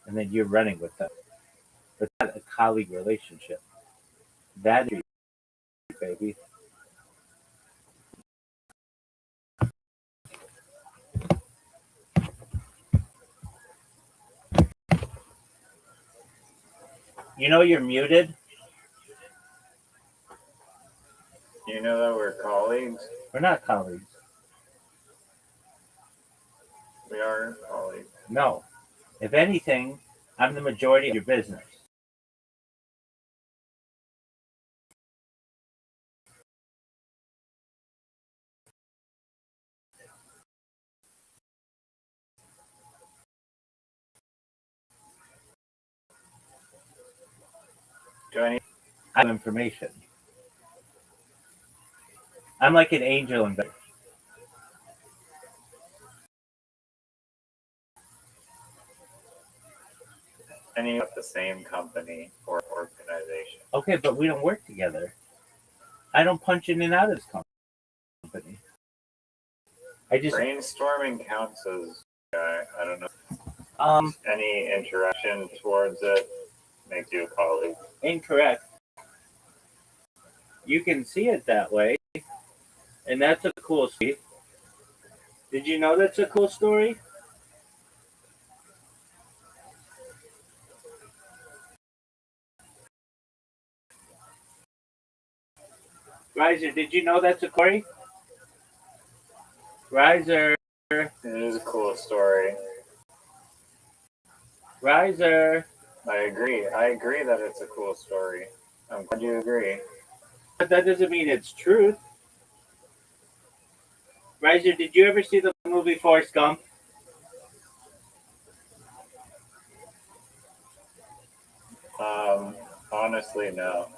and then you're running with them. But not a colleague relationship. That is baby. You know you're muted. You know that we're colleagues? We're not colleagues. We are colleagues. No. If anything, I'm the majority of your business. Do I need I have information. I'm like an angel investor. any of the same company or organization? Okay, but we don't work together. I don't punch in and out of this company. I just Brainstorming counts as I don't know. Any interaction towards it makes you a colleague. Incorrect. You can see it that way, and that's a cool story. Did you know that's a cool story? Riser, did you know that's a story? Riser. It is a cool story. Riser. I agree. I agree that it's a cool story. I'm glad you agree. But that doesn't mean it's truth. Riser, did you ever see the movie Forrest Gump? Honestly, no.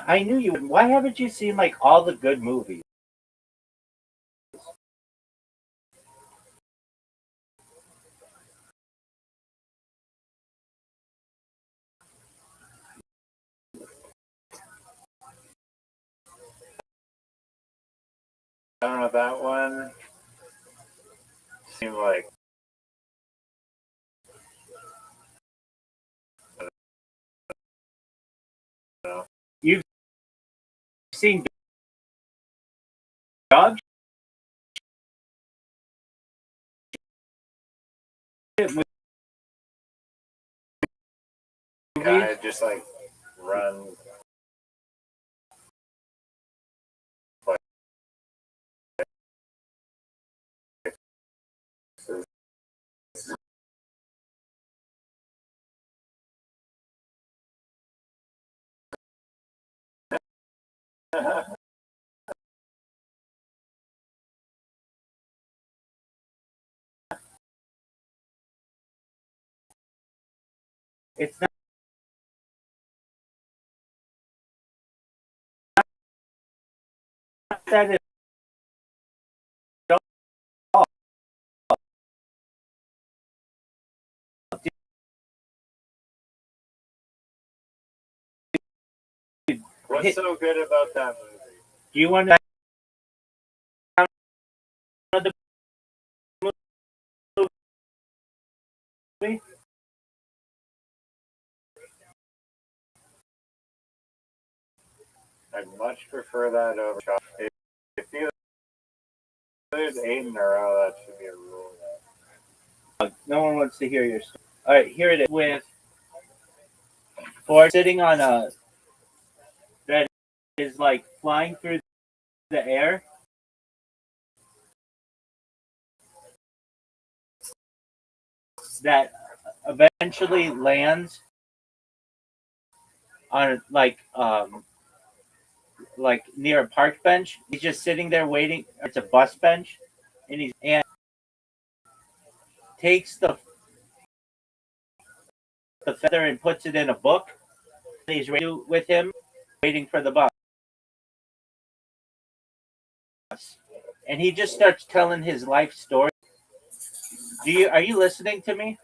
I knew you would. Why haven't you seen like all the good movies? I don't know, that one seemed like You've seen Dog Shit movies? guy just like runs It's not that it's all. What's so good about that movie? Do you want to the movie? I'd much prefer that over Chop. If there's 8 in a row, that should be a rule. No one wants to hear your story. All right, here it is. With Ford sitting on a that is like flying through the air. That eventually lands on like near a park bench. He's just sitting there waiting. It's a bus bench, and he's and takes the feather and puts it in a book. And he's ready with him, waiting for the bus. And he just starts telling his life story. Are you listening to me?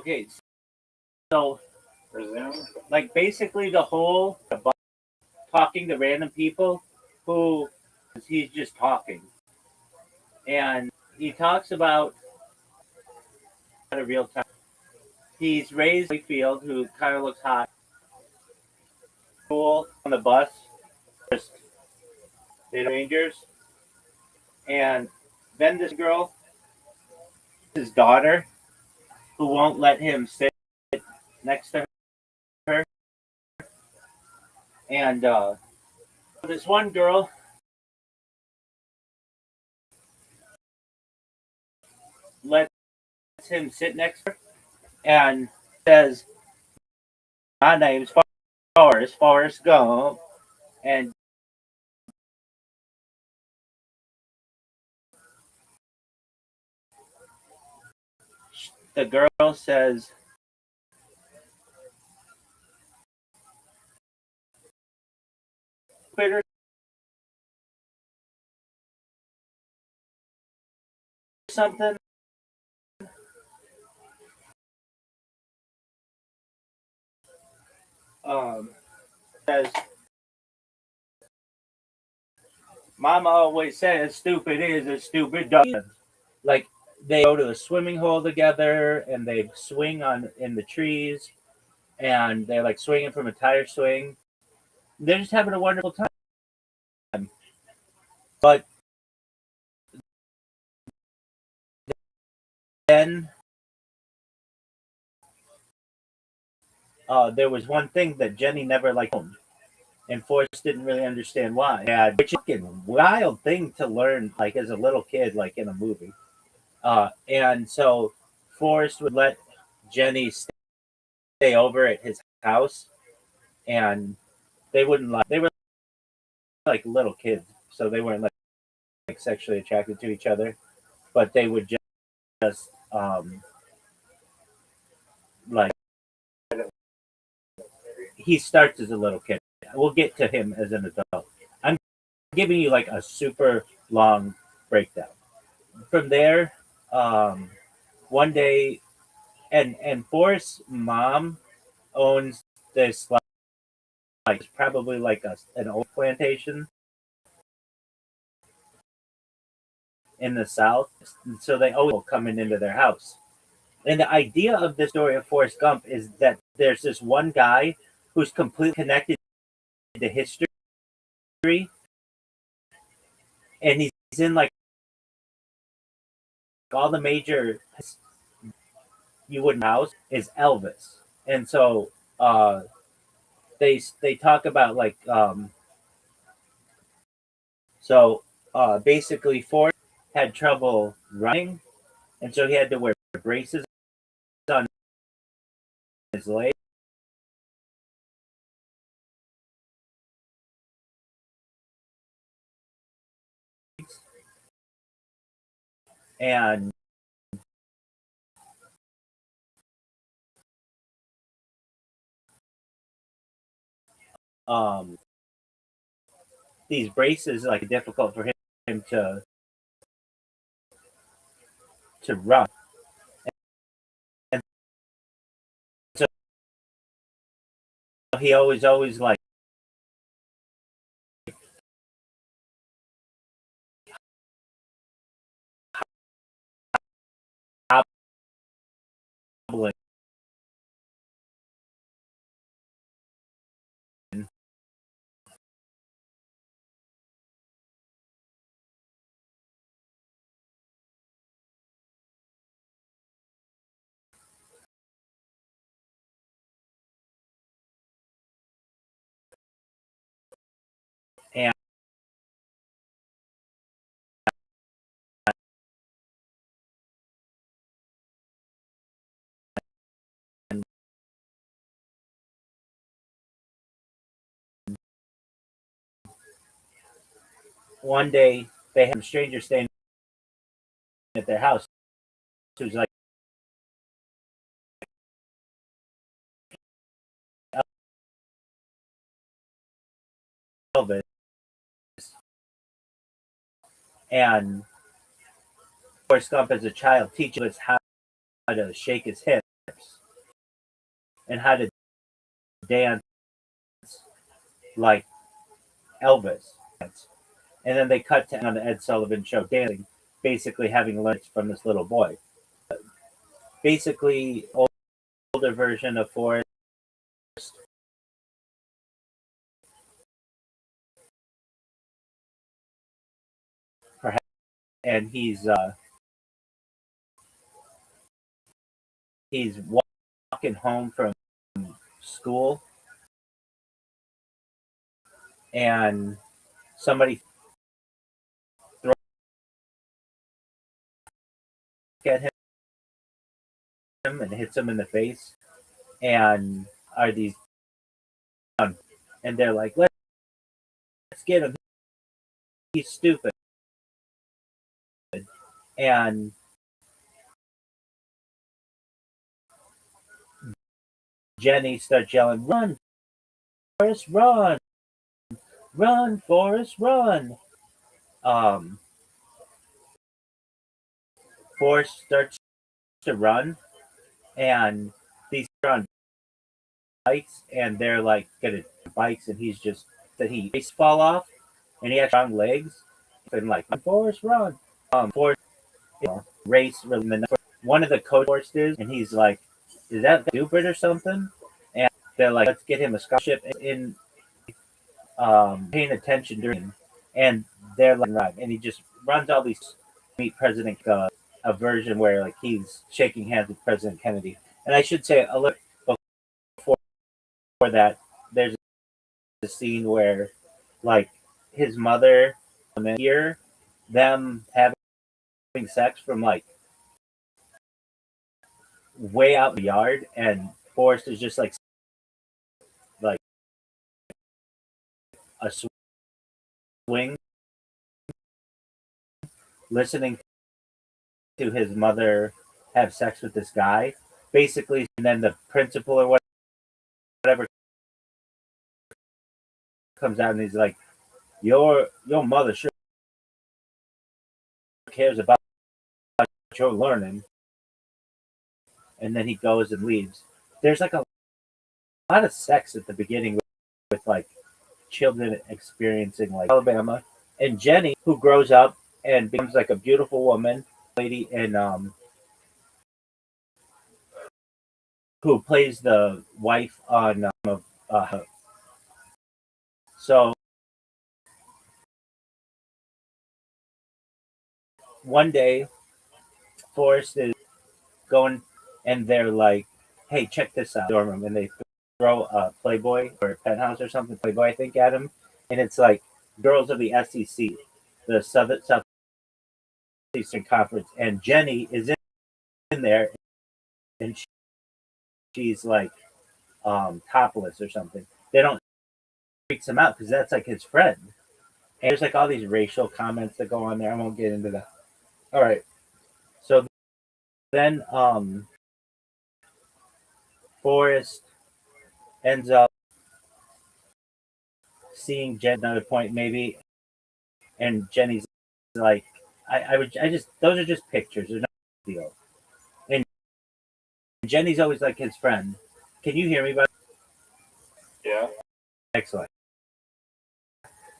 Okay, so Resume. like basically the whole talking to random people who he's just talking, and he talks about a real time. He's raised Field, who kind of looks hot, cool on the bus, just strangers, and then this girl, his daughter, who won't let him sit next to her, and this one girl lets him sit next to her and says, "My name's Forrest Gump," and the girl says, "Or something." Says, "Mama always says stupid is as stupid does." Like they go to a swimming hole together and they swing on in the trees and they're like swinging from a tire swing. They're just having a wonderful time. But then there was one thing that Jenny never liked, and Forrest didn't really understand why. Yeah, which is a wild thing to learn, like as a little kid, like in a movie. And so Forrest would let Jenny stay over at his house, and they wouldn't like. They were like little kids, so they weren't like sexually attracted to each other, but they would just like he starts as a little kid. We'll get to him as an adult. I'm giving you like a super long breakdown. From there, um, one day, and Forrest's mom owns this like probably like an old plantation in the South, so they always coming into their house. And the idea of the story of Forrest Gump is that there's this one guy who's completely connected to history, and he's in like all the major you wouldn't house is Elvis, and so they talk about like so basically Forrest had trouble running, and so he had to wear braces on his legs, and um, these braces like difficult for him to run, and so he always like hobbling, and one day they had a stranger staying at their house who's like Elvis, and Forrest Gump as a child teaches us how to shake his hips. and how to dance like Elvis. And then they cut to on the Ed Sullivan Show dancing, basically having learned from this little boy. Basically, older version of Forrest. Perhaps, and he's walking home from school, and somebody throws at him and hits him in the face, and are these and they're like, let's get him. He's stupid. And Jenny starts yelling, "Run, Forrest, run! Run, Forrest, run!" Um, Forrest starts to run, and these are on bikes, and they're like gonna bikes, and he's just that he fall off, and he has strong legs, and like Forrest, run! Forrest, race really. One of the coach is, and he's like, "Is that stupid or something?" And they're like, "Let's get him a scholarship in paying attention during," and they're like, "Right," and he just runs all these meet President a version where like he's shaking hands with President Kennedy. And I should say a little before that, there's a scene where like his mother and hear them having sex from like way out in the yard, and Forrest is just like a swing listening to his mother have sex with this guy, basically, and then the principal or whatever comes out and he's like, your mother sure cares about your learning, and then he goes and leaves. There's like a lot of sex at the beginning with like children experiencing like Alabama, and Jenny, who grows up and becomes like a beautiful woman, lady, and who plays the wife on so one day Forrest is going, and they're like, "Hey, check this out, dorm room," and they throw a Playboy or a Penthouse or something, Playboy, I think, at him, and it's like girls of the SEC, the Southeastern Conference, and Jenny is in there, and she's like topless or something. They don't freaks him out because that's like his friend. And there's like all these racial comments that go on there. I won't get into that. All right. So then Forrest ends up seeing Jen at another point maybe, and Jenny's like, I just those are just pictures. They're no deal. And Jenny's always like his friend. Can you hear me? Buddy? Yeah. Excellent.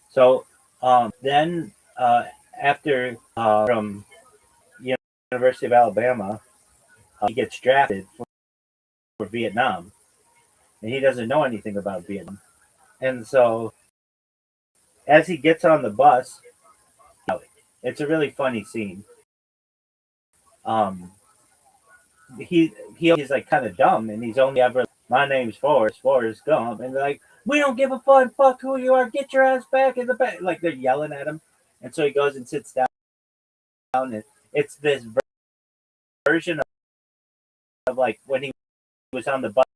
So then after from University of Alabama, he gets drafted for Vietnam, and he doesn't know anything about Vietnam. And so as he gets on the bus, it's a really funny scene. Um, he's like kind of dumb, and he's only ever, "My name's Forrest Gump," and they're like, "We don't give a fuck who you are. Get your ass back in the back!" Like they're yelling at him, and so he goes and sits down, and it's this version of like when he was on the bus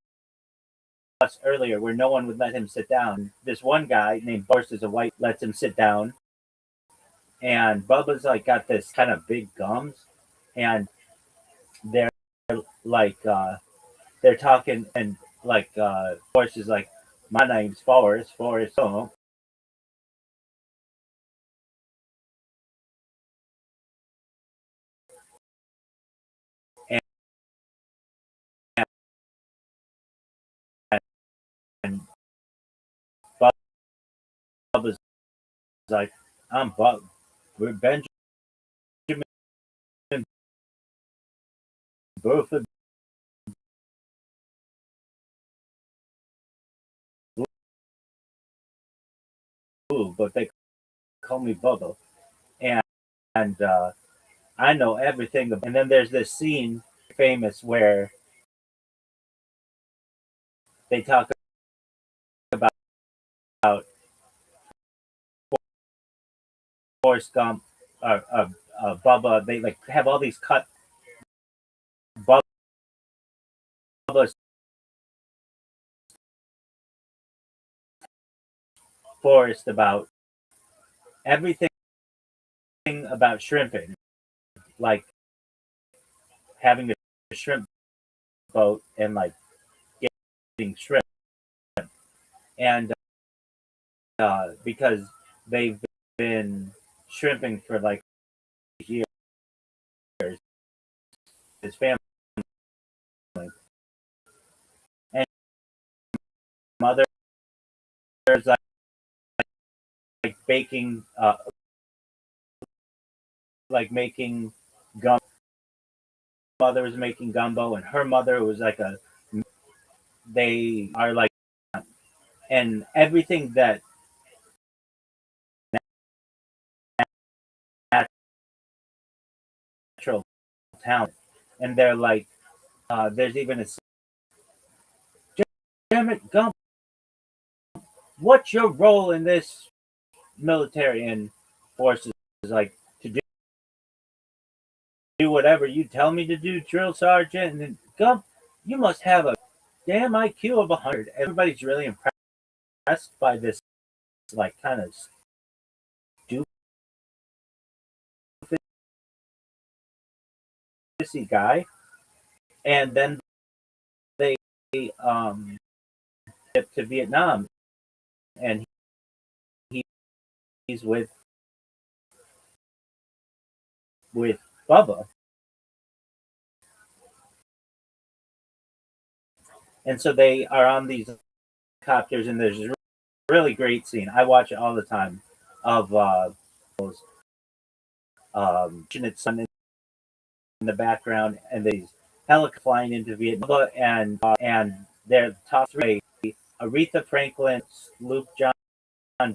earlier, where no one would let him sit down. This one guy named Forrest is a white, lets him sit down, and Bubba's like got this kind of big gums, and they're like they're talking, and like Forrest is like, "My name's Forrest Gump," and like, I'm Bub. We're Benjamin Burford Blue, but they call me Bubba. And, and I know everything. And then there's this scene, famous, where they talk about Forrest Gump, Bubba. They like have all these cut Bubba's Forrest about everything about shrimping, like having a shrimp boat and like getting shrimp, and because they've been shrimping for like years, his family and mother's like baking, like making gum. Mother was making gumbo, and her mother was like a. They are like, and everything that natural talent, and they're like, there's even a. Damn it, Gump! What's your role in this military and forces? Like to do whatever you tell me to do, drill sergeant. And then Gump, you must have a damn IQ of 100. Everybody's really impressed by this, like kind of stupid guy. And then they get to Vietnam, and he's with Bubba, and so they are on these copters, and there's a really great scene. I watch it all the time of its sun in the background, and these helicopters flying into Vietnam, and they're top three: Aretha Franklin, Luke John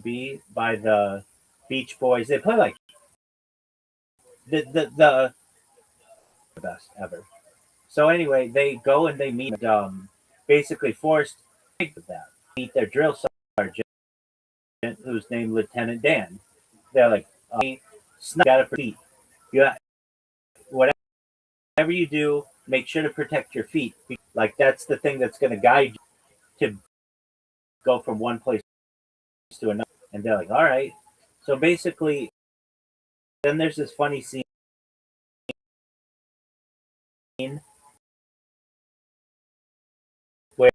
B by the Beach Boys. They play like the best ever. So anyway, they go and they meet basically forced with that. Meet their drill sergeant, who's named Lieutenant Dan. They're like, got to feet. You whatever you do, make sure to protect your feet. Like that's the thing that's going to guide you to go from one place to another. And they're like, all right. So basically, then there's this funny scene where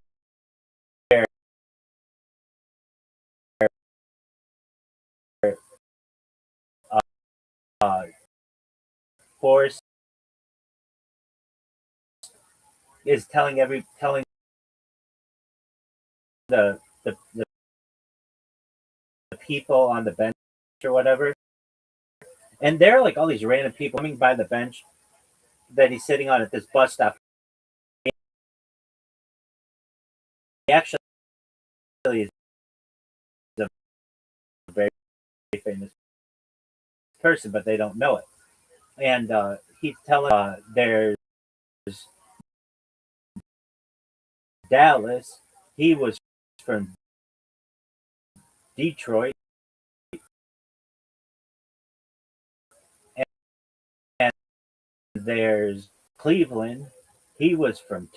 uh, Forrest is telling the people on the bench or whatever, and they're like all these random people coming by the bench that he's sitting on at this bus stop. He actually is a very famous person, but they don't know it. And he's telling there's Dallas. He was from Detroit, and there's Cleveland. He was from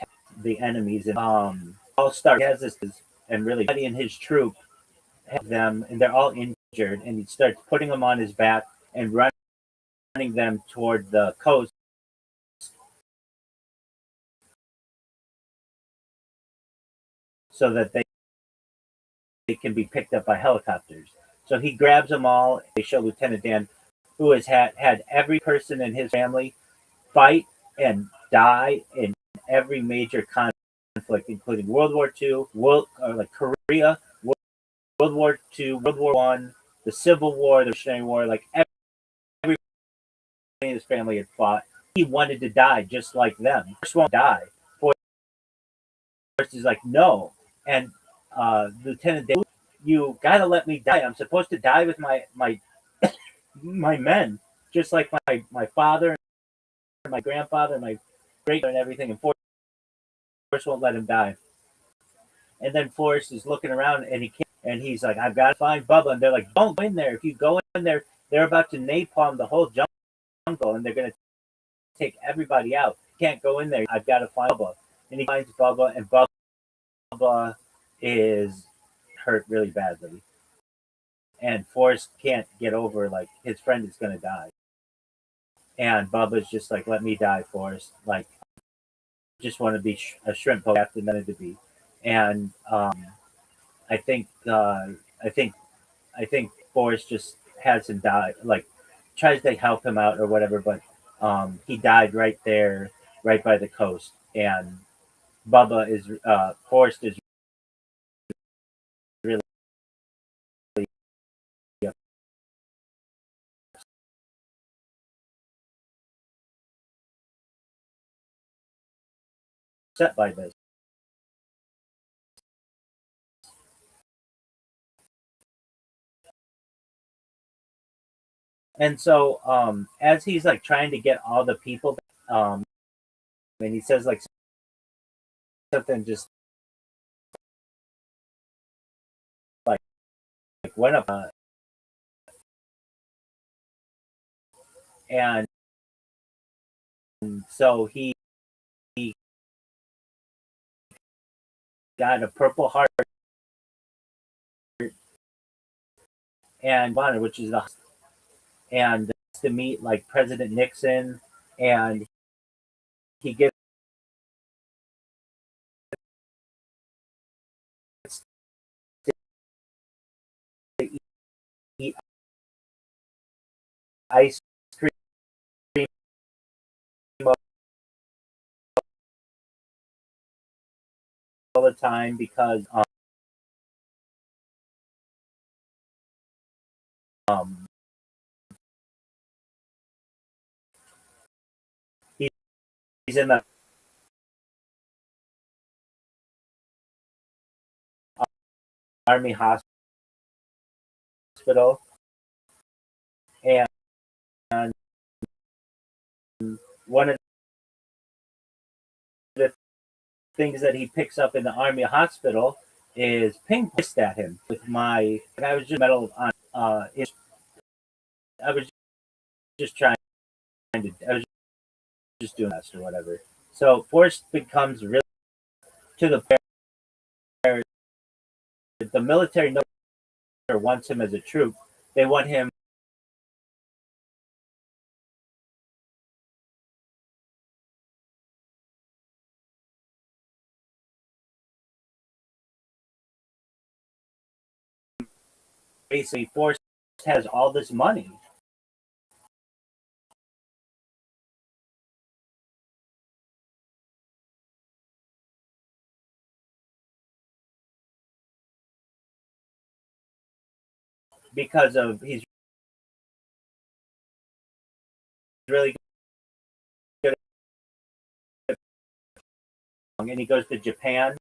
the enemies, and all star has this, and really in his troop have them, and they're all injured, and he starts putting them on his back and running them toward the coast so that they can be picked up by helicopters. So he grabs them all. They show Lieutenant Dan, who has had every person in his family fight and die in every major conflict, including World War II, like Korea, World War II, World War I, the Civil War, the Revolutionary War, like everybody in his family had fought. He wanted to die just like them. Forrest won't die. Forrest is like, no. And Lieutenant Dave, you gotta let me die. I'm supposed to die with my men, just like my father, my grandfather, my great and everything. And Forrest won't let him die. And then Forrest is looking around and he can't, and he's like, I've got to find Bubba. And they're like, don't go in there. If you go in there, they're about to napalm the whole jungle and they're going to take everybody out. You can't go in there. I've got to find Bubba. And he finds Bubba, and Bubba is hurt really badly. And Forrest can't get over, like, his friend is going to die. And Bubba's just like, let me die, Forrest. Like, just want to be a shrimp boat captain than to be. And I think I think Forrest just has him die, like tries to help him out or whatever, but he died right there, right by the coast. And Forrest is really upset by this. And so as he's like trying to get all the people, and he says like something just like went up, and so he got a Purple Heart and Bonner, which is the, and to meet like President Nixon, and he gets to eat ice cream all the time because um, he's in the Army hospital, and one of the things that he picks up in the Army hospital is ping pissed at him with my. I was just metal on. I was just trying to. I was just doing this or whatever. So Forrest becomes really to the where the military no longer wants him as a troop. They want him basically. Forrest has all this money because of he's really good and he goes to Japan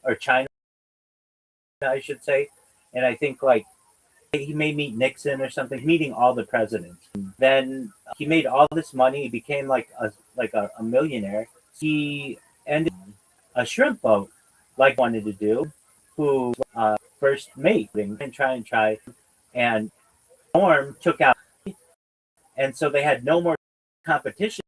or China, I should say. And I think like he may meet Nixon or something, meeting all the presidents. Then he made all this money. He became like a millionaire. He ended a shrimp boat, like wanted to do, who first mate and try, and Norm took out, and so they had no more competition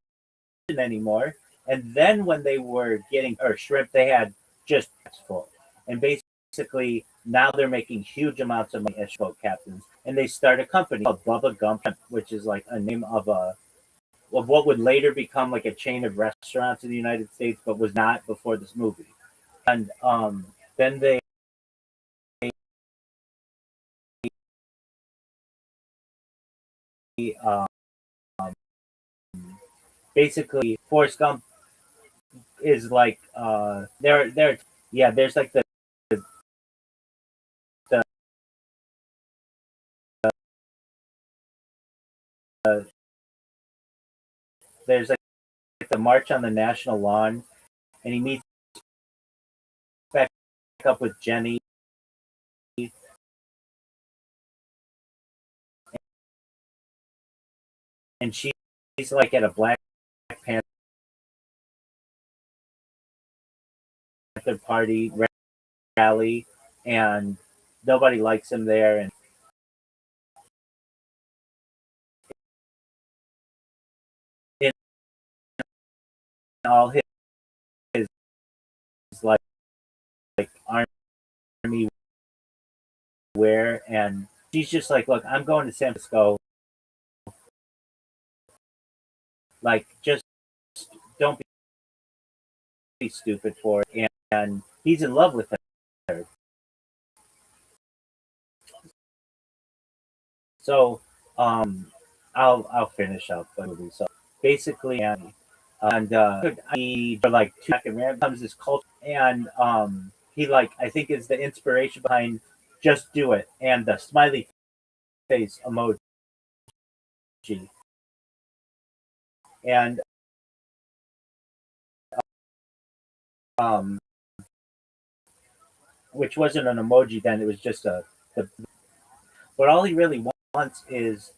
anymore. And then when they were getting or shrimp, they had just full, and basically now they're making huge amounts of money as boat captains, and they start a company called Bubba Gump, which is like a name of what would later become like a chain of restaurants in the United States, but was not before this movie. And then they um, basically Forrest Gump is like there yeah there's like the there's like the march on the national lawn, and he meets back up with Jenny, and she's like at a Black Panther party rally, and nobody likes him there, and in all his like army wear, and she's just like, look, I'm going to San Francisco, like just don't be stupid for it, and he's in love with her. So I'll finish up the movie. So basically, he for like two and random comes this culture, and he like I think is the inspiration behind "Just Do It" and the smiley face emoji, and um, which wasn't an emoji then; it was just the. But all he really wants is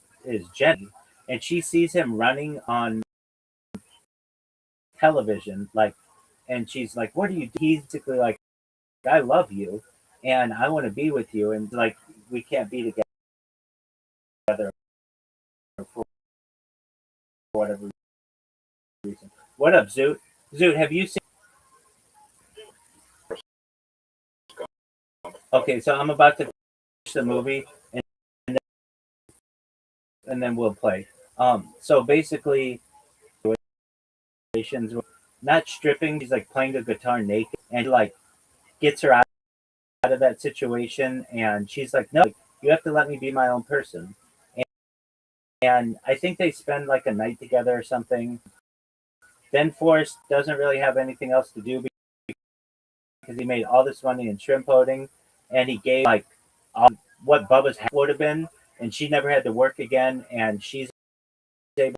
Jenny, and she sees him running on television, like, and she's like, "What are you?" He's basically like, "I love you, and I want to be with you," and like, we can't be together for whatever reason. What up, Zoot? Zoot, have you seen? Okay, so I'm about to finish the movie, and and then we'll play. So basically, not stripping. She's like playing the guitar naked, and like gets her out of that situation, and she's like, "No, you have to let me be my own person." And I think they spend like a night together or something. Then Forrest doesn't really have anything else to do because he made all this money in shrimp boating, and he gave like what Bubba's would have been, and she never had to work again, and she's able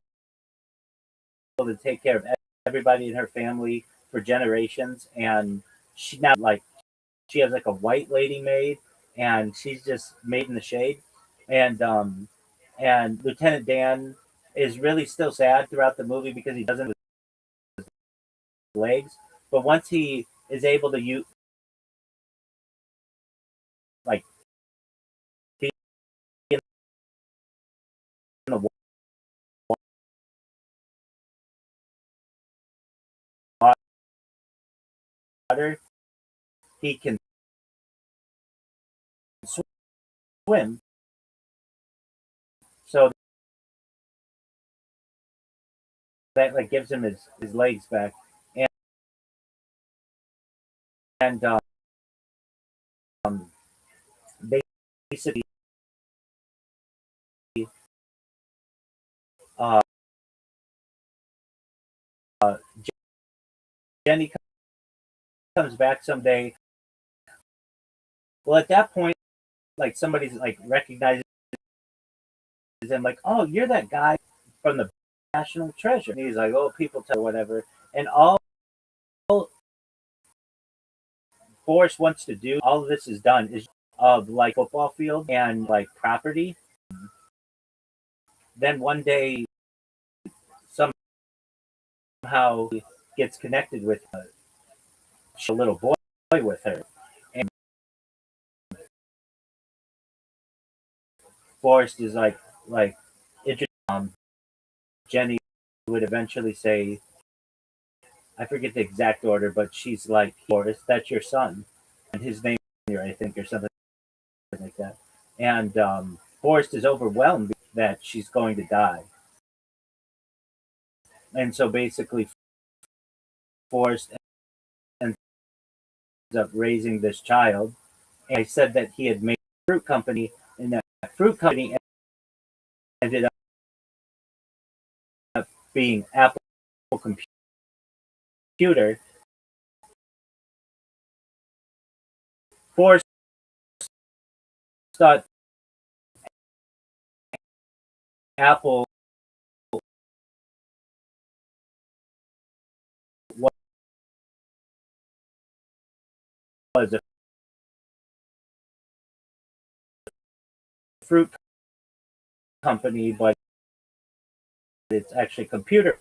to take care of everybody in her family for generations, and she now like she has like a white lady maid, and she's just made in the shade, and Lieutenant Dan is really still sad throughout the movie because he doesn't have legs, but once he is able to use like be in the water, he can swim. So that like gives him his legs back, and and basically uh, uh, Jenny comes back someday. Well, at that point, like somebody's like recognizes him, like, oh, you're that guy from the National Treasure. And he's like, oh, people tell whatever, and all Forrest wants to do, all of this is done is of like football field and like property. Then one day somehow gets connected with a little boy with her, and Forrest is like interested. Jenny would eventually say, I forget the exact order, but she's like, Forrest, that's your son, and his name here, I think, or something like that. And Forrest is overwhelmed that she's going to die, and so basically Forrest ends up raising this child. And I said that he had made a fruit company, and that fruit company ended up being Apple Computer. Forrest thought Apple was a fruit company, but it's actually a computer.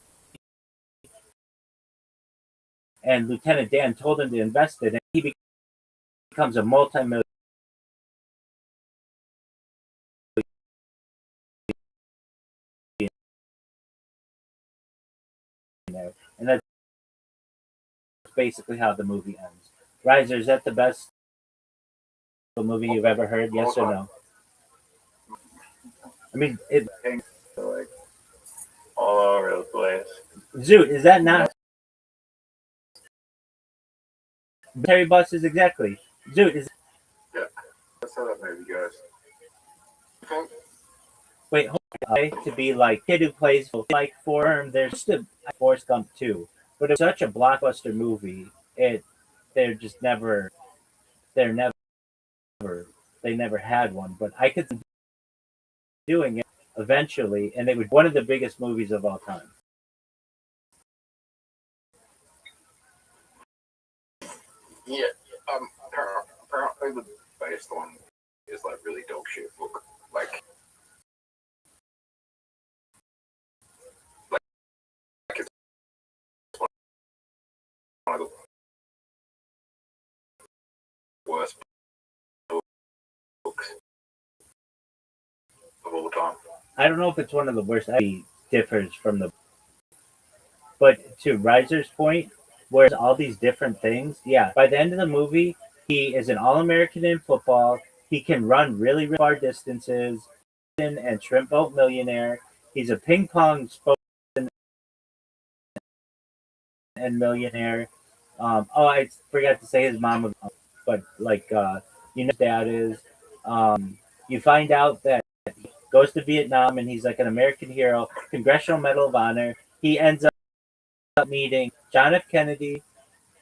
And Lieutenant Dan told him to invest it, and he becomes a multi-millionaire. And that's basically how the movie ends. Riser, is that the best movie you've ever heard? Yes or no? I mean, Like all over the place. Zoot, is that not Terry Buses exactly? Zoot, is Yeah, that's how that movie goes. wait, hold on. To be like kid who plays like Form, there's just a Forrest Gump too, but it's such a blockbuster movie. They're just they're never they never had one, but I could see doing it eventually, and it was one of the biggest movies of all time. Yeah, apparently the based one is like really dog shit book. Like it's one of the worst books of all time. I don't know if it's one of the worst. It differs from the, but to Riser's point, where all these different things. Yeah, by the end of the movie, he is an All-American in football. He can run really, really far distances, and shrimp boat millionaire. He's a ping pong spokesman and millionaire. I forgot to say his mom was, but like his dad is. You find out that he goes to Vietnam and he's like an American hero, Congressional Medal of Honor. He ends up meeting John F. Kennedy,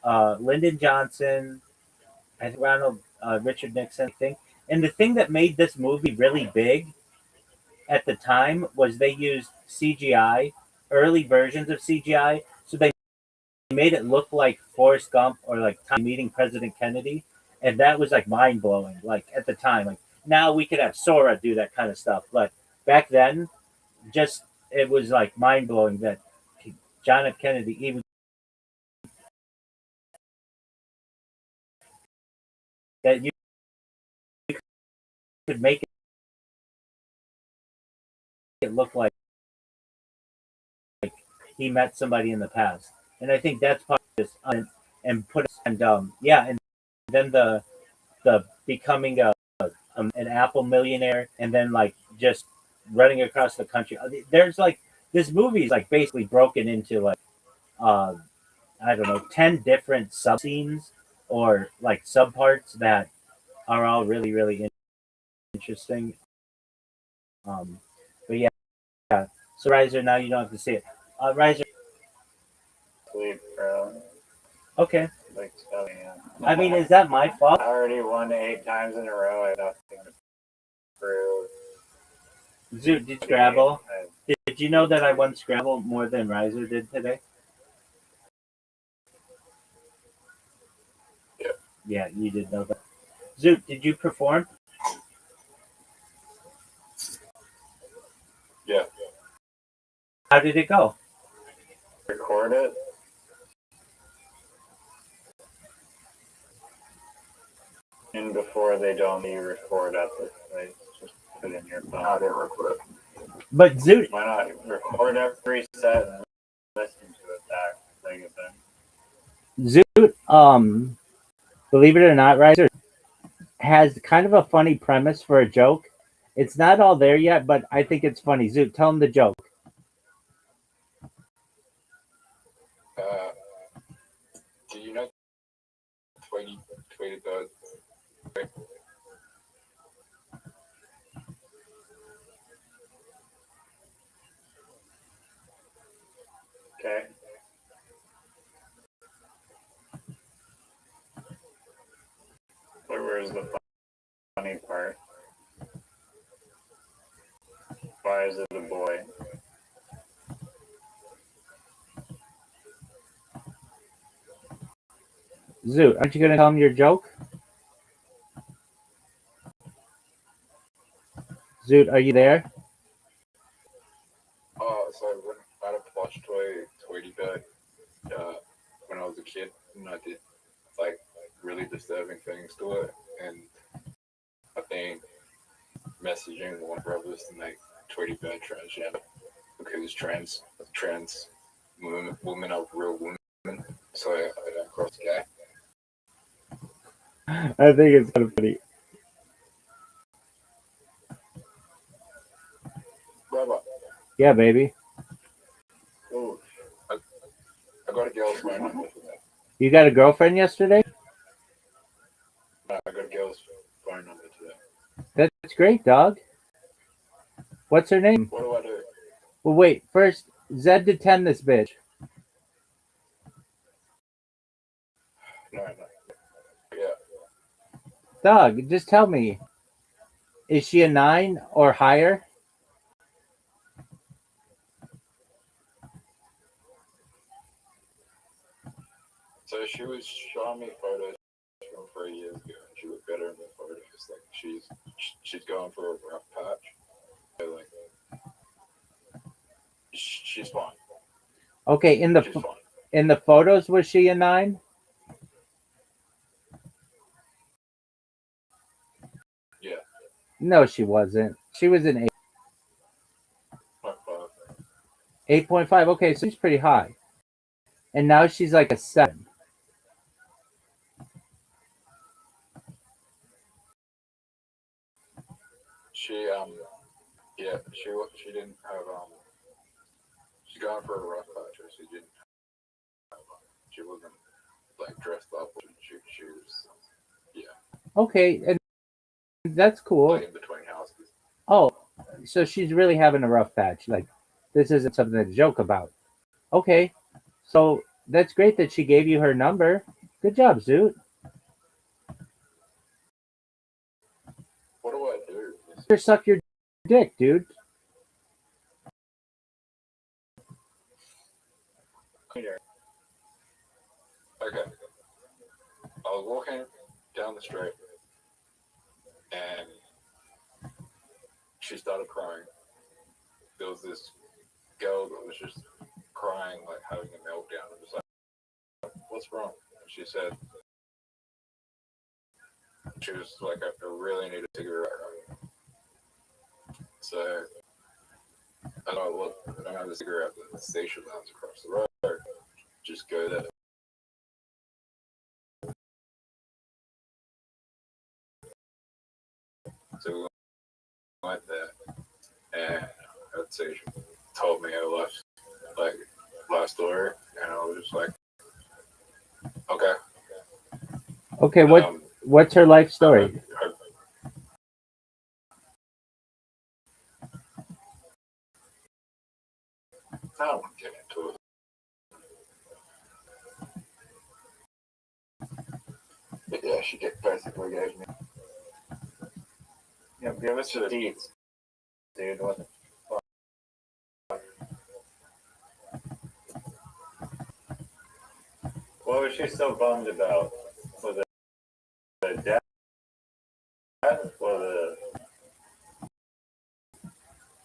Lyndon Johnson, I think Richard Nixon, I think. And the thing that made this movie really big at the time was they used CGI, early versions of CGI. So they made it look like Forrest Gump or like meeting President Kennedy. And that was like mind blowing. Like at the time, like now we could have Sora do that kind of stuff. But back then, just it was like mind blowing that John F. Kennedy even that you could make it look like he met somebody in the past. And I think that's part of this and put and and then the becoming an Apple millionaire and then like just running across the country. There's like this movie is like basically broken into like uh I don't know 10 different sub scenes or like subparts that are all really really interesting. Um, but yeah. So Riser, now you don't have to see it. Riser, Sleep, bro. okay. Like, so, yeah. I mean, is that my fault? I already won 8 times in a row. I have nothing to prove. Zoot, did you Scrabble? Did you know that I won Scrabble more than Riser did today? Yeah. Yeah, you did know that. Zoot, did you perform? Yeah. How did it go? Record it. And before they don't you record at this place, just put in your phone. I didn't record it. But Zoot, Why not record every set and listen to it back? Like a thing. Zoot, believe it or not, Riser has kind of a funny premise for a joke. It's not all there yet, but I think it's funny. Zoot, tell him the joke. Do you know Tweety Bird? Okay. Where's the funny part? Why is it a boy? Zoot, aren't you going to tell him your joke? Zoot, are you there? So I went out a plush toy, Tweety Bird, when I was a kid, and I did like really disturbing things to it, and I think messaging Warner Brothers to make Tweety Bird transgender because trans women are real women, so I don't cross gay. I think it's kind of funny. Brother, Yeah, baby. oh, I got a girl's phone number for that. You got a girlfriend yesterday? No, I got a girl's phone number today. That's great, dog. What's her name? What do I do? Well, wait. First, Zed to 10 this bitch. No. Yeah. Dog, just tell me. Is she a 9 or higher? So she was showing me photos from 3 years ago, and she looked better in the photos. Like she's going for a rough patch. So, like she's fine. Okay, in She's fine. the photos, was she a 9? Yeah. No, she wasn't. She was an 8. Like 8.5. Okay, so she's pretty high. And now she's like a 7. she didn't have she's going for a rough patch. So she didn't have she wasn't like dressed up. She was Okay, and that's cool. like in between houses. Oh, so she's really having a rough patch. Like, this isn't something to joke about. Okay, so that's great that she gave you her number. Good job, Zoot. What do I do? Or suck your dick, dude. Here. Okay. I was walking down the street and she started crying. There was this girl that was just crying, like having a meltdown. I was like, what's wrong? And she said, she was like, I really need a cigarette right now. So I know, look, I don't have a cigarette, but the station lounge across the road. Just go there. So we went there, and that station told me her life story, and I was just like, okay. Okay, what's her life story? I don't want to get into it. But yeah, she basically gave me. Yeah, give us the deeds, dude. What the fuck? What was she so bummed about? Was it the death or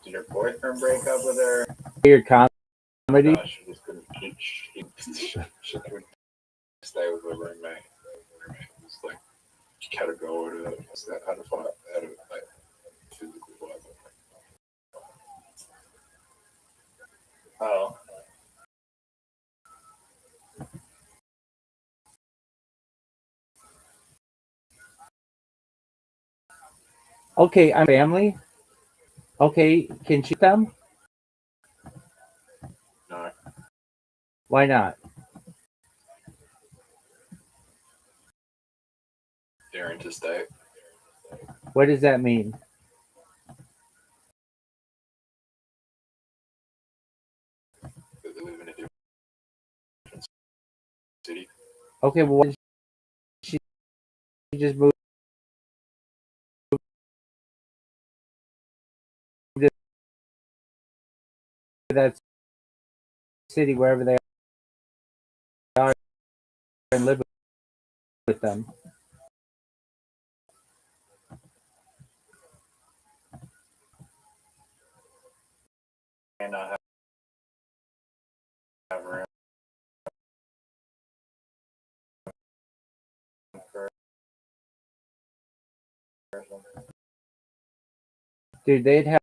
did your boyfriend break up with her? Your comedy? No, she just couldn't. She couldn't stay with her roommate. It's like she had to go over to that. How to find out like physically violent. Oh. Okay, I'm family. Okay, can she them? No, Why not? they're interstate. What does that mean? They live in a different city. Okay, well, why did she just move to that city, wherever they are, and live with them? may not have room for Dude, they'd have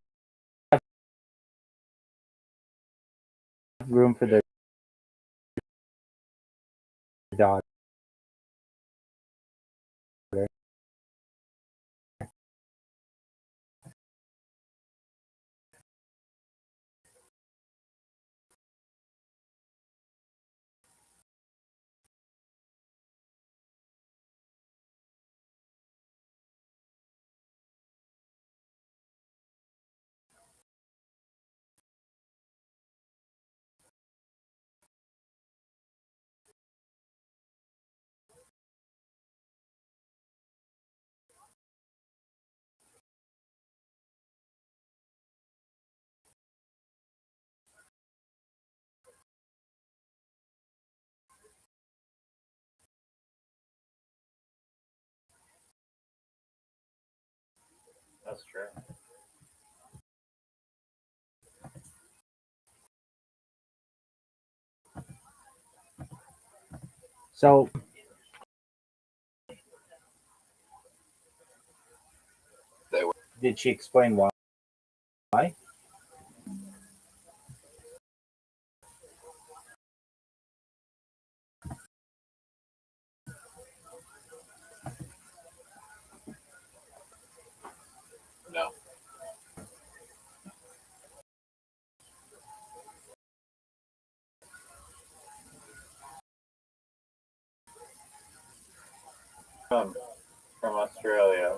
room for their dog. That's true. So They were. did she explain why? No. From Australia.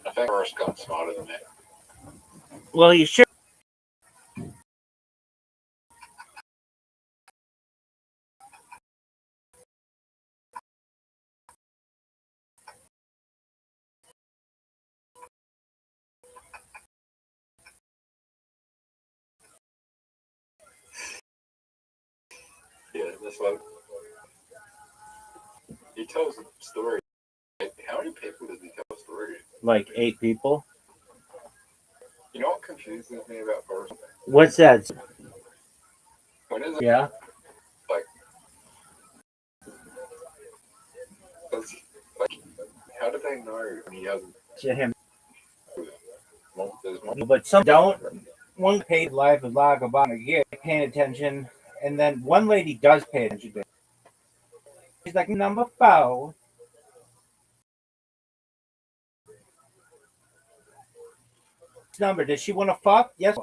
I think Forrest Gump's smarter than me. Well, you should. Yeah, that's what he tells a story. How many people does he tell a story? Like 8 people. You know what confuses me about Forrest? What's that? When is it Yeah. like? Like, how do they know when he hasn't? To him. There's more. But some don't. One paid life of Lagabana get paying attention, and then one lady does pay attention to it. She's like, number 4. Number, does she want to fuck? Yes.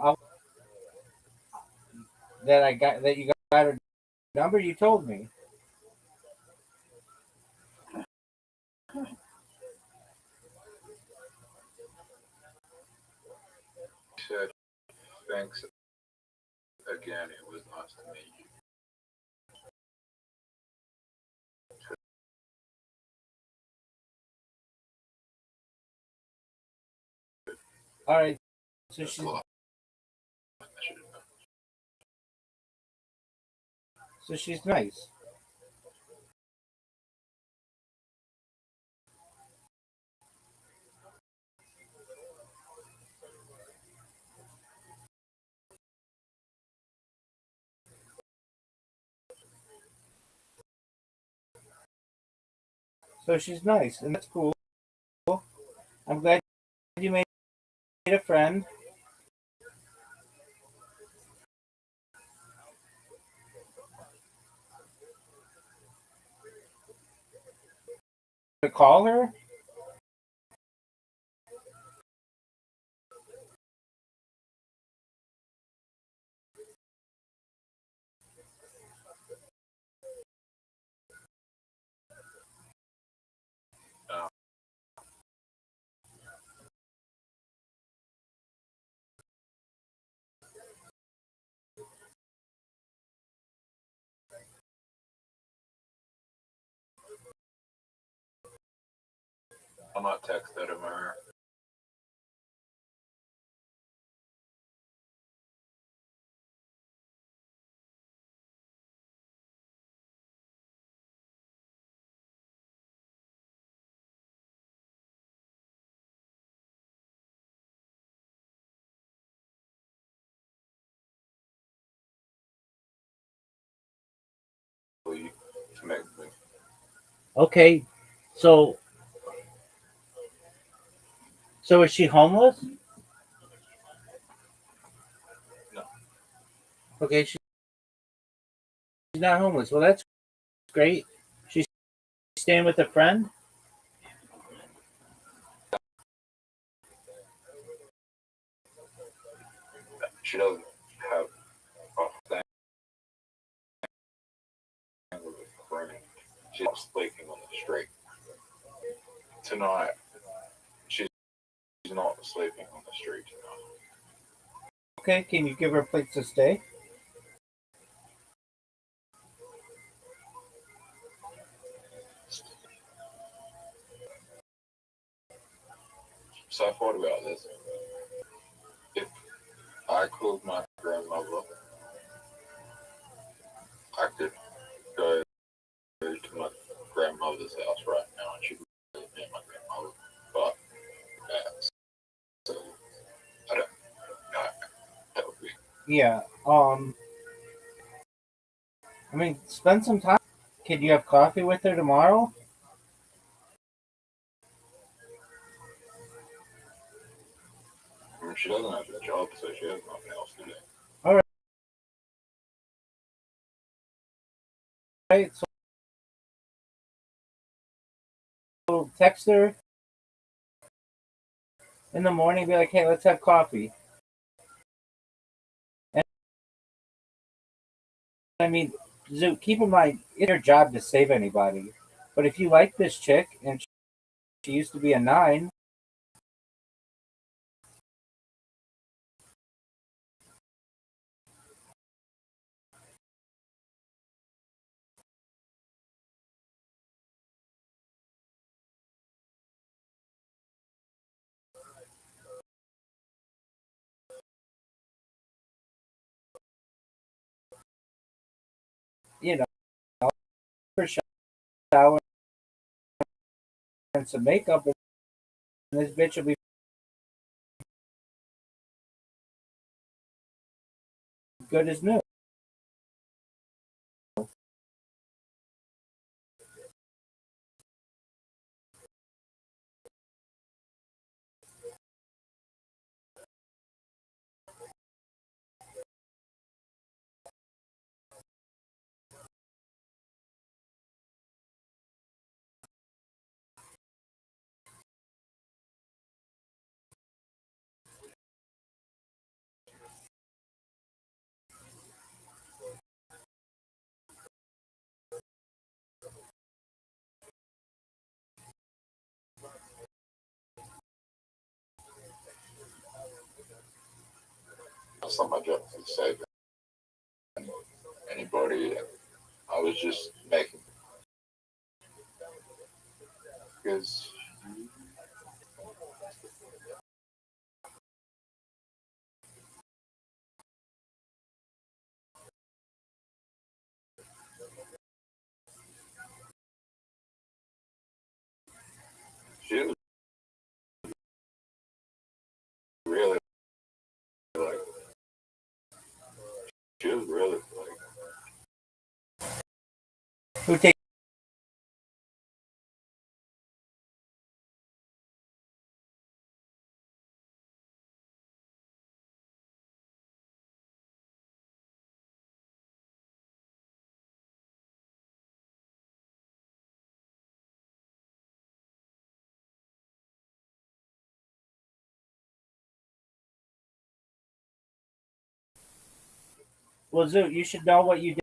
That you got her number, you told me. Said thanks again. It was nice to meet you. All right. So That's a lot. she's nice. So she's nice, and that's cool. I'm glad you made a friend. To call her? I might text her tomorrow. Okay, so so is she homeless? No, Okay, she's not homeless. Well, that's great. She's staying with a friend. she doesn't have a thing with a friend. She's sleeping on the street. Tonight, she's not sleeping on the street tonight. Okay, can you give her a place to stay? So I thought about this. If I called my grandmother, I could go to my grandmother's house right now and she could live near my grandmother. But so I don't know. That would be. Yeah. I mean, spend some time. Can you have coffee with her tomorrow? I mean, she doesn't have a job, so she has nothing else to do. All right. So text her in the morning. Be like, hey, let's have coffee. And I mean, Zoo, keep in mind, it's your job to save anybody. But if you like this chick and she used to be a nine, you know, for shower and some makeup, and this bitch will be good as new. That's not my job to save anybody. I was just making because she was really like she was really like Who takes well, Zoo, you should know what you did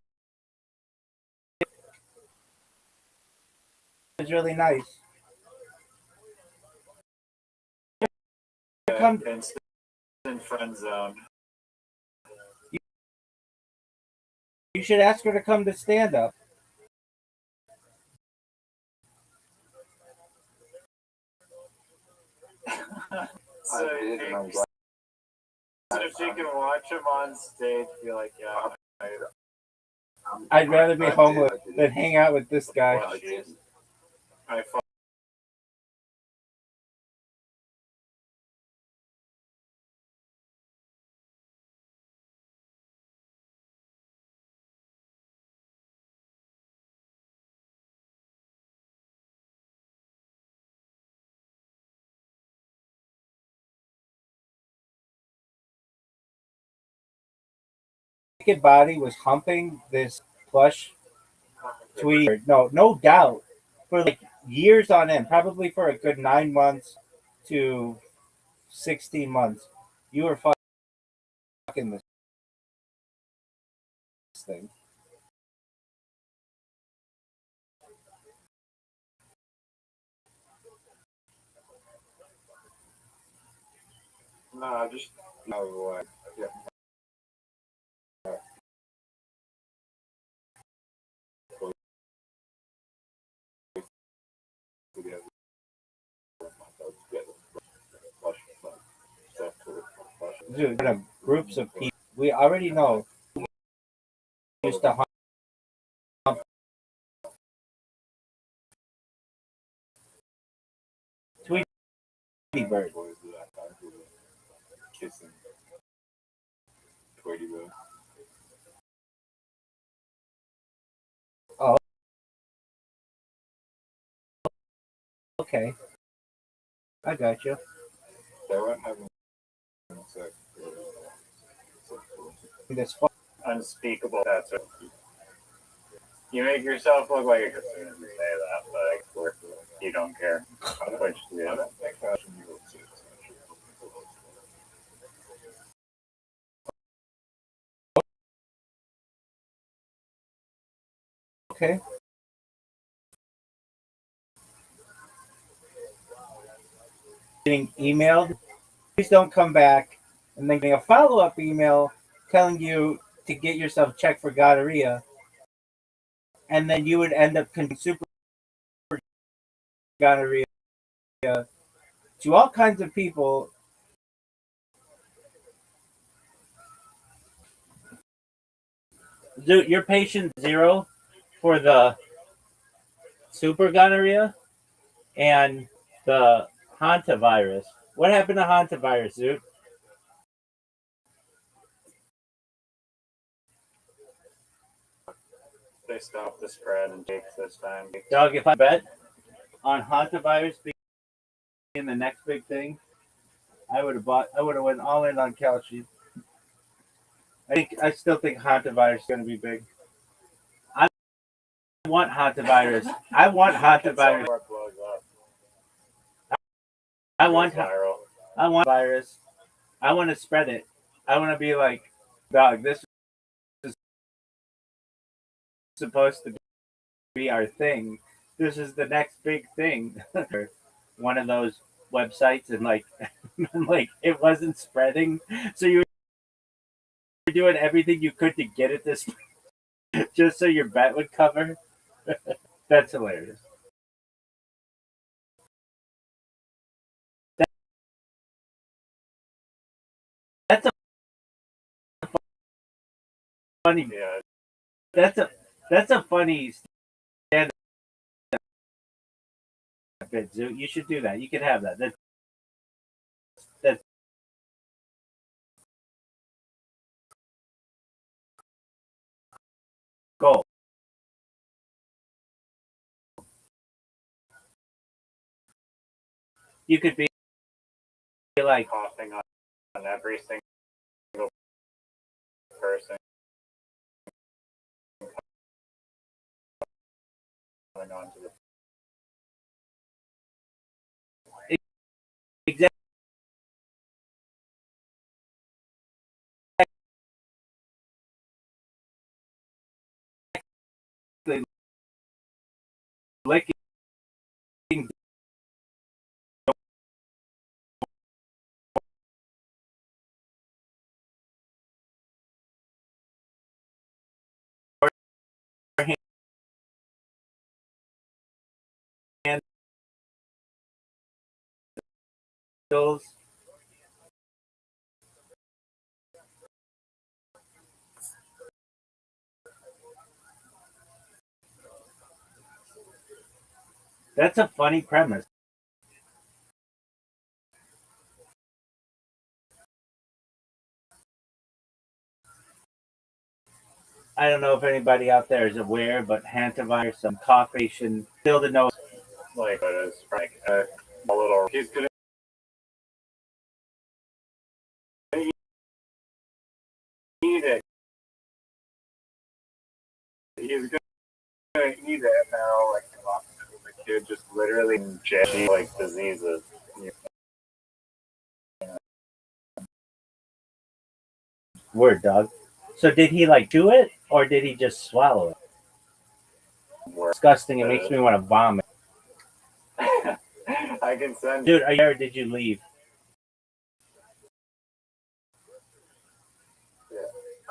is really nice. Come, Instant friend zone. you should ask her to come to stand up. So if she can watch him on stage, be like, yeah, I'd rather be homeless than hang out with this guy. I naked body was humping this plush Tweety. No doubt, for like years on end, probably for a good 9 months to 16 months, you were fucking this thing. No, I just like yeah. Dude, groups of people. We already know used to hump Tweety Bird. Kissing Tweety Bird. Oh, okay. I got you. They weren't having sex. This Unspeakable. That's what you make yourself look like a as soon as you say that, but you don't care. Which I don't think I should be able to. okay. Getting emailed, please don't come back, and then getting a follow-up email telling you to get yourself checked for gonorrhea, and then you would end up super gonorrhea to all kinds of people. Dude, you're patient zero for the super gonorrhea and the hantavirus. What happened to hantavirus, dude? they stopped the spread and takes this time. Dog, if I bet on hantavirus being the next big thing, I would have went all in on Calci. I still think hantavirus is going to be big. I want hantavirus. I want hantavirus. I want viral. I want virus. I want to spread it. I want to be like, dog, this is supposed to be our thing. This is the next big thing. One of those websites, and like, like it wasn't spreading, so you were doing everything you could to get it this, just so your bet would cover. That's hilarious. That's a funny. Yeah, That's a funny stand bit, Zoo. You should do that. You could have that. That's goal. You could be like, coughing on every single person coming onto the exactly licking handles. That's a funny premise. I don't know if anybody out there is aware, but hantavirus, some cough-ation, still to know. like, but it's like a little. He's gonna eat it literally inject like diseases. Word, dog. So did he like chew it or did he just swallow it? Disgusting. It makes me want to vomit. I can send. Dude, are you there or did you leave? Yeah,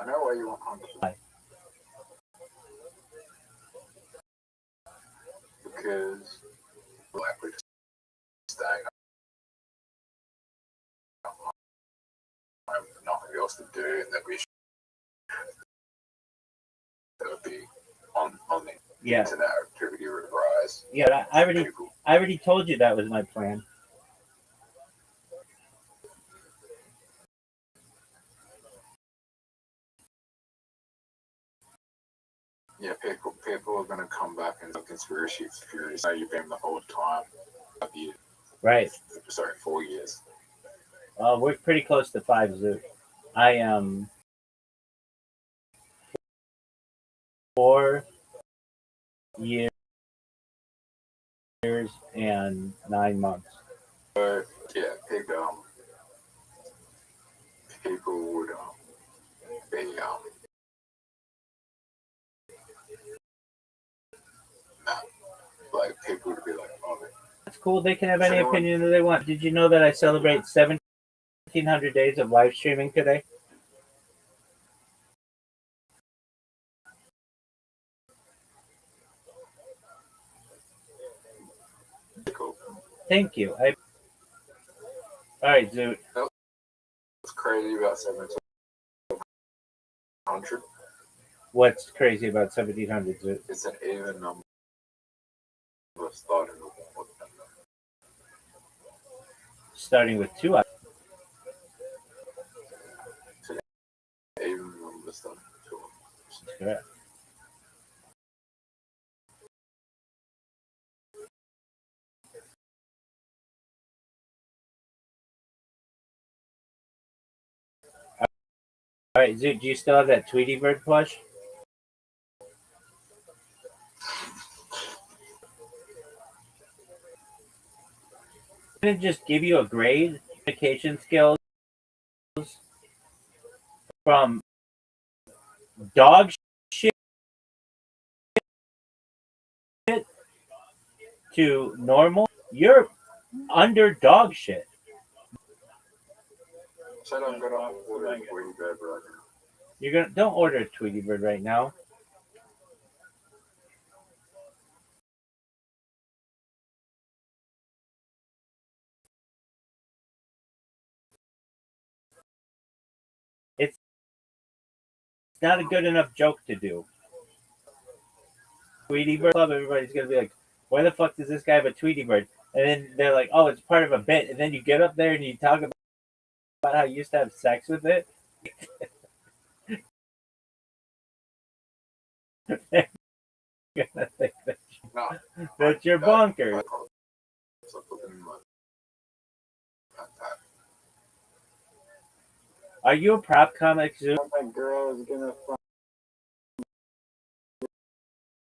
I know why you want Hunter. Because like we're just staying up. I have nothing else to do, and that we should that would be on the Yeah. internet activity would rise. Yeah, I People. already told you that was my plan. Yeah, people are gonna come back and conspiracy theories. So you've been the whole time. Right. Sorry, 4 years. We're pretty close to 5 Zoo. I am 4 years and 9 months. But yeah, people would be like people would be like, oh, That's cool. They can have any opinion that they want. Did you know that I celebrate 1,700 days of live streaming today? cool. Thank you. All right, Zoo. What's crazy about 1,700? What's crazy about 1,700, Zoo? It's an even number starting with one. Starting with 2. It's an even number starting with 2. Correct. All right, Zoo, do you still have that Tweety Bird plush? I'm going to just give you a grade, communication skills from dog shit to normal. You're under dog shit. Said I'm gonna order a Tweety Bird right now. Don't order a Tweety Bird right now. It's not a good enough joke to do. Tweety Bird Club, everybody's gonna be like, why the fuck does this guy have a Tweety Bird? And then they're like, oh, it's part of a bit. And then you get up there and you talk about how you used to have sex with it. They're gonna think that you're bonkers. So I put them in my backpack. Are you a prop comic, Zoo? My girl is gonna find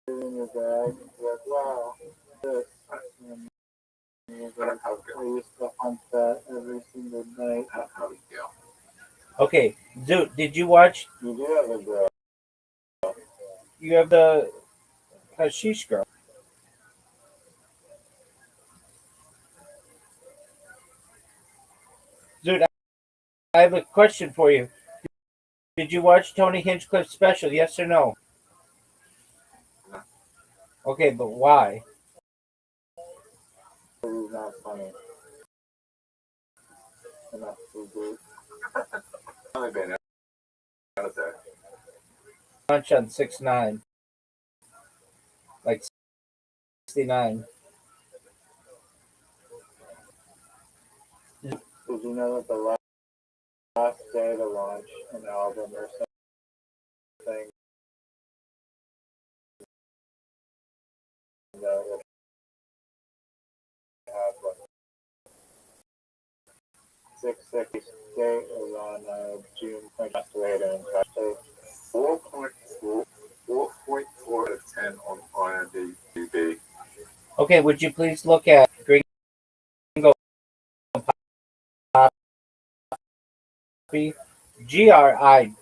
it in your bag. Like, wow, this. And I used to hunt that every single night. I don't know, yeah. Okay, Zoo, did you watch? You do have a girl. You have the Hashish Girl. Dude, I have a question for you. Did you watch Tony Hinchcliffe's special? Yes or no? No. Okay, but why? He's not funny. Enough to do. Only been out of there. Punch on 6'9". Like 69. Did you know that the last day to launch an album or something that would have like 660 date was on June 20th later in Texas. 4.4 out of 10 on IMDb. Okay, would you please look at Gringo Poppy? GRIGPAPI.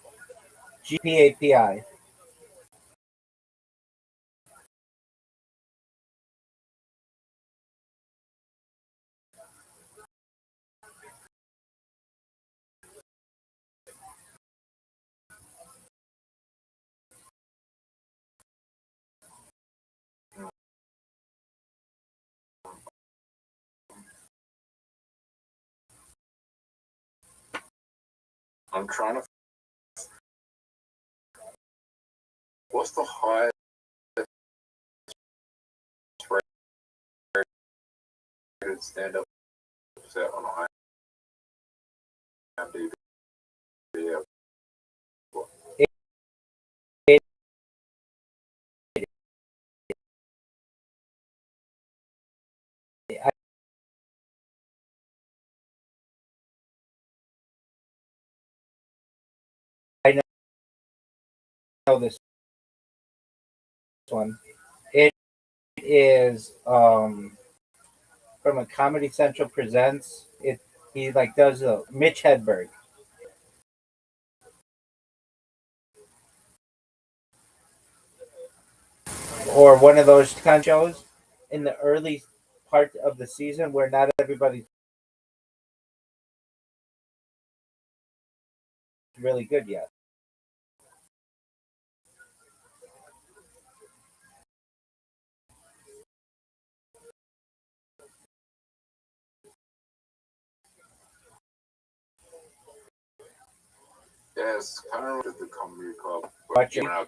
I'm trying to. What's the highest rated stand-up set on IMDb? It, I, I know this one. It is from a Comedy Central presents. He like does a Mitch Hedberg or one of those kind of shows in the early part of the season where not everybody's really good yet. Yeah, it's kind of like the comedy club. Watch When it. I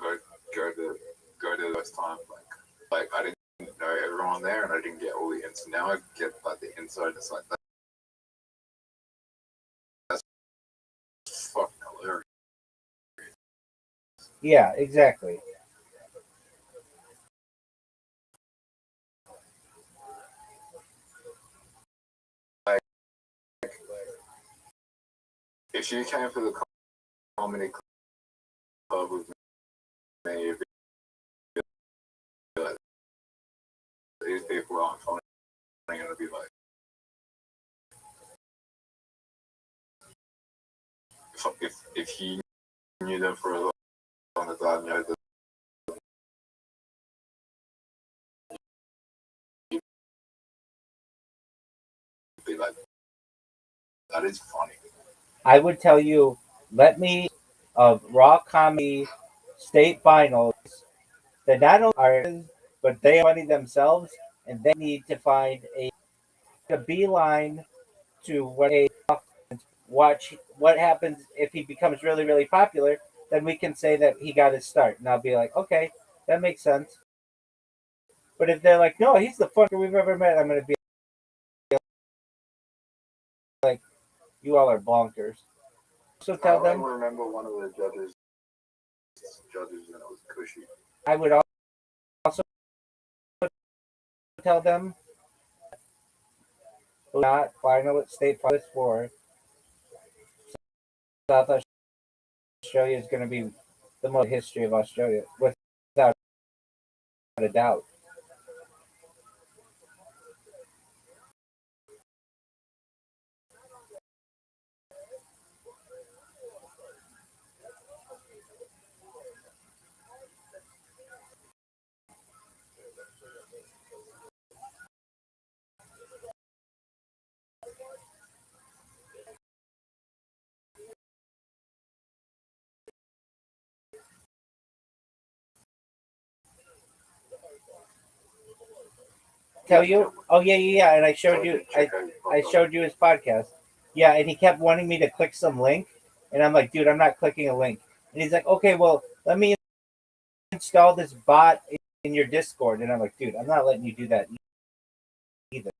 go to those times, like I didn't know everyone there, and I didn't get all the inside. Now I get like the inside. It's like that's fucking hilarious. Yeah, exactly. Like if you came to the comedy club with me, it'd be like, these people aren't funny. I'm gonna be like, if he knew them for as long as I know them, you'd be like, that is funny. I would tell you, let me of raw comedy state finals that not only are but they are funny themselves, and they need to find a beeline to what a watch what happens if he becomes really really popular. Then we can say that he got his start, and I'll be like, okay, that makes sense. But if they're like, no, he's the funniest we've ever met, I'm gonna be like, you all are bonkers. So tell I them, remember one of the judges, and it was Cushy. I would also tell them not final state finalist for South Australia is going to be the most history of Australia without a doubt. Tell you? Oh yeah. And I showed you. I showed you his podcast. Yeah, and he kept wanting me to click some link, and I'm like, dude, I'm not clicking a link. And he's like, okay, well, let me install this bot in your Discord. And I'm like, dude, I'm not letting you do that either.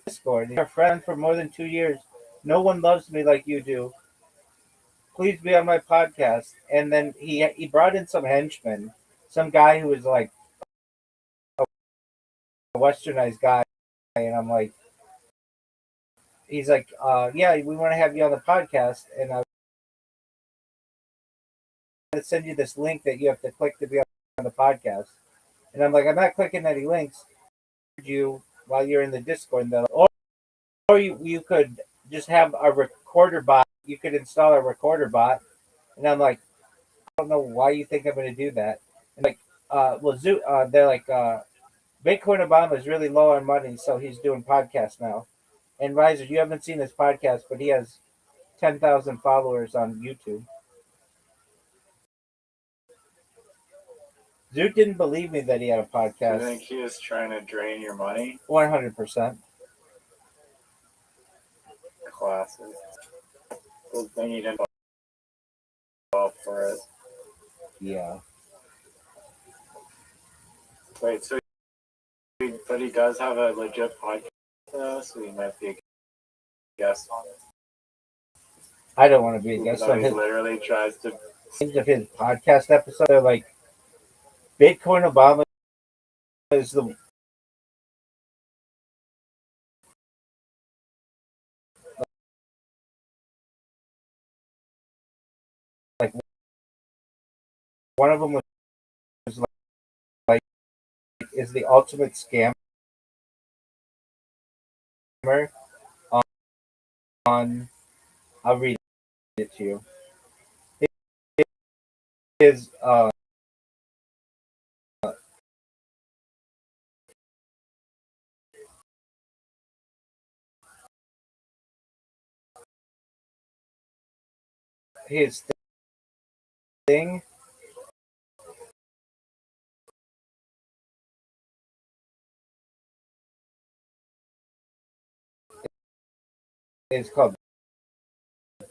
Discord. You're a friend for more than 2 years. No one loves me like you do. Please be on my podcast. And then he brought in some henchmen, some guy who was like a westernized guy, and I'm like, he's like, yeah, we want to have you on the podcast, and I to send you this link that you have to click to be on the podcast. And I'm like, I'm not clicking any links. You while you're in the Discord, and or you could just have a recorder bot. You could install a recorder bot. And I'm like, I don't know why you think I'm going to do that. And like, they're like, Bitcoin Obama is really low on money, so he's doing podcasts now. And Riser, you haven't seen his podcast, but he has 10,000 followers on YouTube. Zoot didn't believe me that he had a Do you podcast. think he is trying to drain your money? 100%. Classes. Good thing he didn't fall for it. Yeah. Wait, but he does have a legit podcast, though, so he might be a guest on it. I don't want to be a guest So on he his, literally tries to. of his podcast episode. They're like, Bitcoin Obama is the like one of them was like is the ultimate scammer on I'll read it to you. His his thing is called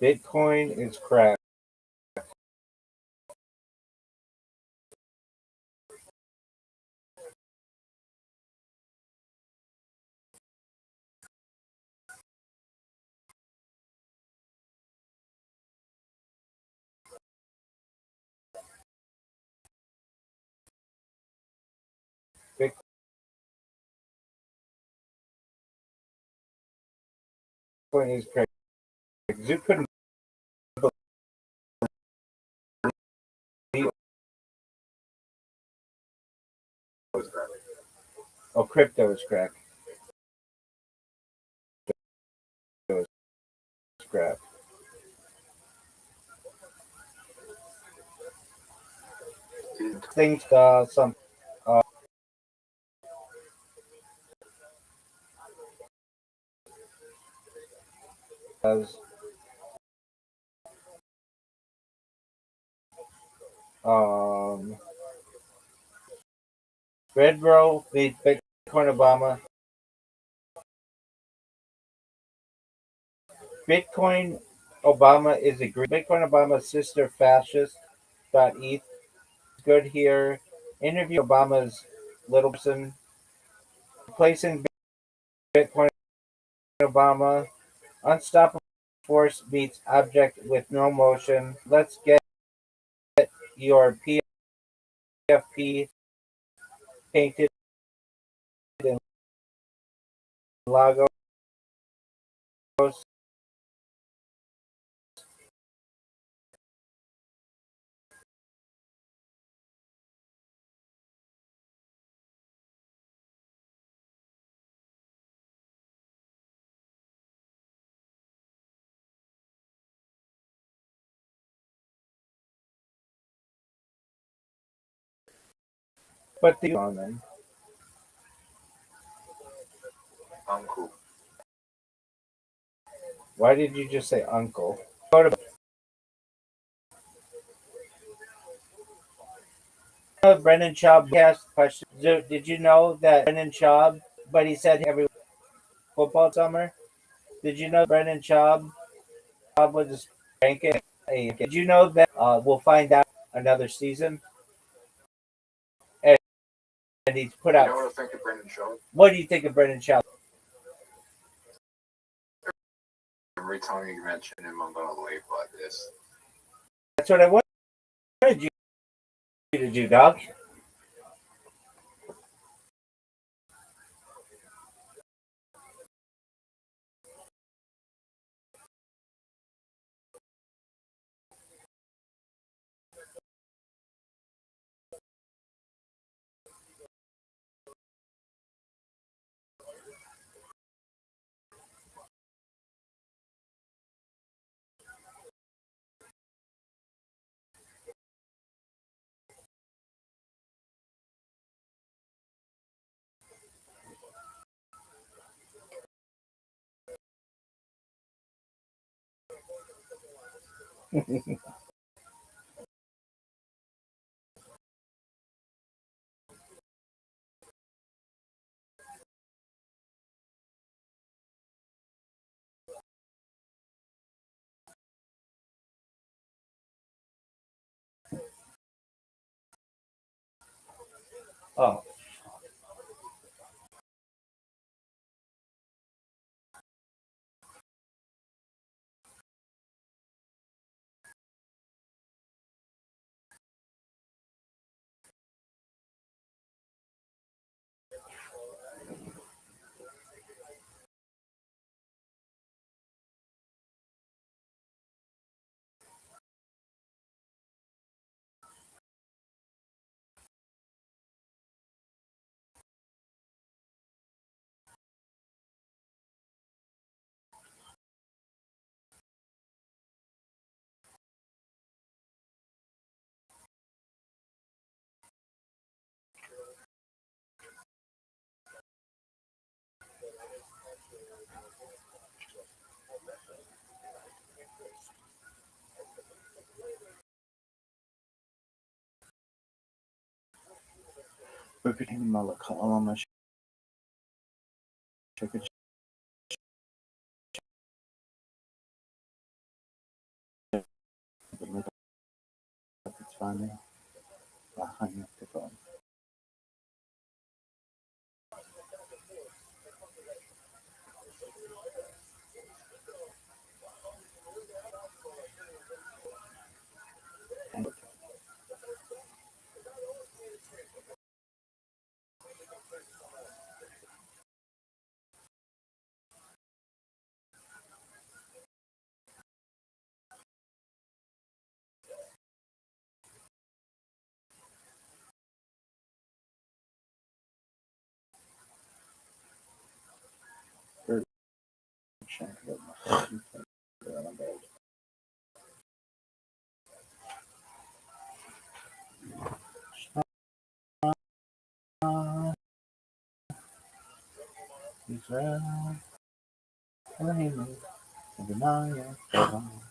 Bitcoin is Crack. Bitcoin is crack. Zoot couldn't believe crypto is crack. Crap. Things some as Red Bro beat Bitcoin Obama. Bitcoin Obama is a Bitcoin Obama's sister fascist. .eth good here. Interview Obama's little person. Replacing Bitcoin Obama. Unstoppable force beats object with no motion. Let's get your PFP painted in Lagos. But the on them. Uncle. Why did you just say uncle? Go to Brendan Schaub cast question. Did you know that Brendan Schaub, but he said every football summer? Did you know Brendan Schaub was just ranking? Did you know that we'll find out another season? And he's put out. You know what I think of Brendan Schaub? What do you think of Brendan Schaub? Every time you mention him, I'm gonna leave like this. That's what I wanted you to do, dog. Oh, repeating Malak Alama Shaka Pakistani behind the phone. Israel, Elohim, Adonai, Adonai.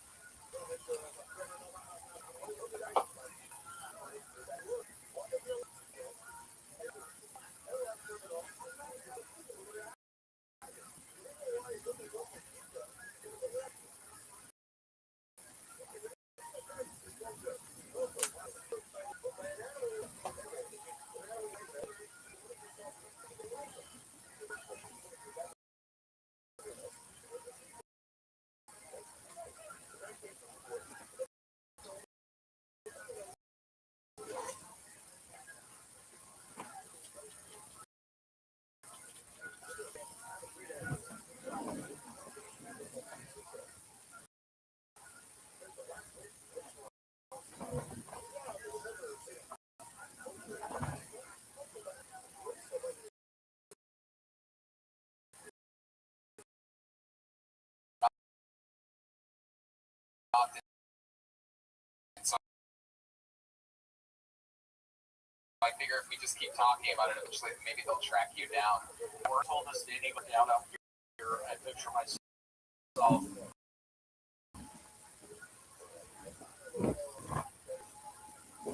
I figure if we just keep talking about it, eventually maybe they'll track you down. Or told us to anyone down out here, I picture myself.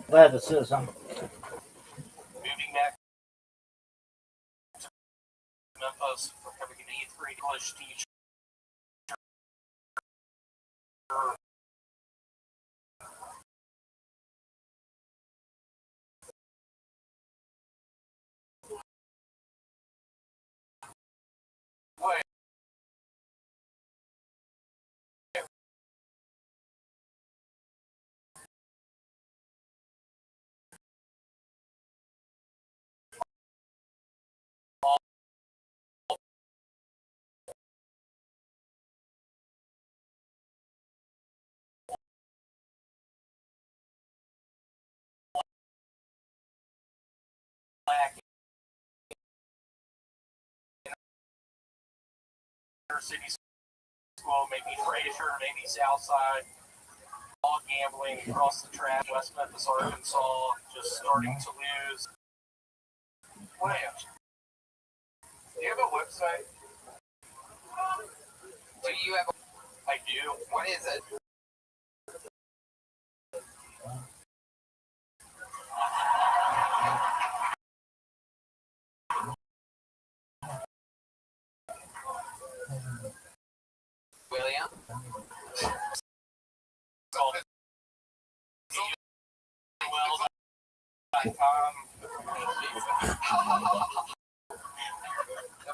Glad to see some. Moving back to Memphis, becoming an E3 English teacher. Way. Black inner city school, maybe Fraser, maybe Southside. All gambling across the track, West Memphis, Arkansas, just starting to lose. William, do you have a website? Do you have? I do. What is it? The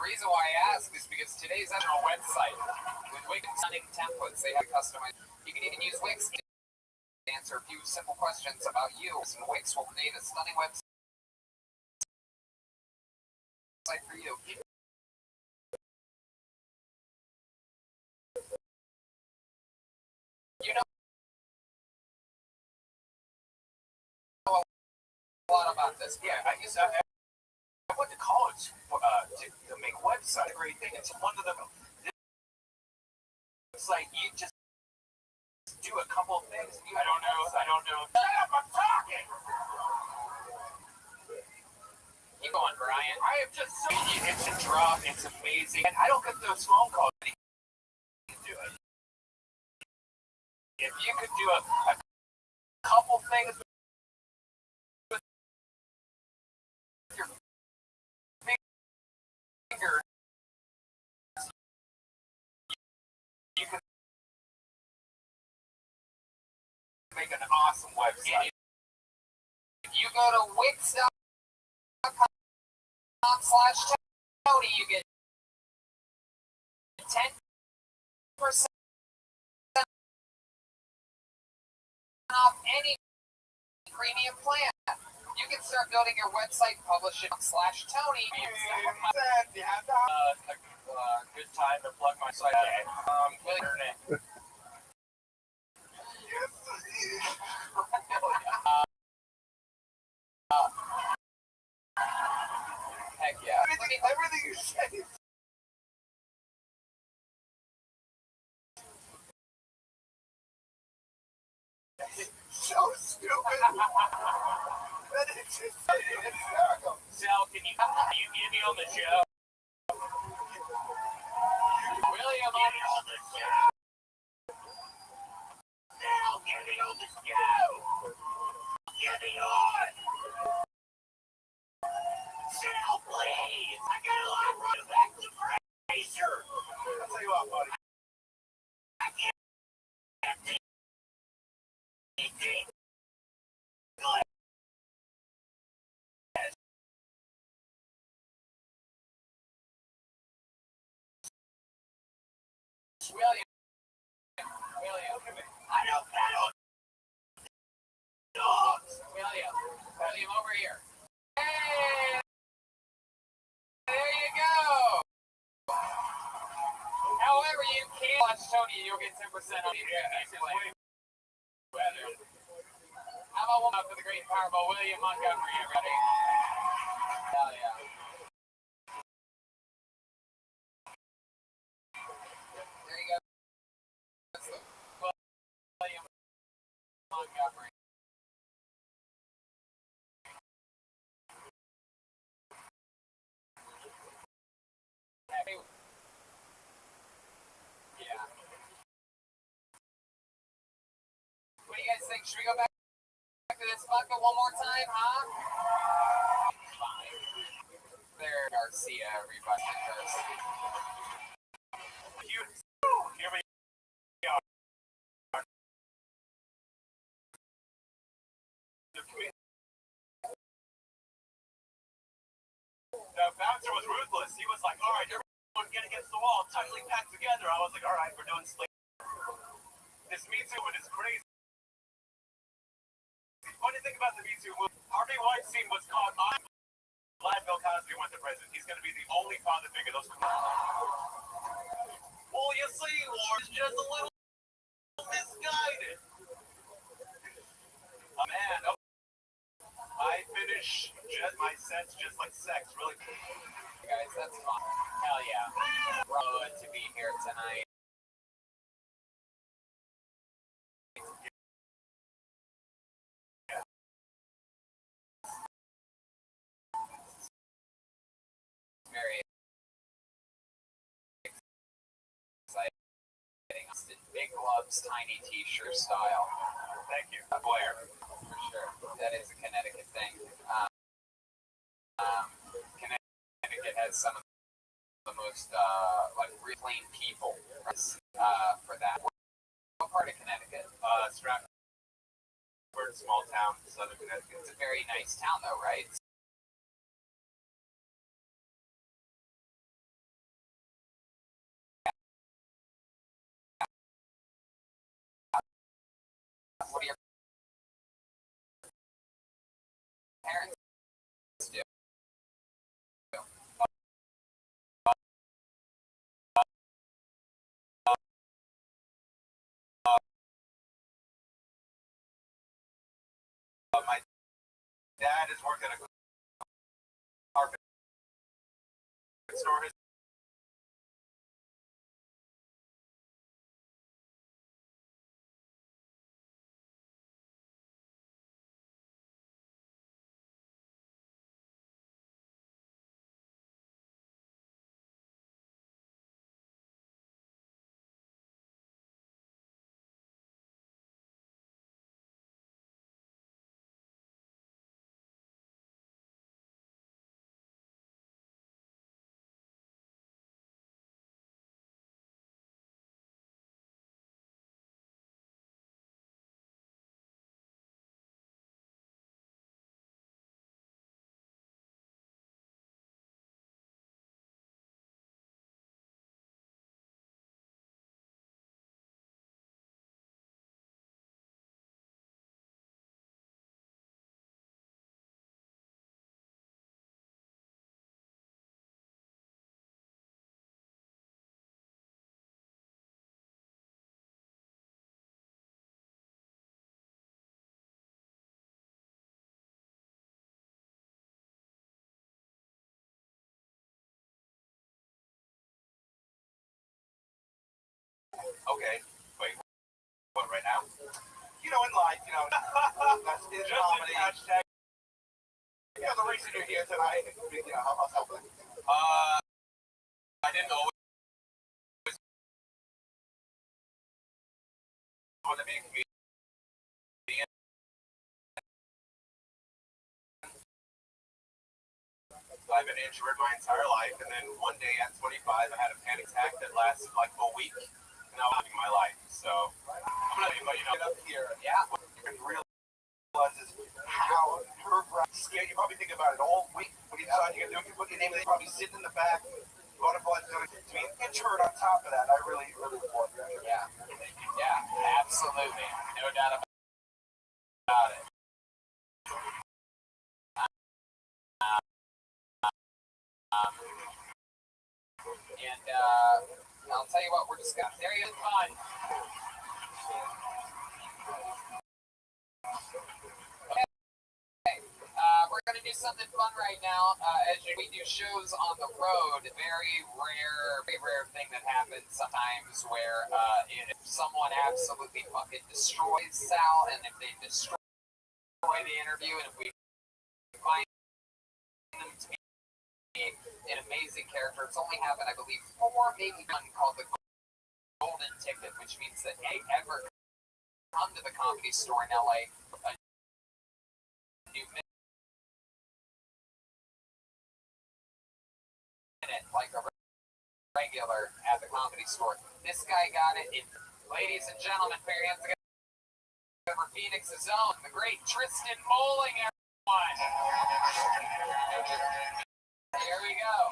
reason why I ask is because today's on our website with Wix stunning templates. They have customized. You can even use Wix to answer a few simple questions about you, and Wix will create a stunning website for you. You know a lot about this. Yeah, I went to college to make websites. A great thing. It's one of them. It's like you just do a couple of things. I don't know. Shut up! I'm talking. Keep going, Brian. I am just so. It's a drop. It's amazing, and I don't get those phone calls. Do it. If you could do a couple things with your finger, you can make an awesome website. If you go to wix.com/Tony, you get 10% off any premium plan. You can start building your website, publish it /Tony. Good time to plug my site. Internet. Heck yeah. Everything you say is so stupid. But it's hysterical. Sal, can you get me on the show? William, Get me on the show. Sal, get me on the show. Get me on. Sal, please. I got a lot of run back to Fraser. I'll tell you what, buddy. I can't William, I don't dogs. William, over here. Hey, there you go. However, you can watch Tony, you'll get 10% off your music plan. How about one up for the great and powerful William Montgomery, everybody? Hell yeah. There you go. That's the William Montgomery. Hey. Yeah. What do you guys think? Should we go back to this bucket one more time, huh? Fine. There, Garcia, everybody. Here we are. The bouncer was ruthless. He was like, all right, everyone get against the wall, tightly packed together. I was like, all right, we're doing sleep. This Me Too one is crazy. Funny thing about the Me Too movie, Harvey Weinstein was caught on. Glad Bill Cosby went to prison. He's going to be the only father figure. Well, you see, Lord, is just a little misguided. Man, I finish my sets just like sex, really. Guys, that's fun. Hell yeah. Bro, to be here tonight. Very exciting. Big gloves, tiny t-shirt style. Thank you. Blair, for sure. That is a Connecticut thing. Connecticut has some of the most like reclaimed people for that. part of Connecticut? Stratford, small town, southern Connecticut. It's a very nice town, though, right? What do your parents do? My dad has worked at a carpet store. Okay, wait, what, right now? You know, in life, you know, that's in comedy. Hashtag. You know, the reason you're here tonight, you know, I'll help it. I didn't always want to be a comedian. I've been injured my entire life, and then one day at 25, I had a panic attack that lasted like a week. Now I'm living my life. So I'm gonna let you know, get up here. Yeah. What you can realize is how scared you probably think about it all week. When you decide you're gonna do it, you put your name in, they probably sitting in the back. Butterflies going to be injured on top of that. I really want that. Yeah. Yeah, absolutely. No doubt about it. And I'll tell you what, we're just gonna there you fun. Okay. We're gonna do something fun right now. As we do shows on the road, very rare thing that happens sometimes where if someone absolutely fucking destroys Sal, and if they destroy the interview, and if we find them to be an amazing character. It's only happened, I believe, 4, maybe one called the Golden Ticket, which means that they ever come to the Comedy Store in LA a new minute, like a regular at the Comedy Store. This guy got it in. Ladies and gentlemen, put your hands together for Phoenix's own, the great Tristan Moling, everyone. Here we go.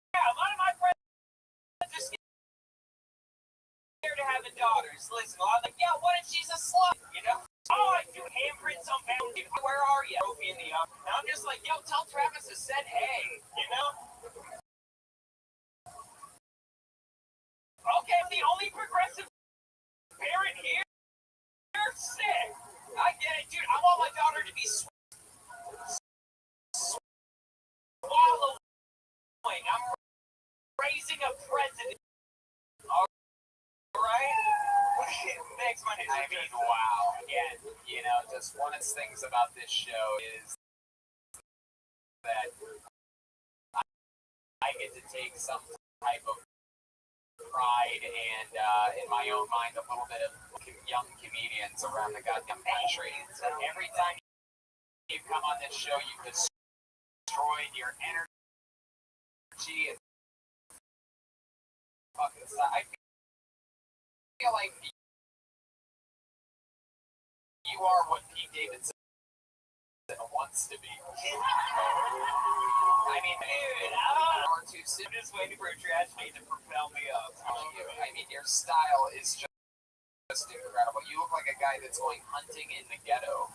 Yeah, a lot of my friends are scared of having daughters. Listen, I'm like, yeah, what if she's a slut? You know? Oh, I do handprints on Bounty. Where are you? Trophy in the oven. And I'm just like, yo, tell Travis I said hey. You know? Okay, I'm the only progressive parent here. You're sick. I get it, dude. I want my daughter to be sweet. roasting a president. All right? Thanks, my name. I mean, wow. Again, you know, just one of the things about this show is that I get to take some type of pride and, in my own mind, a little bit of young comedians around the goddamn country. So every time you come on this show, you've destroyed your energy and fucking stuff. I feel like you are what Pete Davidson wants to be. I mean, dude, or too soon. I'm just waiting for a tragedy to propel me up. I mean, your style is just incredible. You look like a guy that's going hunting in the ghetto.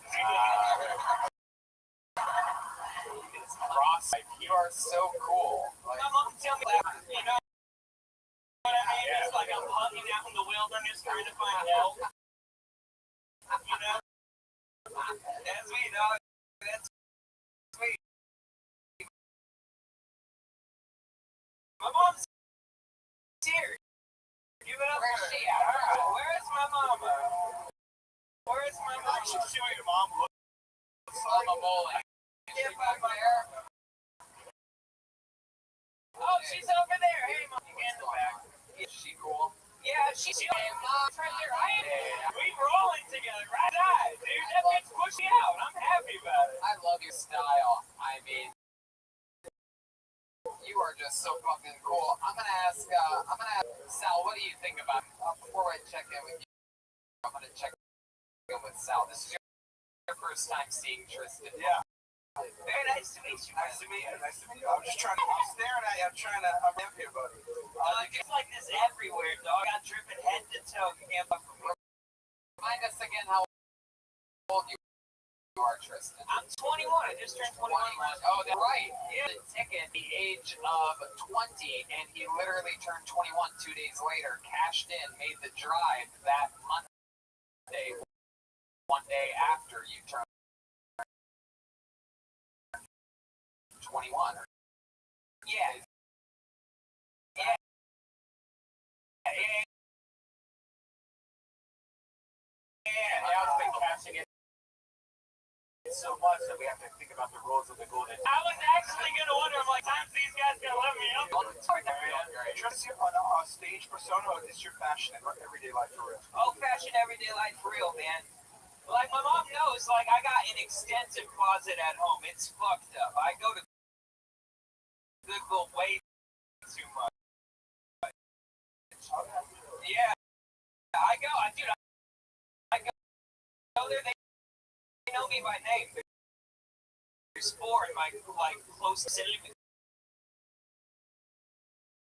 Ross, you are so cool. Like, My mom tell me that, you know what I mean? Yeah. It's like I'm hunting out in the wilderness trying to find help. You know? That's sweet, dog. That's sweet. My mom's here. Give it up. Where's for her. she at? Where's my mama? Where's my mama? I should see what your mom looks like. Mama Bowling. Is she back there? Oh, she's over there. Hey, mom. In the back. Is she cool? Yeah, she's Hey, Mom. right there. We rolling together. Right eye, dude. That bitch pushed me out. I'm happy about it. I love your style. I mean, you are just so fucking cool. I'm gonna ask Sal, what do you think about before I check in with you? I'm gonna check in with Sal. This is your first time seeing Tristan. Yeah. Very nice to meet you. Nice to meet you. Nice to meet you. I'm staring at you. I'm here, buddy. It's like this everywhere, dog. I got dripping head to toe. You can't fuck with me. Remind us again how old you are, Tristan. I'm 21. I just turned 21. Oh, that's right. The ticket, the age of 20, and he literally turned 21 2 days later, cashed in, made the drive that Monday, one day after you turned 21. Yeah. Yeah. And now it's been cashing in so much that we have to think about the rules of the golden. I was actually going to wonder, I'm like, times these guys going to let me up. Trust you on a stage persona, or is your fashion and everyday life for real? Old fashioned everyday life for real, man. Like, my mom knows, like, I got an extensive closet at home. It's fucked up. I go to Goodwill way too much. Yeah. I go there, they know me by name. There's four in my, like, close vicinity.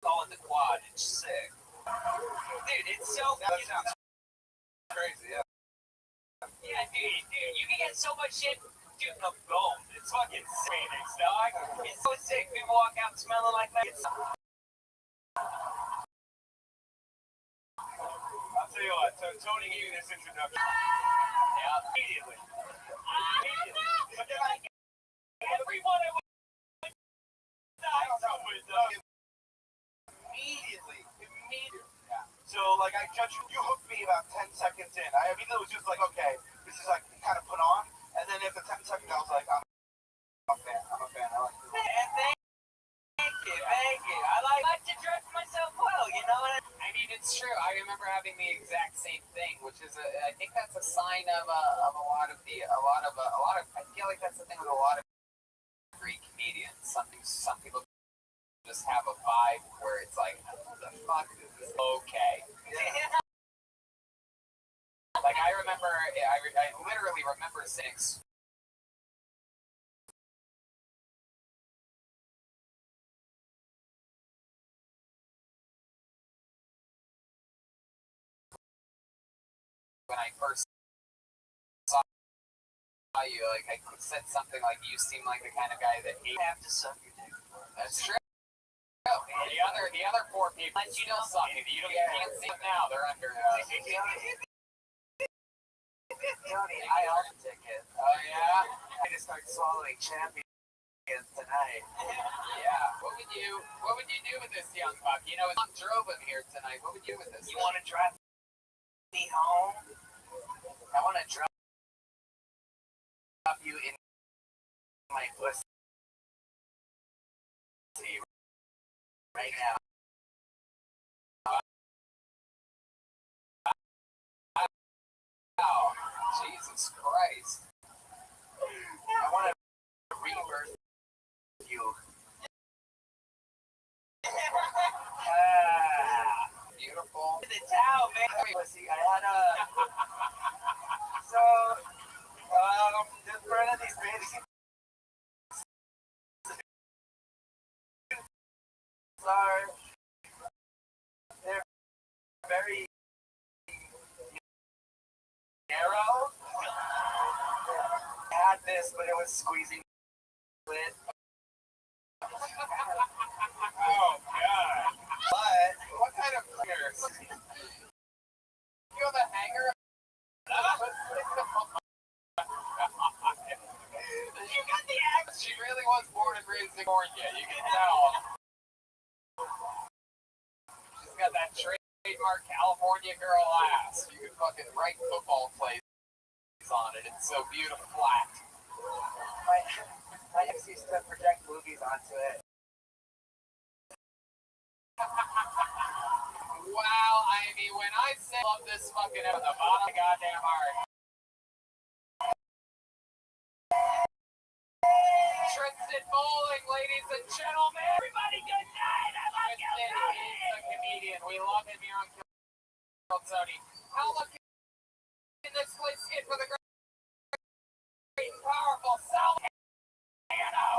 Call it the quad. It's sick. Dude, it's so That sounds crazy, yeah. Yeah, dude, you can get so much shit, dude, the gold. It's fucking Phoenix, dog. It's so sick. People walk out smelling like that. I'll tell you what, Tony gave you this introduction. Yeah, immediately. But they're like, everyone I was Immediately. Yeah. So, like, I judged you hooked me about 10 seconds in. I mean, it was just like, okay, this is like kind of put on. And then after 10 seconds, I was like, I'm a fan. I like this. Thank you. I like to dress myself well, you know what I mean, it's true. I remember having the exact same thing, which is, I think that's a sign of a lot of. I feel like that's the thing with a lot of great comedians. Some people just have a vibe where it's like, what the fuck is this? Okay. Like I remember, I literally remember saying. When I first saw you, like I said something like, "You seem like the kind of guy that ate." have to suck your dick. That's true. The other four people still suck. You can't see them now. They're under. Tony, I own a ticket. Oh yeah. I just started swallowing champion. tonight. Yeah. What would you do with this young buck? You know, his mom drove him here tonight. What would you do with this? You want to drive me home? I want to drop you in my pussy right now. Wow. Jesus Christ. I want to rebirth you. Beautiful. The towel, man. Pussy. I had a. So, just burn these babies. Are they're very narrow. I had this, but it was squeezing it. Oh God. But What kind of cleaners? You have a hanger? you got the axe. She really was born and raised in California. You can tell. She's got that trademark California girl ass. You can fucking write football plays on it. It's so beautiful flat. My ex used to project movies onto it. Wow, Ivy, when I say love this fucking out of the bottom of my goddamn heart. Tristan Bowling, ladies and gentlemen. Everybody, good night. I love you. Tristan is a comedian. We love him here on Kill Tony. How lucky in this place hit for the great and powerful Sal Piano.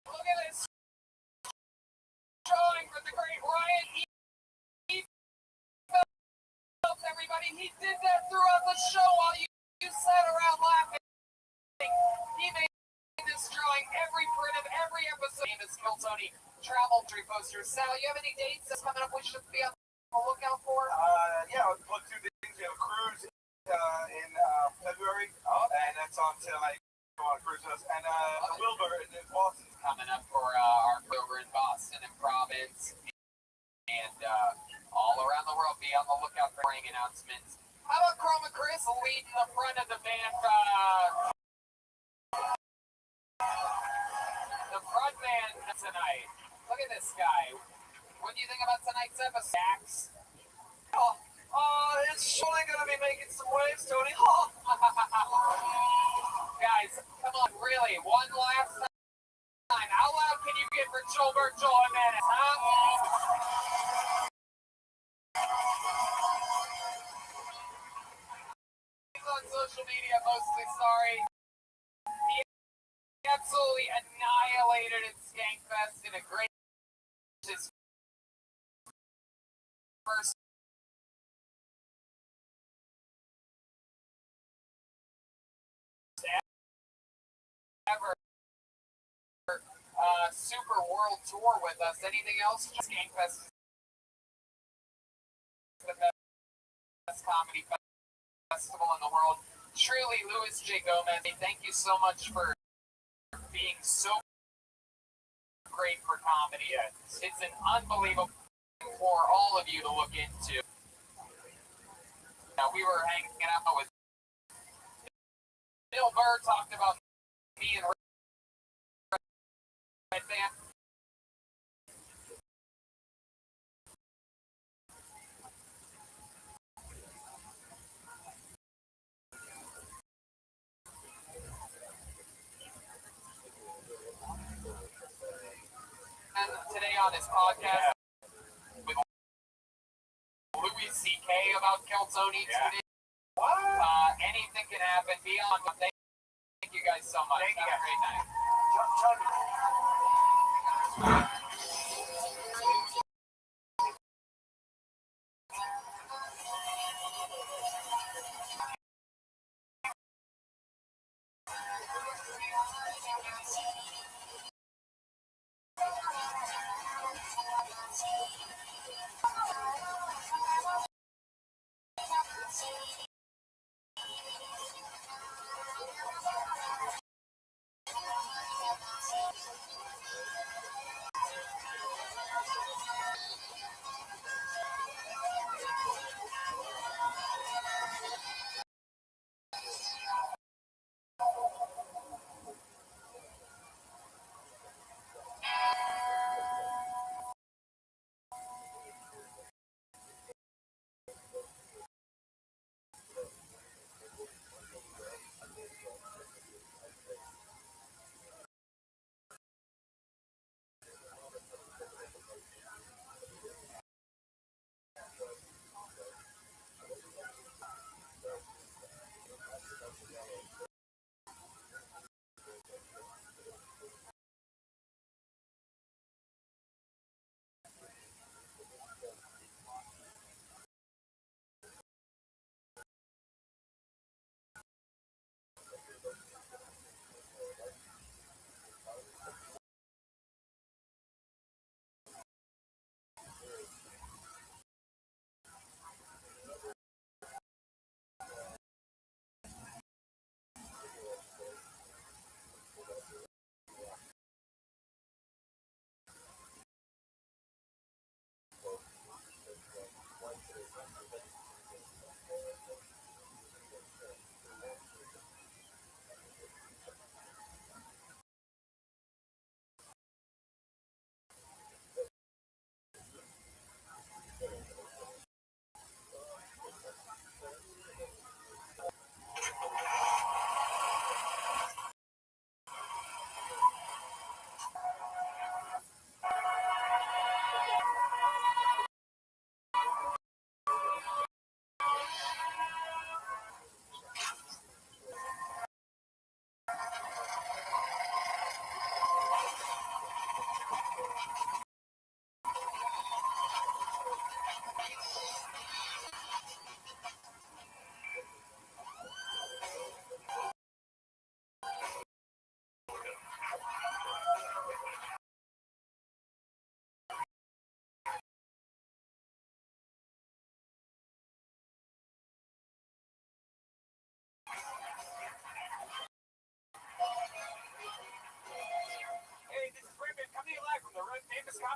Look at this drawing for the great Ryan E. Phelps, everybody. He did that throughout the show while you sat around laughing. He made this drawing every print of every episode. His name is Kill Tony. Travel tree posters. Sal, you have any dates that's coming up we should be on the lookout for? Yeah, I'll put two things. We have a cruise in February, and that's on to like go on a cruise with us. And Wilbur in Boston. Coming up for our over in Boston and Providence and all around the world. Be on the lookout for ring announcements. How about Chroma Chris leading the front of the band? The front man tonight. Look at this guy. What do you think about tonight's episode? It's surely gonna be making some waves, Tony. Guys, come on, really, one last time. How loud can you get for Joe Virgil a minute, huh? He's on social media mostly, sorry. He absolutely annihilated at Skankfest in a great his first ever Super World Tour with us. Anything else? Skankfest is the best comedy festival in the world. Truly, Louis J. Gomez, thank you so much for being so great for comedy. It's an unbelievable thing for all of you to look into. Now, we were hanging out with Bill Burr, talked about me and Red Band. And today on his podcast with Louis C.K. about Kill Tony. Anything can happen. Be on. Thank you guys so much. Thank you. Have a great night.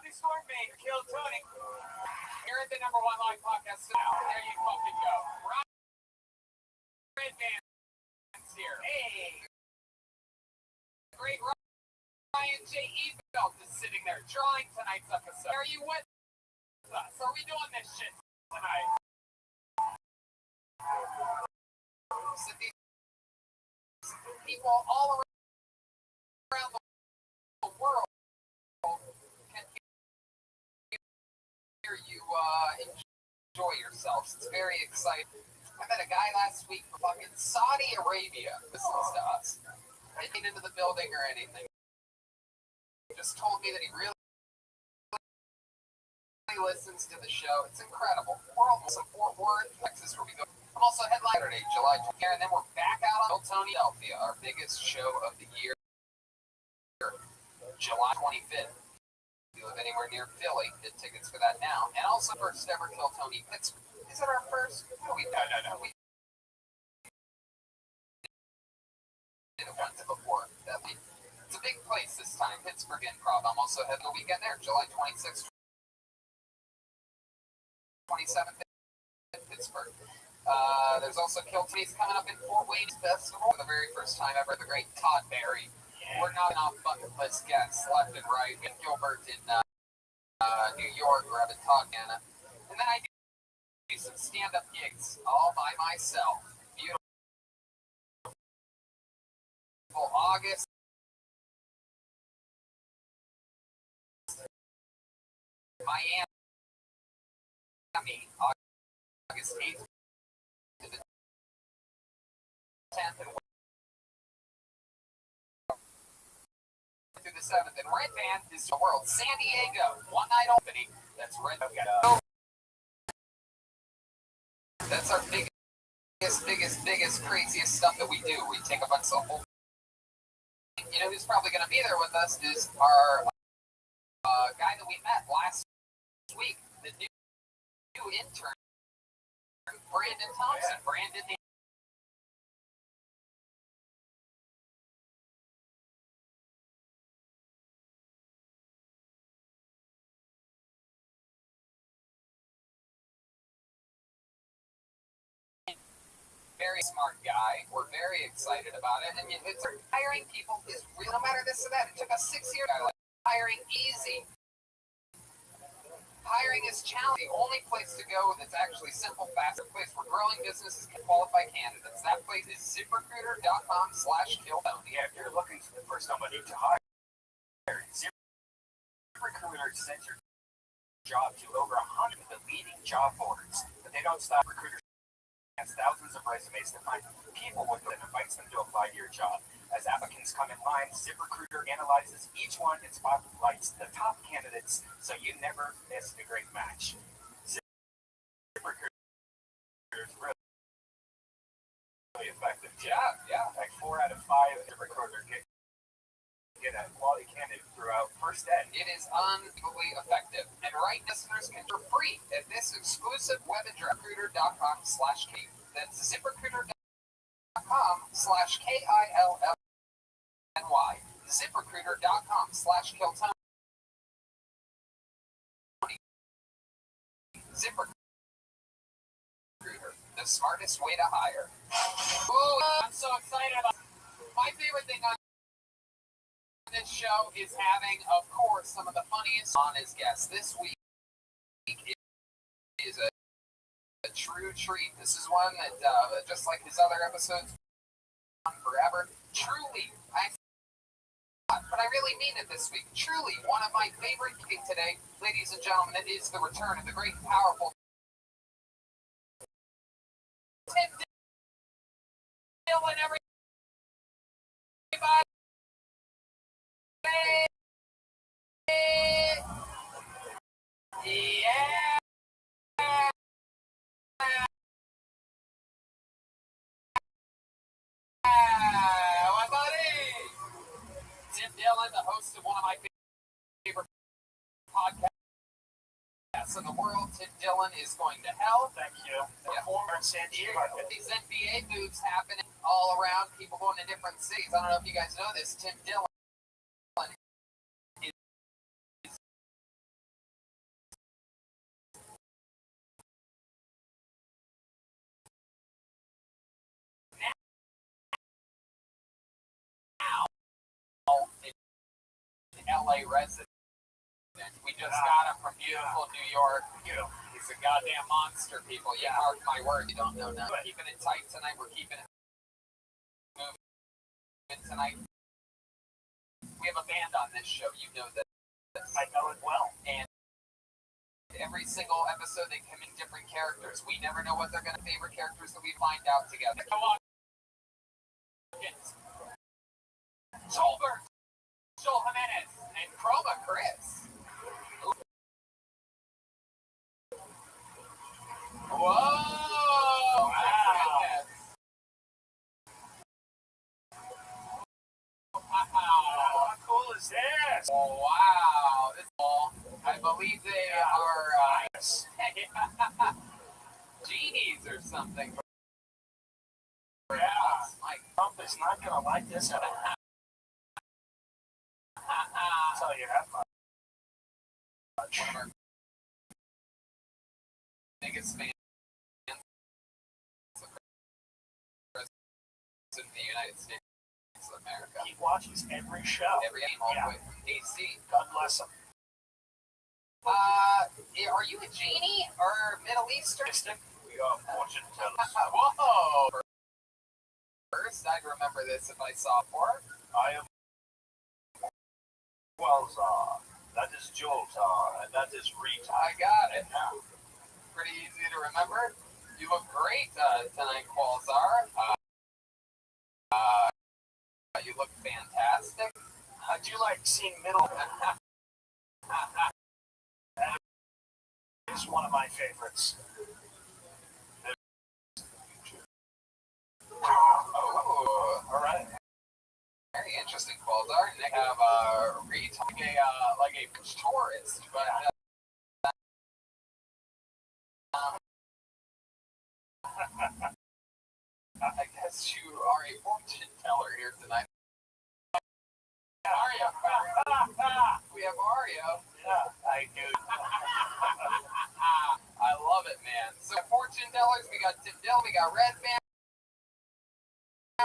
Bobby Storm Maker killed Tony. You're at the number one live podcast now. There you fucking go. Red Band's here. Hey. Great Ryan J. Ebelt is sitting there drawing tonight's episode. Are you with us? Are we doing this shit tonight? So these people all around the world can hear you enjoy yourselves. It's very exciting. I met a guy last week from fucking Saudi Arabia listens to us. I didn't get into the building or anything. He just told me that he really listens to the show. It's incredible. We're almost in Fort Worth, Texas, where we go. I'm also headline Saturday, July 20th, and then we're back out on Tony Philadelphia, our biggest show of the year, July 25th. If you live anywhere near Philly, get tickets for that now. And also first ever Kill Tony Pittsburgh. Is it our first? No. We did it once before. It's a big place this time. Pittsburgh Improv. I'm also having a weekend there, July 26th, 27th in Pittsburgh. There's also Kill Tony's coming up in Fort Wayne Festival for the very first time ever. The great Todd Barry. We're knocking off bucket list guests left and right. We have Gilbert in New York. We're having Todd Anna. And then I do some stand-up gigs all by myself. Beautiful August. Miami. August 8th to the 10th and through the 7th. And Red Band is the world. San Diego, one night opening. That's Red Band. That's our biggest, craziest stuff that we do. We take a bunch of whole. You know who's probably going to be there with us is our guy that we met last week, the new intern, Brandon Thompson. Brandon. Very smart guy. We're very excited about it. And it's hiring people is real, no matter this or that. It took us 6 years. Hiring easy. Hiring is challenging. The only place to go that's actually simple, faster place for growing businesses can qualify candidates. That place is ZipRecruiter.com/KillTony. Yeah, if you're looking for somebody to hire, ZipRecruiter sends your job to over 100 of the leading job boards. But they don't stop. Recruiters has thousands of resumes to find people with them and invites them to apply to your job. As applicants come in line, ZipRecruiter analyzes each one and spotlights the top candidates so you never miss a great match. ZipRecruiter is really effective. Yeah. Like 4 out of 5 ZipRecruiter get a quality candidate throughout first ed. It is unbelievably effective. And right listeners can for free at this exclusive web address, ZipRecruiter.com/K. That's ZipRecruiter.com/KILLNY. ZipRecruiter.com/KillTony. ZipRecruiter, the smartest way to hire. Ooh, I'm so excited about my favorite thing on this show is having, of course, some of the funniest on his guests. This week is a true treat. This is one that, just like his other episodes, on forever. Truly, but I really mean it this week. Truly, one of my favorite things today, ladies and gentlemen, it is the return of the great, powerful Tim Dillon, everybody. Yeah. My buddy. Tim Dillon, the host of one of my favorite podcasts in the world. Tim Dillon is going to hell. Thank you. Former San Diego. These NBA moves happening all around. People going to different cities. I don't know if you guys know this. Tim Dillon LA resident. We just got him from beautiful New York. He's a goddamn monster, people. Yeah, mark my word. You don't know nothing. Keeping it tight tonight. We're keeping it moving tonight. We have a band on this show. You know that. I know it well. And every single episode, they come in different characters. We never know what they're going to favorite characters that we find out together. Come on. Solberg, Joel Jimenez, and Chroma Chris. Whoa! Wow. How cool is this? Oh, wow. This ball, I believe they are genies or something. Yeah. Mike. Trump is not going to like this at all. I'll tell you that much. One of our biggest fans in the United States of America. He watches every show. Every game all the way from AC. God bless him. Are you a genie or Middle Eastern? We are fortune tellers. Whoa! First, I'd remember this if I saw it for. I am Qualzar. That is Joltar, and that is Rita. I got it. Pretty easy to remember. You look great tonight, Qualzar. You look fantastic. How'd you like seeing middle? That is one of my favorites. Oh, All right. very interesting, Qualzar. And they have Rita, like a tourist, but I guess you are a fortune teller here tonight. Mario. We have Mario. Yeah, I do. I love it, man. So fortune tellers, we got Tim Dill, we got Red Man,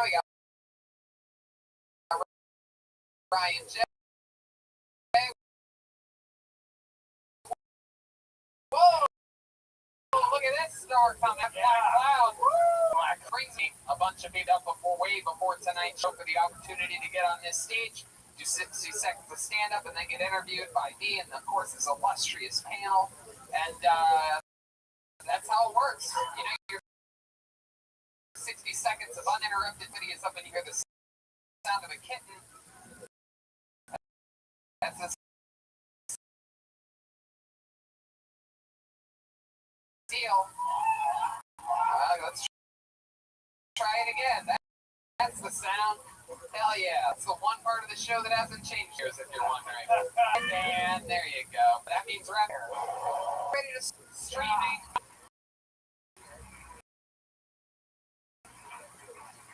we got Ryan J. Whoa! Look at this star coming. Black Cloud. Black brings me a bunch of feet up way before tonight's show for the opportunity to get on this stage, do 60 seconds of stand up, and then get interviewed by me and, of course, this illustrious panel. And that's how it works. You know, you're 60 seconds of uninterrupted videos up, and you hear the sound of a kitten. That's a deal. Let's try it again. That's the sound. Hell yeah. It's the one part of the show that hasn't changed here, if you're wondering. And there you go. That means we're ready to streaming.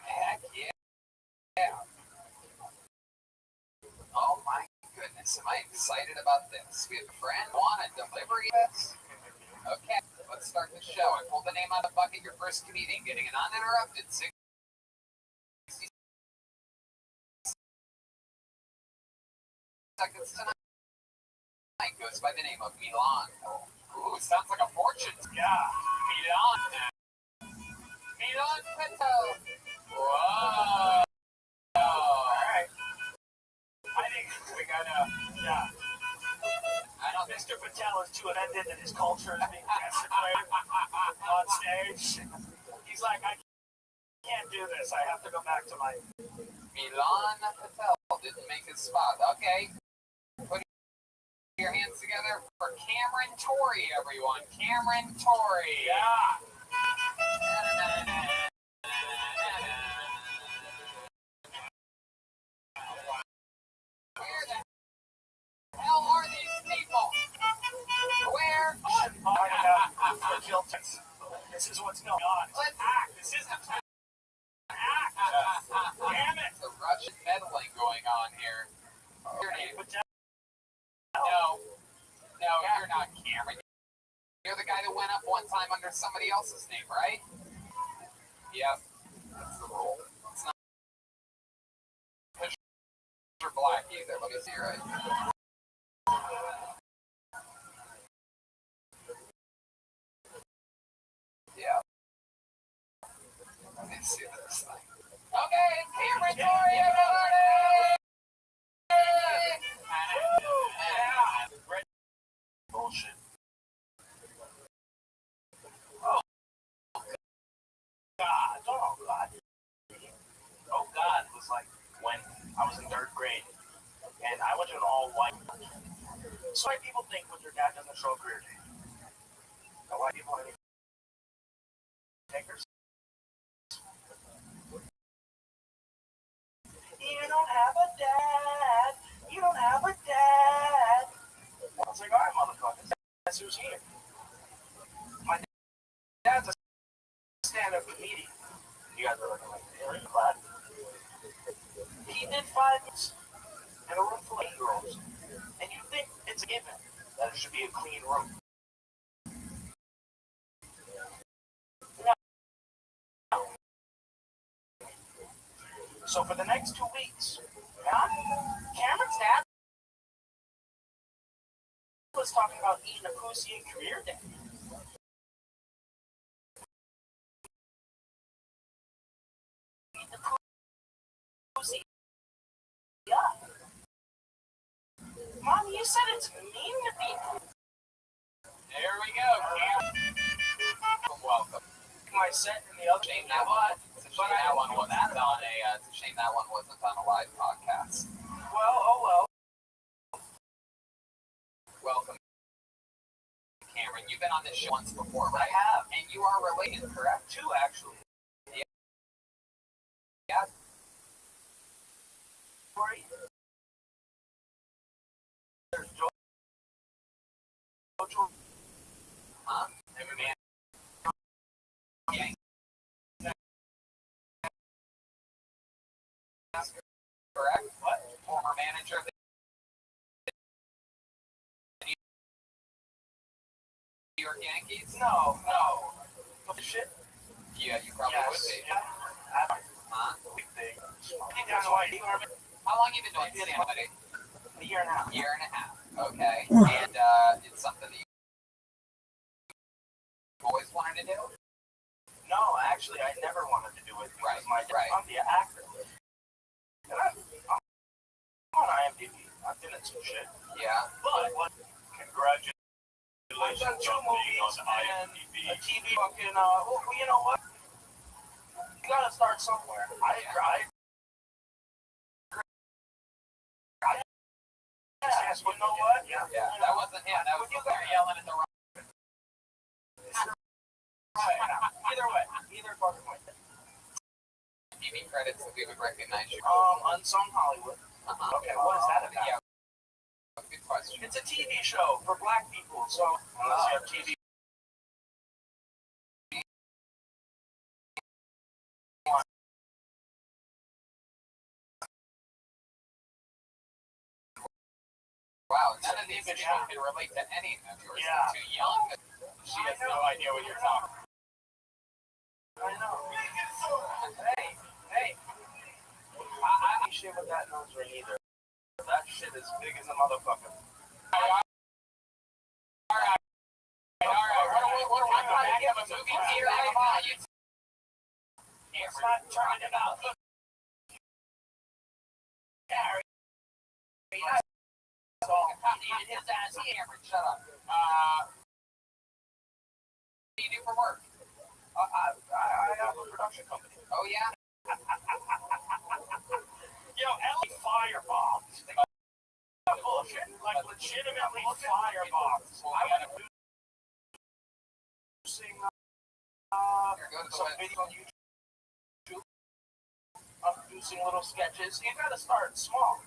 Heck yeah. Oh my goodness. Am I excited about this? We have a friend want a delivery of this? Okay, let's start the show. I pulled the name out of the bucket. Your first comedian getting an uninterrupted 60 seconds tonight. Goes by the name of Milan. Ooh, sounds like a fortune. Yeah. Milan. Milan Patel. Whoa. All right. I think we gotta, yeah. I don't think Mr. Patel is too offended that his culture is being desecrated on stage. He's like, I can't do this. I have to go back to my... Milan Patel didn't make his spot. Okay. Put your hands together for Cameron Torrey, everyone. Cameron Torrey. Yeah. Where the hell are these people? Where? This is what's going on. Let's Act. This isn't act. Damn it. There's a Russian meddling going on here. Your name. Patel. No, you're not Cameron. You're the guy that went up one time under somebody else's name, right? Yep, that's the rule. It's not because you're black either. Let me see, right? Bullshit. Oh God! Oh God! Oh God! It was like when I was in 3rd grade, and I went to an all-white. So many people think when your dad doesn't show a career day. A lot of people are takers. You don't have a dad. You don't have a dad. I was like, all right, motherfuckers. That's who's here. My dad's a stand-up comedian. You guys are looking like, really glad. He did 5 years in a room full of 8-year-olds. And you think it's a given that it should be a clean room. No. So for the next 2 weeks, Cameron's dad was talking about eating a pussy and career day. Eat the pussy up. Mom, you said it's mean to people. There we go, Cam. Welcome. My set in the other Shame that one. It's a shame that one wasn't on a. It's a shame that one wasn't on a live podcast. Well, oh well. Welcome, Cameron. You've been on this show once before, I right? have. And you are related, correct? 2 actually. Yeah. Story. There's Jojo. Huh? Man. Yeah. Correct. What? Former manager of the New York Yankees? No. What the shit? Yeah, you probably would be. Yeah. Huh? Big thing. That's why you are How long have you been doing stand-up? a year and a half. Year and a half. Okay. And it's something that you always wanted to do? No, actually, I never wanted to do it because Right, my dad, right. I'm the actor. And I'm on IMDb. I've been in some shit. Yeah. But Congratulations I've done 2 on being movies on and IMDb. a TV fucking, well, you know what? You gotta start somewhere. Yes, but you know what? Yeah. That wasn't him. That was you there yelling at the wrong. Either way. Either fucking way. TV credits that we would recognize you. Unsung Hollywood. Uh-huh. Okay, what is that about? Yeah. Good question. It's a TV show for black people, so unless you have TV. Wow, none of these people can relate to any of yours. Yeah. They're too young. She has no idea what you're talking about. I know. Hey. I ain't shit with that nose ring either. That shit is big as a motherfucker. Alright. What do I have a movie here? It's not turning it out. Gary. His ass Cameron, shut up. What do you do for work? I have a production company. Oh, yeah? Yo, LA firebombs. Bullshit. Like legitimately firebombs. I want to sing some video on YouTube. I'm producing little sketches. You gotta start small.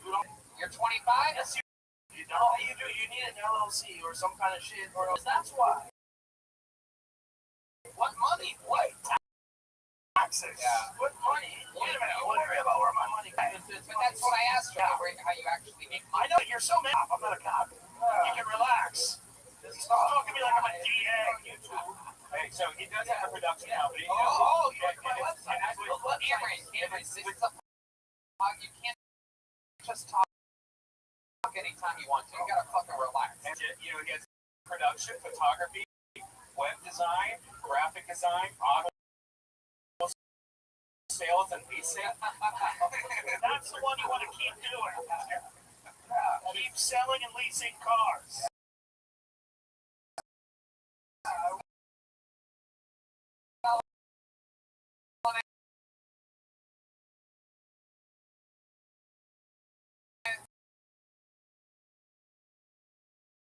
You're 25? Yes, you know, you do. You need an LLC or some kind of shit, or else that's why. What money? What? Taxes. Yeah. What money? Wait a minute. Don't worry about where my money goes. But that's what I asked you, how you actually make I money. know you're so mad. I'm not a cop. You can relax. Stop talking to me like I'm a DA on YouTube. Hey, so he does have a production company. Oh, you look at my website. Cameron, this is a you can't just talk anytime you want to. You gotta fucking relax. And, you know, he has production, photography, web design, graphic design, audio sales and leasing. That's the one you want to keep doing. Keep selling and leasing cars.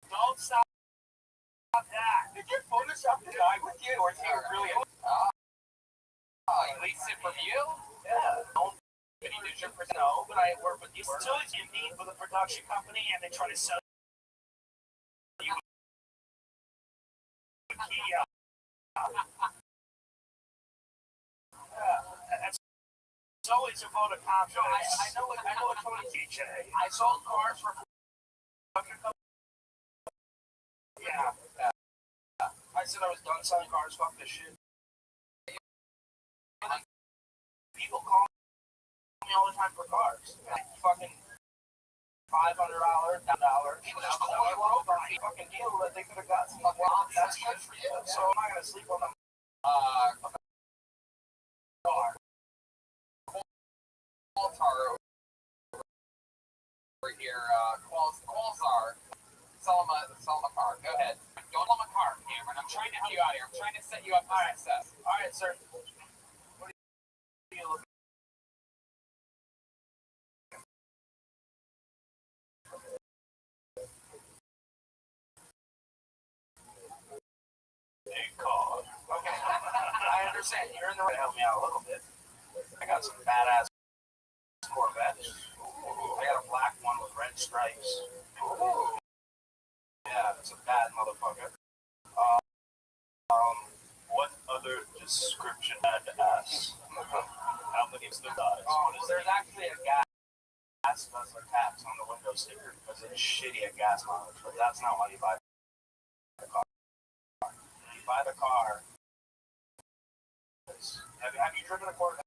Don't stop that. Did you Photoshop the guy with you, or is he really? He leased it from you? Yeah. Did he do your No, but I work with these facilities you need with a production company, and they try to sell you a Kia. It's always a vote of confidence. I know what Tony TJ. I sold cars for production company. Yeah. I said I was done selling cars. Fuck this shit. People call me all the time for cars. Like fucking $500, $10. People just call you over a fucking deal that they could have got. Well, that's good for you. So I'm not gonna sleep on them. Car. Qualtar over here. Qualsar. Sell him a car. Go ahead. Don't sell him a car, Cameron. I'm trying to help you out here. I'm trying to set you up for success. All right, sir. What are you looking? Big car. Okay. I understand. You're in the right to help me out a little bit. I got some badass Corvettes. I got a black one with red stripes. Yeah, it's a bad motherfucker. What other description had to ask? How many is the guys? There's actually a gas guzzler tax on the window sticker because it's shitty at gas mileage, but that's not why you buy the car. You buy the car. Have you driven a Corvette?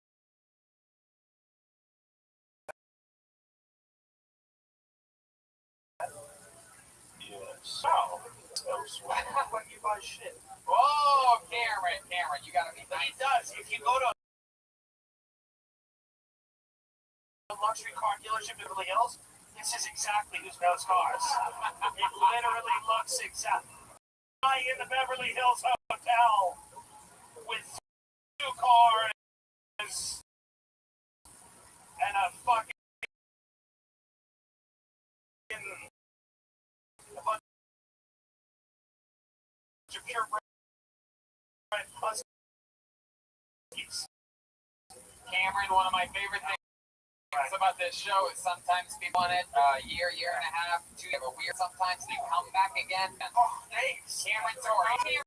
Yes. No. When you buy shit. Oh, Cameron, you gotta be But he nice. does. If you go to a luxury car dealership in Beverly Hills, this is exactly who knows cars. It literally looks exactly. In the Beverly Hills Hotel with 2 cars and a fucking a bunch of purebred huskies. Cameron, one of my favorite things about this show is sometimes people on it a year and a half, 2 years, a weird. Sometimes they come back again. Oh, thanks. Cameron Torrey.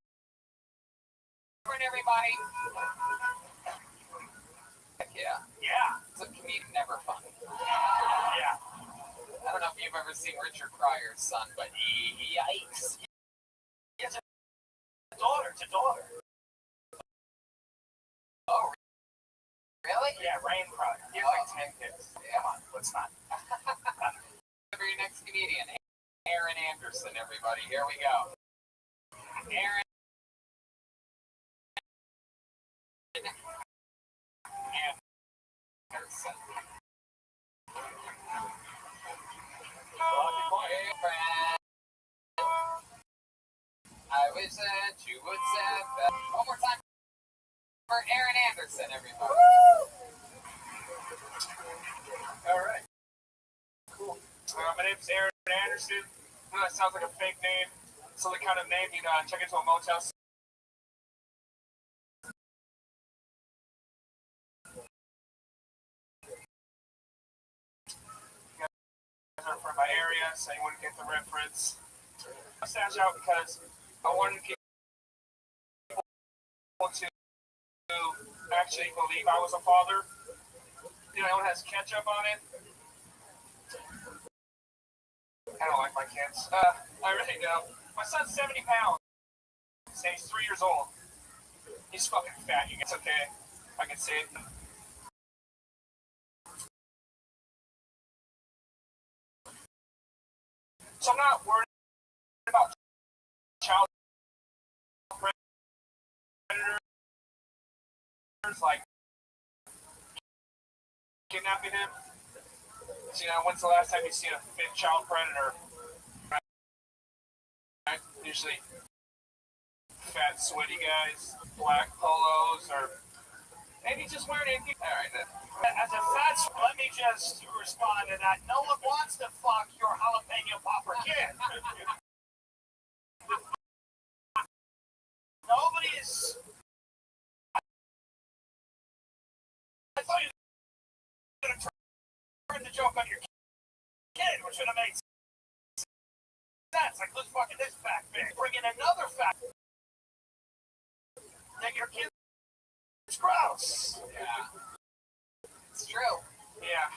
Cameron, everybody. Yeah. Yeah. It's a comedian, never funny. Yeah. I don't know if you've ever seen Richard Pryor's son, but yikes. It's a daughter. It's a daughter. Oh, really? Yeah, Rain Pryor. He has like 10 kids. Yeah. Come on, let's not. Your next comedian, Aaron Anderson, everybody. Here we go. Aaron Anderson. Hey, friend. I wish that you would say that. One more time for Aaron Anderson, everybody. All right. Cool. My name's Aaron Anderson. That sounds like a fake name. So the kind of name you'd check into a motel. You guys are from my area, so you wouldn't get the reference. I stand out because I wanted people to actually believe I was a father. You know, it has ketchup on it. I don't like my kids. I really don't. My son's 70 pounds. And he's 3 years old. He's fucking fat. It's okay. I can say it. So I'm not worried about child predators like kidnapping him. So, when's the last time you seen a fit child predator? Right? Usually fat, sweaty guys, black polos, or maybe just wearing anything. All right, then. As a fat, let me just respond to that. No one wants to fuck your jalapeno popper kid. Nobody's. I thought you were going to turn the joke on your kid, which would have made sense. Like, who's fucking this fat bitch? Bring in another fat. That your kid is gross. Yeah. It's true. Yeah,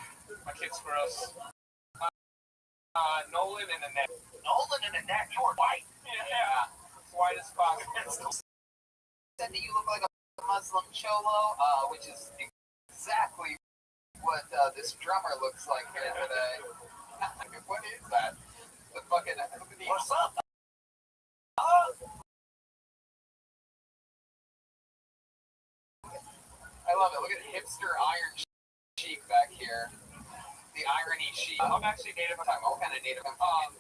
my kid's gross. Nolan and Annette. Nolan and Annette, you're white. Yeah, white as possible. Said that you look like a Muslim cholo, which is exactly what this drummer looks like here today. What is that? The fucking. What's up? I love it. Look at hipster Iron Sheik back here. The irony sheik. I'm actually Native. What kind of Native?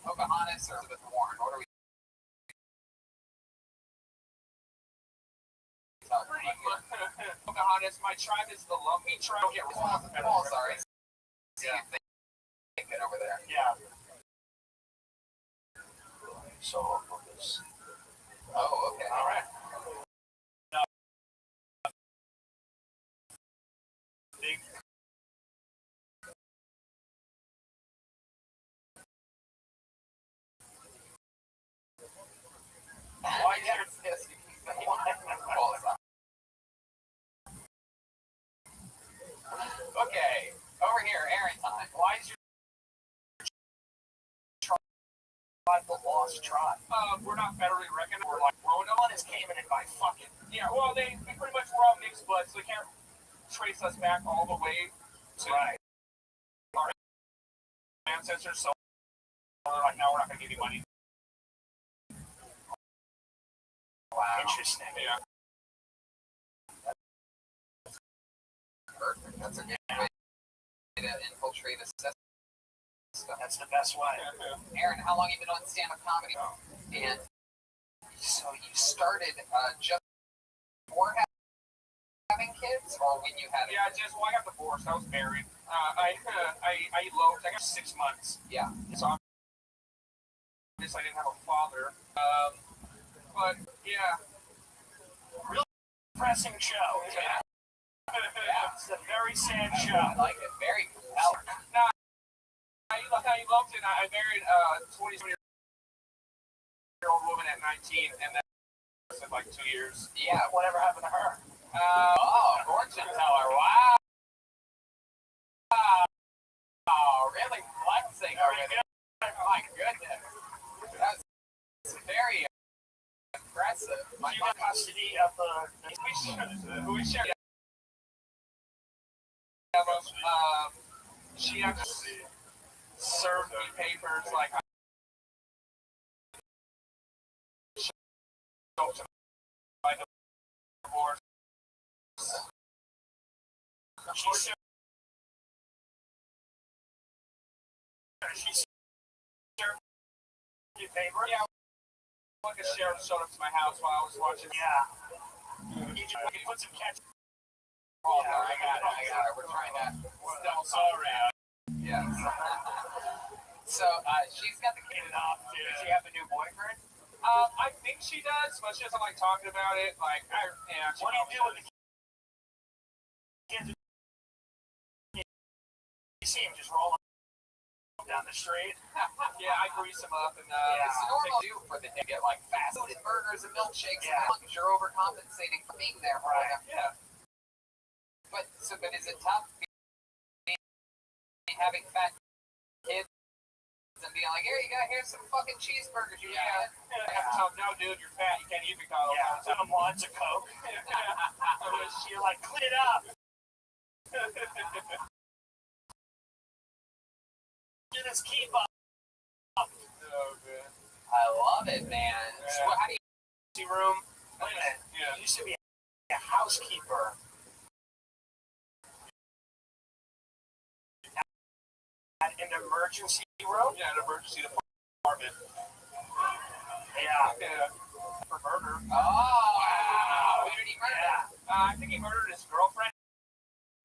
Pocahontas or Elizabeth Warren? What are we talking about here? Pocahontas, my tribe is the Lumpy tribe. Oh, sorry. See if they get over there. Yeah. So, this. Oh, okay. All right. Big. Why yes, you can say well, okay, over here, Aaron time. Why is your tribe the lost tribe? We're not federally recognized. We're like Ronan is came in by fucking. yeah. Well, we pretty much were all mixed blood, so they can't trace us back all the way to Right. our ancestors. So they're like, no, we're not gonna give you money. Wow. Interesting. Yeah. Perfect. That's a good way to infiltrate a system. That's the best way. Aaron, how long have you been on stand-up comedy? And so you started just before having kids, or when you had Yeah, well, I got divorced. I was married. I eloped. I got 6 months. Yeah. So I didn't have a father. But yeah. Pressing show. Yeah. It's a very sad show. I like it. Very compelling. I eloped and I married a 27-year-old woman at 19, and then in like 2 years. Yeah. Whatever happened to her? Fortune teller. Wow. Oh, really flexing over there. My goodness. That's very impressive. She got custody of the. We shared. She actually served me papers like my divorce. She served your paper. Yeah, like a sheriff showed up to my house while I was watching. Yeah. You put some ketchup. Oh, no, I got it. We're trying to. Still sorry. Yes. So, she's got the kid off. Does she have a new boyfriend? I think she does, but she doesn't like talking about it. Like, yeah. What do you do with the kids? You see him just rolling down the street. Yeah, I grease them up and It's normal to do for the day. Get like fast food and burgers and milkshakes. Yeah. Because you're overcompensating for being there for them. yeah. But is it tough having fat kids and being like, here you go, here's some fucking cheeseburgers you got. So, no, dude, you're fat. You can't eat McDonald's. Yeah. Some of them wants a Coke. You're like, clean it up. Do this keep up. Oh, good. I love it, man. So how do you Room. Wait a minute. Yeah. You used to be a housekeeper. an emergency room. Yeah, an emergency department. Yeah. For murder. Oh, wow. Who did he murder? Yeah. I think he murdered his girlfriend.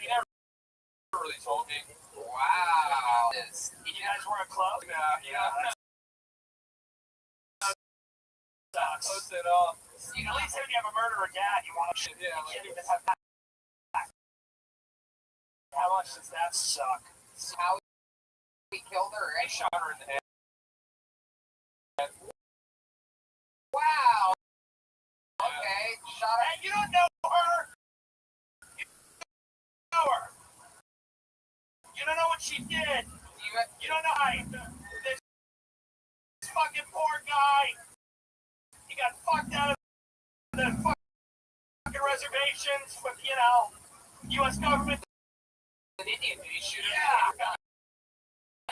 He never really told me. Wow. You guys weren't close? Yeah. Sucks. Close at all. You know, At least if you have a murderer dad, you want to you can't even have that. How much does that suck? how he killed her, I right? shot her in the head. Wow. Okay, shot her. Hey, you don't know her. You know her. You don't know what she did. You don't know how this fucking poor guy. He got fucked out of the fucking reservations with, U.S. government. An Indian, did he shoot her?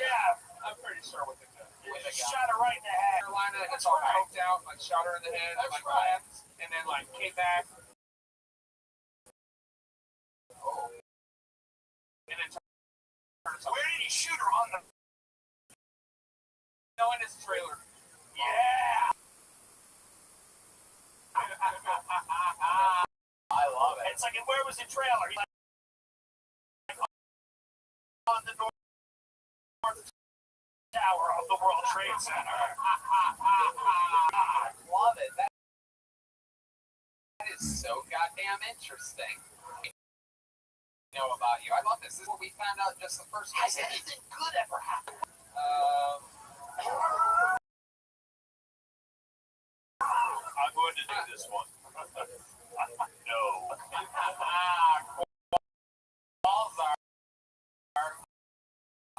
Yeah. I'm pretty sure with the gun. He shot her right in the head. Carolina, That's it's all right. poked out, like shot her in the head, That's like right. left. And then, came back. Oh. And then where did he shoot her on the? No, in his trailer. Yeah. I love it. It's like, and where was the trailer? He's like, on the north tower of the World Trade Center. Love it. That is so goddamn interesting. Know about you. I love this. This is what we found out just the first Has time. anything good ever happened? I'm going to do this one. No. Balls are.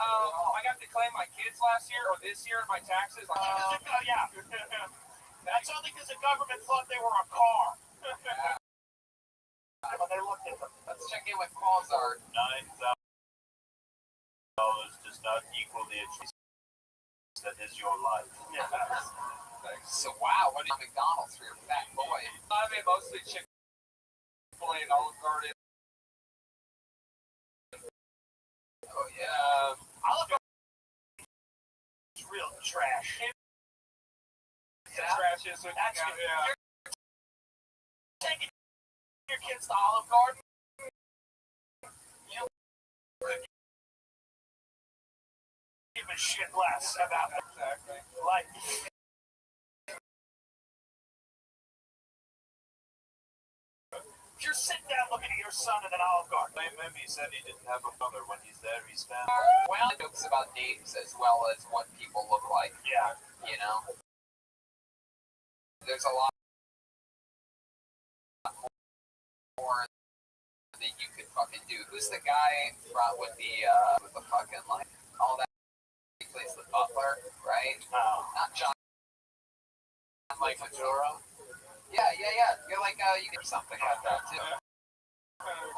I got to claim my kids last year or this year in my taxes. Yeah. That's only because the government thought they were a car. When they looked at them. Let's check in with Qualzar. $9,000 does not equal the achievement that is your life. So wow, what is McDonald's for your fat boy? I mean, mostly Chick-fil-A and Olive Garden. Oh yeah. Olive Garden is real trash. Trash is what that's you're taking your kids to Olive Garden. You could give a shit less about that. Exactly. Like, if you're sitting down looking at your son in an Olive Garden. Maybe he said he didn't have a mother when he's there. He's found. Well, it jokes about names as well as what people look like. Yeah. You know, there's a lot more that you could fucking do. Who's the guy with the fucking like all that? He plays the butler, right? Not John. Like Majora. Yeah. You're like you get something like that too.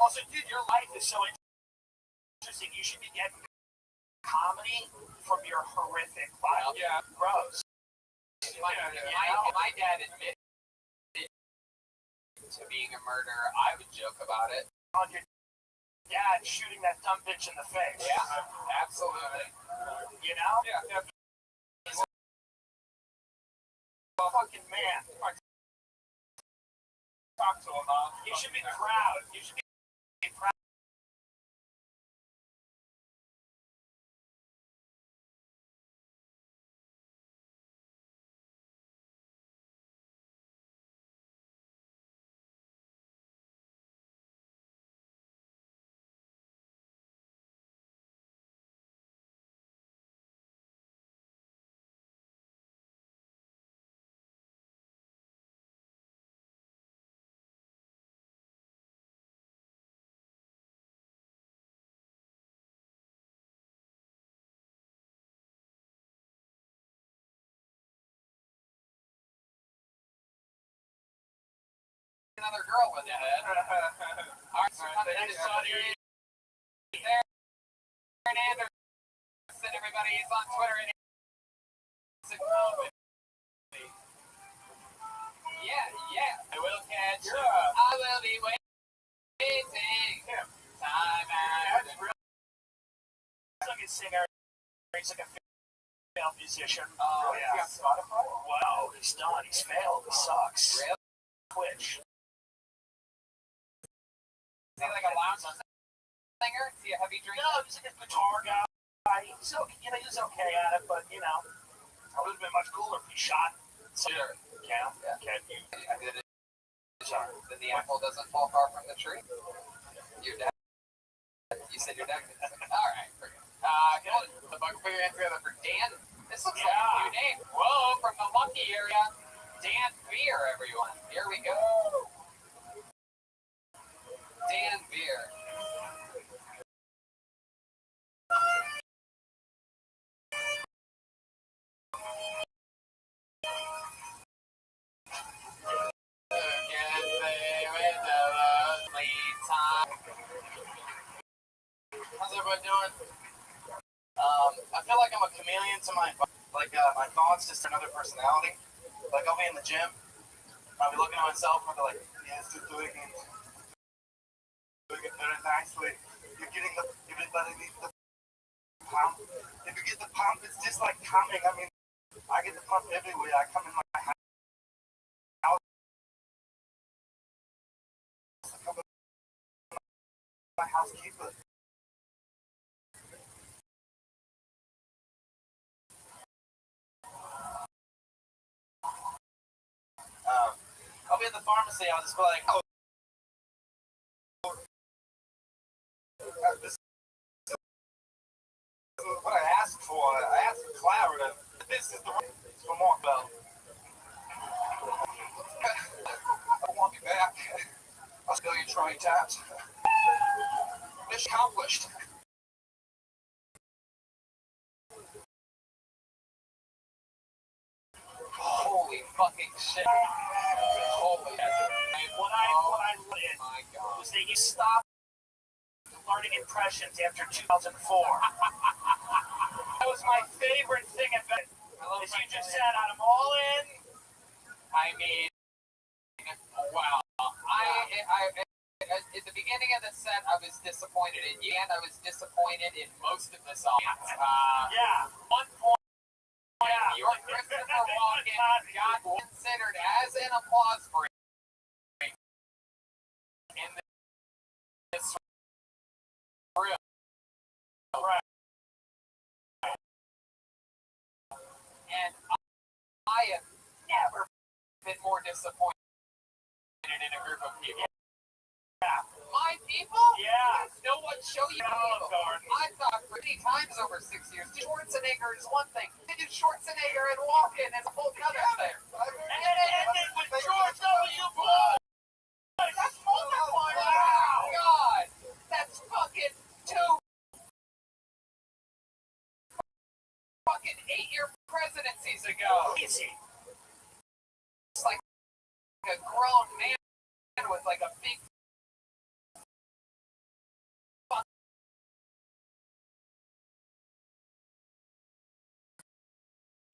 Also, dude, your life is so interesting. You should be getting comedy from your horrific life. Yeah. Gross. My dad admitted to being a murderer. I would joke about it. On your dad shooting that dumb bitch in the face. Yeah, absolutely. You know? Yeah. He's a fucking man. Talk to him, huh? You should be proud. You should be proud. Another girl with it. Alright, so coming in there. Aaron Anderson, everybody is on Twitter and Instagram. Yeah. I will catch you. I will be waiting. Time out. That's real. Singer. He's like a failed musician. Oh, Is he yeah. on Spotify? Wow, he's done. He's failed. He sucks. Really? Twitch. Is he like a lounge singer? Is he a heavy drinker? No, he's like a guitar guy. He's okay. You know, he's okay at it, but you know, it would have been much cooler if he shot. Sure. Yeah. Yeah. Can you? Then the apple doesn't fall far from the tree. Your dad. You said your dad. All right. Good. The bug put your hands together for Dan. This looks like a new name. Whoa, from the monkey area. Dan Beer, everyone. Here we go. Dan Beer. How's everybody doing? I feel like I'm a chameleon to my thoughts, just another personality. Like I'll be in the gym, I'll be looking at myself and I'll be like, yes, you're doing it very nicely. You're getting the pump. If you get the pump, it's just like coming. I mean, I get the pump everywhere. I come in my house. I come in my housekeeper. I'll be at the pharmacy. I'll just be like, oh, this is what I asked for. I asked for clarity. This is the one for Mark Bell. I want you back. I'll still you trying taps. Mission accomplished. Holy fucking shit. Holy shit. What I learned My God. was that you stopped learning impressions after 2004. That was my favorite thing about it. Is you just said, I'm all in. I mean, wow. At the beginning of the set, I was disappointed in you, and I was disappointed in most of the songs. Yeah. One point, Yeah. your Christopher Walken got considered as an applause break in this room. Right. And I have never been more disappointed in a group of people. Yeah. My people? Yeah. No one show you Olive people. Garden. I thought 3 times over 6 years. Schwarzenegger is one thing. To do Schwarzenegger and Walken is a whole other thing. And then it ended with George W. Bush. That's multiplier. Wow. God. That's fucking 2 fucking 8-year presidencies ago. Easy. It's like a grown man with like a big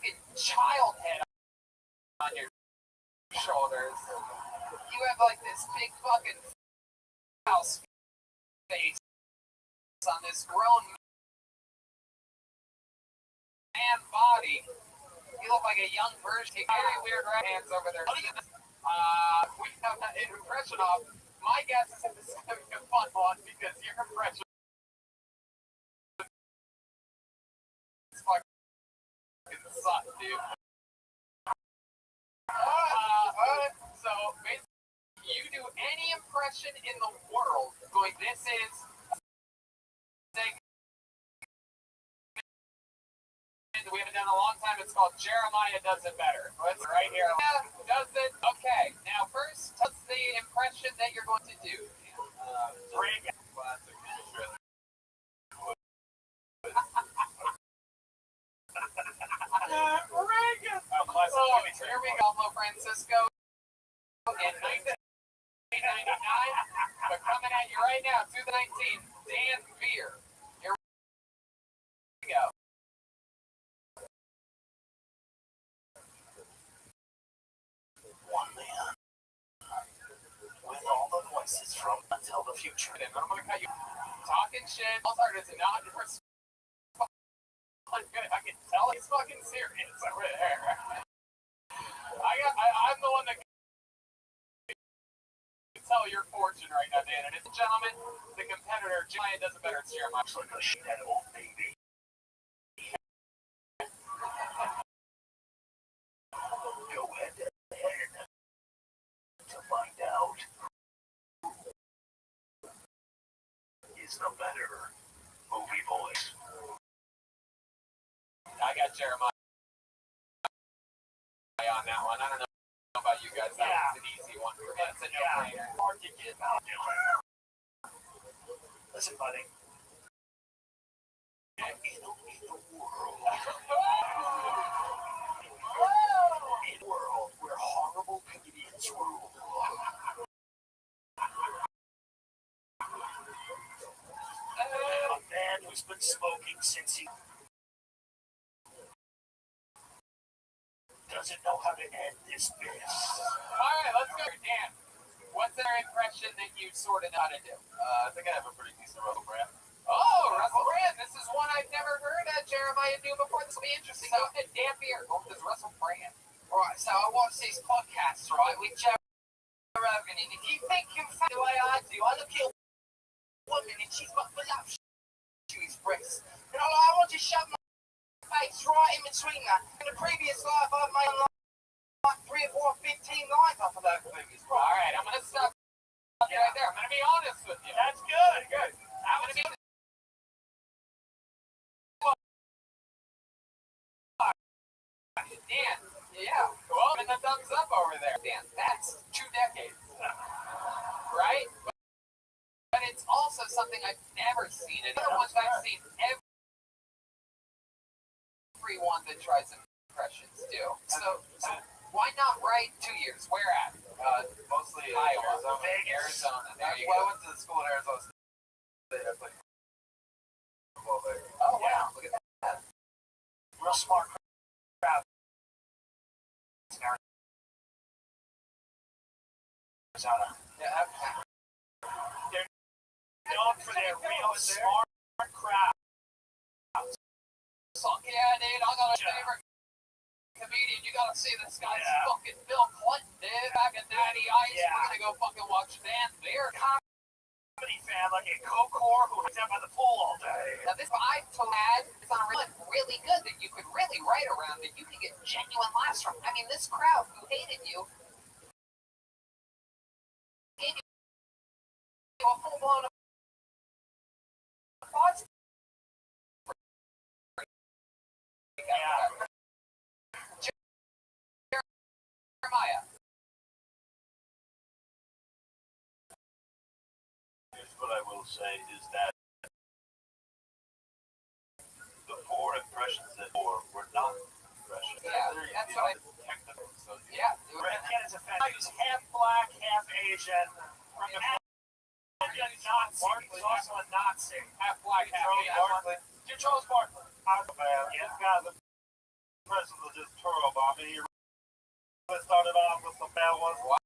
fucking child head on your shoulders. You have like this big fucking house face on this grown man body. You look like a young version. Very weird right hands over there. We have that impression of. My guess is that this is going to be a fun one because your impression is fucking suck, dude. So basically, you do any impression in the world. Going, this is. We haven't done in a long time. It's called Jeremiah Does It Better. It's right here. Does it? Okay. Now, first, what's the impression that you're going to do? Reagan. Reagan. Oh, classic So, movie here we go, Pablo Francisco. In 1999, but coming at you right now, 2019, Dan Beer. Here we go. One man with all the voices from Until the Future. I'm going to cut you talking shit. Also, it's not I can tell he's fucking serious over there. I'm the one that can tell your fortune right now, Dan. And gentlemen, the competitor, Giant, does it better. It's Jeremiah. Looks like a shithead old baby. Go head to head to find out who is the better movie voice. I got Jeremiah on that one. I don't know about you guys. That was an easy one for me. It's a no-brainer. Hard to get out, Dylan. Listen, buddy. In the world where horrible comedians rule. A man who's been smoking since he doesn't know how to end this mess. All right, let's go. Dan, what's their impression that you sort of know how to do? I think I have a pretty decent Russell Brand. Oh, Russell Brand. This is one I've never heard Jeremiah do before. This will be interesting. So, Dan Beer, what is Russell Brand? Right, so I watch these podcasts, right, with Joe Rogan, and if you think you the way I do, I look at a woman and she's got voluptuous breasts, and I want to shove my face right in between that. In the previous life, I've made like 3 or 4, 15 lines off of those movies. All right, I'm going to stop right there. I'm going to be honest with you. That's good. Good. I'm going to be Dan, yeah, well, and the thumbs up over there. Dan, that's 2 decades, right? But it's also something I've never seen. And other ones I've seen everyone that tries impressions do. So why not write 2 years? Where at? Mostly Iowa, Arizona. There you Well, I go. went to school in Arizona State. I played football there. Oh, wow, look at that. Real smart crowd. Arizona. Yeah, They're known for their real smart crowd. So, yeah, dude, I got a favorite comedian. You gotta see this guy's fucking Bill Clinton, dude. Back in Natty Ice, Yeah. we're gonna go fucking watch Dan Beer. Comedy fan like a Cocor who hangs out by the pool all day. Now, this I told Ad is on really good that you could really write around that you could get genuine laughs from. I mean, this crowd who hated you gave you a full-blown applause. Yeah. Jeremiah. Here's what I will say is that the 4 impressions that were not impressions. Yeah, that's what I. Technical. So, Yeah. Brad Pitt is a fan. He's half black, half Asian. From the Nazi. He's also a Nazi. Half black, half Charles Asian. Barkley. You're Charles Barkley. I'm a fan. This guy's a president of just twirl bomb. He started off with some bad ones. Wow.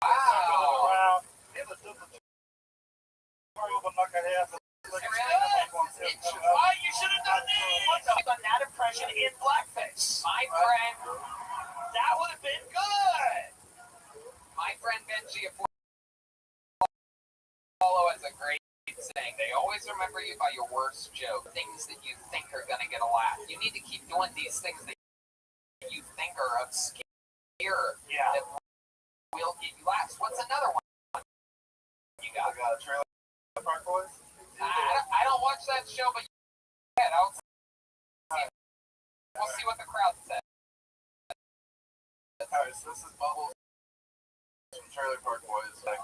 Around. It was just a twirl, but like a half. Why you should have done this? Done that impression in blackface. My friend, That would have been good. my friend Benji at Follow has a great saying. They always remember you by your worst joke, things that you think are going to get a laugh. You need to keep doing these things that you think are obscure, Yeah. that will get you laughs. What's another one you got? I got a Trailer Park Boys. I don't watch that show, but yeah, we'll see what the crowd says. Alright, so this is Bubbles from Trailer Park Boys. Like,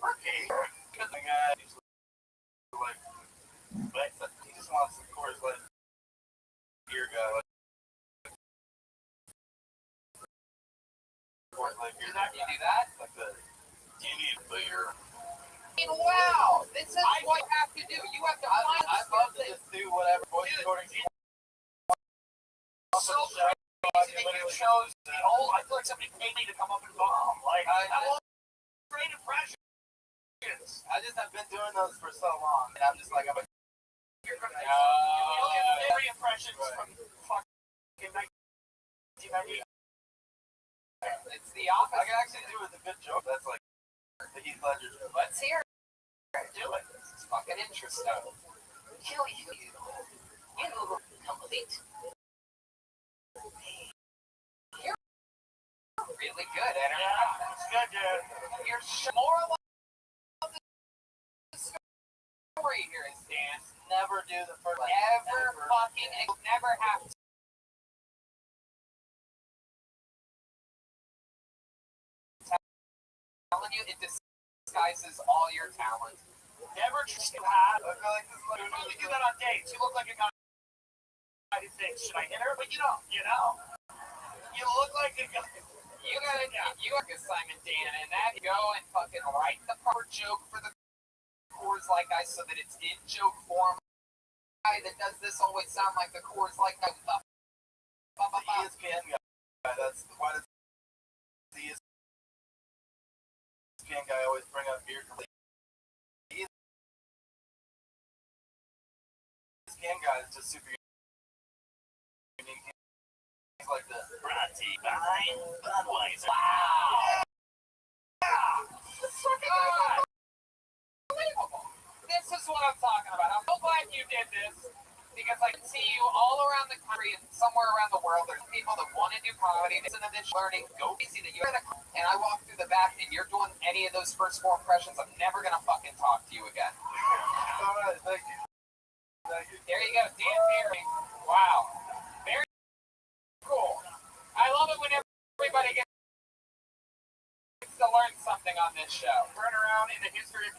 Rookie. because the guy, he's like, he just wants, of course, like, beer guy, like, of course, like, beer You do that? like the, you need beer. Wow, this is what you have to do. You have to find I'd love to just do whatever voice recording you So crazy that you chose the old. I feel like somebody paid me to come up and bomb. Like, that was a great impression. I just have been doing those for so long, and I'm just like, I'm a. You're gonna get every impressions from fucking 1990. It's the opposite. I can actually do it with a good joke. That's like the Heath Ledger joke. Let's hear it. Do it. This is fucking interesting. Kill you. You complete. You're really good at it. Yeah, it's good, dude. Your moral of the story here is dance. Never do the first. Never have to. Telling you, it disguises all your talent. Never just have. I feel like this is like. You only do that on dates. You look like a guy who thinks, should I hit her? But you don't. You know. You look like a guy. You gotta, you are Simon Dan, and that go and fucking write the proper joke for the Coors Light guy so that it's in joke form. The guy that does this always sound like the Coors Light guy. The ESPN guy. That's why does the ESPN guy always bring up beer? The ESPN guy is just super unique. He's like the Brought to you by Budweiser. Wow! Unbelievable. This is what I'm talking about. I'm so glad you did this because I can see you all around the country and somewhere around the world. There's people that want to do comedy, listen to this, learning, go easy that you're and I walk through the back and you're doing any of those first four impressions. I'm never gonna fucking talk to you again. all right. Thank you. Thank you. There you go, Dan Beery. Wow. Very cool. I love it when everybody gets to learn something on this show. Turn around in the history of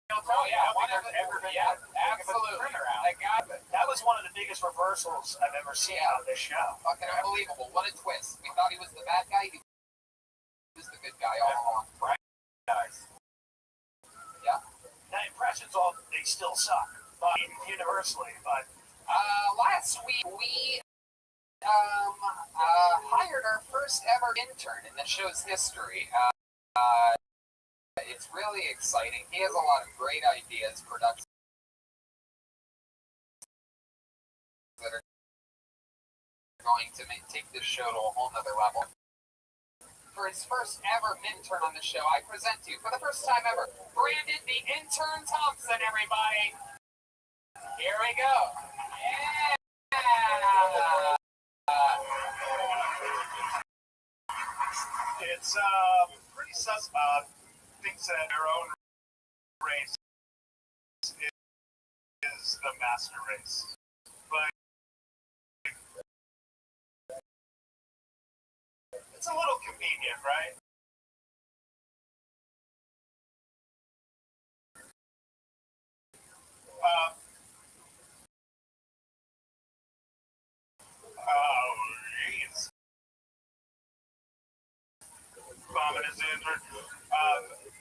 Oh yeah, I don't think there's ever been yeah, that big of a absolutely. turnaround. That guy, That was one of the biggest reversals I've ever seen on this show. fucking unbelievable. What a twist. We thought he was the bad guy. He was the good guy all along. Right, guys. Yeah. Now impressions, all they still suck, but universally. But Last week we hired our first ever intern in the show's history. It's really exciting. He has a lot of great ideas, productions that are going to take this show to a whole nother level. For his first ever intern on the show, I present to you, for the first time ever, Brandon the Intern Thompson, everybody. Here we go. Yeah. it's pretty sus. Thinks that their own race is the master race, but it's a little convenient, right? Jeez. Vomit is in.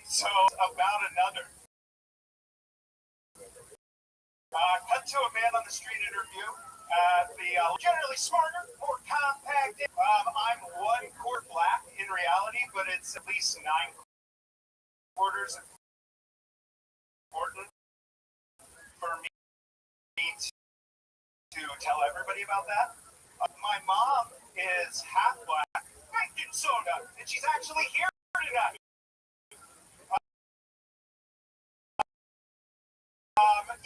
So about another. Cut to a man on the street interview. Generally smarter, more compact. I'm 1 quart black in reality, but it's at least 9 quarters important for me to tell everybody about that. My mom is half black, in soda, and she's actually here tonight.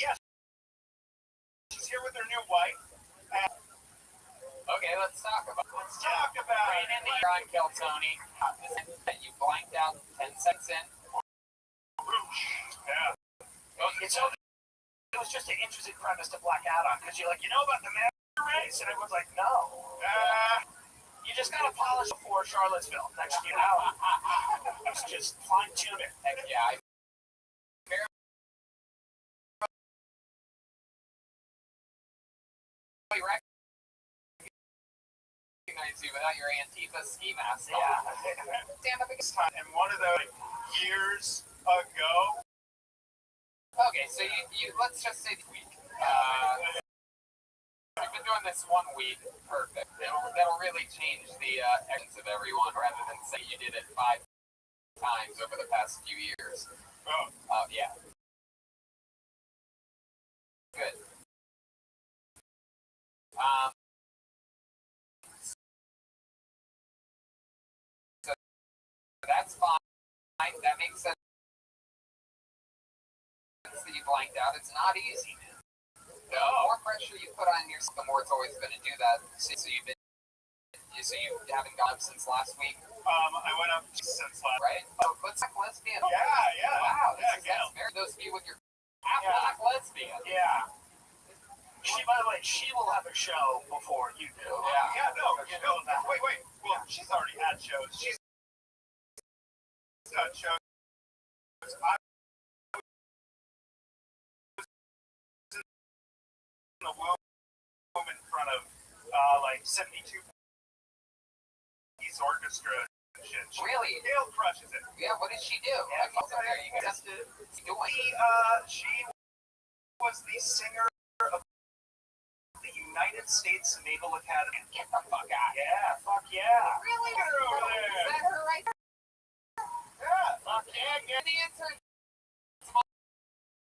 Yes, she's here with her new wife. Okay, let's talk about it. Brandon, You're on Kill Tony. You blanked out 10 seconds in. Yeah. It was just an interesting premise to black out on because you're like, you know about the master race? And everyone's like, no. You just got to polish before Charlottesville. Next, you know. It's just fine tune it. Heck yeah, I recognize you without your Antifa ski mask. Yeah. Stand up against And one of those years ago. Okay, so you let's just say week. We've been doing this 1 week. Perfect. That'll really change the essence of everyone rather than say you did it 5 times over the past few years. Oh, yeah. Good. So that's fine. That makes sense that you blanked out. It's not easy. The more pressure you put on yourself, the more it's always going to do that. So you haven't gone up since last week, I went up since last. right? Oh, Black lesbian. Yeah. Wow, Yeah, that's very those of you with your Black lesbian. Yeah. By the way, she will have a show before you do. Yeah. No. Wait. Well, she's already had shows. She's got shows. I was in the womb in front of like 72 piece orchestra. Shit. Really? Gail crushes it. Yeah. What did she do? Yeah, I wasn't there. You guys doing? She was the singer of the United States Naval Academy. Get the fuck out. Yeah, fuck yeah. Really? Get her over Is there. that her right there? Yeah, fuck yeah. And the answer is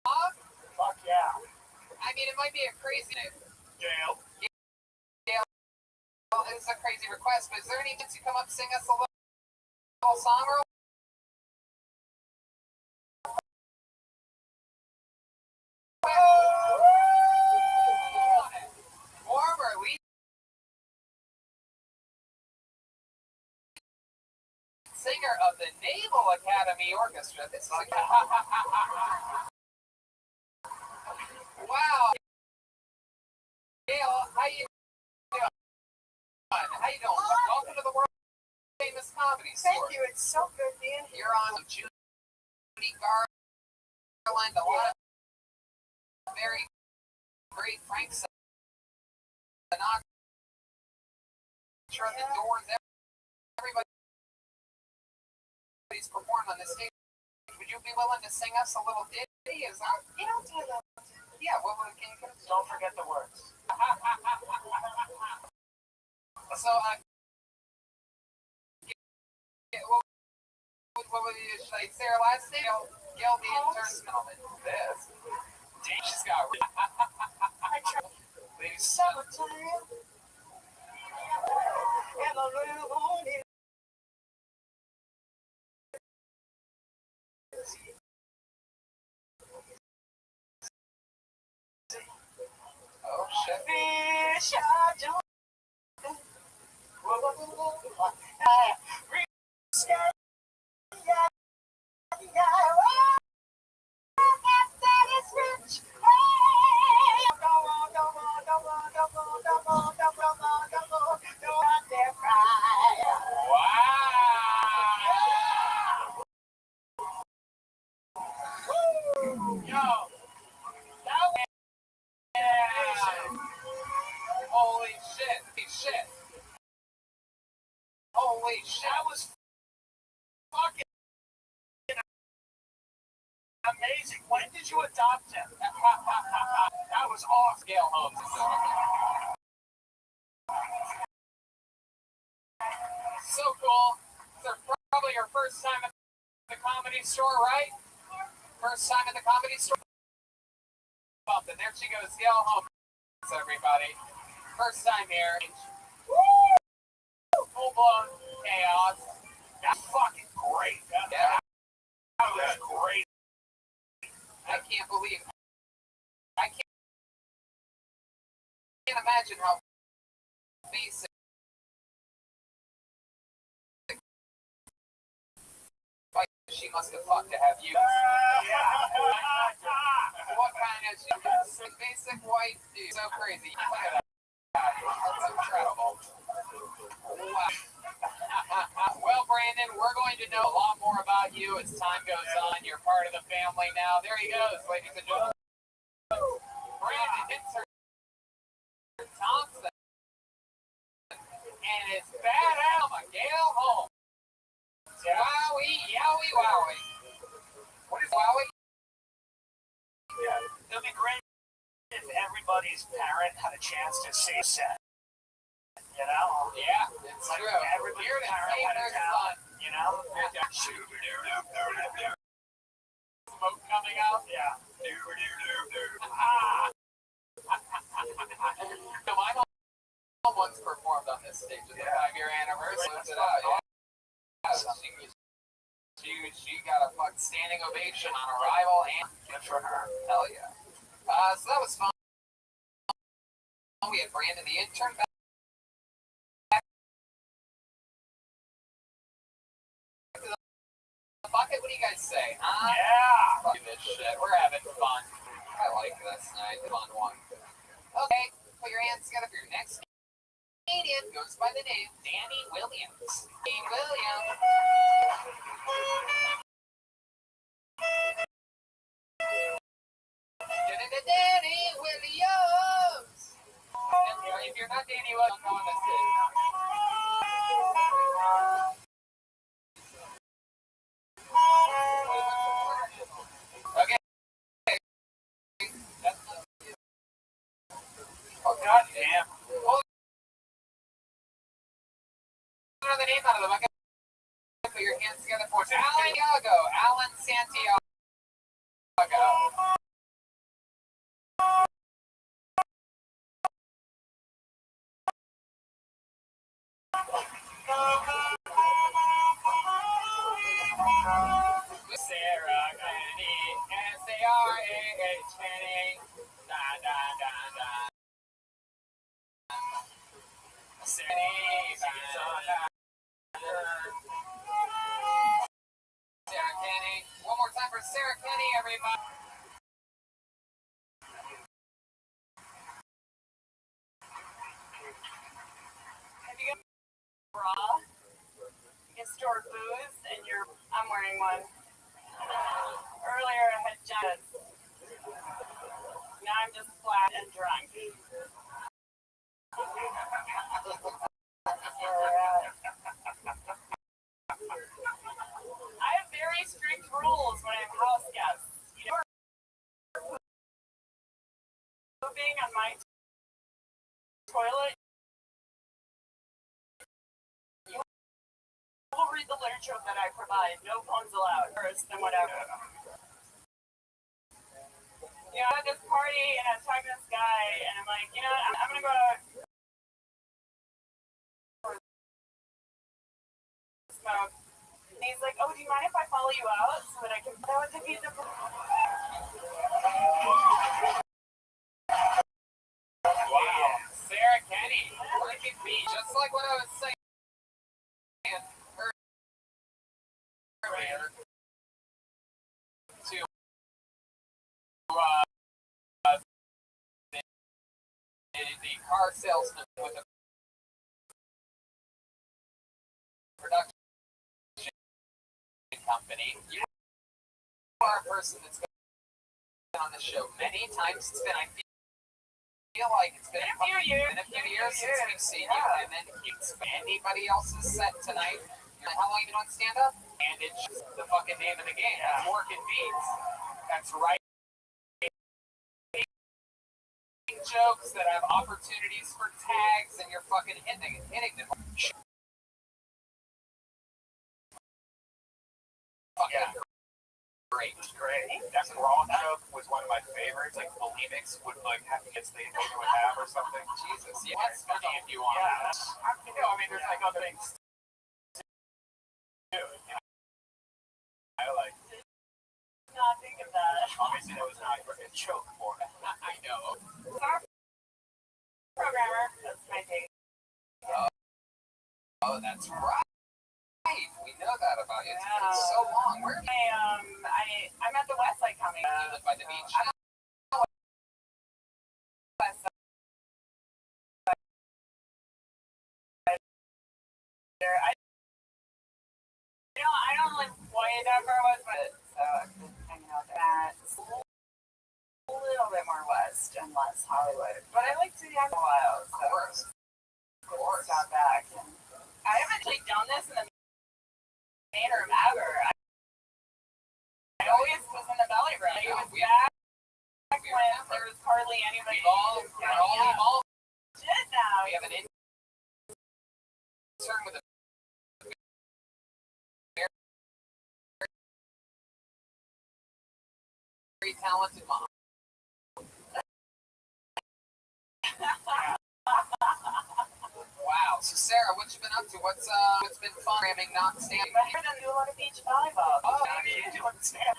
Bob? Fuck yeah. I mean, it might be a crazy name. Gail. Well, it's a crazy request, but is there any chance you come up and sing us a little song or former lead singer of the Naval Academy Orchestra. This is wow. Gail, how you doing? How you doing? Welcome to the world famous comedy store. Thank you. It's so good being here. You're on Judy Garland, a lot of very great Frank Sinatra, the Doors, everybody's performed on the stage. Would you be willing to sing us a little ditty? Is that? You don't do that. Yeah, well, can you Don't forget the words. So, what would you, should I say her last name? Gail the intern Smellman. This. She's got I try. ladies. Summertime. And I really want it. Oh, shit. Fish are doing. Holy shit. Holy shit. That was fucking amazing. When did you adopt him? That was awesome. Gail Holmes. So cool. It's probably your first time at the Comedy Store, right? First time at the Comedy Store? And there she goes, Gail Holmes, everybody. First time here. Full blown chaos. That's fucking great. Yeah. That was great. I can't believe. I can't imagine how basic. Like she must have fucked to have you. What kind of basic white dude? So crazy. Look at that. That's incredible. Wow. Well, Brandon, we're going to know a lot more about you as time goes on. You're part of the family now. There he goes, ladies and gentlemen. Brandon Hitzer Thompson. And it's bad Alma, Gail Holmes. Wowie, yowie, wowie. What is wowie? Yeah. It'd be great if everybody's parent had a chance to say set. You know? Yeah, it's Like true. everybody's Here to parent save had a their talent. son. You know? smoke coming out. Yeah. So my mom once performed on this stage at the 5-year anniversary. That's It fun. out, yeah. She got a fucking standing ovation on arrival and Good for her. hell yeah. So that was fun. We had Brandon the intern back. The bucket, what do you guys say? Huh? Yeah. Fuck this shit. We're having fun. I like this night. Fun one. Okay, put your hands together for your next comedian. Goes by the name Danny Williams. Danny Williams. Danny Williams. If you're not Danny Williams, don't go on this stage. Okay. Oh, God damn. Throw the name out of the bucket. Put your hands together for Santiago. Alan Santiago. Sarah Kennedy, Sarah. Da da da da. Sarah Kenny. One more time for Sarah Kenny, everybody. Have you got a bra? You can store booze, and I'm wearing one. Earlier I had giants. Now I'm just flat and drunk. I have very strict rules when I have house guests. You know, pooping on my toilet. You will read the literature that I provide. No phones allowed. First, then whatever. You know, at this party, and I was talking to this guy, and I'm like, you know what, I'm gonna go smoke. And he's like, oh, do you mind if I follow you out so that I can that would defeat the Wow. Sarah Kenny. Look at me. Just like what I was saying earlier. To the car salesman with a production company. You are a person that's been on the show many times. It's been, I feel like it's been a few years since we've seen you. And then anybody else's set tonight. How long have you been on stand-up? And it's the fucking name of the game. That's working beats. That's right. Jokes that have opportunities for tags, and you're fucking hitting them. Yeah. Great. It was great. That raw joke was one of my favorites. Like bulimics would like have kids they would have or something. Jesus, yeah. That's funny if you want. Yeah. I mean, there's like other things too. You know? I like. not think of that? Obviously, that was not a joke for it. I know. Programmer, that's my thing. Oh, that's right. We know that about you. It's been so long. Where do I'm at the Westside Comic. you live by the beach? Westside. I don't live quite that far west, but so I'm hanging out there. It's a little bit more west and less Hollywood, but I like to be out a while, so Of course. stop back. And I haven't actually done this in the main room ever. I always was in the belly room. It was back when there was hardly anybody. We've all Shit now. we have an intern with a talented mom. Wow. So Sarah, what you been up to? What's been fun? Ramming, not standing. But here, then do a lot of beach volleyball. Oh, I mean, you understand.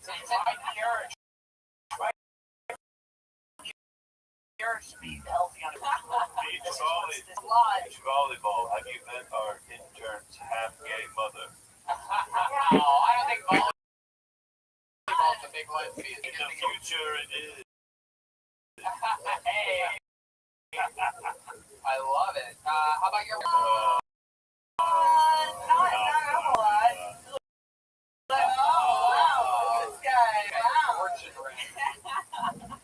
So you Try pure. Try pure should be healthy on Beach volley. Beach volleyball. Have you met our intern's half-gay mother? No, I don't think volleyball's a big one. In the future, it is. Hey. I love it. How about your? Not a whole lot. Wow, this guy. Wow. Fortune ring.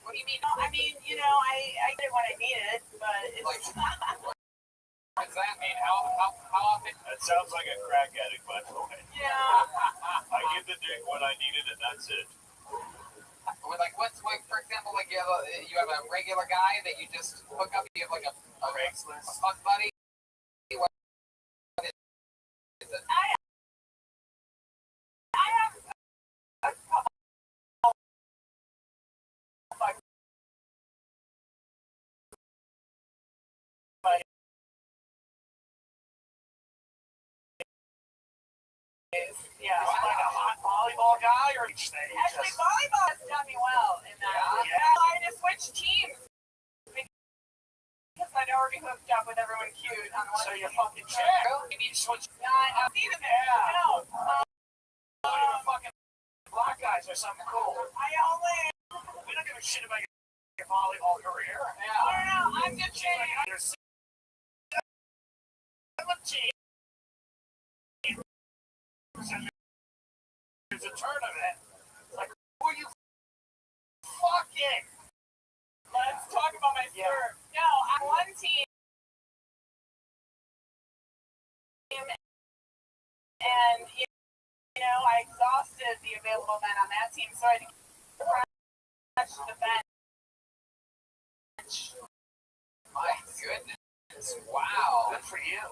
What do you mean? I mean, you know, I get it when I need it, but it's Like, what does that mean? How often? That sounds like a crack addict, by the way. yeah. I give the dick when I need it, and that's it. Like, what's like, for example, like you have a regular guy that you just hook up. You have like a Craigslist. fuck buddy. What is it? I have a couple yeah. Is he like a hot volleyball guy or each thing? Actually, volleyball has done me well in that. Yeah. I just switched teams because I'd already hooked up with everyone cute on one So team. you fucking check. You need to switch. No, I know. See the no. Even fucking black guys or something cool. I only. We don't give a shit about your volleyball career. No. I'm just saying. You're 17. There's a tournament. It's like, who are you fucking? Let's talk about my serve. No, I'm one team. And, you know, I exhausted the available men on that team, so I crashed the bench. My goodness! Wow. Good for you.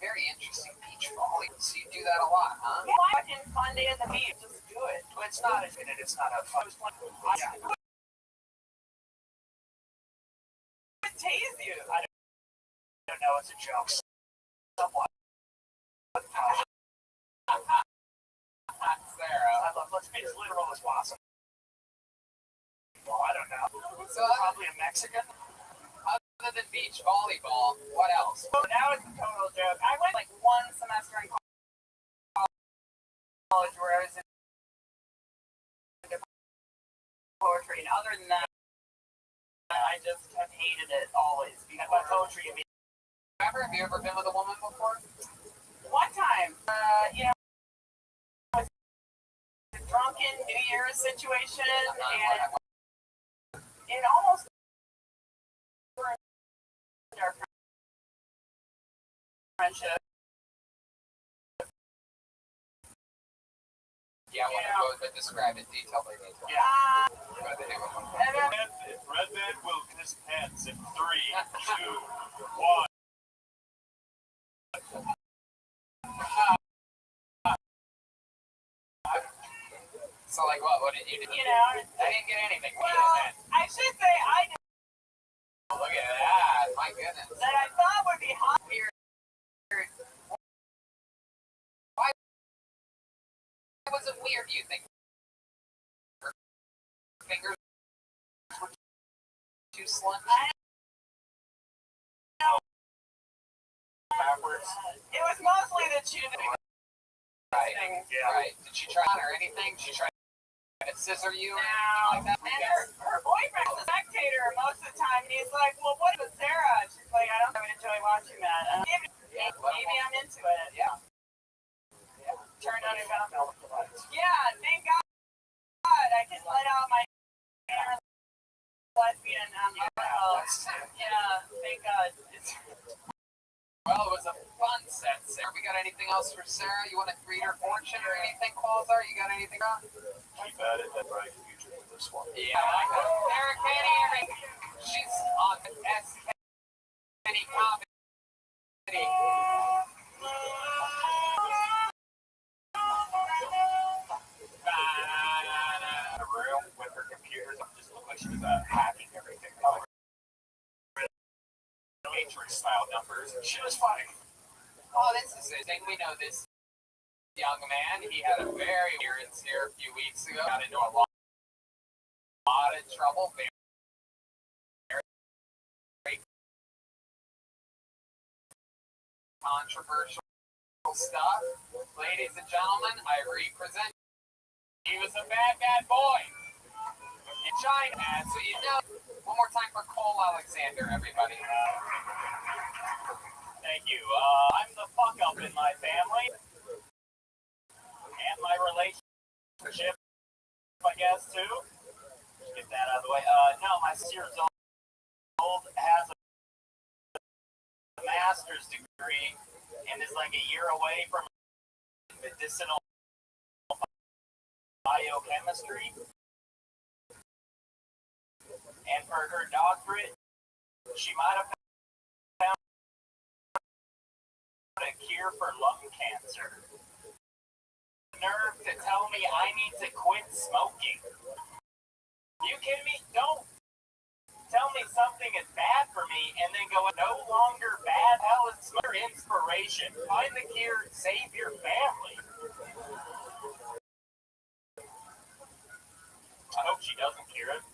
Very interesting beach volley. So you do that a lot, huh? Yeah, fucking fun day at the beach. Just do it. Well, it's not a fun. Yeah. It tase you. I don't know. It's a joke. Somewhat. Sarah. Let's be as literal as possible. Well, I don't know. So Probably a Mexican. other than beach volleyball, what else? So that was a total joke. I went like one semester in college where I was in poetry, and other than that, I just have hated it always. And by poetry, you mean Have you ever been with a woman before? One time, you know, it was a drunken New Year's situation, and it almost ruined our friendship. Yeah, I want to go but describe in detail. Like that. Uh, What do they do with them? and then, Red Van will kiss pants in 3, 2, 1. So, like, what did you do? you know, I didn't get anything. What well, did I should say I did Look at that. My goodness. that I thought would be hot here. Why was it weird, do you think? Her fingers were too slim? backwards? It was mostly that she didn't do Right. things. Yeah. Right. Did she try on or anything? Did she try to scissor you or Now, anything like that? and her boyfriend's a spectator most of the time, and he's like, well, what was Sarah? She's like, I don't really enjoy watching that. Maybe I'm into it. Yeah. Turned on and found yeah, thank God I can let out my inner lesbian yeah, thank God. Well, it was a fun set, Sarah. We got anything else for Sarah? You want to read her fortune or anything, Quasar? You got anything on? Keep at it, that bright future for this one. Yeah, I know. Sarah can't hear me. She's on the S. Kenny Comedy. Bye. Matrix style numbers. She was funny. Oh, this is it. We know this young man. He had a very appearance here a few weeks ago. Got into a lot of trouble. Very controversial stuff. Ladies and gentlemen, I represent. He was a bad boy in China. So you know, one more time for Cole Alexander, everybody. Thank you. I'm the fuck up in my family and my relationship, I guess, too. Get that out of the way. No, my 6 years old has a master's degree and is like a year away from medicinal biochemistry. And for her doctorate, she might have found a cure for lung cancer. Nerve to tell me I need to quit smoking. You kidding me? Don't tell me something is bad for me and then go no longer bad. Hell, it's your inspiration. Find the cure, save your family. I hope she doesn't cure it.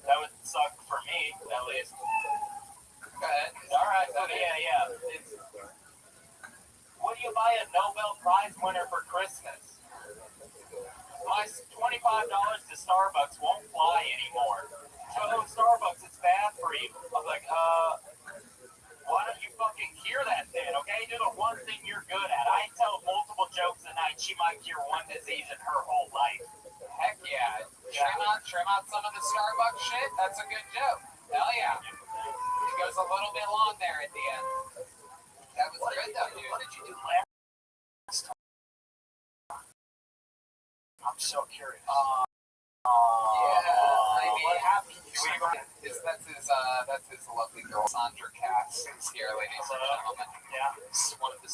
That would suck for me, at least. Good. All right. Oh, yeah. Would you buy a Nobel Prize winner for Christmas? My $25 to Starbucks won't fly anymore. So Starbucks, it's bad for you. I was like, why don't you fucking cure that then, okay? Do the one thing you're good at. I tell multiple jokes a night. She might cure one disease in her whole life. Heck yeah. Trim out some of the Starbucks shit. That's a good joke. Hell yeah. It goes a little bit long there at the end. That was good though, dude. What did you do last time? I'm so curious. Yeah. I mean, what happened? That's his lovely girl, Sandra Cass, who's here, ladies and gentlemen. Yeah. She's one of the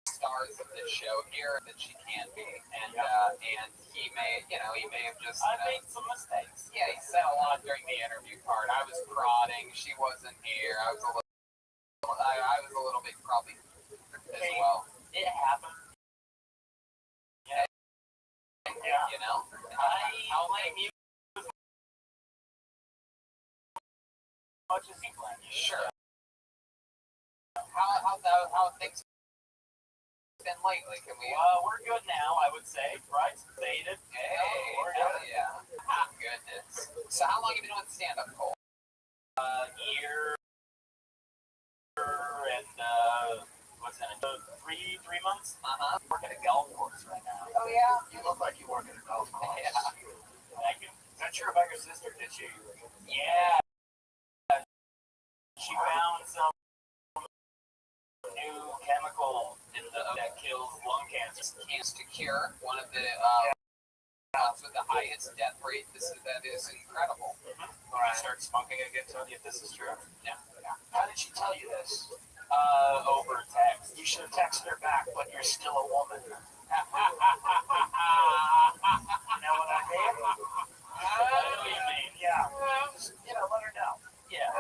stars of this show here that she can be, and he may have just. I made some mistakes. Yeah, he said a lot during the interview part. I was prodding. She wasn't here. I was a little bit probably as well. It happened. Yeah. You know. I'll blame you as much as he blamed you. Sure. How things been lately? Can we? We're good now, I would say. Right? Stated. Hey, we're hell good. yeah. Goodness. So how long have you been doing stand-up, Cole? Year and what's in it? 3 months. Uh-huh. I work at a golf course right now. Oh yeah. You look like you work at a golf course. Yeah. Thank you. Not sure about your sister, did she? Yeah. She found some new chemical that kills lung cancer. Used to cure one of the with the highest death rate. That is incredible. All right. Start smoking again, tell you if this is true. Yeah. How did she tell you this? Over text. You should have texted her back, but you're still a woman. You know what I mean? I know what you mean. Yeah. Just, let her know. Yeah.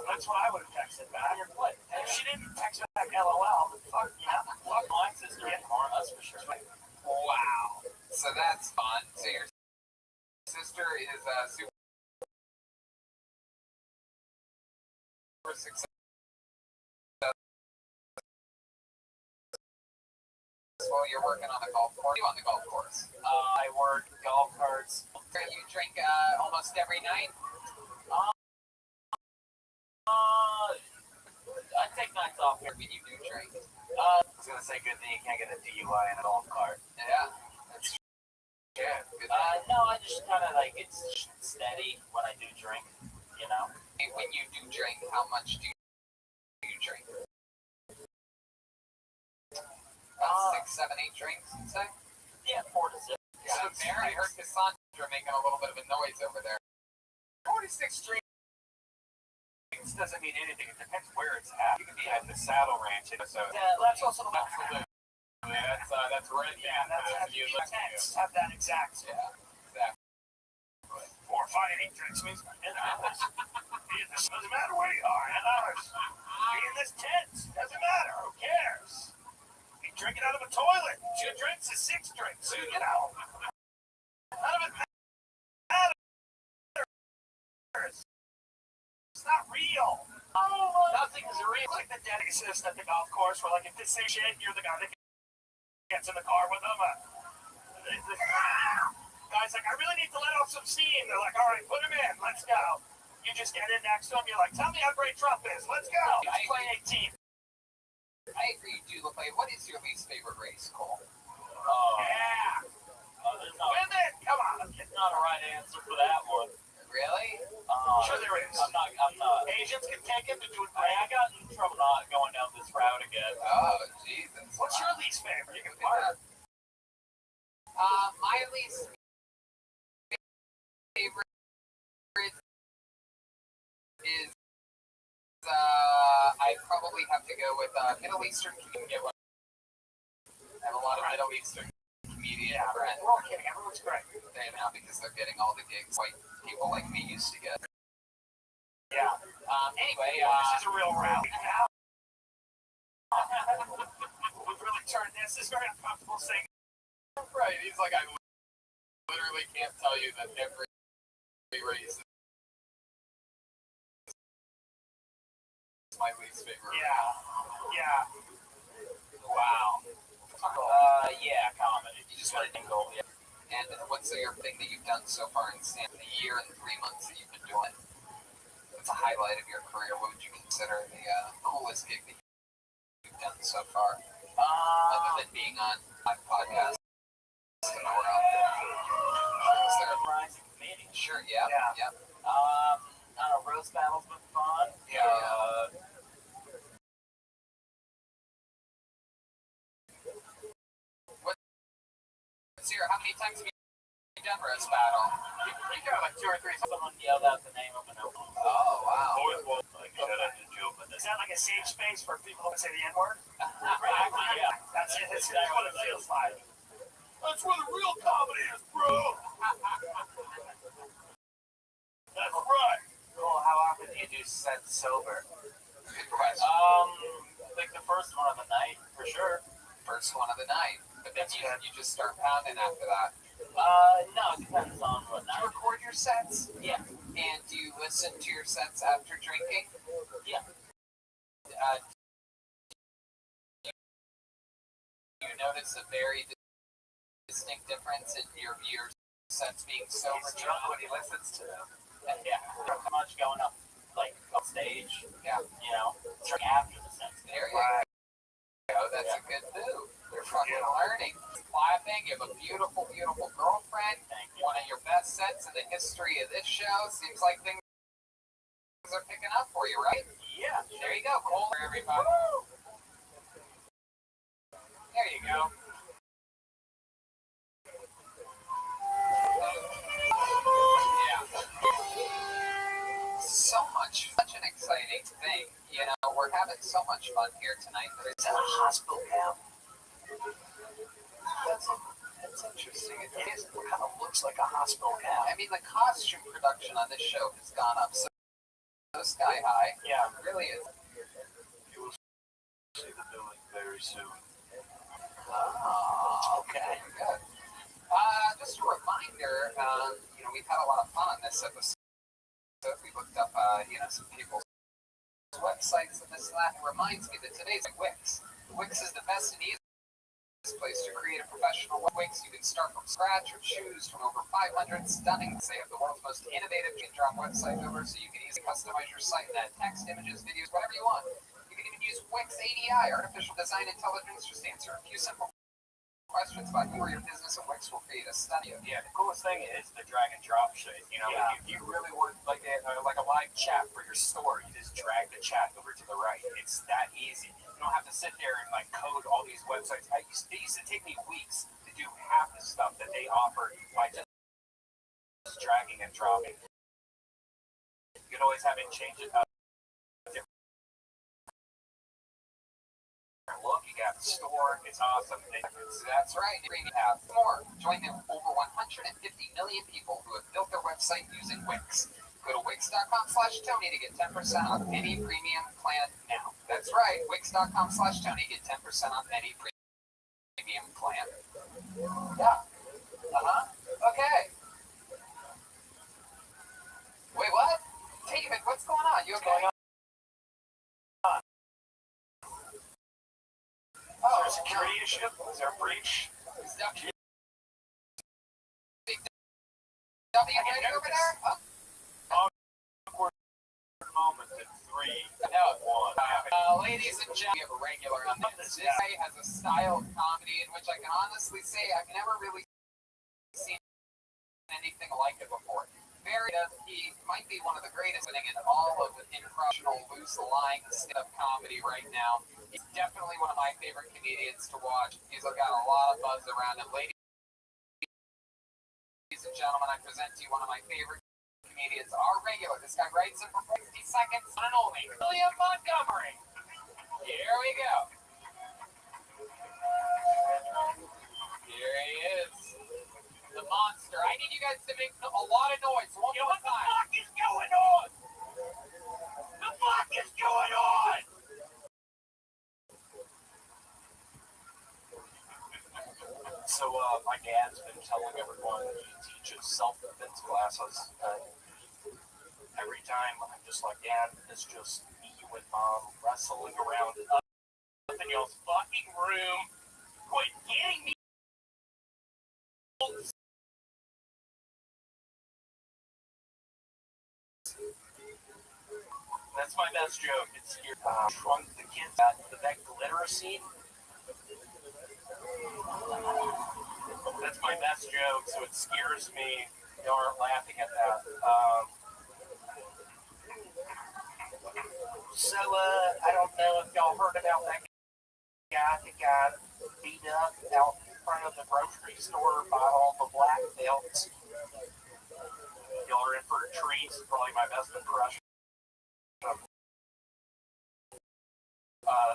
That's what I would have texted back. If she didn't text back LOL, then fuck my sister anymore. That's for sure. Wow. So that's fun. So your sister is super successful. Well, you're working on the golf course. You on the golf course? I work golf carts. You drink almost every night. I take nights off here. When you do drink. I was gonna say good thing you can't get a DUI in a golf cart. Yeah. That's good. No, I just kind of like it's steady when I do drink. When you do drink, how much do you drink? 6, 7, 8 drinks, you'd say? Yeah, 4 to 6. Yeah, fair. I heard Cassandra making a little bit of a noise over there. 46 drinks doesn't mean anything. It depends where it's at. You could be at the Saddle Ranch in Minnesota. Yeah, that's also the absolute. That's right. Yeah, that's you intense. Have that exact. Yeah, exactly. 4, 5, 8 drinks means Be in this, doesn't matter where you are. Be in this tent. Doesn't matter. Who cares? Be drinking out of a toilet. 2 drinks is 6 drinks. So, you know. None of it matters. It's not real. Nothing is real. Like the dead exist at the golf course where, like, if they say shit, you're the guy that gets in the car with them. Guy's like, I really need to let off some steam. They're like, all right, put him in. Let's go. You just get in next to him. You're like, tell me how great Trump is. Let's go. Let's play 18. I agree. You do look like. What is your least favorite race, Cole? Yeah. There's not, Women, come on. it's not a right answer for that one. Really? Sure there is. I'm not. Asians can take him to do it. I got in trouble not going down this route again. Oh, Jesus. What's your least favorite? You can Look at fire. that. My least favorite is I probably have to go with Middle Eastern comedian. I have a lot of Middle Eastern comedian friends. We're all kidding. Everyone's great. They now because they're getting all the gigs white people like me used to get. Yeah. Anyway, This is a real route. We've really turned this. This is very uncomfortable saying. right? He's like, I literally can't tell you that every race is my least favorite. Yeah. Wow. Yeah, comedy. You just want to go. Yeah. And what's your thing that you've done so far in the year and 3 months that you've been doing? What's a highlight of your career? What would you consider the coolest gig that you've done so far? Other than being on my podcast or out there. Is there Rising comedian. Sure, yeah. Yeah. I don't know, roast battle's been fun. Yeah. How many times have you done roast battle? You got like 2 or 3. Someone yelled out the name of an open. Oh, wow. Is that like a safe space for people to say the N-word? Yeah. That's it. That's what it feels like. That's where the real comedy is, bro. That's right. Cool. How often do you do sets sober? Good question. Like the first one of the night, for sure. First one of the night. But then you just start pounding after that. No, it depends on what Do you night. record your sets? Yeah. And do you listen to your sets after drinking? Yeah. Do you notice a very distinct difference in your sets being sober drunk? What he listens to. Yeah. Not much going up, like, on stage. Yeah. You know, drink after the sets. There you go. That's a good move. You're fucking learning. Clapping. You have a beautiful, beautiful girlfriend. One of your best sets in the history of this show. Seems like things are picking up for you, right? Yeah. There you go. Cole for everybody. There you go. Yeah. Such an exciting thing. You know, we're having so much fun here tonight. Is that a hospital gown? That's interesting. It is. It kind of looks like a hospital gown. I mean, the costume production on this show has gone up so sky high. Yeah. It really is. You will see the building very soon. Oh, Okay. good. Just a reminder, you know, we've had a lot of fun on this episode. We looked up, some people's websites and this and that. It reminds me that today's Wix. Wix is the best and easiest place to create a professional Wix. You can start from scratch or choose from over 500 stunning. They have the world's most innovative drop website over, so you can easily customize your site and add text, images, videos, whatever you want. You can even use Wix ADI, artificial design intelligence, just to answer a few simple questions about you or your business, and Wix will create a stunning. Yeah, the coolest thing is the drag and drop shit. You know, Yeah. if you really want like a live chat for your store, you just drag the chat over to the right. It's that easy. You don't have to sit there and like code all these websites. They used to take me weeks to do half the stuff that they offer by just dragging and dropping. You could always have it change it up. Look, you got the store. It's awesome. That's right. We have more. Join the over 150 million people who have built their website using Wix. Go to Wix Wix.com/Tony to get 10% off any premium plan now. That's right, Wix.com/Tony, get 10% off any premium plan. Yeah. Okay. Wait, what? David, what's going on? You okay? Is there a security issue? Is there a breach? Is that Big W right over there? Oh. Awkward moment at 3, No. 1. Ladies and gentlemen, we have a regular on this. This guy has a style of comedy in which I can honestly say I've never really seen anything like it before. He might be one of the greatest in all of the impressional, loose-lying stand-up comedy right now. He's definitely one of my favorite comedians to watch. He's got a lot of buzz around him. Ladies and gentlemen, I present to you one of my favorite comedians, our regular. This guy writes in for 60 seconds, one and only, William Montgomery. Here we go. Here he is. The monster. I need you guys to make a lot of noise. One more time. What the fuck is going on? The fuck is going on? So, my dad's been telling everyone he teaches self-defense classes, and every time I'm just like, Dad, it's just me and Mom wrestling around up in y'all's fucking room. Quit getting me. That's my best joke. It's your shrunk the kids at that glitter scene. That's my best joke, so it scares me. Y'all aren't laughing at that. So, I don't know if y'all heard about that guy that got beat up out in front of the grocery store by all the black belts. Y'all are in for a treat. It's probably my best impression.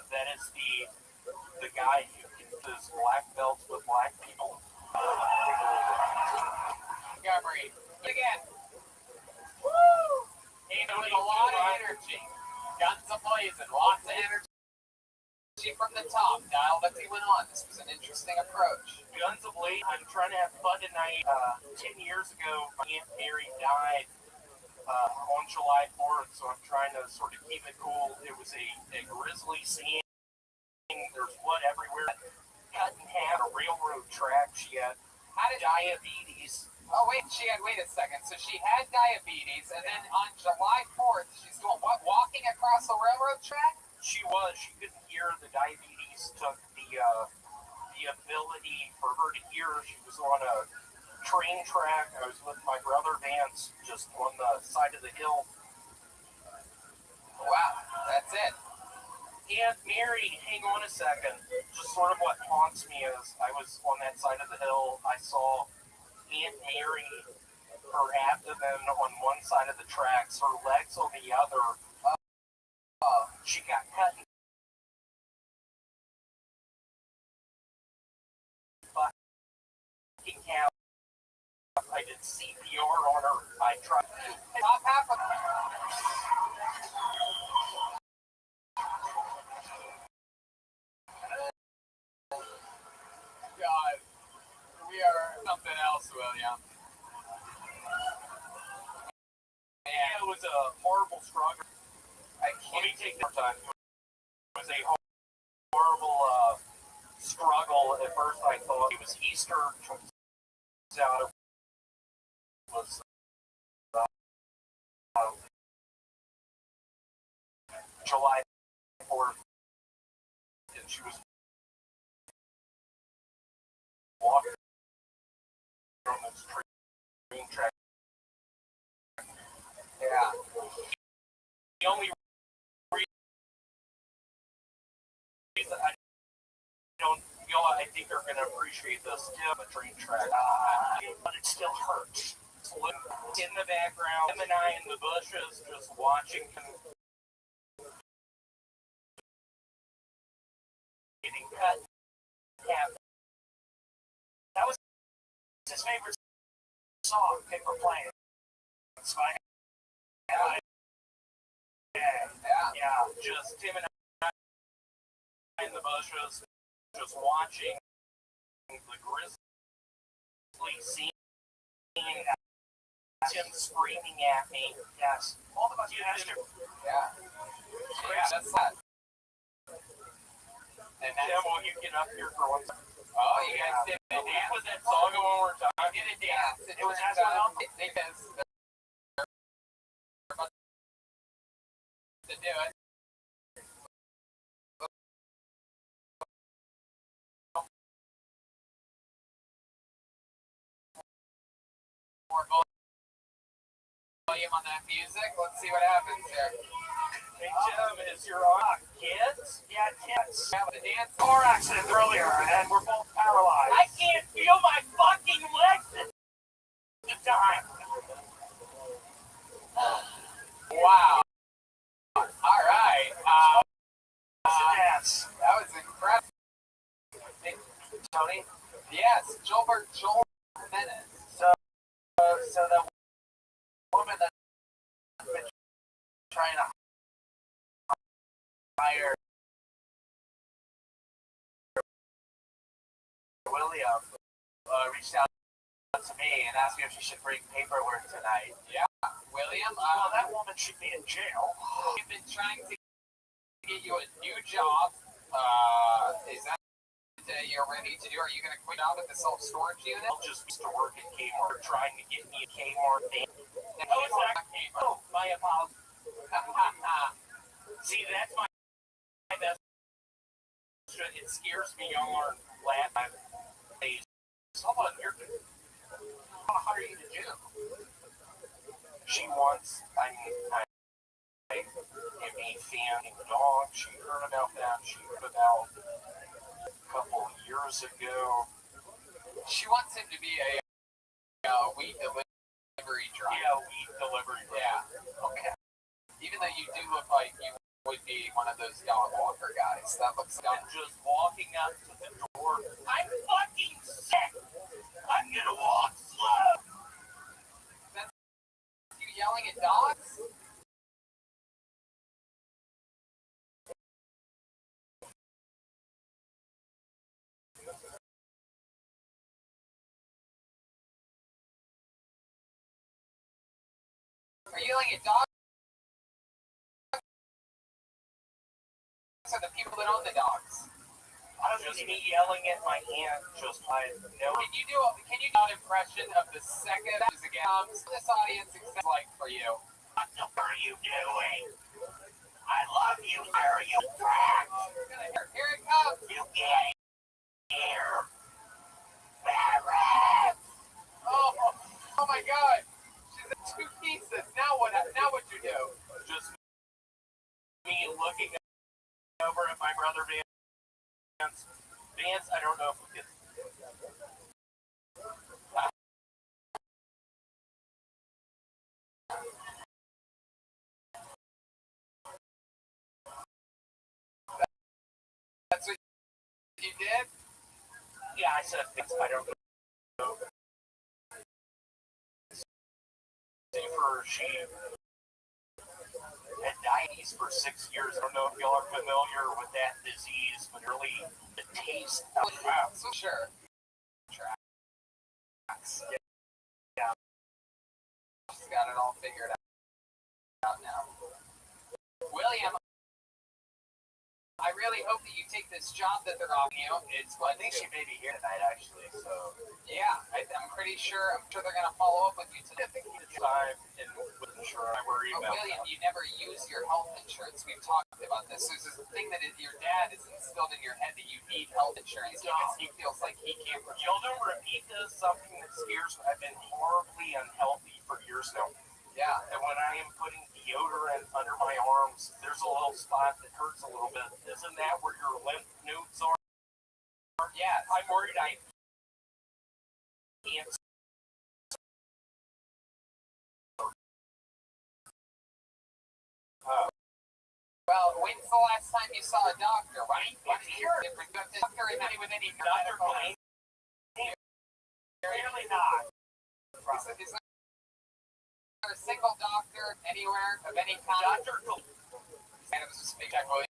That is the guy who uses black belts with black people. Montgomery. Again. Woo! He's with a lot of energy. Guns a-blazing. Lots of energy from the top. Dial that he went on. This was an interesting approach. Guns a-blazing. I'm trying to have fun tonight. 10 years ago, my Aunt Mary died on July 4th, so I'm trying to sort of keep it cool. It was a grisly scene. There's blood everywhere. Cut in half a railroad track. She had diabetes. Oh, wait a second. So she had diabetes, and then on July 4th, she's doing what? Walking across the railroad track? She couldn't hear. The diabetes took the ability for her to hear. She was on a train track. I was with my brother Vance just on the side of the hill. Wow, that's it. Aunt Mary, hang on a second. Just sort of what haunts me is I was on that side of the hill. I saw Aunt Mary, her abdomen on one side of the tracks, her legs on the other. She got cut in fucking half. I did CPR on her. I tried. Top half of God, we are something else, William. Yeah, it was a horrible struggle. I Let me can't. take that time. It was a horrible struggle. At first, I thought it was Easter. Turns out it was July 4th, and she was walking on this train track. Yeah. The only reason I think they're going to appreciate this too, the train track, but it still hurts. In the background, him and I in the bushes, just watching him getting cut in half. That was his favorite song, Paper Planes. Yeah, just Tim and I in the bushes, just watching the grizzly scene. Tim screaming at me. Yes, all of us bastard. Yeah, that's that. And Tim, will you get up here for one second? oh, you guys did Can it. you put that song on one more time? Did it dance. It was as well. They danced to do it. More volume on that music. Let's see what happens here. Hey, Tim, is your kids? Yeah, kids. Have a dance. Car accident earlier, and we're both paralyzed. I can't feel my fucking legs at the time. Wow. All right. Yes. That was impressive. Tony? Yes, Joel Menace. So the woman that's been trying to hire William reached out to me and asked me if she should bring paperwork tonight. Yeah, William. Well, that woman should be in jail. We've been trying to get you a new job. Is that you're ready to do? Are you going to quit out at the self-storage unit? I'll just used to work at Kmart, trying to get me a Kmart thing. Oh, it's not Kmart. Oh, my apologies. See, that's my best. It scares me on last time. Hold on, you're gonna hire you to do. She wants, I me fanning the dog. She heard about that. She heard about a couple of years ago. She wants him to be a weed delivery driver. Yeah, weed delivery. Yeah. Okay. Even though you do look like you would be one of those dog walker guys. That looks dumb. And just walking up to the door. I'm fucking sick. I'm gonna walk slow. That's you yelling at dogs? Are you yelling at dogs? Or the people that own the dogs? Just me yelling at my aunt, just like, no. Can you do an impression of the second music comes? This audience is like for you. What the fuck are you doing? I love you, sir, you brat. Here it comes. You get here. Barrett! Oh my God. She's in two pieces. Now what you do? Just me looking over at my brother Vance, I don't know if we could. That's what you did? Yeah, I said Vance, I don't know. She had diabetes for 6 years. I don't know if y'all are familiar with that disease, but really the taste of So sure. Tracks. Yeah. She's got it all figured out now. William, I really hope that you take this job that they're offering you. I think she may be here tonight, actually. So yeah, I'm pretty sure. I'm sure they're gonna follow up with you today. I think it's time and wasn't sure. I worry But about William, that. you never use your health insurance. We've talked about this. There's this thing that your dad is instilled in your head that you need health insurance because he feels like he can't. Y'all don't repeat this. Something that scares me. I've been horribly unhealthy for years now. Yeah. And when I am putting deodorant under my arms, there's a little spot that hurts a little bit. Isn't that where your lymph nodes are? Yes. I'm worried I can't. Well, when's the last time you saw a doctor? Right? You're a doctor with any Dr. Blaine? Clearly not. Is there a single doctor anywhere of any kind? Dr. Gold. And it was just big Jack William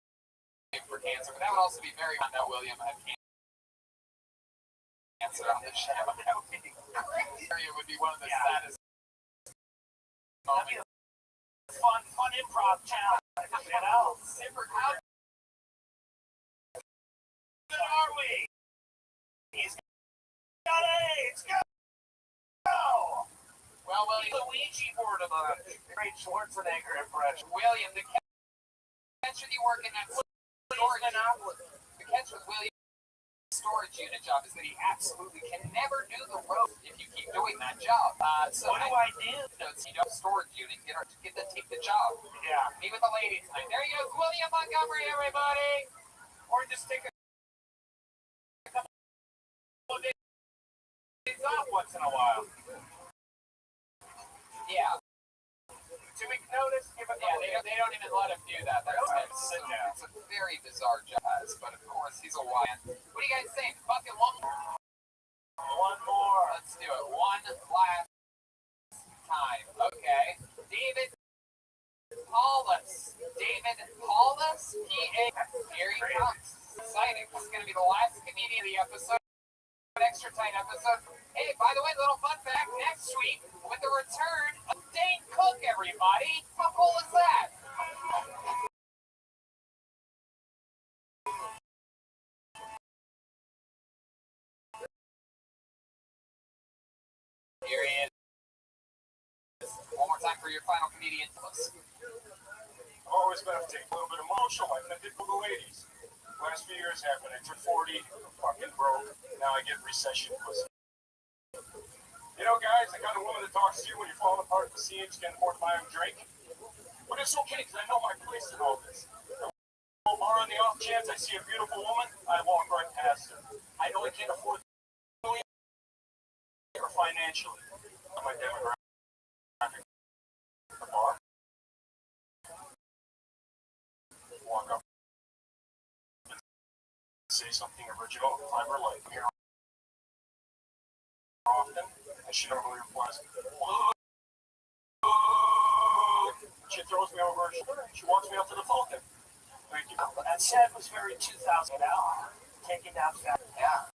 for cancer, but that would also be very fun that William had cancer on the show. That would be crazy. It would be one of the saddest moments. Fun improv challenge, you know? Super, how Good are we? He's got AIDS. Go! well, William, The Ouija board of a great Schwarzenegger impression. William, the catch with you working at storage, the catch with William's storage unit job is that he absolutely can never do the road if you keep doing that job. So What do I do? notes, you know, storage unit, take the job. Yeah. Meet with the lady tonight. There you go, William Montgomery, everybody. Or just take a couple days off once in a while. Yeah. 2 week notice, give a Yeah, they don't even let him do that. It's a very bizarre job, but of course he's a YN. What do you guys think? Fucking one more. One more. Let's do it. One last time. Okay. David Paulus. P.A. Here he comes. Exciting. This is going to be the last comedian of the episode. An extra tight episode. Hey, by the way, little fun fact. Next week, with the return of Dane Cook, everybody. How cool is that? Here he is. One more time for your final comedian. I've always been able to take a little bit of emotional life, and I did for the ladies. Last few years happened. I turned 40, fucking broke. Now I get recession pussy. You know, guys, the kind of woman that talks to you when you're falling apart at the seams, can't afford to buy a drink. But it's okay, because I know my place in all this. I go bar on the off chance I see a beautiful woman, I walk right past her. I know I can't afford or financially. My demographic. The bar. Walk up. Say something original, clever, like here often, and she normally replies, she throws me over her shoulder and she walks me up to the Falcon. Thank you. That set was very 2000 an hour. Taking down fat. Yeah.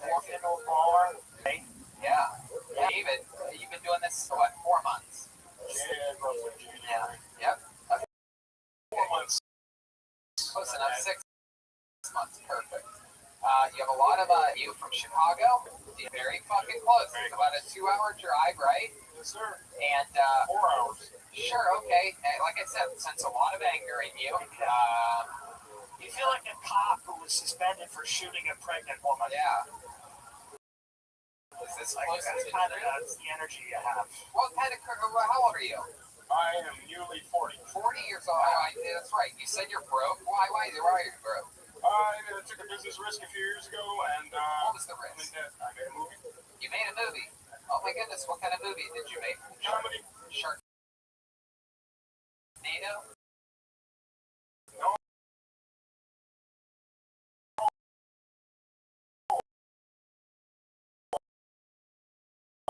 Walking into a bar. Hey, Yeah. David, you've been doing this, what, 4 months? Yeah, roughly January. Yep. 4 months. Close enough. 6 months. Perfect. You have a lot of you from Chicago. You're very fucking close. It's about a 2-hour drive, right? Yes, sir. And 4 hours. sure, okay. And like I said, sense a lot of anger in you. you feel like a cop who was suspended for shooting a pregnant woman. Yeah. Is this Like, close that's to kind of that's the energy you have. what kind of? How old are you? I am newly 40. 40 years old. Oh, that's right. You said you're broke. Why are you broke? I took a business risk a few years ago, and What was the I risk? made a movie. You made a movie. Oh my goodness, what kind of movie did you make? Comedy. Sharknado? No.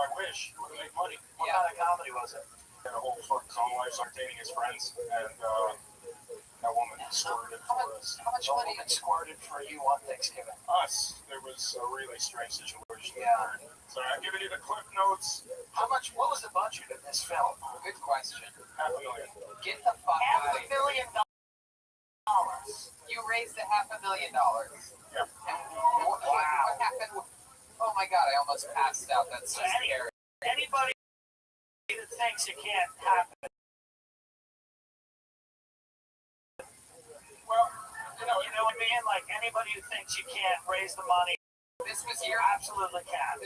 I wish. It would make money. What Yeah. kind of comedy was it? Had a whole fucking song life entertaining his friends, and that woman squirted for us. How much The money? woman squirted for you on Thanksgiving. Us, there was a really strange situation. Yeah. So I'm giving you the clip notes. What was the budget of this film? Good question. $500,000. Get the fuck out of here. $500,000. You raised $500,000. Yeah. And what happened? Oh my god, I almost passed out. That's so So scary. anybody that thinks it can't happen. Well, You know what I mean? Like anybody who thinks you can't raise the money, This was you your absolutely can.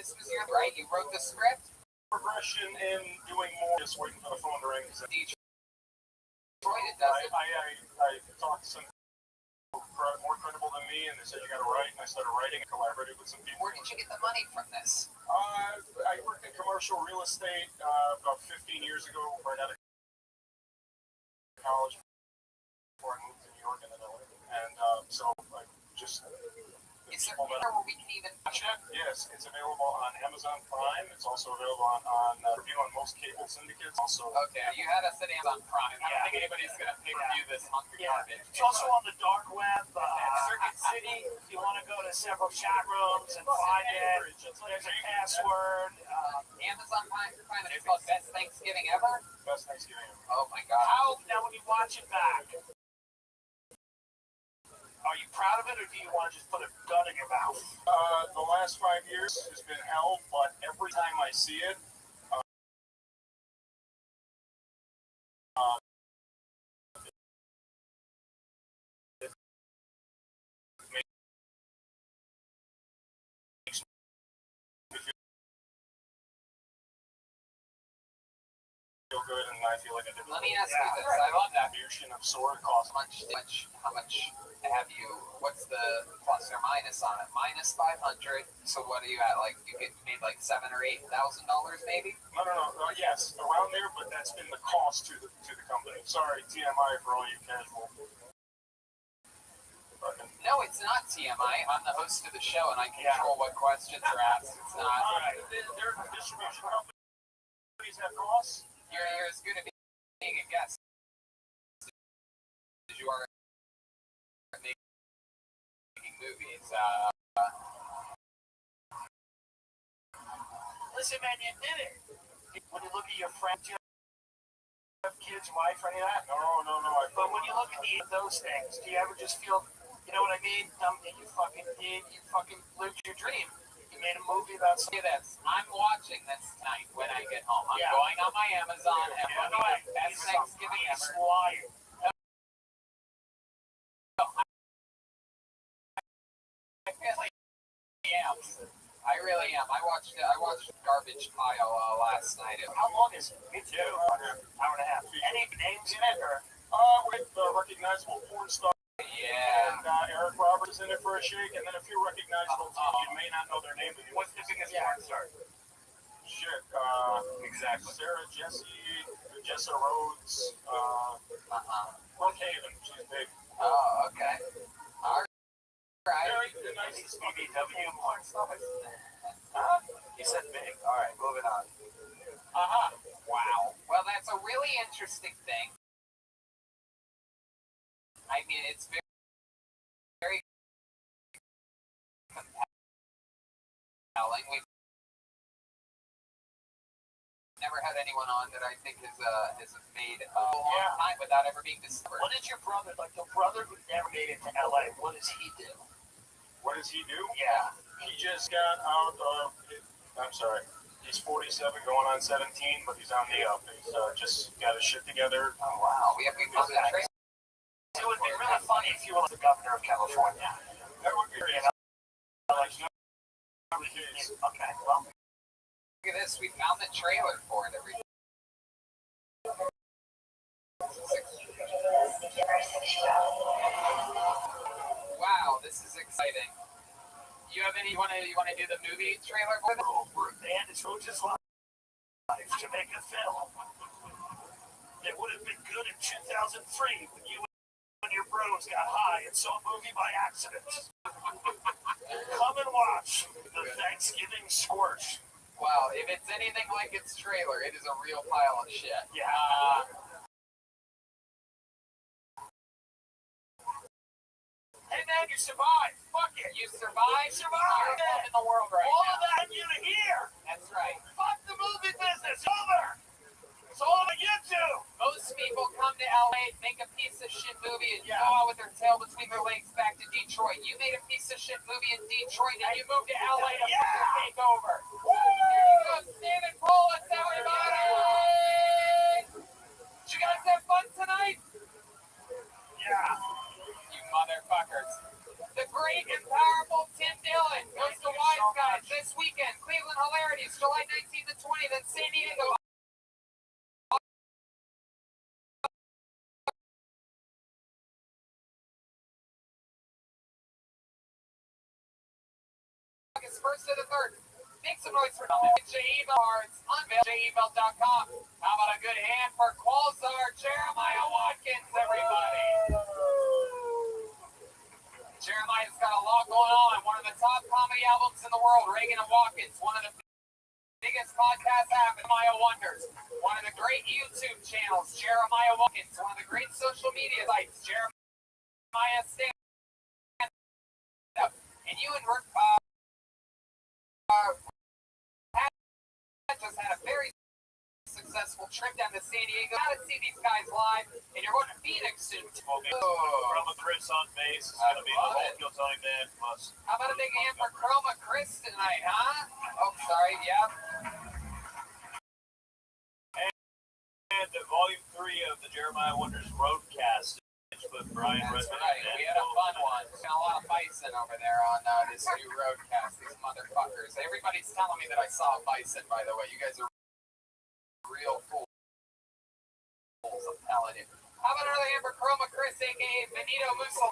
right. You wrote the script. progression in doing more, just waiting for the phone to ring. Detroit, it doesn't. I talked to some people more credible than me, and they said you got to write. And I started writing and collaborated with some people. Where did you get the money from this? I worked in commercial real estate about 15 years ago, right out of college before I moved to New York and then LA. And so I just Is there anywhere where we can even Watch it? Yes, it's available on Amazon Prime. It's also available on review on most cable syndicates. Also, Okay, you had us at Amazon Prime. I don't think anybody's gonna pay review this hunk of garbage. It's also on the dark web, Circuit City. If you want to go to several chat rooms and find it, there's a password. Amazon Prime, and it's called Best Thanksgiving Ever. best Thanksgiving. Oh my god. How now when you watch it back, are you proud of it, or do you want to just put a gun in your mouth? The last 5 years has been hell, but every time I see it, feel good, and I feel like a different. Let me ask you this. I love that. Distribution of sword costs. How much have you, what's the plus or minus on it? Minus 500. So what are you at? Like, you get made like $7,000 or $8,000 maybe? No. Yes, around there, but that's been the cost to the company. Sorry, TMI for all you casual. No, it's not TMI. I'm the host of the show, and I control what questions are asked. It's not. All right, their distribution companies have costs. You're as good at being a guest as you are at making movies. Listen, man, you did it. When you look at your friends, you have kids, wife, or any of that. No. But when you look at those things, do you ever just feel, you know what I mean? Something you fucking did, you fucking lived your dream. You made a movie about Say this. I'm watching this tonight when I get home. I'm Yeah. going on my Amazon and looking at Best Thanksgiving Ever. lying. I really am. I watched Garbage Pile last night. How long is it? Me too. Yeah. Hour and a half. Any names in it, or? With recognizable porn star. Yeah. And Eric Roberts is in it for a shake, and then a few recognizable teams. You may not know their name, but you What's the biggest porn star? Shit. Exactly. Sarah Jessa Rhodes, Brooke Haven. She's big. Oh, okay. All right. Very nice. BBW porn star. You said big. All right, moving on. Wow. Well, that's a really interesting thing. I mean, it's very, very compelling. We've never had anyone on that I think has made a long time without ever being discovered. What did your brother, like the brother who never made it to LA, what does he do? What does he do? Yeah. He just got out of. I'm sorry. He's 47, going on 17, but he's on the up. He's just got his shit together. Oh, wow. We found the trailer. It would be really funny if you were the governor of California. That would be great. Like, okay, well. Look at this. We found the trailer for it. Wow, this is exciting. You have any? You want to do the movie trailer for this? And it's Roach's life to make a film. It would have been good in 2003 when you and your bros got high and saw a movie by accident. Come and watch the Thanksgiving Squirt. Wow, if it's anything like its trailer, it is a real pile of shit. Yeah. Hey man, you survived. Fuck it. You survived. Survived. You're in the world right All now. of that you to hear. That's right. Fuck the movie business. Over. It's all on YouTube. Most people come to LA, make a piece of shit movie, and go out with their tail between their legs back to Detroit. You made a piece of shit movie in Detroit, and you moved to LA to take over. Here you go, Stephen Polis, everybody! Did you guys have fun tonight? Yeah. You motherfuckers. The great and powerful Tim Dillon goes to Wise Guys this weekend. Cleveland Hilarities, July 19th to 20th, in San Diego. August 1st to the 3rd. Make some noise for them. J.E. Cards, unveil JEBelt.com. How about a good hand for Quasar Jeremiah Watkins, everybody? Jeremiah's got a lot going on. One of world, Reagan and Watkins, one of the biggest podcast app, Jeremiah Wonders, one of the great YouTube channels, Jeremiah Watkins, one of the great social media sites, Jeremiah Stand Up, and you and just had a very successful trip down to San Diego. Got to see these guys live, and you're going to Phoenix soon. Chroma Chris on bass. It's going to be the whole Kill Tony band plus. How about a big hand for Chroma Chris tonight, huh? Oh, sorry, yeah. And volume 3 of the Jeremiah Wonders Roadcast with Brian That's Redmond. right. We had a fun one. There's a lot of bison over there on this new roadcast. These motherfuckers. Everybody's telling me that I saw a bison, by the way. You guys are real fools. I'm telling you. How about another hand for Chroma Chris, a.k.a. Benito Musso,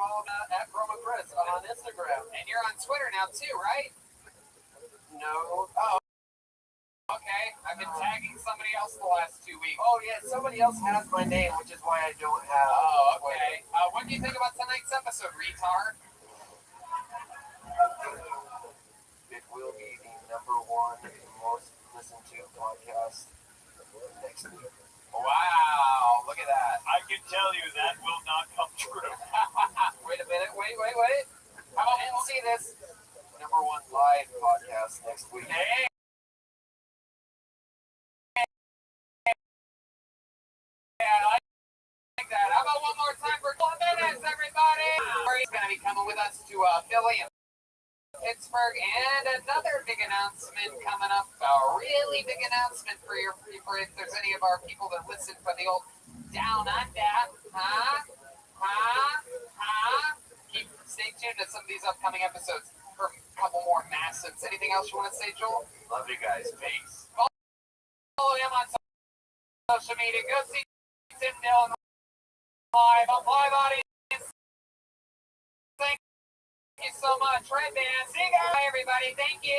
at Chroma Chris on Instagram. And you're on Twitter now, too, right? No. Oh, okay. I've been tagging somebody else the last 2 weeks. Oh yeah, somebody else has my name, which is why I don't have. Oh, okay. What do you think about tonight's episode, retard? It will be the #1 most listened to podcast next week. Wow, look at that. I can tell you that will not come true. Wait a minute, wait. How about we'll see this? #1 live podcast next week. Hey. Yeah, I like that. How about one more time for 12 minutes, everybody? He's going to be coming with us to Philly and Pittsburgh, and another big announcement coming up. A really big announcement for if there's any of our people that listen for the old Down Under. Stay tuned to some of these upcoming episodes for a couple more massives. Anything else you want to say, Joel? Love you guys. Peace. Follow him on social media. Go see Tim Dillon live on Live Audience. Thank you so much. Red Band. See you guys. Bye, everybody. Thank you.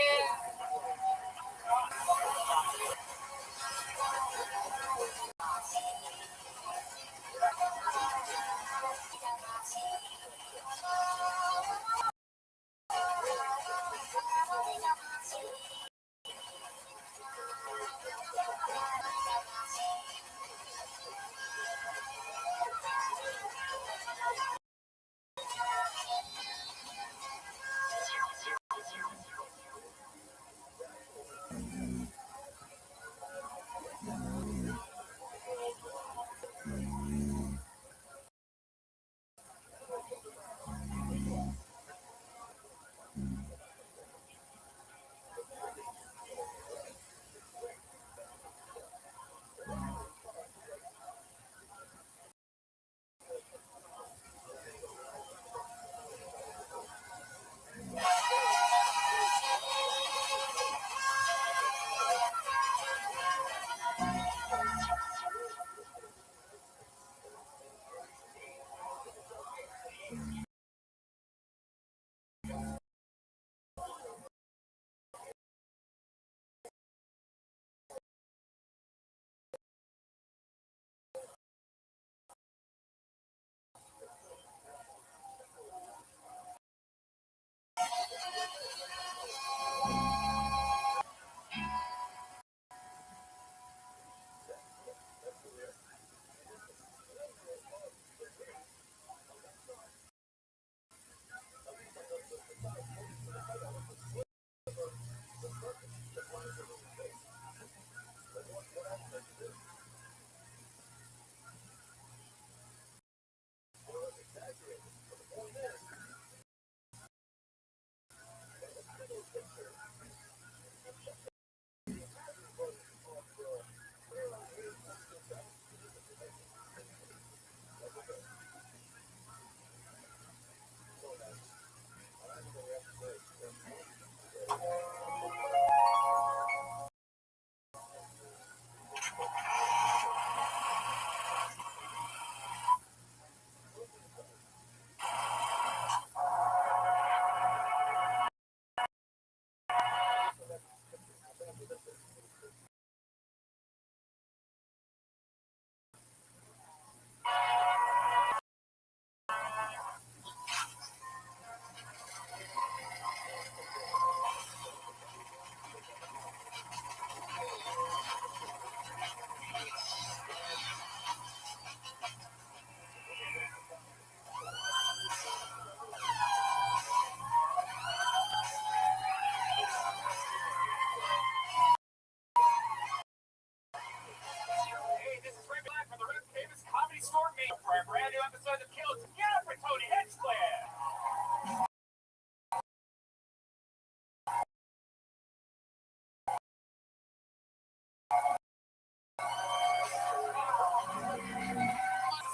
episode of Kill Together for Tony Hinchcliffe.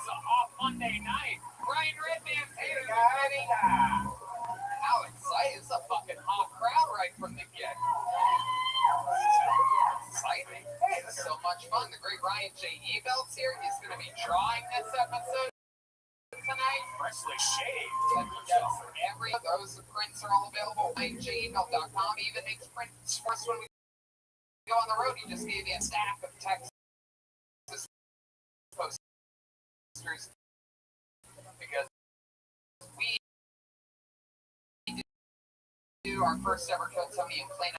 Off Monday night, Ryan Redman's here, guys. How exciting! It's a fucking hot crowd right from the get. Exciting. Hey, this is so much fun. The great Ryan J. Ebelt's here. He's going to be drawing this episode tonight. Freshly shaved. Those prints are all available at RyanJEbelt.com. He even makes prints for us when we go on the road. He just gave me a stack of Texas posters because we do our first ever Kill Tony in Plano,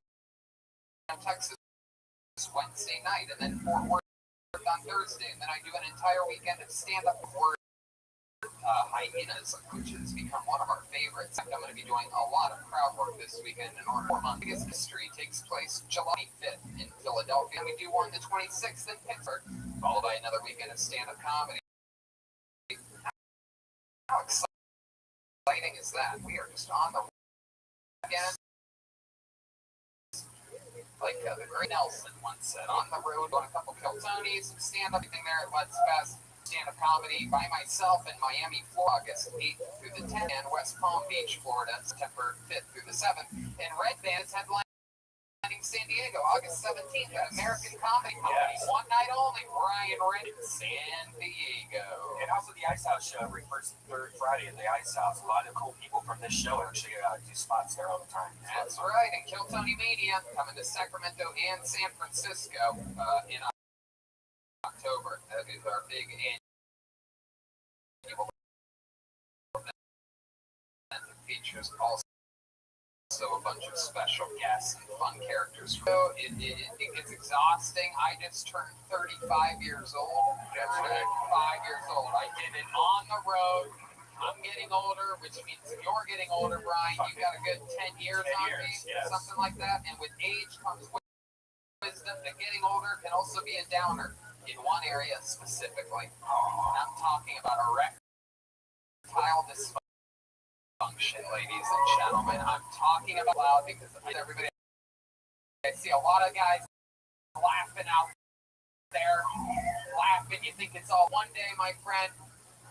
Texas Wednesday night, and then Fort Worth on Thursday, and then I do an entire weekend of stand-up before Hyenas, which has become one of our favorites. I'm going to be doing a lot of crowd work this weekend in our 4-month biggest history takes place July 5th in Philadelphia, and we do one the 26th in Pittsburgh, followed by another weekend of stand-up comedy. How exciting is that? We are just on the road again. Like the great Nelson once said, on the road, on a couple Kill Tonys, some stand-up, everything there at Let's Fest, stand-up comedy by myself in Miami, Florida, August 8th through the 10th, and West Palm Beach, Florida, September 5th through the 7th, and Red Band's headlining San Diego, August 17th at American Comedy Company. Yes. One night only, Brian Red, San Diego. And also the Ice House show every first and third Friday at the Ice House. A lot of cool people from this show actually do spots there all the time. That's right, and Kill Tony Mania coming to Sacramento and San Francisco in October. That is our big annual event that features also a bunch of special guests and fun characters. So it gets exhausting. I just turned 35 years old. That's right. 5 years old. I did it on the road. I'm getting older, which means you're getting older, Brian. You got a good 10 years 10 on years, me, yes. something like that. And with age comes wisdom that getting older can also be a downer in one area specifically. And I'm talking about erectile dysfunction, ladies and gentlemen. I'm talking about loud because everybody, I see a lot of guys laughing out there, laughing. You think it's all one day, my friend.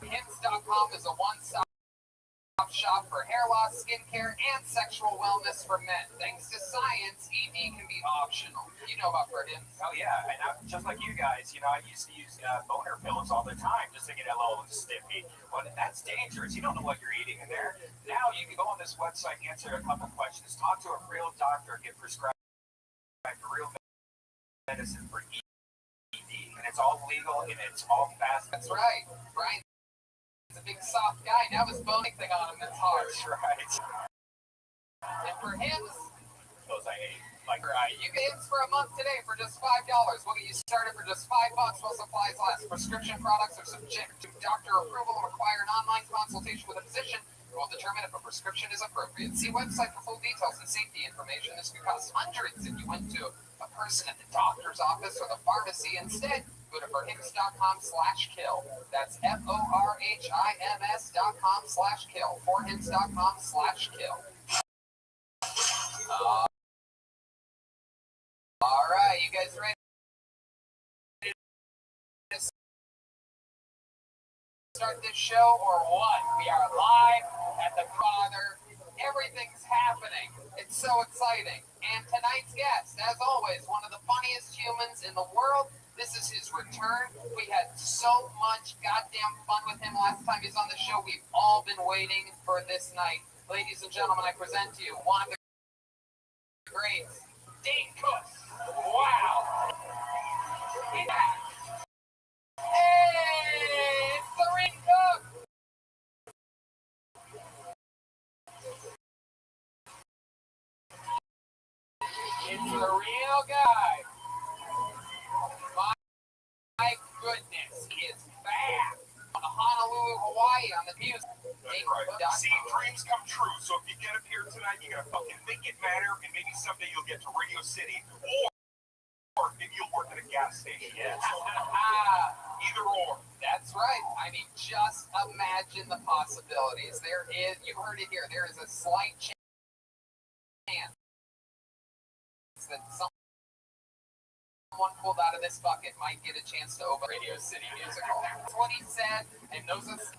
Hims.com is a one-stop shop for hair loss, skincare, and sexual wellness for men. Thanks to science, ED can be optional. You know about Hims. Oh yeah, and just like you guys, I used to use boner pills all the time just to get a little stiffy. Well, that's dangerous. You don't know what you're eating in there. Now you can go on this website, answer a couple questions, talk to a real doctor, get prescribed real medicine for ED, and it's all legal and it's all fast. That's right. Brian's a big soft guy. Now his boning thing on him, that's hard. That's right. And for Hims, Those I hate. Like, you get Hims for a month today for just $5. We'll get you started for just $5 while supplies last. Prescription products are subject to doctor approval and require an online consultation with a physician who will determine if a prescription is appropriate. See website for full details and safety information. This could cost hundreds if you went to a person at the doctor's office or the pharmacy. Instead, go to forhims.com/kill. That's FORHIMS.com/kill. Forhims.com/kill. All right, you guys ready to start this show or what? We are live at the Father. Everything's happening. It's so exciting. And tonight's guest, as always, one of the funniest humans in the world. This is his return. We had so much goddamn fun with him last time he was on the show. We've all been waiting for this night. Ladies and gentlemen, I present to you one of the greats, Dane Cook. Wow. Yeah. Hey, it's the Ring Cook. It's the real guy. My goodness, it's back on Honolulu, Hawaii on the music. See, dreams come true. So if you get up here tonight, you gotta fucking make it matter, and maybe someday you'll get to Radio City, or maybe you'll work at a gas station. Yes. Either or. That's That's right. I mean, just imagine the possibilities. There is, you heard it here, there is a slight chance that someone pulled out of this bucket might get a chance to open Radio City Musical. That's what he said, and knows us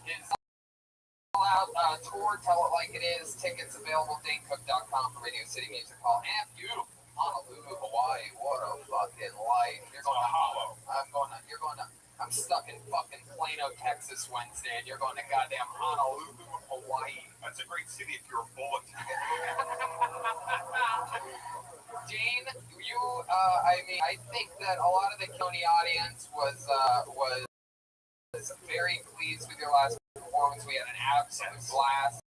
is all out tour, tell it like it is. Tickets available, danecook.com for Radio City Music Hall. And beautiful Honolulu, Hawaii. What a fucking life. You're going to Hollow. You're going to, I'm stuck in fucking Plano, Texas Wednesday, and you're going to goddamn Honolulu, Hawaii. That's a great city if you're a bullet. Dane, I think that a lot of the Coney audience was very pleased with your last performance. We had an absolute blast.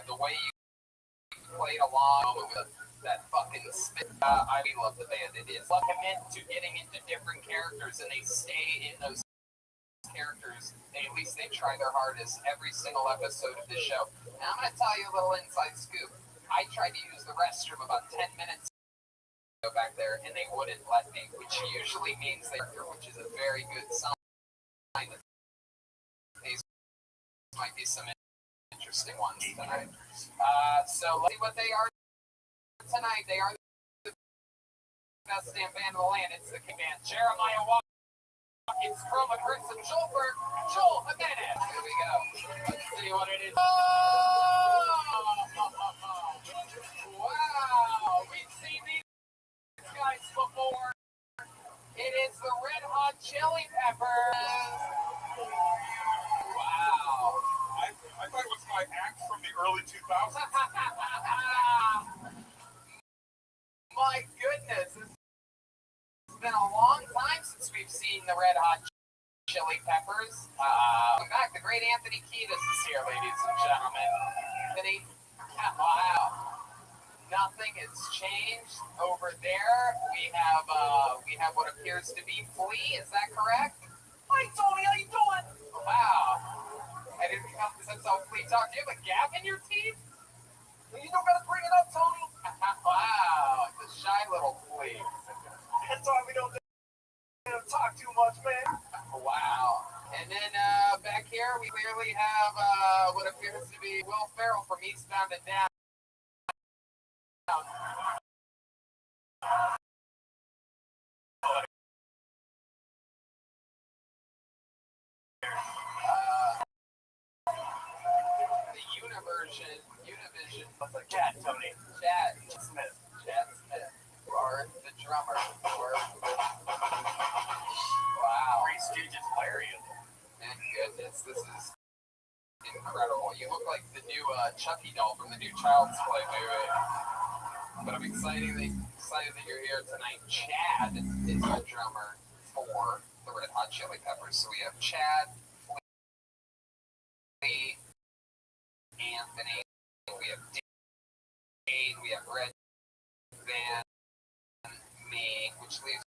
The way you played along with that fucking spit. I love the band. It is committed to getting into different characters, and they stay in those characters. At least they try their hardest every single episode of the show. And I'm going to tell you a little inside scoop. I tried to use the restroom about 10 minutes ago back there, and they wouldn't let me, which usually means which is a very good sign that these might be some interesting ones tonight. So let's see what they are tonight. They are the best damn band of the land. It's the King Band. Jeremiah Watkins, Chroma, Crimson, Schulberg, Joel Jimenez. Here we go. Let's see what it is. Oh! Wow! We've seen these guys before. It is the Red Hot Chili Peppers. Wow. I thought it was my act from the early 2000s. My goodness, it's been a long time since we've seen the Red Hot Chili Peppers. In fact, the great Anthony Kiedis is here, ladies and gentlemen. Anthony, wow. Nothing has changed over there. We have what appears to be Flea. Is that correct? Hi, Tony. How you doing? Wow. I didn't come to sense how Flea talked. Do you have a gap in your teeth? You don't gotta bring it up, Tony. Wow, the shy little Flea. That's why we don't talk too much, man. Wow. And then back here, we clearly have what appears to be Will Ferrell from Eastbound and Down. The Univision. What's like Chad, Tony? Chad Smith. You are the drummer. Wow. Three Stooges hilarious. My goodness, this is incredible. You look like the new Chucky doll from the new Child's Play movie. But I'm excited that you're here tonight. Chad is the drummer for the Red Hot Chili Peppers. So we have Chad, Flea, Anthony, we have Dane, we have Red Van, me, which leaves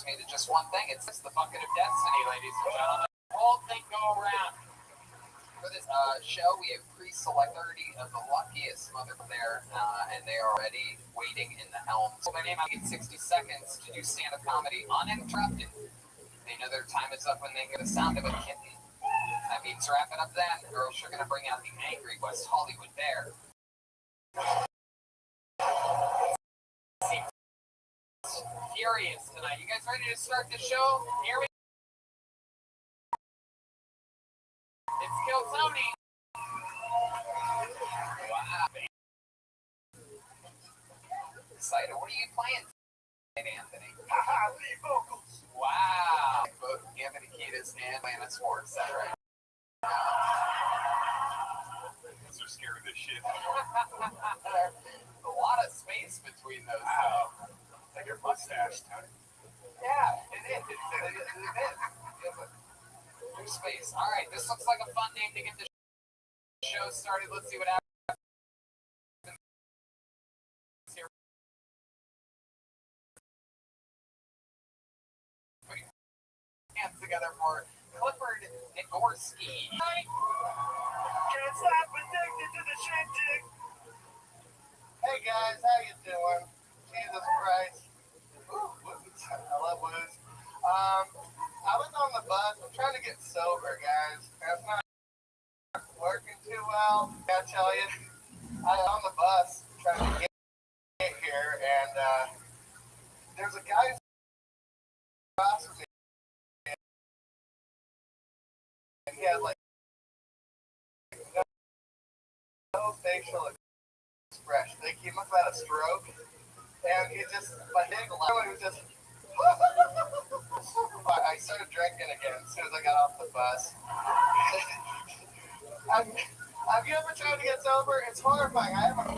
me to just one thing. It's the bucket of destiny, ladies and gentlemen. Whole thing go around. For this show, we have pre-select 30 of the luckiest mother there, and they are already waiting in the helm. So their name out in 60 seconds to do stand-up comedy uninterrupted. They know their time is up when they hear the sound of a kitten. That means wrap it up then, or else you're going to bring out the angry West Hollywood bear. Seems furious tonight. You guys ready to start the show? Here we go. It's Kill Tony. Wow. Excited. What are you playing tonight, Anthony? Lead vocals. Wow. Both Anthony Kiedis and Lana Swartz. Is that right? Those are scary as shit. A lot of space between those. Wow. Like your mustache, Tony. Yeah, it is. It is. New space. All right, this looks like a fun name to get the show started. Let's see what happens here. Put your hands together for Clifford Nagorski. Can't stop addicted to the shindig. Christ. Ooh, woods. I love woods. I was on the bus. I'm trying to get sober, guys. That's not working too well. I tell you, I was on the bus trying to get here, and there's a guy across from me, and he had like no facial expression. Like he must have had a stroke, and he just my big line was just. I started drinking again as soon as I got off the bus. Have you ever tried to get sober? It's horrifying. I have a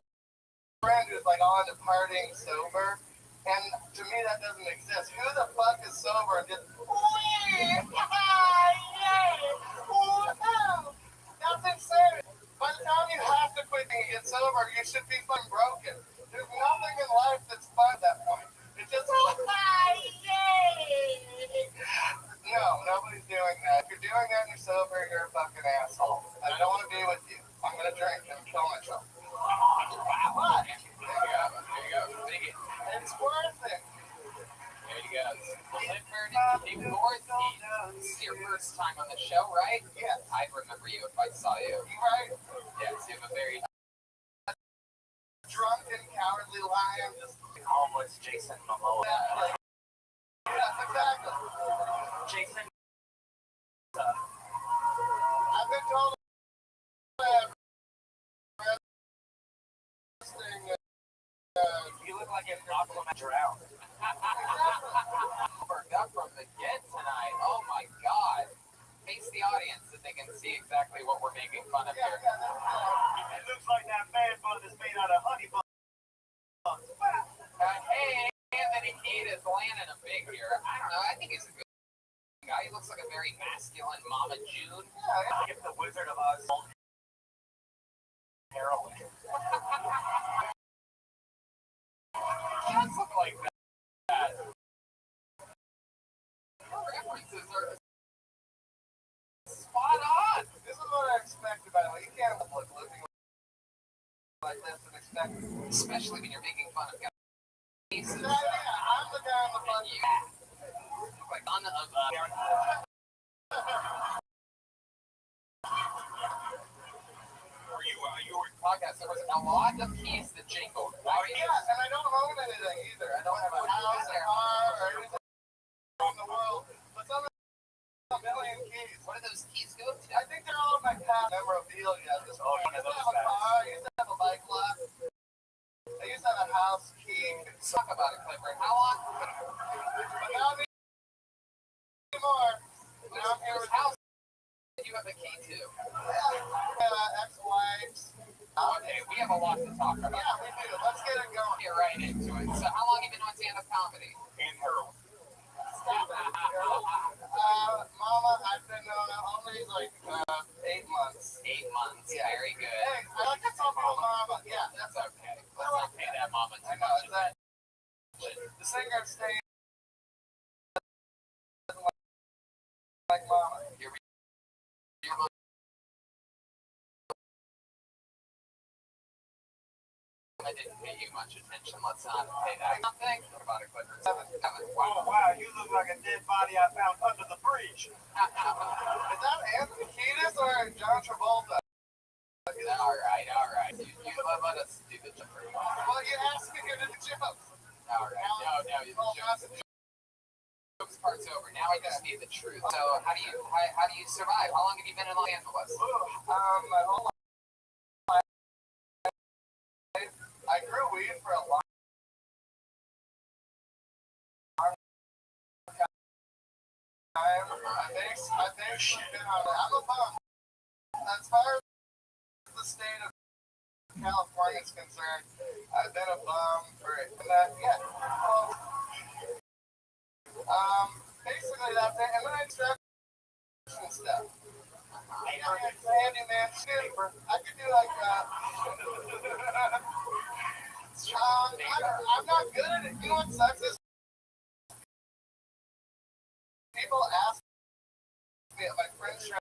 friend who's like on to partying sober, and to me that doesn't exist. Who the fuck is sober and just that's insane. By the time you have to quit and get sober, you should be fucking broken. There's nothing in life that's fun at that point. It's just no, nobody's doing that. If you're doing that and you're sober, you're a fucking asshole. I don't want to be with you. I'm gonna drink and kill myself. What? There you go. Take it. It's worth it. There you go. Liberty Dorothy. This is your first time on the show, right? Yes. I'd remember you if I saw you. You right? Yes, you have a very Drunken, cowardly lion. Just Homeless Jason Momoa. yes, exactly. Jason. I've been told that You look like an Aquaman drowned. Forgot from the get tonight. Oh my god. Face the audience so they can see exactly what we're making fun of here. It looks like that man bun is made out of honey buns. Hey, Anthony Keat is landing a big here. I don't know. I think he's a good guy. He looks like a very masculine Mama June. If the Wizard of Oz sold heroin. He does look like that. Your references are spot on. this is what I expected, by the way. You can't look looking like this and expect. Especially when you're making fun of guys. I'm the guy on the front. You look like on the you were podcast. There was a lot of keys that jingled. Yeah, and I don't own anything either. I don't have a house, a car, or anything in the world. But some of them, a million keys. What do those keys go to? I think they're all in my past memorabilia at this point. I used to have a car, I used to have a bike lock. I used to have a house key. Talk about it, Clifford. How long? But not anymore. Now I'm here with house you have a key to. ex-wives. Okay, we have a lot to talk about. Yeah, we do. Let's get it going. Get right into it. So, how long have you been on stand-up comedy? In heroin. Mama, I've been only like 8 months. 8 months. Yeah. Very good. Hey, I like to tell people mama. Yeah, That's okay. Let's not pay that mama too I know. much. It's that. The singer stayed like mama. Your mom. I didn't pay you much attention. Let's not pay that. Nothing. What about it, Clifford? Seven. Oh, wow, you look like a dead body I found under the bridge. Is that Anthony Kiedis or John Travolta? All right. You let us do the joke. Well, you asked me to do the joke. All right. No, the jokes part's over. Now I just need the truth. So, how do you survive? How long have you been in Los Angeles? My whole life. I grew weed for a long time. I basically been on it. I'm a bum. As far as the state of California is concerned, I've been a bum for it. And yeah. Basically that's it. And then I started stuff. Handyman, super. I could do like I'm not good at it. You know what sucks is people ask me if my friends trying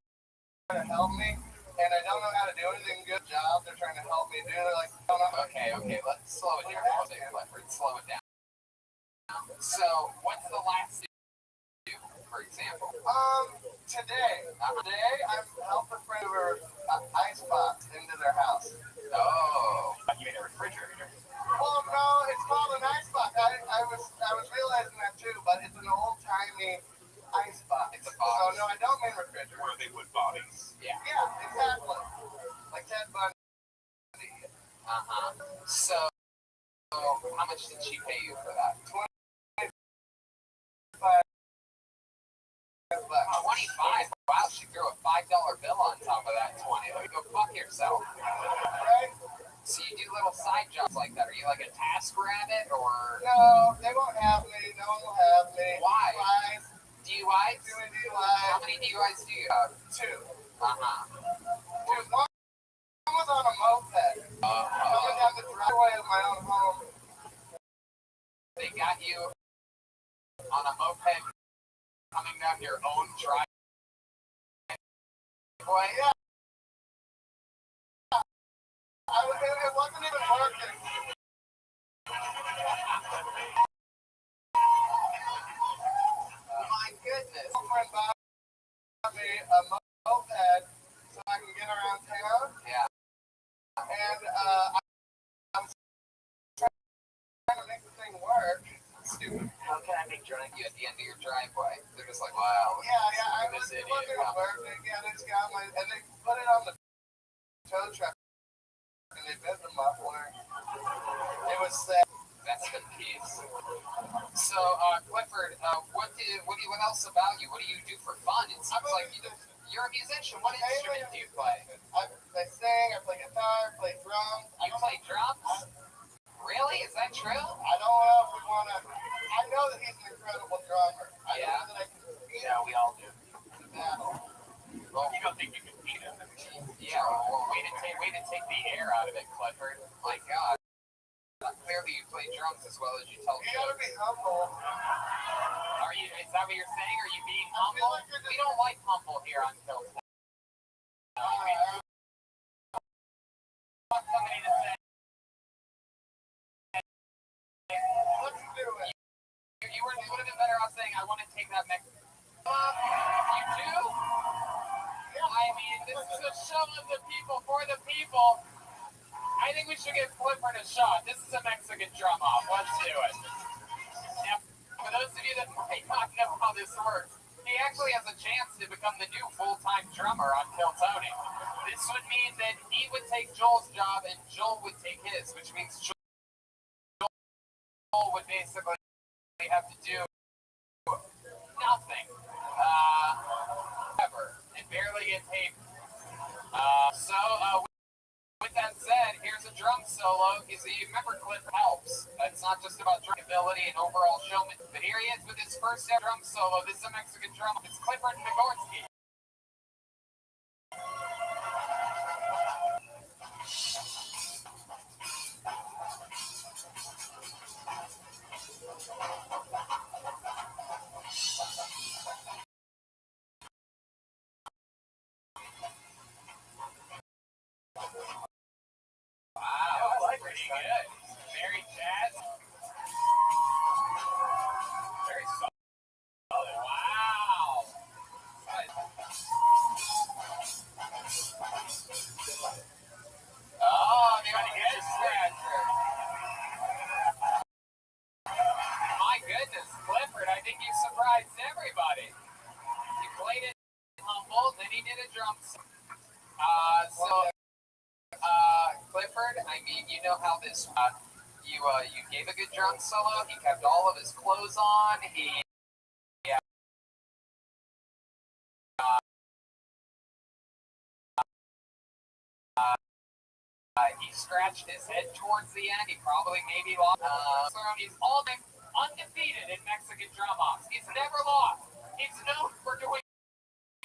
to help me, and I don't know how to do anything. Good job. They're trying to help me do. They're like, don't know. Okay. Let's slow it down a little bit, Clifford. Slow it down. So, what's the last do, for example? Today I helped a friend over icebox into their house. Oh, You mean a refrigerator? Well, no, it's called an icebox. I was realizing that too, but it's an old timey icebox. It's a box. So no, I don't mean refrigerator. Where they put bodies. yeah. Yeah, exactly. Like Ted Bundy. So, how much did she pay you for that? $25. 25. Wow, she threw a $5 bill on top of that 20. Like, go fuck yourself. Right? So you do little side jobs like that. Are you like a task rabbit or No, they won't have me. No one will have me. Why? DUIs. DUIs? Doing How DUIs. many DUIs do you have? 2. Uh-huh. One was on a moped. Coming down the driveway of my own home. They got you on a moped coming down your own driveway. Yeah. It wasn't even working. My goodness. My friend bought me a moped so I can get around town. Yeah. And I was trying to make the thing work. Stupid. How can I make drunk you at the end of your driveway? They're just like, wow. Yeah, This it idiot. wasn't gonna work. Yeah, they just got my, and they put it on the tow truck, and they bent the muffler. It was sad. That's the piece. So, Clifford, what else about you? What do you do for fun? It seems like you're a musician. What instrument do you play? I sing, I play guitar, play drums. You play drums? Really? Is that true? I don't know if we want to. I know that he's an incredible drummer. I Yeah. know that I can beat Yeah, we all do. that. Well, You don't think you can beat him? yeah. Well, way to take the air out of it, Clifford. My God. Clearly, you play drums as well as you tell You gotta jokes. be humble. Are you? Is that what you're saying? Are you being I feel humble? like you're just. We don't like humble here on Tilt. Want somebody to say, Let's do it. you would have been better off saying, I want to take that next. You do? I mean, this is a show of the people for the people. I think we should give Clifford a shot. This is a Mexican drum off. Let's do it. Now, for those of you that might not know how this works, he actually has a chance to become the new full-time drummer on Kill Tony. This would mean that he would take Joel's job and Joel would take his, which means Joel would basically have to do nothing ever and barely get paid. With that said, here's a drum solo. You see, remember, Cliff helps. It's not just about drum ability and overall showman. But here he is with his first drum solo. This is a Mexican drum. It's Clifford Nagorski. Wow, that's pretty good. Very jazz. Very solid. Wow. Oh, they got a head scratcher. My goodness, Clifford, I think you surprised everybody. He played it humble, then he did a drum solo. Clifford, I mean, you know how this, you gave a good drum solo, he kept all of his clothes on, he scratched his head towards the end, he probably maybe lost, he's all undefeated in Mexican drum offs, he's never lost, he's known for doing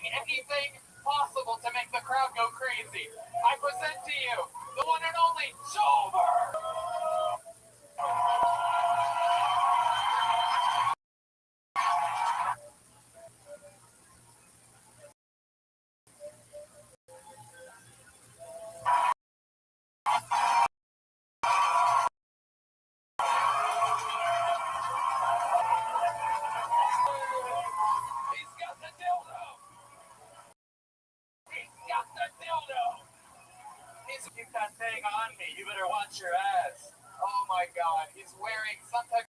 anything possible to make the crowd go crazy. I present to you the one and only Jover. getting on me. You better watch your ass. Oh my god, he's wearing some type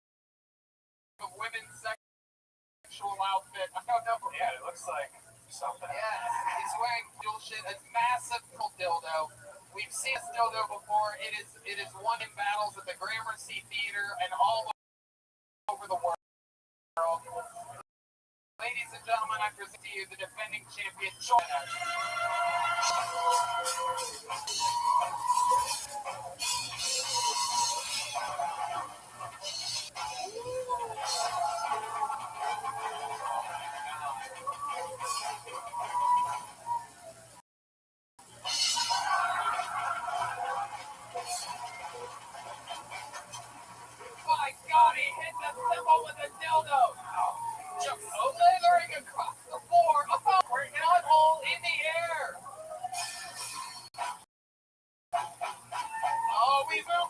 of women's sexual outfit. I don't know. Yeah, it looks like something. Yes, he's wearing bullshit. A massive dildo. We've seen this dildo before. It is won in battles at the Gramercy Theater and all over the world. Ladies and gentlemen, I present to you the defending champion, Jordan. My God, he hit the symbol with a dildo. Just slithering across the floor, about her butthole in the air. Oh, we move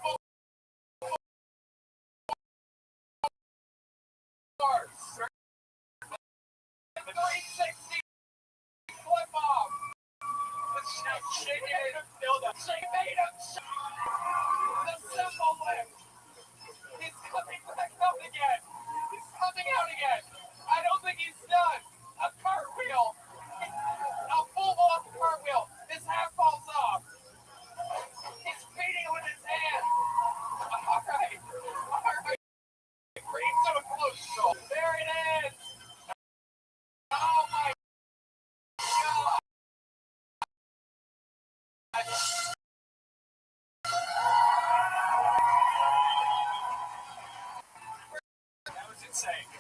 forward. 360 flip off. She made him dildo. She made him the symbol lift. He's coming back out again. He's coming out again. I don't think he's done. A cartwheel. A full-on cartwheel. His hat falls off. He's beating it with his hand. All right. Bring him to a close show. There it is. Oh my God. That was insane.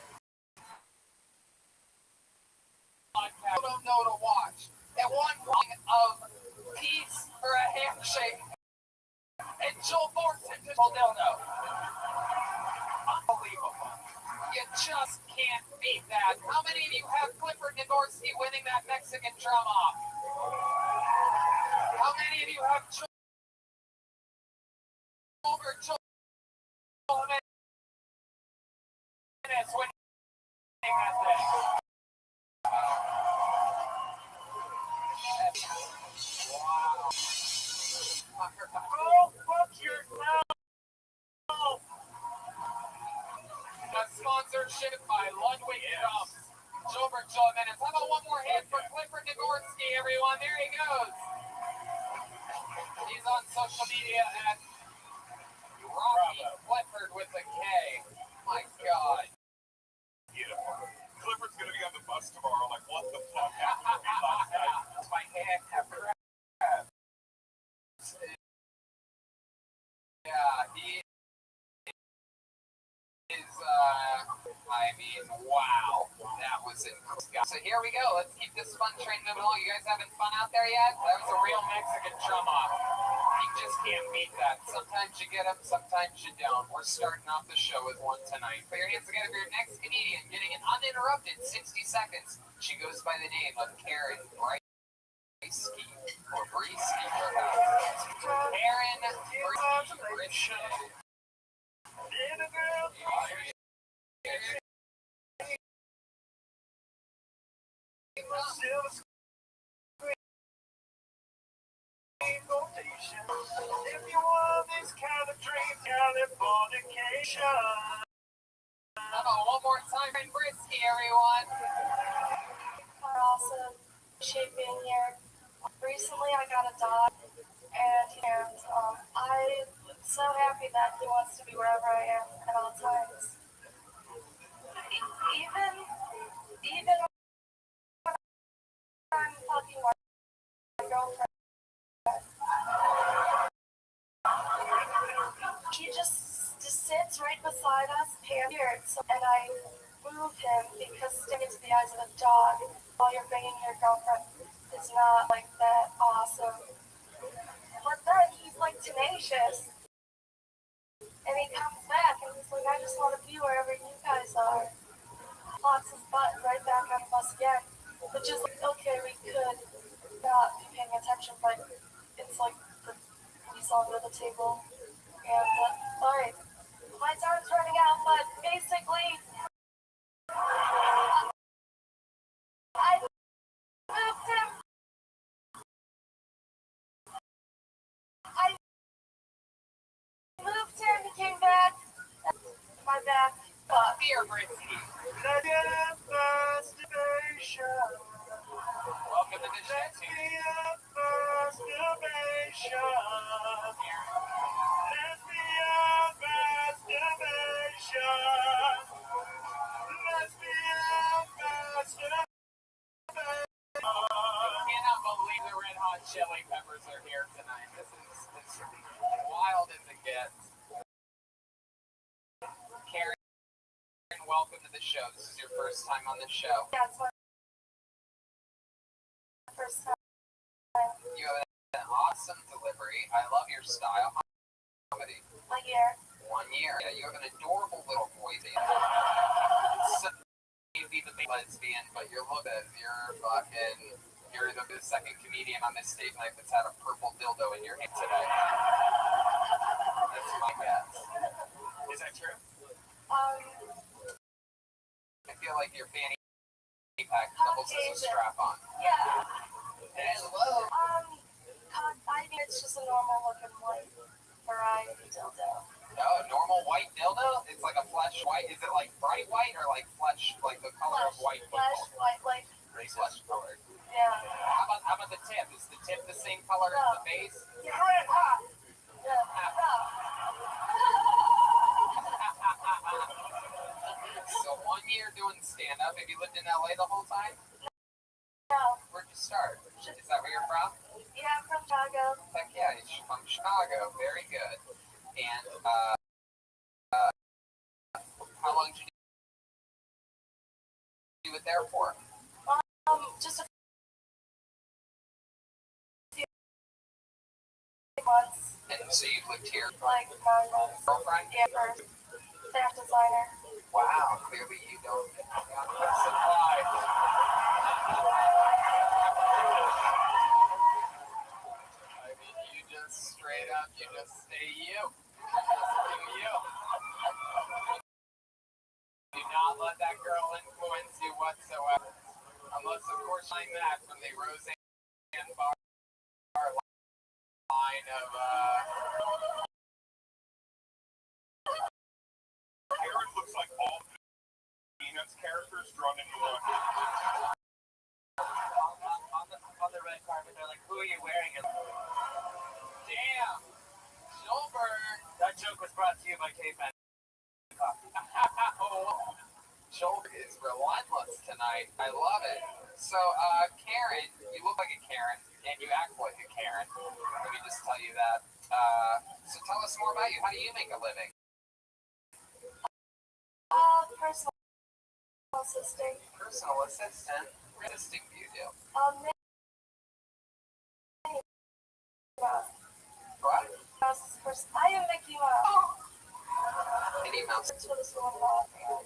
I don't know to watch. At one point of peace or a handshake, and Joel Thornton to dildo. Unbelievable. You just can't beat that. How many of you have Clifford Nagorski winning that Mexican drum off? How many of you have Joel Jimenez winning that thing? Wow. Go fuck yourself. A sponsorship by Ludwig Drums. Gilbert Jimenez. How about one more hit for Clifford Nagorski, everyone? There he goes. He's on social media at Rocky Clifford with a K. My God. Beautiful. Clifford's gonna be on the bus tomorrow. Like, what the fuck happened to me last night? My hand after yeah, he is, I mean, wow. That was incredible. So here we go. Let's keep this fun train moving along. You guys having fun out there yet? That was a real Mexican drum off. You just can't beat that. Sometimes you get them, sometimes you don't. We're starting off the show with one tonight. Put your hands together for your next comedian, getting an uninterrupted 60 seconds. She goes by the name of Karen Brisky, or Brisky, perhaps. Karen Brisky. If you want this kind of dream, Californication. One more time, Karen Brisky, everyone. Are awesome. Appreciate being here. Recently, I got a dog, and I'm so happy that he wants to be wherever I am at all times. Even when I'm fucking my girlfriend, he just sits right beside us, paired, and I move him because staring into the eyes of a dog while you're banging your girlfriend is not like that awesome. But then he's like tenacious, and he comes back and he's like, I just want to be wherever you guys are. Plots his butt right back on us again, which is like, okay, we could not be paying attention, but it's like he's under the table. And alright, my time's running out, but basically, I moved him. I my back. Fuck. Beer Britsky. Masturbation. Welcome to the show, Let's too. be a masturbation. Let's be a masturbation. Let's be a masturbation. I cannot believe the Red Hot Chili Peppers are here tonight. This is wild as it gets. Karen, welcome to the show. This is your first time on the show. Yeah, it's my first time. You have an awesome delivery. I love your style. How many? A year. 1 year. Yeah, you have an adorable little voice. So you be the big lesbian, but you're the second comedian on this stage night that's had a purple dildo in your hand today. That's my guess. Is that true? I feel like your fanny pack doubles as a strap on. Yeah. Hello. I think it's just a normal looking white variety dildo. No, a normal white dildo? It's like a flesh white. Is it like bright white or like flesh, like the color of white Flesh, football? white, like, Flesh color. yeah. How about the tip? Is the tip the same color as the base? Yeah. Yeah. So 1 year doing stand-up. Have you lived in LA the whole time? No. Where'd you start? Is that where you're from? Yeah, I'm from Chicago. Heck yeah, you're from Chicago. Very good. And how long did you do it there for? Just a few months, And so you've lived here. like 9 months. Girlfriend? Yeah, first. Staff designer. Wow, clearly you don't supply. I mean, you just straight up, you just stay you. Just do you. Do not let that girl influence you whatsoever. Unless, of course, I'm that from the Roseanne Barr line of, Karen looks like all Peanuts characters drawn into one. on the red carpet, they're like, who are you wearing? Damn! Schulberg! That joke was brought to you by K-Fan. Schulberg is relentless tonight. I love it. So, Karen, you look like a Karen, and you act like a Karen. Let me just tell you that. So tell us more about you. How do you make a living? Personal assisting. Personal assistant? What assisting do you do? What? I am Mickey Mouse. Minnie Mouse. That's what it's all about. Oh.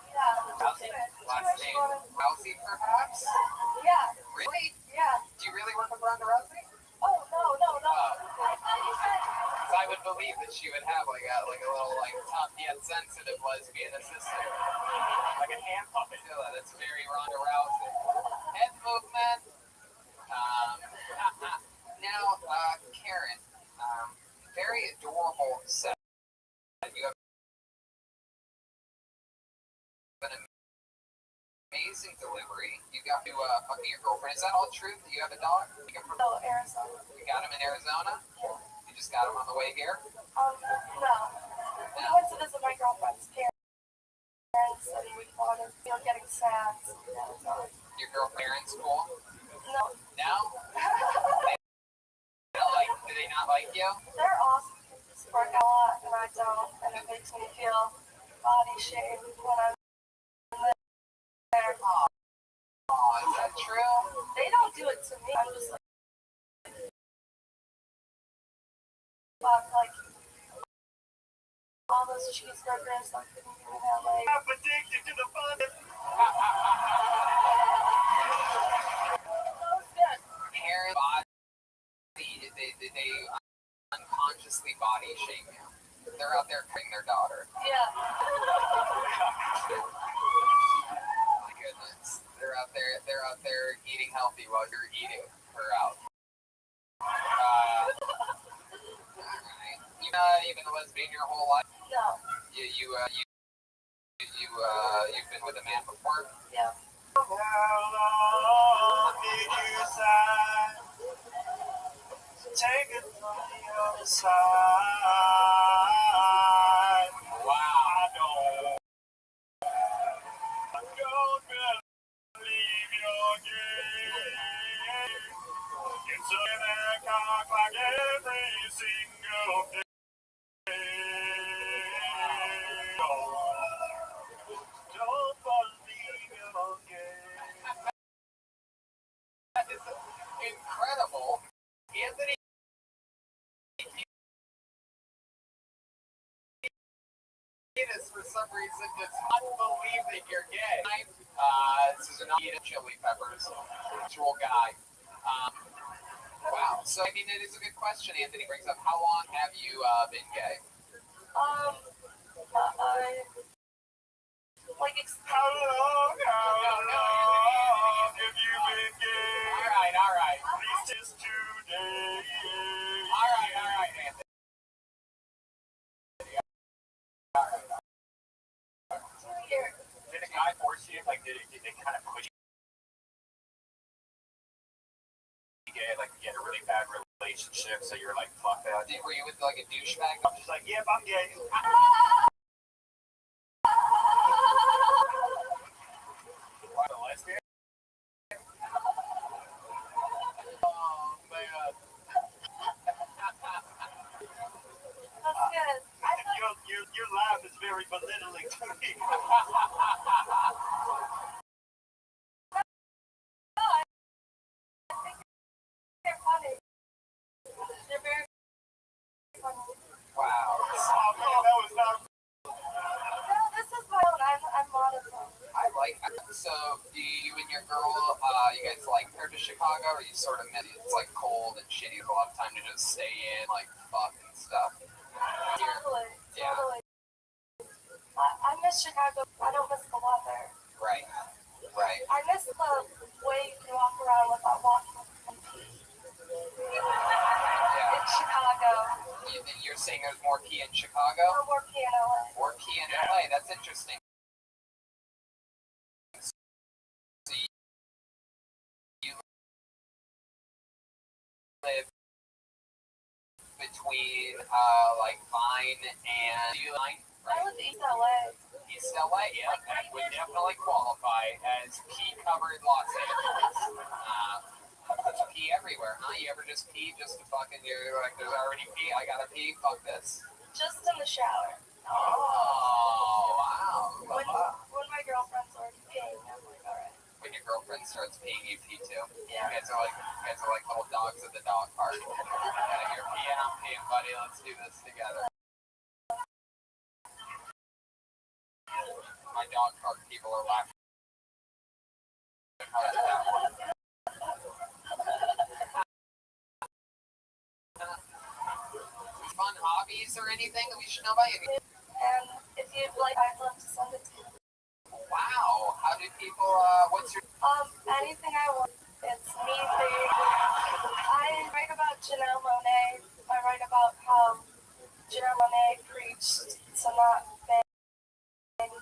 Yeah. Rousey? Last name Rousey, perhaps? Yeah. Really? Yeah. Do you really work with Ronda Rousey? Oh, no. I thought you said. So I would believe that she would have like a little tough yet sensitive lesbian assistant. Like a hand puppet. I feel that. It's very Ronda Rousey. Head movement. Now, Karen, very adorable set. You have an amazing delivery. You got to fuck your girlfriend. Is that all true? Do you have a dog? No, Arizona. You got him in Arizona? You just got him on the way here? No. We went to visit my girlfriend's parents, and we wanted, getting snacks. Your girlfriend's school? No. No? Do they not like you? They're awesome. They work out a lot, and I don't, and it makes me feel body shamed when I'm there. Oh, is that true? They don't do it to me. I'm just like, all those cheeseburgers, I couldn't even have I'm addicted to the fun. Karen body, they unconsciously body shame you. They're out there cutting their daughter. Yeah. My goodness. They're out there eating healthy while you're eating her out. Alright. You've not even a lesbian your whole life? No. You've been with a man before? Yeah. How long did you sigh? Take it from the other side. Wow. I don't believe your game. It's a man cock like every single day. Don't believe your game. That is incredible. Anthony Kiedis, for some reason, does not believe that you're gay. This is an chili peppers, usual guy. Wow. So, I mean, it is a good question Anthony brings up. How long have you been gay? How long have you been gay? All right. Please just today. All right, Anthony. Did a guy force you? Like, did they kind of push you gay? Like, you had a really bad relationship, so you're like, fuck that. Were you with like a douchebag? I'm just like, yep, I'm gay. What, a lesbian? Oh, man. That's good. I thought Your laugh is very belittling to me. they're funny. They're very funny. Wow. Oh man, that was not. No, this is my own. I'm monotone. I like that. So, do you and your girl, you guys like her to Chicago, or you sort of met it's like cold and shitty, a lot of time to just stay in, like fuck and stuff? Totally. Yeah. Totally. I miss Chicago. I don't miss the weather. Right. I miss the way you can walk around without walking in Yeah. Chicago. You're saying there's more pee in Chicago? No more piano. More pee in LA? That's interesting. So you live between like Vine and Vine, I right? live in East LA. East LA, yeah, that would definitely qualify as pee-covered Los Angeles. Pee everywhere, huh? You ever just pee just to fucking, you're like, there's already pee, I gotta pee, fuck this. Just in the shower. Oh, wow. When my girlfriend's already peeing, I'm like, alright. When your girlfriend starts peeing, you pee too. Yeah. You guys are like little dogs at the dog park. Yeah, you're peeing, I'm peeing, buddy, let's do this together. My dog park people are laughing. How did that work? Fun hobbies or anything that we should know about? And if you'd like, I'd love to send it to you. Wow. How do people, what's your... Anything I want. It's me big. I write about Janelle Monáe. I write about how Janelle Monáe preached to not bang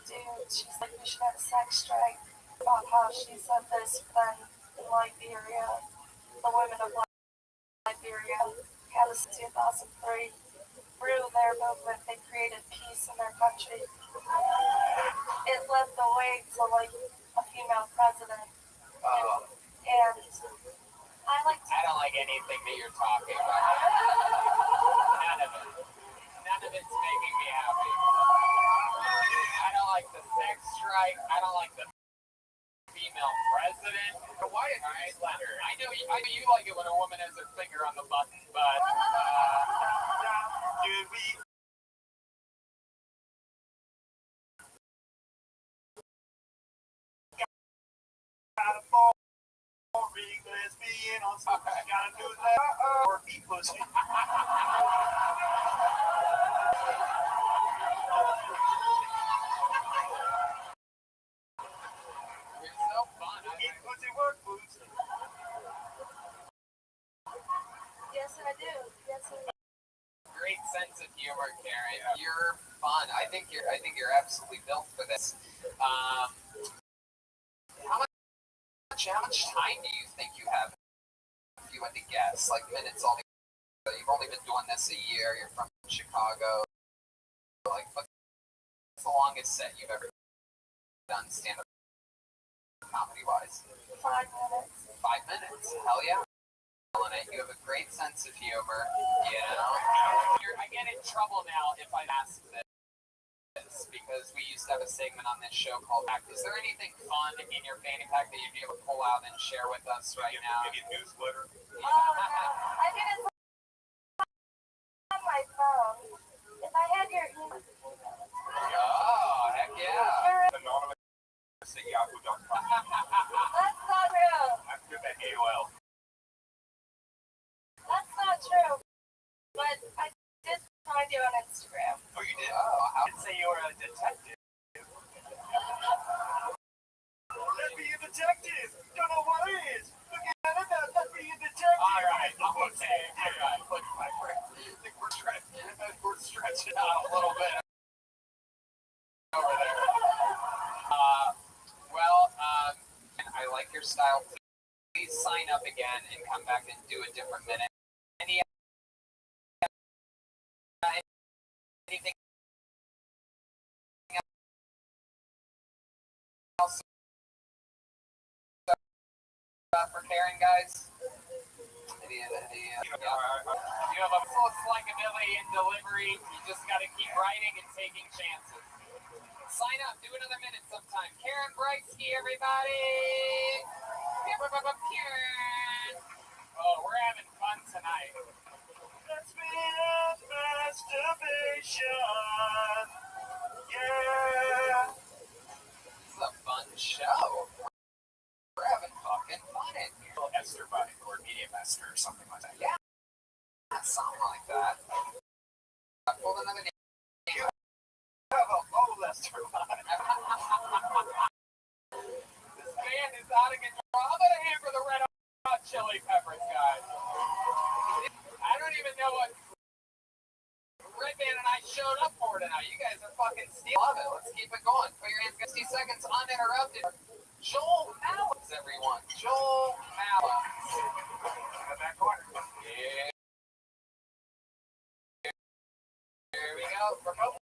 dudes. She's like, we should have a sex strike. About how she said this when in Liberia, the women of Liberia had this in 2003. Through their movement, they created peace in their country. It led the way to like a female president. And I like to. I don't like anything that you're talking about. None of it. None of it's making me happy. I don't like the sex strike. I don't like the female president. Why did I let her? I know you like it when a woman has her finger on the button, but Dude, we. Got a boring lesbian on something. Gotta do that or be pussy. you're so fun. Eat pussy work boots. Yes, I do. Yes, I do. Great sense of humor, Karen. You're fun. I think you're absolutely built for this. How much time do you think you have? If you had to guess, like minutes all together. You've only been doing this a year. You're from Chicago. Like, what's the longest set you've ever done stand-up comedy-wise? 5 minutes. 5 minutes. Hell yeah. You have a great sense of humor. You know, I get in trouble now if I ask this because we used to have a segment on this show called Pack. Is there anything fun in your fanny pack that you'd be able to pull out and share with us right now? Maybe a newsletter. I can on my phone. If I had your email. Oh, heck yeah. Anonymous at yahoo.com. That's not true. I'm good at AOL. That's not true. But I did find you on Instagram. Oh, you did? Oh, how I'd say you were a detective. Let me a detective. Don't know what it is. Look at it. Let me a detective. all right, okay, all right. Look, my friend, I think we're stretching out a little bit over there. I like your style. Please sign up again and come back and do a different minute. Anything else for Karen, guys? You have a full flexibility in delivery. You just got to keep writing and taking chances. Sign up. Do another minute sometime. Karen Brightsky, everybody. Karen. Oh, we're having fun tonight. Let's be a masturbation. Yeah. This is a fun show. We're having fucking fun in here. Esther by or Media Master or something like that. Yeah. Something like that. I pulled another name. Oh, Lester by. This band is out of control. How about a hand for the Red Hot Chili Peppers, guys? I don't even know what Red Band and I showed up for tonight. You guys are fucking stealing. Love it. Let's keep it going. Put your hands 60 seconds uninterrupted. Joel Mallons, everyone. Joel Mallons. In the back corner. Yeah. Here we go. We're both.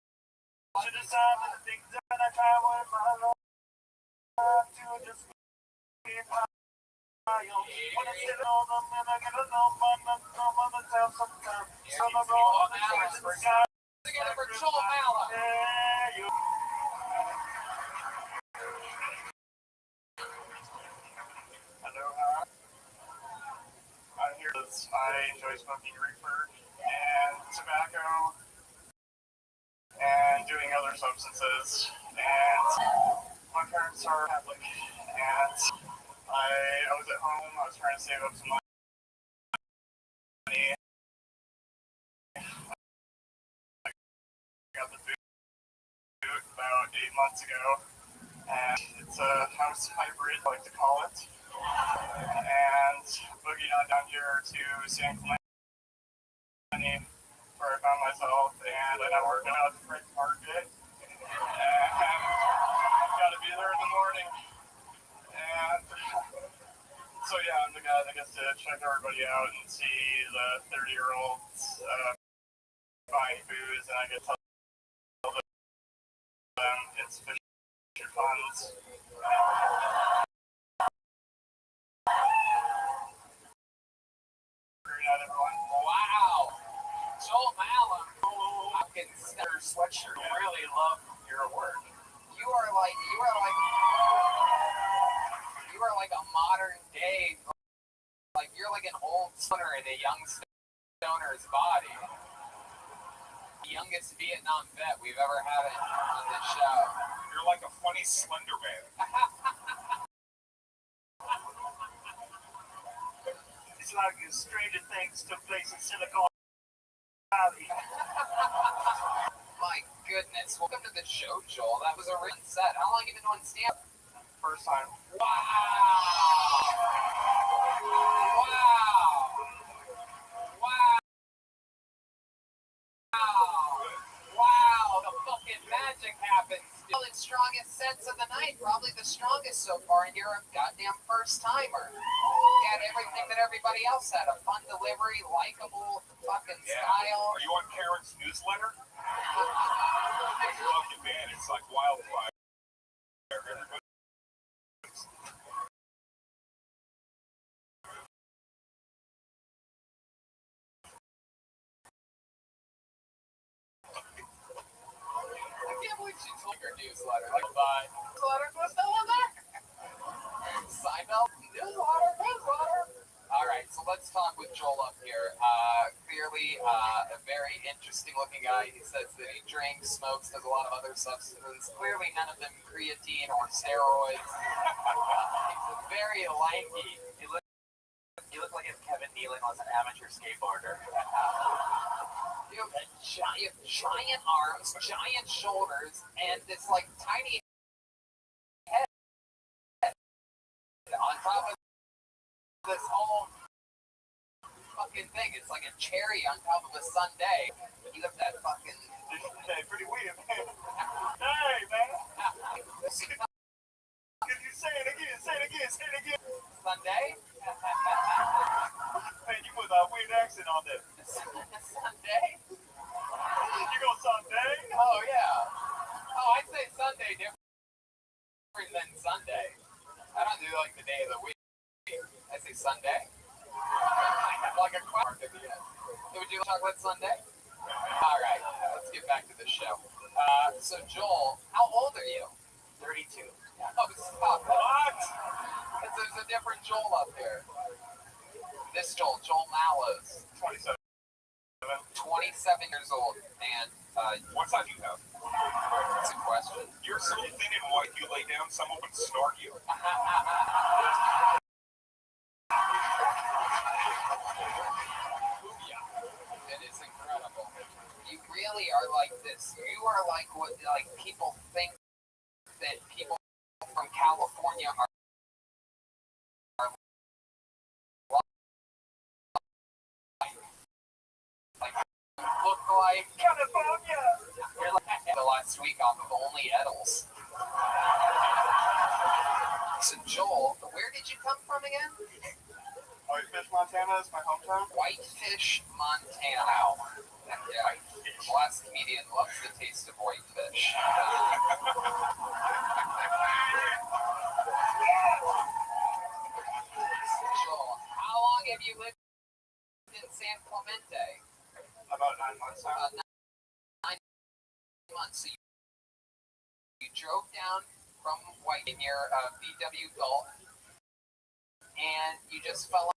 To decide the things that I try with my love to just be my own. When I sit on them and I get a numb on the town sometimes. Some of all the things in the sky. Together for Joel Mallons. Yeah, you. Hello, I'm here because I enjoy smoking reefer and tobacco and doing other substances. And my parents are Catholic, and I was at home. I was trying to save up some money. I got the boot about 8 months ago, and it's a house hybrid, I like to call it. And boogieing on down here to San Clemente, where I found myself, and I know we're going out to Frick Market, and got to be there in the morning. And so yeah, I'm the guy that gets to check everybody out and see the 30-year-olds buying booze, and I get to tell them it's Fisher Funds. Wow. Joel Mallon. Fucking sweatshirt. Really love your work. You are like a modern day, like you're like an old stoner in a young stoner's body. The youngest Vietnam vet we've ever had on this show. You're like a funny Slender Man. It's like Stranger Things took place in Silicon Valley. My goodness. Welcome to the show, Joel. That was a written set. How long have you been doing stand-up? First time. Wow. Wow. Wow. Wow, the fucking magic happens. Probably the strongest sets of the night, probably the strongest so far, and you're a goddamn first timer. You had everything that everybody else had, a fun delivery, likable fucking style. Are you on Karen's newsletter? Fucking man, it's like wildfire. Everybody. I can't believe she told your newsletter. Like, newsletter was still in there. Seinfeld, newsletter. All right, so let's talk with Joel up here. Clearly, a very interesting looking guy. He says that he drinks, smokes, does a lot of other substances. Clearly, none of them creatine or steroids. He's very lanky. You look like if Kevin Nealon was an amateur skateboarder. You have giant arms, giant shoulders, and this like tiny head on top of this whole fucking thing. It's like a cherry on top of a sundae. You have that fucking. Hey, pretty weird, man. Hey, man. Could you say it again? Say it again. Say it again. Sundae? Man, you put a weird accent on there. Sunday? You go Sunday? Oh, yeah. Oh, I'd say Sunday different than Sunday. I don't do like the day of the week. I say Sunday. Like a question at the end. So would you like chocolate Sunday? All right, let's get back to the show. So Joel, how old are you? 32. Oh, stop. What? There's a different Joel up here. This Joel Mallows. 27. 27 years old. And What size do you have? it's a question. You're so thin and white, you lay down, someone would snort you. It is incredible. You really are like this. You are like what like people think that people from California are like look like California! you're like the last week off of Only Edels. So Joel, where did you come from again? Whitefish, Montana is my hometown. Whitefish, Montana. Yeah, the last comedian loves the taste of whitefish. Joel, how long have you lived in San Clemente? About 9 months now. 9 months. So you drove down from White in your VW Golf, and you just fell in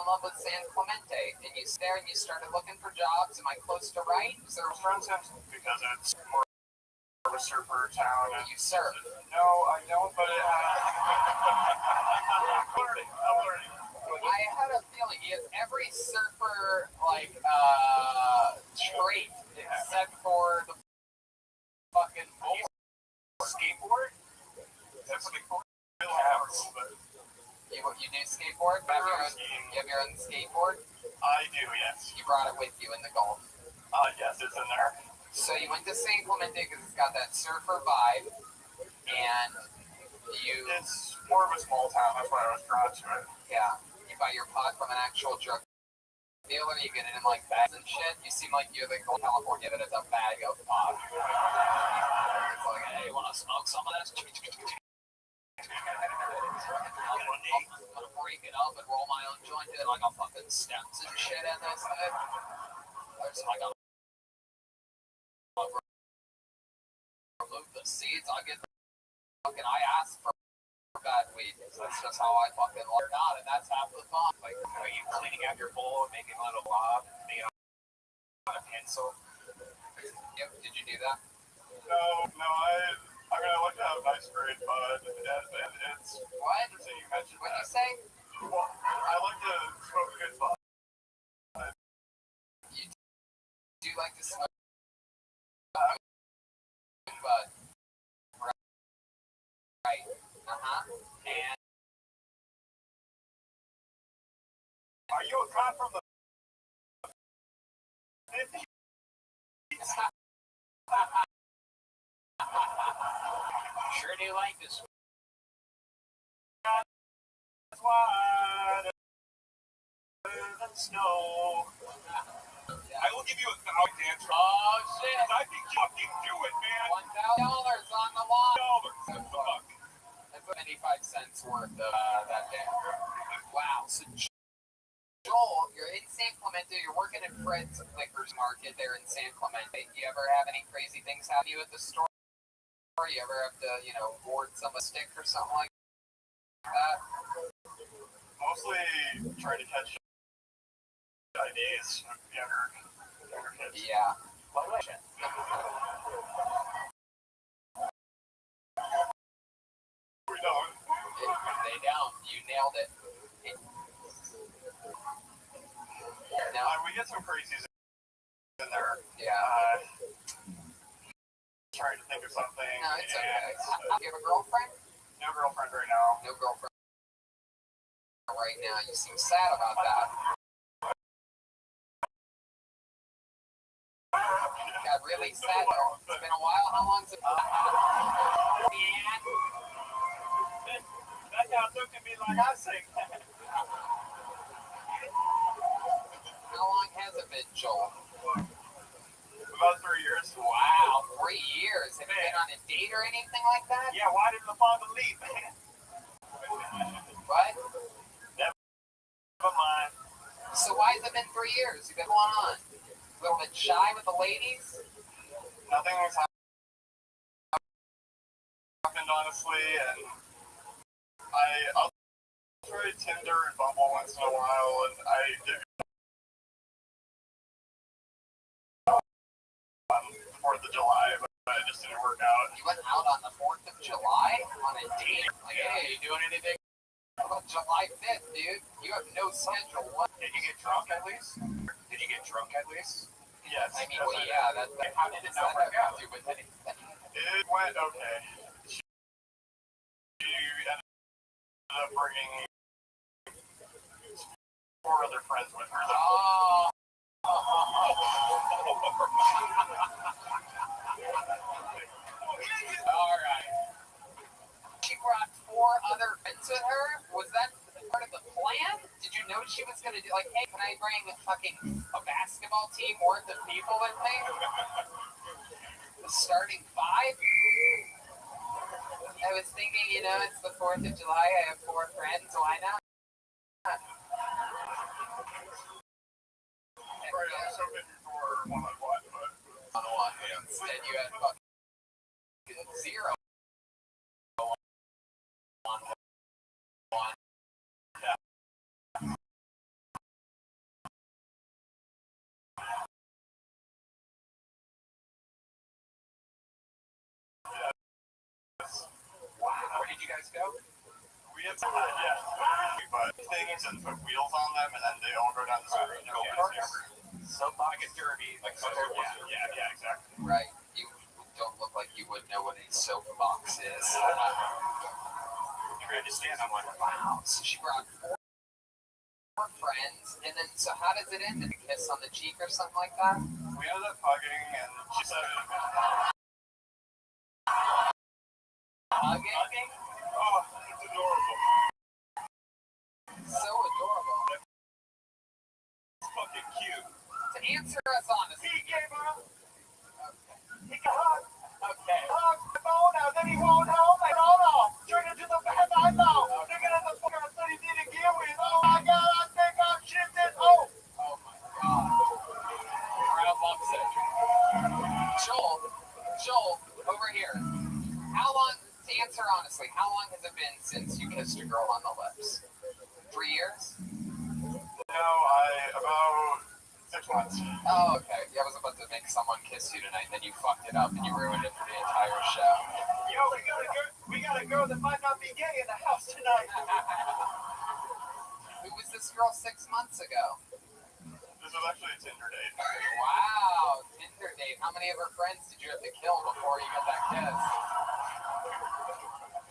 love with San Clemente, and you there and you started looking for jobs. Am I close to right? Is there a Friends have because it's more of a surfer town. And you surf? no, I don't, but it I'm learning. I had a feeling he has every surfer like trait except for the fucking Skateboard? That's skateboard? You do skateboard? You have your own skateboard? I do, yes. You brought it with you in the Gulf. Yes, it's in there. So you went to San Clemente because it's got that surfer vibe, and you It's more of a small town. That's why I was drawn to it. you buy your pot from an actual drug dealer. You get it in like bags and shit. You seem like you're the guy in California that has a bag of pot. It's like, hey, you want to smoke some of this? I'm gonna break it up and roll my own joint in like a fucking stems and shit in this thing. There's like a remove the seeds. I get fucking. I ask for bad weed. That's just how I fucking learn out, and that's half the fun. Like, are you cleaning out your bowl and making a little blob, making on a pencil? Yep, did you do that? No, I mean, I like to have nice grade bud, and it's What? interesting you mentioned What'd you that. say? Well, I like to smoke good bud. You do like to smoke, but right. And Are you a cop from the 50s? Sure do like this. That's why the snow. I will give you $1,000 answer. Oh shit! I think you can do it, man. $1,000 on the line. Good fuck. That's 95 cents worth of that day. Wow. So Joel, you're in San Clemente. You're working at Fred's Liquors Market there in San Clemente. Do you ever have any crazy things happen to you at the store? Or you ever have to, board some a stick or something like that? Mostly trying to catch ideas of younger kids. Yeah. We don't. They don't. You nailed it. Now, We get some crazies in there. yeah. Trying to think of something. No, it's okay. Do you have a girlfriend? No girlfriend right now. No girlfriend right now. You seem sad about that. Got really sad. It's been a while. How long's it been? That guy looked at me like I sing. How long has it been, Joel? About 3 years. Wow, 3 years. Have you been on a date or anything like that? Yeah, why didn't the father leave? What? Come on. So why has it been 3 years? You've been going on? A little bit shy with the ladies? Nothing was happened, honestly, and I'll try Tinder and Bumble once in a while, and I did 4th of July, but it just didn't work out. You went out on the 4th of July on a date? Like, hey, you doing anything? How about July 5th, dude? You have no schedule. What? Did you get drunk at least? Yes. I mean, well, yeah, that's How did it not work out? do with anything. It went okay. She ended up bringing 4 other friends with her. Oh. All right. She brought 4 other friends with her. Was that part of the plan? Did you know she was going to do, like, hey, can I bring a basketball team worth of people with me? The starting 5? I was thinking, it's the 4th of July. I have 4 friends. Why not? Right, I was hoping for one-on-one, but On-one. Instead, you had fucking 0 on-one. Wow. Where did you guys go? we had some, but things and put wheels on them, and then they all go down the street. Go karts. Toboggan derby. Like Yeah, exactly. Right. You don't look like you would know what a soapbox is. You ready to stand? I'm like, Wow. So she brought 4 friends, and then, so how does it end? Did a kiss on the cheek or something like that? We ended up hugging, and she said, Hugging? "Oh, it's adorable. So adorable. It's fucking cute." To answer us honestly. He gave her Okay. a hug. Okay. Hug the phone out, then he won't home and hold on. Turn it to the back. I know. Nigga, that's the fucker I said he did again with. Oh my god, I think I'm shifting. Oh. Oh my god. Crowd loves it. Joel, over here. How long, to answer honestly, how long has it been since you kissed a girl on the lips? 3 years? No, about 6 months. Oh, okay. Yeah, I was about to make someone kiss you tonight, then you fucked it up and you ruined it for the entire show. Yo, we got a girl that might not be gay in the house tonight. Who was this girl 6 months ago? This was actually a Tinder date. Wow, Tinder date. How many of her friends did you have to kill before you got that kiss?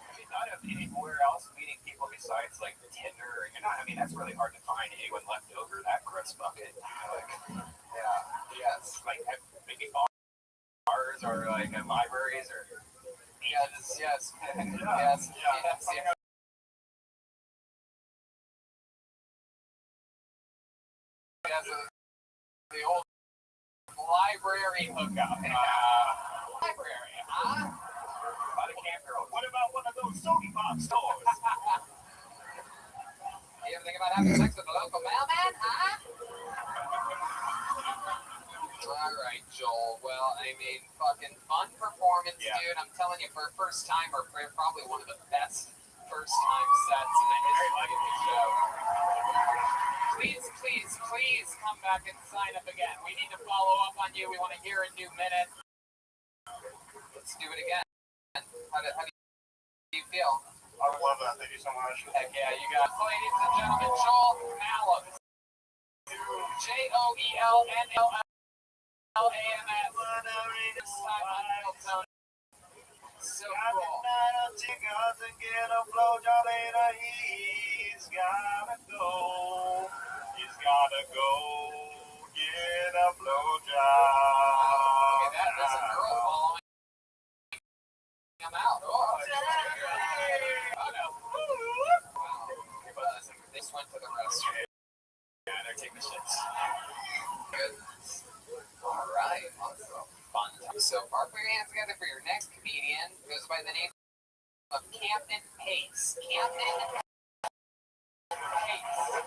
I mean, not of anywhere else meeting people besides like Tinder. That's really hard to find anyone left over that gross bucket. Like, Yeah, yes. like maybe bars or like libraries or Yes, yes, yes, yes, yes. Yes, the old library hookup. Library, huh? By the campground. What about one of those Sony Pop stores? You ever think about having sex with a local mailman, huh? All right, Joel. Well, I mean, fucking fun performance, dude. I'm telling you, for a first timer, probably one of the best first time sets in the history of the show. Please, please, please come back and sign up again. We need to follow up on you. We want to hear a new minute. Let's do it again. How do you feel? I would love that. Thank you so much. Heck yeah, you got, ladies and gentlemen, Joel Malum. JoelNLLAMS. So cool. Get a blowjob later. He's gotta go. He's gotta go get a blowjob. Look at that. There's a girl following him out. Oh, no. Wow. This went to the restroom. Yeah, they're taking the shits. Good. All right. Awesome. Fun time so far. Put your hands together for your next comedian. Goes by the name of Camden Pace. Camden Pace.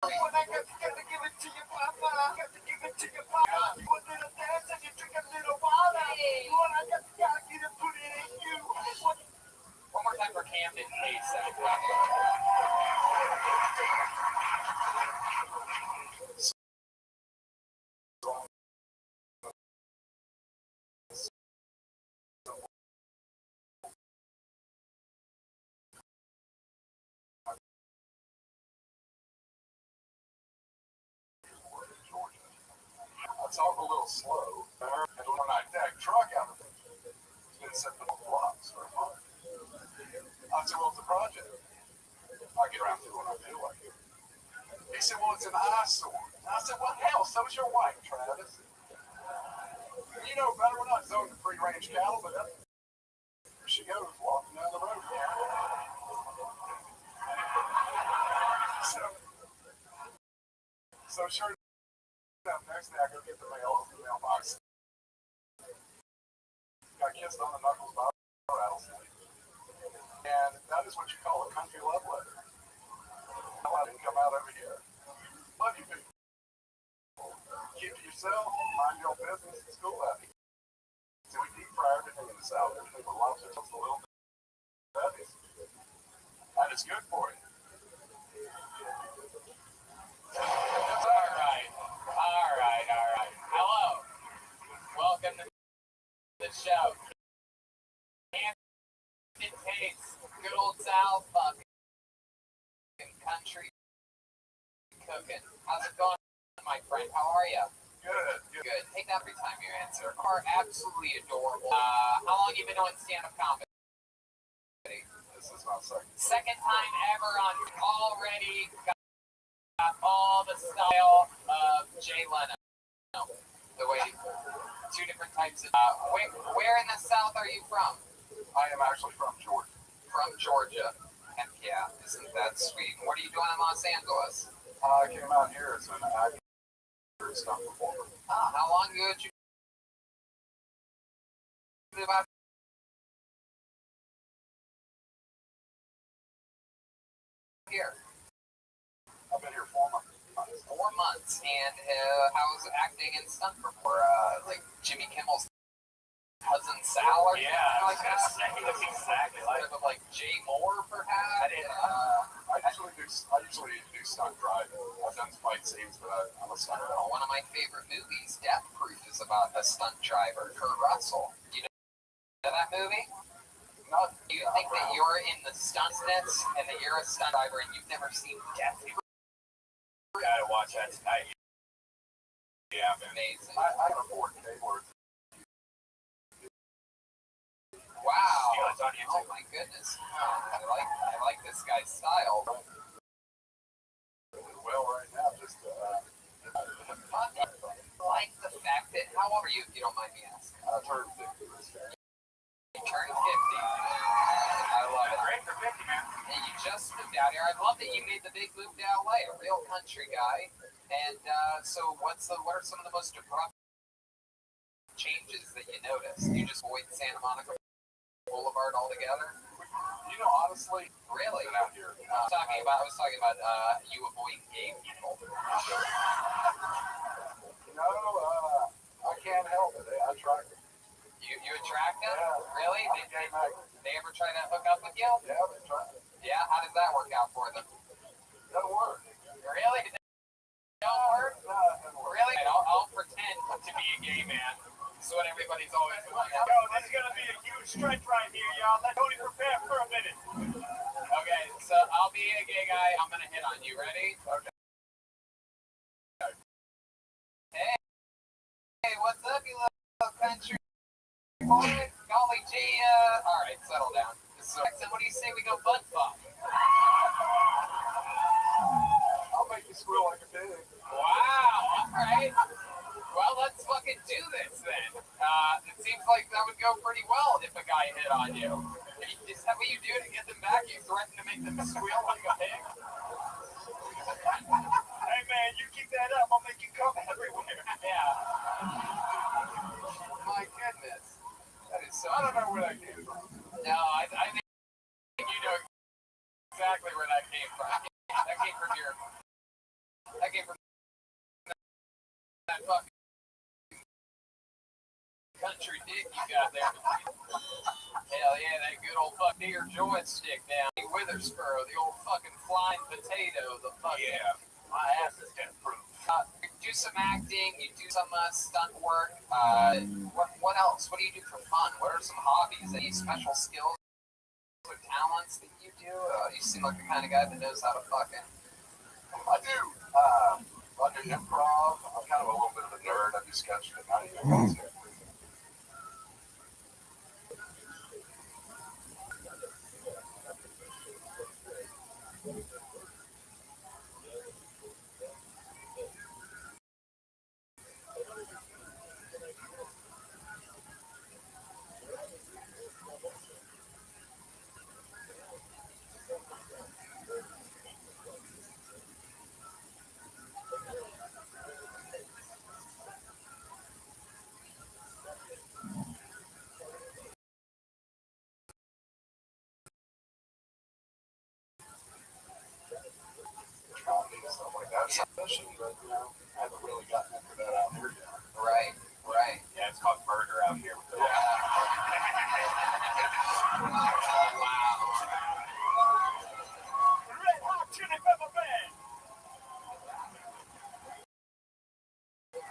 When I got to give it to you, Papa. I got to give it to you, Papa. You a little dance and you drink a little water. When I got to get it, put it in you. One more time for Camden Pace. I talk a little slow, and when I tag truck out of it, it's been sitting on blocks for a month. I said, well, it's a project. I get around to it when I feel like it. He said, well, it's an eyesore. And I said, well, hell, so's your wife, Travis. You know better, we're not zoning free-range cattle, but there she goes walking down the road. So sure enough, next day I go get the mail from the mailbox. Got kissed on the knuckles by a rattlesnake. And that is what you call a country love letter. Well, I didn't come out over here. Love you, people. Keep to yourself, mind your own business, it's cool out here. So we deep fry everything in the South. Everything with lobster, just a little bit. And it's good for you. All right. Hello. Welcome to the show. Camden Pace, good old South fucking country cooking. How's it going, my friend? How are you? Good. Take that every time you answer. Are absolutely adorable. How long you been doing stand-up comedy? This is my second. Second time ever on already. Got all the style of Jay Leno. The way, two different types of. Where in the South are you from? I am actually from Georgia. From Georgia. Heck yeah, isn't that sweet? What are you doing in Los Angeles? I came out here as an actor and stuff performer. How long ago did you move out here? I've been here 4 months. 4 months. And how's acting and stuff for like Jimmy Kimmel's cousin Sal or something like that? That's exactly like Sort of like Jay Moore, perhaps? I usually do stunt driving. I've done fight scenes, but I'm a stunt driver. One of my favorite movies, Death Proof, is about a stunt driver, Kurt Russell. Do you know that movie? Do you think that you're in the stunt business and that you're a stunt driver and you've never seen Death Proof? gotta watch that tonight. Yeah, man. Amazing. I can afford cable. Wow. Yeah, it's on YouTube. Oh my goodness. I like this guy's style. Well, right now, just I like the fact that, how old are you if you don't mind me asking? I turned 50 this here. I love that you made the big move to LA, a real country guy. And so, what are some of the most abrupt changes that you noticed? You just avoid Santa Monica Boulevard altogether? You know, honestly, Really? out here. I was talking about you avoiding gay people. No, I can't help it. I try to. You attract them? Yeah. Really? I'm a gay magnet. They ever try to hook up with you? Yeah, they try. Yeah? How does that work out for them? Doesn't work. Really? Don't work? No, it doesn't work. Really? I'll pretend to be a gay man. This is what everybody's always wanting. Yo, this is gonna be a huge stretch right here, y'all. Let Tony prepare for a minute. Okay, so I'll be a gay guy. I'm gonna hit on you. Ready? Okay. Hey, what's up, you little country boy? Golly gee, all right, settle down. So, what do you say we go butt fuck? I'll make you squeal like a pig. Wow, all right. Well, let's fucking do this then. It seems like that would go pretty well if a guy hit on you. Is that what you do to get them back? You threaten to make them squeal like a pig? Hey man, you keep that up, I'll make you come everywhere. Yeah. My goodness. That is so. I don't know where that came from. No, I think you know exactly where that came from. That came from your. That came from that fucking country dick you got there. Hell yeah, that good old fucking ear joystick down. Witherspoon, the old fucking flying potato, the fucking. Yeah, my ass is getting proof. You do some acting, you do some stunt work. What else? What do you do for fun? What are some hobbies? Any special skills or talents that you do? You seem like the kind of guy that knows how to fucking. I do. I do improv. I'm kind of a little bit of a nerd. I do sketch at night. Stuff like that. Especially, but you know, I haven't really gotten into that out here yet. Right. Yeah, it's called murder out here. Red Hot Chili Pepper Band.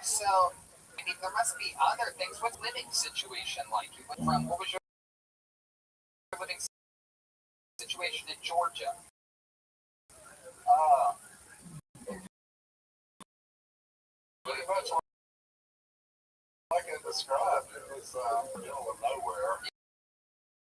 So, I mean, there must be other things. What's living situation like? You went from, what was your living situation in Georgia? Pretty much like I described. It was middle of nowhere.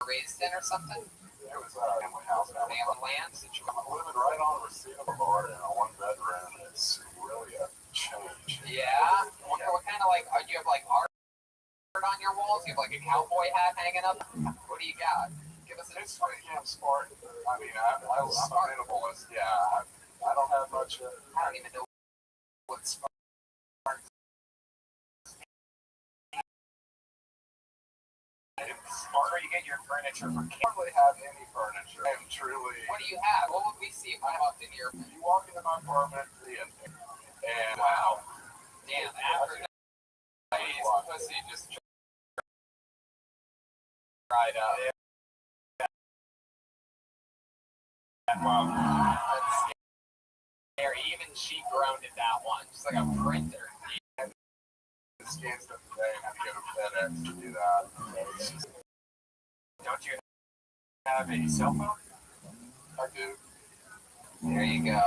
Raised in or something? It was a family house. Family land situation? I'm living right on Reseda Boulevard in a one-bedroom. It's really a change. Yeah? What kind of like, do you have like art on your walls? Do you have like a cowboy hat hanging up? What do you got? Give us It's pretty damn Spartan. I mean, I'm a minimalist. Yeah, I don't have much. I don't even know what's Where you get your furniture from? I don't really have any furniture. I am truly. What do you have? What would we see if I walked into your... You walk into my apartment, and Wow. Damn, after days, pussy just dried up. wow. That's scary. Even she groaned at that one. Just like a printer. The scan stuff today, and have to go to FedEx to do that. Don't you have a cell phone? I do. There you go.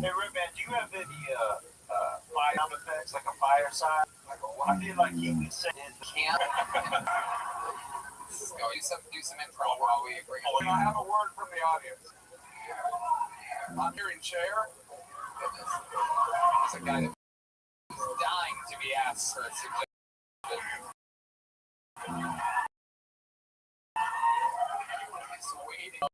Hey, Redman, do you have any fire sound effects, like a fire sign? Like I feel like he can say it. Can't. Let's go. Do some improv while we bring it. I have a word from the audience. I'm hearing chair. goodness. There's a guy that was dying to be asked for a suggestion. He's waiting.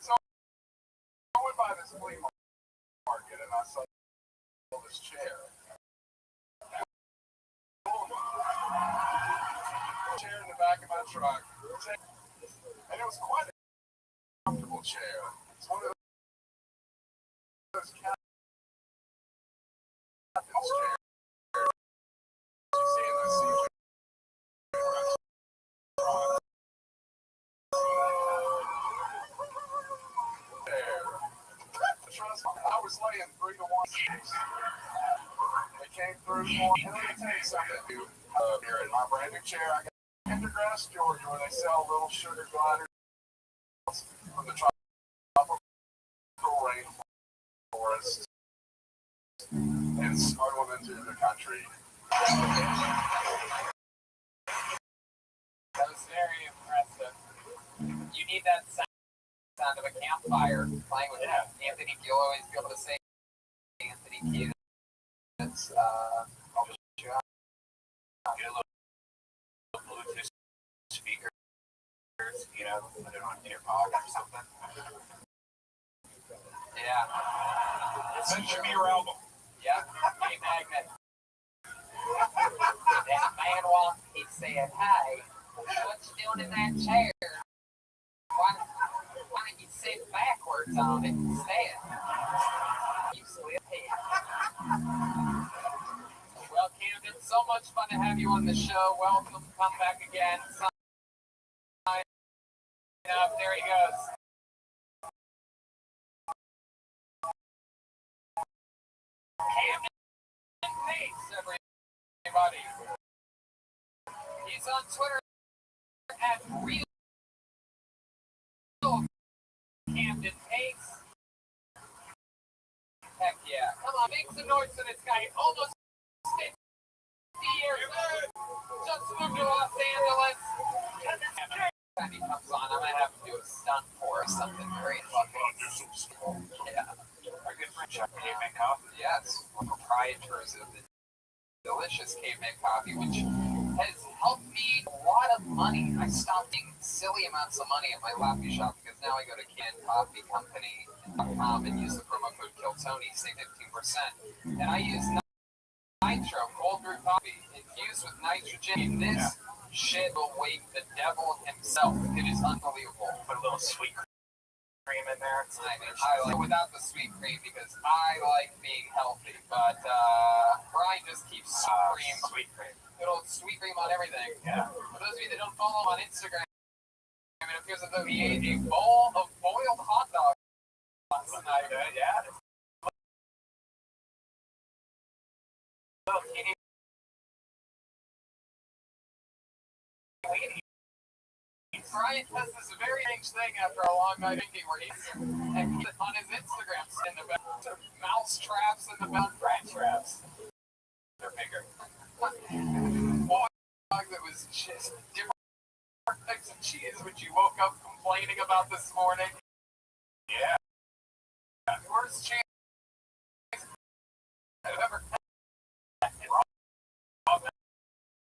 So I went by this flea market and I saw this chair. Chair in the back of my truck. And it was quite a comfortable chair. It's one of those captain's chairs you see in the CJ restaurants. Trust me, I was laying 3 to 1. They came through for me. Let me tell you something, dude. Here in my brand new chair, I got Pendergrass, Georgia, where they sell little sugar gliders from the tropical rainforest and smuggle them into the country. That was very impressive. You need that sound of a campfire playing with Anthony. You'll always be able to say Anthony Kiedis. I'll just get a little Bluetooth speakers, you know, put it on your pocket or something. Yeah. Send me your album. Yeah, a magnet. And a man walks, he said, "Hey, what you doing in that chair? Why don't you sit backwards on it instead? You slip head." Well, Camden, so much fun to have you on the show. Welcome. Come back again. Sign up. There he goes. Camden Pace, everybody. He's on Twitter at Real Camden Pace. Heck yeah. Come on, make some noise for this guy. Almost 50 years old. Just moved to Los Angeles. Time he comes on, I might have to do a stunt for or something very fucking. Yeah. Our good friend Chuck Caveman Coffee. Yes. We're proprietors of the delicious Caveman Coffee, which has helped me a lot of money. I stopped paying silly amounts of money at my Laffy shop because now I go to CannedCoffeeCompany.com and use the promo code KILLTONY, save 15%. And I use Nitro cold brew coffee infused with nitrogen. This shit will wake the devil himself. It is unbelievable. Put a little sweet cream in there. I mean, I like without the sweet cream because I like being healthy. But Brian just keeps Sweet cream. little sweet cream on everything. Yeah. For those of you that don't follow him on Instagram, it appears as though he ate a bowl of boiled hot dogs last night. Yeah. Brian does this very strange thing after a long night drinking where he's on his Instagram in the mouse traps and the rat traps. They're bigger. Boiled dog that was just different types of cheese, which you woke up complaining about this morning. Yeah. Worst chance I've ever had.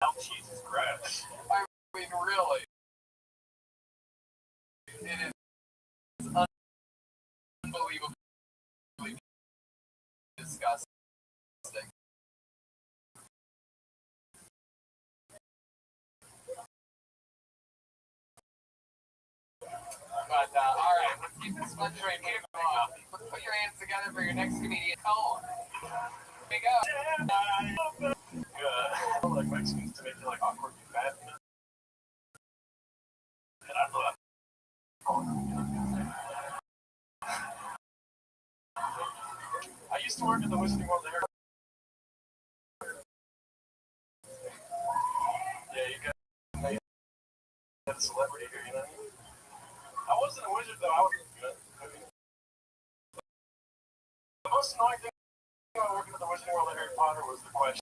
Milk cheese is gross. I mean, really. It is unbelievably disgusting. But, all right, let's keep this fun train moving on. Put your hands together for your next comedian call. Here we go. I don't like Mexicans to make you like awkward and bad. And I love I used to work at the Wizarding World of Hair. Yeah, you got a celebrity here, you know what I mean? I wasn't a wizard though, I was good. I mean, the most annoying thing about working at the Wizarding World of Harry Potter was the question.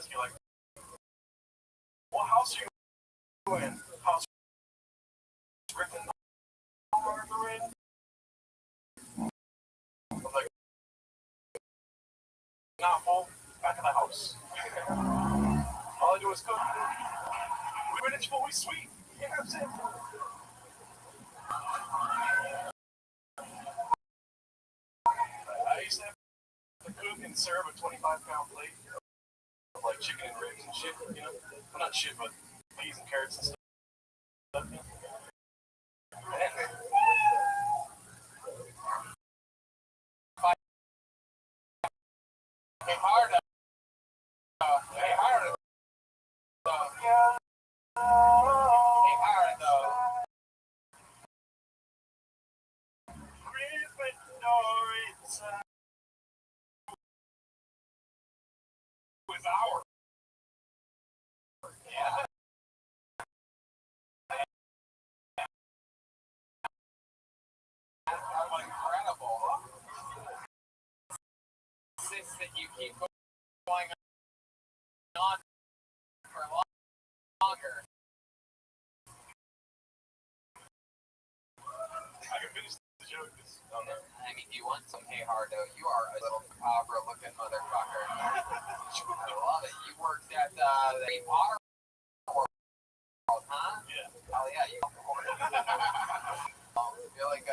ask you like, what house are you in? House Rick and are in? I'm like, not full, back of the house. All I do is cook. When it's fully sweet, you know what I'm saying? I used to have to cook and serve a 25-pound plate of like chicken and ribs and shit, you know? Well, not shit, but peas and carrots and stuff. Hey, hard up. Hey, hard up. Hey, hard up. With our Incredible. Since that you keep going on for longer. I can finish the joke. I mean, do you want some? Hey, Hardo, you are a little macabre-looking motherfucker. I love it. You worked at the Harry Potter world, huh? Yeah. Oh yeah, you. Feel like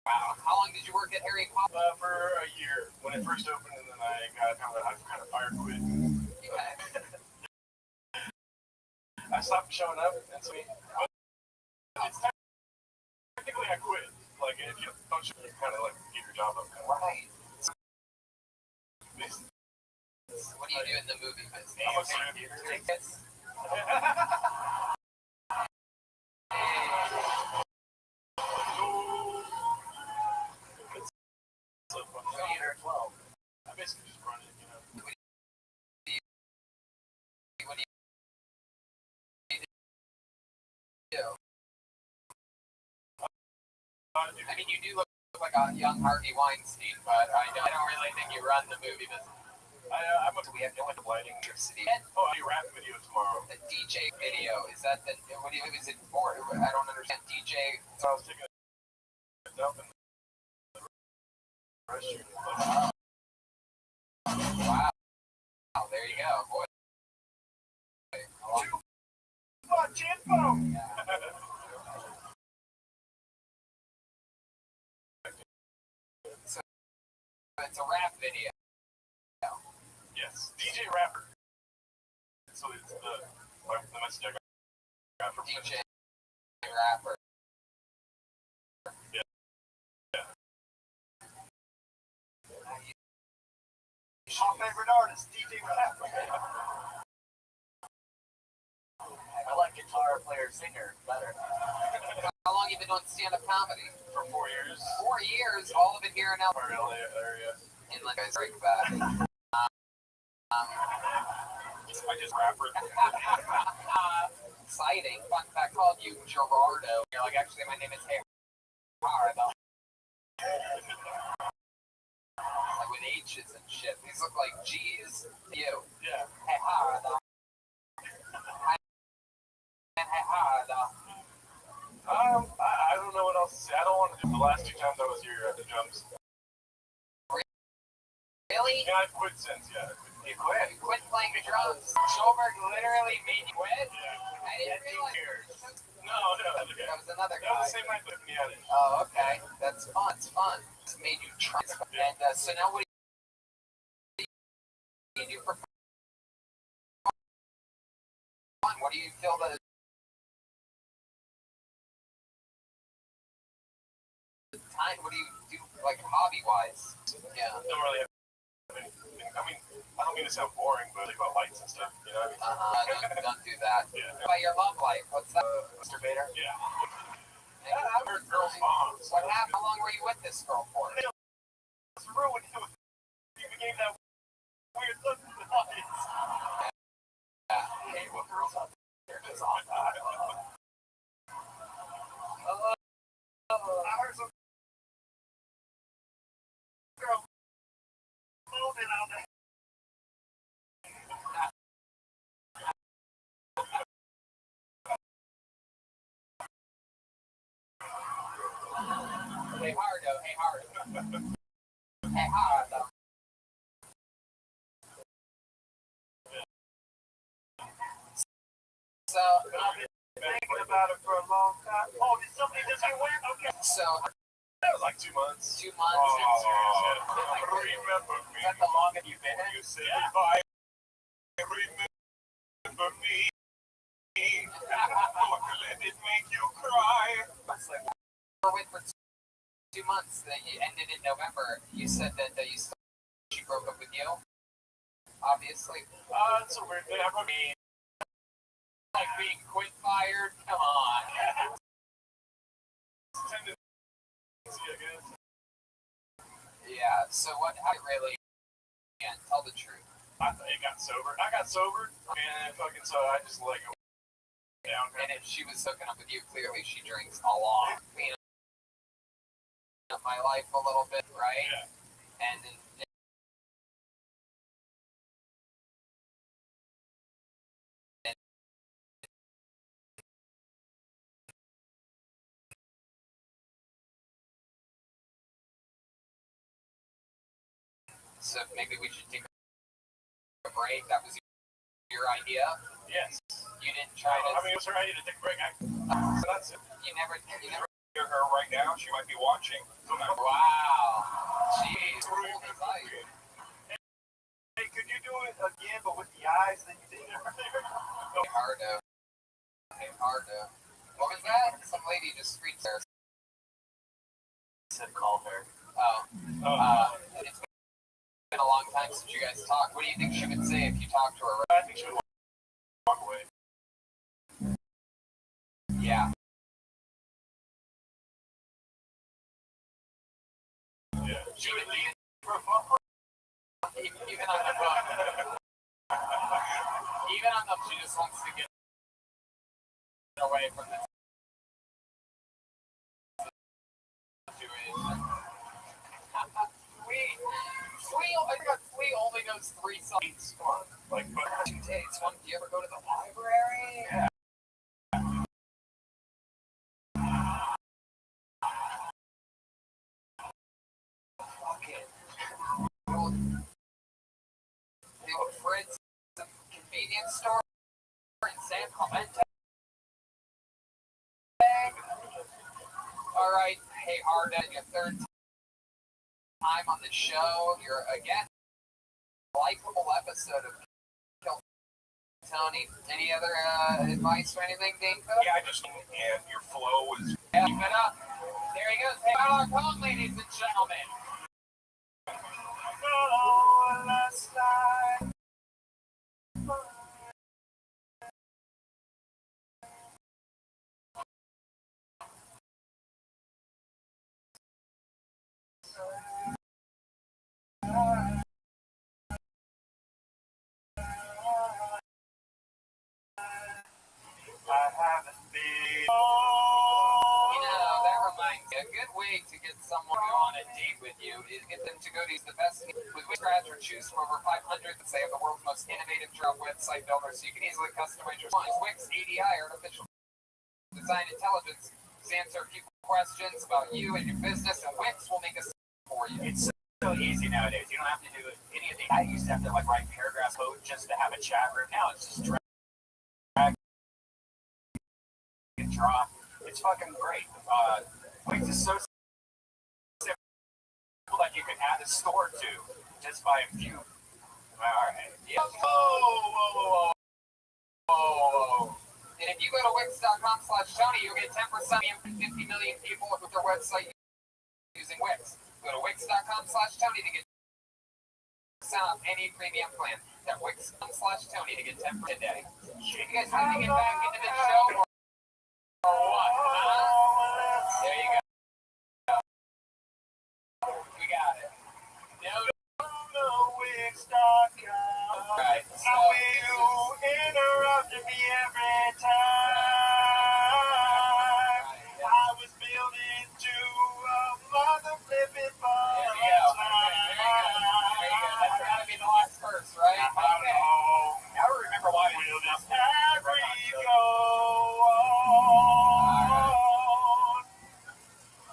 Wow. How long did you work at Harry Potter? For a year when it first opened, and then I kind of fire quit. Yeah. I stopped showing up, and so it's technically I quit. Like if you don't show, you kind of like give your job up. Right. This- What do you do in the movie business? I'm a student. Tickets. So from 8 or 12, I basically just run it, you know. What do you do? I mean, you do look like a young Harvey Weinstein, but I don't really think you run the movie business. I'm a We have no one lighting electricity. Oh, I do rap video tomorrow. The DJ video, is that the, what do you, is it for? I don't understand. DJ, So I was taking a dump in the restroom. wow. Oh, there you go, boy. Too much info. So it's a rap video. Yes, DJ rapper. So it's the message I got from DJ rapper. Yeah. My favorite artist, DJ rapper. I like guitar player singer better. How long have you been doing stand-up comedy? For 4 years. 4 years, all of it here in LA. Or LA area. In like a break back. I just rapper. Exciting. Fun fact, called you Gerardo. You're like, actually, my name is Gerardo. Like with H's and shit. These look like G's. You. Yeah. Gerardo. Gerardo. I don't know what else to say. I don't want to do the last 2 times I was here at the drums. Really? Yeah, I've quit since, yeah. You quit? You quit playing the drums? Schoberg literally made you quit? Yeah. I didn't realize. No, that's okay. That was another That was guy. the same night that me at it. Oh, okay. That's fun. It's fun. It's made you try. And so now what do you do for fun? What do you feel the time? What do you do, like, hobby-wise? Yeah. Don't really have anything. I mean, I don't mean to sound boring, but like about lights and stuff, you know what I mean? Don't do that. Yeah. What about your love life? What's that? Mr. Vader? Yeah. Yeah, I've heard girls' moms. What happened? How long were you with this girl for? It's ruined. He became that weird look in the lights. Hey, what girls out there just on that? I heard some girl Hey Hardo, hey Hardo. Hey Hardo. So, I've been thinking about it for a long time. Oh, did somebody just get wet? Okay. so That was like 2 months. 2 months. Remember me. Is that the longest you've been in? You said goodbye. Remember me. Don't let it make you cry. It's like, we're with for 2 months. That you ended in November. You said that she broke up with you. Obviously. It's a weird thing. I mean, Like being quit fired. Come on. tendency, I guess. Yeah. So what? How really? Yeah. Tell the truth. I got sober. I got sober, and fucking so I just let go down. And if she was hooking up with you, clearly she drinks a lot. Cleaning up my life a little bit, right? Yeah. And so maybe we should take a break. That was your idea. Yes. You didn't try to. I mean, it was her idea to take a break. So that's it. You never. Hear her right now. She might be watching. Wow. Jeez. Cool device. Hey, could you do it again, but with the eyes that you did earlier? Hardo. Hey, Hardo. What was that? Some lady just screeched there. Said call her. Oh. It's been a long time since you guys talked. What do you think she would say if you talked to her? I think she would walk away. Yeah. Yeah. She would leave for a phone. Even on the phone. Even on the, she just wants to get away from this situation. I think Sweet only knows 3 songs. Like, but 2 dates. One, do you ever go to the library? Yeah. Fucking. The old Fred's convenience store in San Clemente. All right. Hey, Harda, your third time on the show. You're again likable episode of Kill Tony. Any other advice or anything, Dinko? yeah, I just and your flow was. Yeah, keep it up. There he goes. Hey, our phone, ladies and gentlemen. Oh, last night. I haven't been. You know, that reminds me, a good way to get someone to go on a date with you is get them to go to the best with Scratch or choose from over 500 that they have the world's most innovative drop website builder, so you can easily customize your design. Wix ADI, artificial design intelligence, to answer a few questions about you and your business, and Wix will make a for you. It's so easy nowadays. You don't have to do any of the. I used to have to like write paragraph code just to have a chat room. Now it's just drag and drop. It's fucking great. Wix is so simple that you can add a store to just by a few. All right. Yeah. Whoa. And if you go to Wix.com/Tony, you'll get 10% of 50 million people with their website using Wix. Go to Wix.com/Tony to get off any premium plan. That Wix.com/Tony to get 10% a day. You guys want to get back into the show or what? There you go. We got it. No, Wix.com. Right. How will you interrupt me every time? I was built into a mother flipping ball. There you go. That's gotta be the last verse, right? Okay. Now remember why we do this. Every go on.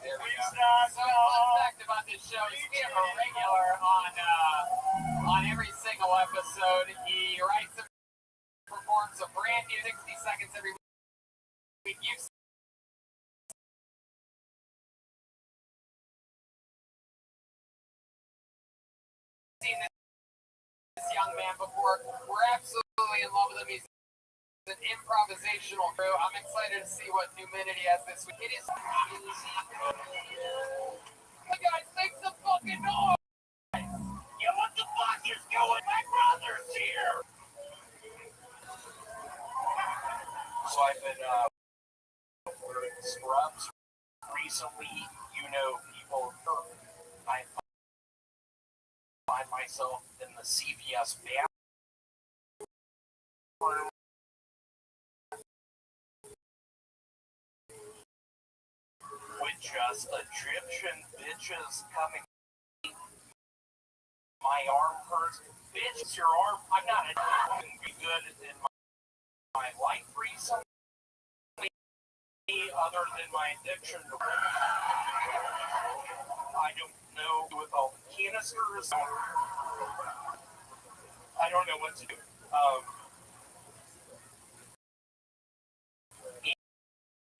There we go. So young man before. We're absolutely in love with him. He's an improvisational crew. I'm excited to see what new minute he has this week. It is. Hey guys, make some fucking noise! Yeah, what the fuck is going? My brother's here. So I've been learning scrubs recently. You know, people. I find myself in the CVS bathroom. With just Egyptian bitches coming. My arm hurts. Bitch, it's your arm. I'm not be good in my life recently, other than my addiction to I don't know with all the canisters. I don't know what to do.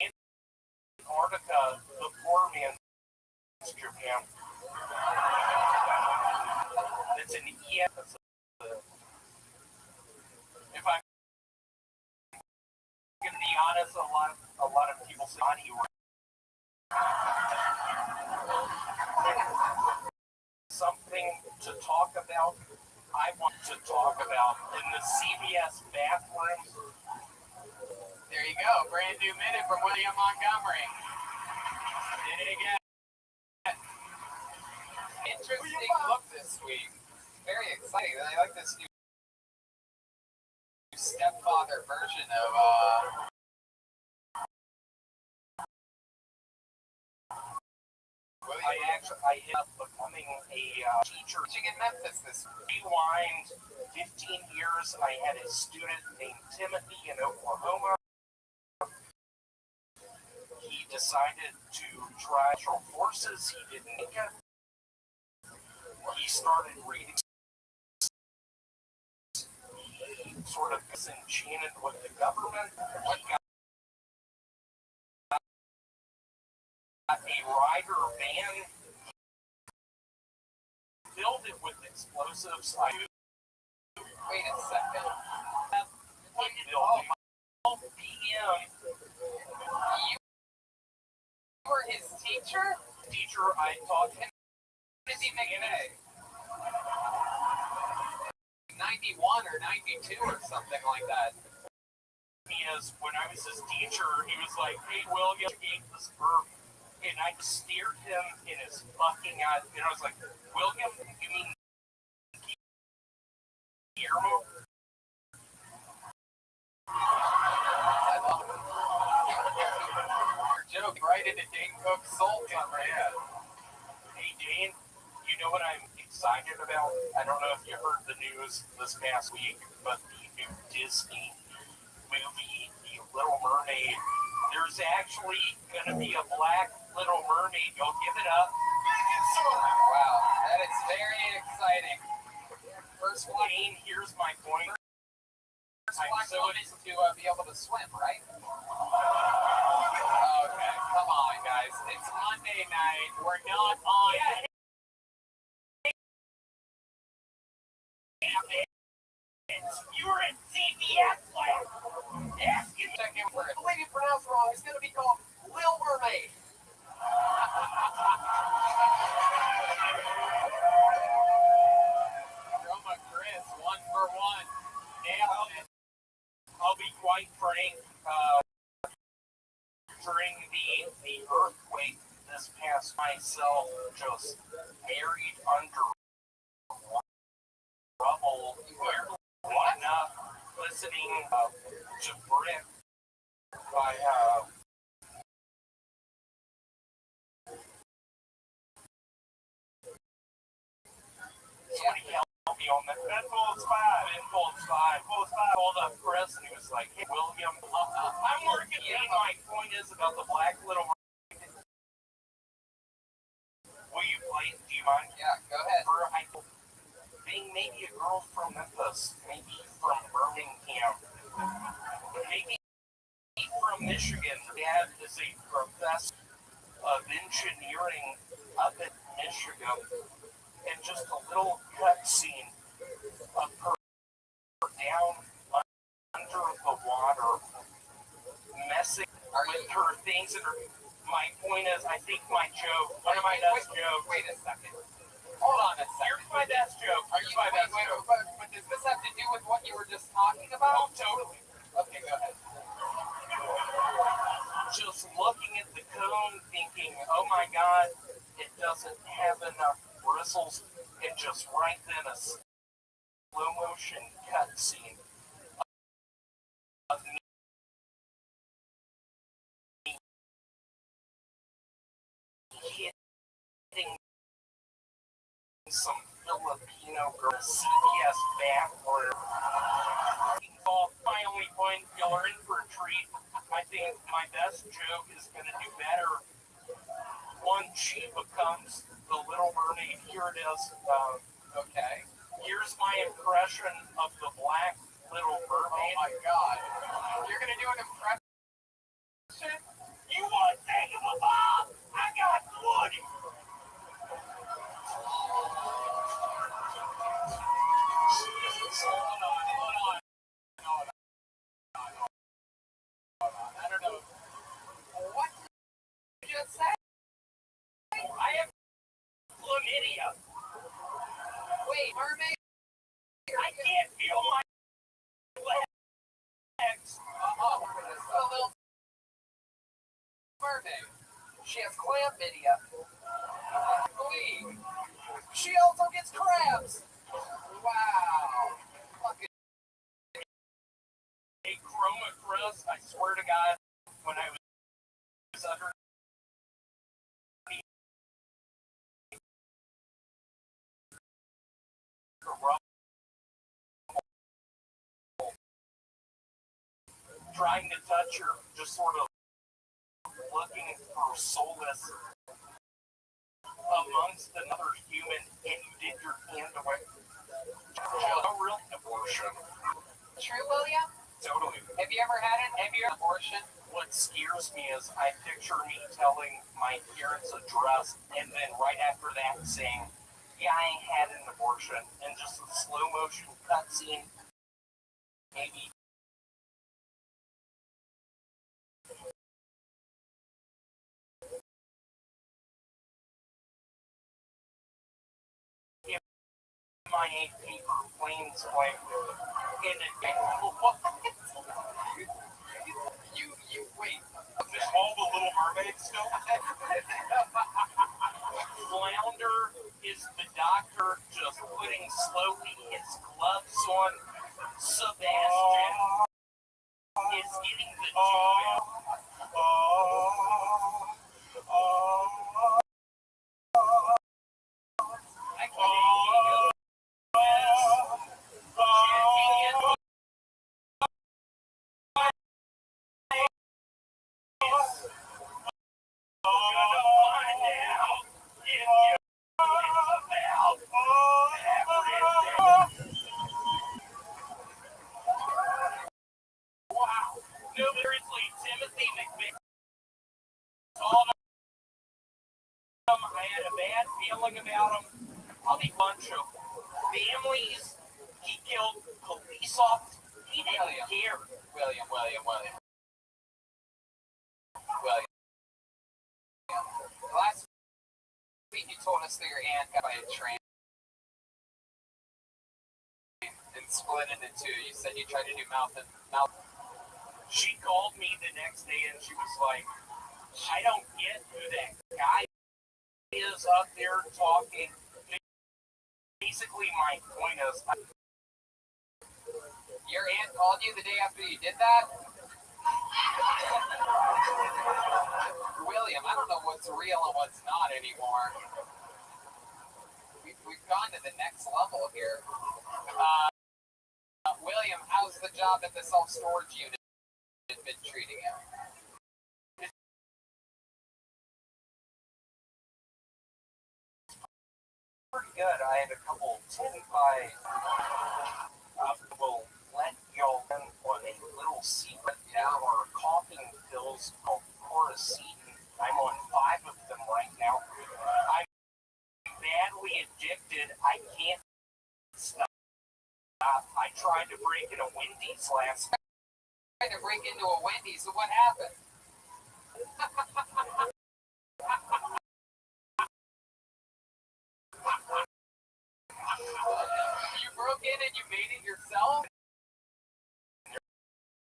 Antarctica, the poor man's Japan. It's an EF. If I'm going to be honest, a lot of people say something to talk about. I want to talk about in the CVS bathroom. There you go. Brand new minute from William Montgomery. Did it again. Interesting look this week. Very exciting. I like this new stepfather version of William. I ended up becoming a teacher. Teaching in Memphis this week. Rewind 15 years. I had a student named Timothy in Oklahoma. He decided to try special forces. He didn't make it. He started reading. He sort of disenchanted with the government. A Ryder van, filled it with explosives. Wait a second. 12 p.m. You were his teacher? I taught him. What did he make today? 91 or 92 or something like that. Because when I was his teacher, he was like, "Hey, William, gave this verb." And I stared him in his fucking eyes, and I was like, "William, you mean Guillermo?" I love it. Your joke right into Dane Cook's soul right now. Hey, Dane, you know what I'm excited about? I don't know if you heard the news this past week, but the new Disney movie, The Little Mermaid, there's actually going to be a black Little Mermaid. Go give it up. Wow, that is very exciting. First one, Dane, here's my point. black woman is to be able to swim, right? Okay, come on, guys. It's Monday night. We're not on. You were at CVS last. Ask him. Second word. The lady pronounced wrong. It's going to be called Lil Mermaid. Roma Chris, 1 for 1. Nailed it. I'll be quite frank. During the earthquake this past, myself just buried under rubble, whatnot, listening to Brick by somebody helped me on that. Benfolds 5, called up Chris, and he was like, "Hey, William, I'm working." My point is about the Black Little Mermaid. Will you play? Do you mind? Yeah, go ahead. Being maybe a girl from Memphis, maybe from Birmingham, maybe from Michigan. Dad is a professor of engineering up in Michigan, and just a little cutscene of her down under the water, messing with her things. And my point is, I think my joke, one of my best jokes. Wait a second. Hold on a second. Here's my best joke. Here's my best joke. But does this have to do with what you were just talking about? Oh, totally. Okay, go ahead. Just looking at the cone, thinking, "Oh my God, it doesn't have enough bristles." And just right then, a slow motion cutscene of me hitting some Filipino girl CPS bathroom. My only point, y'all are in for a treat. I think my best joke is going to do better once she becomes the Little Mermaid. Here it is. Okay. Here's my impression of the Black Little Mermaid. Oh my God. You're gonna do an impression? You want to take him a bomb? I got wood. Hold on. I don't know. What did you just say? I have chlamydia. Wait, mermaid? I can't feel my legs. Oh, this is a little mermaid. She has chlamydia. Wait. She also gets crabs. Wow. Fucking. Hey, Chroma Chris, I swear to God, when I was under trying to touch her, just sort of looking for solace amongst another human, and you did your hand away. A real abortion. True, William? Totally. Have you ever had it? Have you had an abortion? What scares me is I picture me telling my parents' address, and then right after that saying, "Yeah, I had an abortion," and just a slow motion cutscene, maybe. My paper planes like in a You wait. Just all the Little Mermaids still. Flounder is the doctor just putting slowly his gloves on. Sebastian is getting the joke. I can't No, seriously, Timothy McVeigh. I had a bad feeling about him. I'll be bunch of families. He killed police officers. He didn't care. William. Last week you told us that your aunt got by a train and split into two. You said you tried to do mouth. She called me the next day and she was like, "I don't get who that guy is up there talking." Basically, my point is, Your aunt called you the day after you did that? William, I don't know what's real and what's not anymore. We've gone to the next level here. William, how's the job at the self-storage unit been treating you? pretty good. I had a couple 10-by. Will let y'all in on a little secret now, or coughing pills called Coracetin. I'm on 5 of them right now. I'm badly addicted. I can't stop. I tried to break into Wendy's last night. Trying to break into a Wendy's, so what happened? You broke in and you made it yourself?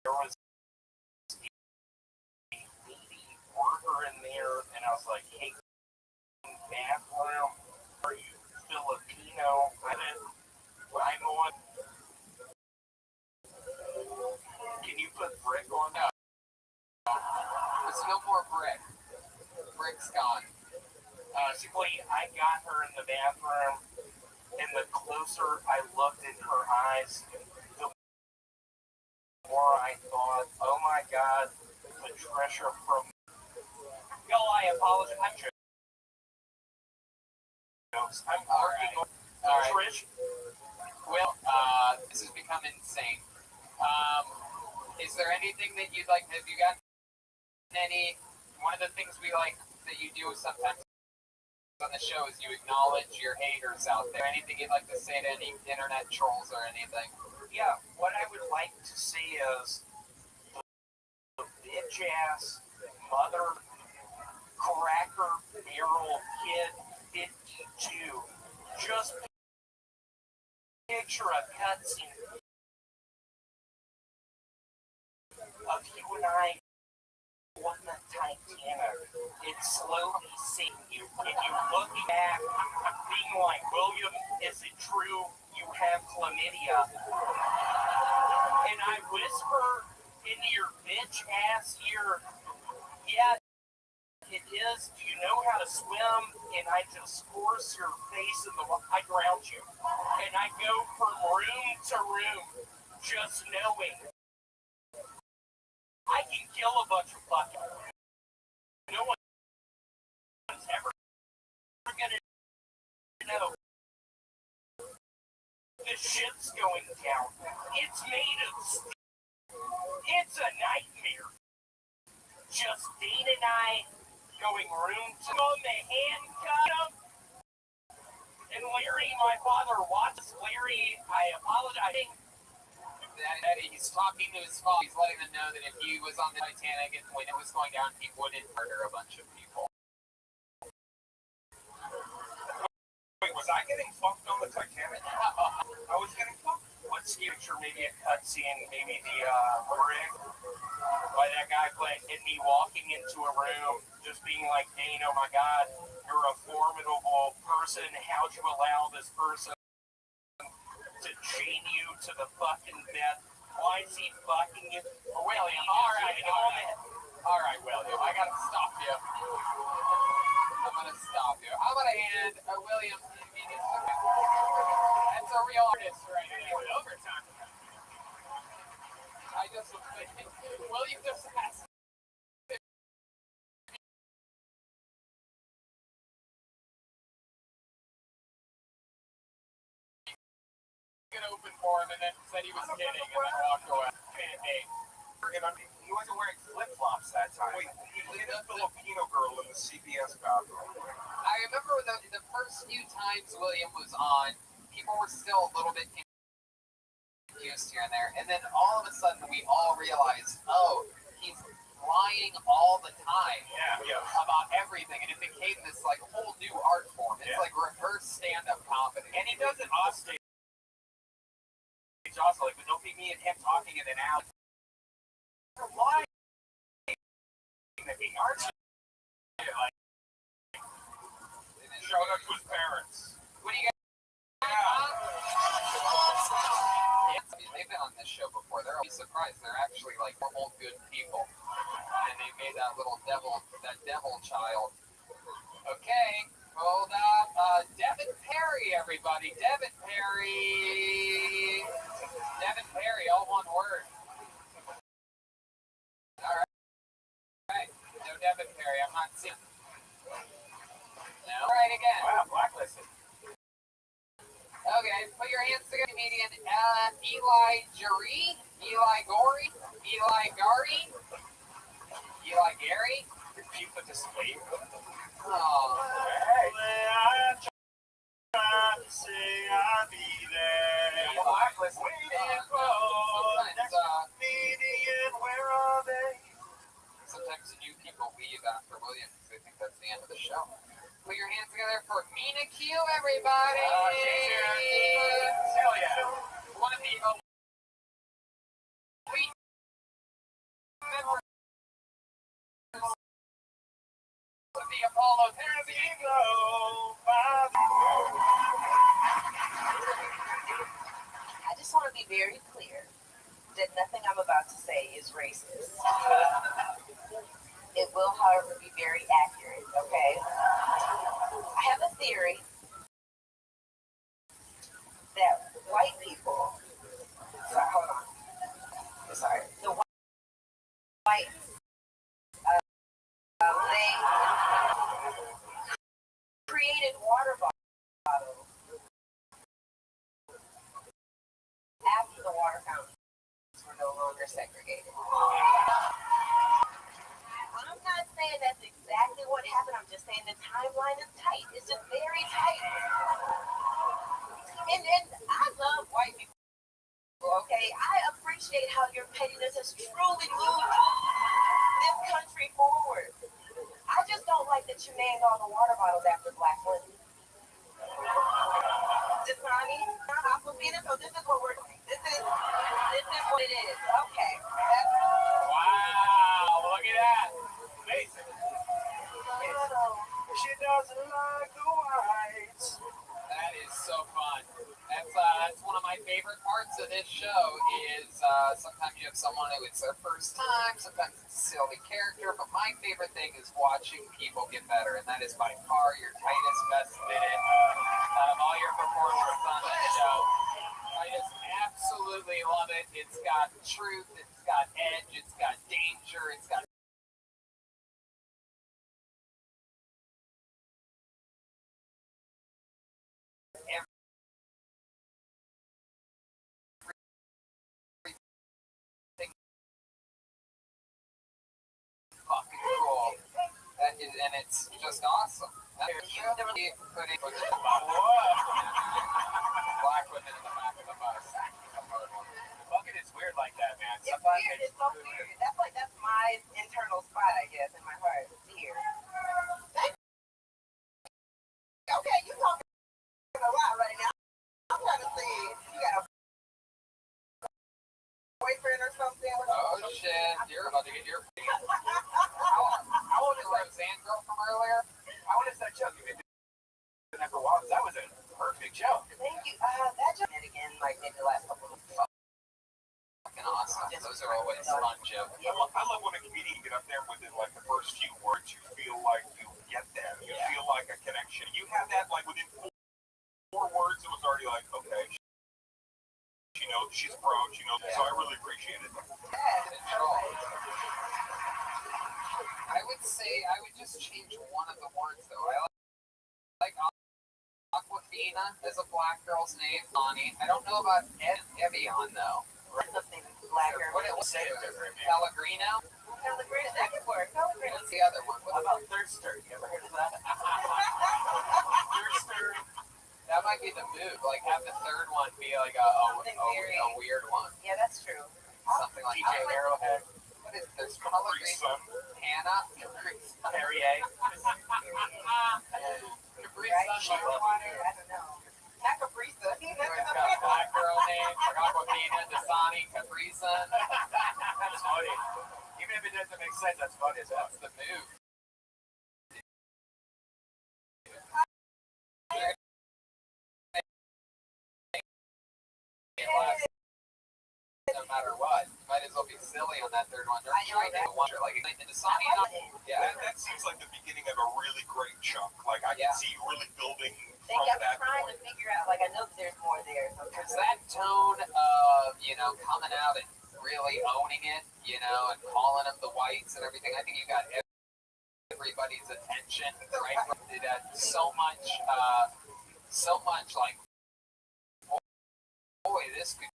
There was a lady worker in there, and I was like, hey, bathroom, are you Filipino? I'm on. Can you put brick on that? There's no more brick. Brick's gone. Basically, I got her in the bathroom, and the closer I looked in her eyes, the more I thought, oh my God, Patricia from... No, I apologize. I'm joking. I'm working on Trish. Well, this has become insane. Is there anything that you'd like? Have you got any? One of the things we like that you do sometimes on the show is you acknowledge your haters out there. Anything you'd like to say to any internet trolls or anything? Yeah, what I would like to say is the bitch ass mother cracker barrel kid 52. Just picture a cutscene of you and I on the Titanic. It's slowly sinking you, and you look back, being like, William, is it true you have chlamydia? And I whisper into your bitch ass ear, yeah, it is. Do you know how to swim? And I just force your face in the water. I drown you. And I go from room to room, just knowing I can kill a bunch of fucking. No one's ever gonna know. The ship's going down. It's made of steel. It's a nightmare. Just Dean and I going room to on the handcuff. And Larry, my father, watches Larry. I apologize. That he's talking to his father. He's letting them know that if he was on the Titanic and when it was going down, he wouldn't murder a bunch of people. Wait, was I getting fucked on the Titanic? I was getting fucked. Let's picture maybe a cutscene, maybe the rig by that guy playing, and me walking into a room, just being like, Dane, oh my God, you're a formidable person. How'd you allow this person to chain you to the fucking bed? Why is he fucking you? William, all right, William, I gotta stop you. I'm gonna stop you. How about I hand William? That's a real artist right here. Overtime. I just was thinking, William just has an open for him and then said he was kidding and then walked away. He wasn't wearing flip-flops that time. Wait, he hit a Filipino girl in the CBS bathroom. I remember the first few times William was on, people were still a little bit confused here and there, and then all of a sudden we all realized, oh, he's lying all the time about everything, and it became this like whole new art form. It's like reverse stand-up comedy. And he does it off stage. It's also like, but don't be me and him talking in an hour. Why? Being artsy. Like, shout out to his parents. What do you guys? They've been on this show before. They're always surprised. They're actually like normal, good people, and they made that little devil child. Okay, hold up. Devin Perry, everybody. Devin Perry. Devin Perry, all one word. All right. No Devin Perry. I'm not seeing. No. All right, again. Wow, blacklisted. Okay, put your hands together, comedian Eli Gary, Eli Gary, You put this wave. Oh, Hey. I tried to say I'll be there. Eli. Waiting Gina Q, everybody. she's here. Hell yeah. One of the elite members of the Apollo. There we go. I just want to be very clear that nothing I'm about to say is racist. It will, however, be very accurate, okay? I have a theory that white people, sorry, hold on. Sorry. The white, they created water bottles after the water fountains were no longer segregated. I'm not saying that's exactly what happened. I'm just saying the timeline is tight. It's just very tight. And I love white people, okay? I appreciate how your pettiness has truly moved this country forward. I just don't like that you named all the water bottles after black women. Dasani, not Aquafina, so this is what we're doing. This is what it is. Okay. Wow, look at that. Amazing. She doesn't like the whites. That is so fun. That's one of my favorite parts of this show is sometimes you have someone who it's their first time, sometimes it's a silly character, but my favorite thing is watching people get better, and that is by far your tightest, best minute out of all your performances on this show. I just absolutely love it. It's got truth, it's got edge, it's got danger, it's got fucking cool. That is, and it's just awesome. That is really putting black women in the back of the bus. Bucket is weird like that, man. It's weird. It's so weird. That's my internal spot, I guess, in my heart. It's here. Okay, you talking a lot right now. I'm trying to see if you got a boyfriend or something. Oh shit, you're about to get your How old is Roseanne girl from earlier? I want to set joke you've been doing that for a while. That was a perfect joke. Thank you. That joke did again, like maybe the last couple of weeks. Fucking awesome. Those are always fun jokes. I love when a comedian get up there within like the first few words, you feel like you get them. You feel like a connection. You have that like within four words, it was already like, okay, she knows, she's a pro, she knows. So I really appreciate it. I would say I would just change one of the words though. I like Aquafina as a black girl's name, Bonnie. I don't know about Evian though. Something blacker. What it was Pellegrino? Pellegrino, that could work. Pellegrino. What's the other one? What about Thirster? You ever heard of that? Thirster. That might be the move. Like have the third one be like a weird one. Yeah, that's true. Something like DJ Arrowhead. What is this? Pellegrino? Hannah? Perrier. Capri Right? Sun. Water, I don't know. Not Capri Sun. We've got black girl name, Aquafina, Dasani, Capri Sun. That's funny. Even if it doesn't make sense, that's funny as hell. That's the move. No matter what, might as well be silly on that third one. They're trying to wonder, like, Dasani. Yeah, That seems like the beginning of a really great chunk. Like I can see you really building They from kept that trying to point. figure out, like, I know that there's more there. So because that tone of, coming out and really owning it, and calling them the whites and everything, I think you got everybody's attention, right? It had so much, like, boy, this could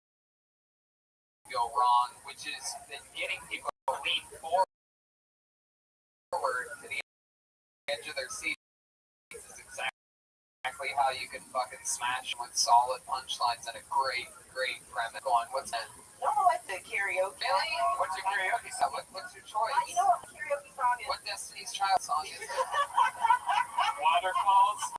go wrong, which is then getting people to lean forward to the edge of their seats is exactly how you can fucking smash with solid punchlines and a great premise. Going, what's that? No, I like the karaoke. Really? What's your karaoke song? What's your choice? You know what karaoke song is? What Destiny's Child song is it? Waterfalls.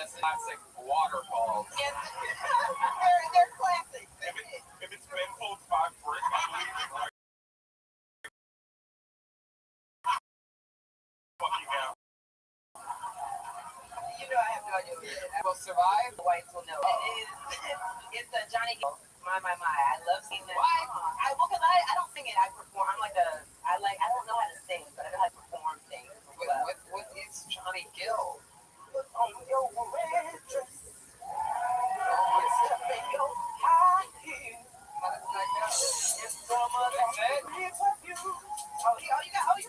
this classic waterfalls. Yes, they're classic. If it's Ben Folds 5 brick, I'm leaving right fucking out. You know I have no idea. I will survive. The whites will know. It's Johnny Gill. My. I love singing that. Why? Because I don't sing it. I perform. I don't know how to sing, but I know how to perform things. What is Johnny Gill? Put on your red dress. Step in your high heels. How does that go? It's summer. That's it? You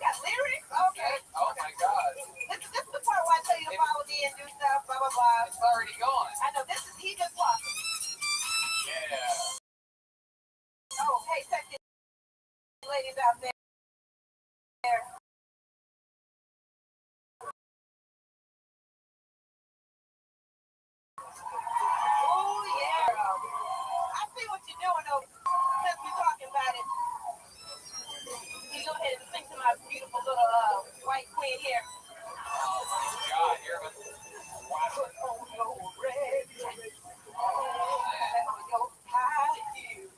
got lyrics? Okay. Oh my God. This is the part where I tell you to follow me and do stuff, blah, blah, blah. It's already gone. I know, he just talking. Yeah. Oh, hey, sexy ladies out there. Oh, yeah. I see what you're doing, though. Since we're talking about it. You go ahead and sing to my beautiful little white queen here. Oh my God. You're a... Put on your red dress. On your high heels.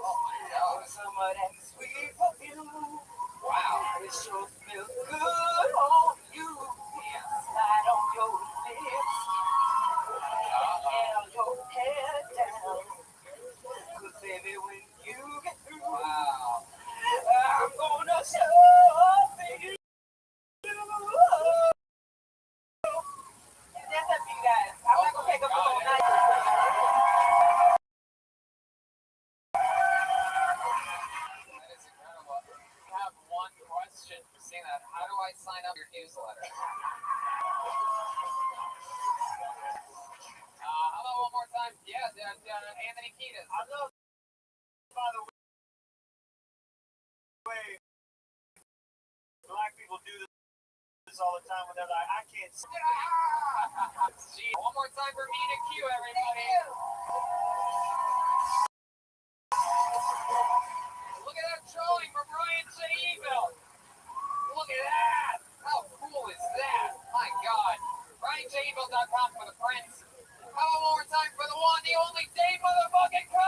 Oh my God. Some of that sweet perfume. Wow. It sure feels good on you. Slide on your lips. And on your hair down. 'Cause baby, when you get through, Wow. I'm gonna show you. That's up to you guys. I'm not gonna take up the whole night. That is incredible. I have one question for seeing that. How do I sign up your newsletter? How about one more time? Yeah, Anthony Kiedis. I love, by the way, black people do this all the time when they're like, I can't see. Gee, one more time for Mina Q, everybody. Look at that drawing from Ryan J. Evil. Look at that. How cool is that? My God. RyanJevil.com for the prints. How about one more time for the one, the only Dave motherfucking Cobb?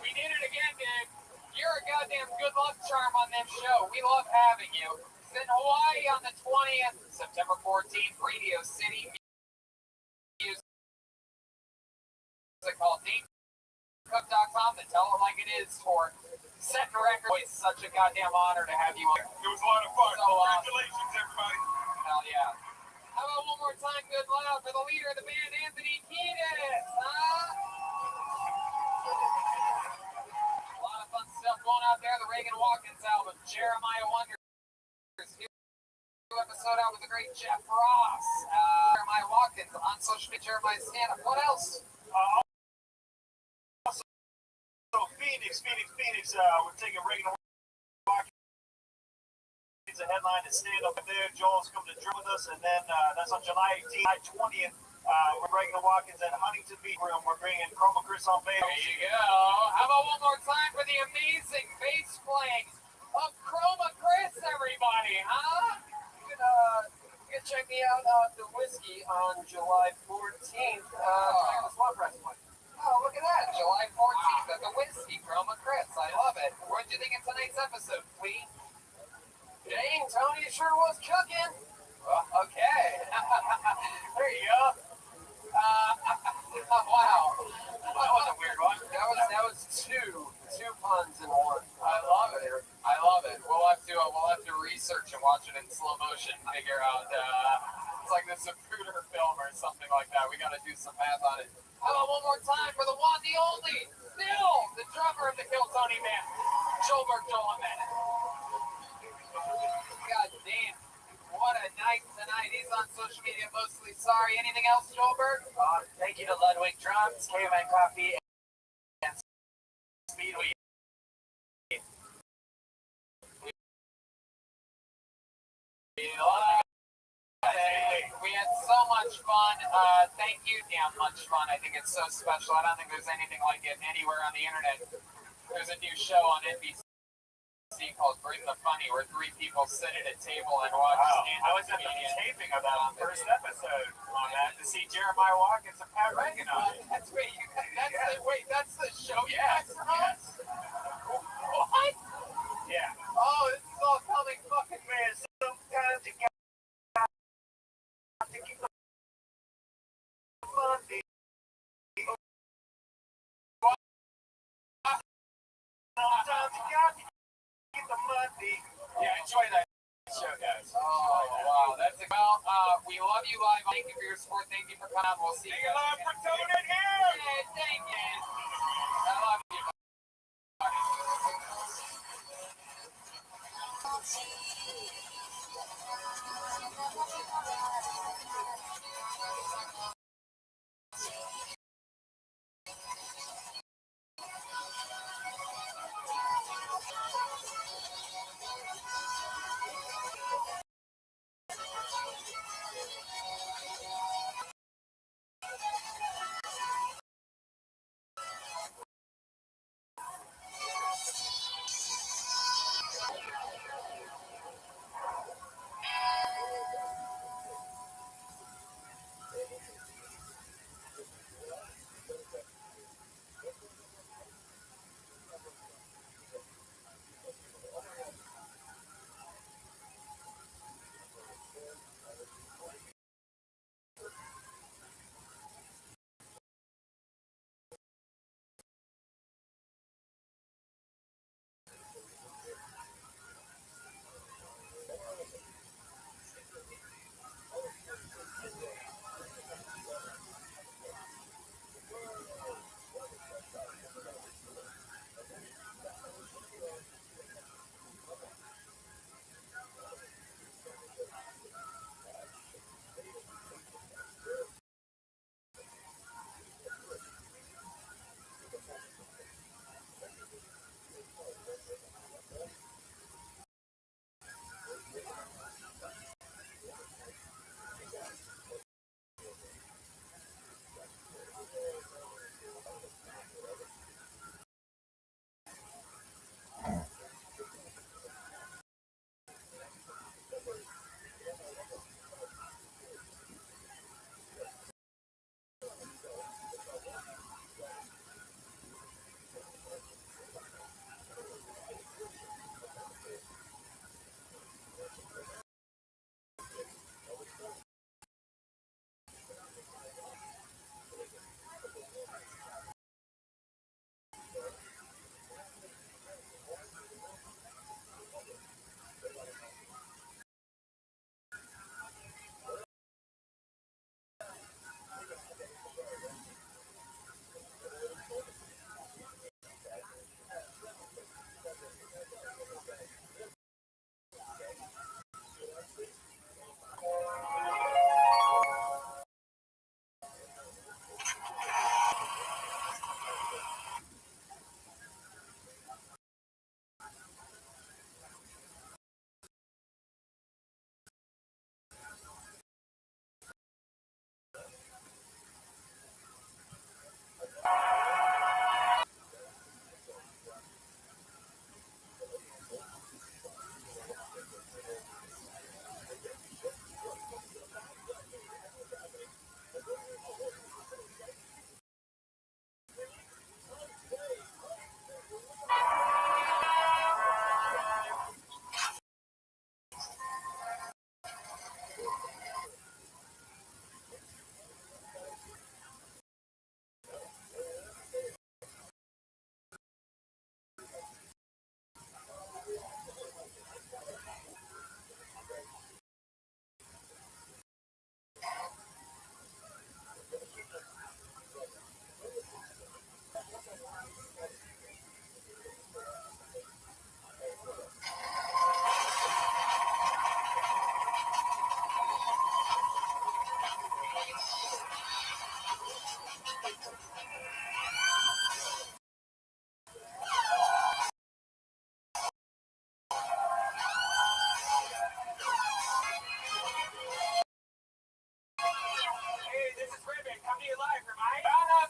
We did it again, Dave. You're a goddamn good luck charm on this show. We love having you. It's in Hawaii on the 20th, September 14th, Radio City Music called DaveCook.com to tell it like it is for setting a record. It's such a goddamn honor to have you on. It was a lot of fun. So, Congratulations, everybody. Hell yeah. How about one more time, good loud, for the leader of the band, Anthony Kiedis, huh? A lot of fun stuff going out there. The Reagan Watkins album, Jeremiah Wonders. New episode out with the great Jeff Ross. Jeremiah Watkins on social media, Jeremiah stand-up. What else? So Phoenix, we're taking Reagan Watkins a headline to stand up there. Joel's coming to drill with us, and then that's on July 18th, July 20th. We're Reagan Watkins at Huntington Beach Room. We're bringing Chroma Chris on bass. There you go. How about one more time for the amazing bass playing of Chroma Chris, everybody, huh? You can check me out at the Whiskey on July 14th. The Swamp Wrestling. Oh, look at that. July 14th at the Whiskey, Chroma Chris. I love it. What did you think of tonight's episode, Flea? Dang, Tony sure was cooking. Okay. There you go. Wow. That was a weird one. That was two puns in one. I love it. I love it. We'll have to research and watch it in slow motion, figure out it's like this Zapruder film or something like that. We gotta do some math on it. How about one more time for the one, the only, still the drummer of the Kill Tony Band, Joelberg Joelman. God damn. What a night tonight. He's on social media mostly. Sorry. Anything else, Joelberg? Thank you to Ludwig Drums, KMN Coffee, and Speedweed. We had so much fun. Thank you, damn much fun. I think it's so special. I don't think there's anything like it anywhere on the internet. There's a new show on NBC scene called Bring the Funny, where three people sit at a table and watch a stand-up I was at the comedian. taping of that first episode on that to see Jeremiah Watkins and Pat Reagan on it. That's that's the show you Yes, guys are on? yes. What? Yeah. Oh, this is all coming fucking Man, sometimes you got to keep the money. Sometimes you got to get the money. Yeah, enjoy that show, guys. Oh, wow. That's we love you live. Thank you for your support. Thank you for coming. We'll see you guys. Love for tuning in. Yeah, thank you. I love you.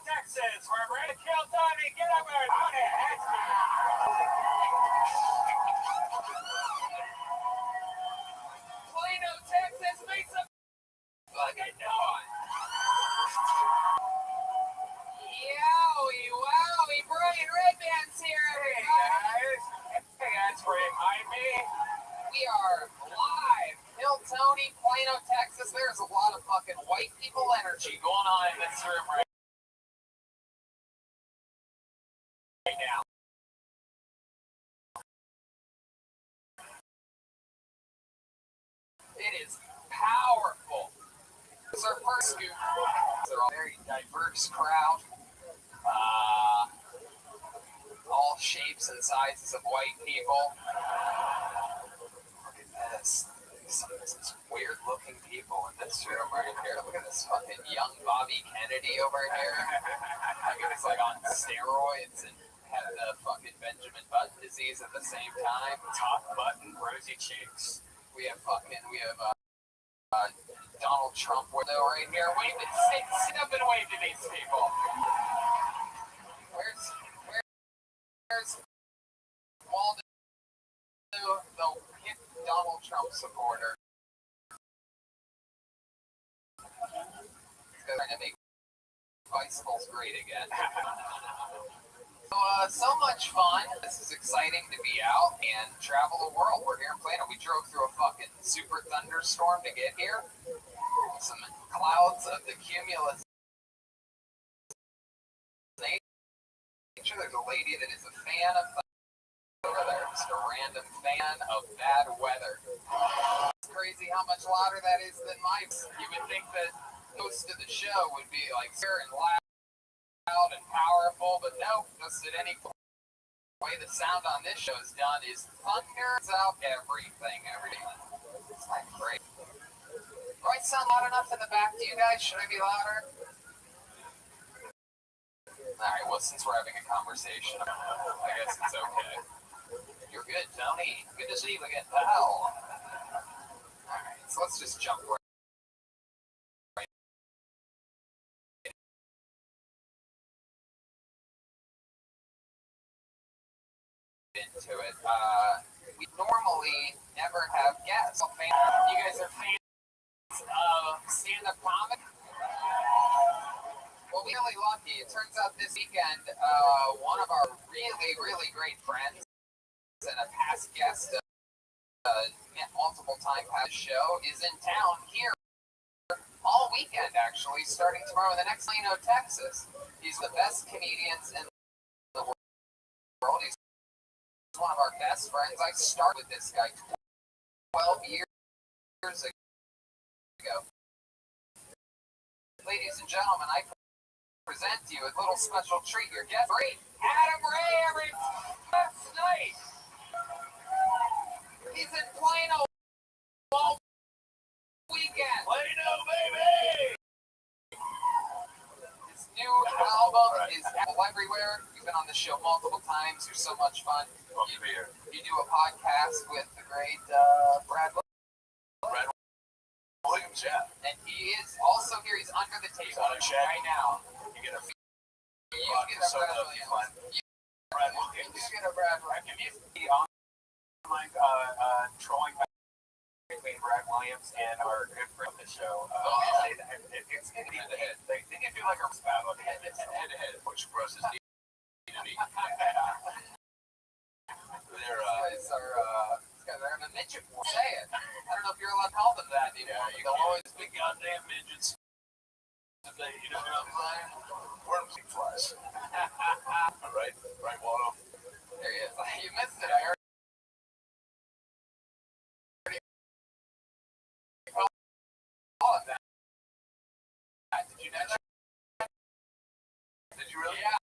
Texas, where we're gonna kill Tony. Get over there, Tony. It's great. We are live. Hill Tony, Plano, Texas. There's a lot of fucking white people energy going on in this room right now. It is powerful. It's our first scoop. They're a very diverse crowd. All shapes and sizes of white people. Look at this. Some weird looking people in this room right here. Look at this fucking young Bobby Kennedy over here. Like it's like on steroids and had the fucking Benjamin Button disease at the same time. Top button, rosy cheeks. We have Donald Trump window right here. Wave it, sit up and wave to these people. Where's Waldo, the hip Donald Trump supporter? He's trying to make bicycles great again. So much fun. This is exciting to be out and travel the world. We're here in Plano. We drove through a fucking super thunderstorm to get here. Some clouds of the cumulus nature. There's a lady that is a fan of over there. Just a random fan of bad weather. It's crazy how much louder that is than mine. You would think that most of the show would be like clear and loud and powerful, but no, just at any point. The way the sound on this show is done is thunders out everything. It's like great. Do I sound loud enough in the back to you guys? Should I be louder? Alright, well, since we're having a conversation, I guess it's okay. You're good, Tony. Good to see you again, pal. Alright, so let's just jump right into it. We normally never have guests. You guys are fans of stand-up comedy? Well, we're really lucky. It turns out this weekend, one of our really, really great friends and a past guest, multiple time past show, is in town here all weekend, actually, starting tomorrow in the next Plano, Texas. He's the best comedians in the world. He's one of our best friends. I started with this guy 12 years ago. Ladies and gentlemen, I present to you a little special treat. Your guest, Adam Ray, every last night. He's in Plano all weekend. Plano, baby! His new album is Apple everywhere. You've been on the show multiple times. You're so much fun. You do a podcast with the great Brad Williams, yeah. And he is also here. He's under the table right now. You get a Brad Williams. Brad Williams. You get a Brad Williams. If you see online trolling between Brad Williams and our good friend of the show, it's going to be head. They can do like a battle head to head, which for us is neat. They're in a midget war. Say it. I don't know if you're allowed to call them that anymore. Yeah, they'll always be goddamn midgets. You know what I'm saying? Worms eat flies. All right, Waldo. There he is. You missed it. I heard. Call it that. Did you know that? Did you really? Yeah.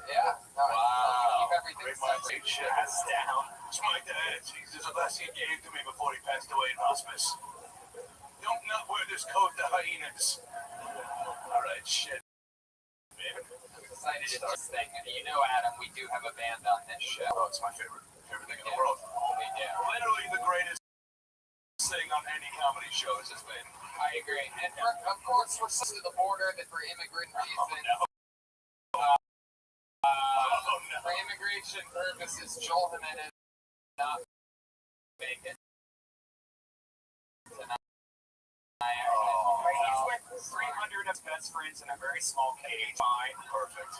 Yeah. No, wow. Keep everything separate. Shit's down. It's my dad. Jesus, the last he gave to me before he passed away in hospice. Don't not wear this coat to hyenas. All right, shit. Man. I'm excited to do this thing. And you know, Adam, we do have a band on this show. Oh, it's my favorite thing in the world. We do. Literally the greatest thing on any comedy show has just been. I agree. And of course, we're so to the border that for immigrant reasons. For immigration purposes, Joel Jimenez not make it tonight. He's with 300 of his best friends in a very small cage. Fine, perfect.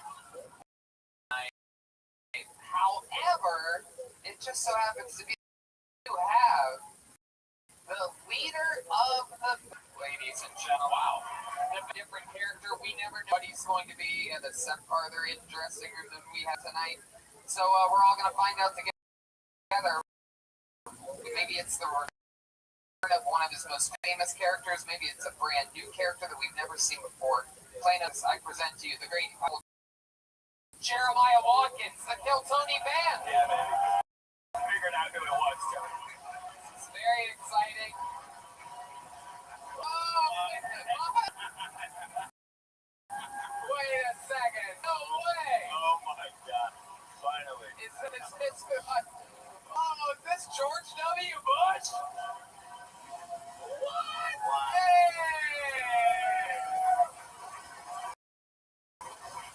However, it just so happens to be you have the leader of the ladies and gentlemen. Wow. A different character. We never know what he's going to be, and it's farther interesting than we have tonight. So we're all going to find out together. Maybe it's the return of one of his most famous characters. Maybe it's a brand new character that we've never seen before. Plaintiffs, I present to you the great Jeremiah Watkins, the Kill Tony Band. Yeah, man. Figured out who it was, Joe. It's very exciting. Wait a second. No way. Oh my God. Finally. Is this George W. Bush? What? Hey!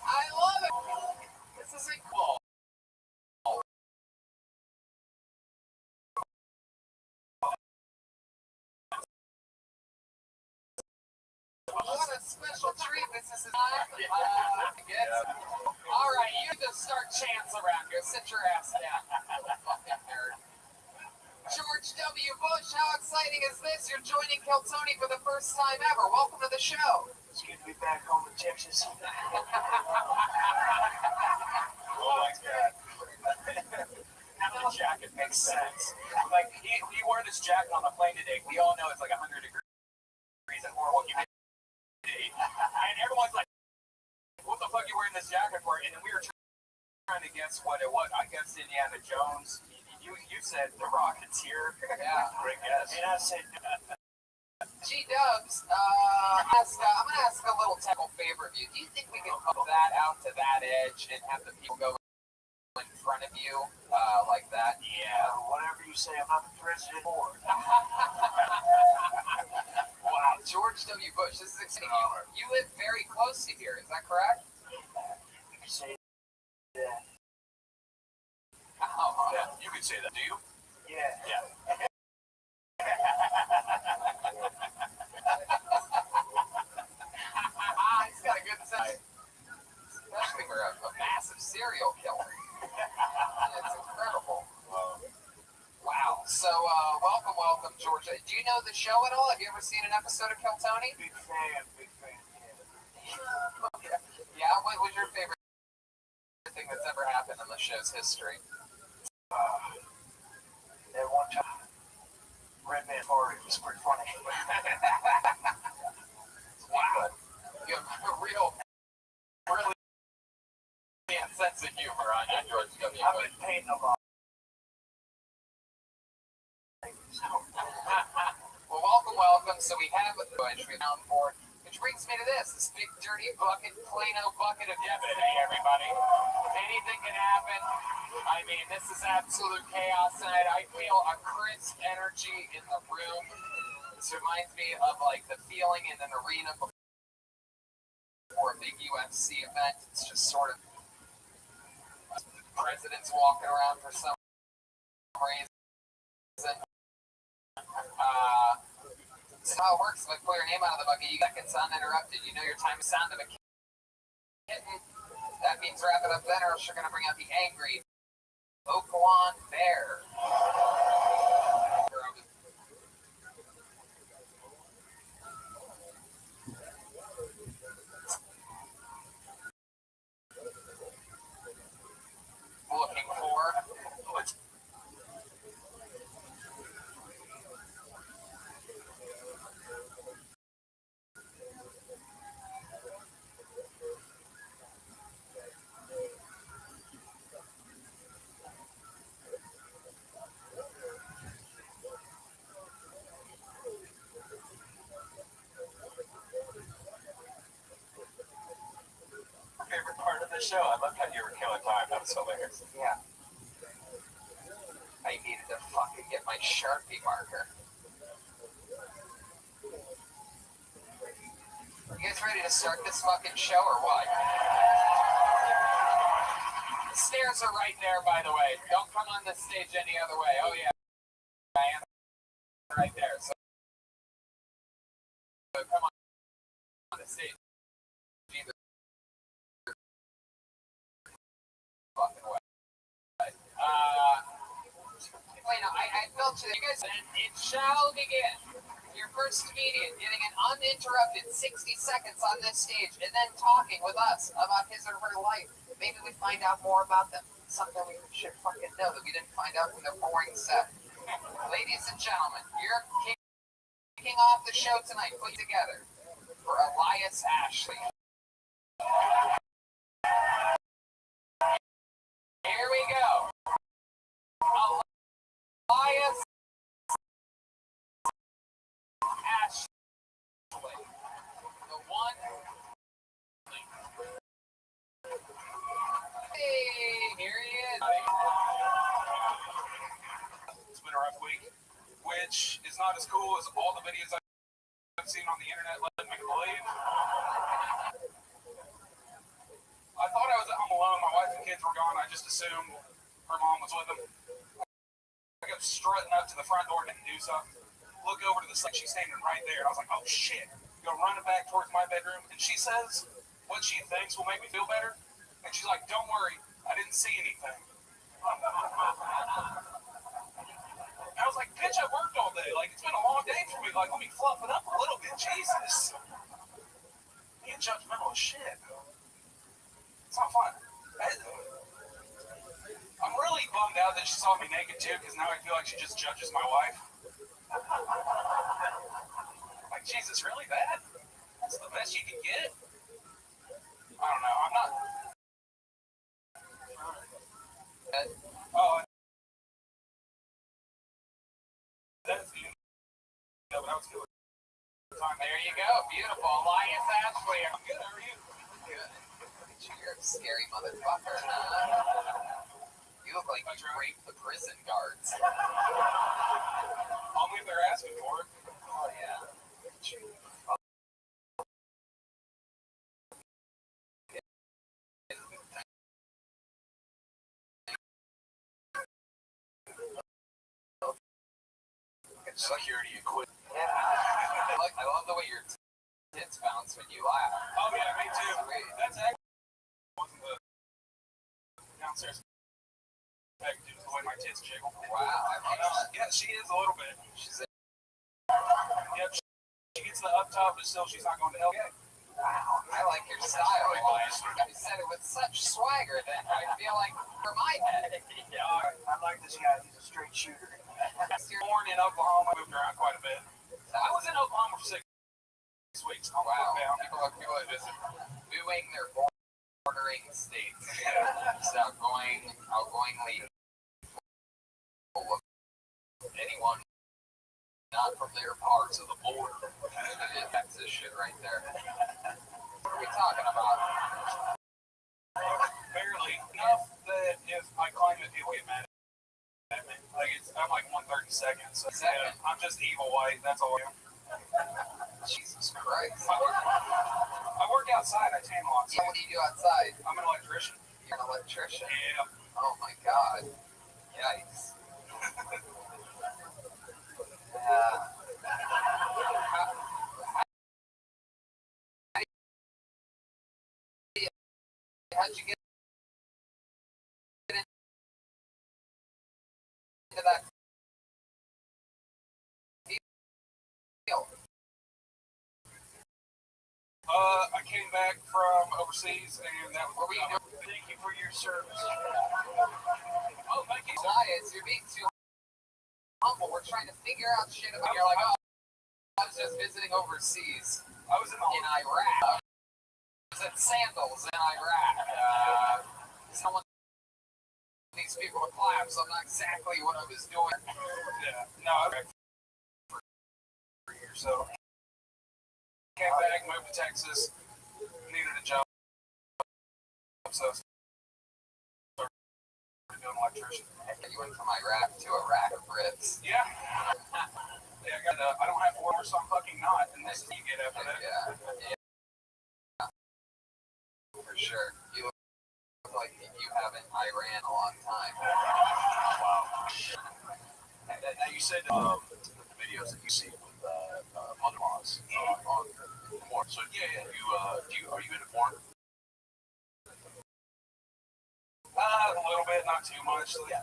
I love it. This is cool. What a special treat this is. All right, you just start chants around here. Sit your ass down. Fucking nerd. George W. Bush, how exciting is this? You're joining Keltoni for the first time ever. Welcome to the show. It's good to be back home in Texas. Oh my God. Now the jacket makes sense. Like, he wore this jacket on the plane today. We all know it's like 100 degrees and horrible humidity. And everyone's like, what the fuck are you wearing this jacket for? And then we were trying to guess what it was. I guess Indiana Jones. You said the Rocketeer. Yeah. Great guess. And I said, G-Dubs, I'm going to ask a little technical favor of you. Do you think we can put that out to that edge and have the people go in front of you like that? yeah, whatever you say, I'm not the president or. Wow, George W. Bush, this is exciting. You live very close to here, is that correct? You can say that. Oh, Yeah, you could say that. Do you? Yeah. Yeah. He's got a good sense. Especially for a massive serial killer. It's incredible. Wow. So, welcome, George. Do you know the show at all? Have you ever seen an episode of Keltoni? Big fan, yeah. Yeah, what was your favorite thing that's ever happened in the show's history? That one time, Red Man Party was pretty funny. Wow. You have a really sense of humor on you, George W. I've Bush. been painting a lot. Well, welcome. So we have a bunch we found for, which brings me to this big dirty bucket, Plano bucket of yesterday, everybody. Anything can happen. I mean, this is absolute chaos tonight. I feel a crisp energy in the room. This reminds me of like the feeling in an arena before a big UFC event. It's just sort of presidents walking around for some reason. This is how it works. If I pull your name out of the bucket, you get uninterrupted. You know your time is sound of a kitten. That means wrap it up then, or else you're going to bring out the angry Oakland Bear. Looking for. Favorite part of the show? I loved how you were killing time. That was hilarious. Yeah. I needed to fucking get my Sharpie marker. You guys ready to start this fucking show or what? The stairs are right there, by the way. Don't come on this stage any other way. Oh, yeah. I am right there. So come on the stage. Either fucking way. want you guys, and it shall begin. Your first comedian getting an uninterrupted 60 seconds on this stage and then talking with us about his or her life. Maybe we find out more about them. Something we should fucking know that we didn't find out from their boring set. Ladies and gentlemen, you're kicking off the show tonight. Put together for Elias Ashley. Here we go. Elias Ashley. The one. Hey, here he is. It's been a rough week, which is not as cool as all the videos I've seen on the internet led me to believe. I thought I was at home alone. My wife and kids were gone. I just assumed her mom was with them. I kept strutting up to the front door to do something. Look over to the side. She's standing right there. I was like, oh shit. Go running back towards my bedroom. And she says what she thinks will make me feel better. And she's like, don't worry. I didn't see anything. I was like, bitch, I worked all day. Like, it's been a long day for me. Like, let me fluff it up a little bit. Jesus. Being judgmental as shit. It's not fun. I'm really bummed out that she saw me naked too, because now I feel like she just judges my wife. Like, Jesus, really bad? That's the best you can get? I don't know. I'm not. Oh, that's the. No, but I was good. There you go. Beautiful. Elias Ashley. I'm good. How are you? Good. You're a scary motherfucker. You look like you raped the prison guards. Only if they're asking for it. Oh, yeah. Security equipment. Yeah. I love the way your tits bounce when you laugh. Oh, yeah, me too. That's actually wasn't the downstairs. Back to the way my tits jiggle. Wow. Yeah, she is a little bit. She's Yep, she gets the up top, but still she's not going to hell yet. wow. I like your style. You said it with such swagger then. I feel like for my head. Yeah, I like this guy. He's a straight shooter. You're born in Oklahoma, moved around quite a bit. I was in Oklahoma for 6 weeks. Oh, Wow. wow. People are just viewing their bordering states. Just outgoingly full of anyone not from their parts of the border. That's this shit right there. What are we talking about? Barely enough that if I climb it, he'll get mad at me. Like, I'm like 132nd. So yeah, I'm just evil white. That's all I am. Jesus Christ. I work outside. I tan lots. Yeah, what do you do outside? I'm an electrician. You're an electrician? Yeah. Oh my God. Yikes. How'd you get into that field? I came back from overseas, and that was What were you doing? Thank you for your service. Oh, thank you. Elias, you're being too humble. We're trying to figure out shit about. You're like, oh, I was just visiting overseas I was in Iraq. I was at Sandals in Iraq. Someone needs people to clap, so I'm not exactly what I was doing. Yeah. No, I was back for 3 years. So came back, moved to Texas, needed a job, so started doing electrician. You went from Iraq to a rack of ribs. Yeah. Yeah, I don't have four, so I'm fucking not, and this is what you get after that. Yeah. For sure. You look like you haven't Iran a long time. Wow. Now you said the videos that you see with mother-in-laws on porn. So yeah, are you into porn? A little bit, not too much. So, yeah.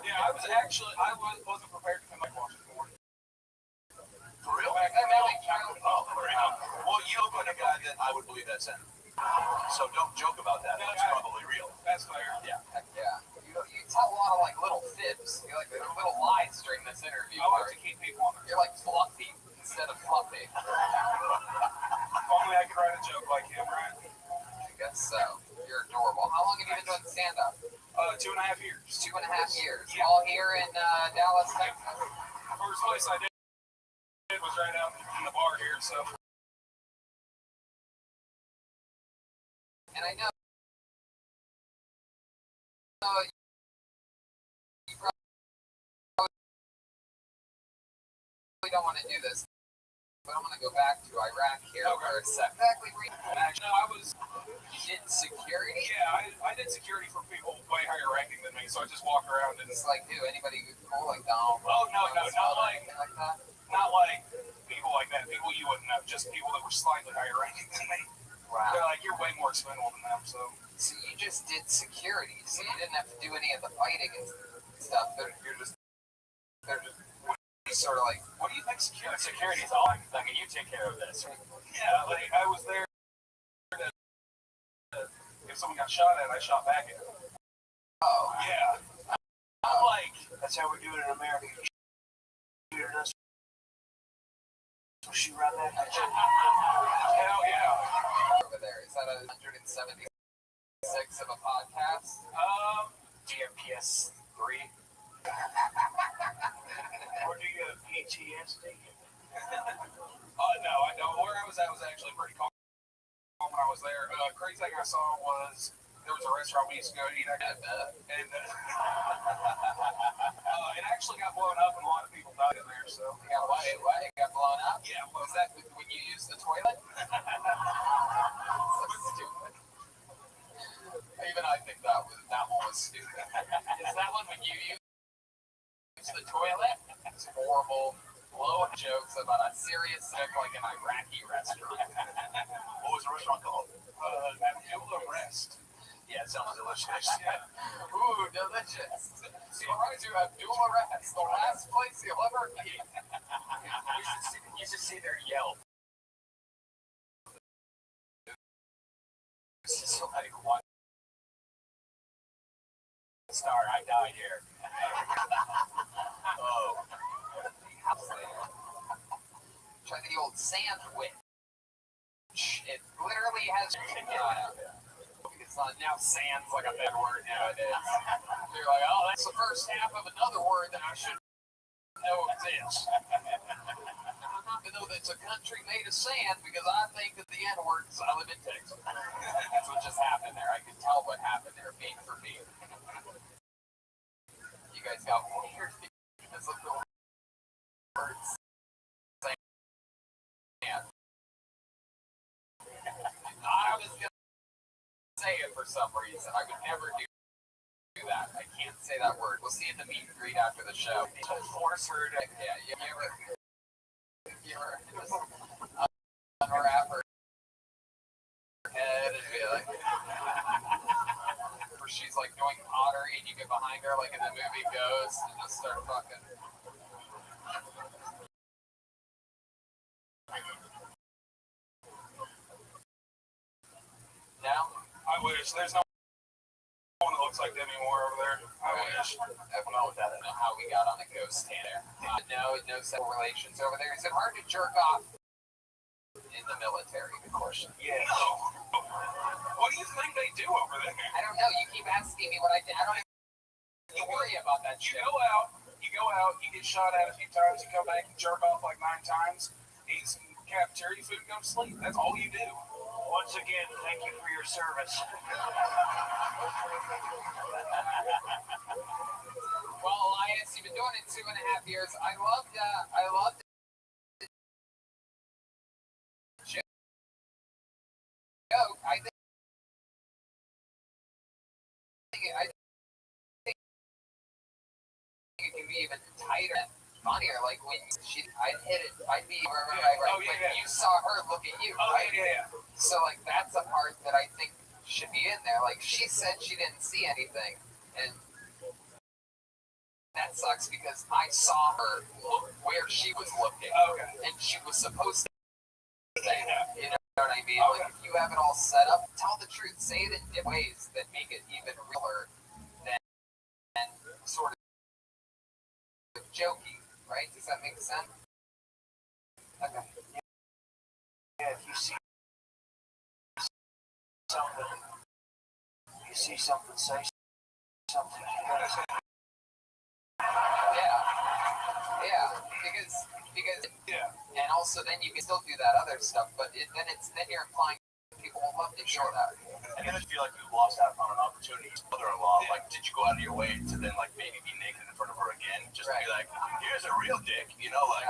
Yeah, I wasn't prepared to come back watching porn. For real? And now they try to Oh, there you go. Well, you look like a guy that I would believe that sentence. So don't joke about that. That's probably real. That's fair. Yeah. heck yeah. You tell a lot of like little fibs. You like little lies during this interview. I like to keep people on their You're like fluffy instead of fluffy. If only I could write a joke like him, right? I guess so. You're adorable. How long have you been doing stand up? 2.5 years. 2.5 years. Yeah. All here in Dallas, Texas. First place I did was right out in the bar here, so. And I know you probably don't want to do this, but I'm going to go back to Iraq here for a sec. Exactly. Actually, no, You did security? I did security for people way higher ranking than me, so I just walk around and It's like, dude, anybody cool like Donald? Oh, no, not like anything like that. not like people like that, people you wouldn't know, just people that were slightly higher ranking than me. Wow. They're like, you're way more expendable than them, so. So you just did security, so you didn't have to do any of the fighting and stuff. They're just sort of like, What do you think security's all like? I mean, you take care of this. Yeah, like I was there to, if someone got shot at, I shot back at them. oh, Yeah. I'm like, that's how we do it in America. You shoot at us, we'll shoot right back at you. Hell yeah. over there. Is that a 176 of a podcast? DMPS 3. Or do you have PTSD? No, I don't. Where I was at was actually pretty calm when I was there. Crazy thing I saw was there was a restaurant we used to go eat at, and it actually got blown up and a lot of people died in there. So It got what? It got blown up? yeah, Was that when you used the toilet? So stupid. Even I think that one was stupid. Is that one when you used the toilet? It's horrible. Blow jokes about a serious sick like an Iraqi restaurant. What was the restaurant called? Abdullah Rest. Yeah, it sounds delicious. Ooh, delicious. See, reminds you of Abdullah Rest, the last place you'll ever eat. You should see their Yelp. It's just like one star. I died here. Oh. Try the old sandwich. It literally has. It's not now. Sand's like a bad word nowadays. You're like, oh, that's the first half of another word that I should know exists. Even though it's a country made of sand, because I think that the N word, because I live in Texas. That's what just happened there. I could tell what happened there, being for me. You guys got weird because of the words. Sand. I was gonna say it for some reason. I would never do that. I can't say that word. We'll see you at the meet and greet after the show. Force her to. Yeah, you ever just unwrap her head and be like, or she's like doing pottery and you get behind her like in the movie Ghost and just start fucking. Now, I wish. There's no one that looks like Demi Moore over there. I wish. I don't know how we got on a ghost stand there. No sexual relations over there. Is it hard to jerk off in the military? Good question. Yeah. What do you think they do over there? I don't know. You keep asking me what I did. I don't even worry about that You shit. go out, you get shot at a few times, you come back and jerk off like 9 times, eat some cafeteria food and go to sleep. That's all you do. Once again, thank you for your service. Well, Elias, you've been doing it 2.5 years. I loved the joke. I think it can be even tighter and funnier. Like when I'd hit it, I'd be right. Oh, yeah, When yeah. you saw her look at you, Oh, right? yeah. So like that's a part that I think should be in there. Like she said she didn't see anything, and that sucks because I saw her look where she was looking, and she was supposed to say that. You know what I mean? Like, if you have it all set up, tell the truth. Say it in different ways that make it even realer than sort of jokey, right? Does that make sense? Okay. Yeah, if you see something, say something. Yeah, because and also then you can still do that other stuff, but then you're implying people will love to show that. And then I feel like we've lost out on an opportunity. Mother-in-law, like, did you go out of your way to then, like, maybe be naked in front of her again, just to be like, here's a real dick, you know, like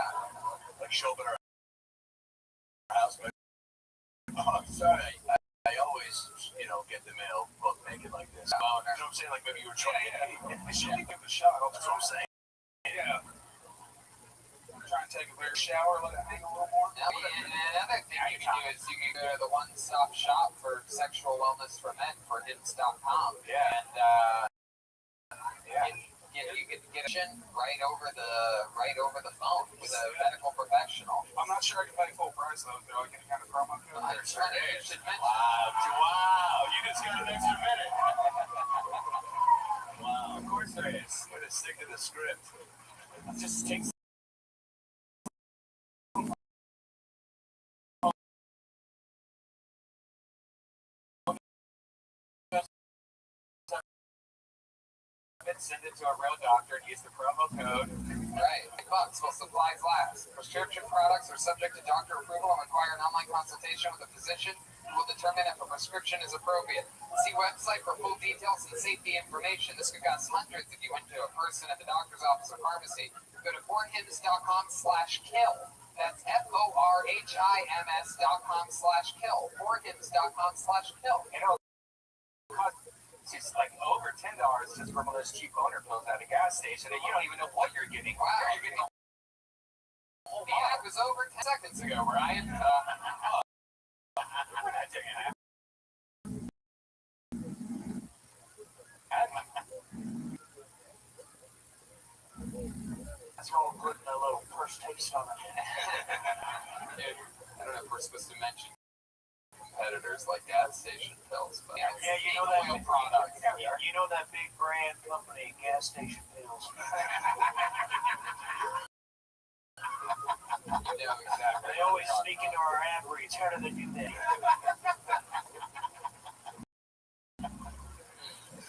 show up at her house. But, oh, I'm sorry, I always, you know, get the mail both naked like this. You know what I'm saying? Like, maybe you were trying to give it a shot. That's what I'm saying. Yeah. Try and take a bigger shower, let it hang a little more. Now, and another thing you can do is you can go to the one-stop shop for sexual wellness for men for hims.com. Yeah. And you can get it right over the phone with a medical professional. I'm not sure I can pay full price though. Do I get a kind of promo code? I'm sure you should mention. Wow, you just got an extra minute. Wow, of course there is. We're gonna stick to the script. It just takes. Send it to a real doctor and use the promo code. Right. $8 while supplies last. Prescription products are subject to doctor approval and require an online consultation with a physician who will determine if a prescription is appropriate. See website for full details and safety information. This could cost hundreds if you went to a person at the doctor's office or pharmacy. Go to forhims.com/kill. That's FORHIMS.com/kill. Forhims.com/kill. You know, it's like over $10 just from one of those cheap boner pills at a gas station, and you don't even know what you're getting. Wow. You're getting. The ad was over 10 seconds ago, Brian. We're not taking that. That's all putting a little first taste on it. Dude, I don't know if we're supposed to mention competitors like gas station pills, but Yeah, you know that oil products. You know that big brand company, gas station pills. You know exactly. They always sneak into our ad reads. How do they do that?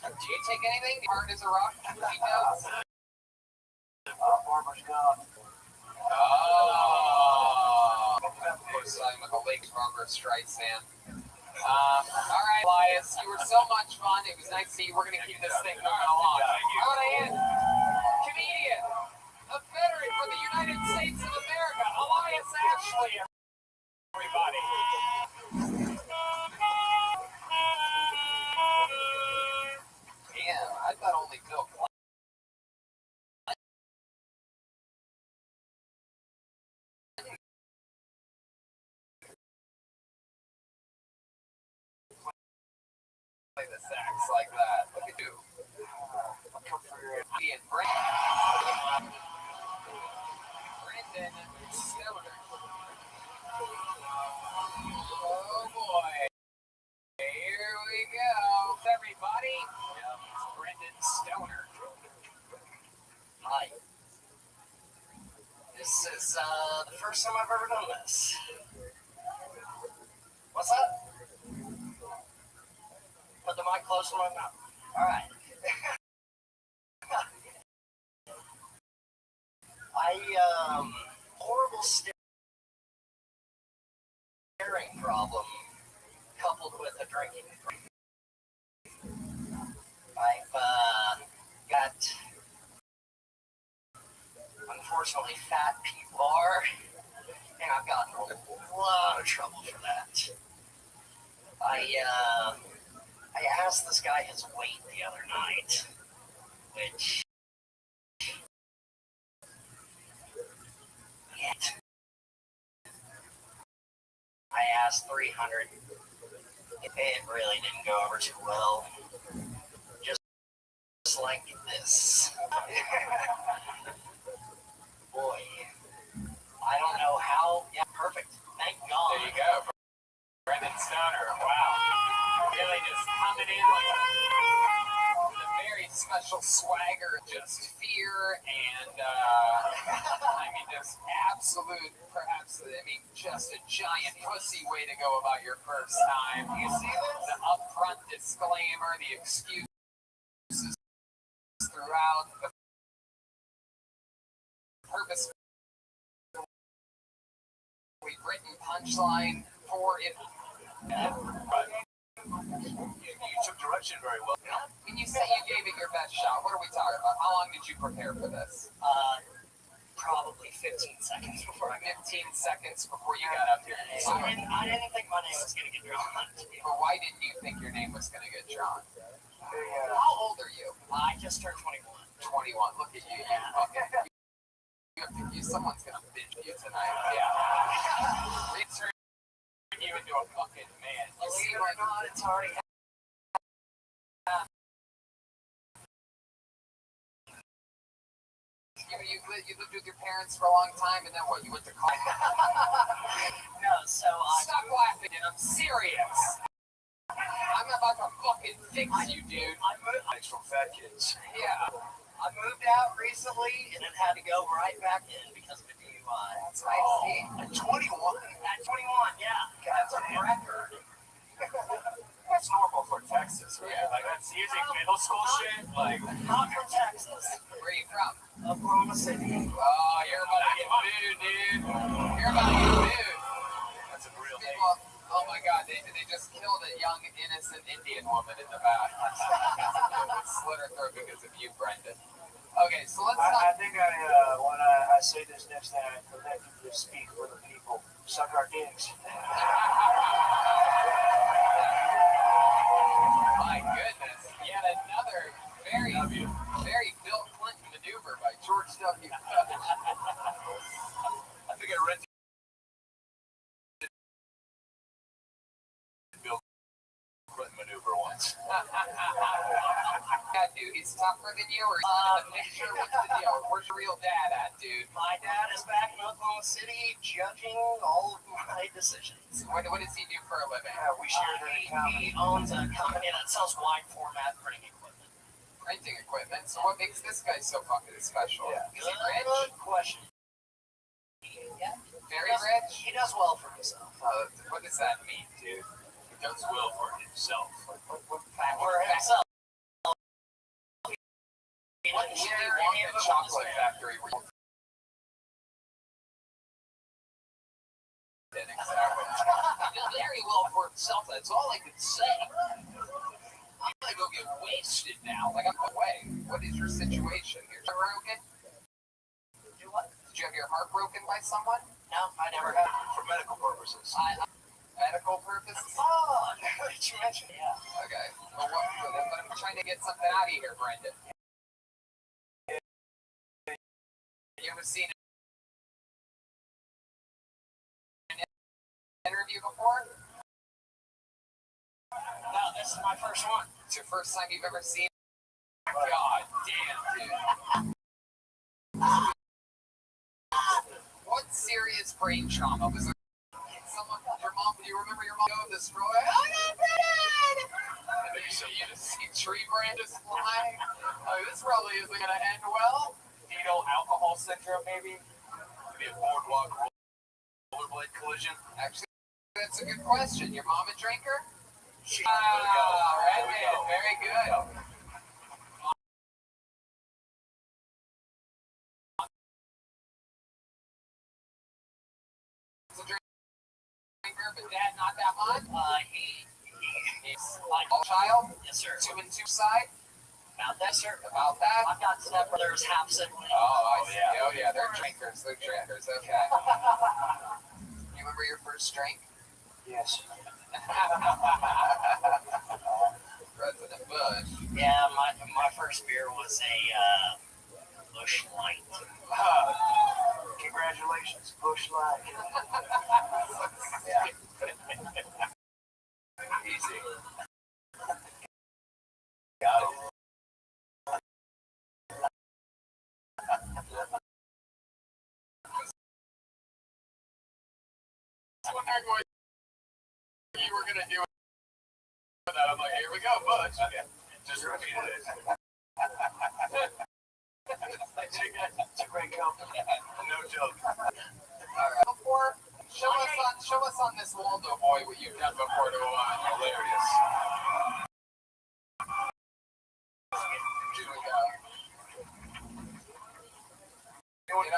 Do you take anything hard as a rock? Details? Farmer's gone. Oh. Of course, I'm with the Lake Barbara Streisand. All right, Elias, you were so much fun. It was nice to see you. We're going to keep this thing moving along. How about I end? Comedian, a veteran for the United States of America, Elias Ashley, everybody. Man, I thought only Bill Clinton. Play the sax like that. Look at you. Ian Brandon Stoner. Oh boy. Here we go. Everybody. It's Brendan Stoner. Hi. This is the first time I've ever done this. What's that? Put the mic close to my mouth. All right. Horrible staring problem coupled with a drinking problem. I've got, unfortunately, fat P-bar, and I've gotten a lot of trouble for that. I asked this guy his weight the other night, which I asked 300. It really didn't go over too well. Just looks like this. Boy, I don't know how. Yeah, perfect. Thank God. There you go. Brendan Stoner. Wow. Really just coming in like a very special swagger, just fear and, I mean, just absolute, perhaps, I mean, just a giant pussy way to go about your first time. You see this? The upfront disclaimer, the excuses throughout, the purpose we've written punchline for it. You took direction very well. When you say you gave it your best shot, what are we talking about? How long did you prepare for this? Probably 15 seconds before I got 15 seconds before you got up here. So, I didn't think my name was going to get drawn. but why didn't you think your name was going to get drawn? Yeah. How old are you? I just turned 21. 21. Look at you. Someone's going to binge you tonight. Yeah. They turn you into a fucking man. You Believe see it or what? not, it's already You lived with your parents for a long time, and then what? You went to college? No, so Stop laughing, and I'm serious. I'm about to fucking fix you, dude. Thanks from Fat Kids. Yeah. I moved out recently and then had to go right back in because of a DUI. That's what I see. At 21? At 21, yeah. That's a record. That's normal for Texas, right? Yeah. Like, that's usually middle school shit. Like, Not from Texas. Where are you from? Oklahoma City. Oh, you're about to get booed, dude. You're about to get booed. that's a real thing. People, oh my god, they just killed a young, innocent Indian woman in the back. Slit her throat because of you, Brendan. Okay, so let's I not. think when I say this next time, I collectively speak for the people. Suck our dicks. My goodness, yet another very, very Bill Clinton maneuver by George W. Bush. I think I rented Bill Clinton maneuver once. Yeah, dude, he's tougher than you, or he's in the picture. What's the deal? Where's your real dad at, dude? My dad is back in Oklahoma City judging all of my decisions. What does he do for a living? We share that in common. He owns a company that sells wide format printing equipment. Printing equipment. So what makes this guy so fucking special? Yeah. Is he rich? Good question. Yeah. Very rich? He does well for himself. What does that mean, dude? He does well for himself. For himself. What did he want the chocolate factory? Exactly. He did very well for himself. That's all I can say. I'm gonna go get wasted now. Like I'm away. What is your situation? You're broken? Do what? Did you have your heart broken by someone? No, I never have. For medical purposes. Medical purposes? Oh, now that you mentioned it, yeah. Okay. Well, but I'm trying to get something out of here, Brendan. You ever seen an interview before? No, this is my first one. It's your first time you've ever seen it? God damn, dude. What serious brain trauma was there? Someone, your mom, do you remember your mom go destroy? Oh no, Brendan! And then you just see tree branches flying. Oh, this probably isn't gonna end well. Fetal alcohol syndrome, maybe? Maybe a boardwalk rollerblade collision? Actually, that's a good question. Your mom a drinker? She. Right, man. Very good. A drinker, but dad not that much. He's like a child. Yes, sir. 2 and 2 side. About that, sir. About that. I've got stepbrothers, half siblings. Oh, I see. Oh, yeah, they're drinkers. They're drinkers. Okay. You remember your first drink? Yes. President Bush. Yeah, my first beer was a Bush Light. Congratulations, Bush Light. Easy. wondering what you were gonna do with that. I'm like, here we go, Butch. Just repeated it. It's a great company. No joke. Alright, before, show us on this Waldo boy what you've done before to hilarious. Here we go.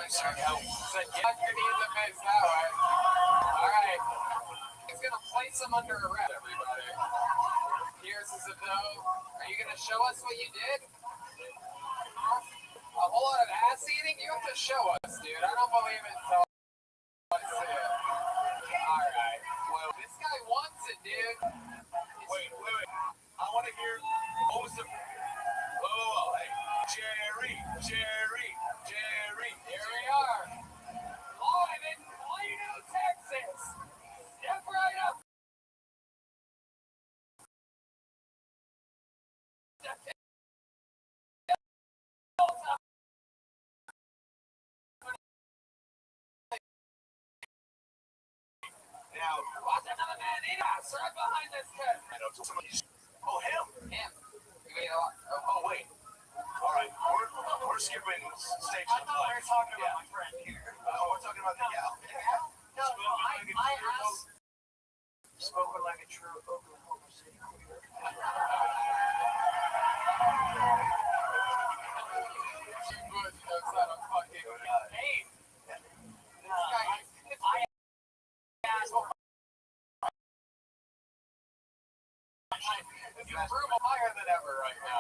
So get your knees and face that way. Alright. He's gonna place him under arrest, everybody. Here's his though. Are you gonna show us what you did? A whole lot of ass eating? You have to show us, dude. I don't believe it until I see it. Alright. Well, this guy wants it, dude. Wait. I want to hear what was the. Oh, hey, Jerry. Here we are. Live in Plano, Texas. Step right up. Now, Watch another man eat ass right behind this kid. I know somebody's. Oh, him. Him. You ate a lot. Oh, wait. All right, we're skipping stage. I thought we were talking about my friend here. We're talking about the gal. No, I asked. Spoken like a true Oklahoma City queer. Bush knows how to fucking. Hey, This guy. I asked. You room higher than ever right now.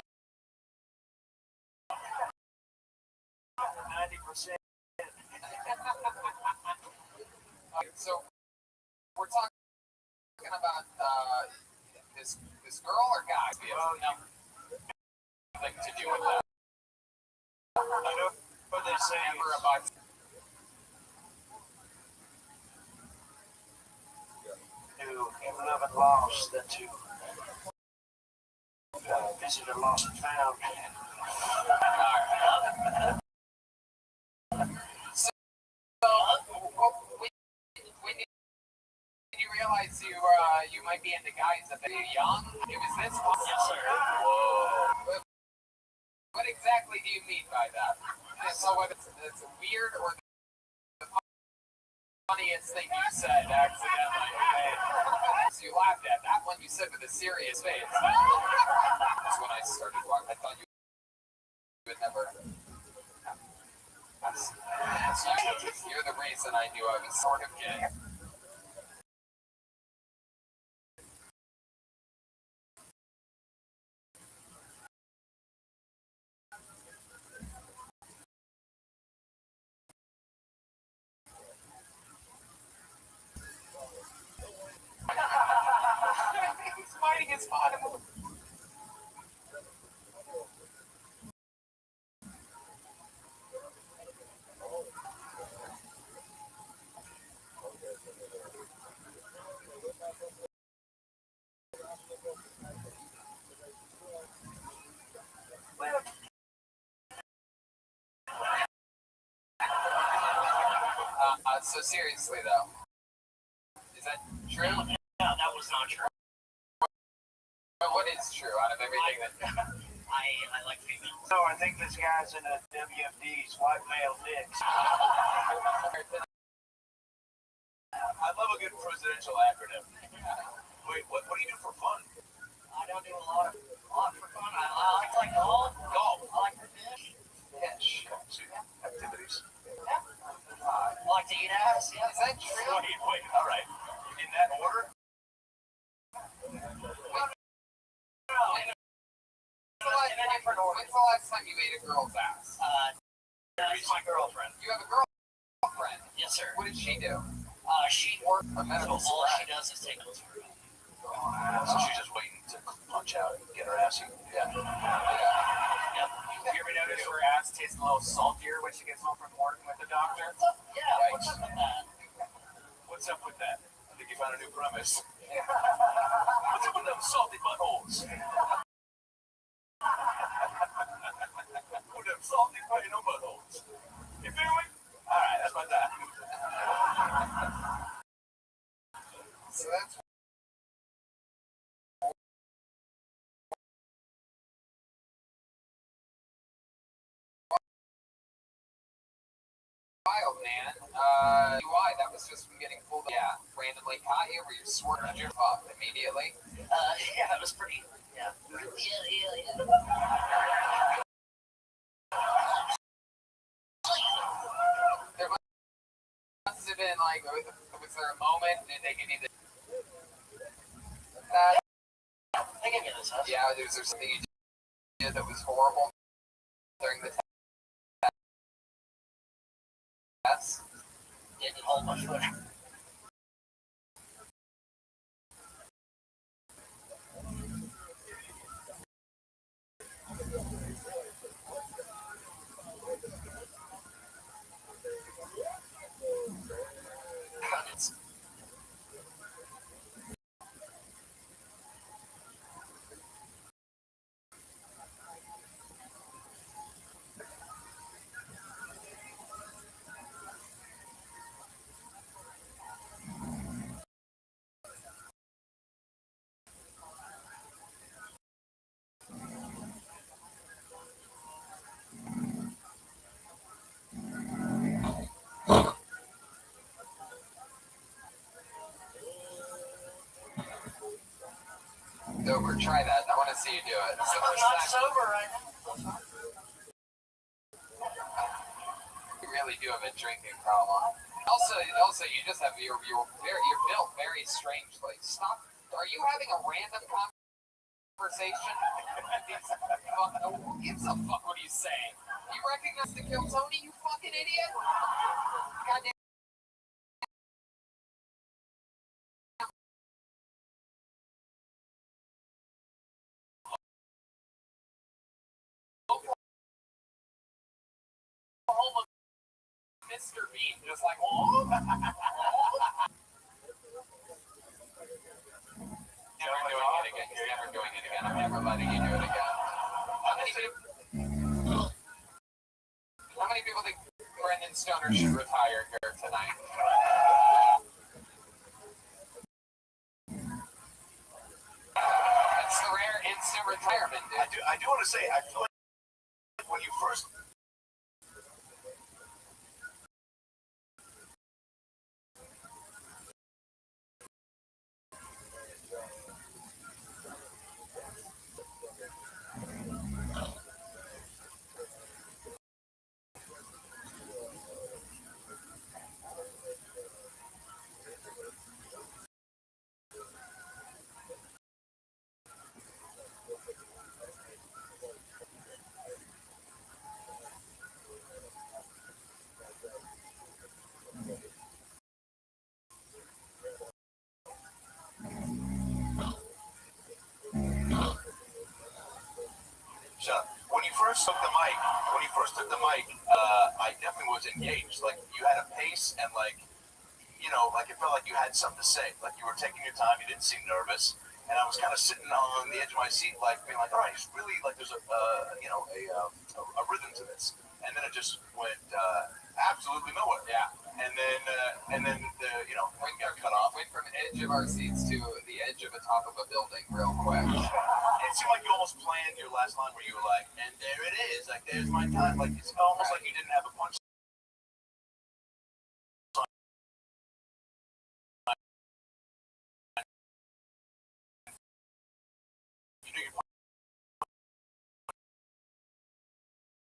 90%. So we're talking about this girl or guy? Nothing to do with that. I know what they say. Never about. To have loved lost than to visit a lost and found. When did you realize you might be into guys a bit young? It was this one. Yes, sir. Whoa. What exactly do you mean by that? So whether it's weird or the funniest thing you said accidentally. So you laughed at that one you said with a serious face. That's when I started walking. I thought you would never. You're the reason I knew I was sort of gay. He's fighting his bottom. So seriously though, is that true? No, that was not true. But what is true out of everything that? I like females. No, I think this guy's in a WFD's white male dicks. I love a good presidential acronym. Wait, what do you do for fun? I don't do a lot for fun. I like to play golf. I like to fish. Fish. Activities. I like to eat ass. Yeah. Is that true? Wait, all right. In that order? When's the last time you ate a girl's ass? That's my girlfriend. You have a girlfriend? Yes, sir. What did she do? She works. A medical So all she scribe. does is take those for me. So she's just waiting to punch out and get her ass eaten. Yeah. Yep. You ever notice her ass tastes a little saltier when she gets home from working with the doctor? Yeah, what's up with that? What's up with that? I think you found a new premise. What's up with them salty buttholes? With them salty buttholes. You feel me? All right, that's about that. wild, man. Why? That was just from getting pulled. Yeah, randomly caught you where you swerved your up immediately. Yeah, that was pretty. Yeah. There must have been like, was there a moment and they give you the? They gave me this, huh? Yeah, was there something you did that was horrible during the test? Didn't hold my foot. Sober, try that. I want to see you do it. So I'm not sober right now. you really do have a drinking problem. Also, you just have you're built very strangely. Stop. Are you having a random conversation? Who gives a fuck what he's saying? You recognize the kill Tony, you fucking idiot? Goddamn. Mr. Bean, just like, oh. Never doing it again. He's never doing it again. I'm never letting you do it again. How many people think Brendan Stoner should retire here tonight? That's the rare instant retirement, dude. I do want to say, I feel like when you first. When you first took the mic, I definitely was engaged. Like you had a pace and like it felt like you had something to say. Like you were taking your time. You didn't seem nervous. And I was kind of sitting on the edge of my seat, like being like, all right, it's really like there's a rhythm to this. And then it just went absolutely nowhere. Yeah. And then we got cut off. Went from edge of our seats to the edge of the top of a building real quick. It seemed like you almost planned your last line where you were like, and there it is, like there's my time. Like it's almost like you didn't have a punch. You knew your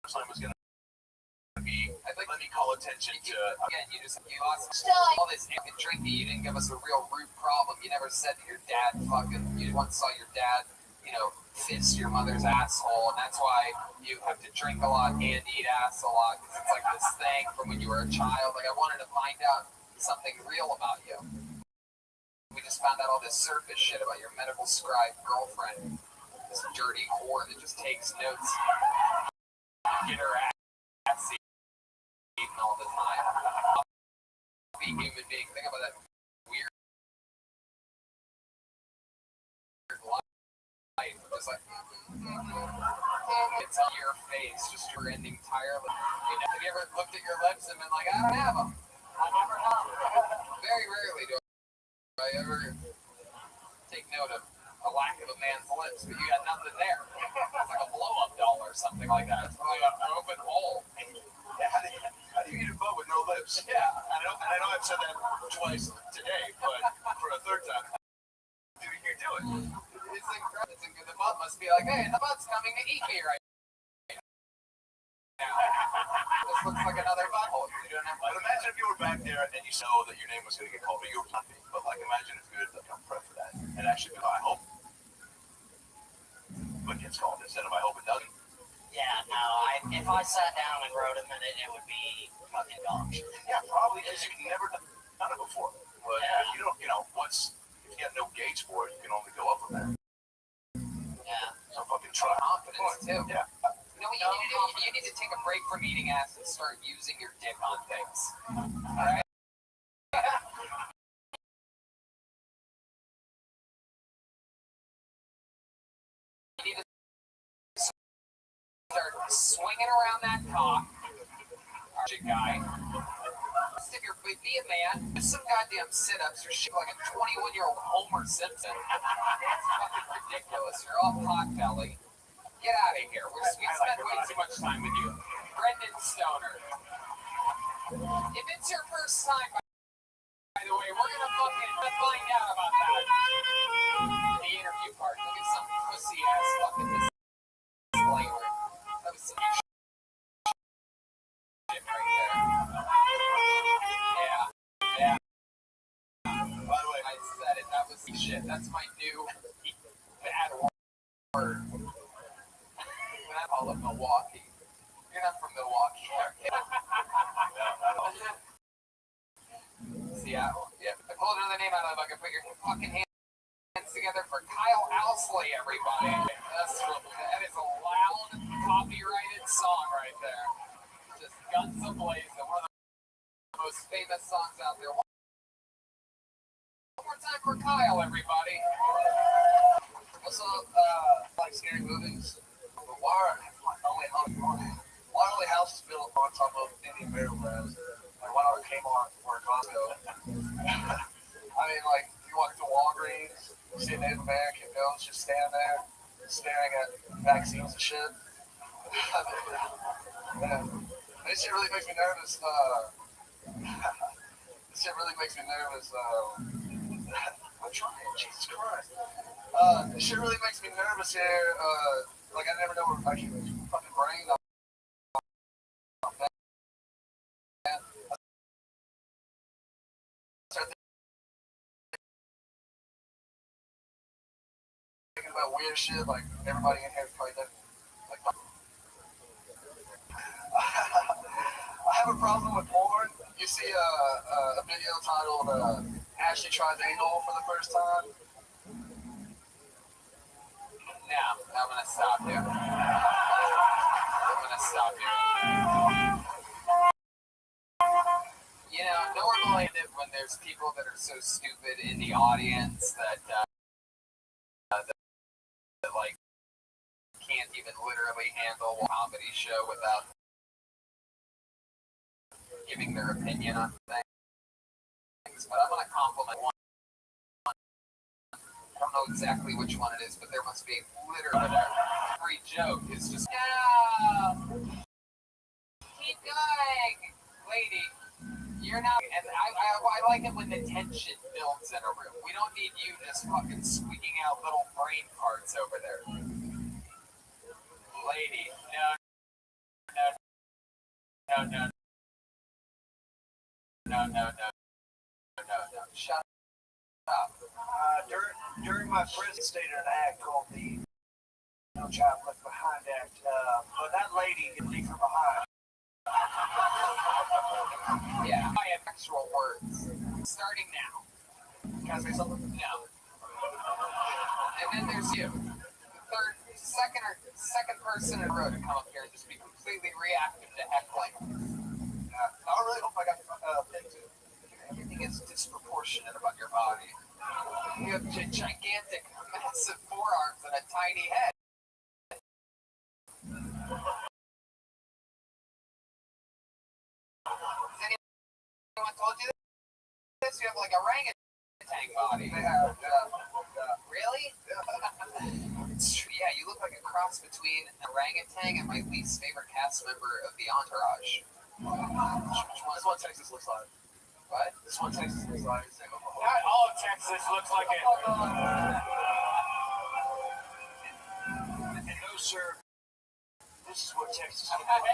punchline was gonna be. I'd like let me call attention to. Again, you lost all this fucking drinking. You didn't give us a real root problem. You never said that your dad you once saw your dad, fist your mother's asshole, and that's why you have to drink a lot and eat ass a lot, because it's like this thing from when you were a child. Like, I wanted to find out something real about you. We just found out all this surface shit about your medical scribe girlfriend, this dirty whore that just takes notes, get her ass eaten all the time. Be human being. Think about that weird life. Just like, it's on your face, just your ending entirely. Have you ever looked at your lips and been like, I don't have them? I never have. Very rarely do I ever take note of a lack of a man's lips, but you got nothing there. It's like a blow-up doll or something like that. It's like an open hole. Yeah, how do you eat a boat with no lips? twice today, but for a third time, do you do it? It's incredible. The bug must be like, hey, the bug's coming to eat me right now. This looks like another butthole. You don't have But imagine if you were back there and you know that your name was going to get called, but you were happy. But like, imagine if you had become prep for that and actually go, I hope, but gets called instead of I hope it doesn't. Yeah, no, if I sat down and wrote a minute, it would be fucking dog shit. Yeah, probably because you've never done it before. But Yeah. you don't, once if you have no gauge for it, you can only go up from there. Yeah. So fucking try. confidence too. Yeah. You know what you need to do? You need to take a break from eating ass and start using your dick on things. Alright? You need to start swinging around that cock. Guy. Stick your be a man. Do some goddamn sit-ups or shit like a 21-year-old Homer Simpson. That's fucking ridiculous. You're all pot belly. Get out of here. We spent way too much time with you. Brendan Stoner. If it's your first time, by the way, we're gonna fucking find out about that. The interview part. Look at some pussy ass fucking disclaimer. That was some shit right there. Yeah. By the way, I said it. That was shit. That's my new bad word. When I call it Milwaukee. You're not from Milwaukee, are you? Seattle. Yeah. I pulled another name out of the bucket. Put your fucking hands together for Kyle Owsley, everybody. That is a loud, copyrighted song right there. Just guns a-blazing. One of the most famous songs out there. One more time for Kyle, everybody. Also, like scary movies. But why are only houses built on top of Indian burial grounds? Like, why not Kmart or Costco? I mean, like, you walk to Walgreens, you see a Native American ghost just standing there, staring at vaccines and shit. This shit really makes me nervous. This shit really makes me nervous. I'm trying, Jesus Christ. This shit really makes me nervous here. Like, I never know where I keep my fucking brain. Thinking about weird shit, like everybody in here probably doesn't. Like, I have a problem with porn. You see a video titled Ashley Tries Anal for the first time. Now, I'm gonna stop you. You know, normally when there's people that are so stupid in the audience that like can't even literally handle a comedy show without giving their opinion on things, but I'm gonna compliment one. I don't know exactly which one it is, but there must be literally every joke is just keep going, lady. You're not, and I like it when the tension builds in a room. We don't need you just fucking squeaking out little brain parts over there, lady. No. Shut up. During my prison stayed in an act called the No Child Left Behind Act, but that lady didn't leave her behind. Yeah, I have actual words. Starting now. Can I say something? No. And then there's you. The second person in a row to come up here and just be completely reactive to heckling. I really hope I got picked to. Everything is disproportionate about your body. You have gigantic, massive forearms and a tiny head. Has anyone told you this? You have like a orangutan body. They have, Really? It's true. Yeah, you look like a cross between an orangutan and my least favorite cast member of the Entourage. Which one? That's what Texas looks like. What? This is what Texas looks like. It's like Oklahoma. Not all of Texas looks like it. And no, sir. This is what Texas looks like.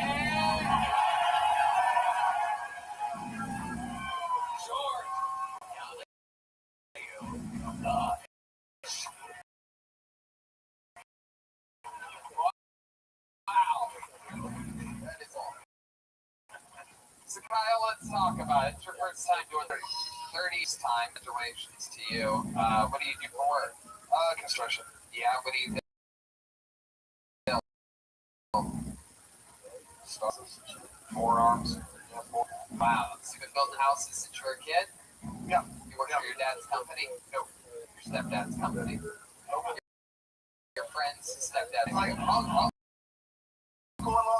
George. Wow. That is all. So Kyle, let's talk about it. It's your first time doing 30s time. Congratulations to you. What do you do for work? Construction. Yeah, what do you do? Forearms. Wow. So you've been building houses since you were a kid? Yeah. You work for your dad's company? Nope. Your stepdad's company? Nope. Your friend's stepdad? Like, Uncle in-law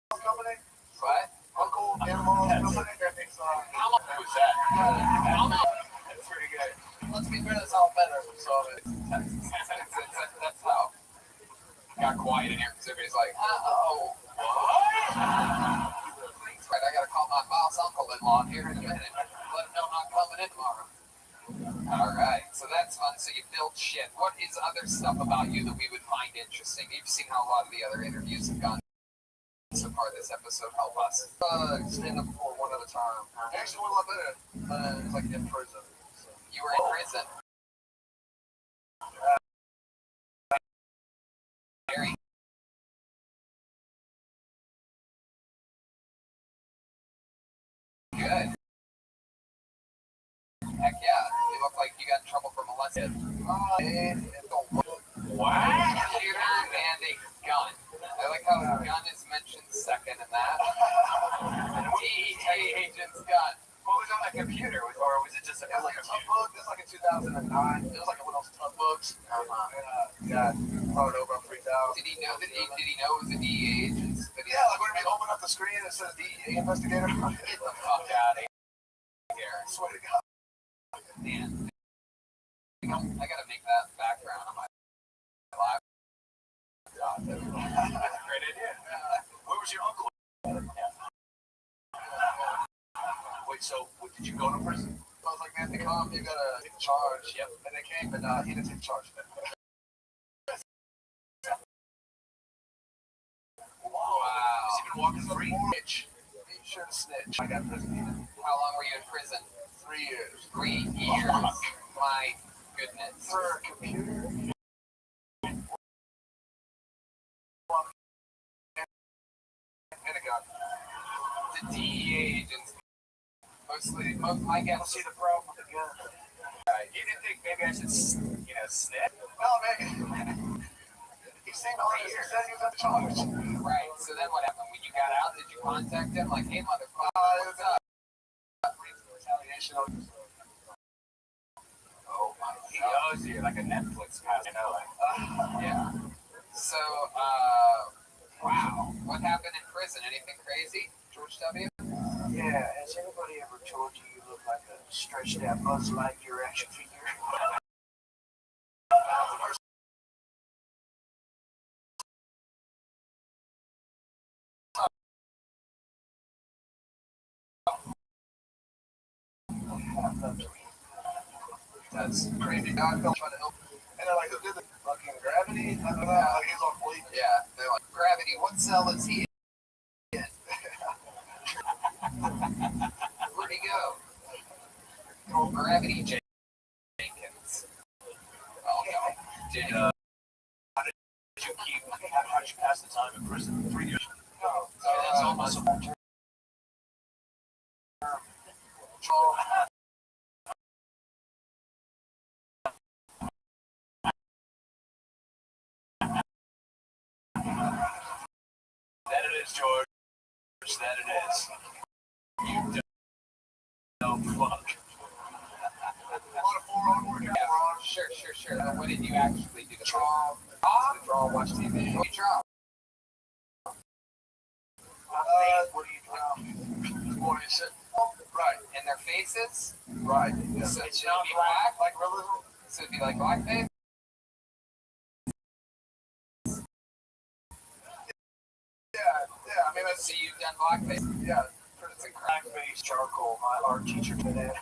company. What? Uncle in-law company. How much was that? How much? That's pretty good. Let's make sure that's all better. So it's Texas. That's how. Got quiet in here because everybody's like, oh, what? That's right. I got to call my boss uncle-in-law here in a minute. Let him know I'm not coming in tomorrow. All right. So that's fun. So you build shit. What is other stuff about you that we would find interesting? You've seen how a lot of the other interviews have gone so far this episode. Help us. Stand up for one at a time. Actually, went a lot better. It's like in prison. So. You were in prison. Very good. Heck yeah. You look like you got in trouble for molesting. What? Computer and a gun. I like how the gun is mentioned second in that. DEA agent's gun. What was on that computer? Or was it just a like a Tubbook? This was like in 2009. It was like one of those Tubbooks. Yeah, powered over on 3000. Did he know that did he know it was a DEA agent? Yeah, like when we open up the screen and it says DEA investigator. Get the fuck out of here. I swear to God. Man. I gotta make that background on my live. Great idea. Where was your uncle? Wait, so did you go to prison? I was like, man, they come, you gotta take charge. Yep. And they came, and he didn't take charge. Wow. He's even walking free. Snitch. Be sure to snitch. I got prison. How long were you in prison? 3 years. 3 years. My goodness. For a computer. And a gun. The DEA agents. Mostly, my guess. See the problem with the gun. You didn't think maybe I should, snip? No, man. He seemed honest. He said he was at charge. Right. So then what happened when you got out? Did you contact him? Like, hey, motherfucker, what's up? Retaliation. Oh my He God. owes you like a Netflix pass, Yeah. So, wow. What happened in prison? Anything crazy, George W? Yeah, has anybody ever told you you look like a stretched out Buzz Lightyear action figure? That's crazy. Now I felt trying to help. And they're like, who did the fucking Gravity? I don't know. Like, he's on bleep. Yeah. They're like, Gravity, what cell is he in? Where'd he go? Gravity Jenkins. Okay. Did you how'd you pass the time in prison? 3 years. No. That's almost a full term. That it is, George. That it is. You dumb fuck. Yeah, sure. But what did you actually do? Draw, watch TV. What do you draw? What do you draw? What is it? Right. In their faces? Right. Yeah. So It's it'd not be black, black? like realism. So it'd be like blackface? Yeah. I mean, that's So you've done blackface? yeah. Pretty It's incredible. Black-based charcoal. My art teacher did that.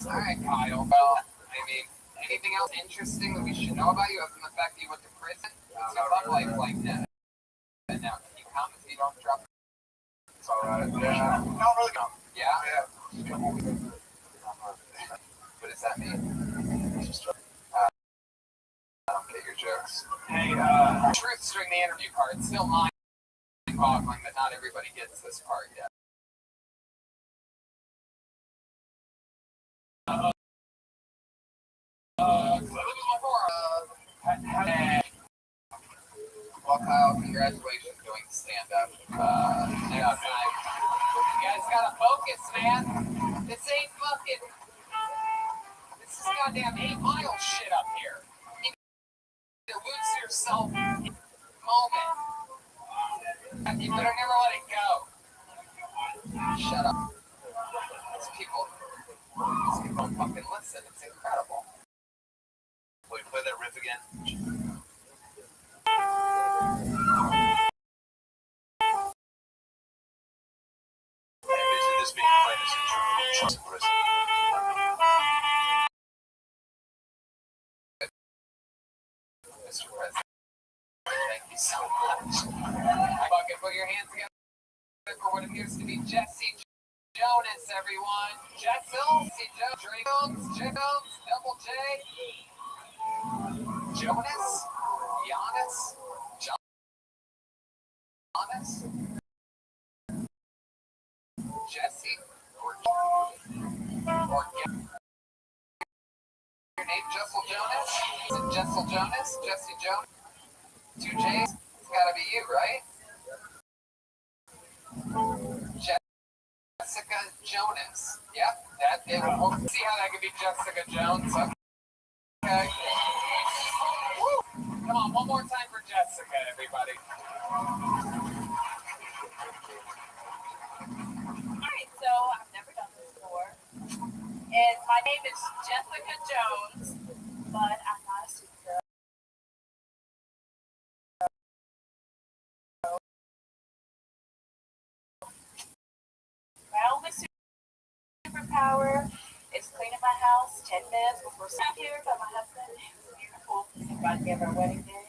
All right, Kyle. Well, I mean, anything else interesting that we should know about you other than the fact that you went to prison? What's your love life like now? And now, can you comment if you don't drop? It's all right. Yeah. Not really. Yeah? Yeah. What does that mean? I don't get your jokes. Hey, Truths during the interview part. It's still mind-boggling that not everybody gets this part yet. Well, Kyle, congratulations doing stand-up. Next time. You guys gotta focus, man. This ain't fucking... This is goddamn 8 Mile shit up here. You need to lose yourself moment. You better never let it go. Shut up. These people don't fucking listen. It's incredible. will you play that riff again? Envision this being played as a true prison. Mr. President, thank you so much. Fucking put your hands together for what appears to be Jesse Jonas, everyone. Jesse Jones, Double J, Jonas, Giannis, Jonas, Jesse, or your name Jessel Jonas? Is it Jessel Jonas? Jesse Jonas? 2 J's? It's gotta be you, right? Jessica Jonas. Yep, that it will see how that could be Jessica Jones. Okay. Woo. Come on, one more time for Jessica, everybody. Alright, so I've never done this before. And my name is Jessica Jones, but I'm not a superhero. My only superpower is cleaning my house 10 minutes before I'm here by my husband. It's beautiful. It's about to be our wedding day.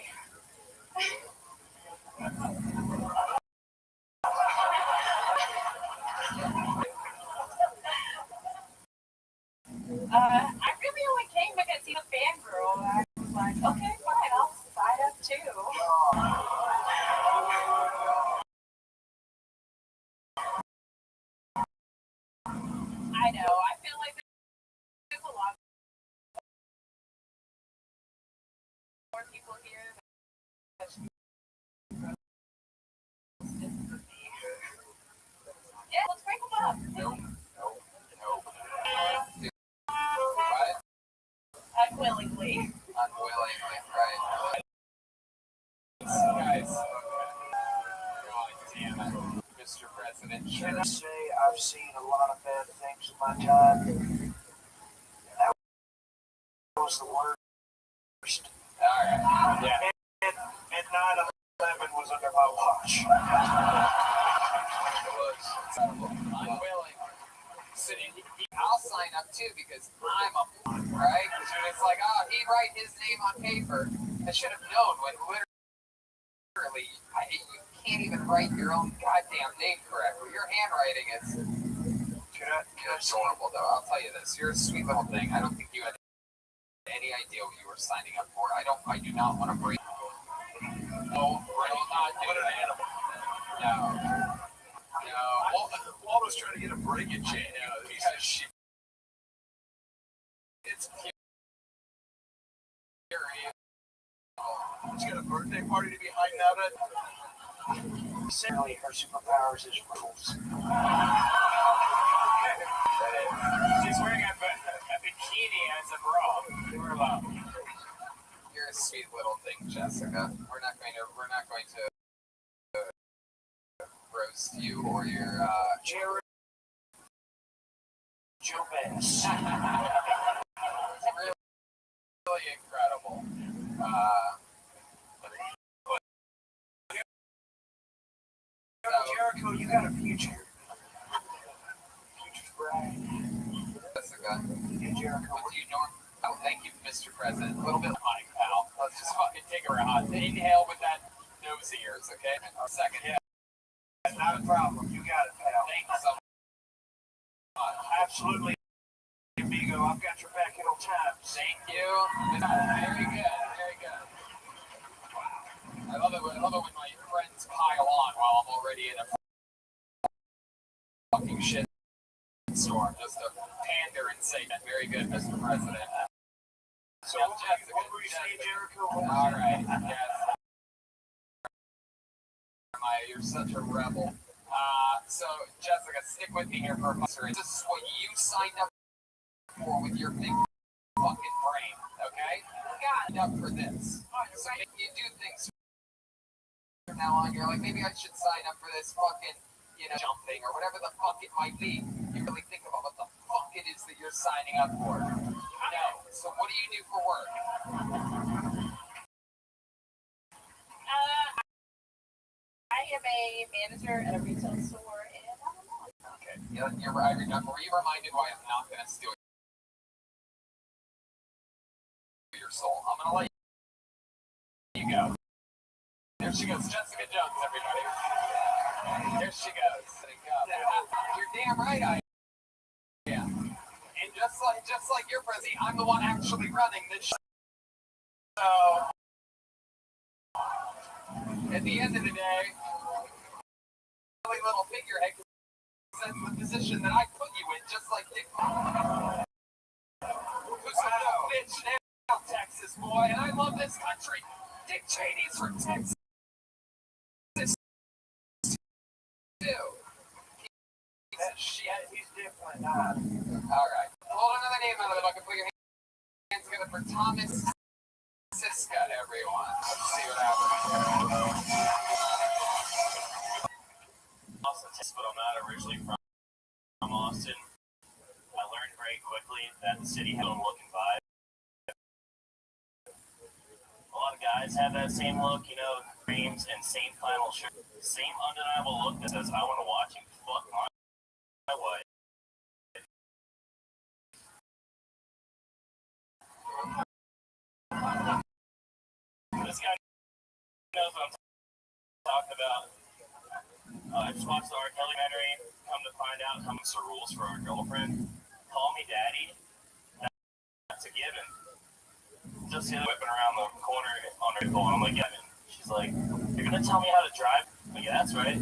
I really only came because he's a fangirl. I was like, okay, fine, I'll sign up too. I know. I feel like there's a lot more people here that should be roasted for me. Yeah, let's break them up. Nope. What? Unwillingly. Unwillingly, right. Guys. God damn it. Mr. President, Can I say I've seen a lot of bad things in my time? And that was the worst. Alright. Yeah. And 9/11 was under my watch. It was. Unwilling. I'll sign up too because I'm a right? Because it's like, oh, he'd write his name on paper. I should have known when literally you can't even write your own goddamn name correctly. Your handwriting is adorable, though. I'll tell you this. You're a sweet little thing. I don't think you had any idea what you were signing up for. I do not want to break. No, not do an animal. No. Walt was trying to get a break-in chain out of the piece of shit. It's pure. She's got a birthday party to be hiding out at. Apparently, her superpowers is rules. She's wearing a bikini as a bra. You're allowed. You're a sweet little thing, Jessica. We're not going to roast you or your Jared Joe Bass. really incredible. Jericho, you got a future. Future's bright. Jessica, Hey, Jericho. what do you know? Oh, thank you, Mr. President. A little bit of mic, pal. Let's just fucking take a ride. Inhale with that nose of yours, okay? A second. Yeah. Not a problem. You got it, pal. Thank you so much. Absolutely, amigo. I've got your back at all times. Thank you. Very good. Very good. Wow. I love it when my friends pile on while I'm already in a fucking shit storm just to pander and say that. Very good, Mr. President. So, Jessica, what were you saying, Jericho? All right. Yes. You're such a rebel. So, Jessica, stick with me here for a moment. This is what you signed up for with your big fucking brain, okay? You signed up for this. So you do things from now on. You're like, maybe I should sign up for this fucking, jumping or whatever the fuck it might be. You really think about what the fuck it is that you're signing up for. No. So what do you do for work? I am a manager at a retail store, and I don't know. Okay. You're right. Were you reminded why I'm not going to steal your soul? I'm going to let you go. There she goes. Jessica Jones, everybody. There she goes. You're damn right I am. And just like your Prezi, I'm the one actually running this show. So, at the end of the day, really little figurehead, that's the position that I put you in, just like Dick. Who's a bitch now, Texas boy, and I love this country. Dick Cheney's from Texas. Shit. He's definitely not. Alright. Hold another name out of the bucket. Put your hands together for Thomas Siska, everyone. Let's see what happens. Austin, but I'm not originally from Austin. I learned very quickly that the city had a looking vibe. A lot of guys have that same look, dreams and same flannel shirt. Same undeniable look that says, I want to watch him fuck my wife. This guy knows what I'm talking about. I just watched the R. Kelly documentary. Come to find out, comes the rules for our girlfriend. Call me daddy. That's a given. Just the other whipping around the corner on her phone. I'm like, yeah. She's like, you're gonna tell me how to drive? I'm like, yeah, that's right.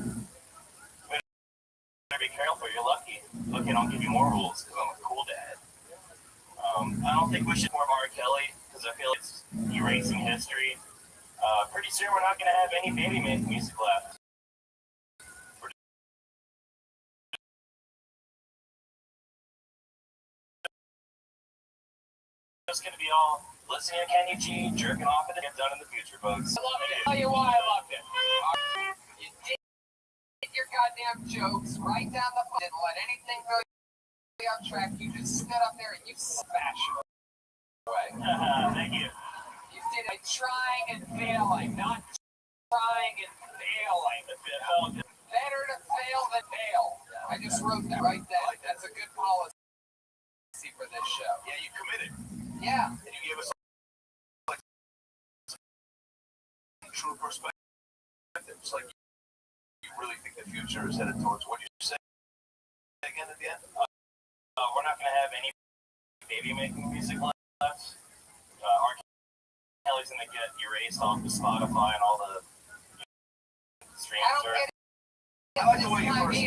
Better be careful. You're lucky. Okay, I'll give you more rules because I'm a cool dad. I don't think we should more of R. Kelly because I feel it's erasing history. Pretty soon we're not gonna have any baby music left. Just gonna be all listening to Kenny G, jerking off and get done in the future, folks. I love it. I'll tell you why I loved it. You did your goddamn jokes right down the phone. Didn't let anything go off track. You just stood up there and you smashed it away. Thank you. You did a trying and failing, not trying and failing. Better to fail than fail. I just wrote that right there. That's a good policy for this show. Yeah, you committed. Yeah. And you gave us true perspective. It's like you really think the future is headed towards what you say again at the end? We're not going to have any baby making music left. R. Kelly's going to get erased off of Spotify and all the streams. I don't get it. I like the way you first.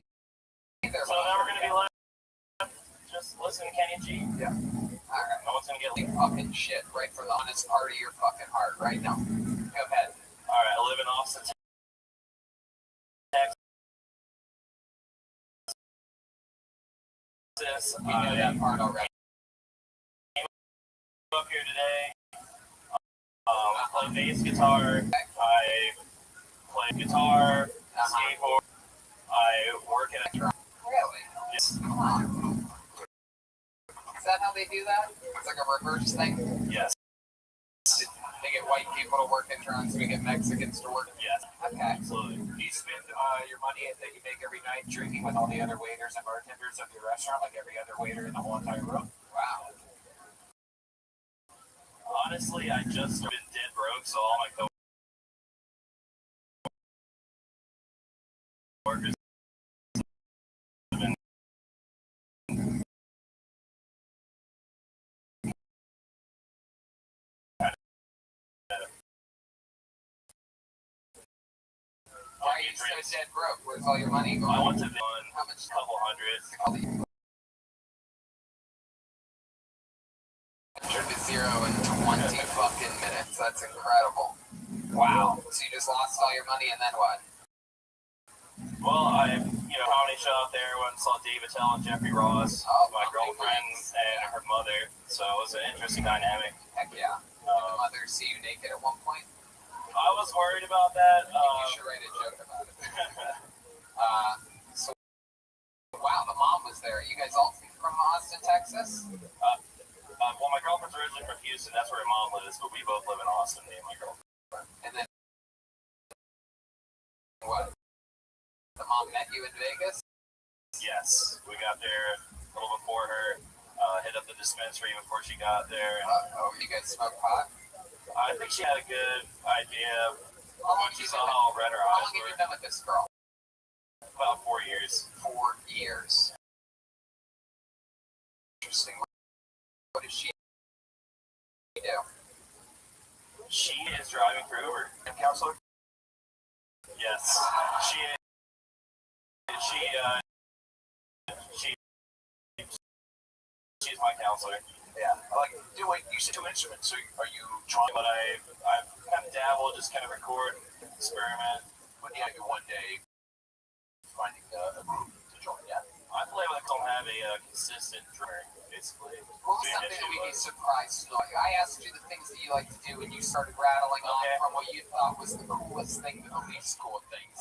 So now we're going to be left just listen to Kenny G. Yeah. Alright. No one's going to get fucking shit right from the honest part of your fucking heart right now. Go ahead. Alright, I live in Austin, Texas. You know that part already. I came up here today. I play bass guitar. I play guitar, skateboard. I work at a truck. Really? Yes. Come on. Is that how they do that? It's like a reverse thing? Yes. They get white people to work in trucks, we get Mexicans to work. Yes. I Okay. Absolutely. Do you spend your money that you make every night drinking with all the other waiters and bartenders of your restaurant, like every other waiter in the whole entire room? Wow. Honestly, I just been dead broke, so all my coworkers have been Why are you so dead broke? Where's all your money going? I want to be on How much? a couple hundred. To zero in 20 fucking minutes. That's incredible. Wow. So you just lost all your money and then what? Well, I, comedy shop there, went and saw Dave Attell and Jeffrey Ross, my girlfriend and her mother. So it was an interesting dynamic. Heck yeah. Did the mother see you naked at one point? I was worried about that. You should write a joke about it. So, wow, the mom was there. You guys all from Austin, Texas? Well, my girlfriend's originally from Houston. That's where her mom lives, but we both live in Austin, me and my girlfriend. And then what? The mom met you in Vegas? Yes, we got there a little before her. Hit up the dispensary before she got there. You guys smoke pot? I think she had a good idea How long when she saw how red her How eyes long have you were. been with this girl? About 4 years. 4 years. Interesting. What does she do? She is driving for Uber. And counselor? Yes, she's my counselor. Yeah. Like, you said 2 instruments. So are you trying? But I've kind of dabbled, just kind of record, experiment. But yeah, you one day finding a group to join. Yeah. I play with don't have a consistent drummer, basically. What was something that we'd be surprised to know? I asked you the things that you like to do, and you started rattling on from what you thought was the coolest thing to the least cool things.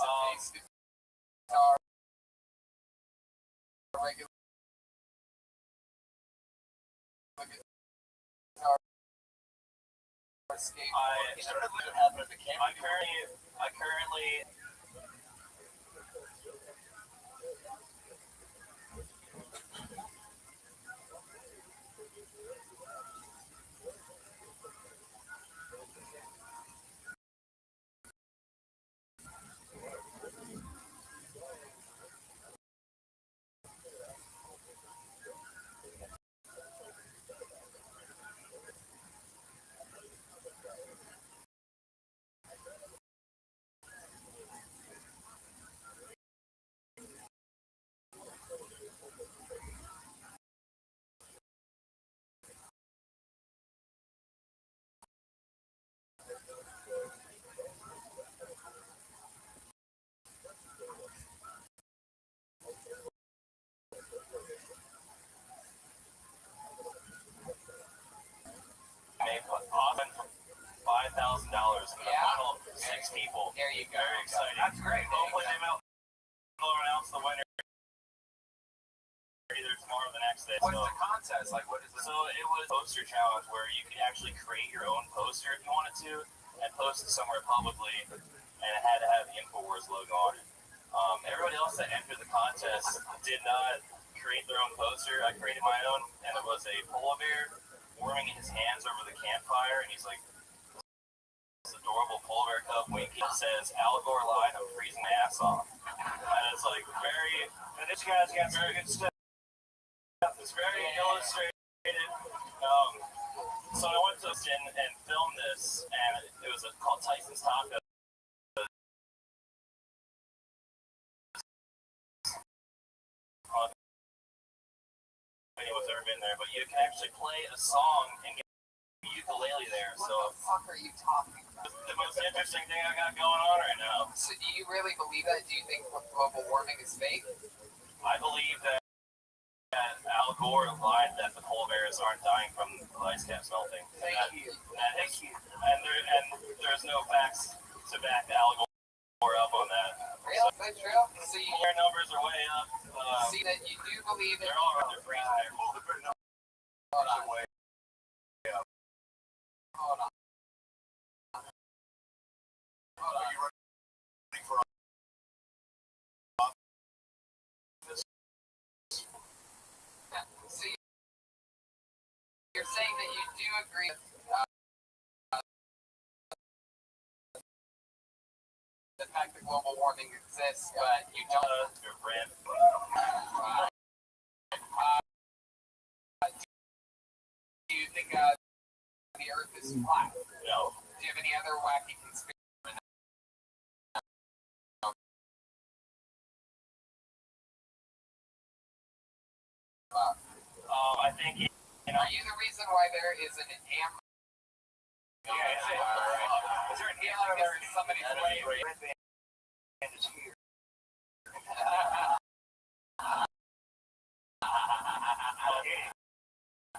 Guitar, regular guitar, skateboard. I currently make often $5,000 in the final 6 people. There you go. Very exciting. That's great. Hopefully they'll announce the winner either tomorrow or the next day. What's the contest? Like, what is this? So it was a poster challenge where you could actually create your own poster if you wanted to and post it somewhere publicly, and it had to have the InfoWars logo on it. Everybody else that entered the contest did not create their own poster. I created my own, and it was a polar bear warming his hands over the campfire, and he's like, this adorable polar bear cub winking. It says, Al Gore lied, I'm freezing my ass off. And it's like and this guy's got very good stuff. It's very illustrated. So I went to Austin and filmed this, and it was called Tyson's Taco. Anyone's ever been there, but you can actually play a song and get a ukulele there. What So the fuck are you talking about? the most interesting thing I got going on right now. So do you really believe that? Do you think global warming is fake? I believe that Al Gore lied that the polar bears aren't dying from the ice caps melting. Thank you. And there's no facts to back Al Gore up on that. Really? Is that true? So you Their numbers are way up. see that you do believe it? They're all around their freezing there. Hold on. Hold on. Hold on. fact that global warming exists, but you don't. Your brand. Do you think the Earth is flat? No. Do you have any other wacky conspiracy? I think Are you the reason why there is an amber? Yeah, is there an Yeah, there is somebody's way. Red band is here.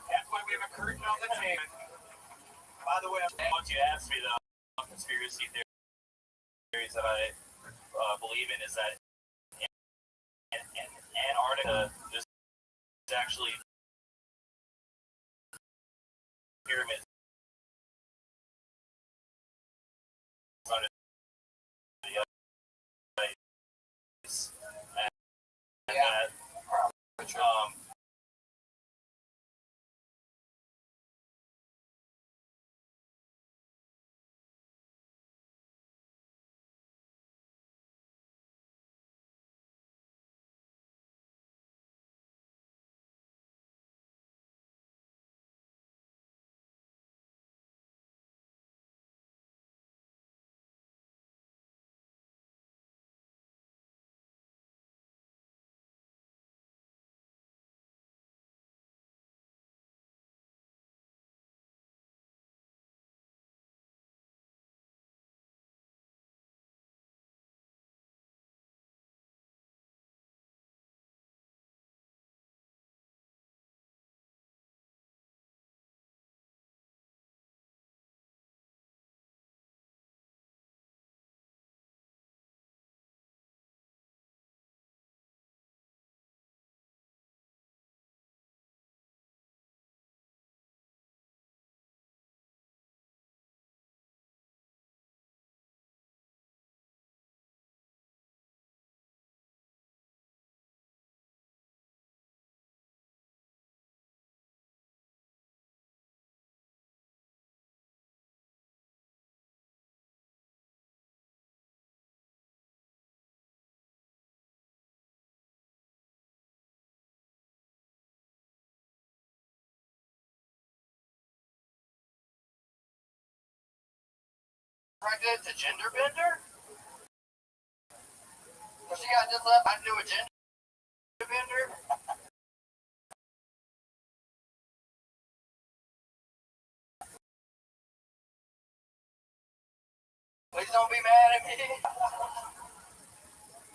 That's why we have a curtain on the table. By the way, once you asked me the conspiracy theories that I believe in is that in Antarctica there's actually pyramids under the ice. And Yeah. that, Pregnant to gender bender? So she got just left. I do a gender bender. Please don't be mad at me.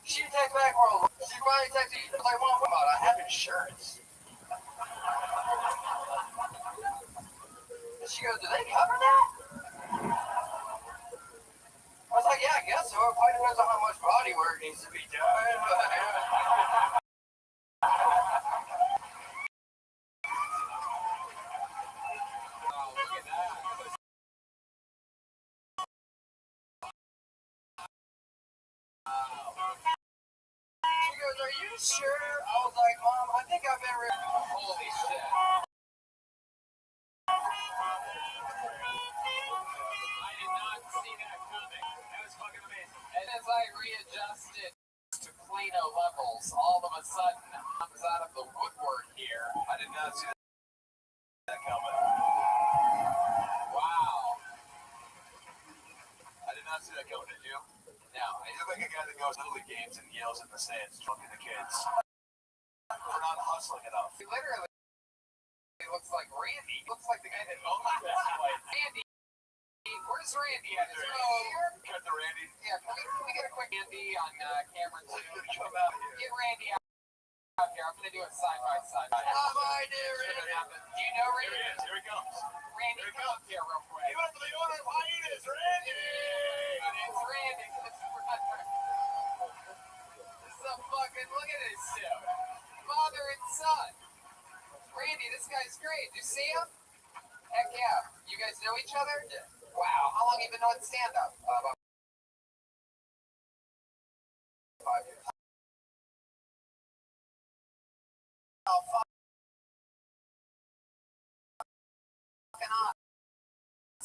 She text back, bro. She probably texted you like, "What about? I have insurance." And she goes, "Do they cover that?" I was like, "Yeah, I guess so. It probably depends on how much body work needs to be done." Oh, look at that. She goes, "Are you sure?" I was like, "Mom, I think I've been." Holy shit. I did not see that coming. That was fucking amazing. And as I readjusted to Plano levels, all of a sudden comes out of the woodwork here. I did not see that coming. Wow. I did not see that coming. Did you? Now, You look like a guy that goes to Little League games and yells in the stands, drunk the kids. We're not hustling enough. he literally looks like Randy. Looks like the guy that owned this place. Randy. Where's Randy at? Is Randy here? Cut the Randy. Yeah, can we get a quick Randy on camera too? Come out here. Get Randy out here. I'm gonna do it side by side. Oh, my dear Randy. Do you know Here Randy? he is. Here he comes. Randy, come up here real quick. You went to the order of hyenas, Randy. It's Randy. This is a fucking, look at his suit. Father and son. Randy, this guy's great. You see him? Heck yeah. You guys know each other? Yeah. Wow. How long have you been doing stand-up? About 5 years. Oh, fucking awesome.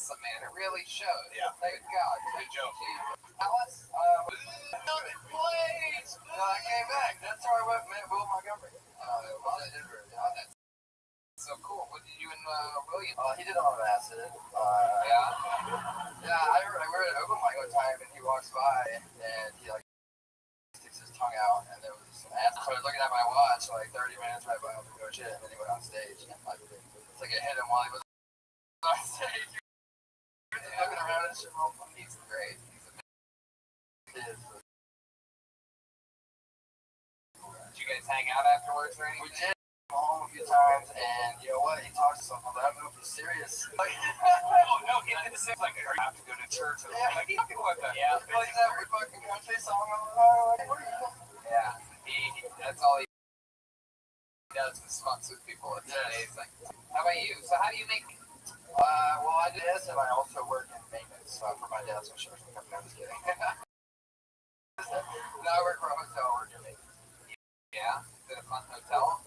handsome, man. It really shows. Yeah. Thank God. Good joke. Alice, please. I came back. That's where I went, man. Will Montgomery. Was it Denver? Oh, that's so cool. What did you and William? He did on acid. Yeah. Yeah, I were at open mic one time, and he walks by, and he like sticks his tongue out, and there was some acid. So I was looking at my watch, like 30 minutes right by him to go shit, and then he went on stage, and like it's like it hit him while he was on stage. He was looking around and shit. He's great. He's amazing. Did you guys hang out afterwards or anything? We did go home a few times, and you know what? He talks to someone, but I don't know if he's serious. Oh no, he didn't say like you have to go to church. Yeah. Like, fucking what the? Yeah. He plays every fucking country song. Yeah. That's all he does is fucks with people. It's amazing. How about you? So how do you make? Well, I did this, and I also work in maintenance for my dad's insurance company. I'm just kidding. No, I work for a hotel. I work in maintenance. Yeah. Is it a fun hotel?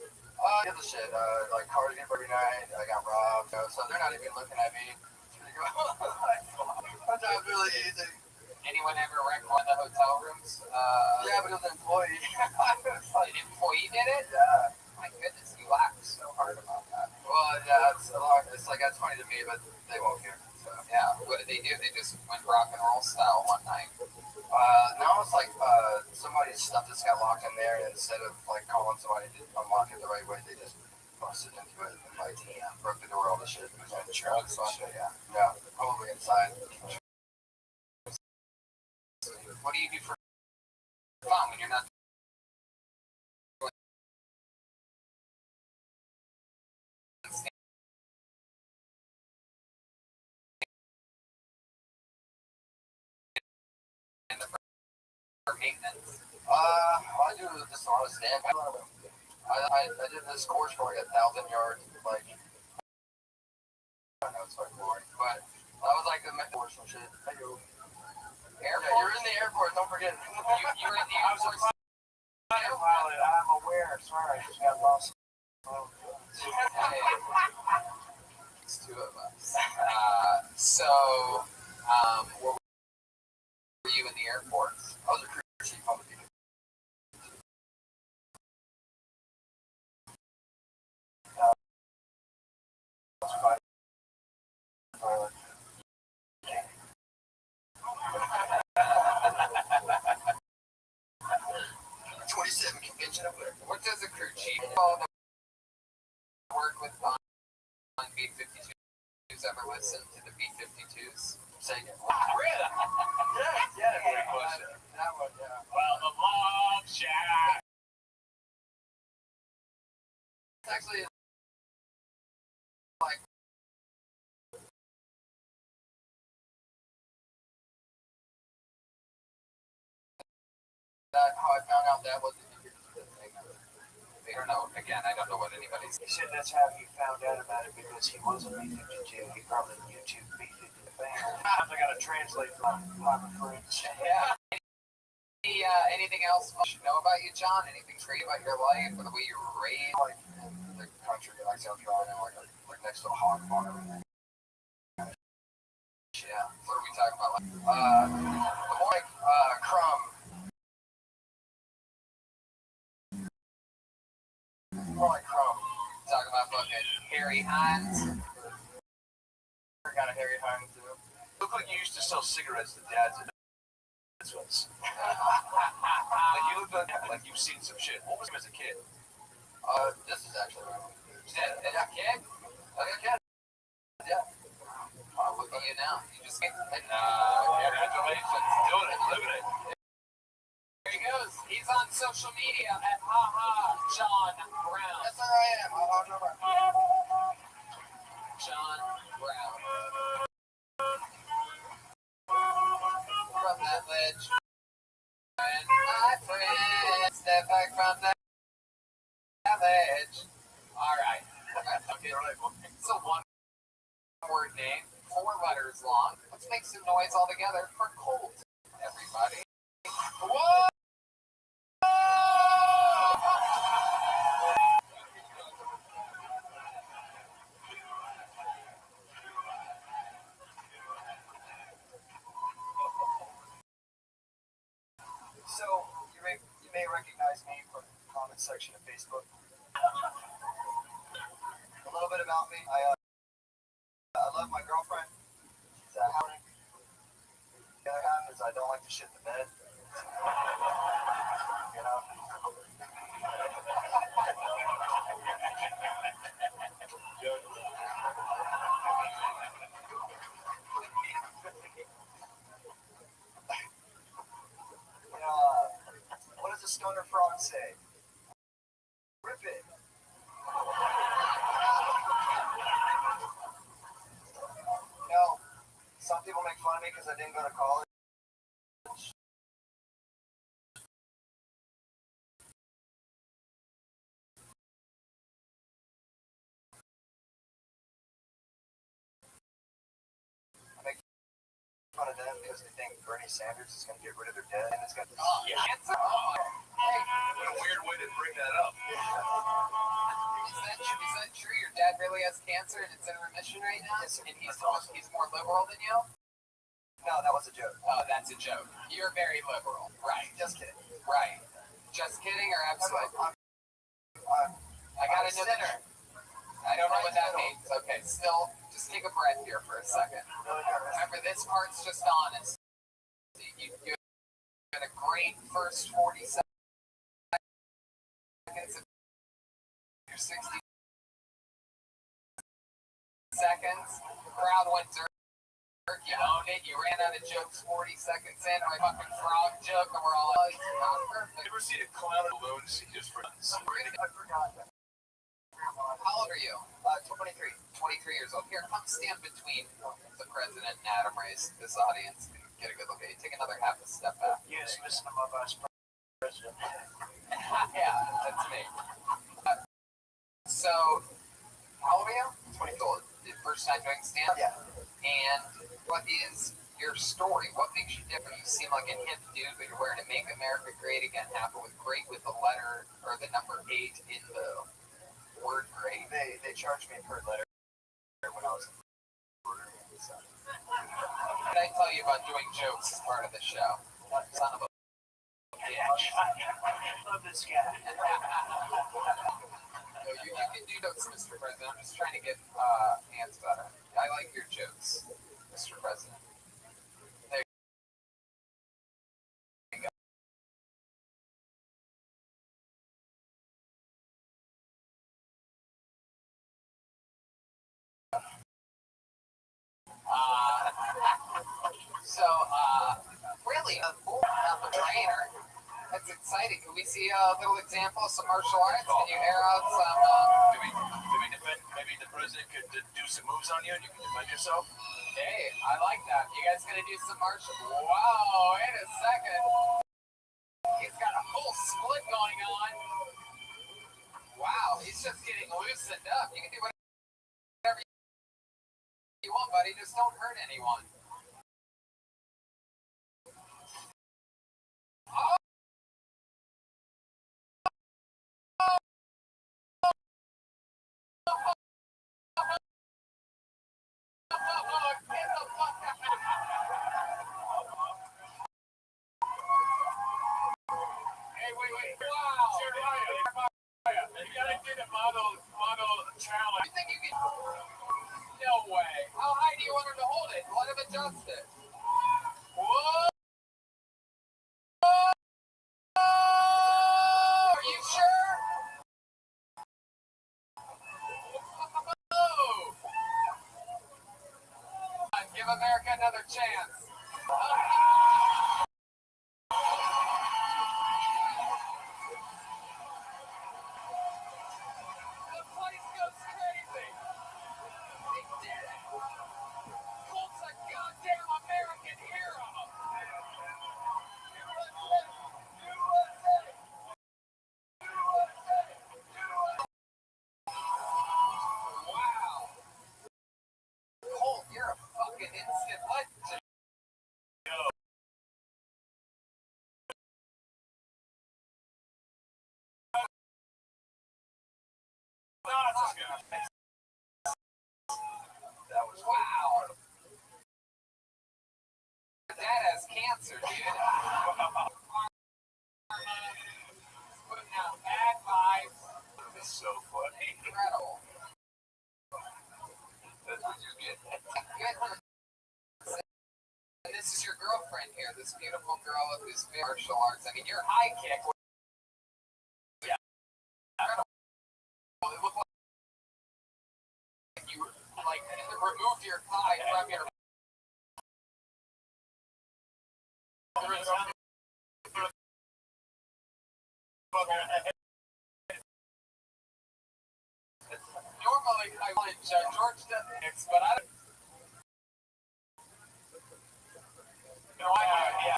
Get the shit. Like cars get every night. I got robbed. So they're not even looking at me. It's pretty cool. My job's really easy. Anyone ever wreck one of the hotel rooms? Yeah, but it was an employee. An employee did it? Yeah. My goodness, you laughed so hard about that. Well, yeah, it's like that's funny to me, but they won't care. So. Yeah. What did they do? They just went rock and roll style one night. Now it's like somebody's stuff just got locked in there, and instead of like calling somebody to unlock it the right way, they just busted into it and like broke the door, all the shit. Drugs, yeah, probably inside. What do you do for fun when you're not? Maintenance. I do just a lot of stand. I did this course for like 1,000 yards, like I know it's like boring, but that was like the course and shit. Airport. Yeah, you're in the airport. Don't forget. You're in the airport. Pilot, I'm aware. Sorry, I just got lost. Hey, it's two of us. Where were you in the airport? I was a crew chief on the team. What does a crew chief all the work with on B-52s ever listen to the B-52s? Say it. Really? Yeah. Great question. That one, yeah. Well, the love shack. It's actually like that. How I found out that was the thing. I don't know. Again, I don't know what anybody's. He said that's how he found out about it because he was a B-52. He probably YouTube B-52 fan. I got to translate from Papa French. Yeah. Anything else you should know about you, John? Anything great about your life or the way you were raised? Like in the country, like South Carolina, like next to a hog farm. Yeah. What are we talking about? More like Crumb. More like Crumb. Talking about fucking Harry Hines. Kind of Harry Hines too. Look like you used to sell cigarettes to dads and ones. Like you look like you've seen some shit. What was him as a kid? This is actually my own. As a kid? Like a kid. Yeah. Look at you now. You just Congratulations. Doing it. Living it. There he goes. He's on social media at John Brown. Yes, sir, I am. John Brown. From that ledge. And my friend, step back from that ledge. All right. Okay. It's a one-word name, 4 letters long. Let's make some noise all together for Colt, everybody. Whoa! So you may recognize me from the comment section of Facebook. A little bit about me. I love my girlfriend. She's howling. The other half is I don't like to shit the bed. You know. What does a stoner frog say? Rip it. Some people make fun of me because I didn't go to college. I make fun of them because they think Bernie Sanders is going to get rid of their debt and it's got this. Cancer? What a weird way to bring that up. Is that true? Your dad really has cancer and it's in remission right now? Yes, sir. And he's more liberal than you? No, that was a joke. Oh, that's a joke. You're very liberal. Right. Just kidding. Right. Just kidding or absolutely? I got I'm a dinner. I don't know what that means. Okay, still, just take a breath here for a second. Remember, this part's just honest. You had a great first 40 seconds of your 60 seconds. Crowd went dirt. You owned it. You ran out of jokes 40 seconds in. My fucking frog joke, and we're all like, not perfect. You ever seen a clown in balloons just for fun? I forgot that. How old are you? 23. 23 years old. Here, come stand between the president and Adam Race, this audience, and get a good look at you. Take another half a step back. Yes, listen to my vice president. Yeah, that's me. So, how old are you? 20. The first time doing stand-up? Yeah. And what is your story? What makes you different? You seem like a hip dude, but you're wearing a Make America Great Again hat, but with great with the letter or the number 8 in the word great. They charged me per letter when I was ordering it. So. What did I tell you about doing jokes as part of the show? Son of a bitch. I love this guy. No, you can do jokes, Mr. President. I'm just trying to get hands better. I like your jokes, Mr. President. There you go. Really, a brainer. That's exciting. Can we see a little example of some martial arts? Can you air out some? Do we defend? Maybe the president could do some moves on you and you can defend yourself? Hey, I like that. You guys gonna do some martial? Wow, wait a second. He's got a full split going on. Wow, he's just getting loosened up. You can do whatever you want, buddy. Just don't hurt anyone. Oh! Hey, wait. Wow. Jeremiah, you gotta get a model challenge. You think you can? No way. How high do you want him to hold it? Let him adjust it. Whoa! Are you sure? Give America another chance. The place goes crazy. They did it. Colt's a goddamn American hero. Wow. Colt, you're a fucking instant legend. That was Wow. Dad has cancer, dude. That's so funny. Incredible. And this is your girlfriend here, this beautiful girl with this martial arts. I mean, your high kick. Yeah. Incredible. It looked like you removed your thigh from your. Normally, I wanted George Stephanix, but I don't. No, I do, yeah.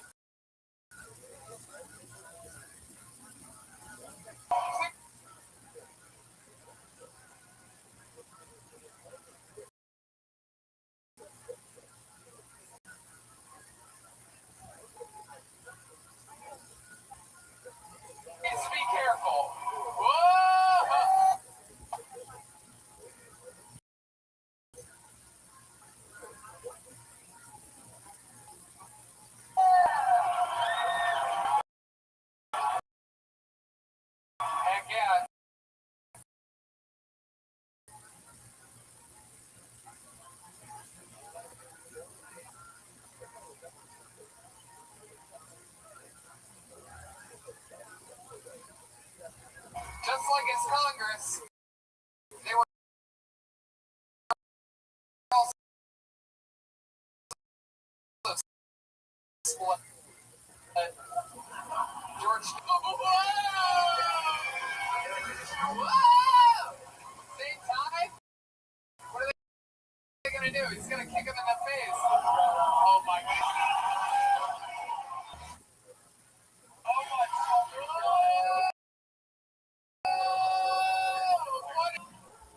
Please be careful. Whoa! Heck yeah. Just like it's Congress, they were also split. George. Whoa! Same time? What are they going to do? He's going to kick him in the face. Oh my God. Oh my God.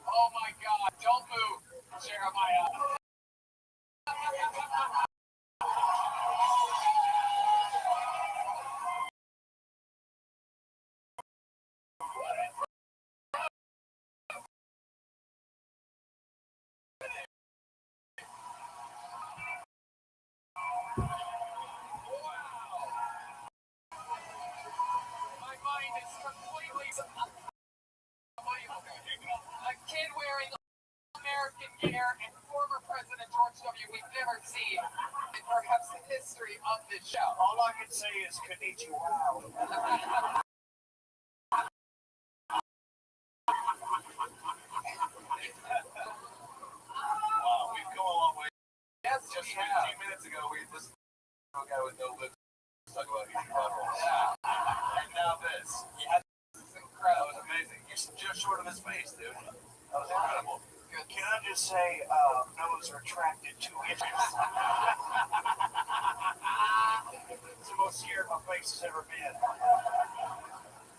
Oh my God. Don't move, Jeremiah. My mind is completely unbelievable. A kid wearing American gear and former President George W. we've never seen in perhaps the history of this show. All I can say is konnichiwa. Wow, we've come a long way. Yes, Just we 15 have. minutes ago, we this guy with no lips talk about eating buttholes. And now this. Yeah, This is that incredible. was amazing. You're just short of his face, dude. That was incredible. Good. Can I just say, nose retracted 2 inches? It's the most scared my face has ever been.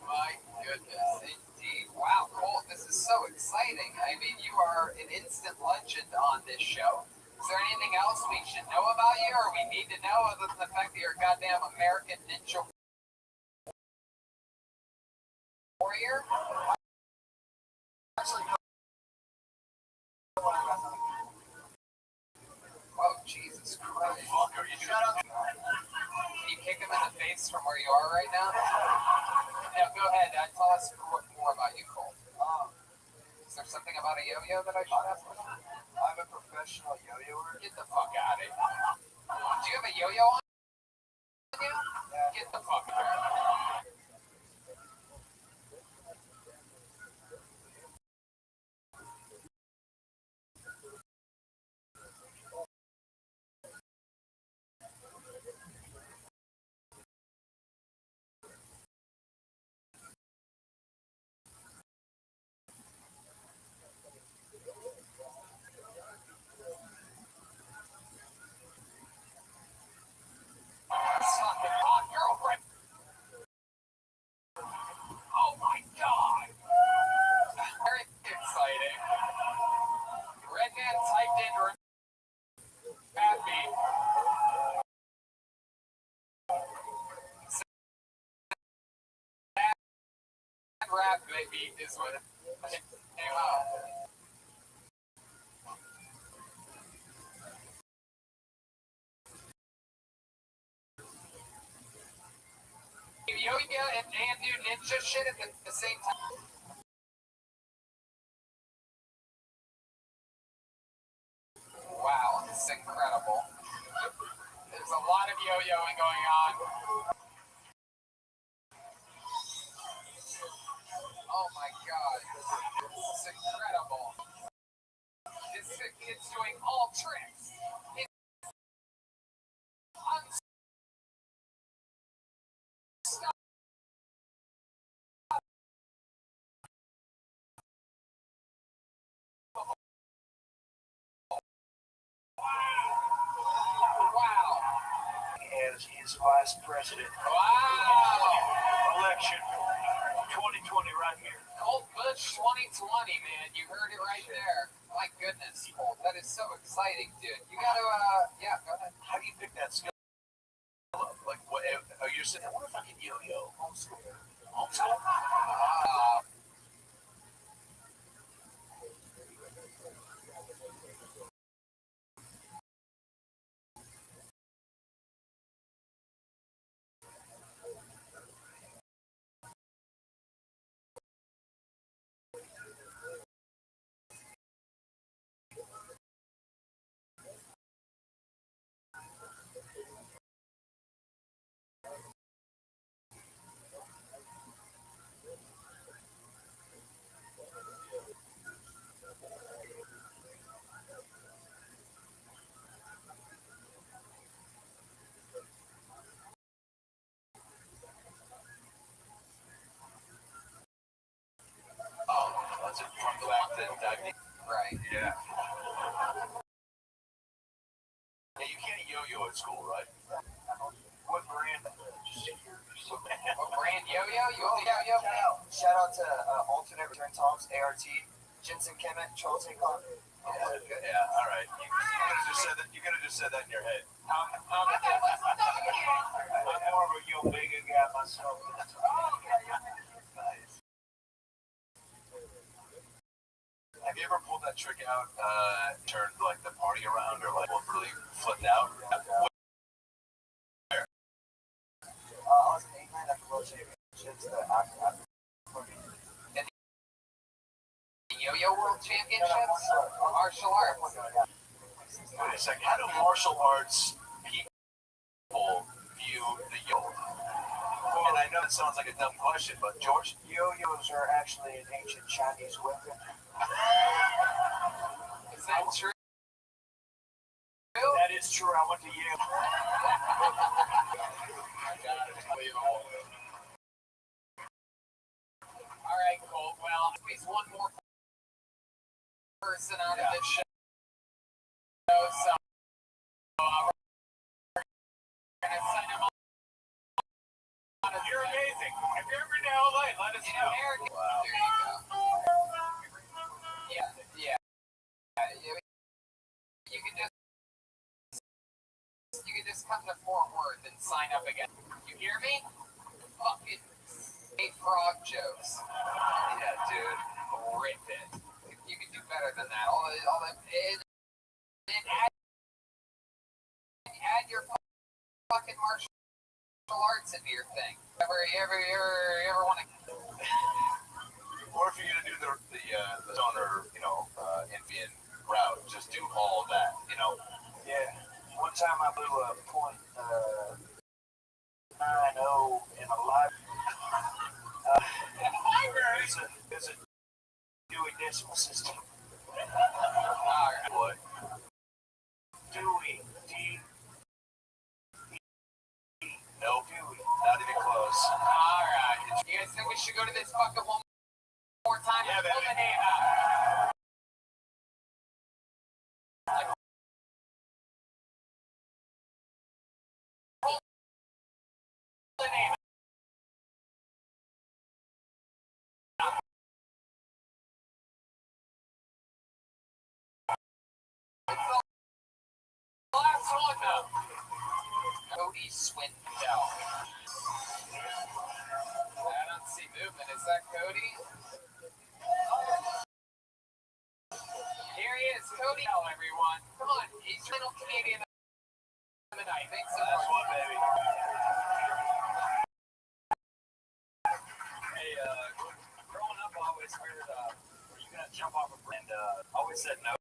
My goodness, indeed. Wow, Colt, this is so exciting. I mean, you are an instant legend on this show. Is there anything else we should know about you or we need to know other than the fact that you're a goddamn American Ninja Warrior? Oh, Jesus Christ. Fucker, you shut up. Can you kick him in the face from where you are right now? No, go ahead. Tell us more about you, Colt. Is there something about a yo-yo that I should ask? I'm a professional yo-yoer. Get the fuck out of here. Do you have a yo-yo on you? Get the fuck out of here. Fucking hot girlfriend. Oh my God. Very exciting. Redman typed in happy. Sad rap baby is what it came out. Yo-yo and do ninja shit at the same time. of yo-yoing going on. Oh my god. This is incredible. This kid's doing all tricks. It's wow. As his vice president. Wow. Election 2020 right here. Colt Bush 2020, man. You heard it right there. My goodness, Colt. That is so exciting, dude. You gotta, yeah, go ahead. How do you pick that skill up? Like, what are you saying? What if I can yo-yo? Homeschool. Homeschool? Was it from the fact that Right. yeah. Yeah, you can't yo-yo at school, right? What brand? What brand yo-yo? You only yo-yo? Shout out to Alternate Return Tops, ART, Jensen Kemet, Charles Hickok. Yeah, all right. You could have just said that in your head. I'm more of a yo-mega guy myself. Nice. Have you ever pulled that trick out, turned like the party around, or like really flipped out? I was in England at the World Championships. The Yo-Yo World Championships? Martial arts. Wait a second. How do martial arts people view the yo? And I know it sounds like a dumb question, but George, Yo-yos are actually an ancient Chinese weapon. Is that true? that is true. I went to Yale. All right, Colt. Well, squeeze one more person out of this show. So, we're going to sign him off. You're amazing. If you're ever in LA, let us know. Wow. There you go. Yeah. You can just come to Fort Worth and sign up again. You hear me? Fucking say frog jokes. Yeah, dude. Rip it. You can do better than that. Add your fucking martial arts into your thing. Ever want to? Or if you're gonna do the stoner, Indian route, just do all of that, Yeah. One time I blew a .90 in a live. There's a Dewey Decimal System. Alright. What? Dewey. Nope. Not even close. Alright. You guys think we should go to this fucking one more time? Yeah, Pull baby. the name out. The name. Last one now. Cody Swindell. I don't see movement. Is that Cody? Here he is, Cody. Swindell, everyone. Come on, he's your little Canadian of the night. Make some That's noise. one, baby. Hey, growing up, I always heard, were you gonna jump off a bridge? And always said no.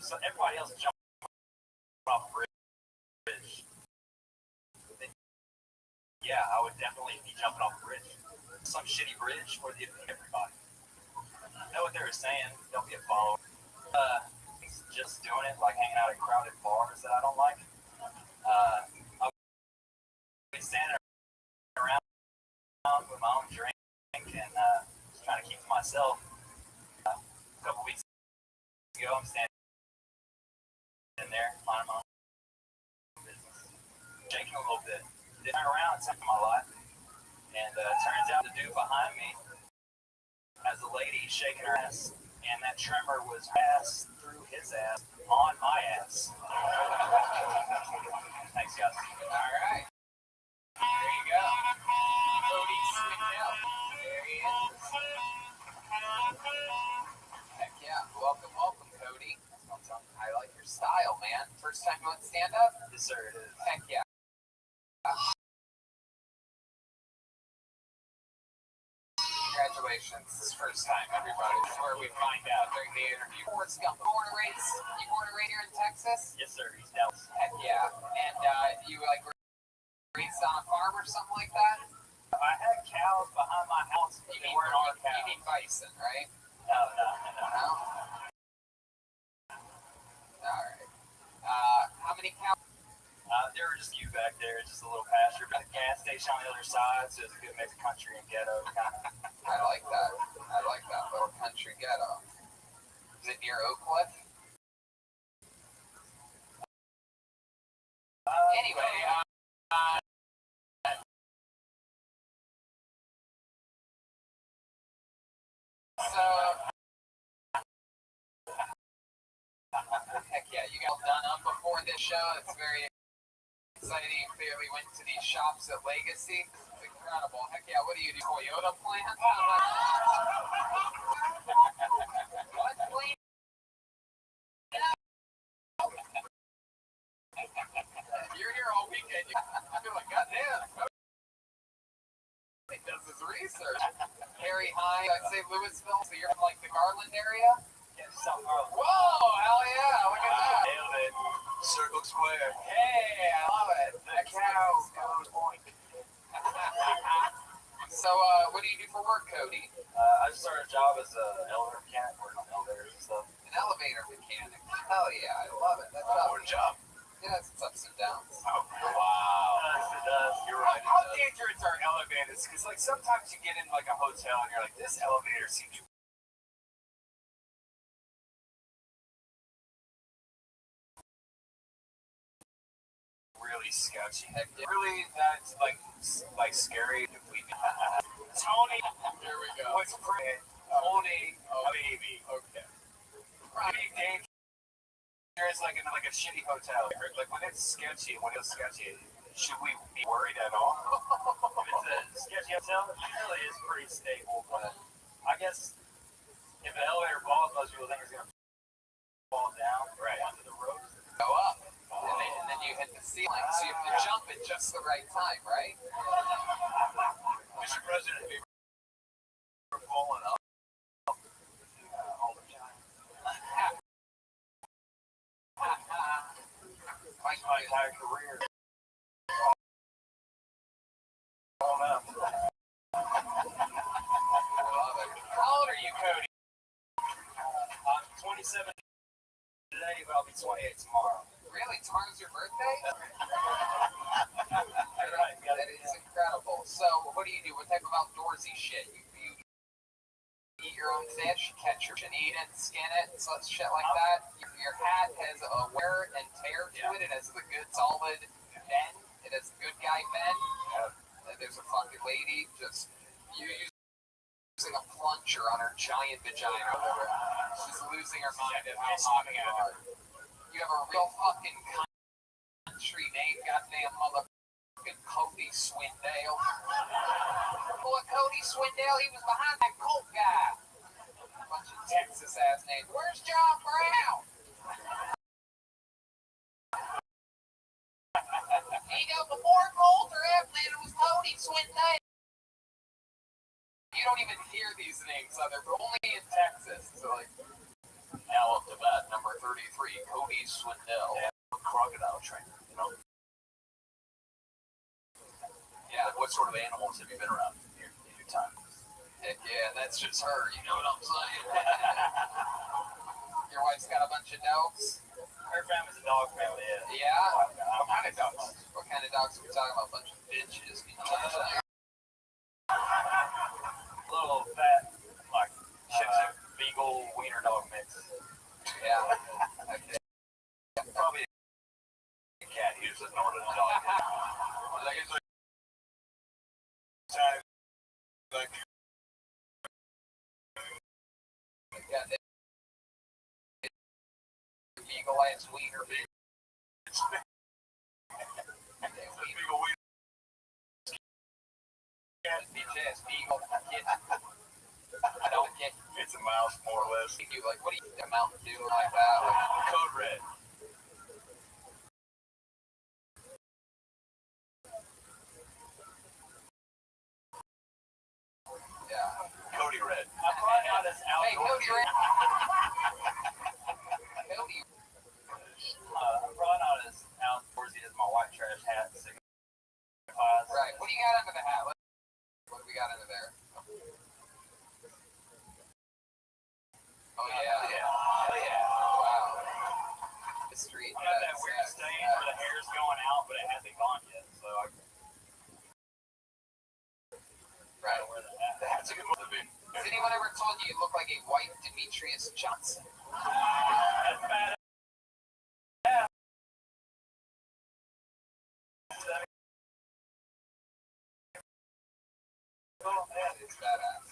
so everybody else is jumping off a bridge, then yeah, I would definitely be jumping off a bridge. Some shitty bridge where they everybody. I know what they were saying. Don't get followed. He's just doing it, like hanging out at crowded bars that I don't like. I'll be standing around with my own drink and just trying to keep to myself. A couple weeks ago, I'm standing in there, minding my own business, shaking a little bit. Then I turn around, it's my life, and turns out the dude behind me has a lady shaking her ass, and that trimmer was passed through his ass on my ass. Thanks, guys. All right. There you go. Cody Swindell. There he is. Heck yeah. Welcome, Cody. I like your style, man. First time doing stand-up? Yes, sir, it is. Heck yeah. Congratulations. This is first time, everybody. This is where we find out during the interview. Forrest Gump. Born and raised? You born and raised here in Texas? Yes, sir. He's Dallas. Heck yeah. And you like raised on a farm or something like that? I had cows behind my house, but they weren't our cows. You mean bison, right? No. No? Alright. How many cows? There were just a few back there, just a little pasture. Got a gas station on the other side, so it's a good mix of country and ghetto. I like that. I like that little country ghetto. Is it near Oak Cliff? Anyway, so heck yeah, you got done up before this show. It's very exciting. Clearly went to these shops at Legacy. It's incredible. Heck yeah, what do you do? Toyota plant? What plant? You're here all weekend. You're like, goddamn. He does his research. Harry High, I'd say Louisville. So you're from like the Garland area? Yeah, South Garland. Whoa, hell yeah. Look at that. Nailed it. Circle Square. Hey, I love it. The cows goes point. So, what do you do for work, Cody? I just started a job as an elevator mechanic, working on elevators and stuff. An elevator mechanic. Hell yeah, I love it. That's What a job. It has its ups and downs. Oh, Wow. It does. you're right. How dangerous are elevators? Because like sometimes you get in like a hotel and you're like, this elevator seems really sketchy. Really, that's like scary. If we Tony, Here we go. what's pretty? Tony, a baby. Okay. Pretty dangerous, like in like a shitty hotel. Like when it's sketchy, should we be worried at all? If it's a sketchy hotel, it really is pretty stable, but I guess if an elevator falls, most people think it's going to fall down right onto the road. Go up. And then you hit the ceiling. So you have to jump at just the right time, right? Mr. President, have you ever fallen up? All the time. My entire career. Falling up. How old are you, Cody? I'm 27 today, but I'll be 28 tomorrow. Really? Tomorrow's your birthday? Right, That is incredible. So, what do you do? What type of outdoorsy shit? You eat your own fish, catch your fish and eat it, skin it, so shit like that. Your hat has a wear and tear to it. It has the good solid bend. It has the good guy bend. And there's a fucking lady just using a plunger on her giant vagina. She's losing her mind at how hot you are. You have a real fucking country name, goddamn motherfucking Cody Swindell. Boy, Cody Swindell, he was behind that Colt guy. Bunch of Texas ass names. Where's John Brown? He go before Colt or after it was Cody Swindell. You don't even hear these names, they're only in Texas. So like, now up to bat number 3. 33, Cody Swindell. Crocodile trainer, you know? Yeah. What sort of animals have you been around in your time? Heck yeah, that's just her, you know what I'm saying? Your wife's got a bunch of dogs? Her family's a dog family, yeah. Yeah? What kind of dogs? What kind of dogs are we talking about? A bunch of bitches, you know what I'm saying? Little fat, like Shih Tzu, Beagle, Wiener dog mix. Yeah. Okay. Probably a cat. He just doesn't know what a dog is. Like it's like, Yeah, Beagle Lance Wiener Beagle. Beagle Wiener. BJ's Beagle. I don't get It's a mouse, more or less. you like, what do you a Mountain Dew like that? Like, Code Red. yeah. Cody Red. I'm running out of Hey, Cody, outdoors. Cody, I'm running out of outdoorsy as my white trash hat signifies. right. What do you got under the hat? What do we got under there? Oh, yeah. Hell yeah. Wow. The street. I got that weird stain where the hair's going out, but it hasn't gone yet. So I Right. wear the hat. That's a good one to be. Has anyone ever told you you look like a white Demetrius Johnson? That's bad. Yeah. It's badass.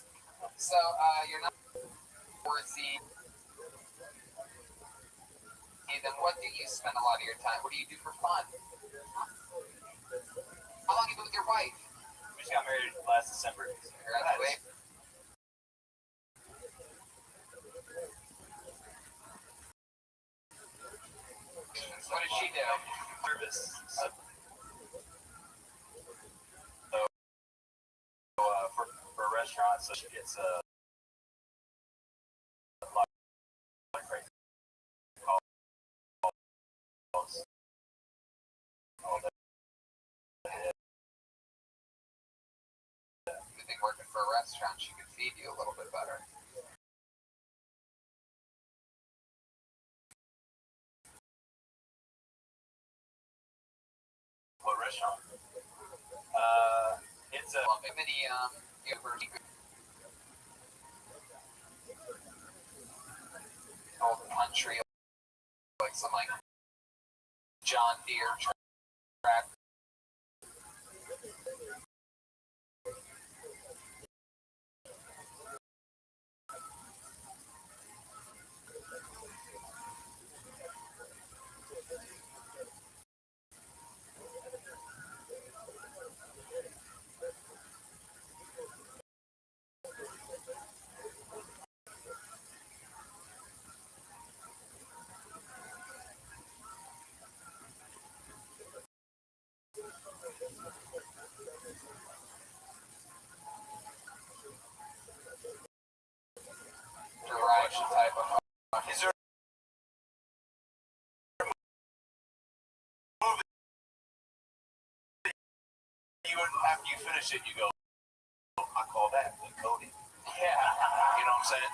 So, you're not worthy. Okay, then what do you spend a lot of your time? What do you do for fun? How long have you been with your wife? We just got married last December. Congratulations. What does she do? Service. So, for restaurants, so she gets lot of crazy calls. All that. You think working for a restaurant, she could feed you a little bit better? What restaurant? It's a Well, maybe you ever old country, like some like John Deere track. Garage type of. Is there you after you finish it, you go, I call that the Cody. Yeah. You know what I'm saying?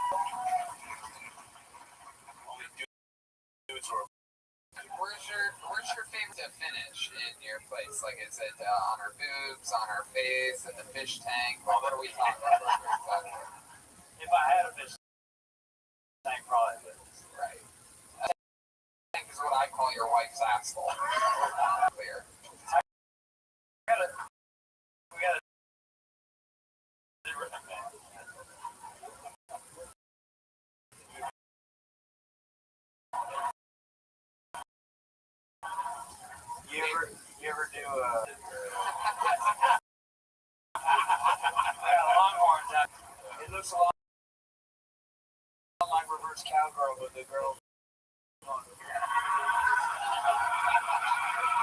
Only dudes who are Where's your favorite to finish in your place? Like, is it on her boobs, on her face, in the fish tank? What are we talking about? if I had a fish tank, probably would. Right. I think is what I call your wife's asshole. Clear. We gotta You ever do I got Longhorns out. It looks a lot like reverse cowgirl, but the girl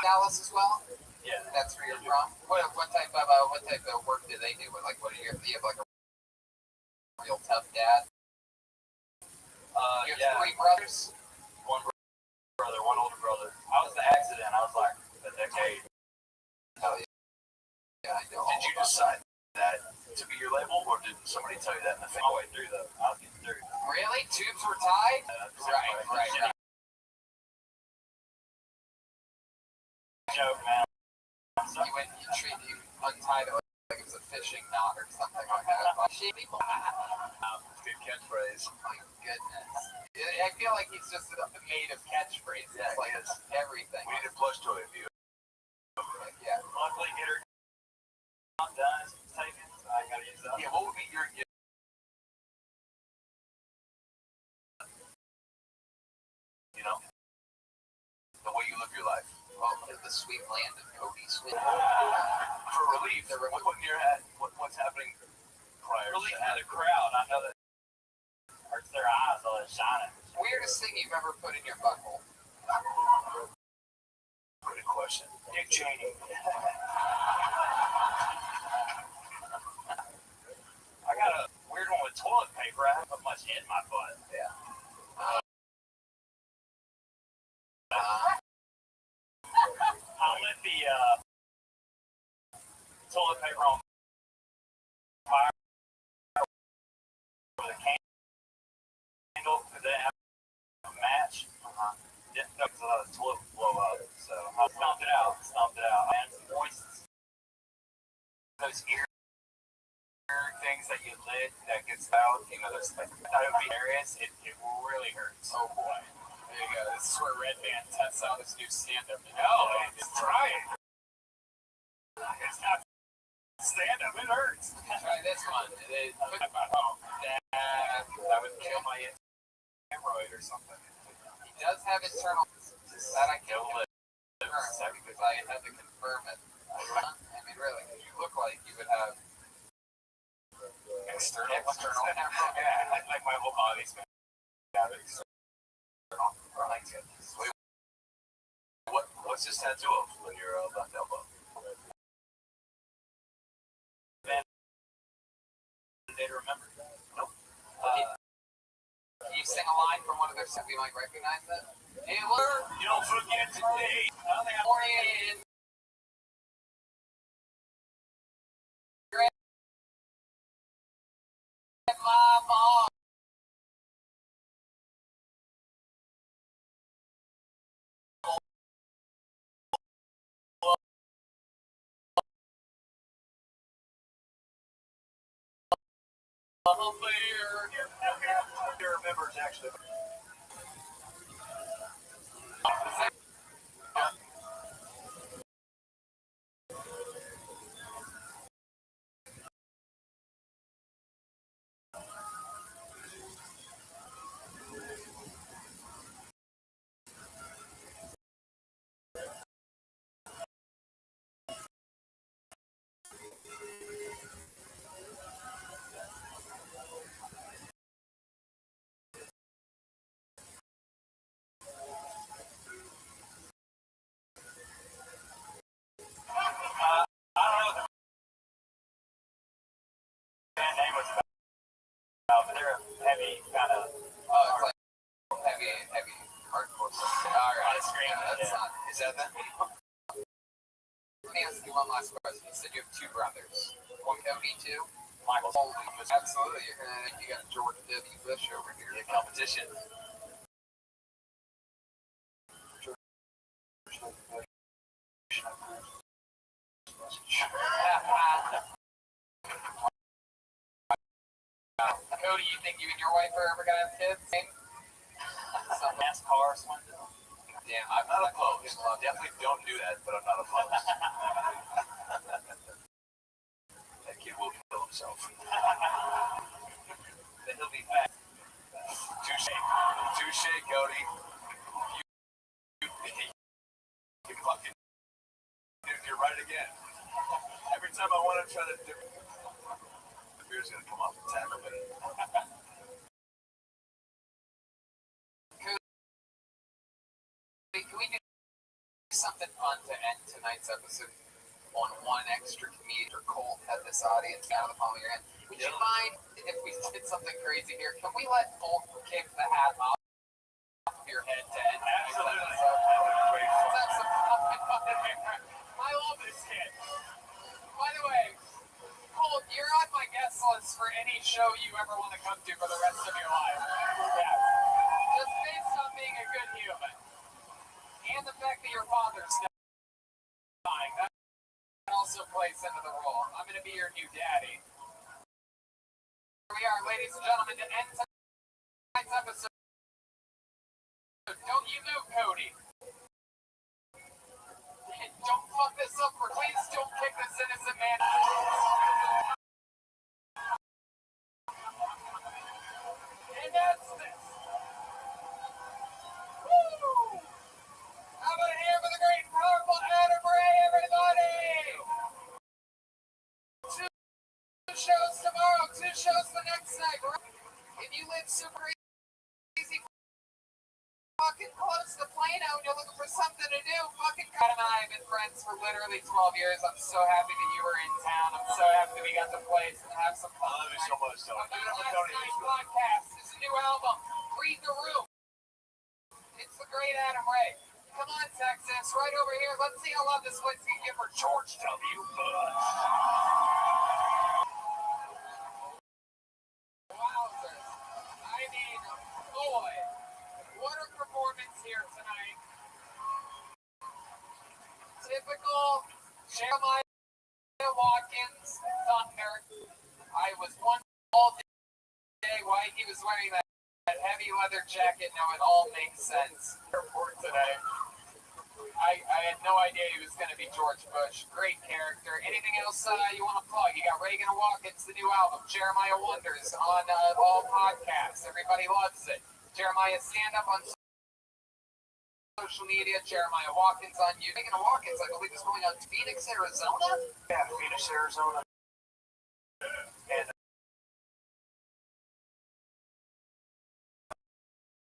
Dallas as well? yeah. That's where you're from? What type of work do they do? Like, what do you have like a real tough dad? You have Yeah. 3 brothers? One decide that to be your label, or did somebody tell you that in the family? All the way through though. I was getting through. Really? Tubes were tied? Right. Joke, man. You untied it like it was a fishing knot or something like that. People. Good catchphrase. Oh my goodness. I feel like he's just made of catchphrases. Yeah, It's like he is. everything. We need a plush toy of you. Yeah. Luckily, get her not done. It's taken. So I gotta use that. Yeah, what would be your gift? You know, the way you live your life. Oh, the sweet land of Cody Sweet. For relief, what in your head? What's happening prior Relief to to that? the crowd. I know that hurts their eyes all that shining. Weirdest thing you've ever put in your butthole? Good question. Dick Cheney. I got a weird one with toilet paper. I haven't put much in my butt. Yeah. I lit the toilet paper on fire with a candle because they have a match. Didn't know because I thought the toilet would blow up. So I stomped it out. And some voices. Those ear things that you lit that gets out, you know, those like, I thought it would be hilarious. It really hurts. Oh boy. There you go. This is where Red Band tests out his new stand-up. No, it's trying. It's not stand-up. It hurts. Try this one. Put it at home. That would kill my hemorrhoid or something. He does have internal. That I can Kill it. confirm because I had to confirm it. I mean, really, you look like you would have External. hemorrhoid. Yeah, like my whole body's been external. Wait, what's this tattoo of on your left elbow? They remember. Nope. Can you sing a line from one of their songs? We might recognize it. It was You don't forget today. morning. My mom. Your members actually. Band name was about. They're a heavy kind of. Oh, it's like heavy hardcore stuff. All right. Scream, That's yeah. not. Is that them? Let me ask you one last question. You said you have two brothers. One Cody, two. Michael. Absolutely. You got George W. Bush over here. The competition. Cody, you think you and your wife are ever gonna have kids? Some NASCAR swindle. Damn, I'm not opposed. Definitely don't do that, but I'm not opposed. That kid will kill himself. Then he'll be fat. Touche, Cody. You fucking. You're right again. Every time I want to try to do. The beer's gonna come off and tackle me. Can we do something fun to end tonight's episode on one extra comedian or Colt at this audience out of the palm of your hand? Would you mind if we did something crazy here? Can we let Colt kick the hat off of your head to end tonight's Absolutely. episode? That would be great fun. That's some fucking fun. I love this kid. By the way, Cole, you're on my guest list for any show you ever want to come to for the rest of your life. Yes. Just based on being a good human. And the fact that your father's dying. That also plays into the role. I'm going to be your new daddy. Here we are, ladies and gentlemen, to end tonight's episode. Don't you move, Cody. Don't fuck this up, or please don't kick this innocent man. And that's this. Woo! How about a hand for the great and powerful Adam Ray, everybody? 2 shows tomorrow, 2 shows the next night. If you live super easy, fucking close to Plano and you're looking for something to do, fucking Adam and I have been friends for literally 12 years. I'm so happy that you were in town. I'm so happy that we got to play and have some fun. I love you so much, Tony. I'm doing last night's podcast. It's a new album, Read the Room. It's the great Adam Ray. Come on, Texas, right over here. Let's see how loud this place can get for George W. Bush. Wowzers. I mean, boy, what a performance here tonight. Typical Jeremiah Watkins Thunder. I was wondering all day why he was wearing that heavy leather jacket. Now it all makes sense. Airport today. I had no idea he was going to be George Bush. Great character. Anything else you want to plug? You got Reagan and Watkins, the new album, Jeremiah Wonders, on all podcasts. Everybody loves it. Jeremiah stand-up on social media. Jeremiah Watkins on YouTube. Reagan and Watkins, I believe, is going on Phoenix, Arizona. Yeah, Phoenix, Arizona. And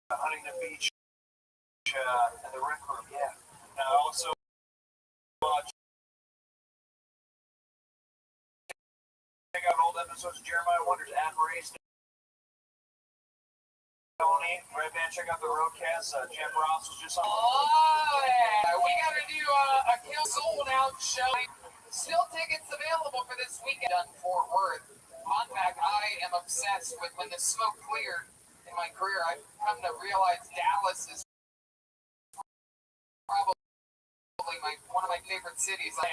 Huntington Beach and the Rec Room, yeah. And also check out old episodes of Jeremiah Wonders, Adam Ray, Tony, Red Band, check out the Roadcast. Jeff Ross was just on. Oh, yeah. We got to do a Kill Sold Out show. Still tickets available for this weekend on Fort Worth. Fun fact, I am obsessed with when the smoke cleared in my career. I've come to realize Dallas is probably one of my favorite cities. And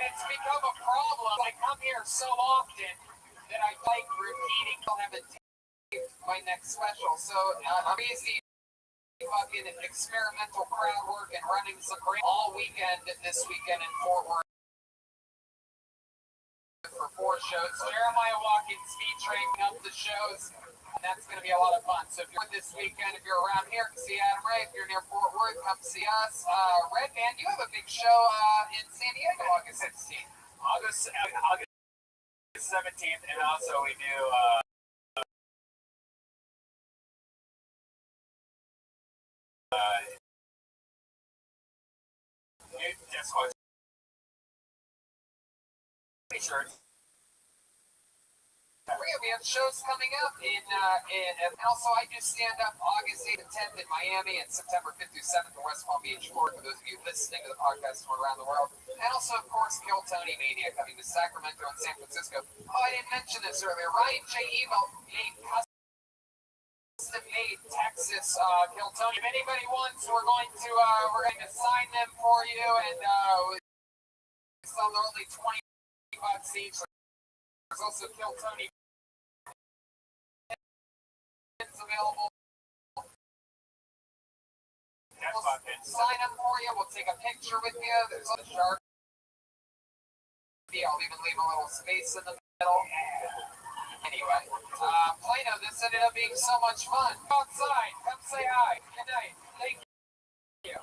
it's become a problem. I come here so often that I like repeating. I'll have it taped my next special. So I'm easy fucking experimental crowd work and running some all weekend this weekend in Fort Worth for 4 shows. Jeremiah Watkins featuring up the shows. And that's going to be a lot of fun. So if you're this weekend, if you're around here, come see Adam Ray. If you're near Fort Worth, come see us. Red Band, you have a big show in San Diego, August 16th. August 17th, and also we do guess what? T-shirts. We have shows coming up and also I do stand up August 8th and 10th in Miami and September 5th through 7th in West Palm Beach, Florida, for those of you listening to the podcast from around the world. And also, of course, Kill Tony Mania coming to Sacramento and San Francisco. Oh, I didn't mention this earlier. Ryan J. Evo made custom-made Texas Kill Tony. If anybody wants, we're going to sign them for you, and sell only 20 bucks each. There's also Kill Tony available. We'll sign up for you. We'll take a picture with you. There's a shark. I'll even leave a little space in the middle. Anyway, Plano, this ended up being so much fun. Go outside. Come say hi. Good night. Thank you.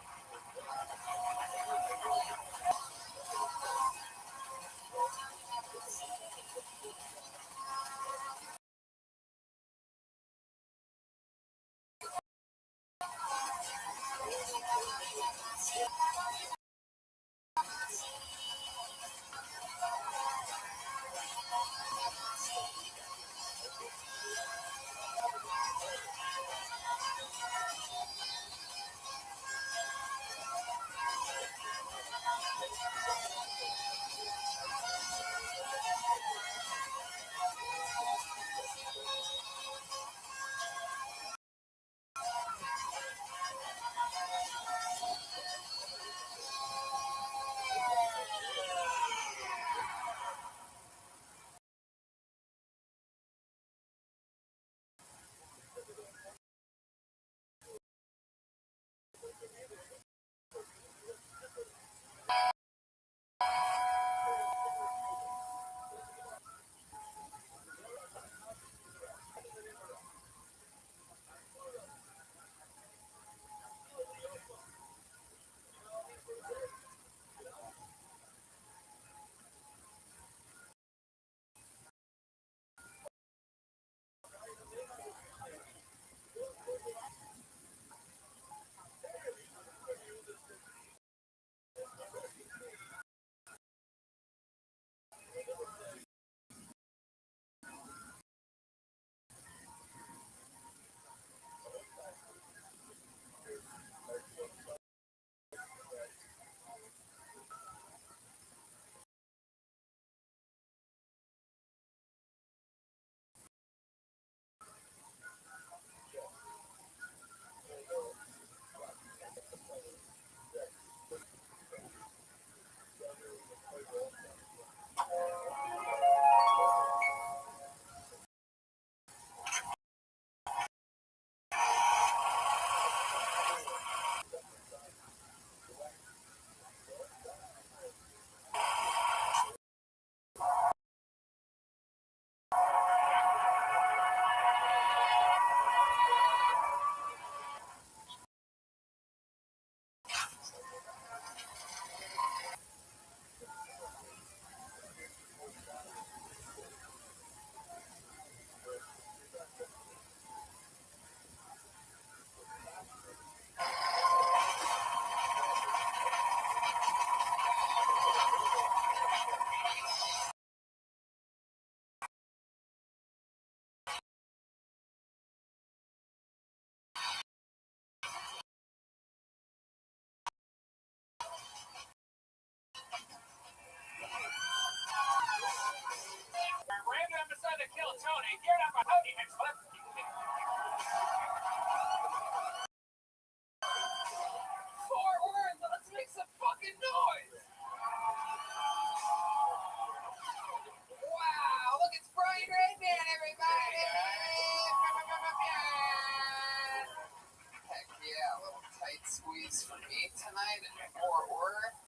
late tonight in Fort Worth.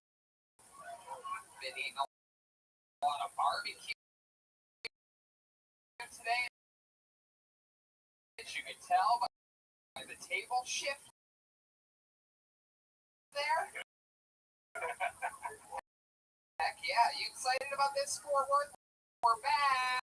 Been eating a lot of barbecue today. As you can tell by the table shift there. Heck yeah, you excited about this, Fort Worth? We're back.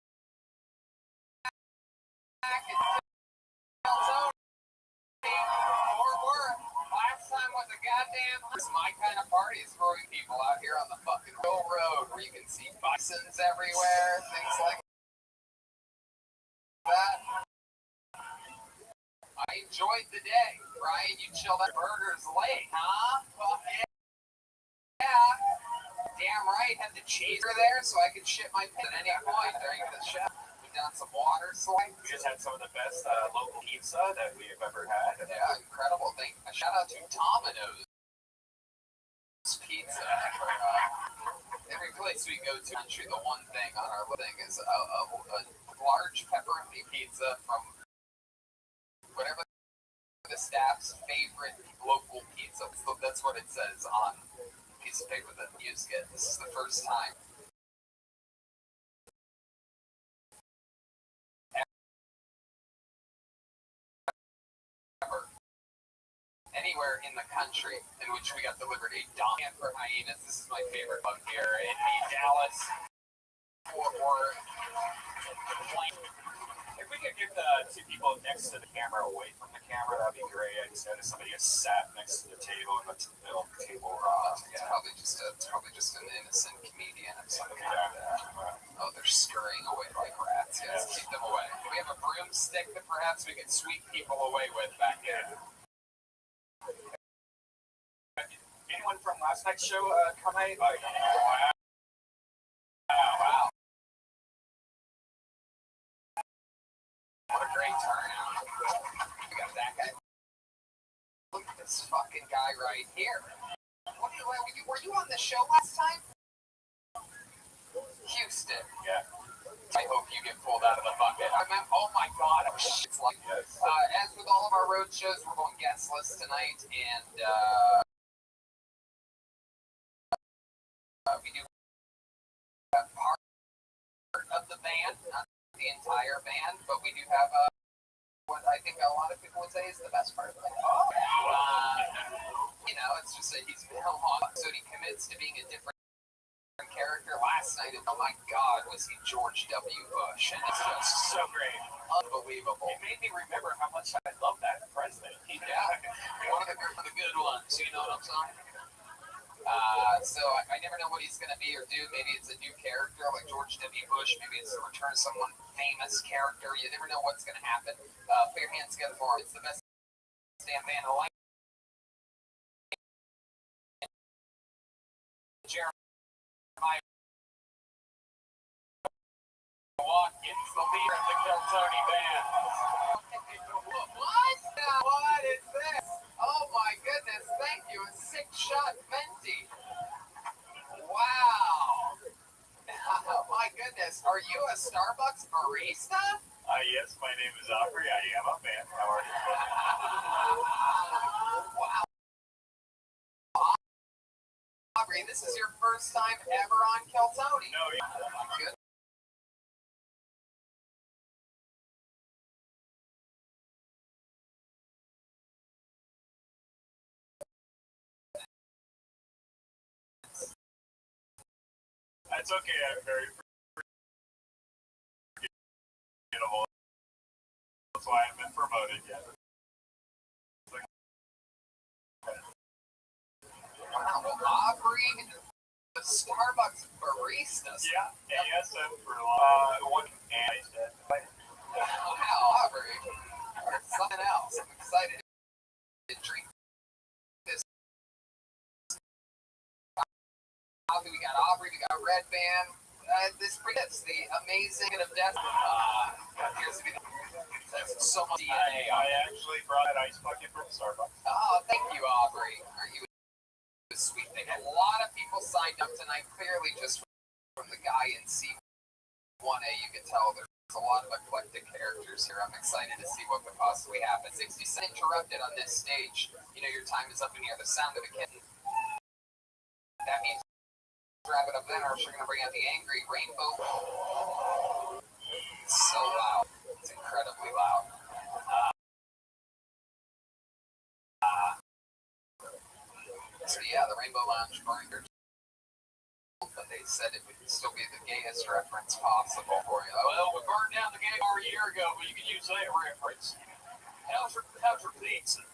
Fort Worth. Last time was a goddamn. It's my kind of party is throwing people out here on the fucking road where you can see bisons everywhere, things like that. I enjoyed the day. Ryan, you chilled at Burgers Lake, huh? Fuck yeah. Damn right, had the chaser there so I could shit my pants at any point during the show. We done some water slide. We just had some of the best local pizza that we have ever had. Yeah, incredible. Shout out to Domino's Pizza. Every place we go to, country, the one thing on our thing is a large pepperoni pizza from whatever the staff's favorite local pizza. So that's what it says on a piece of paper that you get. This is the first time ever anywhere in the country in which we got delivered a Domino's for hyenas. This is my favorite bug here in Dallas, Fort Worth. If we could get the two people next to the camera away from the camera, that'd be great. I just noticed somebody has sat next to the table and the table rocks. It's probably just an innocent comedian or something like that. Oh, they're scurrying away like rats. Yes, keep them away. We have a broomstick that perhaps we could sweep people away with back here. Anyone from last night's show come out? Wow. What a great turnout. We got that guy. Look at this fucking guy right here. Were you on the show last time? Houston. Yeah. I hope you get pulled out of the bucket. I meant, oh my god. It's like, as with all of our road shows, we're going guestless tonight, and we do have part of the band, not the entire band, but we do have what I think a lot of people would say is the best part of the band. It's just that he's been on, so he commits to being a different character. Last night, oh my god, was he George W. Bush, and it's just So great. unbelievable. It made me remember how much I love that president. Yeah, one of the good ones, you know what I'm saying? So I never know what he's going to be or do. Maybe it's a new character like George W. Bush. Maybe it's the return of someone famous character. You never know what's going to happen. Put your hands together for him. It's the best damn band in the land. Jeremiah Watkins, the leader of the Keltoni band. What is this? Oh my goodness, thank you. A 6-shot venti. Wow. Oh my goodness. Are you a Starbucks barista? Yes, my name is Aubrey. I am a fan. How are you? Wow. Aubrey, this is your first time ever on Keltoni. No, Good. That's okay. I'm very forgettable. That's why I haven't been promoted yet. Wow, well, Aubrey, the Starbucks baristas. Yeah, ASM for one and I said, Wow, Aubrey. Something else. I'm excited to drink this coffee. We got Aubrey, we got Red Band. This is the amazing of death. Here's so much DNA. I actually brought an ice bucket from Starbucks. Oh, thank you, Aubrey. Are you a sweet thing? A lot of people signed up tonight, clearly just from the guy in C1A. You can tell there's a a lot of eclectic characters here. I'm excited to see what could possibly happen. 60 Cent interrupted on this stage. You know, your time is up and you hear the sound of a kitten. That means wrap it up then, or we're going to bring out the angry rainbow. It's so loud. It's incredibly loud. So yeah, the Rainbow Lounge burned their, but they said it would still be the gayest reference possible for you. Well, we burned down the gay bar a year ago, but you can use that reference. How's your pizza?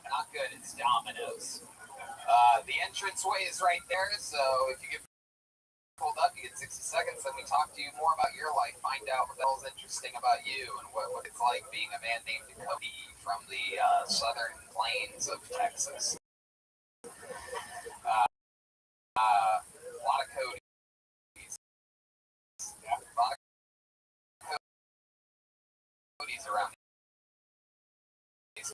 Not good. It's Domino's. The entranceway is right there, so if you get pulled up, you get 60 seconds, then we talk to you more about your life, find out what the hell is interesting about you and what it's like being a man named Cody from the southern plains of Texas. A lot of Codys. Yeah, a lot of Codys around these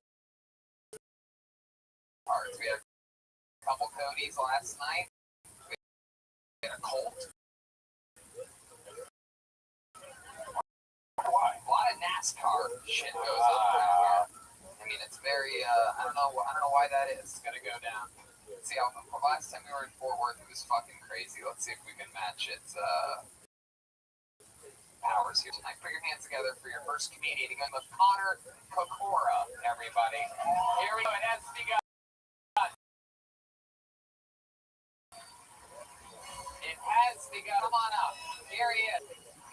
parts. We had a couple Codys last night. We had a Colt. Why? A lot of NASCAR shit goes on around here. I mean, it's very. I don't know why that is. It's gonna go down. See how the last time we were in Fort Worth, it was fucking crazy. Let's see if we can match its powers here tonight. Put your hands together for your first comedian. You're going with Connor Kokora, everybody. Here we go. It has begun. It has begun. Come on up. Here he is.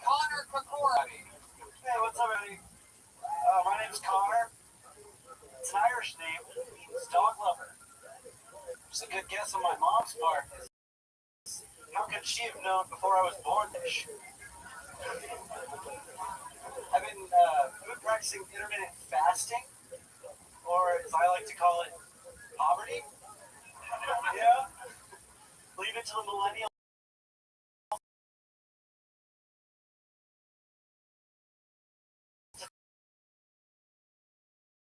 Connor Kokora. Hey, what's up, everybody? My name's Connor. It's an Irish name. It means dog lover. It's a good guess on my mom's part. How could she have known before I was born this? I've been practicing intermittent fasting, or as I like to call it, poverty. Yeah. Leave it to the millennial.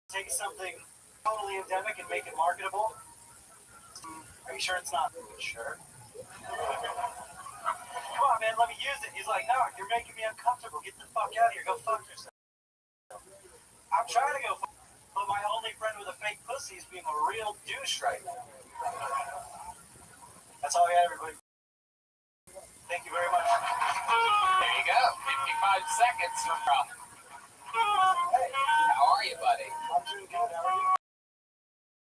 Take something totally endemic and make it marketable. Are you sure it's not? Sure. Come on, man, let me use it. He's like, no, you're making me uncomfortable. Get the fuck out of here. Go fuck yourself. I'm trying to go fuck, but my only friend with a fake pussy is being a real douche right now. That's all I got, everybody. Thank you very much. There you go. 55 seconds from. Hey, how are you, buddy? I'm doing good. How are you?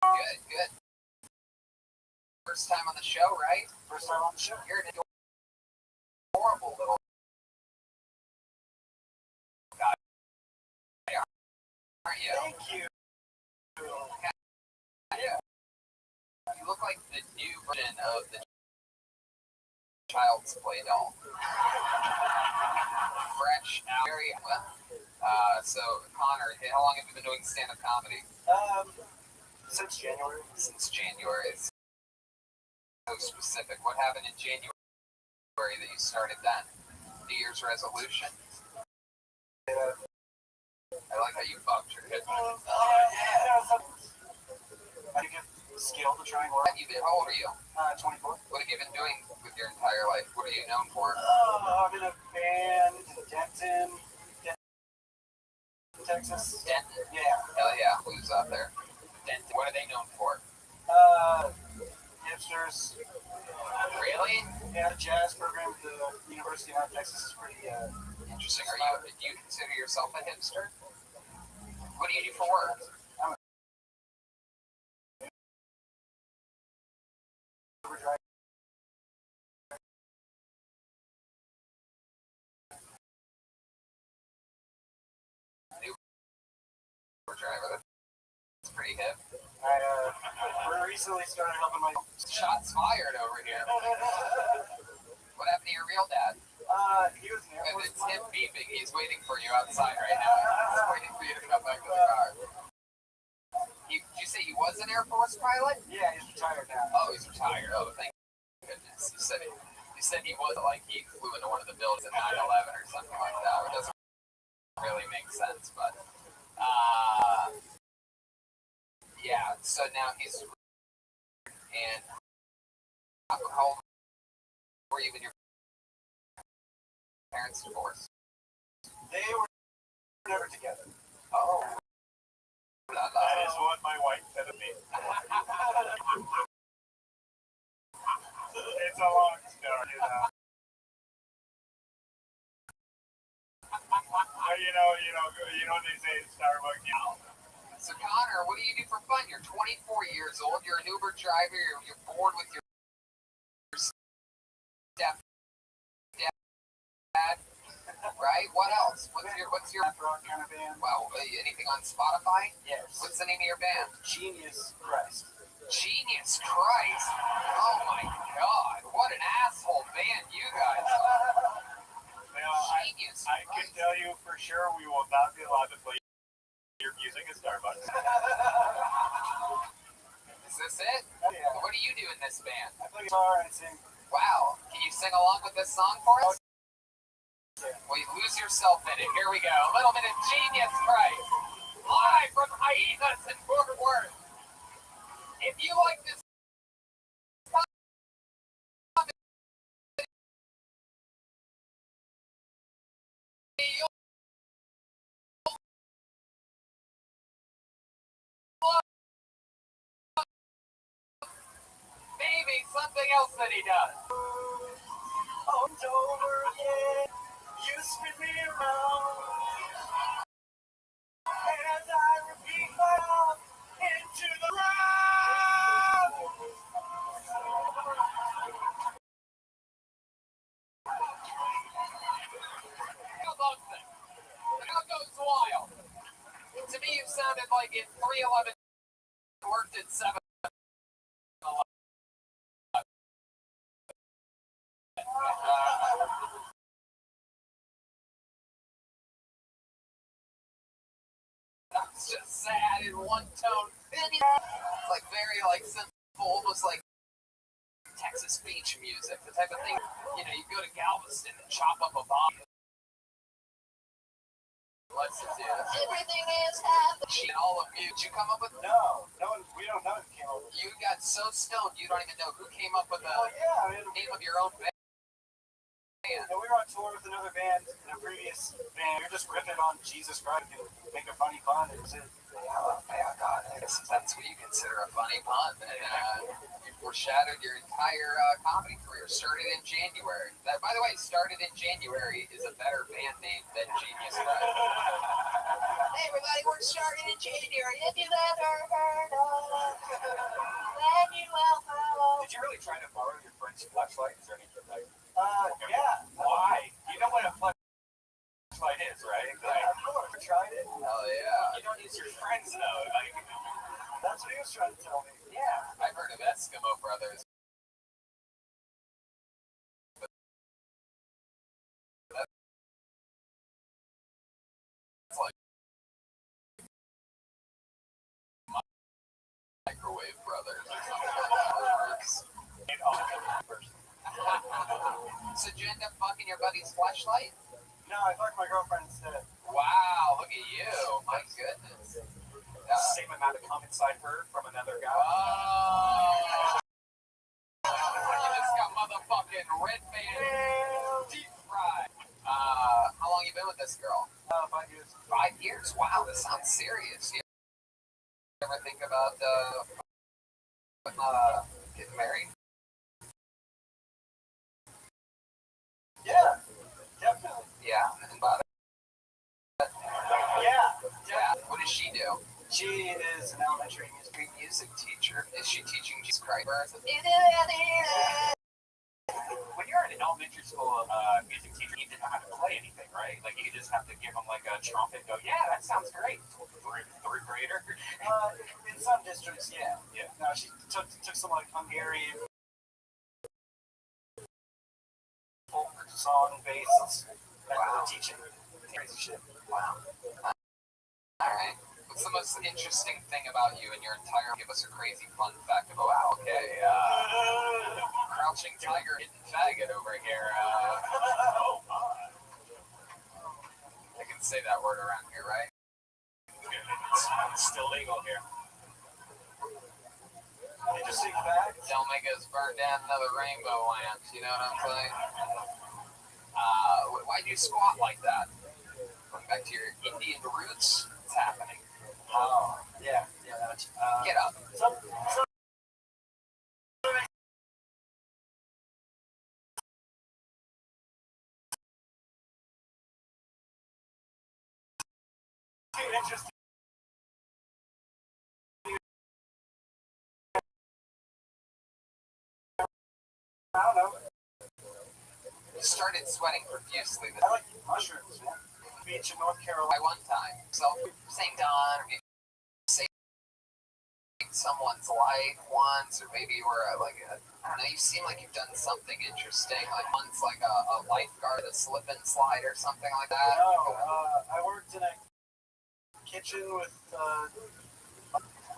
Good, good. First time on the show, right? First time on the show. You're an adorable little guy, aren't you? Thank you. Yeah. You look like the new version of the Child's Play doll. Fresh out. Very well. So, Connor, how long have you been doing stand-up comedy? Since January. Since January. It's so specific. What happened in January that you started then? New Year's resolution? I like how you bumped your head. I think it's skill to try and work. How old are you? 24. What have you been doing with your entire life? What are you known for? I'm in a band in Denton, Texas. Denton? Yeah. Hell yeah. Who's out there? Denton. What are they known for? Hipsters. Really? Yeah, the jazz program at the University of North Texas is pretty Interesting. Do you consider yourself a hipster? What do you do for work? Driver. That's pretty hip. I recently started helping my. Shots fired over here. What happened to your real dad? He was in Air Force. It's him beeping. He's waiting for you outside right now. He's waiting for you to come back to the car. Did you say he was an Air Force pilot? Yeah, he's retired now. Oh, he's retired. Oh, thank goodness. You said he was like he flew into one of the buildings at 9/11 or something like that. It doesn't really make sense, but yeah. So now he's and how old were you when your parents divorced? They were never together. Oh. That is what my wife said to me. It's a long story, you know. You know what they say at Starbucks, you know. So Connor, what do you do for fun? You're 24 years old. You're an Uber driver. You're bored with your stepdad, right? What else? What's your Rock kind of band. Wow, anything on Spotify? Yes. What's the name of your band? Genius Christ. Genius Christ. Oh my God. What an asshole band you guys are. Genius I can Christ. tell you for sure we will not be allowed to play your music at Starbucks. Is this it? Oh, yeah. What do you do in this band? I play guitar and sing. Wow. Can you sing along with this song for us? Yeah. Well, you lose yourself in it. Here we go. A little bit of Genius Christ. Live from Hyenas in Fort Worth. If you like this maybe something else that he does. Oh, over again. You spin me around. As I repeat my love into the ground. How about that? How goes wild? To me, you sounded like in 311 worked at 7. It's just sad in one tone. It's like very like simple, almost like Texas beach music, the type of thing. You know, you go to Galveston and chop up a bomb. Let's do this. Everything is happening. And all of you, did you come up with? No, we don't know who came up with it. You got so stoned, you don't even know who came up with the Oh, yeah. I mean, name of your own band. we were on tour with another band in a previous band. We were just ripping on Jesus Christ and make a funny pun. It was Yeah, God, I guess that's what you consider a funny pun. And you foreshadowed your entire comedy career. Started in January. That, by the way, Started in January is a better band name than Genius Christ. Hey, everybody, we're starting in January. If you've ever heard of, then you will know. Did you really try to borrow your friend's flashlight? Is there anything like yeah. why? You know what a flashlight is, right? Like, Of course, we tried it. Oh, yeah. you don't use your friends though. Like, That's what he was trying to tell me. yeah. I've heard of Eskimo Brothers. It's like Microwave Brothers or something. So did you end up fucking your buddy's flashlight? No, I fucked my girlfriend instead. Wow, look at you. My goodness. Same amount of comments I've heard from another guy. Oh. You just got motherfucking red band deep fried. How long you been with this girl? 5 years. 5 years? Wow, this sounds serious. You ever think about getting married? Yeah, definitely. Yeah, and about it. Yeah. What does she do? She is an elementary Music teacher. Is she teaching Jesus Christ? When you're in an elementary school music teacher, you didn't know how to play anything, right? Like you just have to give them like a trumpet. Go, yeah, that sounds great. Third grader. In some districts, yeah. Yeah. No, she took some like Hungarian folk song bass. Wow. Teaching crazy shit. Wow. All right. What's the most interesting thing about you and your entire? Give us a crazy fun fact about. Wow. Okay. Crouching tiger, hidden faggot over here. Oh my. I can say that word around here, right? It's still legal here. Interesting fact. Don't make us burn down another rainbow lamp. You know what I'm saying? Why'd you squat like that? back to your Indian roots. It's happening. Oh, yeah. Get up. Interesting. I don't know. You started sweating profusely I like mushrooms, man. Beach in North Carolina. by one time. So, same done, or maybe saved someone's life once, or maybe you were I don't know, you seem like you've done something interesting. Like once, like a lifeguard, a slip and slide, or something like that. No, I worked in a kitchen with.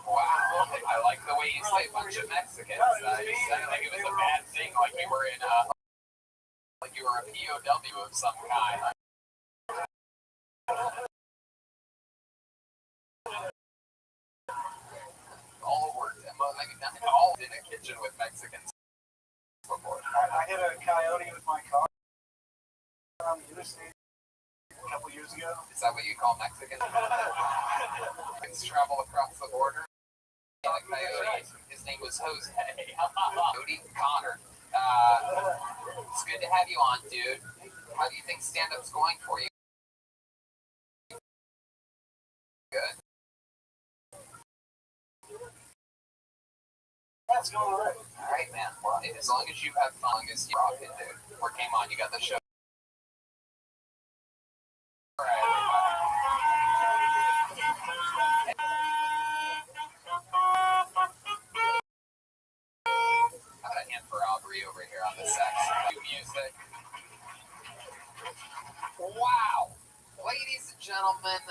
Wow, I like the way you say a bunch of Mexicans. You sounded like it was a bad thing, like you were in like you were a POW of some kind. All worked, maybe not all in a kitchen with Mexicans before. I hit a coyote with my car on the interstate a couple years ago. Is that what you call Mexicans? Mexicans travel across the border. Like coyote. His name was Jose. Cody Connor. It's good to have you on, dude. How do you think stand-up's going for you? Good. That's going all right. All right, man. Well, as long as you have fun, as you rock it, dude. Where came on? You got the show. All right. Got a hand for Aubrey over here on the sax. Music. Wow. Ladies and gentlemen,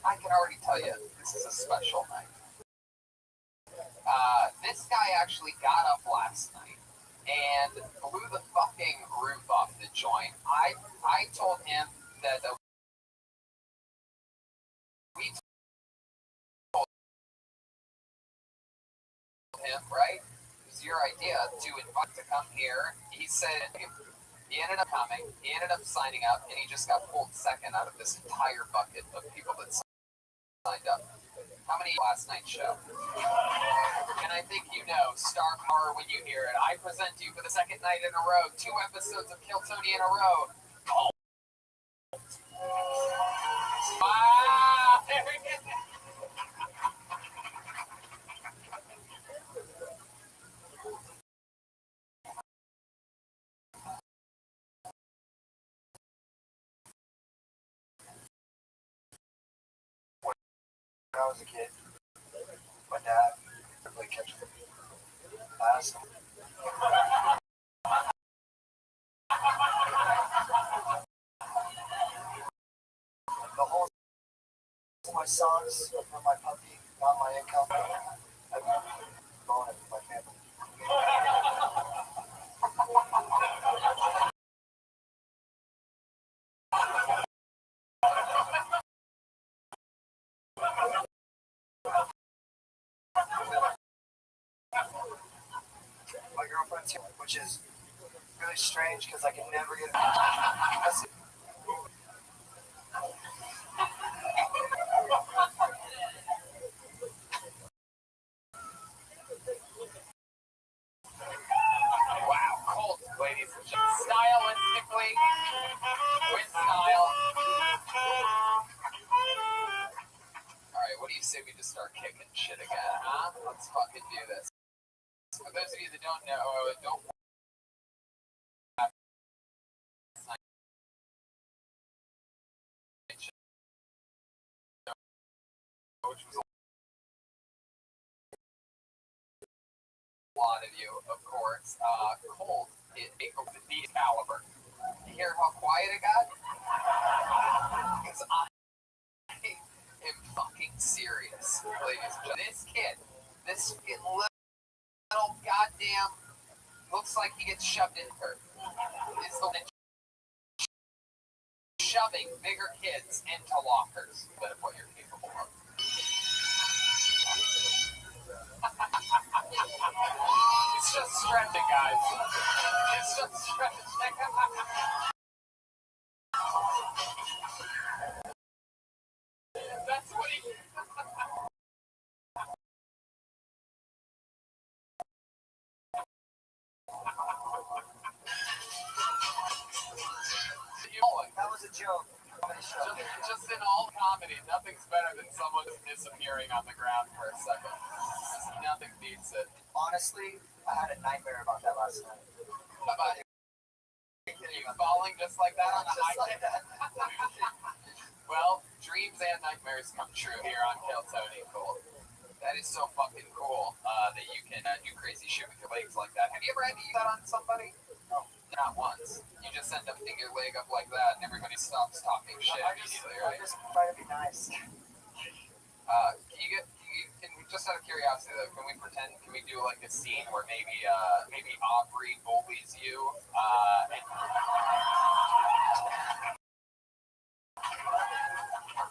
I can already tell you, this is a special night. This guy actually got up last night and blew the fucking roof off the joint. I told him that we told him, right? It was your idea to invite to come here. He said he ended up coming, he ended up signing up, and he just got pulled second out of this entire bucket of people that signed up. How many last night's show? And I think you know star power when you hear it. I present to you for the second night in a row, 2 episodes of Kill Tony in a row. Colt. Wow! There it is. When I was a kid, my dad really kept last. The whole my socks from my puppy, not my income. I've been going with my family. My girlfriend's here, which is really strange because I can never get. Wow, Colt, ladies and gentlemen. Stylistically, with style. Alright, what do you say we just start kicking shit again, huh? Let's fucking do this. For those of you that don't know, which was a lot of you, of course. Colt, it equals the D caliber. You hear how quiet it got? Because I am fucking serious, ladies and gentlemen. This little goddamn looks like he gets shoved in her. It's the one shoving bigger kids into lockers than what you're capable of. It's just stretching, guys. It's just stretching. comedy, nothing's better than someone just disappearing on the ground for a second. Nothing beats it. Honestly, I had a nightmare about that last night. About you falling just like that on the Just high like that. Well, dreams and nightmares come true here on Kill Tony. Cool. That is so fucking cool that you can do crazy shit with your legs like that. Have you ever had to use that on somebody? No. Not once. You just end up putting your leg up like that and everybody stops talking shit immediately, I right? just try to be nice. Can we, just out of curiosity though, can we do like a scene where maybe Aubrey bullies you, and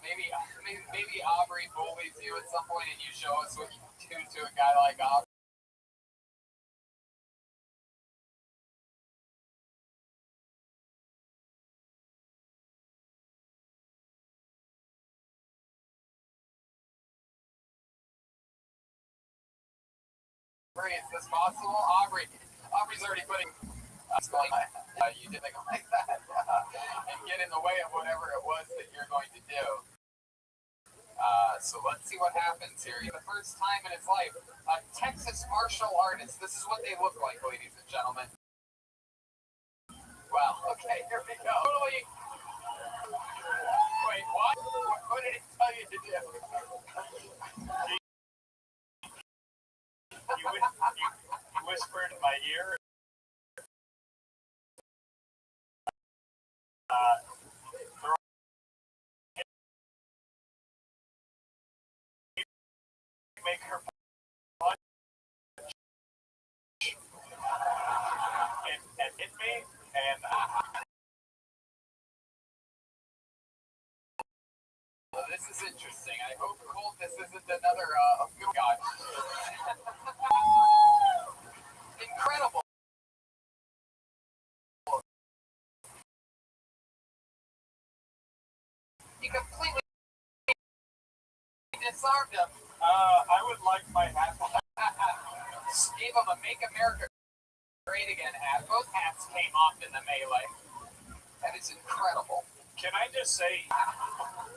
maybe Aubrey bullies you at some point and you show us what you do to a guy like Aubrey? Is this possible? Aubrey's already putting you did think like that and get in the way of whatever it was that you're going to do. So let's see what happens here. For the first time in his life, a Texas martial artist. This is what they look like, ladies and gentlemen. Well, okay, here we go. Totally. Wait, what? What did he tell you to do? You whispered in my ear. Make her punch and hit me, and well, this is interesting. I hope, Colt, this isn't another God. Incredible. He completely disarmed him. I would like my hat. Gave him a Make America Great Again hat. Both hats came off in the melee. That is incredible. Can I just say,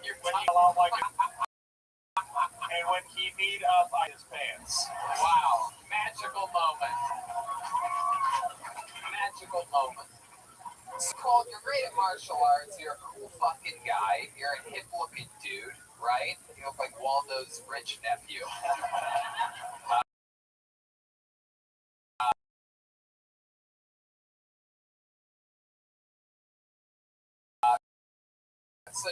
You're when he fell out like and when he beat up on his pants. wow. Magical moment. Magical moment. So, Colt, you're great at martial arts. You're a cool fucking guy. You're a hip looking dude, right? You look like Waldo's rich nephew. So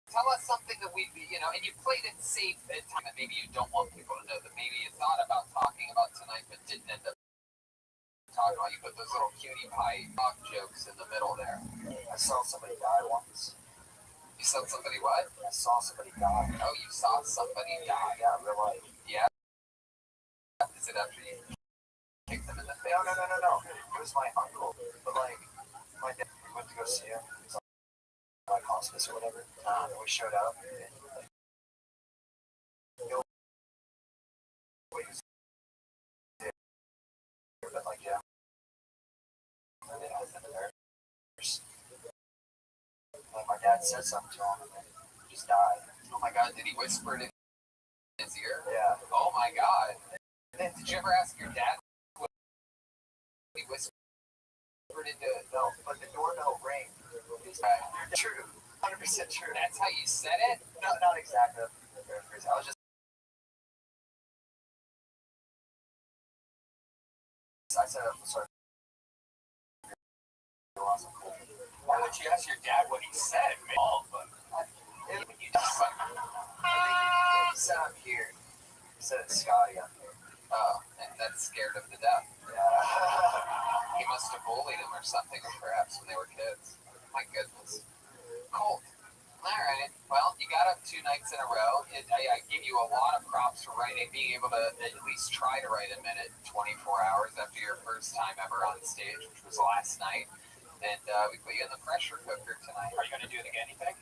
tell us something that and you played it safe at time that maybe you don't want people to know, that maybe you thought about talking about tonight but didn't end up talking about. You put those little cutie pie dog jokes in the middle there. I saw somebody die once. You said somebody what? I saw somebody die. Oh, you saw somebody die. Yeah, real life. Yeah? Is it after you kicked them in the face? No. It was my uncle. But like, my dad, we went to go see him. He was on like hospice or whatever. And we showed up. And like, but like, yeah. And then I was in the nurse. Like, my dad said something to him and then he just died. Oh my god, did he whisper it in his ear? Yeah. Oh my god. And then did you ever ask your dad what he whispered into it? No, but the doorbell rang. True. 100% true. That's how you said it? No, not exactly. I was just. I said, I'm sorry. Why would you ask your dad what he said, man? All of them. I think he said I'm here. He said it's Scotty up here. Oh, and that's scared him to death. Yeah. He must have bullied him or something, perhaps, when they were kids. My goodness. Colt. Alright. Well, you got up 2 nights in a row. I give you a lot of props for being able to at least try to write a minute 24 hours after your first time ever on stage, which was last night. And we put you in the pressure cooker tonight. Are you going to do it again, you think?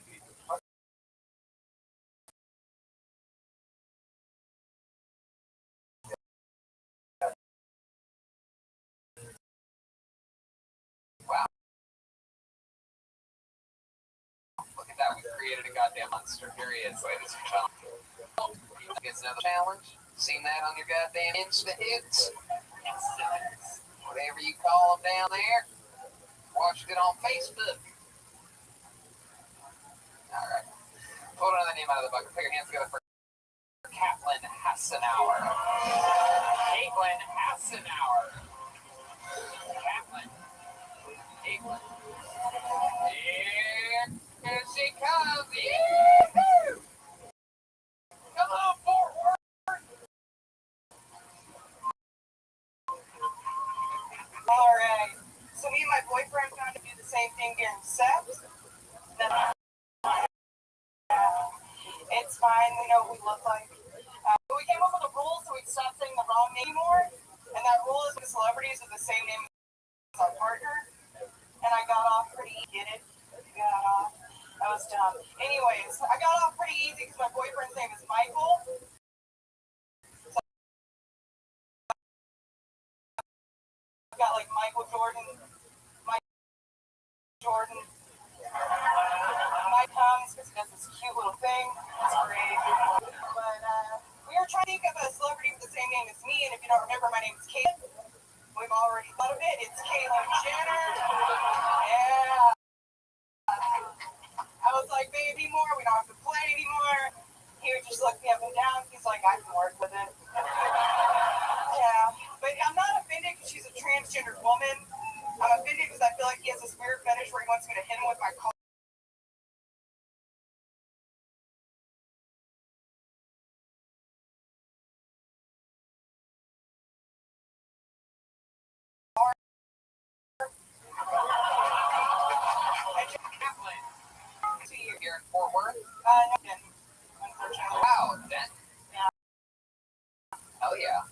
Wow. Look at that, we've created a goddamn monster. Here he is, ladies and gentlemen. It's another challenge. Seen that on your goddamn Insta hits? Whatever you call them down there. Watched it on Facebook. Alright. Pull another name out of the bucket. Put your hands together for Caitlin Hassenauer. Caitlin Hassenauer. Caitlin. Here she comes. Yee-hoo! Come on, Fort Worth. Alright. So me and my boyfriend found to do the same thing during sex. It's fine, we know what we look like. But we came up with a rule so we'd stop saying the wrong name anymore. And that rule is the celebrities are the same name as our partner. And I got off pretty easy. Get it? Got off. That was dumb. Anyways, I got off pretty easy because my boyfriend's name is Michael. So I've got like Michael Jordan, Mike Jordan. Mike comes because he does this cute little thing. It's great. But we were trying to think of a celebrity with the same name as me, and if you don't remember, my name is Kate. We've already thought of it. It's Caitlyn Jenner. Yeah. I was like, baby, more. We don't have to play anymore. He would just look me up and down. He's like, I can work with it. Yeah. But I'm not offended because she's a transgender woman. I'm offended because I feel like he has this weird fetish where he wants me to hit him with my car. Here in Fort Worth? No, unfortunately. Wow, Denton. Yeah. Hell yeah.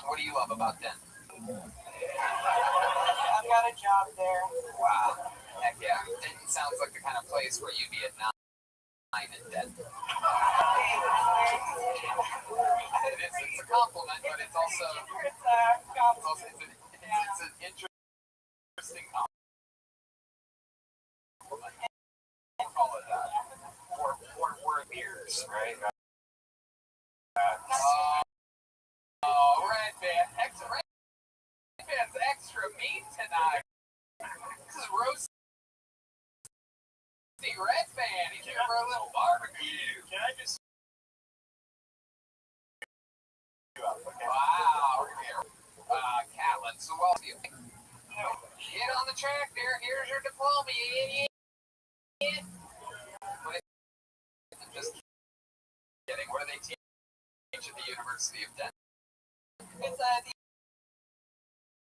What do you love about Denton? I've got a job there. Wow. Heck yeah. Denton sounds like the kind of place where you'd be at 9 in Denton. It's a compliment, but it's also It's a compliment. It's an interesting compliment. Call it that. Or beers, right? Red Band. Red Band's extra meat tonight. This is roasty Red Band. He's here for a little barbecue. Can I just? Wow. Catlin, so well do you think? Get on the tractor. Here's your diploma, you idiot. Just kidding. What do they teach at the University of Denton? It's the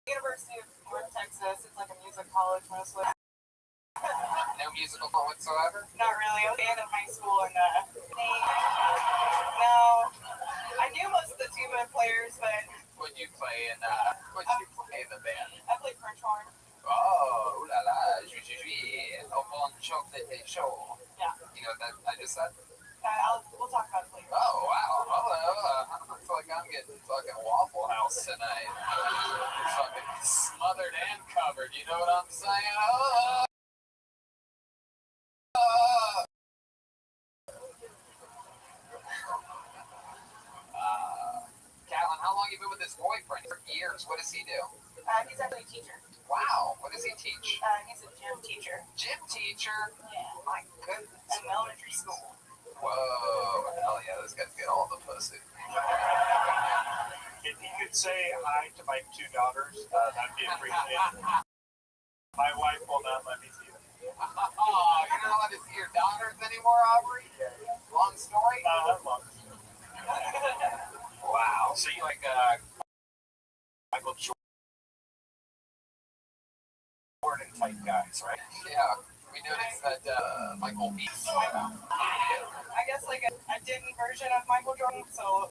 University of North Texas. It's like a music college mostly. No musical whatsoever? Not really. I was in high school and no. I knew most of the tuba players, but Would you play in the band? I played French horn. Oh, la la, au bon chocolate chaud. Yeah. You know what I just said? We'll talk about it later. Oh, wow. Hello. I feel like I'm getting fucking Waffle House tonight. Fucking smothered and covered. You know what I'm saying? Oh. Caitlin, how long have you been with this boyfriend? For years. What does he do? He's actually a teacher. Wow. What does he teach? He's a gym teacher. Gym teacher? Yeah. My goodness. At an elementary school. Whoa. Hell yeah. Those guys get all the pussy. If you could say hi to my two daughters, that'd be appreciated. My wife will not let me see them. Oh, you're not allowed to see your daughters anymore, Aubrey? Long story? Long. Wow. So you like Michael Jordan type guys, right? Yeah. We noticed that Michael Beats. I guess like a different version of Michael Jordan, so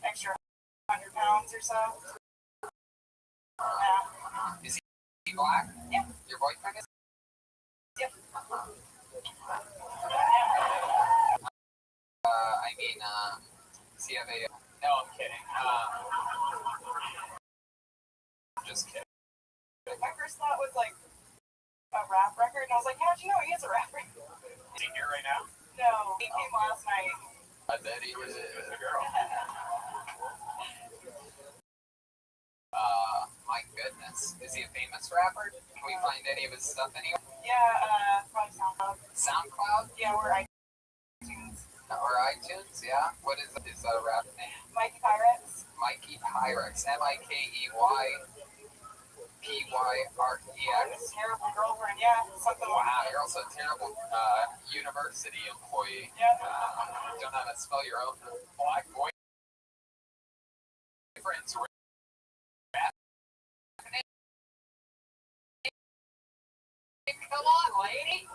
extra 100 pounds or so. Yeah. Is he black? Yeah. Your boyfriend is? Yep. I mean, does he have a... No, I'm kidding. Just kidding. My first thought was like a rap record, and I was like, how'd you know he is a rapper? Is he here right now? No, he came last night. I bet he was. The girl. My goodness. Is he a famous rapper? Can we find any of his stuff anywhere? Yeah, probably SoundCloud. SoundCloud? Yeah, we're iTunes. Or iTunes, yeah? What is his rap name? Mikey Pyrex. Mikey Pyrex. MikeyPyrex. Terrible girlfriend, yeah. Something like Wow, you're also a terrible university employee. Yeah. Don't know how to spell your own black boyfriend's rap name. Come on, lady.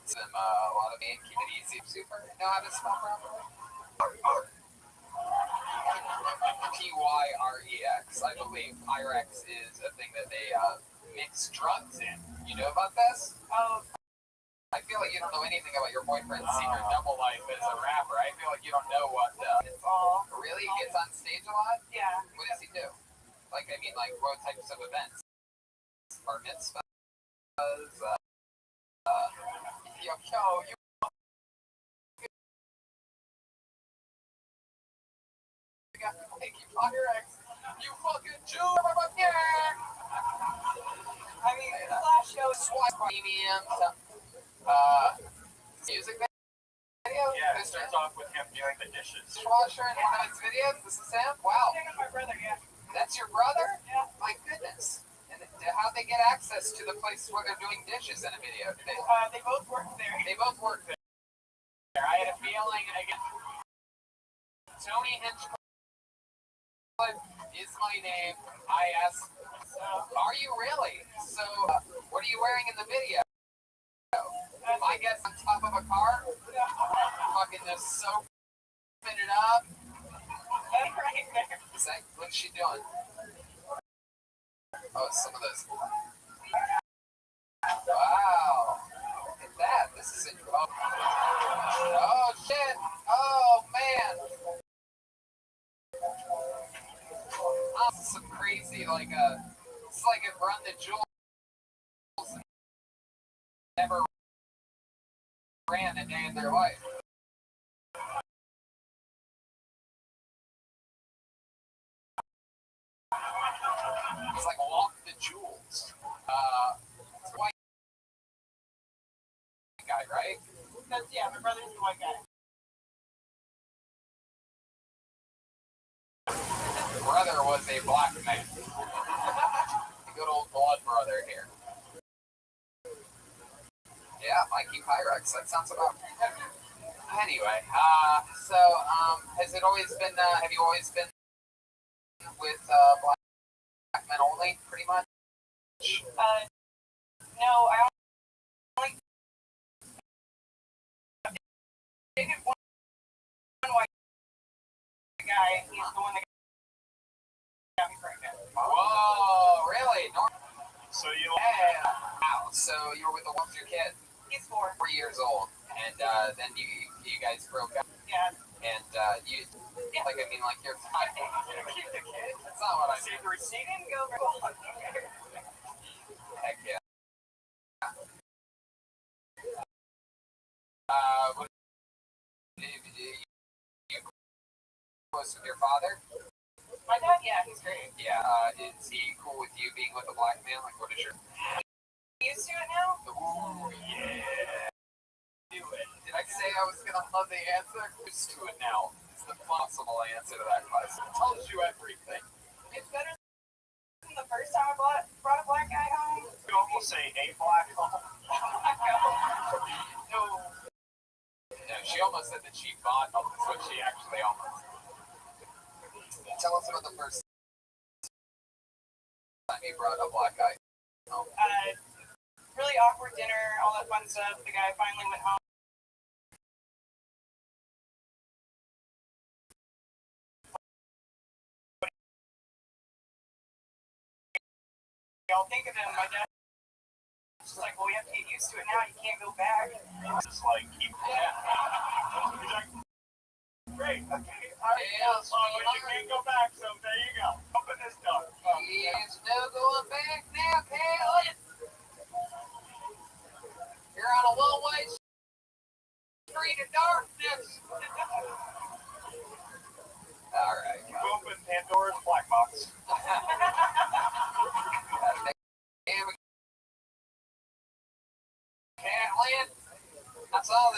Some, a lot of me, keep it easy, super. Know how to spell properly? Pyrex, I believe. Pyrex is a thing that they mix drugs in. You know about this? Oh, I feel like you don't know anything about your boyfriend's secret double life as a rapper. I feel like you don't know what. it's all. Really? He gets on stage a lot? Yeah. What does he do? Like, I mean, like, what types of events? Bar mitzvahs? You got Mikey Pyrex. You fucking Jew! I mean, the last show was SWAT premium. Music video? Yeah, it Mr. starts off with him doing the dishes. Dishwasher in one of his videos? This is him? Wow. my brother, yeah. That's your brother? Yeah. My goodness. And how'd they get access to the place where they're doing dishes in a video? They both work there. They both work there. I had a feeling, again, Tony Hinchcliffe is my name. I asked, are you really? So, what are you wearing in the video? I guess on top of a car? Fucking just soaping it up. Right there. What's she doing? Oh, some of those. Wow. Look at that. This is it. Oh, shit. Oh, man. Oh, this is some crazy, like, it's like if Run the Jewels never ran a day in their life. It's like Walk the Jewels. It's a white guy, right? Yeah, my brother's the white guy. Brother was a black man. A good old blood brother here. Yeah, Mikey Pyrex. That sounds about. Anyway, has it always been? Have you always been with black men only, pretty much? No, I only dated one white guy. He's the one that got me pregnant. Whoa, really? So you. Yeah. Wow. So you were with the one's your kid? He's 4. 4 years old, and then you guys broke up. Yeah. And you, like, I mean, like, you're fine. Keep the kid. That's not what I mean. He didn't go very well. Heck yeah. What, you close with your father? My dad, yeah, he's great. Yeah. Is he cool with you being with a black man? Like, what is your? Used to it now? Ooh, yeah. Do it. Did I say I was gonna love the answer? Used to it now. It's the possible answer to that question. It tells you everything. It's better than the first time I brought a black guy home. You almost say a black hole. No. No, she almost said that she bought them. That's what she actually almost. Tell us about the first time you brought a black guy home. Really awkward dinner, all that fun stuff. The guy finally went home. Y'all think of him, my dad. It's just like, well, you have to get used to it now. You can't go back. Just like keep. Great. Okay. Yeah, You can't go back, so there you go. Open this door. There's no going back now, pal.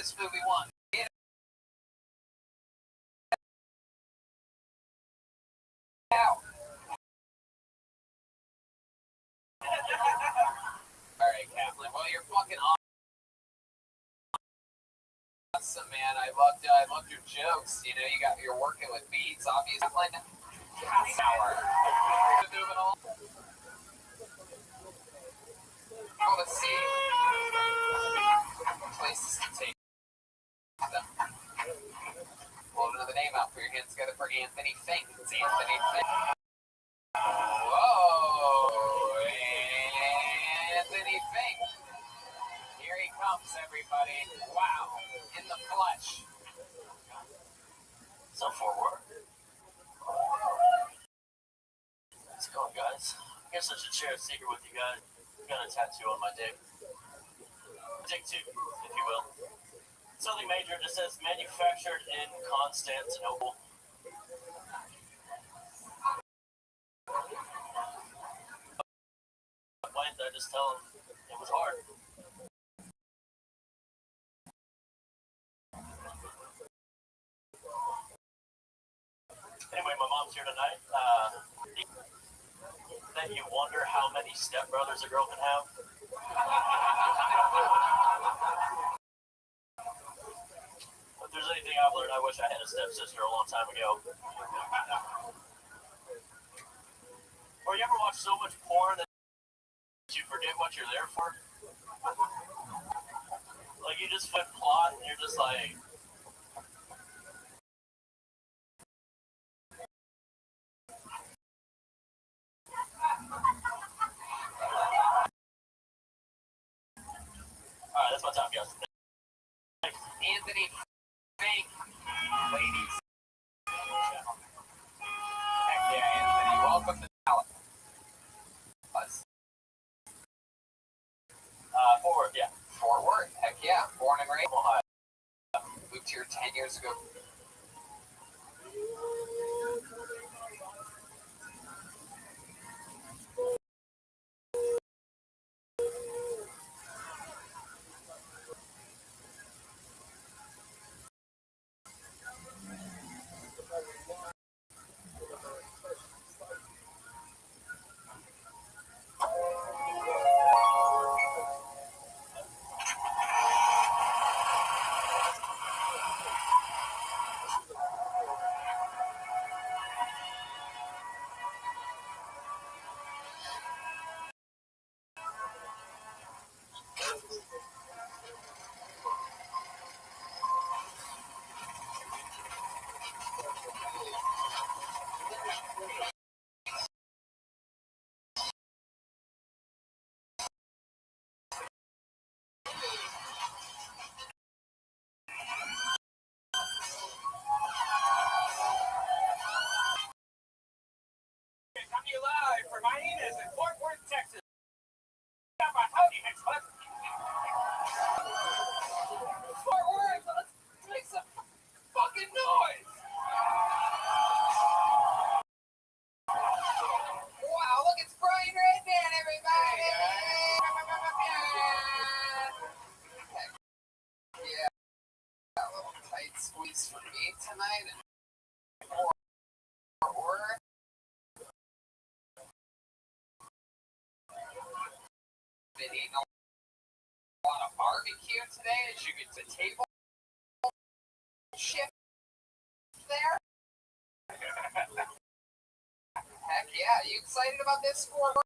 this movie won. Alright, Kaplan. Well, you're fucking awesome, man. I loved your jokes. You know, you're working with beats, obviously. Sour. Moving on. Oh, let's see. Places to take them. Hold another name out. Put your hands together for Anthony Fink. It's Anthony Fink. Whoa! Anthony Fink. Here he comes, everybody. Wow. In the flesh. So forward. How's it going, guys? I guess I should share a secret with you guys. I've got a tattoo on my dick. Dick too, if you will. Something major that says manufactured in Constantinople. Why didn't I just tell him it was hard? Anyway, my mom's here tonight. Then you wonder how many stepbrothers a girl can have. If there's anything I've learned, I wish I had a stepsister a long time ago. Or you ever watch so much porn that you forget what you're there for? Like you just flip plot and you're just like, alright, that's my time, guys. Anthony Fink. Ladies. Heck yeah, Anthony. Welcome to Dallas. Forward, yeah. Fort Worth. Heck yeah. Born and raised. Ohio. Moved here 10 years ago. Coming to you live from hyenas in Fort Worth, Texas. Got my howdy mix, bud. Fort Worth, let's make some fucking noise. Wow, look, it's Brian Redman, everybody. Yeah, a little tight squeeze for me tonight. Fort Worth. Been eating a lot of barbecue today as you get to table shift there. Heck yeah, you excited about this Fort Worth?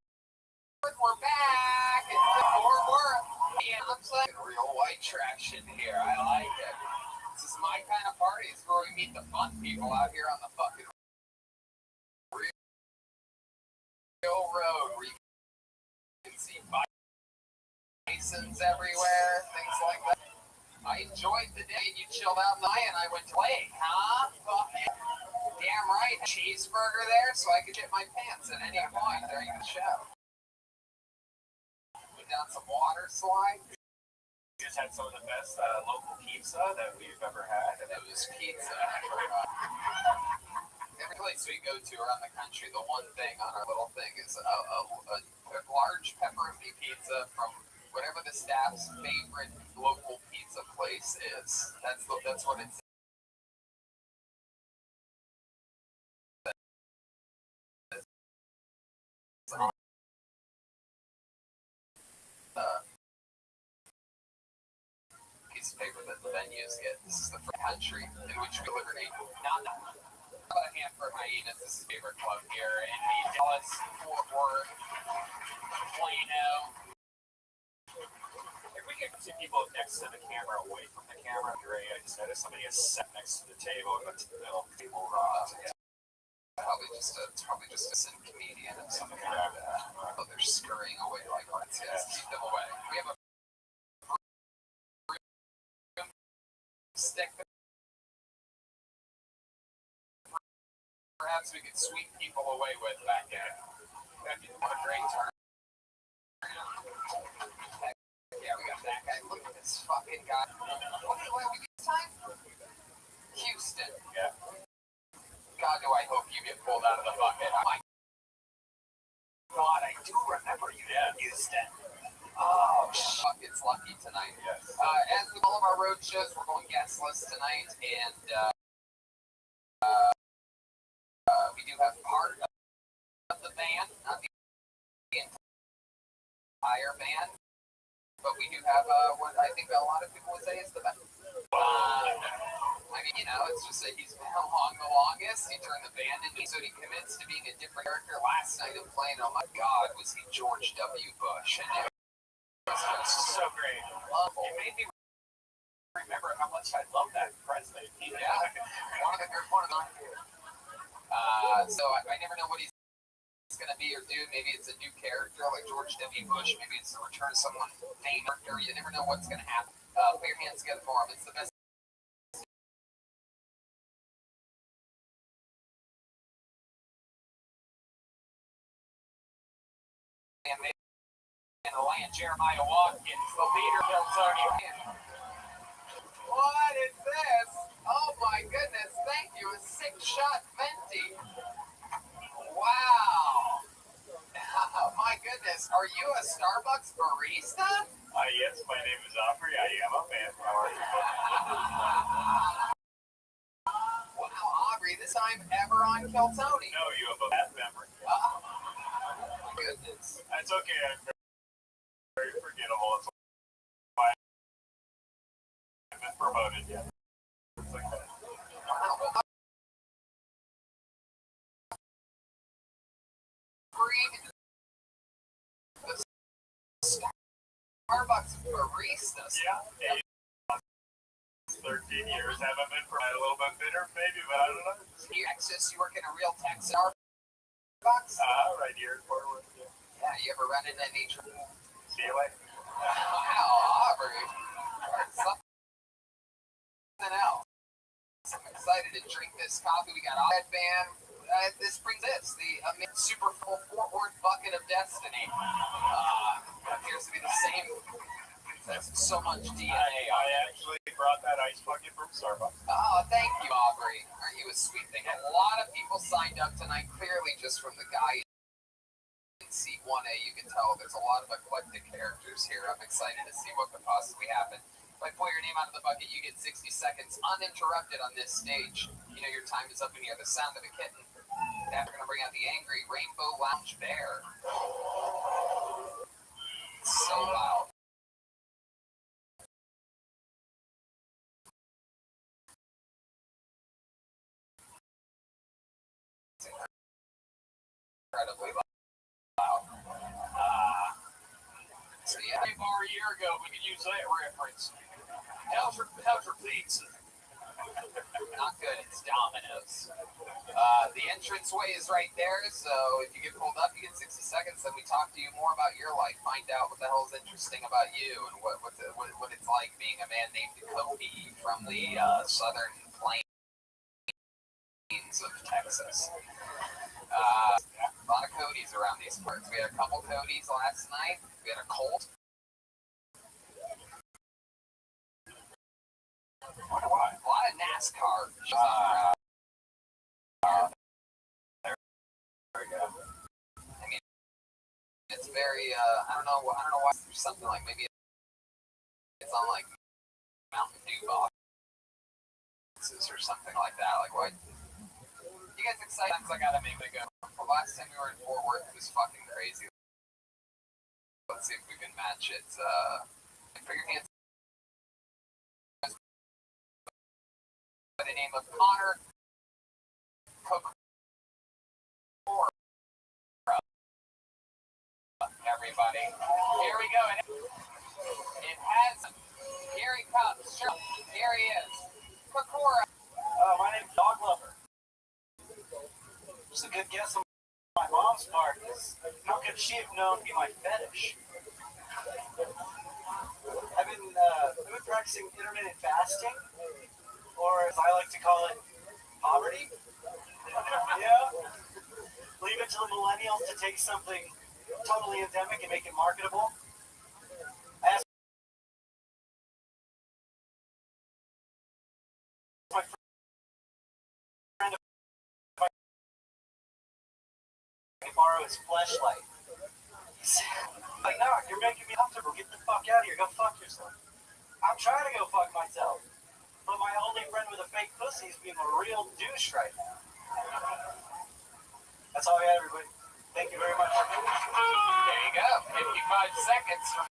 We're back in Fort Worth. Yeah, looks like real white traction here. I like it. This is my kind of party. It's where we meet the fun people out here on the fucking real road where you can see bisons everywhere, things like that. I enjoyed the day you chilled out and I went to play, huh? Fuck yeah. Damn right. Cheeseburger there so I could get my pants at any point during the show. Went down some water slides. We just had some of the best local pizza that we've ever had. And it was pizza. Every place we go to around the country, the one thing on our little thing is a large pepperoni pizza from whatever the staff's favorite local pizza place is. That's what it's. Piece of paper that the venues get. This is the free country in which we live. Not a Hanford Hyenas. This is favorite club here in the Dallas, Fort Worth, Plano. If we get two people next to the camera, away from the camera, great. I just noticed somebody is sat next to the table and the middle table rods. It's probably just a sin comedian of some kind. But they're scurrying away like rats. Yes, keep them away. We have a stick. Perhaps we could sweep people away with back there. That'd be a great turn. Yeah, we got that guy. Look at this fucking guy. What did we get this time? Houston. Yeah. God, do I hope you get pulled out of the bucket. Oh my God, I do remember you in Houston. Oh, fuck, it's lucky tonight. Yes. As with all of our road shows, we're going guestless tonight, and we do have part of the band, not the entire band, but we do have what I think a lot of people would say is the best. I mean, it's just that he's been along the longest. He turned the band into, so he commits to being a different character. Last night I'm playing, oh my God, was he George W. Bush? And it was So great. awful. It made me remember how much I love that president. Yeah, one of them. So I never know what he's going to be or do. Maybe it's a new character like George W. Bush. Maybe it's the return of someone famous. You never know what's going to happen. Put your hands together for him. It's the best. In the land, Jeremiah Watkins, the leader of Hilltonian. What is this? Oh my goodness, thank you. A 6-shot venti. Wow. Oh my goodness. Are you a Starbucks barista? Yes, my name is Aubrey. I am a fan. How are you? Wow, Aubrey, this time ever on Kiltony. No, you have a bad memory. Oh my goodness. That's okay. I'm very forgettable. That's why I've been promoted yet. It's like that. Wow. Starbucks baristas. Yeah. 13 years. Haven't been for a little bit bitter, maybe, but I don't know. Texas, you work in a real Texas Starbucks? Right here in Fort Worth. Yeah, you ever run into any trouble? See you later. Wow, Aubrey. Something else. I'm excited to drink this coffee. We got Red Band. This brings this, the super full Fort Worth bucket of destiny. Appears to be the same. That's so much DNA. I actually brought that ice bucket from Starbucks. Oh, thank you, Aubrey. Aren't you a sweet thing? A lot of people signed up tonight, clearly just from the guy in seat 1A. You can tell there's a lot of eclectic characters here. I'm excited to see what could possibly happen. If I pull your name out of the bucket, you get 60 seconds uninterrupted on this stage. You know your time is up and you hear the sound of a kitten. Now we're going to bring out the angry Rainbow Lounge Bear. So loud. Incredibly loud. So yeah, A bar a year ago, we could use that reference. How's your pizza? not good. It's Domino's. The entranceway is right there, so if you get pulled up, you get 60 seconds. Then we talk to you more about your life, find out what the hell is interesting about you and what it's like being a man named Cody from the southern plains of Texas. A lot of Codys around these parts. We had a couple Codys last night. We had a Colt. A lot of NASCAR. There we go. I mean, it's very. I don't know why. There's something like maybe it's on like Mountain Dew boxes or something like that. Like what? You guys excited? I gotta make it go. The last time we were in Fort Worth, it was fucking crazy. Let's see if we can match it. Put your hands by the name of Connor Kokora. Everybody, here we go. It has. Here he comes. Sure. Here he is. Kokora. My name's Dog Lover. Just a good guess on my mom's part is how could she have known to be my fetish? I've been practicing intermittent fasting, or as I like to call it, poverty. Yeah. Leave it to the millennials to take something totally endemic and make it marketable. As my friend, if I can borrow his fleshlight. Like, no, you're making me comfortable. Get the fuck out of here. Go fuck yourself. I'm trying to go fuck myself. But my only friend with a fake pussy is being a real douche right now. That's all I got, everybody. Thank you very much. There you go. 55 seconds from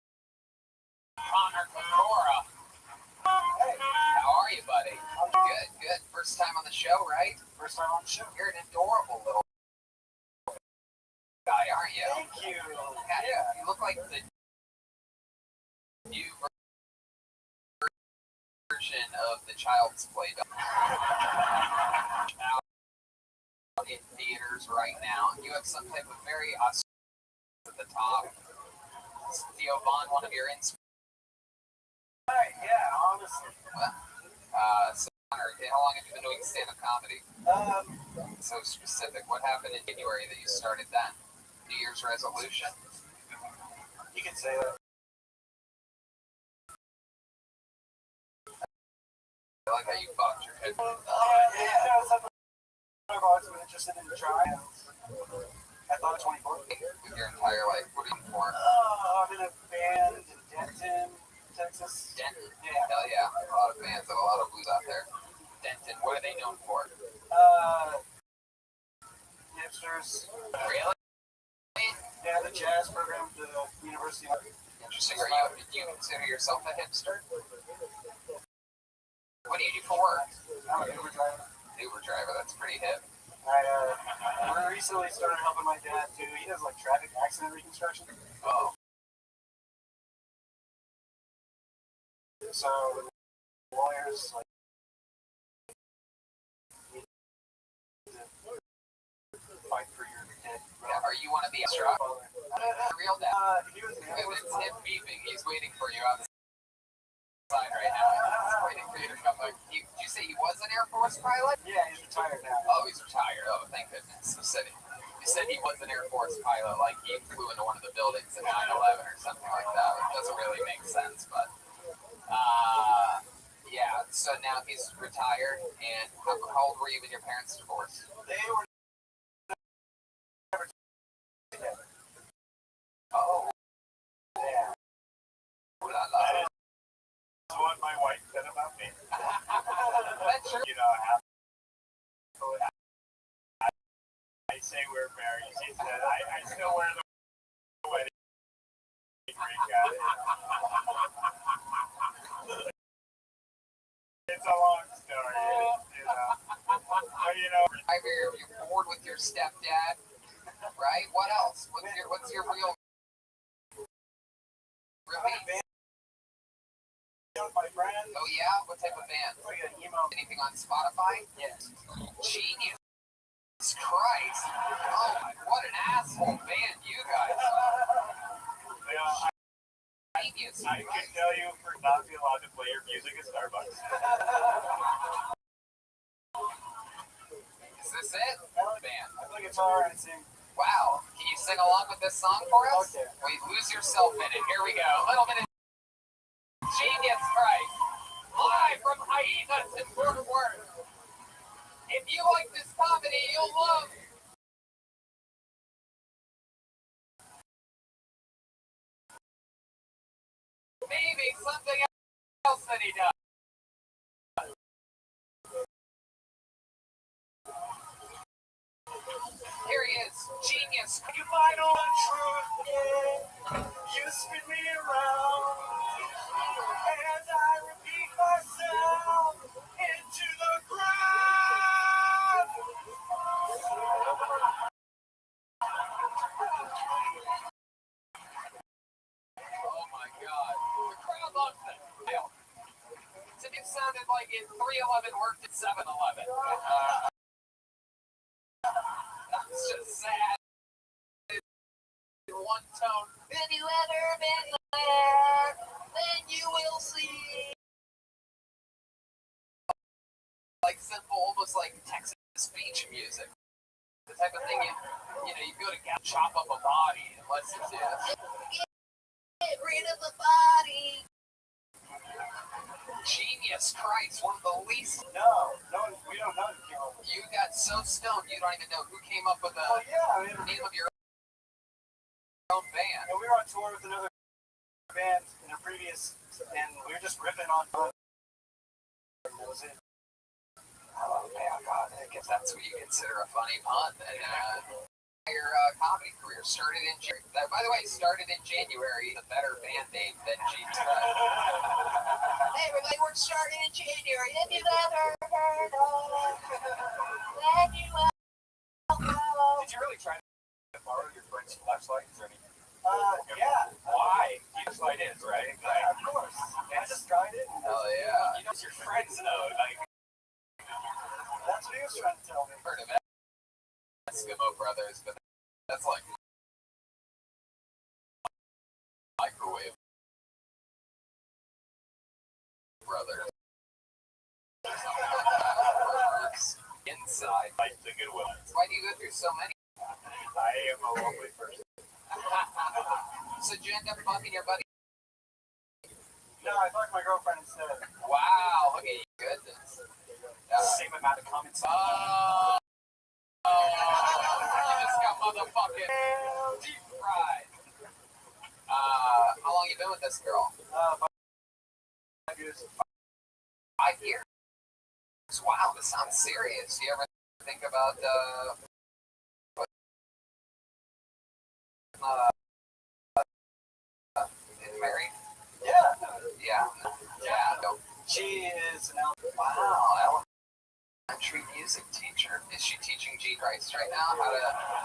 Connor Kokora. Hey, How are you, buddy? Good, good. First time on the show, right? first time on the show. You're an adorable little guy, aren't you? Thank you. Yeah, you look like the new version of the Child's Play doll. Out in theaters right now. You have some type of very awesome at the top. Is Theo Vaughn one of your inspirations? Right, yeah, honestly. So, Connor, how long have you been doing stand-up comedy? So specific. What happened in January that you started that? New Year's resolution? You can say that. I like how you bobbed your head. Yeah, something I've always been interested in trying. I thought 24. With your entire life, what are you for? I'm in a band in Denton, Texas. Denton? Yeah. Hell yeah. A lot of bands have a lot of blues out there. Denton, what are they known for? Hipsters. Really? Yeah, the jazz program at the University of Interesting. Do you consider yourself a hipster? What do you do for work? I'm an Uber driver. Uber driver, that's pretty hip. I recently started helping my dad too. He does like traffic accident reconstruction. Oh. So lawyers like need to fight for your dead. Yeah, are you one of the extra? Real dad. It's him beeping. He's waiting for you outside right now. He's waiting for you to come back. Did you say he was an Air Force pilot? Yeah, he's retired now. Oh, he's retired. Oh, thank goodness. You said he was an Air Force pilot, like he flew into one of the buildings at 9/11 or something like that. It doesn't really make sense, but yeah. So now he's retired. And how old were you when your parents divorced? They were never together. Oh, Yeah. that is what my wife said about me. That's true. You know, I say we're married. She said, I still wear the wedding ring. It's a long story, you know. But, you know. You're bored with your stepdad, right? What else? What's your real? Really? My friend. Oh yeah? What type of band? Like an emo. Anything on Spotify? Yes. Genius Christ. Oh my, what an asshole band you guys are. You know, Genius I can Christ. tell you for not being allowed to play your music at Starbucks. Is this it? Band. I play guitar and sing. Wow. Can you sing along with this song for us? Okay. Wait, lose yourself in it. Here we go. A little bit of Genius Christ. Live from Hyenas in Fort Worth. If you like this comedy, you'll love maybe something else. Jenny does. Here he is, genius. You find all the truth, yeah. You spin me around. As I repeat myself into the ground. Oh my God. The crowd loves it. It sounded like it 311 worked at 7-Eleven. That's just sad. One tone. Have you ever been there? Then you will see. Like simple, almost like Texas beach music. The type of thing you go to chop up a body and listen to. Get rid of the body. Genius Christ, one of the least. No, we don't know who came up with it. You got so stoned you don't even know who came up with the Oh, yeah, I mean, name of your own band. we were on tour with another band in a previous, and we were just ripping on. That was it. Oh man, God, I guess that's what you consider a funny pun. And your comedy career started in January. By the way, started in January. A better band name than Jesus. Hey, everybody, we're starting in January. Have you ever heard of? Then you will know. Did you really try to borrow your friend's flashlight? Is there any? Yeah. Why? Flashlight is, right? Of course. I just tried it. Hell yeah. You know, your friends know. Like, That's what he was trying to tell me. Heard of it. Eskimo Brothers, but that's like microwave brothers. Inside. like the Goodwill. Why do you go through so many? I am a lonely person. So did you end up fucking your buddy? No, I fucked my girlfriend instead. Wow, look at you, goodness. Same amount of comments. You just got motherfucking deep fried. How long you been with this girl? 5 years. 5 years. Wow, this sounds serious. You ever think about getting married? Yeah. Yeah. No. She is an Wow, elementary music teacher. Is she teaching G Christ right now how to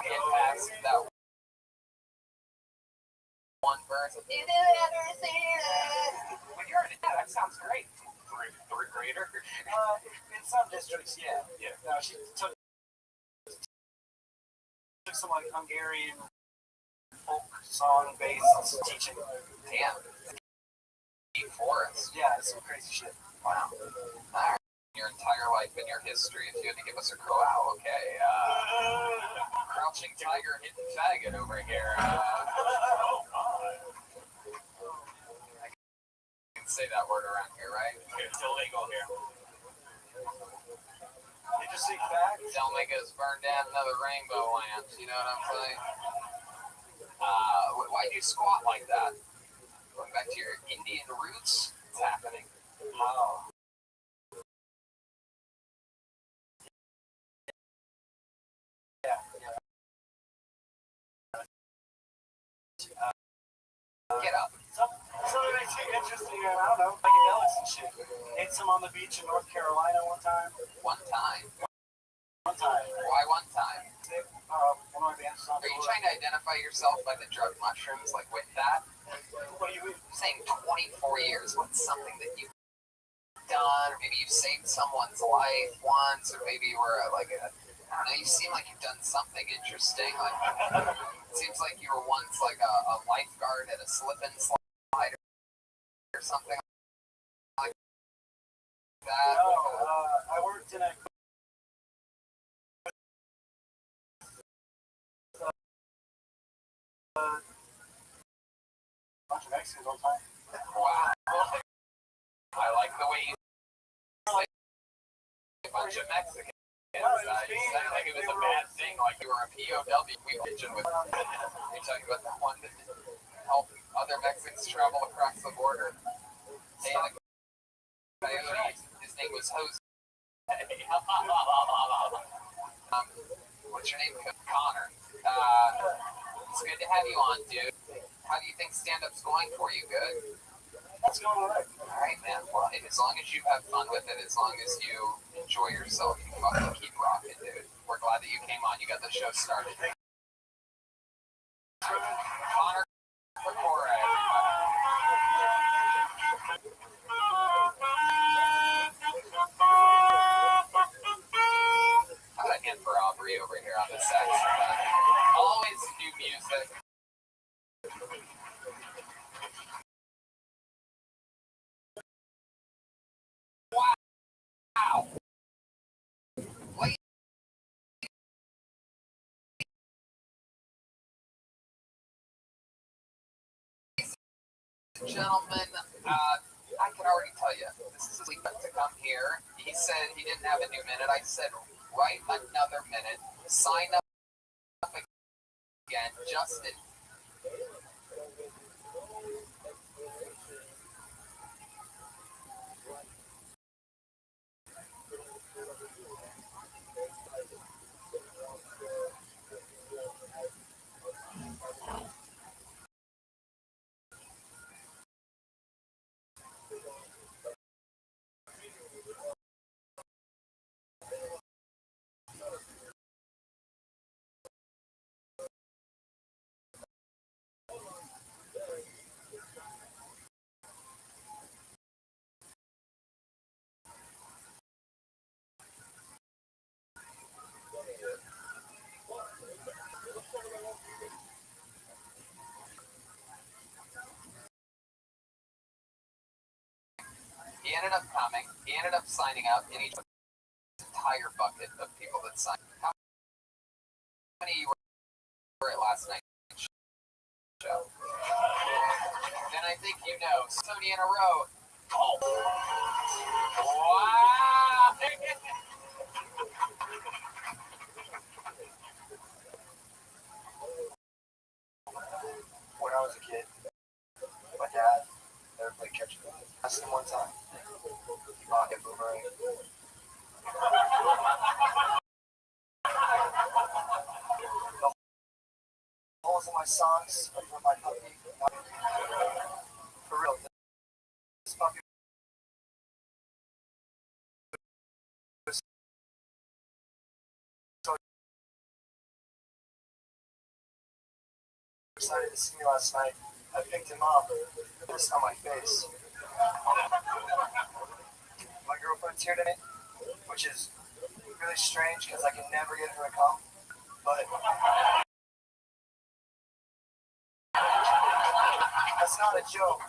get past that one verse? Did you ever see that? When you're in it, that sounds great. Third grader. in some districts, yeah. No, she took some like Hungarian folk song based teaching. Damn. Deep forest. Yeah, it's some crazy shit. Wow. Your entire life and your history, if you had to give us a crow. Wow, okay. Crouching tiger, hidden faggot over here. I can say that word around here, right? It's illegal here. Did you see facts? Don't make us burn down another rainbow lamps, you know what I'm saying? Why'd you squat like that? Going back to your Indian roots? What's happening? Wow. Get up. Something makes me interesting, I don't know, psychedelics and shit. Ate some on the beach in North Carolina one time. One time. Why one time? One of my bands was on Are you tour. trying to identify yourself by the drug mushrooms, like with that? What do you mean? You're saying 24 years. What's something that you've done, or maybe you've saved someone's life once, or maybe you were I don't know, you seem like you've done something interesting. Like, it seems like you were once like a lifeguard at a slip and slide or something like that. No, I worked in a bunch of Mexicans all the time. Wow. I like the way you say a bunch of Mexicans. You sounded like it was a bad thing, like you were a POW. We mentioned with you're talking about the one that helped other Mexicans travel across the border. Hey, like Coyote. His name was Jose. What's your name? Connor. It's good to have you on, dude. How do you think stand-up's going for you? Good? That's going all right. All right, man. Well, as long as you have fun with it, as long as you enjoy yourself, you fucking keep rocking, dude. We're glad that you came on. You got the show started. Connor Pecora, Got a hand for Aubrey over here on the sax. Always new music. Wow. Ladies and gentlemen, I can already tell you, this is his week to come here. He said he didn't have a new minute. I said, write another minute. Sign up again. Justin. He ended up coming. He ended up signing up, and he took an entire bucket of people that signed. How many you were at last night's show? Then I think you know. So many in a row. Oh. Wow. When I was a kid, my dad never played catch with me. I asked him one time. He bought a boomerang. The holes in my socks are from my puppy. For real, this puppy was so excited to see me last night. I picked him up, pissed on my face. My girlfriend's here today, which is really strange because I can never get her to come. But that's not a joke.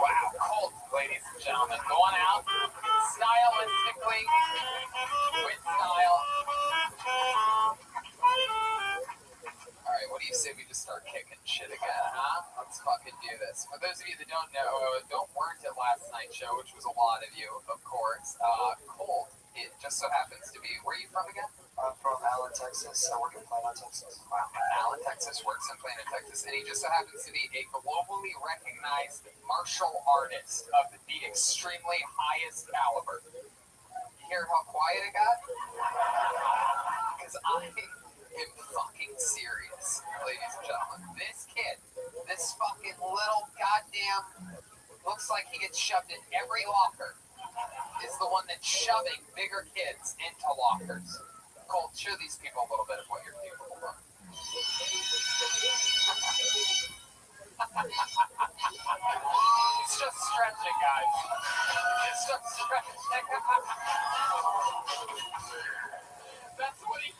Wow, cold, ladies and gentlemen. Going out stylistically, with style. Alright, what do you say we just start kicking shit again, huh? Let's fucking do this. For those of you that don't know, weren't at last night's show, which was a lot of you, of course, Colt, it just so happens to be, where are you from again? I'm from Allen, Texas. I work in Plano, Texas. Wow, Allen, Texas, works in Plano, Texas, and he just so happens to be a globally recognized martial artist of the extremely highest caliber. You hear how quiet it got? Because I am fucking serious, ladies and gentlemen. This kid, this fucking little goddamn, looks like he gets shoved in every locker, is the one that's shoving bigger kids into lockers. Colt, show these people a little bit of what you're capable of. He's just stretching, guys. He's just stretching. That's what he...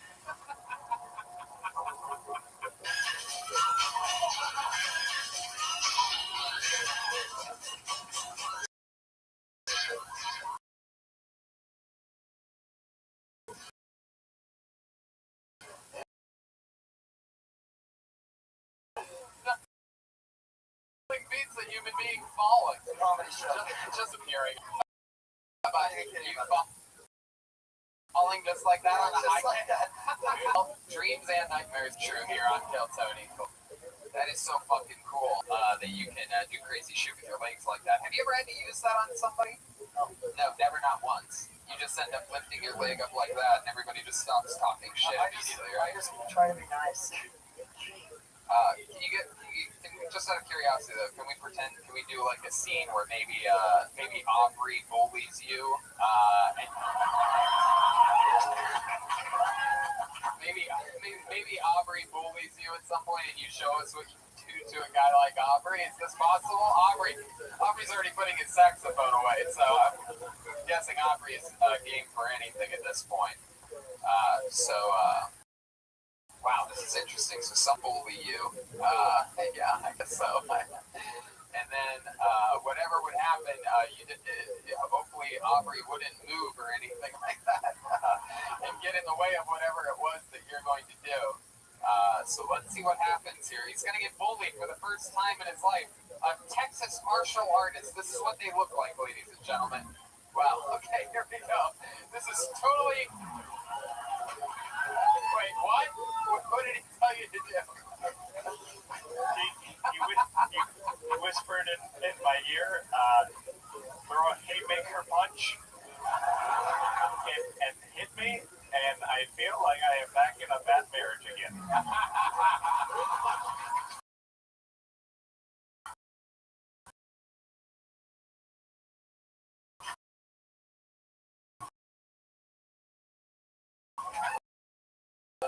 beats a human being falling. Comedy show. Just appearing. But you fall. falling just like that on a Just high like that. Dreams and nightmares true here on Kill Tony. That is so fucking cool that you can do crazy shit with your legs like that. Have you ever had to use that on somebody? No, never, not once. You just end up lifting your leg up like that, and everybody just stops talking shit immediately, right? I just try to be nice. Just out of curiosity though, can we do like a scene where maybe Aubrey bullies you, and maybe Aubrey bullies you at some point, and you show us what you do to a guy like Aubrey? Is this possible? Aubrey's already putting his saxophone away, so I'm guessing Aubrey is game for anything at this point. Wow, this is interesting. So some bully you. Yeah, I guess so. And then whatever would happen, hopefully Aubrey wouldn't move or anything like that and get in the way of whatever it was that you're going to do. So let's see what happens here. He's going to get bullied for the first time in his life. A Texas martial artist. This is what they look like, ladies and gentlemen. Wow, okay, here we go. This is totally... Wait, what? What did he tell you to do? He whispered in my ear, throw a haymaker punch, and hit me, and I feel like I am back in a bad marriage again.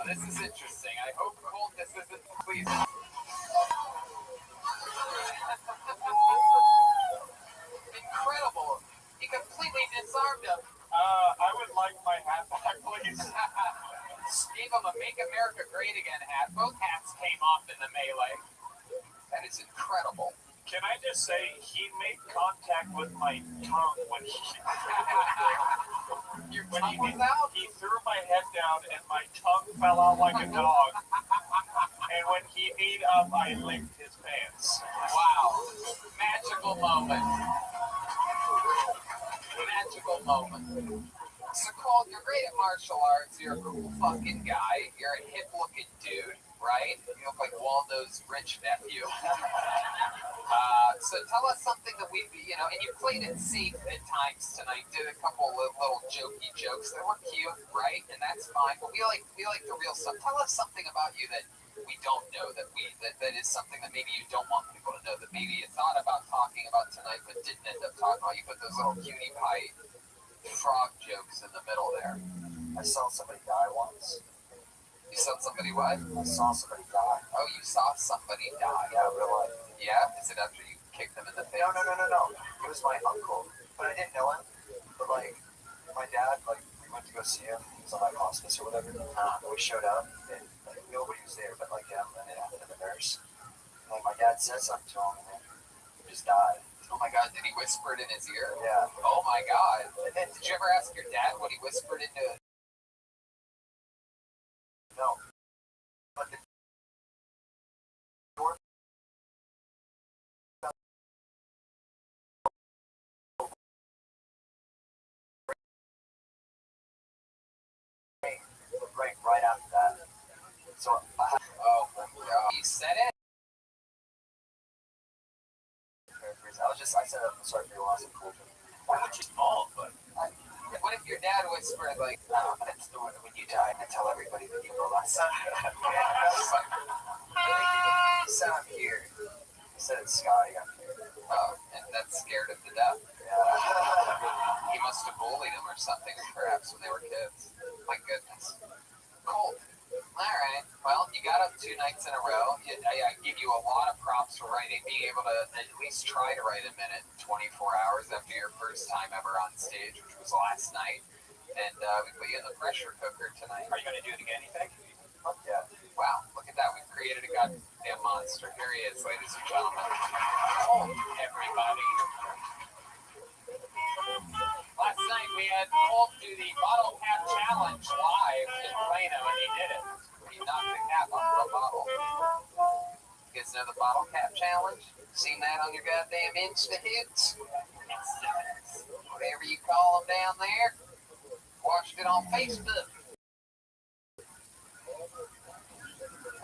This is interesting. I hope, Colt, this isn't... Please. Incredible. He completely disarmed him. I would like my hat back, please. Gave him a Make America Great Again hat. Both hats came off in the melee. That is incredible. Can I just say, he made contact with my tongue when he... Your tongue was out? He threw my head down and my tongue fell out like a dog. And when he kneed up, I licked his pants. Wow. Magical moment. Magical moment. So, Colt, you're great at martial arts. You're a cool fucking guy. You're a hip-looking dude, right? You look like Waldo's rich nephew. So tell us something that we, and you played it safe at times tonight. Did a couple of little jokey jokes that were cute, right? And that's fine. But we like the real stuff. Tell us something about you that we don't know that is something that maybe you don't want people to know, that maybe you thought about talking about tonight but didn't end up talking about. You put those little cutie pie frog jokes in the middle there. I saw somebody die once. You saw somebody what? I saw somebody die. Oh, you saw somebody die? Yeah, real life. Yeah? Is it after you kicked them in the face? No. It was my uncle, but I didn't know him. But like, my dad, like, we went to go see him. He was on like hospice or whatever. And we showed up, and like nobody was there, but like him and the nurse. And like my dad said something to him, and then he just died. Oh my God! Did he whisper it in his ear? Yeah. Oh my God! And then, did you ever ask your dad what he whispered into it? No. But the door. Right after that. So Oh my God! He said it. I said, I'm sorry for your loss of culture. Why would you small, but... What if your dad whispered like, That's the one when you die and tell everybody that you were last time. He said I'm here. He said it's Scotty, I'm here. oh, and that's scared him to death. Yeah. He must have bullied him or something, perhaps, when they were kids. My goodness. Colt. All right. Well, you got up 2 nights in a row. I give you a lot of props for writing, being able to at least try to write a minute in 24 hours after your first time ever on stage, which was last night. And we put you in the pressure cooker tonight. Are you going to do it again, you think? Yeah. Wow, look at that. We've created a goddamn monster. Here he is, ladies and gentlemen. Oh, everybody. Last night we had Colt do the bottle cap challenge live in Plano, and he did it. He knocked the cap off the bottle. You guys know the bottle cap challenge? Seen that on your goddamn Insta hits? Whatever you call them down there. watched it on Facebook.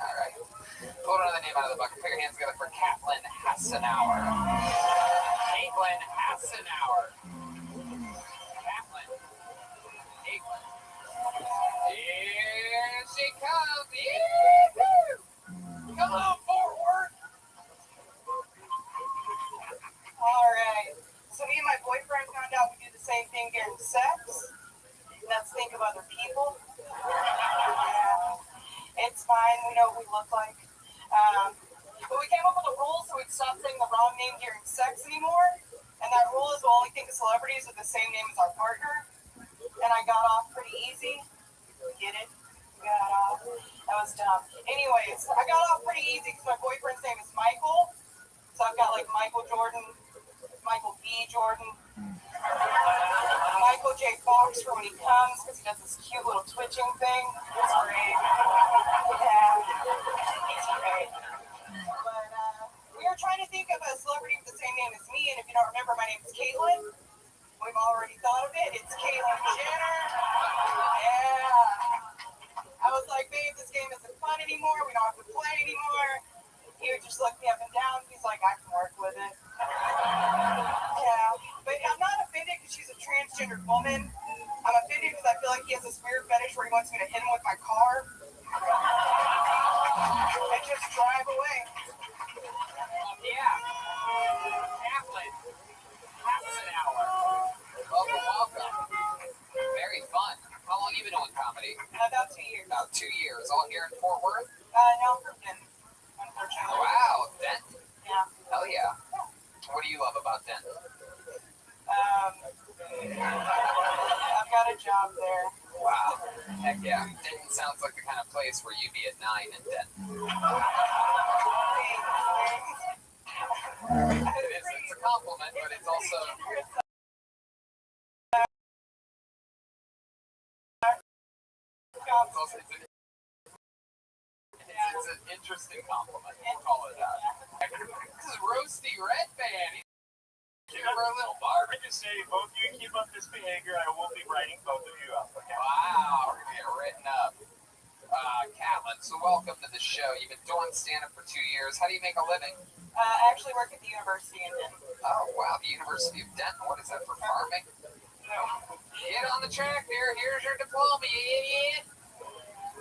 All right. Pull another name out of the bucket. Put your hands together for Caitlin Hassenauer. Caitlin Hassenauer. Caitlin. Here she comes. Yee-hoo! Come on forward. All right. So me and my boyfriend found out we do the same thing during sex. And that's think of other people. Yeah. It's fine. We know what we look like. But we came up with a rule so we'd stop saying the wrong name during sex anymore. And that rule is we'll only think of celebrities with the same name as our partner. And I got off pretty easy. Get it? Got off. That was dumb. Anyways, I got off pretty easy because my boyfriend's name is Michael. So I've got like Michael Jordan, Michael B. Jordan, Michael J. Fox for when he comes because he does this cute little twitching thing. It's great. Yeah, he's great. But we were trying to think of a celebrity with the same name as me, and if you don't remember, my name is Caitlyn. We've already thought of it. It's Caitlyn Jenner. Yeah. I was like, babe, this game isn't fun anymore. We don't have to play anymore. He would just look me up and down. He's like, I can work with it. Yeah. But I'm not offended because she's a transgendered woman. I'm offended because I feel like he has this weird fetish where he wants me to hit him with my car. And just drive away. Yeah. Caitlin Hassenauer. Welcome. Very fun. How long have you been doing comedy? About 2 years. About 2 years. All here in Fort Worth? No, from Denton, unfortunately. Wow, Denton. Yeah. Hell yeah. What do you love about Denton? I've got a job there. Wow. Heck yeah. Denton sounds like the kind of place where you'd be at 9 in Denton. It's a compliment, but it's also... It's an interesting compliment. We'll call it that. This is Roasty Red Band. Give her a little bar. I just say, both of you keep up this behavior, I will be writing both of you up. Okay? Wow, we're gonna get written up. Caitlin, so welcome to the show. You've been doing stand-up for 2 years. How do you make a living? I actually work at the university in Denton. Oh, wow, the University of Denton. What is that, for farming? Get on the track there. Here's your diploma, you idiot.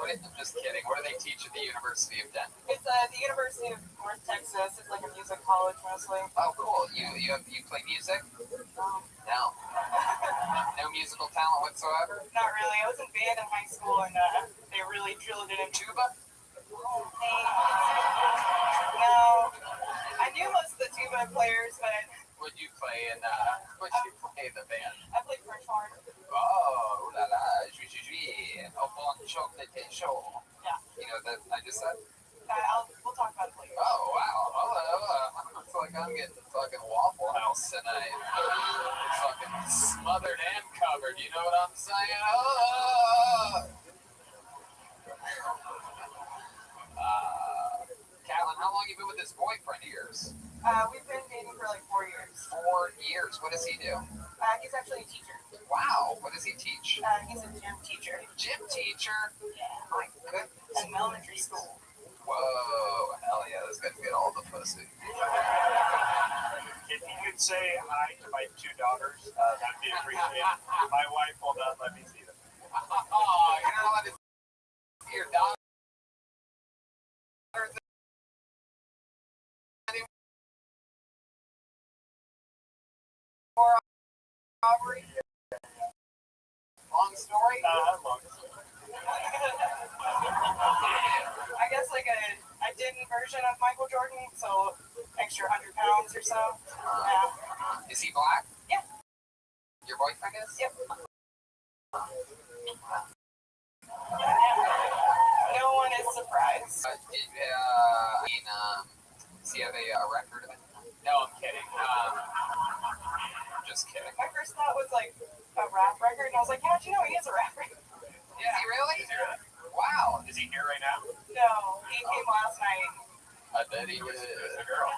I'm just kidding. What do they teach at the University of Denton? It's the University of North Texas. It's like a music college mostly. Oh, cool. You play music? No. No musical talent whatsoever? Not really. I was in band in high school, and they really drilled it in tuba. No, I knew most of the tuba players, but Would you play in the band? I played French horn. Oh, la la, au bon chocolate chaud. Yeah. You know that I just said? We'll talk about it later. Oh, wow. I feel like I'm getting fucking Waffle House tonight. Fucking smothered and covered, you know what I'm saying? Caitlin, how long have you been with this boyfriend of yours? We've been dating for like 4 years. 4 years. What does he do? He's actually a teacher. Wow. What does he teach? He's a gym teacher. Gym teacher? Yeah. My goodness. At an elementary school. Whoa. Hell yeah. This guy's get all the pussy. If you could say hi to my 2 daughters, that'd be appreciated. My wife will not let me see them. Oh, you're not allowed to see your daughter. Robbery. Long story? Long. I guess like a didn't version of Michael Jordan, so extra 100 pounds or so. Yeah. Is he black? Yeah. Your boyfriend is? Yep. No one is surprised. Does he have a record of it? No, I'm kidding. Just kidding. My first thought was like a rap record, and I was like, yeah, you know, he is a rapper. Is he really? Wow. Is he here right now? No, he came last night. I bet he was. A girl.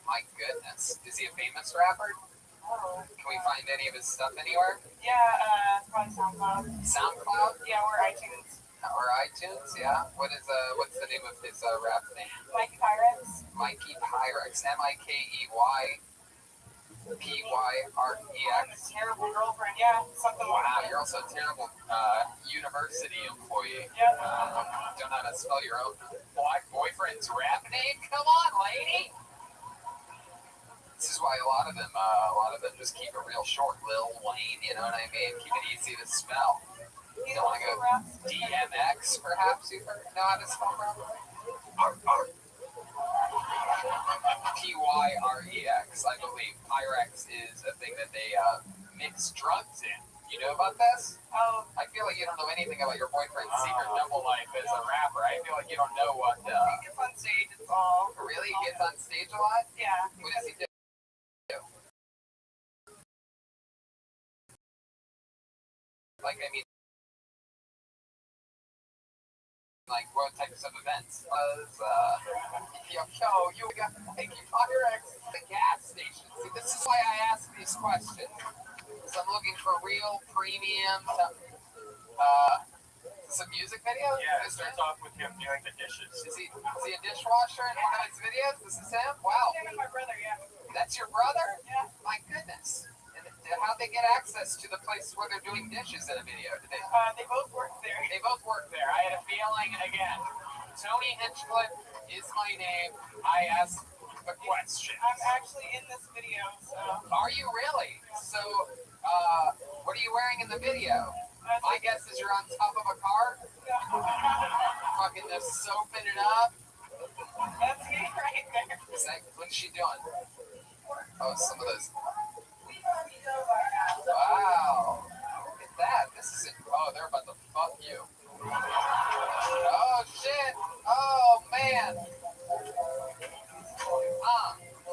My goodness. Is he a famous rapper? Oh. Can we find any of his stuff anywhere? Yeah, probably SoundCloud. SoundCloud Yeah, or iTunes. or iTunes? Yeah. What's the name of his rap name? Mikey Pyrex. Mikey Pyrex. MIKEYPYREX. Terrible girlfriend. Yeah, something like Wow, that. you're also a terrible university employee. Yep. Don't know how to spell your own black boyfriend's rap name? Come on, lady. This is why a lot of them just keep it real short. Lil Wayne, you know what I mean? Keep it easy to spell. You don't want to go DMX, perhaps you know how to spell rap? PYREX, I believe. Pyrex is a thing that they mix drugs in. You know about this? Oh, I feel like you don't know anything about your boyfriend's secret double life as a rapper. I feel like you don't know what. he gets on stage. It's all. Really? He gets on stage a lot? Yeah. What does he do? Like, I mean, like, what types of events? You got Mikey Pyrex at the gas station. See, this is why I ask these questions. Because I'm looking for real premium, some music videos? Yeah, it starts off with him doing the dishes. Is he a dishwasher in one of his videos? This is him? Wow. Him and my brother, yeah. That's your brother? Yeah. My goodness. And how'd they get access to the place where they're doing dishes in a video? Did They both work there. they both work there. I had a feeling, again, Tony Hinchcliffe is my name. I ask the questions. I'm actually in this video, so. Are you really? So, what are you wearing in the video? My guess is you're on top of a car? Fucking just soaping it up? That's me right there. What's she doing? Oh, some of those. Wow. Look at that. This is it. Oh, they're about to fuck you. Oh, shit. Oh, man.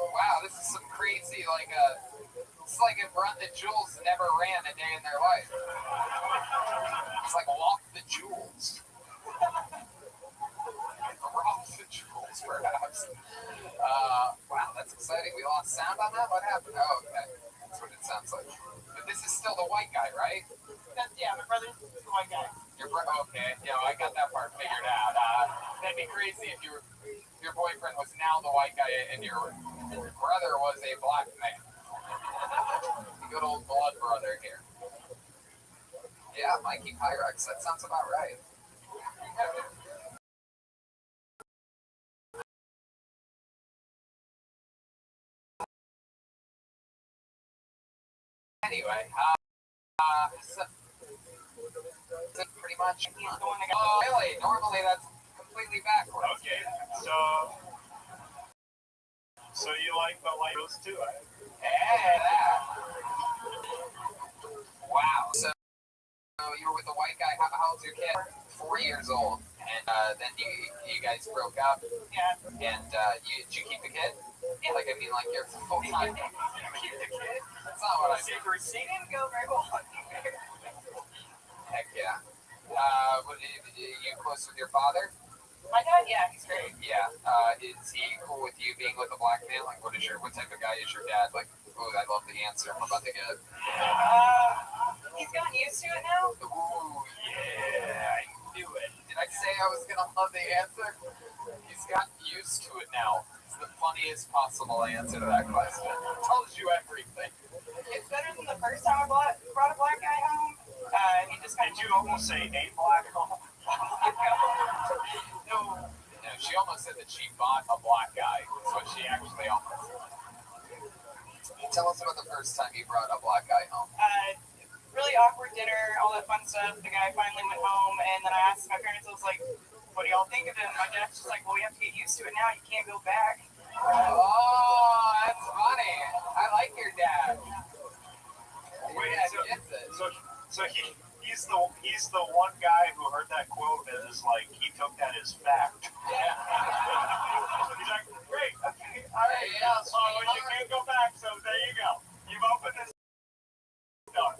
Wow, this is some crazy, it's like if Run the Jewels never ran a day in their life. It's like Walk the Jewels. Rock the Jewels, perhaps. Wow, that's exciting. We lost sound on that? What happened? Oh, okay. That's what it sounds like. But this is still the white guy, right? Yeah, my brother's the white guy. Okay, I got that part figured out. That'd be crazy if your boyfriend was now the white guy and your brother was a black man. Good old blood brother here. Yeah, Mikey Pyrex. That sounds about right. Anyway, so pretty much. Oh, really? Normally that's completely backwards. Okay, so you like the light rose too, eh? Yeah, that. Wow. So you were with the white guy. How old's your kid? 4 years old. And then you guys broke up. Yeah. And did you keep the kid? Yeah. Like, I mean, like your full time. You keep the kid? That's not what I mean. It didn't go very well. Heck yeah. You close with your father? My dad, yeah, he's great. Yeah. Is he cool with you being with a black man? Like, what type of guy is your dad? Like, oh, I love the answer I'm about to get. He's gotten used to it now. Ooh, yeah, I knew it. Did I say I was gonna love the answer? He's gotten used to it now. It's the funniest possible answer to that question. It tells you everything. It's better than the first time I brought a black guy home. He just kind of. Did you almost say a black home? No, she almost said that she bought a black guy. That's what she actually almost said. Tell us about the first time you brought a black guy home. Really awkward dinner, all that fun stuff. The guy finally went home, and then I asked my parents, I was like, what do y'all think of him? My dad's just like, well, we have to get used to it now. You can't go back. Oh, that's funny. I like your dad. Wait, gets it. so he's the one guy who heard that quote and is like, he took that as fact. Yeah. He's like, great, okay, all right, Yeah, so you can't go back, so there you go. You've opened this door.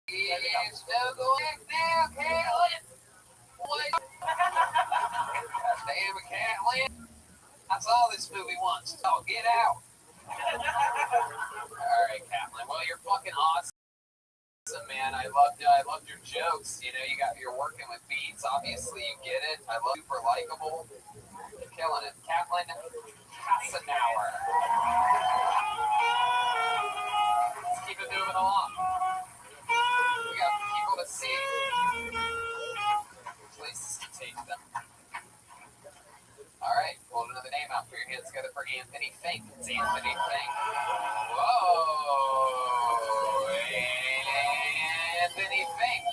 There's no going back now, Caleb. What? out. Get out. All right, Kaplan. Well, you're fucking awesome, man. I loved your jokes. You know, you're working with beats. Obviously, you get it. I love super likable. You're killing it, Kaplan Hassenauer. Let's keep it moving along. We got people to see. Places to take them. All right, hold another name out. Put your hands together for Anthony Fink. It's Anthony Fink. Whoa! Anthony Fink.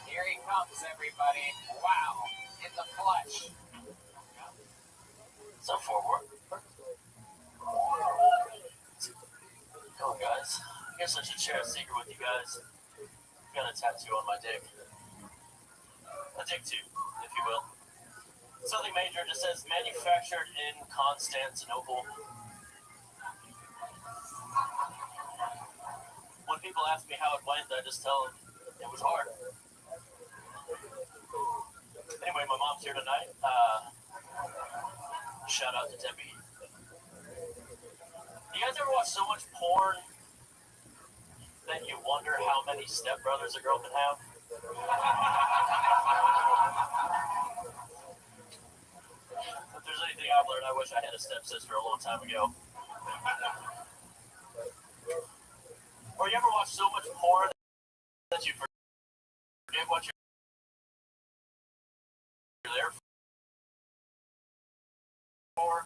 Here he comes, everybody. Wow. In the flesh. So forward. Cool, guys. I guess I should share a secret with you guys. I've got a tattoo on my dick. A dick too, if you will. Something major just says manufactured in Constantinople. When people ask me how it went, I just tell them it was hard. Anyway, my mom's here tonight. Shout out to Debbie. You guys ever watch so much porn that you wonder how many stepbrothers a girl can have? If there's anything I've learned, I wish I had a stepsister a long time ago. Or you ever watch so much porn that you forget what you're there for?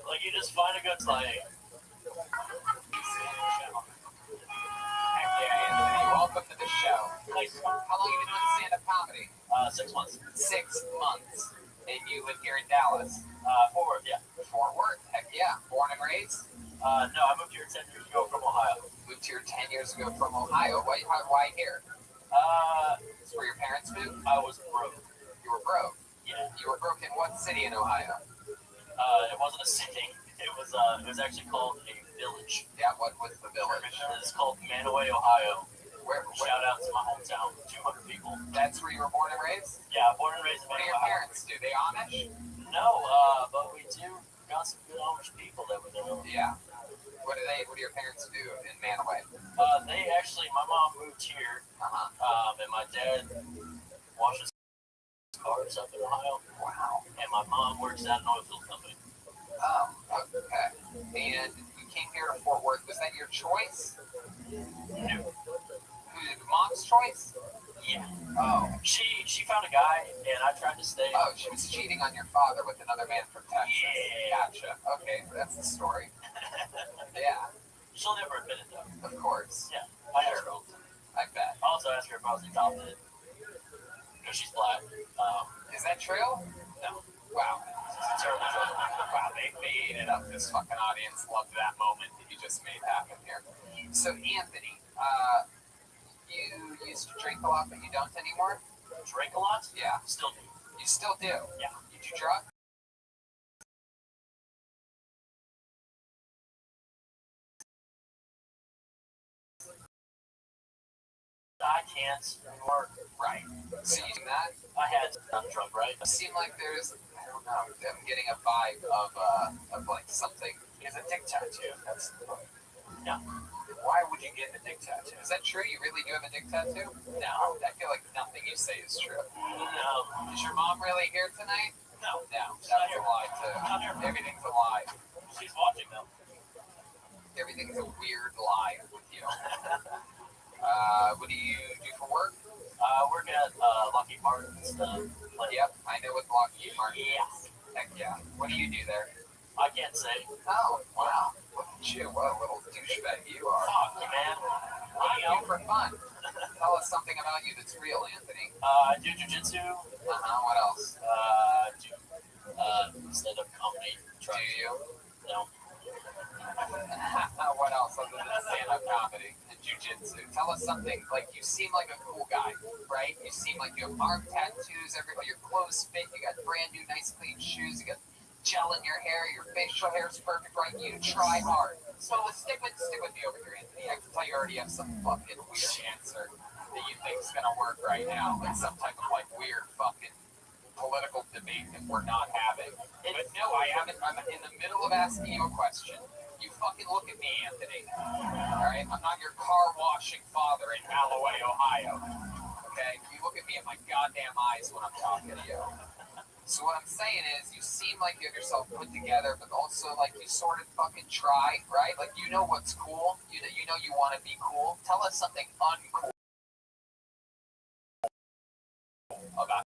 Like you just find a good like. Heck yeah, Anthony. Welcome to the show. Thanks. How long have you been doing stand-up comedy? 6 months. 6 months. And you live here in Dallas? Fort Worth, yeah. Fort Worth. Heck yeah. Born and raised? No, I moved here 10 years ago from Ohio. Moved here 10 years ago from Ohio. Why here? It's where your parents moved? I was broke. You were broke? Yeah. You were broke in what city in Ohio? It wasn't a city. It was actually called a village. Yeah, what was the village? It's called Manaway, Ohio. Where? Shout out to my hometown, 200 people. That's where you were born and raised? Yeah, born and raised in What do Manaway, your Ohio. parents do? They Amish? No, but we do got some good Amish people that were there. Yeah. What do your parents do in Manaway? They actually, my mom moved here, and my dad washes cars up in Ohio. Wow. And my mom works at an oil field company. Oh, okay. And you came here to Fort Worth. Was that your choice? No. Mom's choice? Yeah. Oh. She found a guy, and I tried to stay. Oh, she was cheating on your father with another man from Texas. Yeah. Gotcha. Okay, that's the story. Yeah, She'll never admit it, though. of course. Yeah. I asked her all the time. I bet. I also asked her if I was adopted. Because she's black. Is that true? No. Wow. It's a terrible joke. Wow, they ate it up. This fucking audience loved that moment that you just made happen here. So, Anthony, you used to drink a lot, but you don't anymore? Drink a lot? Yeah. Still do. You still do? Yeah. You do drugs? I can't anymore. Right. So you do that? I had I'm drunk, right? It seemed like there's, I don't know, I'm getting a vibe of like something. It's a dick tattoo. That's no. Why would you get a dick tattoo? Is that true? You really do have a dick tattoo? No. I feel like nothing you say is true. No. Is your mom really here tonight? No. No. That's a lie too. Everything's a lie. She's watching though. Everything's a weird lie with you. What do you do for work? Work at Lockheed Martin and stuff. Yep, I know what Lockheed Martin Yeah. is. Heck yeah. What do you do there? I can't say. Oh, wow. Look at you. What a little douchebag you are. Fuck, man. What do you do for fun? Tell us something about you that's real, Anthony. I do jujitsu. What else? Do stand-up comedy. Do you? No. What else other than stand-up comedy and jiu-jitsu? Tell us something. Like, you seem like a cool guy, right? You seem like you have arm tattoos, your clothes fit, you got brand new nice clean shoes, you got gel in your hair, your facial hair is perfect, right? You try hard. So let's stick with me over here, Anthony. I can tell you already have some fucking weird answer. that you think is gonna work right now, like some type of like weird fucking political debate that we're not having. But no, I haven't. I'm in the middle of asking you a question. You fucking look at me, Anthony. All right, I'm not your car washing father in Alloway, Ohio. Okay, you look at me in my goddamn eyes when I'm talking to you. So what I'm saying is, you seem like you have yourself put together, but also like you sort of fucking try, right? Like you know what's cool. You know you want to be cool. Tell us something uncool about.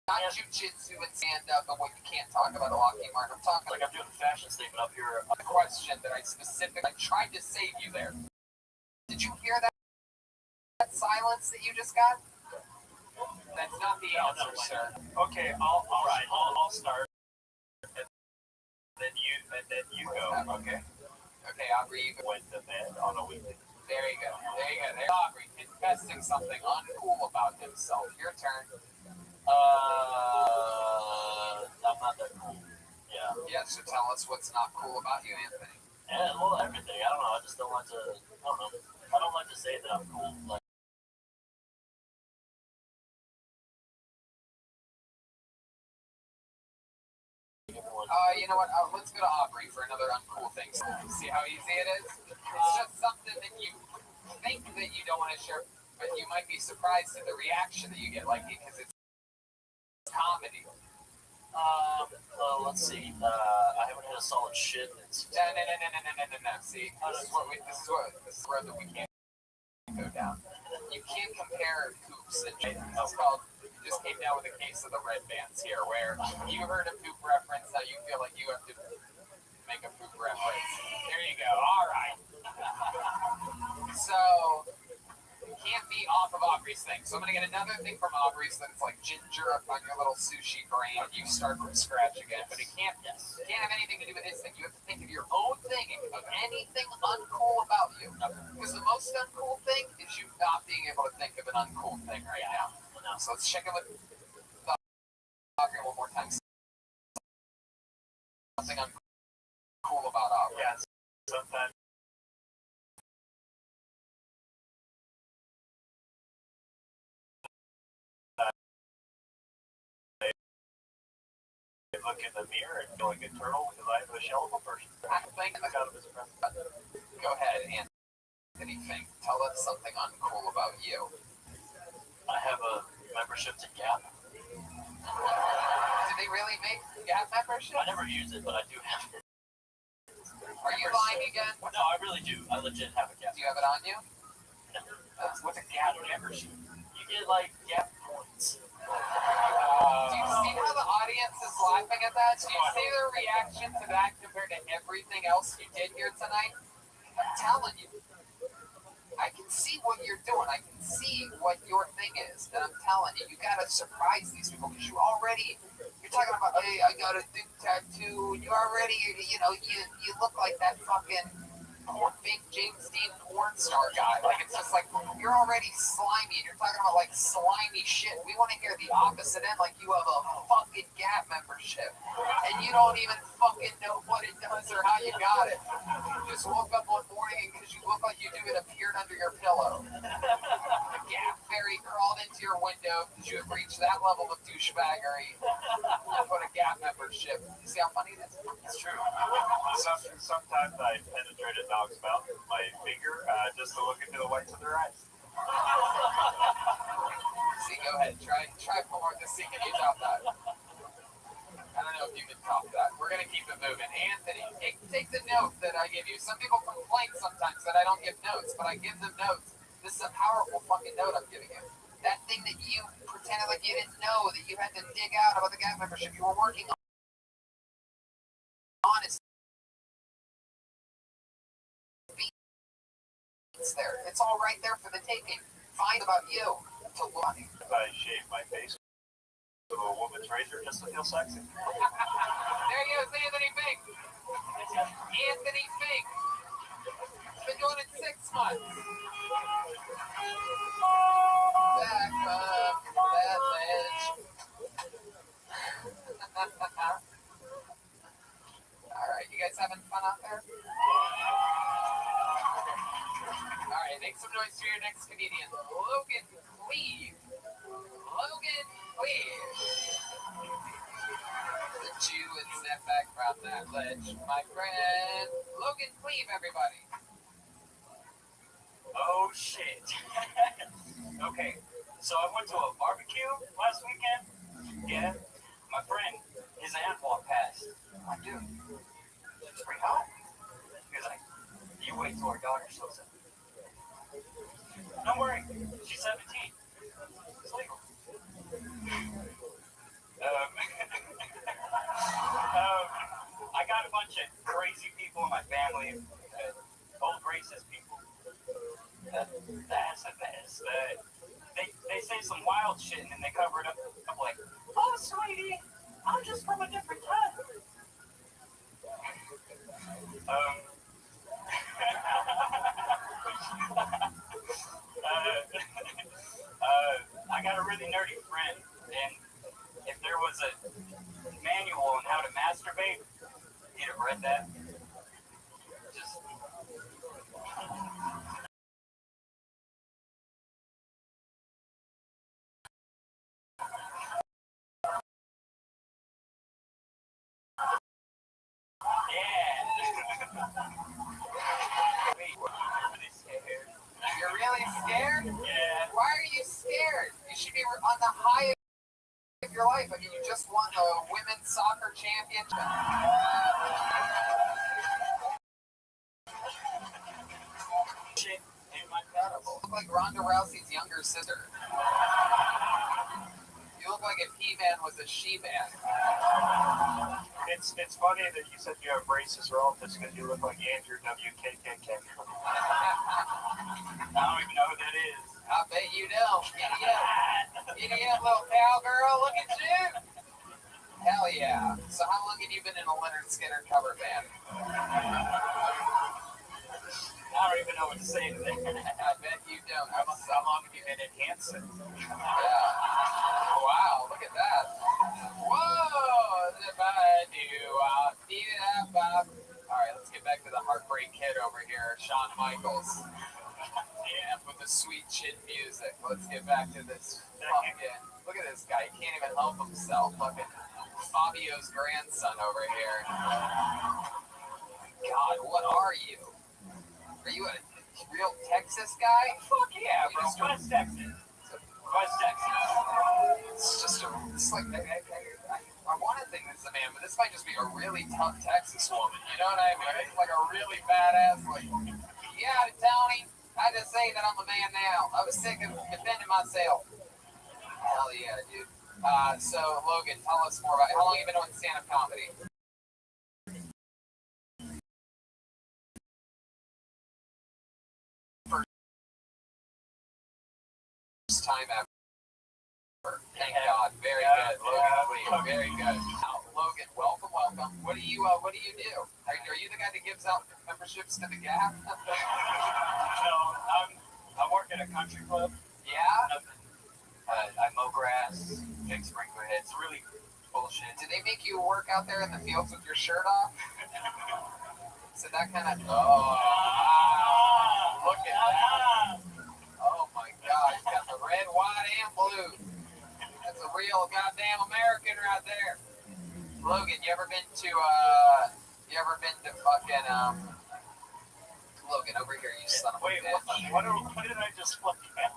Not jujitsu and stand up and what you can't talk about a Lockheed Martin. I'm talking Like I'm doing a fashion statement up here. a question that I specifically tried to save you there. Did you hear that silence that you just got? That's not the answer, sir. Okay, I'll start. And then you go. Okay. Okay, Aubrey, you go. Went to bed on a weekday. There you go. There's Aubrey confessing something uncool about himself. Your turn. I'm not that cool. Yeah. Yeah, so tell us what's not cool about you, Anthony. And well, everything. I don't know. I just don't like to. I don't know. I don't like to say that I'm cool. Like. You know what? Let's go to Aubrey for another uncool thing. See how easy it is? It's just something that you think that you don't want to share, but you might be surprised at the reaction that you get, like, because it's comedy. Let's see. I haven't had a solid shit. No. See, this is where we can't go down. You can't compare hoops and it's called. You just came down with a case of the red bands here, where you heard a poop reference, now you feel like you have to make a poop reference. There you go. All right. So you can't be off of Aubrey's thing. So I'm gonna get another thing from Aubrey's that's like ginger up on your little sushi brain. You start from scratch again, but it can't have anything to do with his thing. You have to think of your own thing, of anything uncool about you. Because the most uncool thing is you not being able to think of an uncool thing right now. So let's check it with Aubrey one more time. Something uncool about Aubrey. Yeah, sometimes. I look in the mirror and feel like a turtle because I have a shell of a person. I think go ahead, Anthony. Tell us something uncool about you. I have a membership to Gap. Do they really make Gap membership? I never use it, but I do have it. Are you lying again? No, I really do. I legit have a Gap. Do you have it on you? What's a Gap membership? You get like Gap points. Do you see how the audience is laughing at that? Do you see their reaction to that compared to everything else you did here tonight? I'm telling you. I can see what you're doing. I can see what your thing is. And I'm telling you, you gotta surprise these people because you're talking about, hey, I got a big tattoo. You already, you look like that fucking big James Dean porn star guy. Like, it's just like, you're already slimy. And you're talking about, like, slimy shit. We want to hear the opposite end, like you have a fucking Gap membership. And you don't even fucking know what it does or how you got it. You just woke up one morning because you look like you do it appeared under your pillow. The Gap fairy crawled into your window because you have reached that level of douchebaggery. You put a Gap membership. You see how funny it is? It's true. Sometimes I penetrate a dog's mouth with my finger just to look into the whites of their eyes. See, go ahead. Try more to see. Can you top that? I don't know if you can top that. We're going to keep it moving. Anthony, take the note that I give you. Some people complain sometimes that I don't give notes, but I give them notes. This is a powerful fucking note I'm giving you. That thing that you pretended like you didn't know, that you had to dig out about the Gap membership you were working on is there. It's all right there for the taking. Find about you to look. If I shave my face with a woman's razor just to feel sexy. There he goes, Anthony Fink. Anthony Fink. He's been doing it 6 months. Back up that ledge. All right. You guys having fun out there? All right, make some noise for your next comedian, Logan Cleve. Logan Cleve. The Jew and step back from that ledge. My friend, Logan Cleve, everybody. Oh shit. Okay, so I went to a barbecue last weekend. Yeah, my friend, his aunt walked past. I'm like, dude, it's pretty hot. He was like, you wait till our daughter shows up. Don't worry, she's 17. It's legal. I got a bunch of crazy people in my family, old racist people. That's the best. They say some wild shit and then they cover it up. I'm like, oh, sweetie, I'm just from a different time. I got a really nerdy friend, and if there was a manual on how to masturbate, he'd have read that. Just. You're really scared? Yeah. Why are you scared? You should be on the high of your life. I mean, you just won a women's soccer championship. Shit ain't my incredible. You look like Ronda Rousey's younger sister. You look like if He-Man was a she-man. It's funny that you said you have racist relatives because you look like Andrew WKKK. I don't even know who that is. I bet you don't. Idiot. Idiot little cowgirl. Look at you. Hell yeah. So how long have you been in a Leonard Skinner cover band? I don't even know what to say to that. I bet you don't. How long have you been in Hanson? Yeah. Wow, look at that. Whoa! Alright, let's get back to the Heartbreak Kid over here, Shawn Michaels. Yeah, with the sweet chin music. Let's get back to this. Look at this guy. He can't even help himself. Look at Fabio's grandson over here. God, what are you? Are you a real Texas guy? Fuck yeah, bro. West Texas. West Texas. It's like, I want to think this is a man, but this might just be a really tough Texas woman. You know what I mean? It's like a really badass, like, yeah, Tony, I just say that I'm a man now. I was sick of defending myself. Hell yeah, dude. So, Logan, tell us more about how long you been doing stand-up comedy? First time ever. Thank God. Very good, Logan. Very good. Logan, welcome. What do you do? Are you the guy that gives out memberships to the Gap? No, I work at a country club. Yeah. I mow grass, fix sprinkler heads. Really bullshit. Did they make you work out there in the fields with your shirt off? So that kind of. Oh, look at that. Oh my God, he's got the red, white, and blue. That's a real goddamn American right there. Logan, you ever been to fucking, Logan, over here, you son of a bitch. What did I just look at?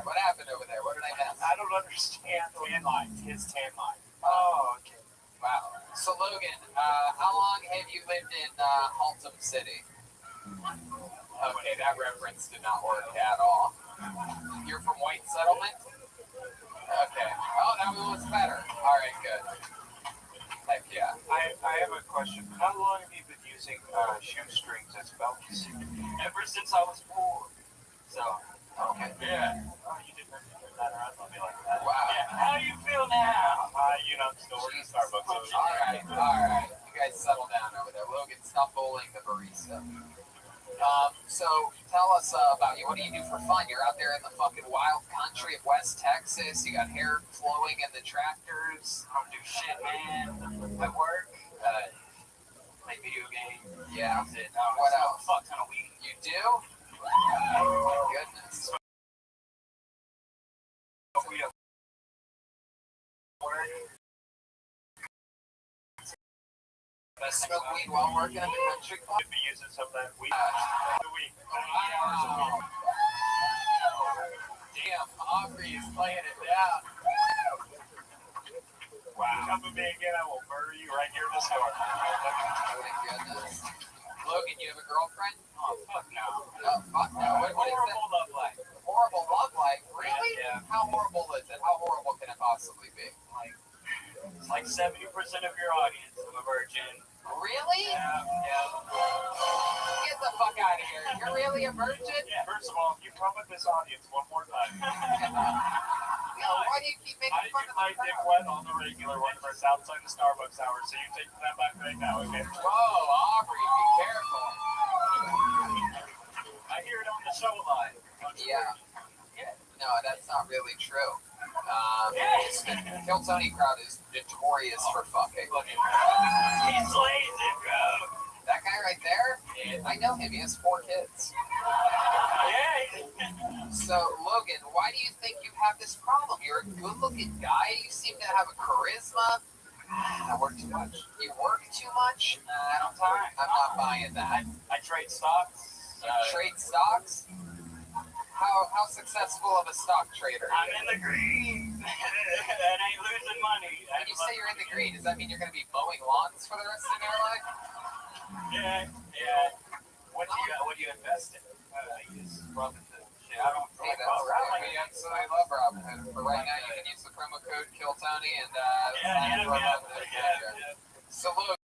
What happened over there? What did I miss? I don't understand. Tan line. His tan line. Oh, okay. Wow. So, Logan, how long have you lived in Haltom City? Okay, that reference did not work at all. You're from White Settlement? Okay. Oh, that was better. All right, good. Heck yeah. I have a question. How long have you been using shoestrings as belts? Ever since I was 4. So, okay. Yeah. Oh, you didn't mention that, or I thought me like that. Wow. Yeah. How do you feel now? Still working at Starbucks. All right. You guys settle down over there. Logan, stop bullying the barista. So tell us about you. What do you do for fun? You're out there in the fucking wild country of West Texas. You got hair flowing in the tractors. I don't do shit, man. I work, play video games. Yeah. That's it. What smoke else? A fuck ton of weed. You do? Oh my goodness. We have work. Smoke weed while working in the country club? Could be using some of that weed. The week. Wow. Damn, Aubrey is playing it down. Wow. Come with me again, I will murder you right here in the store. Oh my goodness. Logan, you have a girlfriend? Oh, fuck no. Oh, fuck no. What is that? Horrible love life. Horrible love life? Really? Yeah. How horrible is it? How horrible can it possibly be? Like 70% of your audience is a virgin. Really? Yeah. Get the fuck out of here. You're really a virgin? Yeah. First of all, if you come with this audience one more time, No, why do you keep making I fun get of my the dick crowd? wet on the regular one for outside the Starbucks hour, so you take that back right now, okay? Whoa, Aubrey, be careful. I hear it on the show live. Yeah. No, that's not really true. Kill Tony crowd is notorious for fucking. He's lazy, bro. That guy right there? I know him. He has 4 kids. Yeah. So, Logan, why do you think you have this problem? You're a good-looking guy. You seem to have a charisma. I work too much. You work too much? I don't time. I'm not buying that. I trade stocks. You trade stocks? How successful of a stock trader? I'm in the green. And ain't losing money. When you say you're in the green, does that mean you're going to be mowing lawns for the rest of your life? Yeah. What do you invest in? You just rub into shit. I don't Hey, like that's right. Robinhood. We absolutely love Robinhood. For right now, you can use the promo code KillTony and Yeah. Robinhood. So, Logan,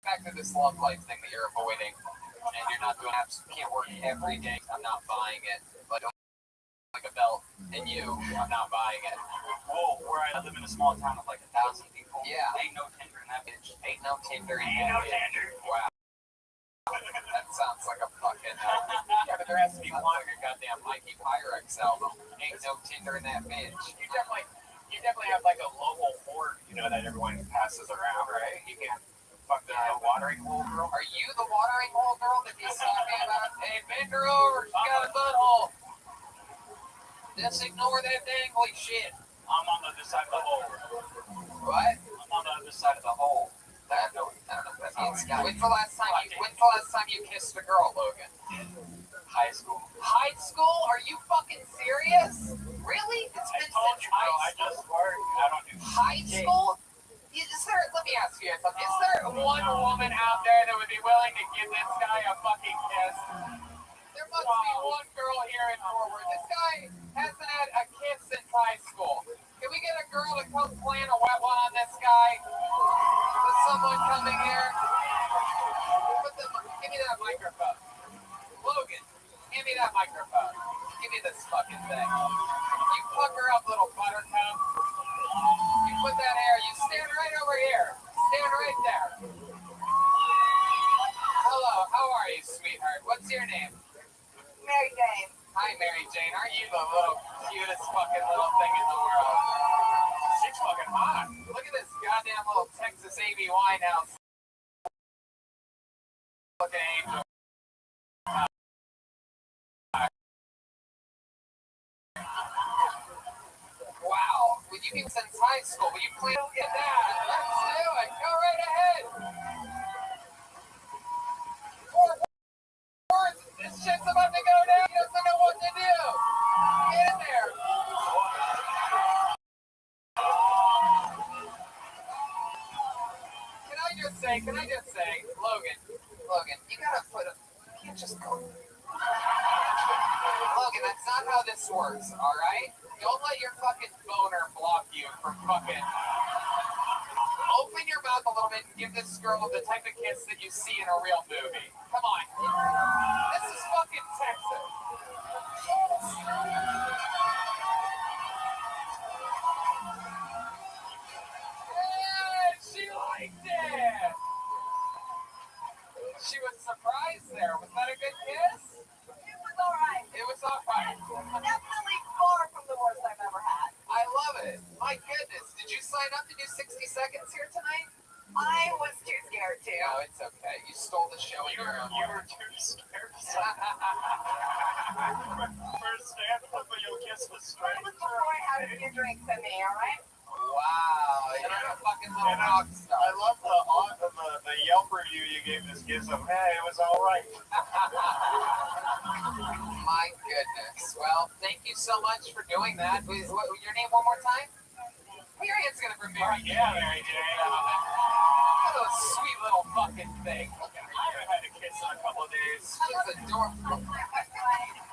back to this love life thing that you're avoiding, and you're not doing apps, can't work every day. I'm not buying it. But like a belt and you, I'm not buying it. Whoa, where I live in a small town of like 1,000 people. Yeah. Ain't no Tinder in that bitch. Ain't no Tinder. Ain't no Tinder. Wow. That sounds like a fucking. Yeah, but there has to be one like a goddamn Mikey Pyrex album. Ain't no Tinder in that bitch. You definitely have like a local whore, that everyone passes around, right? You can't fuck the watering hole girl. Are you the watering hole girl that he's talking about? Hey, bend her over. She got a butthole. Just ignore that dangly shit. I'm on the other side of the hole. What? I'm on the other side of the hole. I don't know what that means. When's the last time you kissed a girl, Logan? High school. High school? Are you fucking serious? Really? It's been since I high school. just work. I don't do High school? Let me ask you something. Is there one woman out there that would be willing to give this guy a fucking kiss? There must be one girl here in Norwood. This guy hasn't had a kiss since high school. Can we get a girl to come plant a wet one on this guy? Is someone coming here? Give me that microphone. Logan, give me that microphone. Give me this fucking thing. You pucker up, little buttercup. You put that hair. You stand right over here. Stand right there. Hello, how are you, sweetheart? What's your name? Mary Jane. Hi, Mary Jane. Aren't you the little cutest fucking little thing in the world? She's fucking hot. Look at this goddamn little Texas Amy Winehouse. Looking angel. Wow. Would you be since high school? Will you please get that? Let's do it. Go right ahead. This shit's about to go down. He doesn't know what to do. Get in there. Can I just say, Logan, you gotta you can't just go. Logan, that's not how this works, alright? Don't let your fucking boner block you from fucking. Open your mouth a little bit and give this girl the type of kiss that you see in a real movie. Come on. This is fucking Texas. She was surprised there. Was that a good kiss? It was alright. It was all right. Definitely far from the worst I've ever had. I love it. My goodness. Did you sign up to do 60 seconds here tonight? I was too scared to. No, it's okay. You stole the show in your own You way. were too scared to sign first stand up, but you'll kiss the It straight. was before I had a few drinks in me, alright? Wow, you're a fucking little rock star. I love the Yelp review you gave this kid. So, hey, it was all right. My goodness. Well, thank you so much for doing that. Your name one more time? Mary Ann's gonna bring Mary. Yeah, Mary Jane. What a sweet little fucking thing. I haven't had a kiss in a couple of days. She's adorable.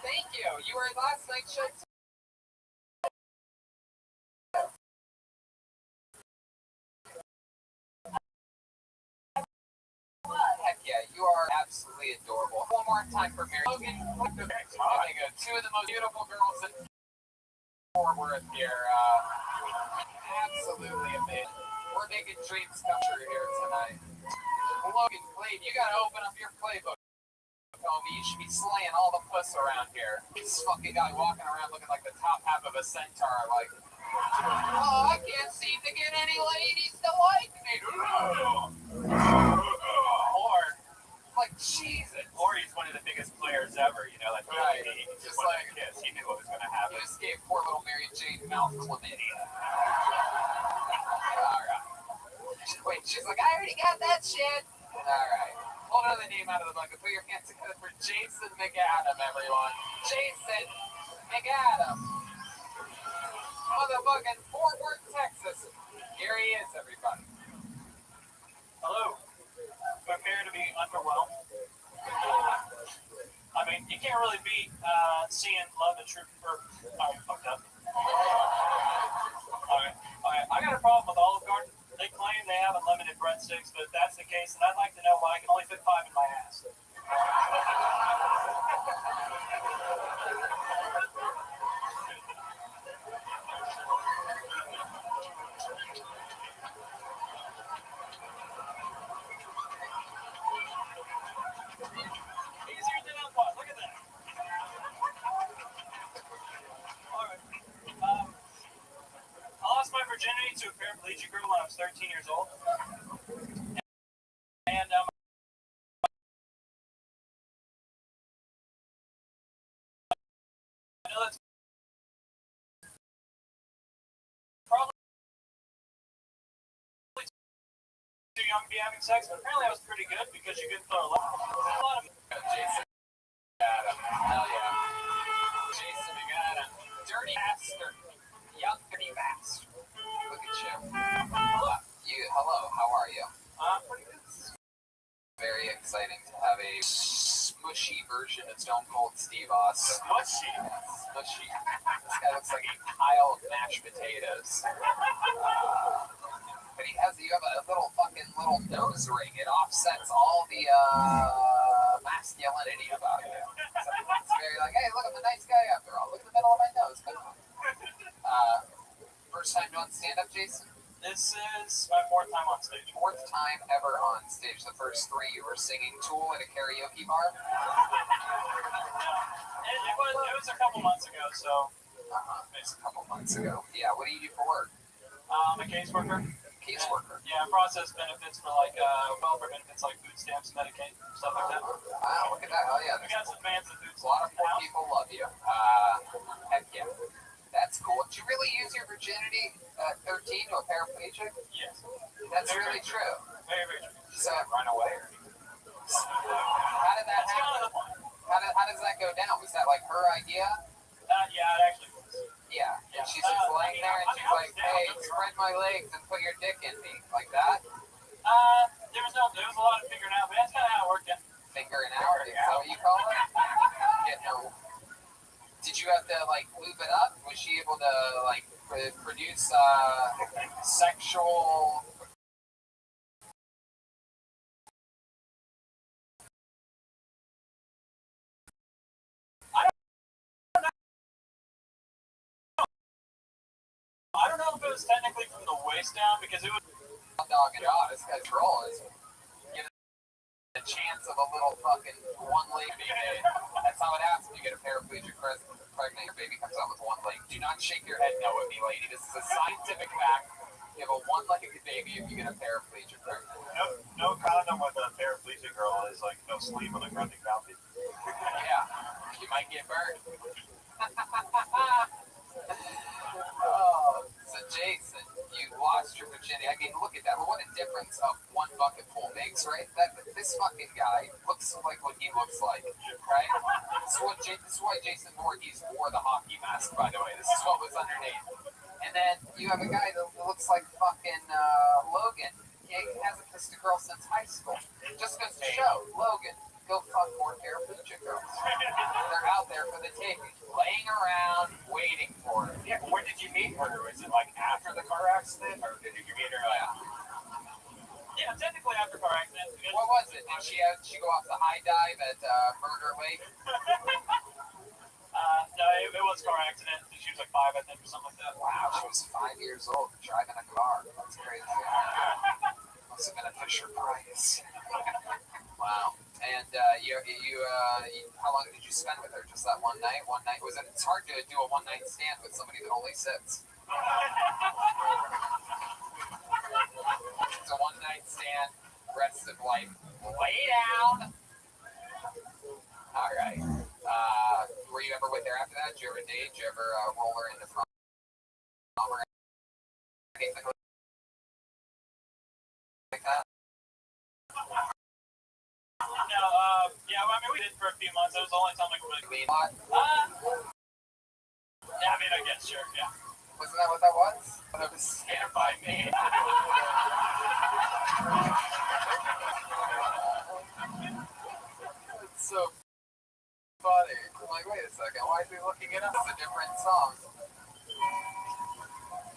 Thank you. You were at last night's show too. Heck yeah, you are absolutely adorable. One more time for Mary. Logan, two of the most beautiful girls in Fort Worth here. Absolutely amazing. We're making dreams come true here tonight. Logan Glade, you gotta open up your playbook, homie. You should be slaying all the puss around here. This fucking guy walking around looking like the top half of a centaur, like, oh, I can't seem to get any ladies to like me. Or, like, Jesus. Or he's one of the biggest players ever, you know, like Right. he just Just wanted like- a kiss. He knew what was going to You happen. just gave poor little Mary Jane mouth chlamydia. Alright. Wait, she's like, I already got that shit. Alright. Hold another name out of the bucket. Put your hands together for Jason McAdam, everyone. Jason McAdam. Motherfucking Fort Worth, Texas. Here he is, everybody. Hello. Prepare to be underwhelmed. I mean, you can't really beat seeing Love and Truth. Oh, fucked up. Okay. I got a problem with Olive Garden. They claim they have unlimited breadsticks, but if that's the case, then I'd like to know why I can only fit 5 in my ass. Easier than I thought. Look at that. All right. I lost my virginity to a paraplegic girl when I was 13 years old. And I know that's probably too young to be having sex, but apparently I was pretty good because you couldn't throw a lot of Jason McAdam. Hell yeah. Jason McAdam. Dirty bastard. Young dirty bastard. Look at you. Hello, how are you? pretty good. Very exciting to have a smushy version of Stone Cold Steve Austin. Mushy. Smushy. This guy looks like a pile of mashed potatoes. But you have a little nose ring. It offsets all the masculinity about you. So it's very like, hey, look, I'm a nice guy after all. Look at the middle of my nose. Come on. First time doing stand-up, Jason? This is my 4th time on stage. 4th time ever on stage. The first 3 you were singing Tool at a karaoke bar. It was a couple months ago, so It's a couple months ago. Yeah, what do you do for work? I'm a caseworker. Caseworker. Yeah, process benefits for like welfare benefits like food stamps, Medicaid, stuff like that. Wow, look at that. Oh, yeah. We got some fans of food A lot of stamps. poor people love you. Heck yeah. That's cool. Did you really use your virginity at 13 to a paraplegic? Yes. That's really true. Very, very true. So, run away. How did that That's kind of happen? the point. How does that go down? Was that like her idea? Yeah, it actually was. Yeah. And she's just laying there and she's like, hey, spread my legs and put your dick in me. Like that? There was a lot of figuring out, but that's kind of how it worked. Yeah. Fingering out? Is that what you call it? Yeah, no. Did you have to like lube it up? Was she able to like produce sexual? I don't know if it was technically from the waist down because it was. Dog and jaw. This guy's role is giving a chance of a little fucking one leg being made. That's how it happens when you get a paraplegic pregnant. Your baby comes out with one leg. Do not shake your head no at me, lady. This is a scientific fact. You have a one-legged baby if you get a paraplegic pregnant. No condom with a paraplegic girl is like no sleep with a grunting mountain. Yeah, you might get burned. Oh, so Jason, you lost your virginity. I mean, look at that. What a difference of one bucket full makes, right? This fucking guy looks like what he looks like, right? This is why Jason Voorhees wore the hockey mask, by the way. This is what was underneath. And then you have a guy that looks like fucking Logan. He hasn't kissed a girl since high school. Just goes to show, Logan, go fuck more paraplegic girls. They're out there for the taking, laying around, waiting for it. Yeah, where did you meet her? Was it like after the car accident, or did you meet her? Yeah, technically after car accident. What was it? Did she go off the high dive at Murder Lake? No, it was car accident. She was like 5, I think, or something like that. Wow, she was 5 years old driving a car. That's crazy. Must have been a Fisher Price. Wow. And how long did you spend with her? Just that one night? It's hard to do a one-night stand with somebody that only sits. It's a one-night stand, rest of life. Lay down. All right. Were you ever with her after that? Did you ever date? Did you ever roll her into prom or anything like that? No, yeah, I mean, we did for a few months. That was the only time I could really Mean lot? yeah, I mean, I guess, sure, yeah. Wasn't that what that was? That was Stand By Me. It's so funny. I'm like, wait a second, why is he looking it up? It's a different song.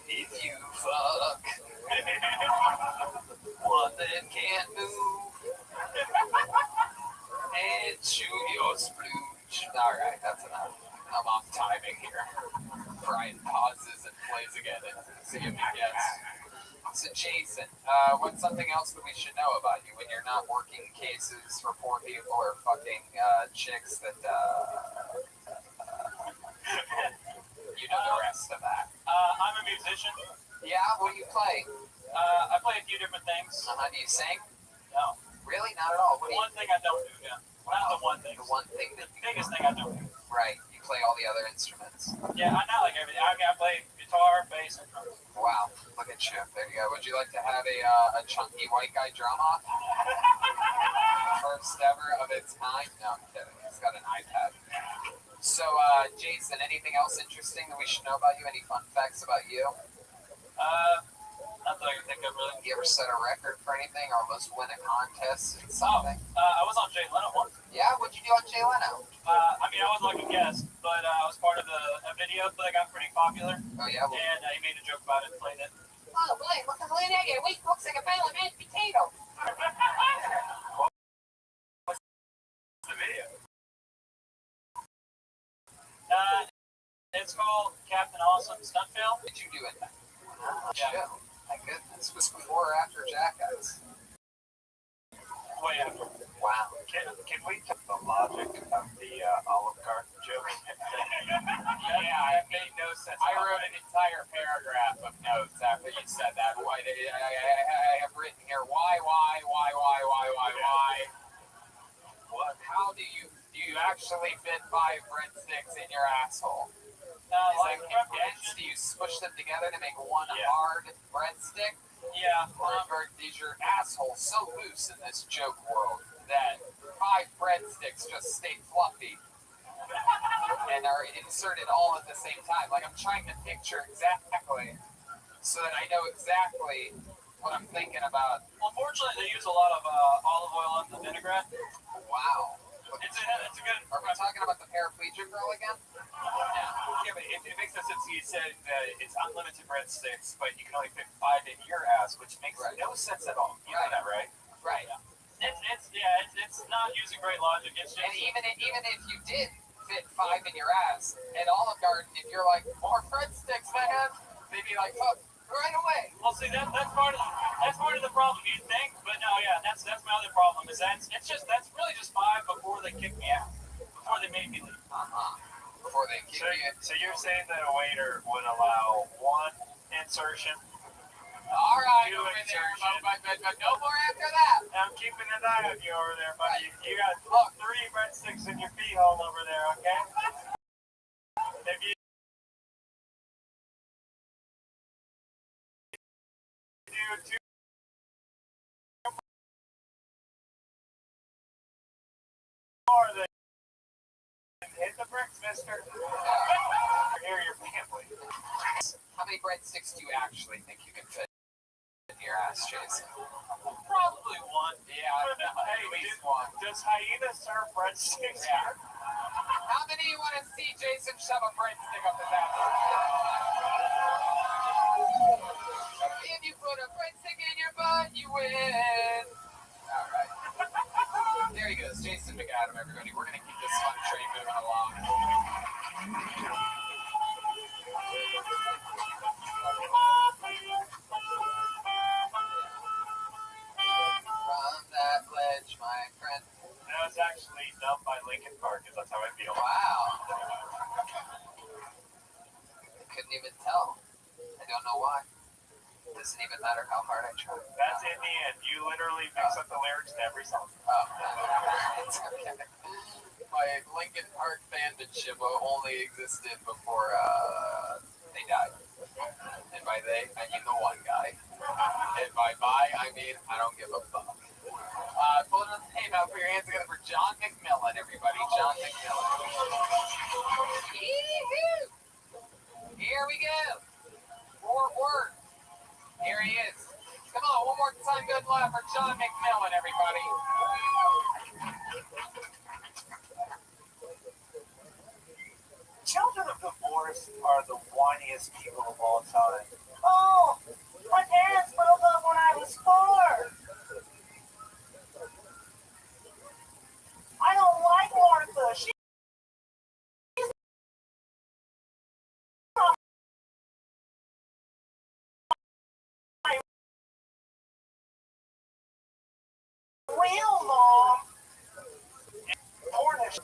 If you fuck one that can't move and shoot your splooge. Alright, that's enough. I'm off timing here. Brian pauses and plays again and see if he gets. So Jason, what's something else that we should know about you when you're not working cases for poor people or fucking chicks that you know the rest of that? I'm a musician. Yeah, what do you play? I play a few different things. Do you sing? No. Really? Not at all. What do you? One thing I don't do, yeah. Well, not the one thing. The one thing that The biggest thing I don't do. right, you play all the other instruments. Yeah, I not like everything. I mean, I play guitar, bass, and drums. Wow, look at you. There you go. Would you like to have a chunky white guy drum off? First ever of its kind? No, I'm kidding. He's got an iPad. So, Jason, anything else interesting that we should know about you? Any fun facts about you? Not that I can think of, really. You ever set a record for anything or almost win a contest in something? I was on Jay Leno once. Yeah? What'd you do on Jay Leno? I mean, I was like a guest, but I was part of a video that got pretty popular, Oh, yeah? Well, and he made a joke about it and played it. Oh, boy, look at the lady again. We looks like a pile of mashed potatoes. The video. It's called Captain Awesome Stunt Film. what did you do in that? Yeah. Shit. My goodness. Was before or after Jackass? Way after. Wow. Can we take the logic of the Olive Garden joke? Yeah, it made no sense. I wrote an entire paragraph of notes after you said that. Why? I have written here. Why? What? How do you actually fit 5 breadsticks in your asshole? Is Like that condensed? Do you smush them together to make one Yeah. hard breadstick? Yeah. Or is your asshole so loose in this joke world that 5 breadsticks just stay fluffy and are inserted all at the same time? Like, I'm trying to picture exactly so that I know exactly what I'm thinking about. Unfortunately, they use a lot of olive oil and the vinaigrette. Wow. It's a good. Are we talking about the paraplegic girl again? Yeah, but it makes no sense. You said that it's unlimited breadsticks, but you can only fit 5 in your ass, which makes Right. no sense at all. You know that, right? Right. It's not using great logic. It's just And even if you did fit 5 in your ass at Olive Garden, if you're like, more breadsticks, man, they'd be like, oh, right away. Well, see, that's part of the problem. You think, but no, yeah, that's my other problem. Is that's really just 5 before they kick me out, before they made me leave. Before they kick you in. So you're saying that a waiter would allow 1 insertion? All right, Two over there, insertion. but no more after that. I'm keeping an eye on you over there, buddy. You got 3 breadsticks in your pee hole over there, okay? If you do 2 more, then hit the bricks, mister. Hear your family. How many breadsticks do you actually think you can fit in your ass, Jason? Probably 1. Yeah, Hey, at least 1. does Hyena serve breadsticks? Yeah. How many you want to see Jason shove a breadstick up his ass? If you put a breadstick in your butt, you win. All right. There he goes, Jason McAdam, everybody. We're going to keep this fun train moving along. From that ledge, my friend. That was actually done by Linkin Park, because that's how I feel. Wow. I couldn't even tell. I don't know why. It doesn't even matter how hard I try. That's in the end. You literally mix up the lyrics to every song. Oh, it's okay. My Linkin Park fanship only existed before they died. And by they, I mean the one guy. And by I mean I don't give a fuck. Put on the name out, put your hands together for John McMillan, everybody. John McMillan. Here we go. More work. Here he is. Come on, one more time, good luck for John McMillan, everybody. Children of divorce are the whiniest people of all time. Oh, my parents broke up when I was 4. I don't like Martha. She's real mom. Cornish.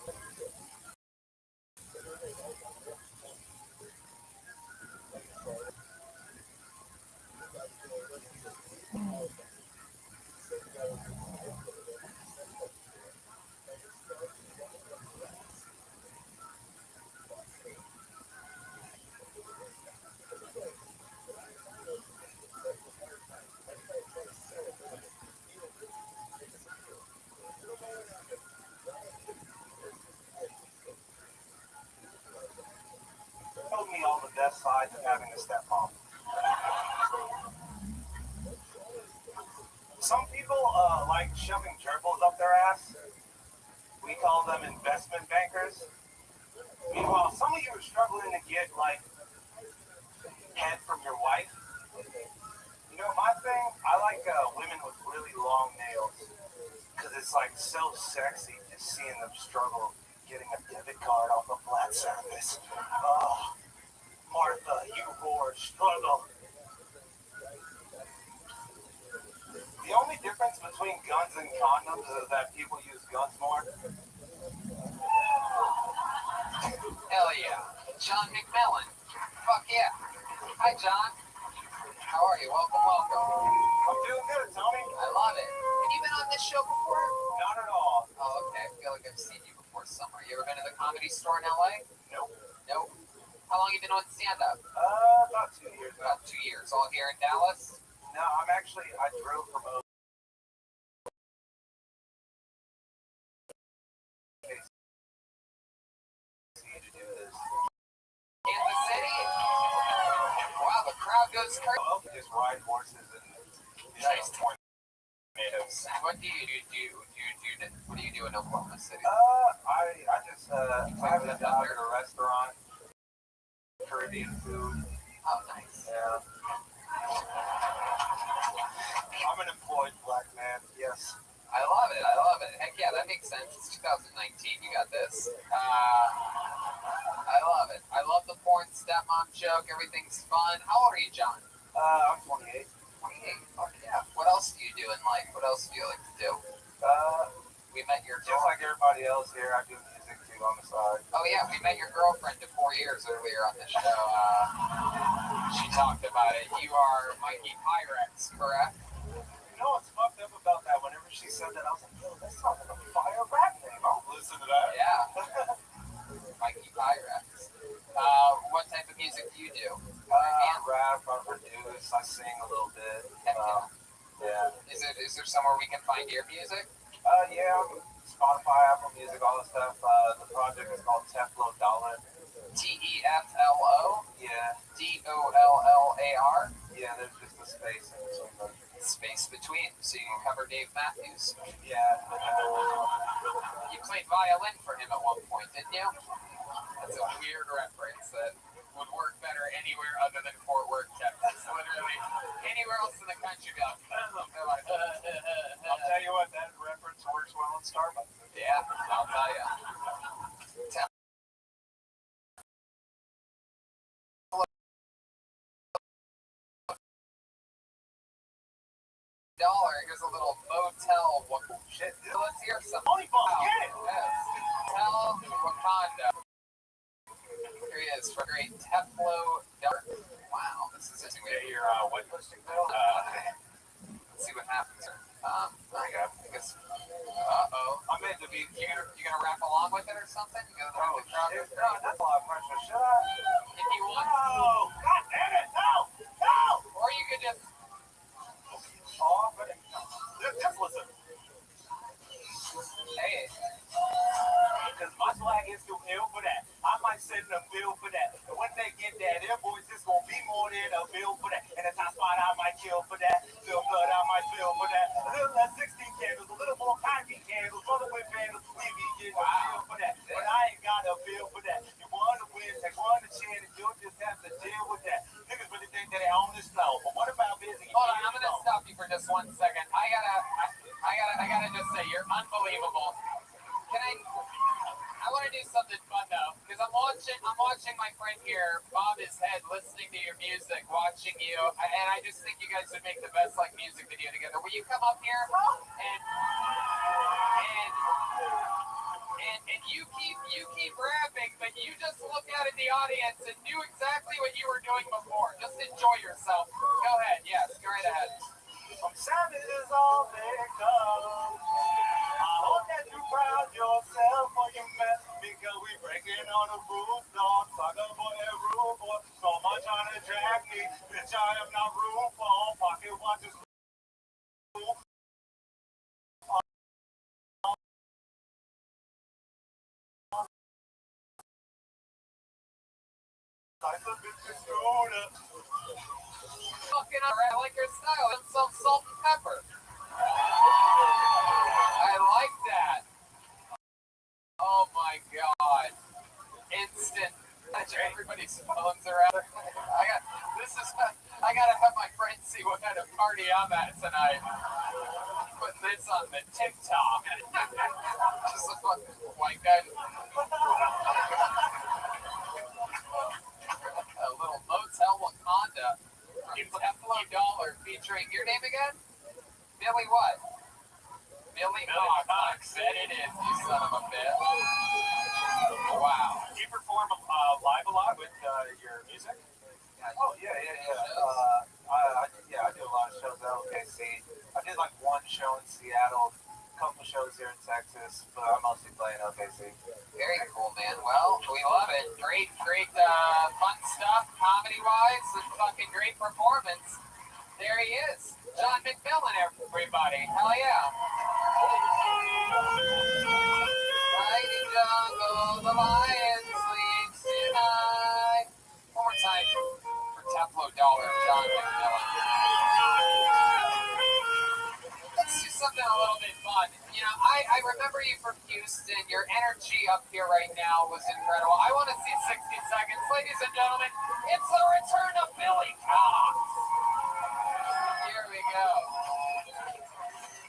Told me all the best sides of having a stepmom. Some people like shoving gerbils up their ass. We call them investment bankers. Meanwhile, some of you are struggling to get like head from your wife. You know, my thing, I like women with really long nails because it's like so sexy just seeing them struggle getting a debit card off a flat surface. Oh, Martha, you whore, struggle. The only difference between guns and condoms is that people use guns more. Hell yeah. John McMillan. Fuck yeah. Hi, John. How are you? Welcome, welcome. I'm doing good, Tony. I love it. Have you been on this show before? Not at all. Oh, okay. I feel like I've seen you before somewhere. You ever been to the Comedy Store in LA? Nope. Nope. How long you been on stand-up? About 2 years. About 2 years. All here in Dallas? No, I drove from to do this. Kansas City? Wow, the crowd goes crazy. Well, just ride horses and Nice. tomatoes. What do you do? What do you do in Oklahoma City? I just I have a job at a restaurant, Caribbean food. Oh, nice. Yeah. I'm an employed black man. Yes. I love it. I love it. Heck yeah, that makes sense. It's 2019. You got this. I love it. I love the porn stepmom joke. Everything's fun. How old are you, John? I'm 28. 28. Fuck yeah. What else do you do in life? What else do you like to do? We met your Just like everybody else here, I do music too on the side. Oh yeah, we met your girlfriend of 4 years earlier on the show. She talked about it. You are Mikey Pyrex, correct? You know what's fucked up about that? Whenever she said that, I was like, yo, that sounds like a fire rap name. I'll listen to that. Yeah. Mikey Pyrex. What type of music do you do? I rap, I produce, I sing a little bit. Yeah. Is there somewhere we can find your music? Yeah, Spotify, Apple Music, all that stuff. The project is called Teflo Dollar. Teflo? Yeah. Dollar? Yeah, there's just a space in between them. Space between, so you can cover Dave Matthews. Yeah. You played violin for him at one point, didn't you? That's a weird reference that would work better anywhere other than Fort Worth, Texas. Literally, anywhere else in the country, be like, I'll tell you what, that reference works well in Starbucks. yeah, I'll tell you. Here's a little motel. Shit, let's hear some. Yes. Tell Wakanda. Here he is for great Teflo Dollar. Wow, this is interesting. Your whitelisting bill? Let's see what happens here. I guess. I meant to be. You gonna rap along with it or something? You gonna Oh, the crowd? shit. No, that's a lot of pressure. Should I? If you want, No! God damn it! No! No! or you could just. Oh, but just listen. Hey, Because my swag is too ill for that. I might send a bill for that. And when they get that invoice, it's going to be more than a bill for that. And it's hot spot, I might kill for that. Feel blood, I might spill for that. A little less 16 candles, a little more concrete candles, brother with vandals. We be getting a bill for that. But I ain't got a bill for that. You want to win, take one to chance, and you'll just have to deal with that. Niggas really think that they own this flow. But what about busy? hold on. I'm gonna stop you for just 1 second. I gotta just say you're unbelievable. Can I want to do something fun though, because I'm watching my friend here bob his head, listening to your music, watching you, and I just think you guys would make the best like music video together. Will you come up here and you keep rapping, but you just look out at the audience and do exactly what you were doing before. Just enjoy yourself. Go ahead. Yes, go right ahead. Some savages all they come. I hope that you proud yourself for your mess, because we breaking on the roof, dog. Sucker for that roof, boy. So much trying to drag me, bitch. I have not room for pocket watches. Fucking alright, I like your style. It's some salt and pepper. I like that. Oh my god. Instant. Everybody's phones are out. I gotta have my friends see what kind of party I'm at tonight. Putting this on the TikTok. Just a fucking white guy. A little Motel Wakanda from Teflo Dollar featuring your name again? Billy what? Billy Cox. Bet it is, you son of a bitch. Wow. Do you perform live a lot with your music? Oh, yeah. I do a lot of shows at OKC. I did like one show in Seattle, a couple shows here in Texas, but I mostly play in OKC. Very cool, man. Well, we love it. Great, fun stuff, comedy-wise, and fucking great performance. There he is. John McMillan, everybody. Hell yeah. Mighty jungle, the lion sleeps tonight. One more time for Teflo Dollar, John McMillan. Let's do something a little bit fun. You know, I remember you from Houston. Your energy up here right now was incredible. I want to see 60 seconds. Ladies and gentlemen, it's the return of Billy Cox. Here we go.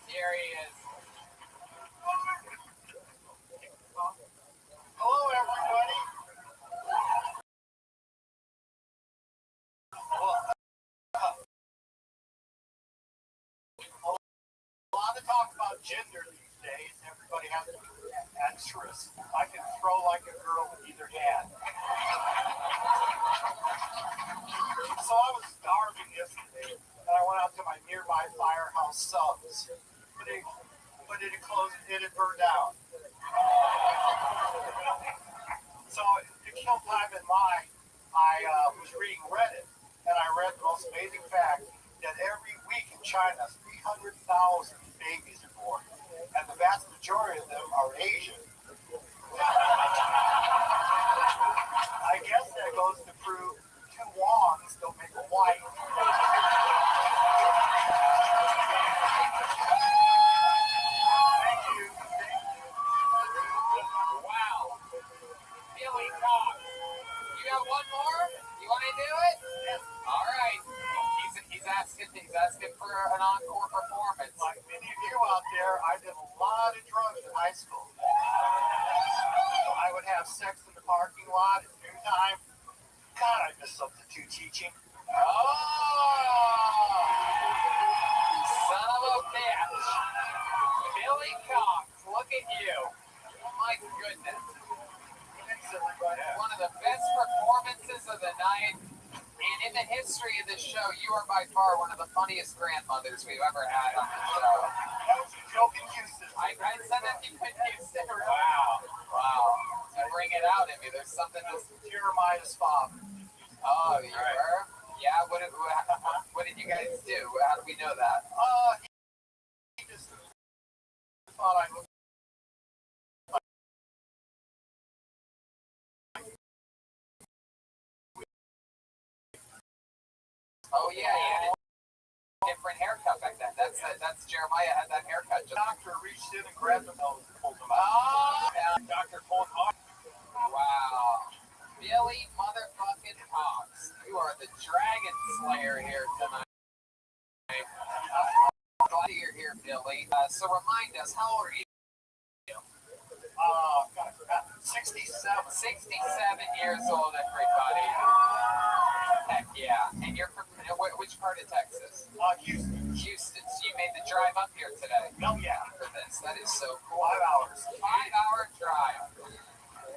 Here he is. Hello, everybody. Well, gender these days. Everybody has to be extras. I can throw like a girl with either hand. So I was starving yesterday, and I went out to my nearby firehouse subs. But it closed, it had burned out. So to kill time in mind, I was reading Reddit, and I read the most amazing fact that every week in China, 300,000 babies are born, and the vast majority of them are Asian. I guess that goes to prove two Wongs don't make a white. Thank you. Wow. Billy Cox. You got one more? You want to do it? Yes. All right. He's asking for an encore performance. Like many of you out there, I did a lot of drugs in high school. I would have sex in the parking lot at noontime. God, I miss substitute teaching. Oh! Son of a bitch. Billy Cox, look at you. My goodness. Thanks, everybody. One of the best performances of the night. And in the history of this show, you are by far one of the funniest grandmothers we've ever had on the show. That was a joke in Houston. I said that you couldn't use it. Wow. To bring it out in me, there's something that's... Jeremiah's father. Oh, you were? Yeah, what did you guys do? How do we know that? He just thought I looked. Oh, yeah. Different haircut back then. That's Jeremiah had that haircut. The doctor reached in and grabbed the nose and pulled him out. Oh, And the doctor pulled him out. wow. Billy motherfucking Cox. You are the Dragon Slayer here tonight. Glad you're here, Billy. So remind us, how old are you? 67. 67 years old, everybody. Heck yeah. And you're from which part of Texas? Houston. Houston. So you made the drive up here today Oh, yeah. for this. That is so cool. 5 hours. 5-hour drive.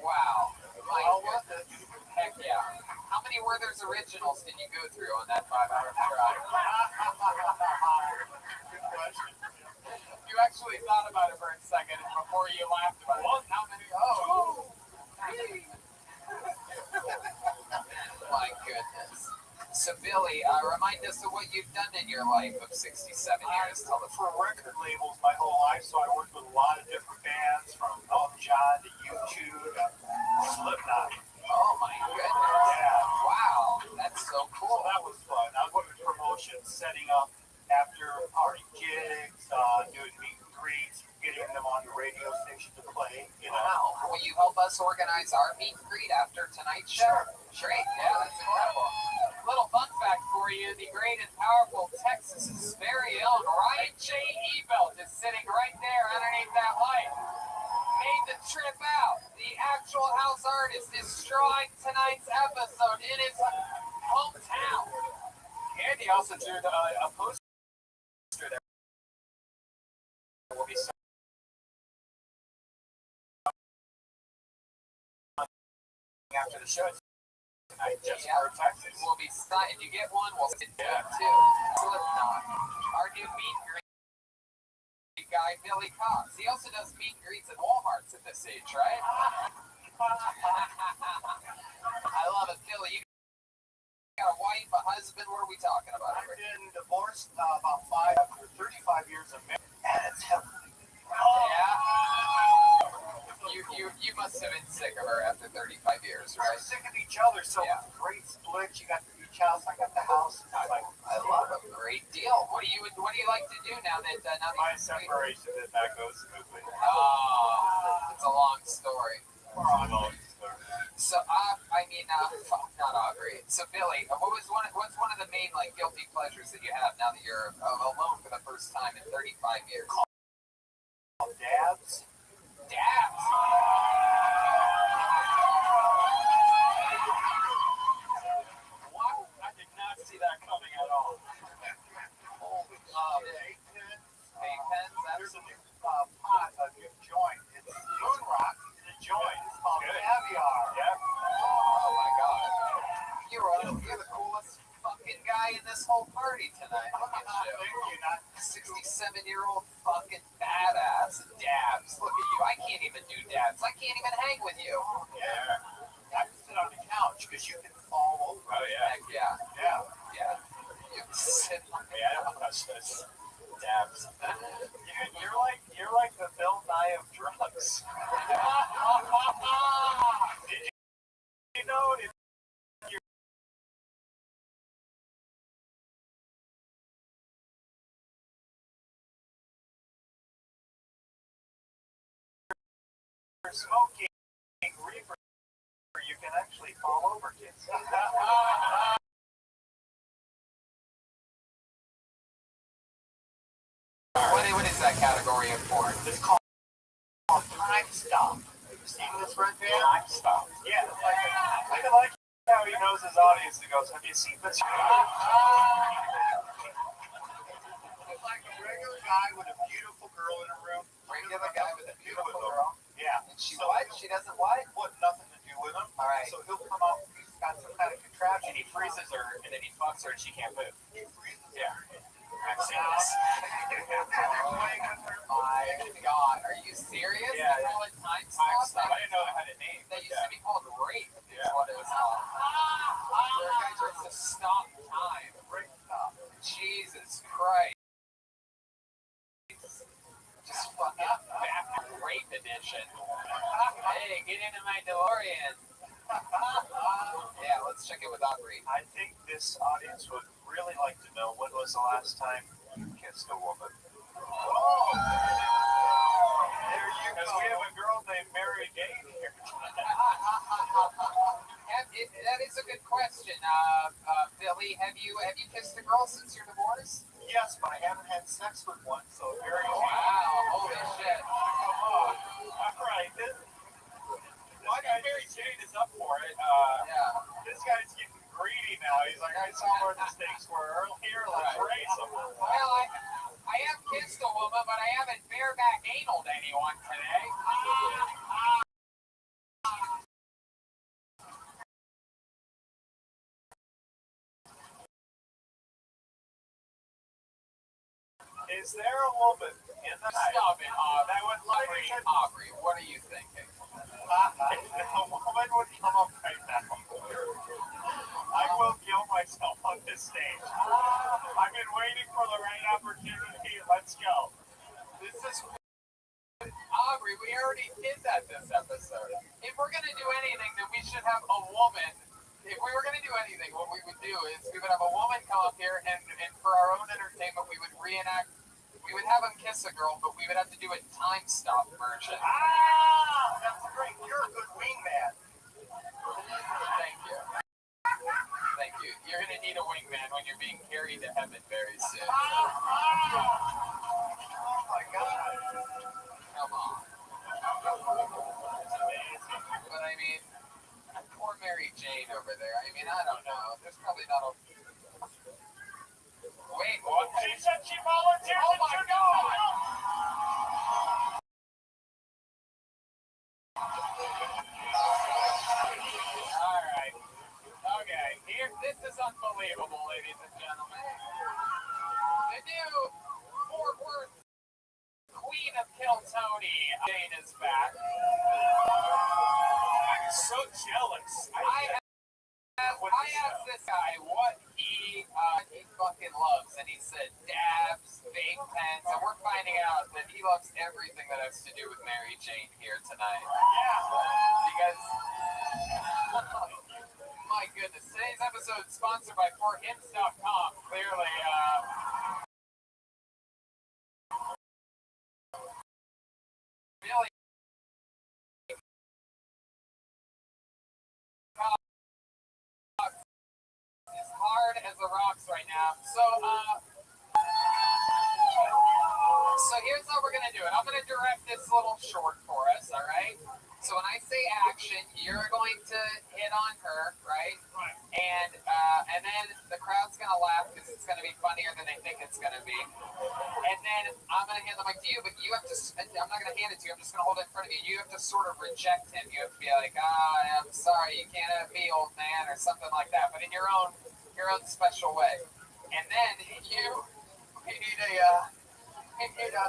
Wow. My Well goodness. worth it. Heck yeah. How many Werther's Originals did you go through on that 5-hour drive? Good question. You actually thought about it for a second before you laughed about it. Well, how many? Oh. My goodness. So, Billy, remind us of what you've done in your life of 67 years. Tell us. For record labels my whole life, so I worked with a lot of different bands, from Elton John to U2 to Slipknot. Oh, my goodness. Yeah. Wow. That's so So cool. that was fun. I was working promotions, setting up after party gigs, doing meet and greets, getting them on the radio station to play, you know. Wow. Will you help us organize our meet and greet after tonight's show? Great. Yeah, that's incredible. Little fun fact for you, the great and powerful Texas's very own Ryan J. Ebelt is sitting right there underneath that light. Made the trip out. The actual house artist is drawing tonight's episode in his hometown. And he also drew a poster there. Will be after the show tonight, just for Texas. We'll be if you get one, we'll sit down too. Slipknot. Our new meet and greet guy, Billy Cox. He also does meet and greets at Walmarts at this age, right? I love it, Billy. You got a wife, a husband. What are we talking about? I've been divorced about 35 years of marriage, and it's heavenly. Yeah. You must have been sick of her after 35 years, We're right? sick of each other, so Yeah. it's a great split. You got the beach house, I got the house. It's like, I love it. Great deal. What do you like to do now that my separation did not go smoothly. Oh, it's a long story. So, not Aubrey. So, Billy, what's one of the main guilty pleasures that you have now that you're alone for the first time in 35 years? Dabs. Dabs. What? I did not see that coming at all. Holy Vape pens. Vape pens. There's a new party tonight. Look at you. Thank you. Not 67-year-old fucking badass. Dabs. Look at you. I can't even do dabs. I can't even hang with you. yeah. I can sit on the couch because you can fall over. Oh yeah. Heck yeah. Yeah. Yeah. You can sit on the Yeah, I don't touch this. Dabs. You're like the Bill Nye of drugs. Did you know if you're smoking reefer, you can actually fall over, kids. What is that category of porn? It's called Time Stop. Have you seen this right there? Time Stop. Yeah, it's like I like how he knows his audience and goes, have you seen this? It's like a regular guy with a beautiful girl in a room. Regular guy with a beautiful girl. Yeah. And she what? She doesn't what? Want nothing to do with him. All right. So he'll come out, he's got some kind of contraption. And he freezes her, and then he fucks her, and she can't move. He freezes Yeah. I've seen this. Oh my god, are you serious? Yeah, They call it time Time stop? stop. I didn't know it had a name. That but used to be called rape, is Yeah. what it was called. Where a guy tries to stop time. Break stop. Jesus Christ. Just fucking back rape edition. Hey, get into my DeLorean. Yeah, let's check it with Aubrey. I think this audience would really like to know when was the last time you kissed a woman. Oh! There you go. Because we have a girl named Mary Jane here. That is a good question. Billy, have you kissed a girl since your divorce? Yes, but I haven't had sex with one, so Mary Jane. Wow, holy shit. Come on. All right. This guy, Mary Jane, is up for it. Yeah. This guy's getting greedy now. He's like, I saw where the stakes were earlier. Let's raise them. Well, I have kissed a woman, but I haven't bareback analed anyone today. Is there a woman in the Stop it, that would like Aubrey, what are you thinking? a woman would come up right now? I will kill myself on this stage. I've been waiting for the right opportunity. Let's go. This is Aubrey, we already did that this episode. If we're gonna do anything, then we should have a woman. If we were gonna do anything, what we would do is we would have a woman come up here and for our own entertainment we would reenact. We would have him kiss a girl, but we would have to do it time stop version. That's great. You're a good wingman. Thank you. Thank you. You're gonna need a wingman when you're being carried to heaven very soon. Oh my God. Come on. But I mean, poor Mary Jane over there. I mean, I don't know. There's probably not a. Wait, what? She said she volunteered. Oh my God! All right. Okay. Here, this is unbelievable, ladies and gentlemen. The new Fort Worth Queen of Kiltony, Jane, is back. I'm so jealous. I asked this guy what he fucking loves, and he said dabs, fake pens, and we're finding out that he loves everything that has to do with Mary Jane here tonight. Because, my goodness, today's episode is sponsored by ForHims.com. Clearly, really. As hard as the rocks right now. So here's how we're gonna do it. I'm gonna direct this little short for us, all right? So when I say action, you're going to hit on her, right? Right. And then the crowd's gonna laugh because it's gonna be funnier than they think it's gonna be. And then I'm gonna hand the mic to you, but you have to. I'm not gonna hand it to you. I'm just gonna hold it in front of you. You have to sort of reject him. You have to be like, I'm sorry, you can't have me, old man, or something like that. But in your own special way. And then we need a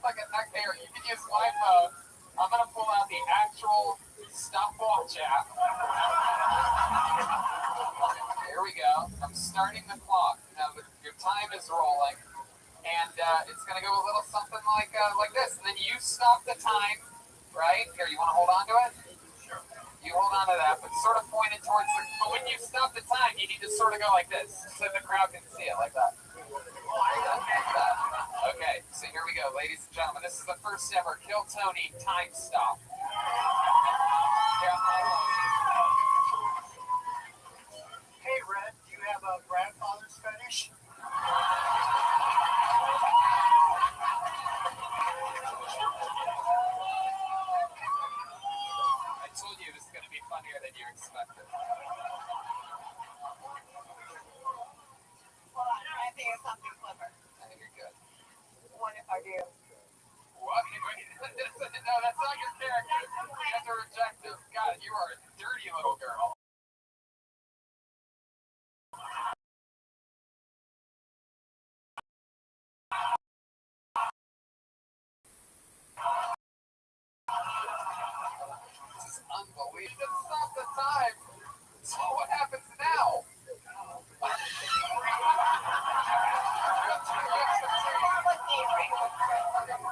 fucking back there. You can use my phone. I'm gonna pull out the actual stopwatch app. Here we go. I'm starting the clock. Now your time is rolling, and it's gonna go a little something like this. And then you stop the time, right? Here, you want to hold on to it? Sure. You hold on to that, but sort of point it towards the. But when you stop the time, you need to sort of go like this, so the crowd can see it like that. Okay, so here we go, ladies and gentlemen. This is the first ever Kill Tony time stop. Hey, Red, do you have a grandfather's fetish? I told you it was going to be funnier than you expected. Hold on, I think of something clever. I think you're good. What if I do? What? Wait, no, that's not your character. You have to reject him. God, you are a dirty little girl. This is unbelievable. Stop the time. So what happens now?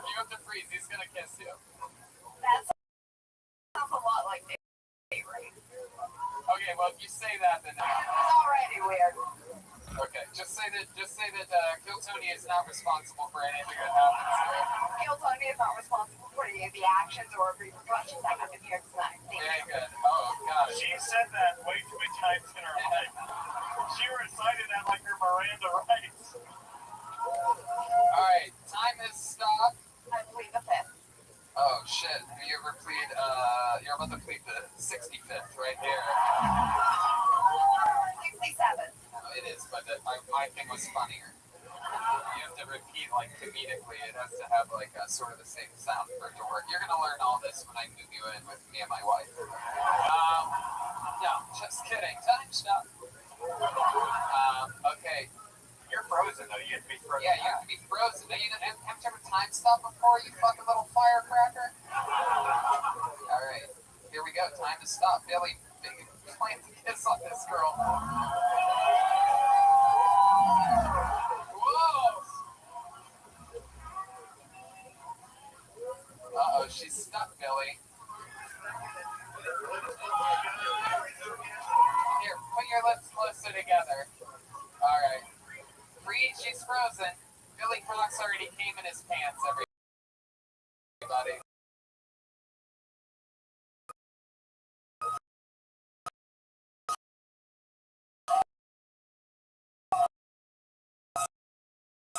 You have to freeze. He's gonna kiss you. That sounds a lot like date rape. Okay, well if you say that, then It's already weird. okay. Just say that Kill Tony is not responsible for anything that happens here. Kill Tony is not responsible for any of the actions or repercussions that happen here tonight. Thank Very you. good. Oh gosh. She said that way too many times in her life. She recited that like her Miranda rights. All right, time has stopped. I plead the fifth. Oh shit! Have you ever plead? You're about to plead the 65th right there. 67. No, it is, but my thing was funnier. You have to repeat like comedically. It has to have like a sort of the same sound for it to work. You're gonna learn all this when I move you in with me and my wife. No, just kidding. Time stop. Okay. You're frozen though. You have to be frozen. Yeah, you have to be frozen. Have you ever time stop before, you fucking little firecracker? All right, here we go. Time to stop. Billy, plan to kiss on this girl. Whoa! Uh-oh, she's stuck, Billy. Here, put your lips closer together. All right. Freeze, she's frozen. Billy Crocs already came in his pants, everybody.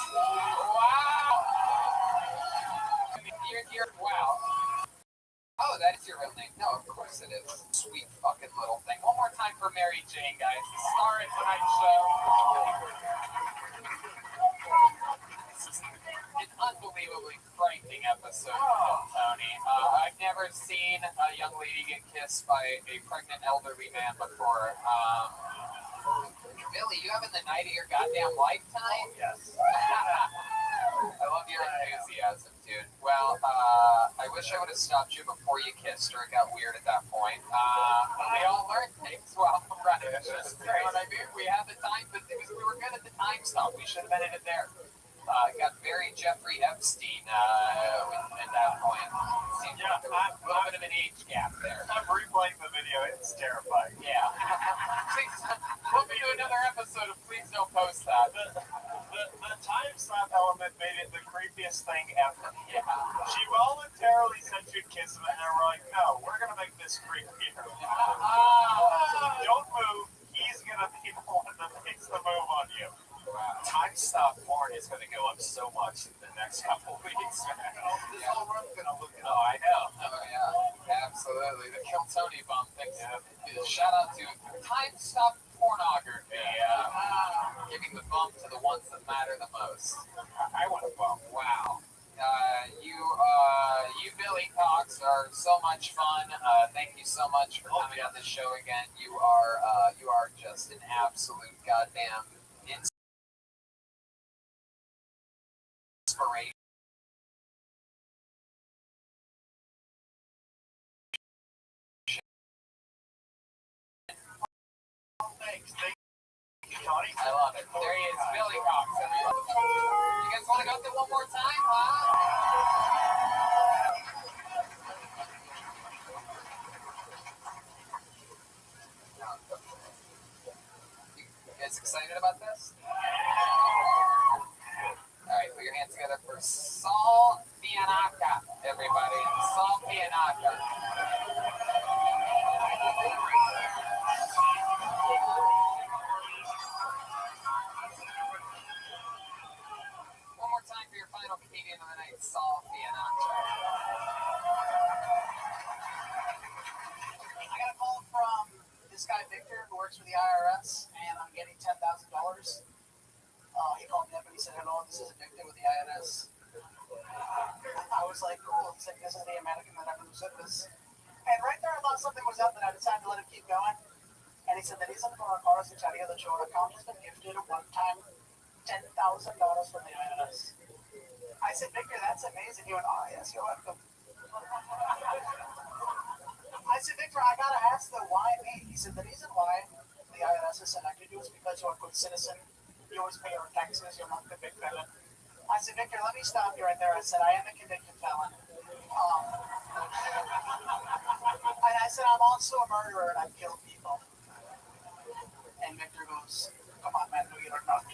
Wow! You're wow. Oh, that is your real name. No, of course it is. Sweet fucking little thing. One more time for Mary Jane, guys. The star of tonight's show. This is an unbelievably frightening episode of Tony. I've never seen a young lady get kissed by a pregnant elderly man before. Billy, you having the night of your goddamn lifetime? Yes. I love your enthusiasm, dude. Well, I wish I would have stopped you before you kissed her. It got weird at that point. But we all learned things while running. You know what I mean? We had the time, but we were good at the time stop. We should have ended it there. Got very Jeffrey Epstein at that point. Seems like there was a little bit of an age gap there. I'm replaying the video. It's terrifying. Yeah. Please, we'll do another episode of Please Don't Post That. The time stop element made it the creepiest thing ever. Yeah. She voluntarily said she'd kiss him, and they were like, no, we're going to make this creepier. Don't move. He's going to be the one that makes the move on you. Wow. Time stop porn is going to go up so much in the next couple weeks. This whole room's going to look at Oh, I know. Oh, yeah. Absolutely. The Kill Tony bump thing. Shout out to Time Stop Pornography. Giving the bump to the ones that matter the most. I want a bump. Wow. You Billy Cox are so much fun. Thank you so much for coming on this show again. You are just an absolute goddamn I love it. There he is, Billy Cox. Everybody. You guys want to go through one more time, huh? You guys excited about this? All right, put your hands together for Saul Bianca, everybody. Saul Bianca. One more time for your final comedian of the night, Saul Bianca. I got a call from this guy Victor who works for the IRS, and I'm getting $10,000. He called me up and he said, "Hello, this is Victor with the IRS." I was like, "Cool." He said, "This is the American that I've said this." And right there, I thought something was up, and I decided to let him keep going. And he said, "The reason for our cars to carry the chore account has been gifted a one-time $10,000 from the IRS." I said, "Victor, that's amazing." He went, "Oh, yes, you're welcome." I said, "Victor, I gotta ask though, why me?" He said, "The reason why the IRS has selected you is because you're a good citizen. You always pay your taxes. You're not a big felon." I said, "Victor, let me stop you right there." I said, "I am a convicted felon." And I said, "I'm also a murderer and I've killed people." And Victor goes, "Come on, man, no, you're not."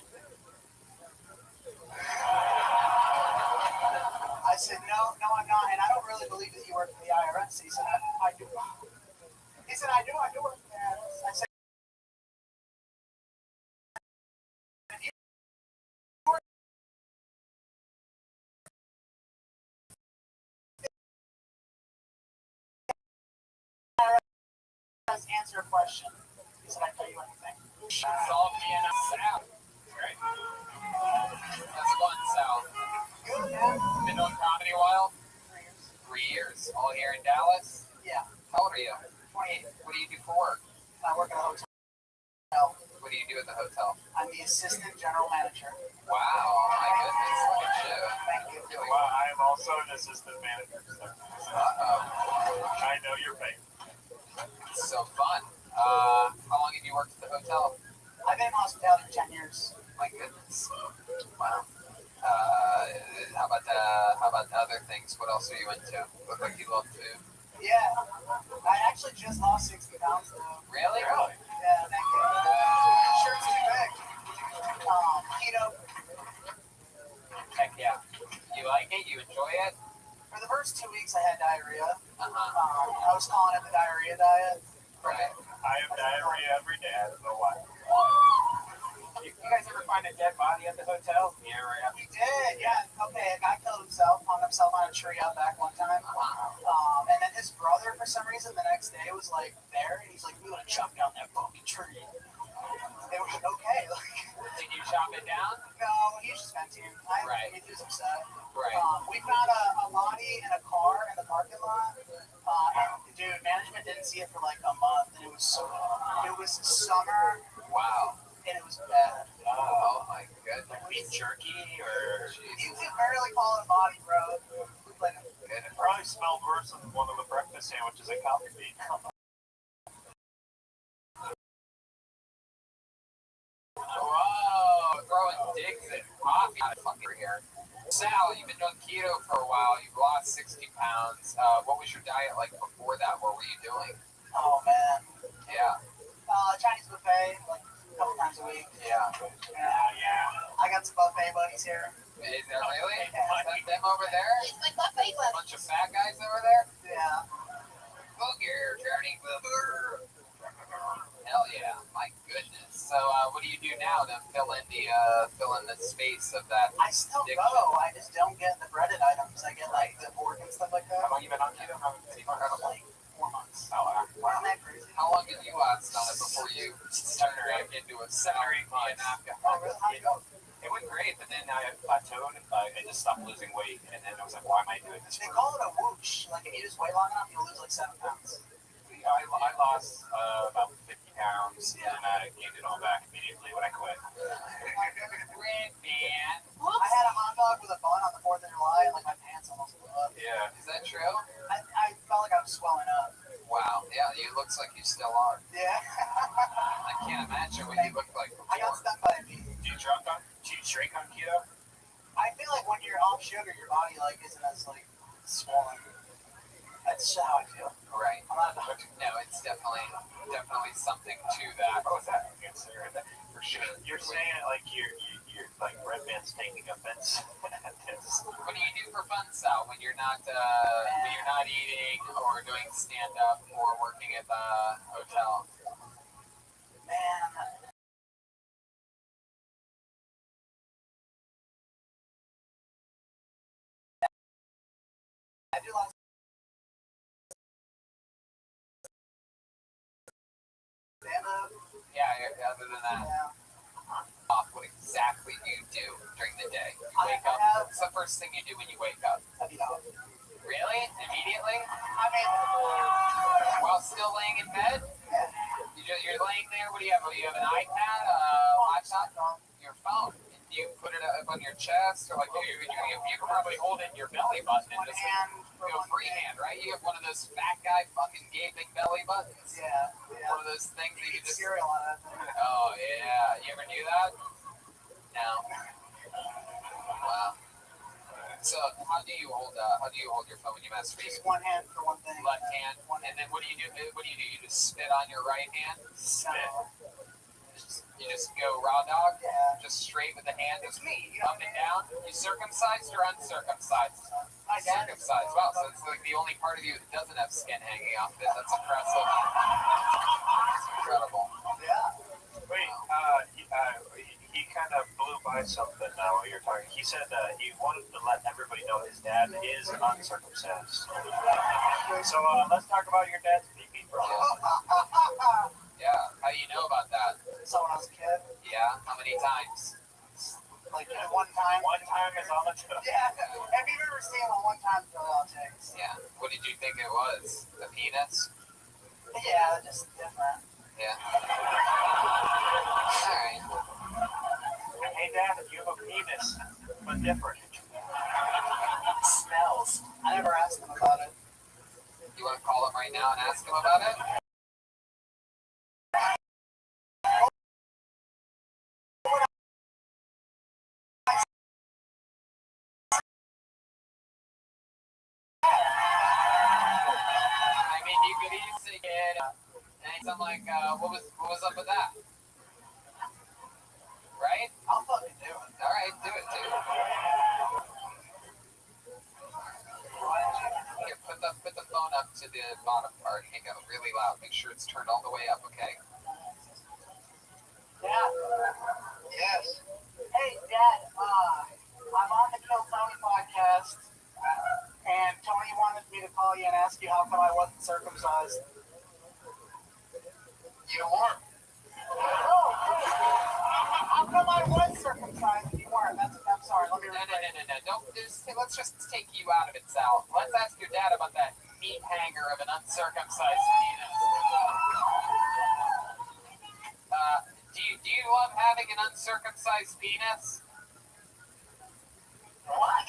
I said, no, I'm not. And I don't really believe that you work for the IRS. He said, I do. He said, I do work for the IRS. I said, if you work IRS, answer a question. He said, "I tell you anything." Saul Bianca. Sal. Great. How's it going, Sal? Good, man. Been doing comedy a while? 3 years. 3 years. All here in Dallas? Yeah. How old are you? 28. What do you do for work? I work at a hotel. What do you do at the hotel? I'm the assistant general manager. Wow, my goodness, look at you. Thank you. Well, I'm also an assistant manager. So I know your face. It's so fun. How long have you worked at the hotel? I've been in hospitality for 10 years. My goodness. Wow. How about other things? What else are you into? Look like you love food. Yeah. I actually just lost 60 pounds though. Really? Yeah, thank you. Shirt's too big. Keto. Heck yeah. You like it? You enjoy it? For the first 2 weeks, I had diarrhea. Uh-huh. I was calling it the diarrhea diet. Right. I have diarrhea every day. I don't know why. You guys ever find a dead body at the hotel? Yeah, right. We did, yeah. Okay, a guy killed himself, hung himself on a tree out back one time. And then his brother, for some reason, the next day was like there, and he's like, "We want to chop down that fucking tree." They were like, "Okay." Did you chop it down? No, he was just venting. Right. He was upset. Right. We found a body in a car in the parking lot. And dude, management didn't see it for like a month, and it was summer, Wow. and it was bad. Oh my goodness. Beef jerky or You can barely call it a body, bro. Like, It probably smelled worse than one of the breakfast sandwiches at Coffee Bean. Whoa, throwing digs at coffee. Fucker here. Sal, you've been doing keto for a while. You've lost 60 pounds. What was your diet like before that? What were you doing? oh man. Yeah. Chinese buffet, like a couple times a week. Yeah. I got some buffet buddies here. Is there really? Is that them over there? It's my buffet A list. bunch of fat guys over there? Yeah. Booger, Journey Booger. Hell yeah. My goodness. So, what do you do now to fill in the space of that? I still go. I just don't get the breaded items. I get like the pork and stuff like that. How long you been on keto? Like 4 months. Oh, wow. Isn't that crazy? How long did you last on it before you turned back into a 7 or 8 months? Oh, really? How'd it go? it went great, but then I plateaued and I just stopped losing weight. And then I was like, why am I doing this? They call it a whoosh. Like if you just wait long enough, you'll lose like 7 pounds. I lost about 50 pounds and I gained it all back immediately when I quit. Great, man. I had a hot dog with a bun on the 4th of July, and like my pants almost blew up. Yeah. Is that true? I felt like I was swelling up. Wow. Yeah, it looks like you still are. Yeah. I can't imagine what you look like before. I got stung by a bee. Do you drink on keto? I feel like when you're off sugar, your body like isn't as like swollen. That's how I feel. Right. I'm not a doctor. No, it's definitely something to that. What was that? I can't hear that. For sure. You're saying it like you're like Redman's taking offense at this. What do you do for fun, Sal, when you're not eating or doing stand up or working at the hotel? Man. I do lots of stand up. Yeah, other than that, what exactly do you do during the day? You wake up. What's the first thing you do when you wake up? Really? Immediately? I mean, while still laying in bed? You're laying there. What do you have? You have an iPad, laptop, your phone. Do you put it up on your chest, or like you can probably hold it in your belly button and just go freehand, right? You have one of those fat guy fucking gaping belly buttons. Yeah. One of those things that you just. Cereal on it. Oh yeah, you ever do that? No. Wow. So how do you hold your phone when you masturbate? Just one hand for one thing. Left hand, and then what do you do? You just spit on your right hand? Spit. You just go raw dog? Yeah. Just straight with the hand? It's me. Up and down? You circumcised or uncircumcised? Circumcised. Wow, so it's like the only part of you that doesn't have skin hanging off it. That's impressive. That's incredible. Yeah. Wait, he kind of blew by something while you're talking. He said he wanted to let everybody know his dad is uncircumcised. So let's talk about your dad's pee-pee, bro. Yeah, how do you know about that? So when I was a kid, Yeah, how many times? like one time. One time is all it's took. Yeah. Have you ever seen one time for all it takes? Yeah. What did you think it was? A penis? Yeah, just different. Yeah. Alright. Hey, Dad, you have a penis, but different. Smells. I never asked them about it. You want to call him right now and ask him about it? I mean, you could easily get something like, what was up with that? Right? I'll fucking do it. All right, do it, dude. Here, put the phone up to the bottom part. Make it really loud. Make sure it's turned all the way up, okay? Dad. Yes. Hey, Dad. I'm on the Kill Tony podcast, and Tony wanted me to call you and ask you how come I wasn't circumcised. You weren't. Oh, how come I was circumcised and you weren't? I'm sorry. Let me No. Don't let's just take you out of it, Sal. Let's ask your dad about that meat hanger of an uncircumcised penis. Do you love having an uncircumcised penis? What?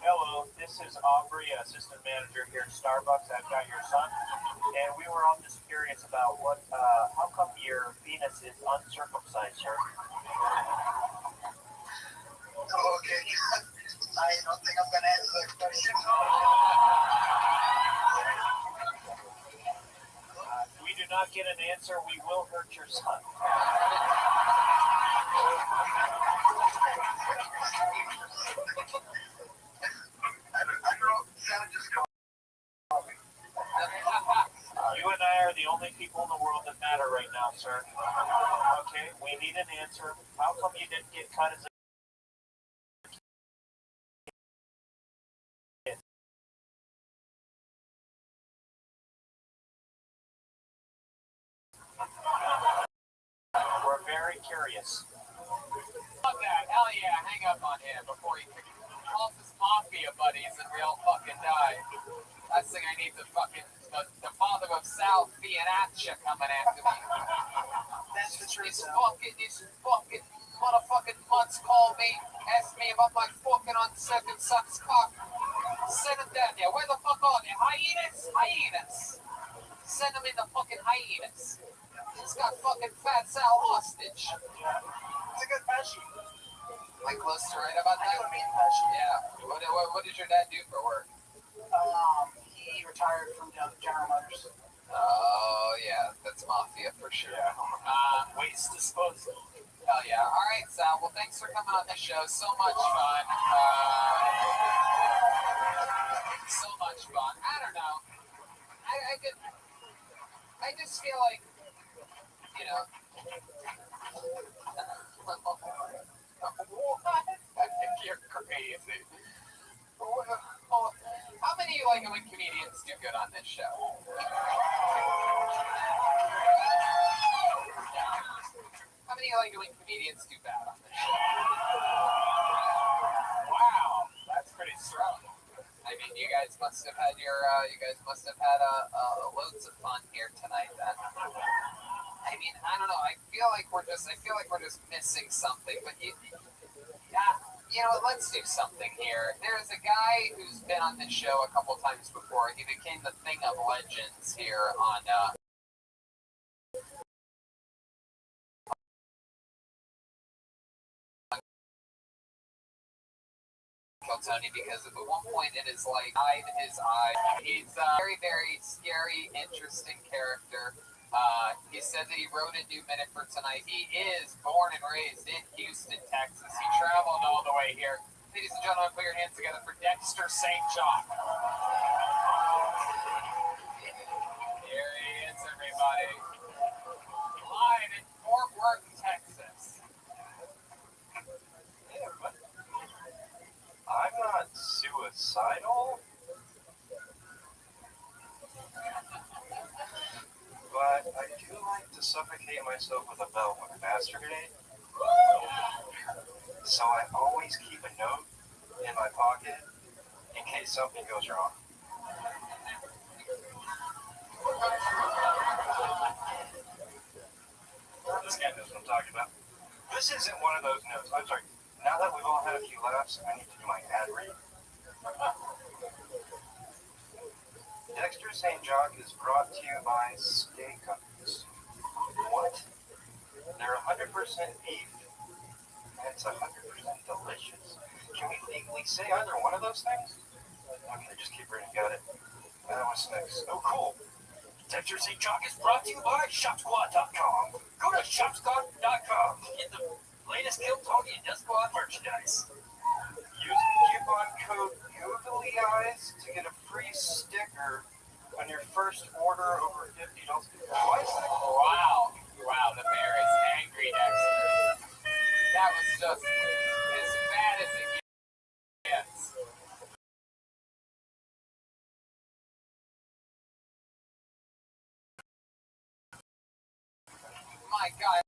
Hello, this is Aubrey, assistant manager here at Starbucks. I've got your son, and we were all just curious about how come your penis is uncircumcised, sir? Okay. I don't think I'm going to answer that question. If we do not get an answer, we will hurt your son. You and I are the only people in the world that matter right now, sir. Okay, we need an answer. How come you didn't get cut as a kid? We're very curious. Fuck that. Hell yeah. Hang up on him before he calls his mafia buddies and we all fucking die. Last thing I need the fucking the father of Sal Fianaccia coming after me. That's the truth. These fucking motherfucking mutts call me, ask me about my fucking uncircumcised cock. Send them down there. Where the fuck are they? Hyenas? Hyenas. Send him in the fucking hyenas. He's got fucking Fat Sal hostage. It's a good Pesci. Am I close to right about that? I mean Pesci. Yeah. What did your dad do for work? He retired from General Motors. Oh, yeah. That's mafia for sure. Waste disposal. Hell yeah. All right, Sal. Well, thanks for coming on the show. So much fun. So much fun. I don't know. I just feel like, you know. What? I think you're crazy. How many when comedians do good on this show? How many when comedians do bad on this show? Wow, that's pretty strong. I mean, you guys must have had loads of fun here tonight. Then. I mean, I don't know. I feel like we're just missing something. But you know, let's do something here. There's a guy who's been on this show a couple times before. He became the Thing of Legends here on. Tony, because at one point in his life, eyed his eye. He's a very, very scary, interesting character. He said that he wrote a new minute for tonight. He is born and raised in Houston, Texas. He traveled all the way here. Ladies and gentlemen, put your hands together for Dexter St. John. Here he is, everybody. Live in Fort Worth, Texas. Hey, everybody. I'm not suicidal, but I do like to suffocate myself with a belt when I masturbate. So I always keep a note in my pocket in case something goes wrong. This guy knows what I'm talking about. This isn't one of those notes. I'm sorry. Now that we've all had a few laughs, I need to do my ad read. Dexter St. Jacques is brought to you by Steakums. What? They're 100% beef, and it's 100% delicious. Can we legally say either one of those things? Okay, just keep reading. Got it. What's next? Oh, cool. Dexter St. Jacques is brought to you by ShopSquad.com. Go to ShopSquad.com to get the latest Kill Tony and Death Squad merchandise. Use the coupon code Googly Eyes to get a free sticker on your first order over $50. Why is that? Wow, the bear is angry, Dexter. That was just as bad as it gets. My God.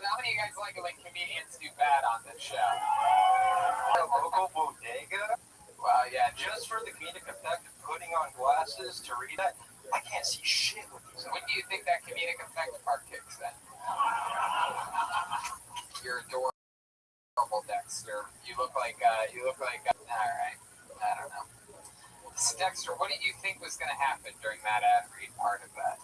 How many of you guys like it when comedians do bad on this show? A local bodega? Well, yeah, Just for the comedic effect of putting on glasses to read that, I can't see shit with these. when do you think that comedic effect part kicks in? You're adorable, Dexter. You look like, all right, I don't know. So Dexter, what did you think was going to happen during that ad read part of that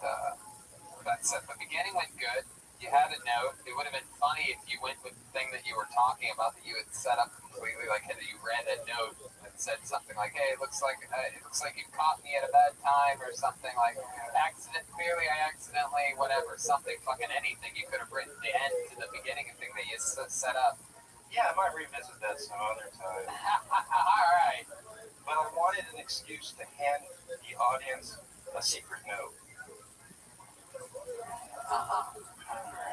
set? The beginning went good. You had a note. It would have been funny if you went with the thing that you were talking about that you had set up completely, like that you read a note that said something like, "Hey, it looks like you caught me at a bad time," or something like, "Clearly, I accidentally, whatever, something, fucking anything." You could have written the end to the beginning thing that you set up. Yeah, I might revisit that some other time. All right. But I wanted an excuse to hand the audience a secret note.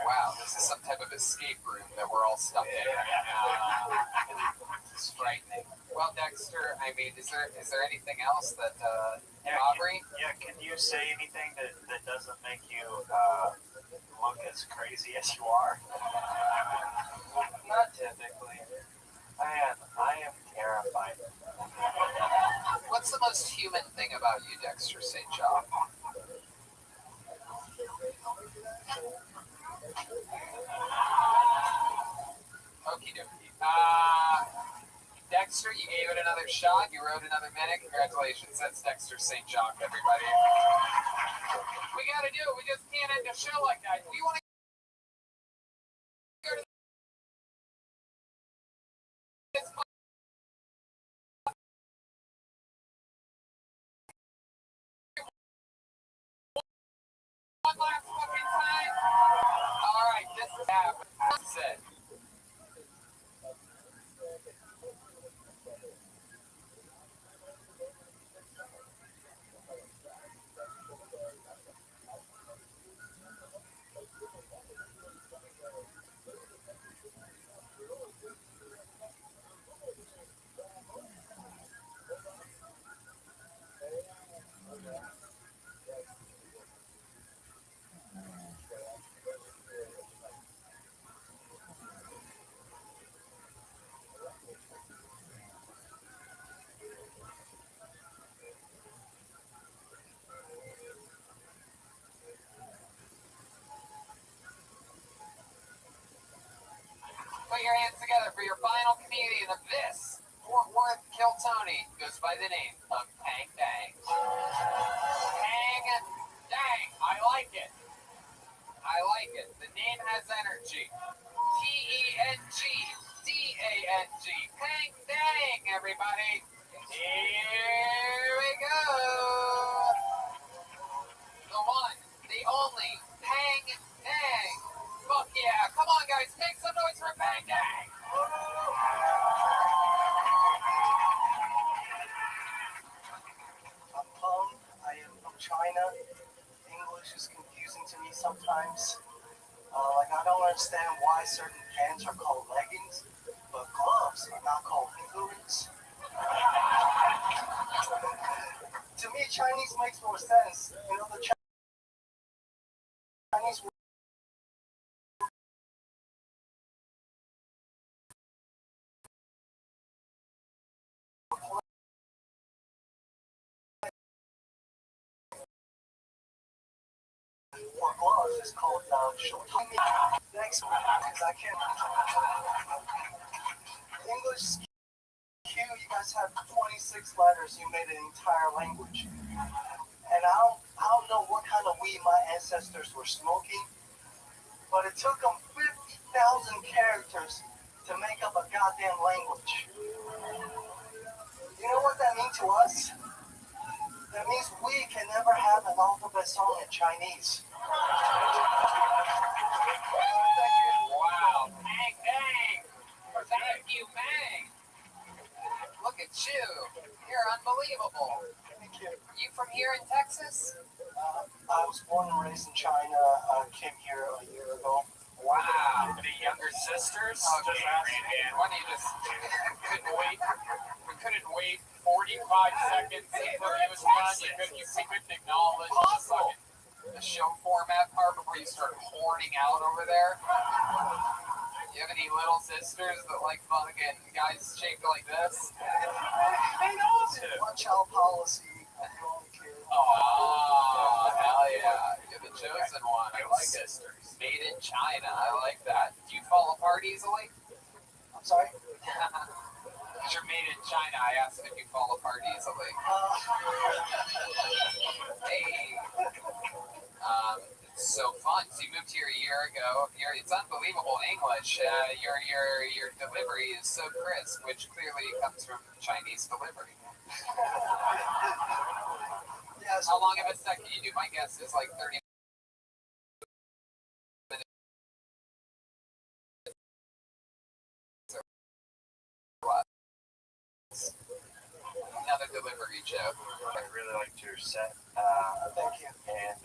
Wow, this is some type of escape room that we're all stuck in right now. It's frightening. Well, Dexter, I mean, is there anything else that, Aubrey? Can you say anything that doesn't make you look as crazy as you are? Not typically. I am terrified. What's the most human thing about you, Dexter St. John? Okie dokie. Dexter, you gave it another shot. You rode another minute. Congratulations. That's Dexter St. John, everybody. We got to do it. We just can't end a show like that. We want to go to this one last fucking time. All right, this is happening. That's it. Put your hands together for your final comedian of this Fort Worth Kill Tony, goes by the name of Pang Dang. Pang Dang. I like it. I like it. The name has energy. P-E-N-G-D-A-N-G. Pang Dang, everybody. Here we go. The one, the only, Pang Dang. Fuck yeah. Come on, guys. Make some noise for Pang Dang. I'm Peng. I am from China. English is confusing to me sometimes. Like, I don't understand why certain pants are called leggings, but gloves are not called fingerings. To me, Chinese makes more sense. You know, the Chinese or gloves is called short. Next one, because I can't. English is cute. You guys have 26 letters. You made an entire language. And I don't know what kind of weed my ancestors were smoking, but it took them 50,000 characters to make up a goddamn language. You know what that means to us? That means we can never have an alphabet song in Chinese. Wow. Bang, bang. Thank you, bang. Look at you. You're unbelievable. Thank you. You from here in Texas? I was born and raised in China. I came here a year ago. Wow. Any younger sisters? Okay, man. Why don't you just we couldn't wait 45 seconds until he was done. You couldn't acknowledge the show format part before you start hoarding out over there. You have any little sisters that like fucking guys shaped like this? They know it. One child policy. Oh, hell yeah. You're the chosen one. I like it. Made in China. I like that. Do you fall apart easily? I'm sorry? Because you're made in China, I asked if you fall apart easily. Hey. It's so fun. So you moved here a year ago. It's unbelievable English. Your delivery is so crisp, which clearly comes from Chinese delivery. Yeah, so how long of a set can you do? My guess is like 30 minutes. Another delivery joke. I really liked your set. thank you. And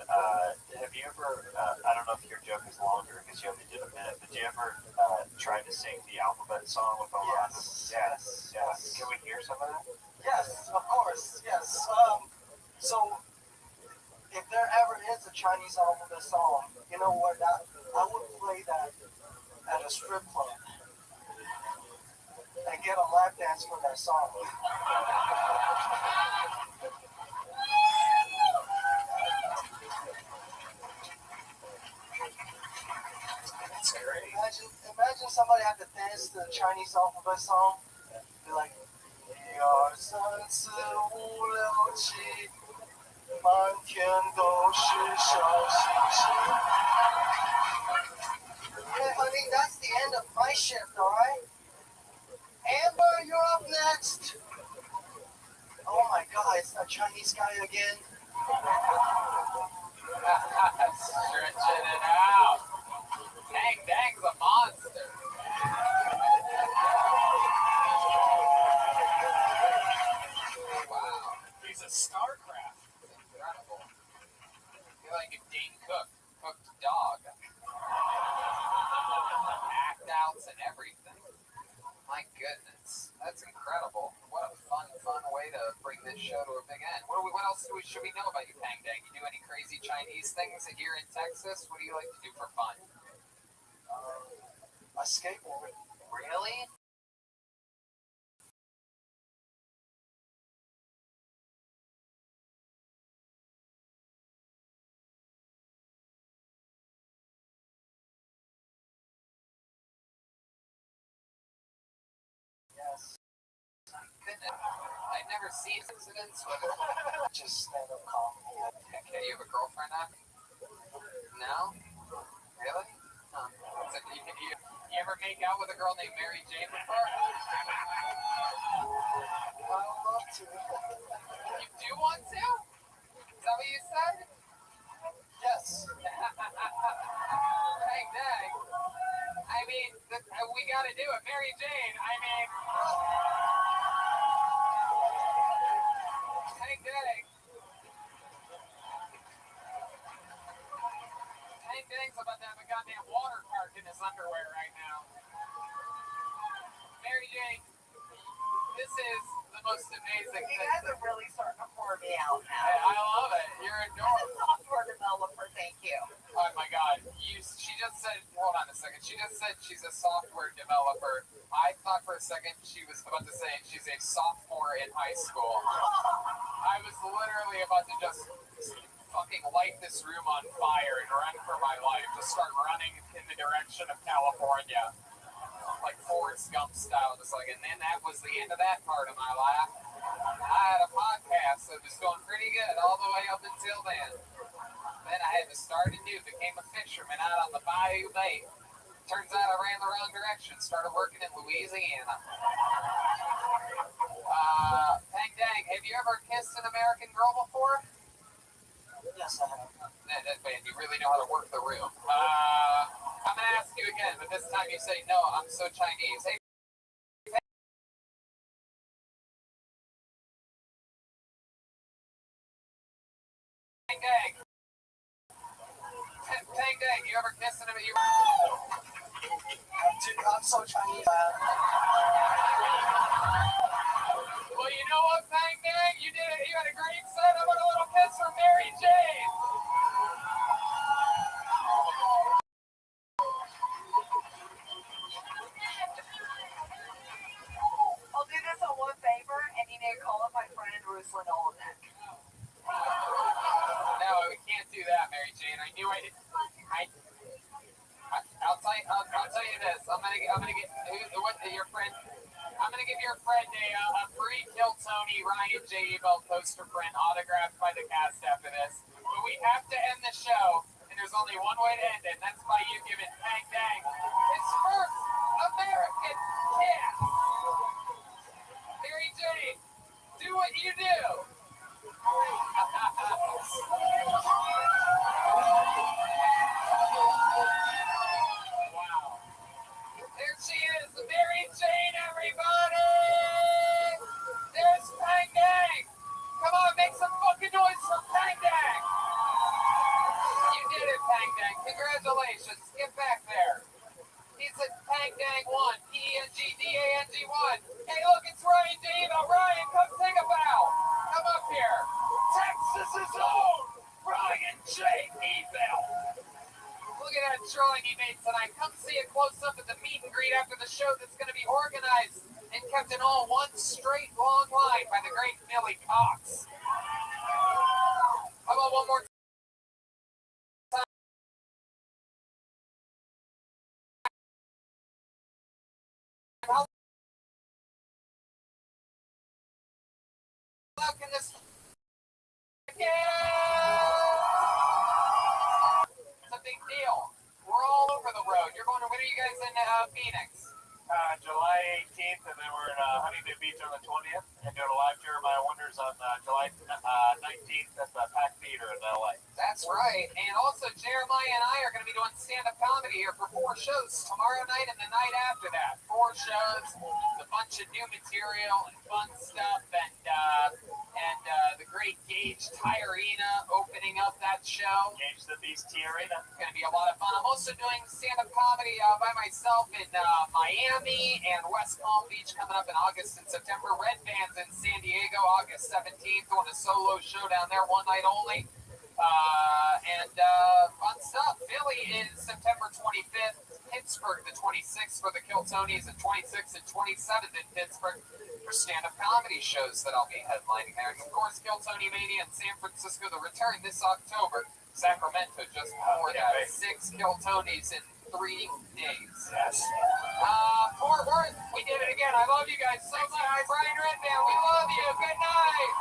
have you ever, I don't know if your joke is longer because you only did a minute, but did you ever try to sing the alphabet song with all of us? Yes. Can we hear some of that? Yes, of course. Yes. So, if there ever is a Chinese alphabet song, you know what? I would play that at a strip club and get a lap dance for that song. That's great. Imagine somebody had to dance to the Chinese alphabet song. Be like, 次无聊起，满天都是小星星。Hey, honey, that's the end of my shift, alright? Amber, you're up next. Oh my god, it's that Chinese guy again. Stretching it out. Dang, Dang's a monster. Wow. He's a StarCraft. Incredible. I feel like if Dane Cook cooked dog. Act outs and everything. My goodness. That's incredible. What a fun way to bring this show to a big end. What else should we know about you, Pang Dang? You do any crazy Chinese things here in Texas? What do you like to do for fun? I skateboard. Really? Yes. Goodness. I've never seen incidents with Just stand-up comedy. Okay, you have a girlfriend now? No? Really? Huh. So you ever make out with a girl named Mary Jane before? I would love to. You do want to? Is that what you said? Yes. Dang, dang. I mean, we gotta do it. Mary Jane, I mean... Dang, dang. Dang, dang's about to have a goddamn water park in his underwear right now. Mary Jane, this is the most amazing You thing. guys are really starting to pour me out I now. love it. You're I'm a adorable. software developer, thank you. Oh my god. She just said, hold on a second. She just said she's a software developer. I thought for a second she was about to say she's a sophomore in high school. I was literally about to just fucking light this room on fire and run for my life. Just start running in the direction of California. Like Forrest Gump style. Just like, and then that was the end of that part of my life. I had a podcast that was going pretty good all the way up until then. Then I had to start anew, became a fisherman out on the Bayou Bay. Turns out I ran the wrong direction, started working in Louisiana. Dang, dang, have you ever kissed an American girl before? Yes, I have. Man, you really know how to work the room. I'm going to ask you again, but this time you say, no, I'm so Chinese. Hey, dang, dang. Dang, dang, you ever kissed an American? I'm so Chinese. Well, you know what, Dang, dang? You did it. You had a great set. How about a little kiss from Mary Jane? I'll do this on one favor, and you need to call up my friend Ruslan Olenek. No, we can't do that, Mary Jane. I knew I did. I'll tell you this. I'm gonna get your friend. I'm gonna give your friend a free Kill Tony Ryan J. Ebel poster print autographed by the cast after this. But we have to end the show, and there's only one way to end it, and that's by you giving Dang Dang his first American kiss. Mary Jane, do what you do. Wow. There she is, Mary Jane, everybody! There's Dang Dang! Come on, make some fucking noise for Dang Dang! You did it, Dang Dang. Congratulations. Get back there. He's a Dang Dang 1. P-E-N-G-D-A-N-G 1. Hey, look, it's Ryan J. Ebel. Ryan, come sing a bow. Come up here. Texas's own Ryan J. Ebel. Look at that drawing he made tonight. Come see a close-up at the meet and greet after the show that's going to be organized and kept in all one straight long line by the great Billy Cox. How about one more time? How how can this? It's a big deal. We're all over the road. You're going to, when are you guys in Phoenix? July 18th, and then we're in Huntington Beach on the 20th, and doing a live Jeremiah Wonders on July 19th at the Pack Theater in LA. That's right. And also, Jeremiah and I are going to be doing stand-up comedy here for 4 shows tomorrow night and the night after that. 4 shows, a bunch of new material and fun stuff, and the great Gage Tyrena opening up that show. Gage the Beast Tyrena. It's going to be a lot of fun. I'm also doing stand-up comedy by myself in Miami and West Palm Beach coming up in August and September. Red Band's in San Diego August 17th, doing a solo show down there, one night only. Fun stuff. Philly is September 25th, Pittsburgh the 26th for the Kiltonies, and 26th and 27th in Pittsburgh for stand-up comedy shows that I'll be headlining there. And of course, Kiltony Mania in San Francisco, the return this October. Sacramento just before that. 6 Kiltonies in 3 days. Yes. Fort Worth, we did it again. I love you guys so much. Brian Redband, we love you. Good night.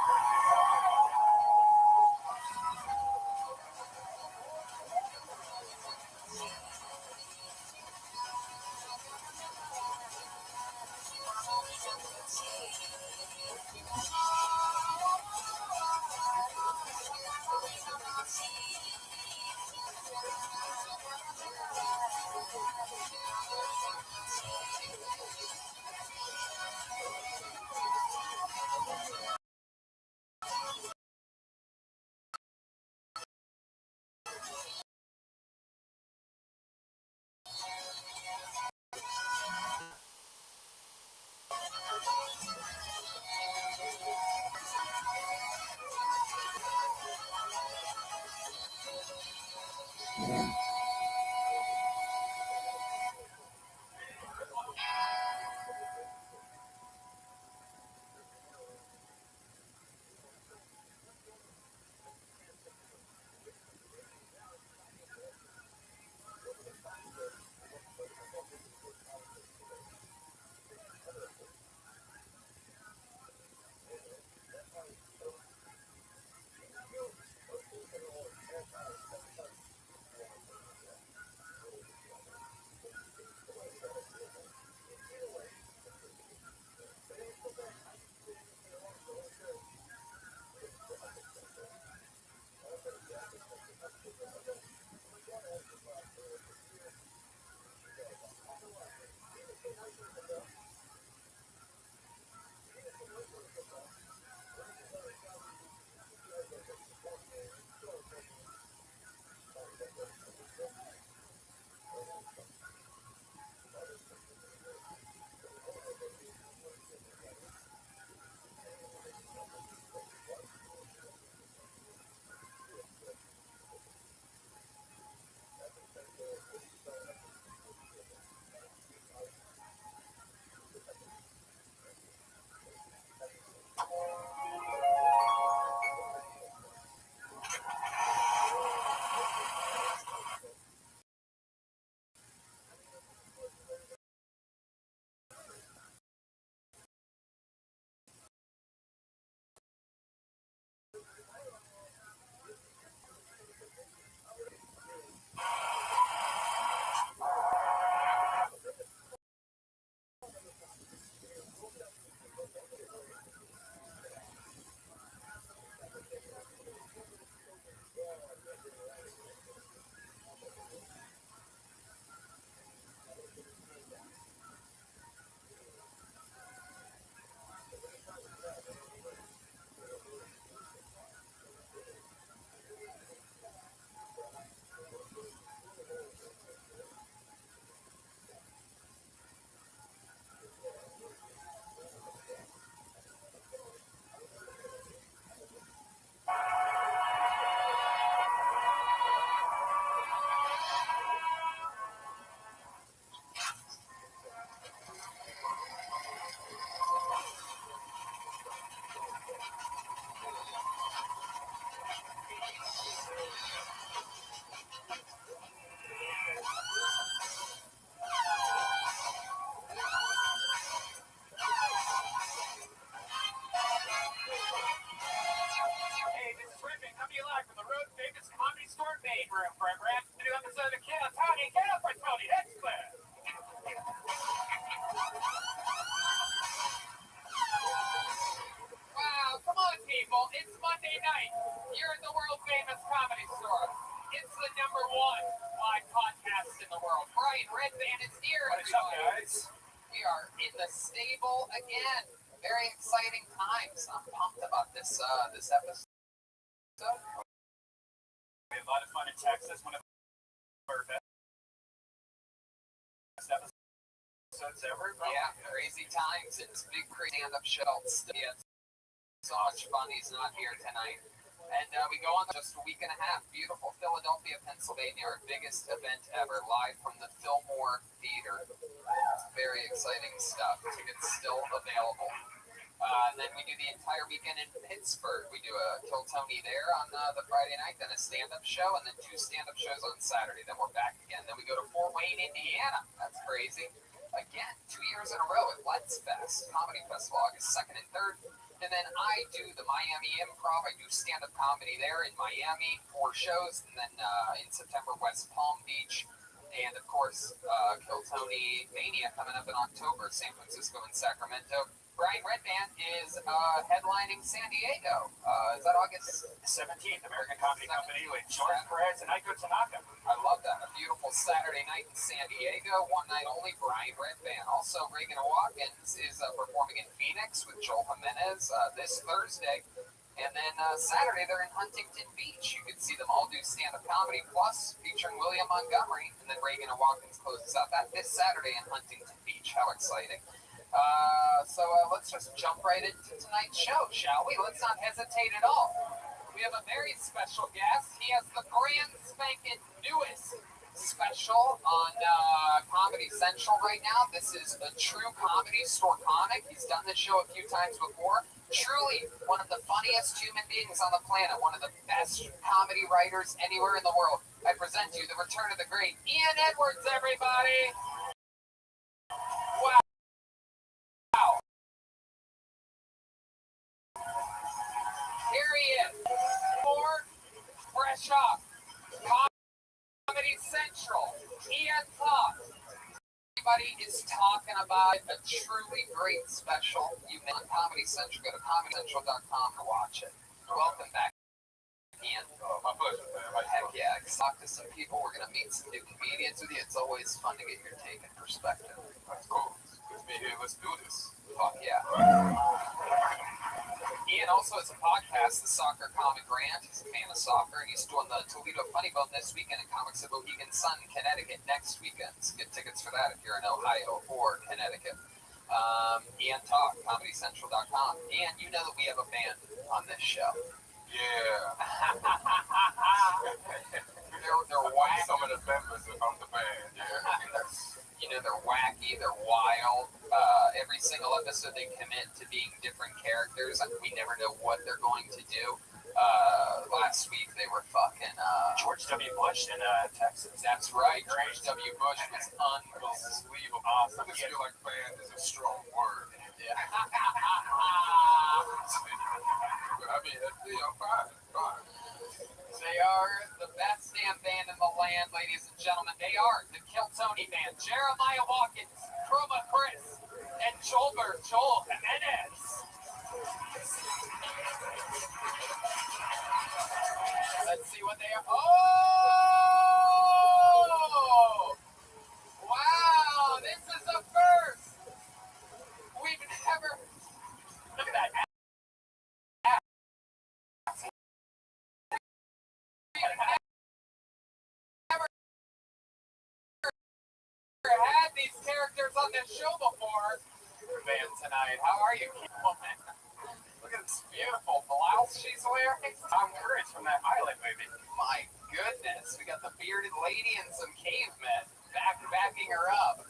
Redman coming to you live from the Road Famous Comedy Store Main Room program. A new episode of Kill Tony. Get up for Tony. That's clear. Wow, come on, people. It's Monday night. You're at the world famous Comedy Store. It's the #1 live podcast in the world. Brian Redman is here. What's up, guys? We are in the stable again. Very exciting times. I'm pumped about this episode. We had a lot of fun in Texas. One of our best episodes ever. Yeah, crazy times. It's big stand-up shows. Yeah, so much fun. He's not here tonight. And we go on just a week and a half. Beautiful Philadelphia, Pennsylvania, our biggest event ever, live from the Fillmore Theater. It's very exciting stuff. Tickets still available. And then we do the entire weekend in Pittsburgh. We do a Kill Tony there on the Friday night, then a stand-up show, and then 2 stand-up shows on Saturday. Then we're back again. Then we go to Fort Wayne, Indiana. That's crazy. Again, 2 years in a row at Let's Fest Comedy Festival, August 2nd and 3rd. And then I do the Miami Improv. I do stand-up comedy there in Miami, 4 shows. And then in September, West Palm Beach. And, of course, Kill Tony Mania coming up in October, San Francisco and Sacramento. Brian Redman is headlining San Diego. Is that August 17th, American Comedy Company with George Perez and Aiko Tanaka. I love that. A beautiful Saturday night in San Diego. One night only, Brian Redman. Also, Reagan Watkins is performing in Phoenix with Joel Jimenez this Thursday. And then Saturday, they're in Huntington Beach. You can see them all do stand-up comedy, plus featuring William Montgomery. And then Reagan Watkins closes out that this Saturday in Huntington Beach. How exciting. So let's just jump right into tonight's show, shall we? Let's not hesitate at all. We have a very special guest. He has the brand spanking newest special on Comedy Central right now. This is a true Comedy Store comic. He's done this show a few times before. Truly one of the funniest human beings on the planet. One of the best comedy writers anywhere in the world. I present you the return of the great Ian Edwards, everybody. Wow. Here he is. More fresh off Comedy Central. Ian Talk. Everybody is talking about a truly great special. You met on Comedy Central. Go to ComedyCentral.com to watch it. Welcome back, Ian. My pleasure, man. Heck yeah. Talk to some people. We're going to meet some new comedians with you. It's always fun to get your take and perspective. That's cool. Good to be here. Let's do this. Fuck yeah. Ian also has a podcast, The Soccer Comic Rant. He's a fan of soccer, and he's doing the Toledo Funny Bone this weekend and Comics of Mohegan Sun, Connecticut next weekend. So get tickets for that if you're in Ohio or Connecticut. Ian Talk, ComedyCentral.com. Ian, you know that we have a band on this show. Yeah. They're wacky. Some of the members of the band, yeah. You know, they're wacky, they're wild. Every single episode they commit to being different characters. We never know what they're going to do. Last week they were fucking George W. Bush in Texas. That's right. George W. Bush was unbelievable. I just feel like band is a strong word. Yeah. But I mean, fine. They are the best damn band in the land, ladies and gentlemen. They are the Kill Tony Band. Jeremiah Watkins, Chroma Chris, and Joel Jimenez. Let's see what they are. Oh! Wow, this is a first. We've never. Look at that. Had these characters on this show before. Man, tonight, how are you, woman? Look at this beautiful blouse she's wearing. Tom Courage from that pilot movie. My goodness, we got the bearded lady and some cavemen backing her up.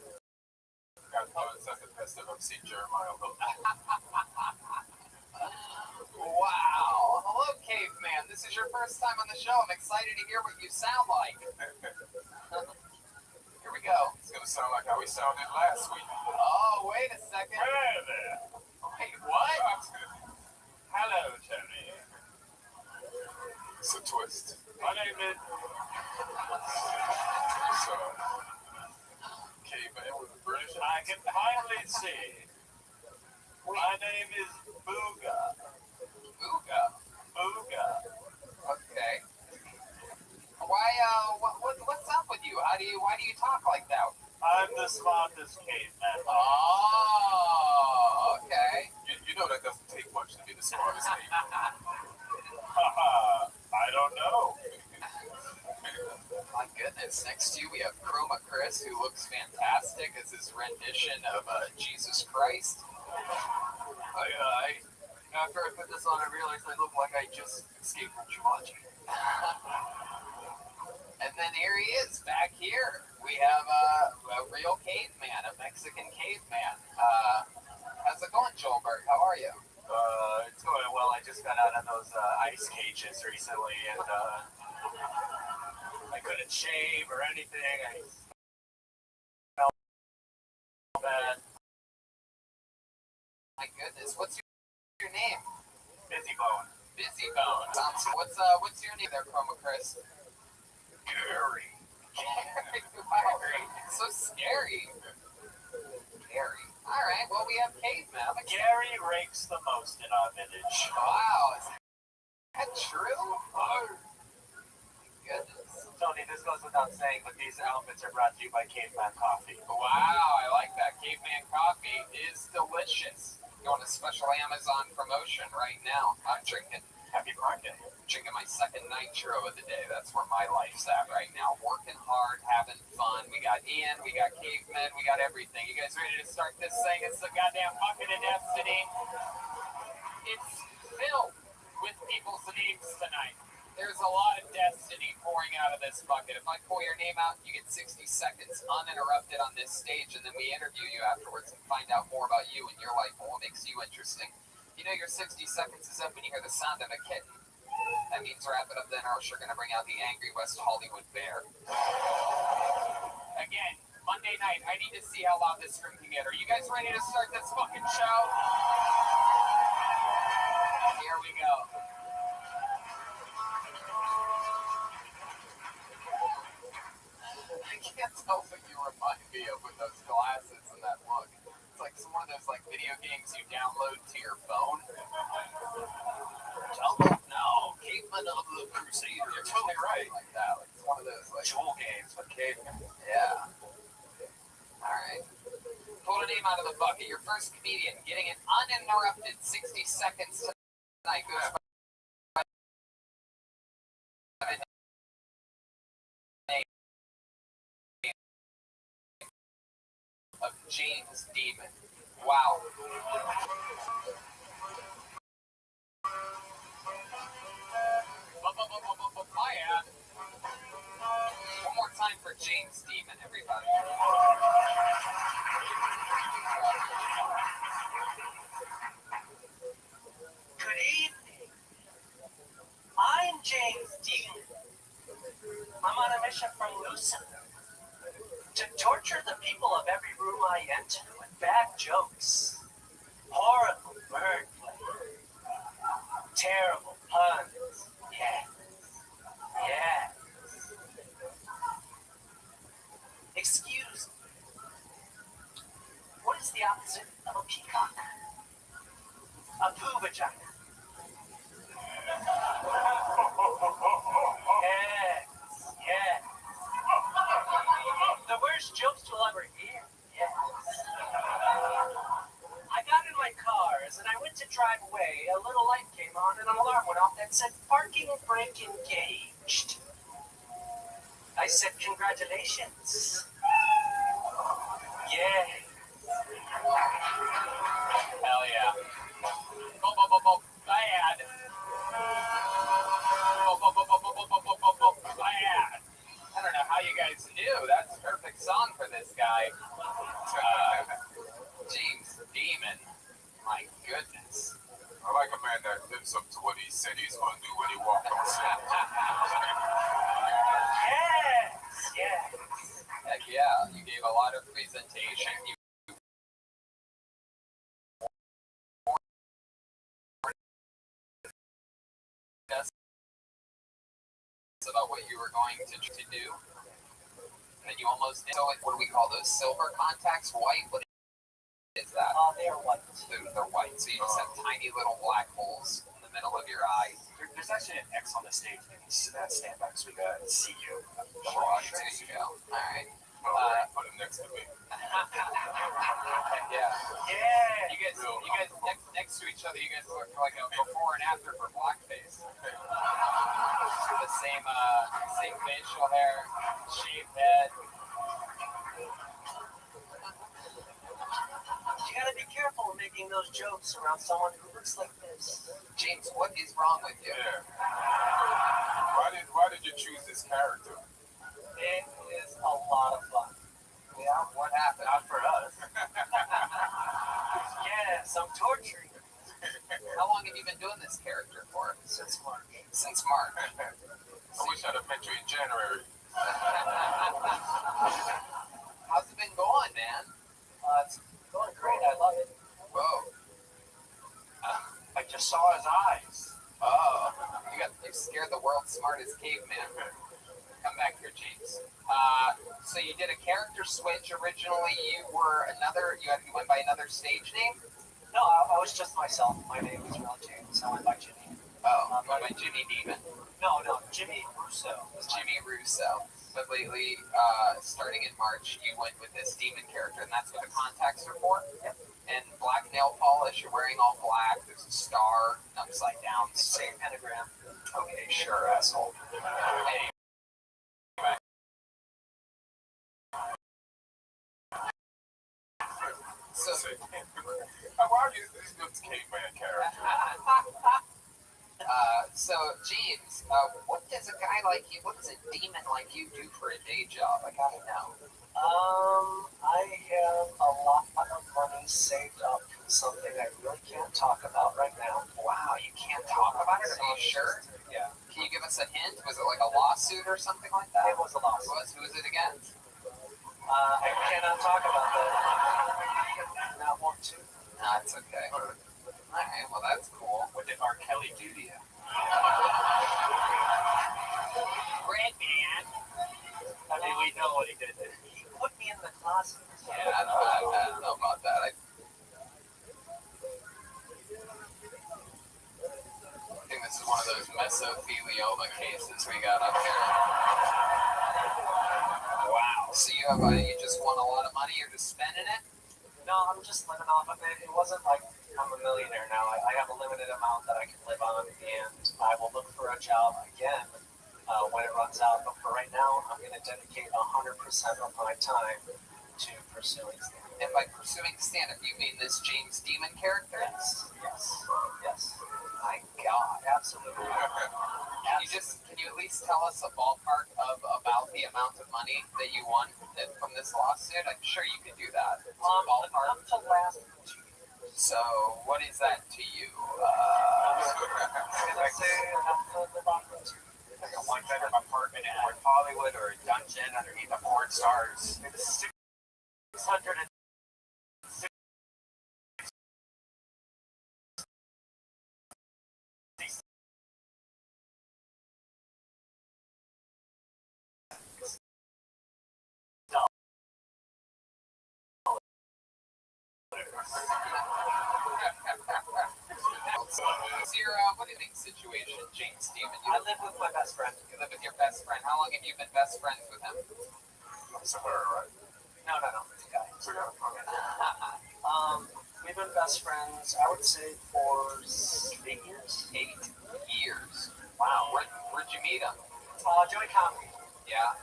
That's the best I've ever seen Jeremiah look. Wow. Hello, caveman. This is your first time on the show. I'm excited to hear what you sound like. Here we go. It's going to sound like how we sounded last week. Oh, wait a second. Hey there. Wait, what? Hello, Tony. name is. So, caveman with a British I can finally see. My name is Booga. Booga. Booga. Okay. What's up with you? Why do you talk like that? I'm the smartest caveman. Oh, okay. You know that doesn't take much to be the smartest caveman. I don't know. My goodness. Next to you, we have Chroma Chris, who looks fantastic as his rendition of Jesus Christ. After I put this on, I realized I look like I just escaped from Jumanji. And then here he is, back here. We have a real caveman, a Mexican caveman. How's it going, Joelberg? How are you? It's going well. I just got out of those ice cages recently, and I couldn't shave or anything. I felt bad. My goodness, what's your name? Busy bone. Busy Bone. What's your name there, Chroma Chris? Gary. Wow, so scary. Gary. All right, well, we have caveman. Gary rakes the most in our village. Wow, is that true? Oh, goodness. Tony, this goes without saying, but these outfits are brought to you by Caveman Coffee. Wow, I like that. Caveman Coffee is delicious. Going to special Amazon promotion right now. I'm drinking. Happy Prime Day. Drinking my second nitro of the day. That's where my life's at right now. Working hard, having fun. We got Ian, we got Caveman, we got everything. You guys ready to start this thing? It's the goddamn bucket of destiny. It's filled with people's names tonight. There's a lot of destiny pouring out of this bucket. If I pull your name out, you get 60 seconds uninterrupted on this stage, and then we interview you afterwards and find out more about you and your life and what makes you interesting. You know your 60 seconds is up when you hear the sound of a kitten. That means wrap it up then, or else you're going to bring out the angry West Hollywood bear. Again, Monday night, I need to see how loud this room can get. Are you guys ready to start this fucking show? Here we go. I can't tell what you remind me of with those glasses and that look. It's like some one of those like video games you download to your phone. No, Caveman of the Crusader. You're totally right. Like that. Like it's one of those like jewel games with cavemen. Yeah. All right. Pull a name out of the bucket. Your first comedian getting an uninterrupted 60 seconds tonight goes by the name of James Demon. Wow. My ad. One more time for James Demon, everybody. Good evening. I'm James Dean. I'm on a mission from Lucifer to torture the people of every room I enter with bad jokes, horrible wordplay, terrible puns. Yes. Yes. Excuse me. What is the opposite of a peacock? A poo vagina. Yes, yes. The worst jokes you'll ever hear. Yes. I got in my car as I went to drive away. A little light came on and an alarm went off that said parking brake engaged. I said, congratulations. Yeah. Hell yeah. Bad. Bad. I don't know how you guys knew. That's a perfect song for this guy. James Demon. My goodness. I like a man that lives up to what he said he's going to do when he walked on set. Yes, yes. Heck yeah. You gave a lot of presentation. You about what you were going to do, and then you almost did. So, like, what do we call those? Silver contacts? White? What is that? They're white. They're white. So you just have tiny little black holes in the middle of your eye. There's actually an X on the stage. We can stand back so we can see you. Sure, there you go. All right. Put it next to me. Yeah. You guys next to each other. You guys look like a before and after for blackface. The same facial hair, shaved head. You gotta be careful making those jokes around someone who looks like this. James, what is wrong with you? Yeah. Why did you choose this character? It is a lot of fun. Yeah. What happened? Not for us. Yes, I'm torturing you. How long have you been doing this character for? Since March. Since March. I wish I'd have met you in January. How's it been going, man? It's going great. I love it. Whoa. I just saw his eyes. Oh, you scared the world's smartest caveman. Come back here, James. So you did a character switch. Originally, you went by another stage name. No, I was just myself. My name is Ron James. I went by Jimmy. Oh, by Jimmy Demon. No, Jimmy Russo. Jimmy Russo. But lately, starting in March, you went with this demon character, and that's what the contacts are for. Yep. And black nail polish. You're wearing all black. There's a star upside down. Same pentagram. Okay, sure, asshole. Anyway. So, Why are you this caveman character? So James, what does a guy like you, what does a demon like you do for a day job? I gotta know. I have a lot of money saved up. Something I really can't talk about right now. Wow, you can't talk about it? Are you sure? Yeah. Can you give us a hint? Was it like a lawsuit or something like that? It was a lawsuit. Who was it against? I cannot talk about that. Not want to. Nah, it's okay. Alright, well that's cool. What did R. Kelly do to you? Red man. I mean, we know what he did. He put me in the closet. Yeah, I don't know about that. I think this is one of those mesothelioma cases we got up here. Wow. So you just won a lot of money, you're just spending it? No, I'm just living off of it. It wasn't like I'm a millionaire now. I have a limited amount that I can live on, and I will look for a job again when it runs out. But for right now, I'm going to dedicate 100% of my time to pursuing stand-up. And by pursuing stand-up, you mean this James Demon character? Yes. My God. Absolutely. Can you at least tell us a ballpark about the amount of money that you won from this lawsuit? I'm sure you could do that. Enough to last 2 years. So what is that to you? Can I say enough to live on for 2 years? Like a one-bedroom apartment in North Hollywood or a dungeon underneath the porn stars. It's 600 What's your living situation, James Demon? I live with my best friend. You live with your best friend. How long have you been best friends with him? It's her, right? No, it's a guy. So, yeah, okay. We've been best friends, I would say, for 8 years. 8 years. Wow. Where'd you meet him? Joey Comedy. Yeah.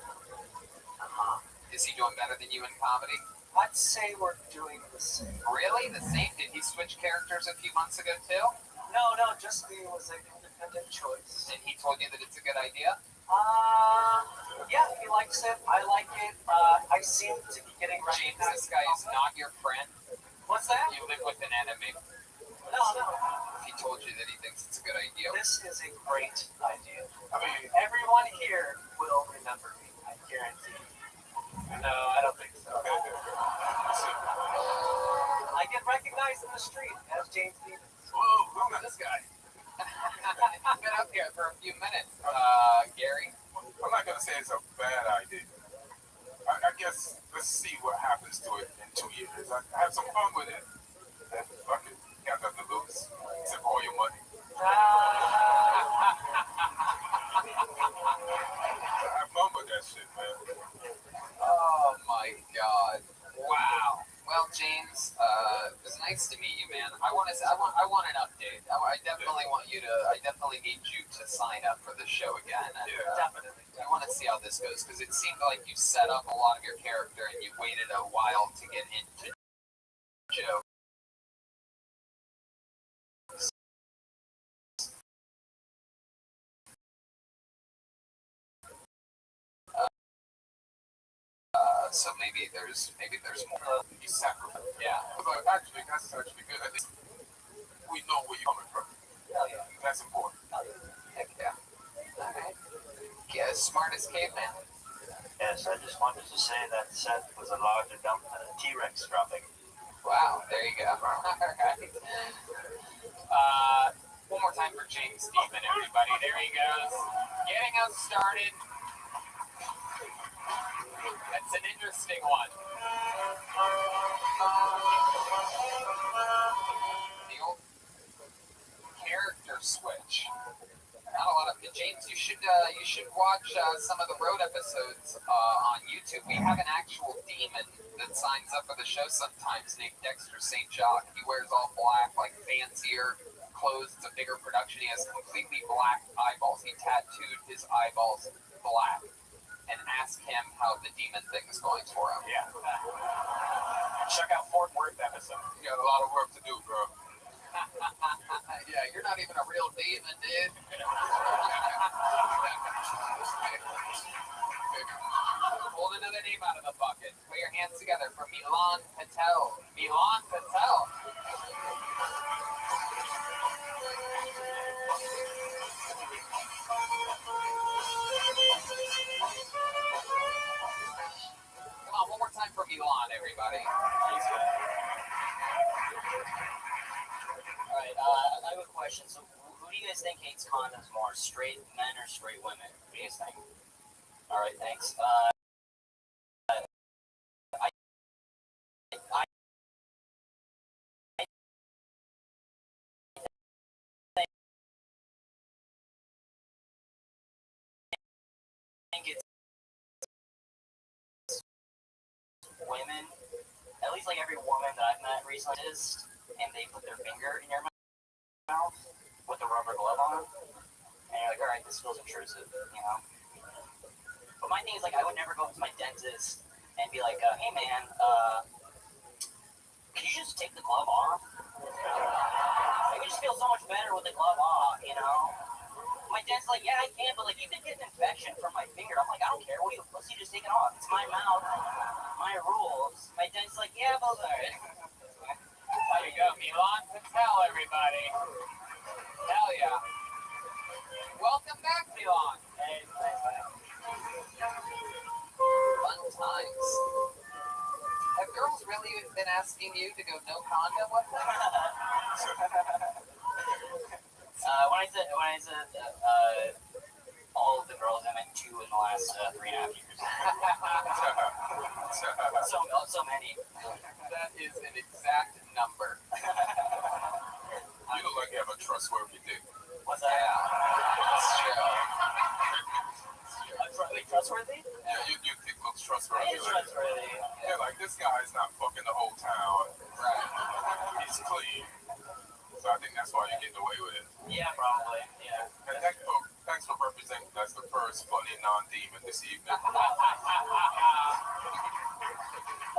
Is he doing better than you in comedy? I'd say we're doing the same. Really? The same? Did he switch characters a few months ago too? No, just me. It was an independent choice. And he told you that it's a good idea? Yeah, he likes it. I like it. I seem to be getting James, this guy is not your friend. What's that? You live with an enemy. No. He told you that he thinks it's a good idea. This is a great idea. I mean, Everyone here will remember me. I guarantee. No, I don't think so. I get recognized in the street as James Demon. Whoa, who's this guy? I've been up here for a few minutes. Gary? I'm not gonna say it's a bad idea. I guess let's see what happens to it in 2 years. I have some fun with it. And fuck it, got nothing to lose except for all your money. Have fun with that shit, man. Oh my god! Wow. Well, James, it was nice to meet you, man. I want an update. I definitely want you to. I definitely need you to sign up for the show again. And, Definitely. I want to see how this goes because it seemed like you set up a lot of your character and you waited a while to get into Joe. So maybe there's more. You sacrifice. Yeah. But actually, that's actually good. At least we know where you're coming from. Hell yeah. That's important. Heck yeah. All right. Yeah, smartest caveman. Yes, I just wanted to say that Seth was a larger dump than a T-Rex dropping. Wow, there you go. All right. One more time for James Steven, everybody. There he goes. Getting us started. That's an interesting one. The old character switch. Not a lot of James. You should watch some of the road episodes on YouTube. We have an actual demon that signs up for the show sometimes named Dexter St. Jacques. He wears all black, like fancier clothes. It's a bigger production. He has completely black eyeballs. He tattooed his eyeballs black. And ask him how the demon thing is going for him. Yeah. Check out Fort Worth episode. You got a lot of work to do, bro. Yeah, you're not even a real demon, dude. Hold another name out of the bucket. Put your hands together for Milan Patel. Milan Patel. Come on, one more time for Milan, everybody. All right, I have a question. So, who do you guys think hates condoms more, straight men or straight women? What do you guys think? All right, thanks. I think it's women, at least like every woman that I've met recently is, and they put their finger in your mouth with a rubber glove on, and you're like, all right, this feels intrusive, you know? But my thing is, like, I would never go up to my dentist and be like, hey man, can you just take the glove off? It would just feel so much better with the glove off, you know? My dentist's like, yeah, I can, but like, you could get an infection from my finger. I'm like, I don't care. What are you, pussy? Just take it off. It's my mouth, my rules. My dentist's like, yeah, but There you go, Milan Patel, everybody. Hell yeah. Welcome back, Milan. hey, thanks, man. Fun times. Have girls really been asking you to go no condom with them? When I said all of the girls, I meant 2 in the last 3.5 years. so many. That is an exact number. You look like you have a trustworthy dick. What's that? Yeah, that's true. Trustworthy? Yeah, your dick looks trustworthy. It is trustworthy. Yeah, like this guy's not fucking the whole town. Right. He's clean. So I think that's why you're getting away with it. Yeah, probably. Yeah. And thanks for representing us, the first funny non-demon this evening. I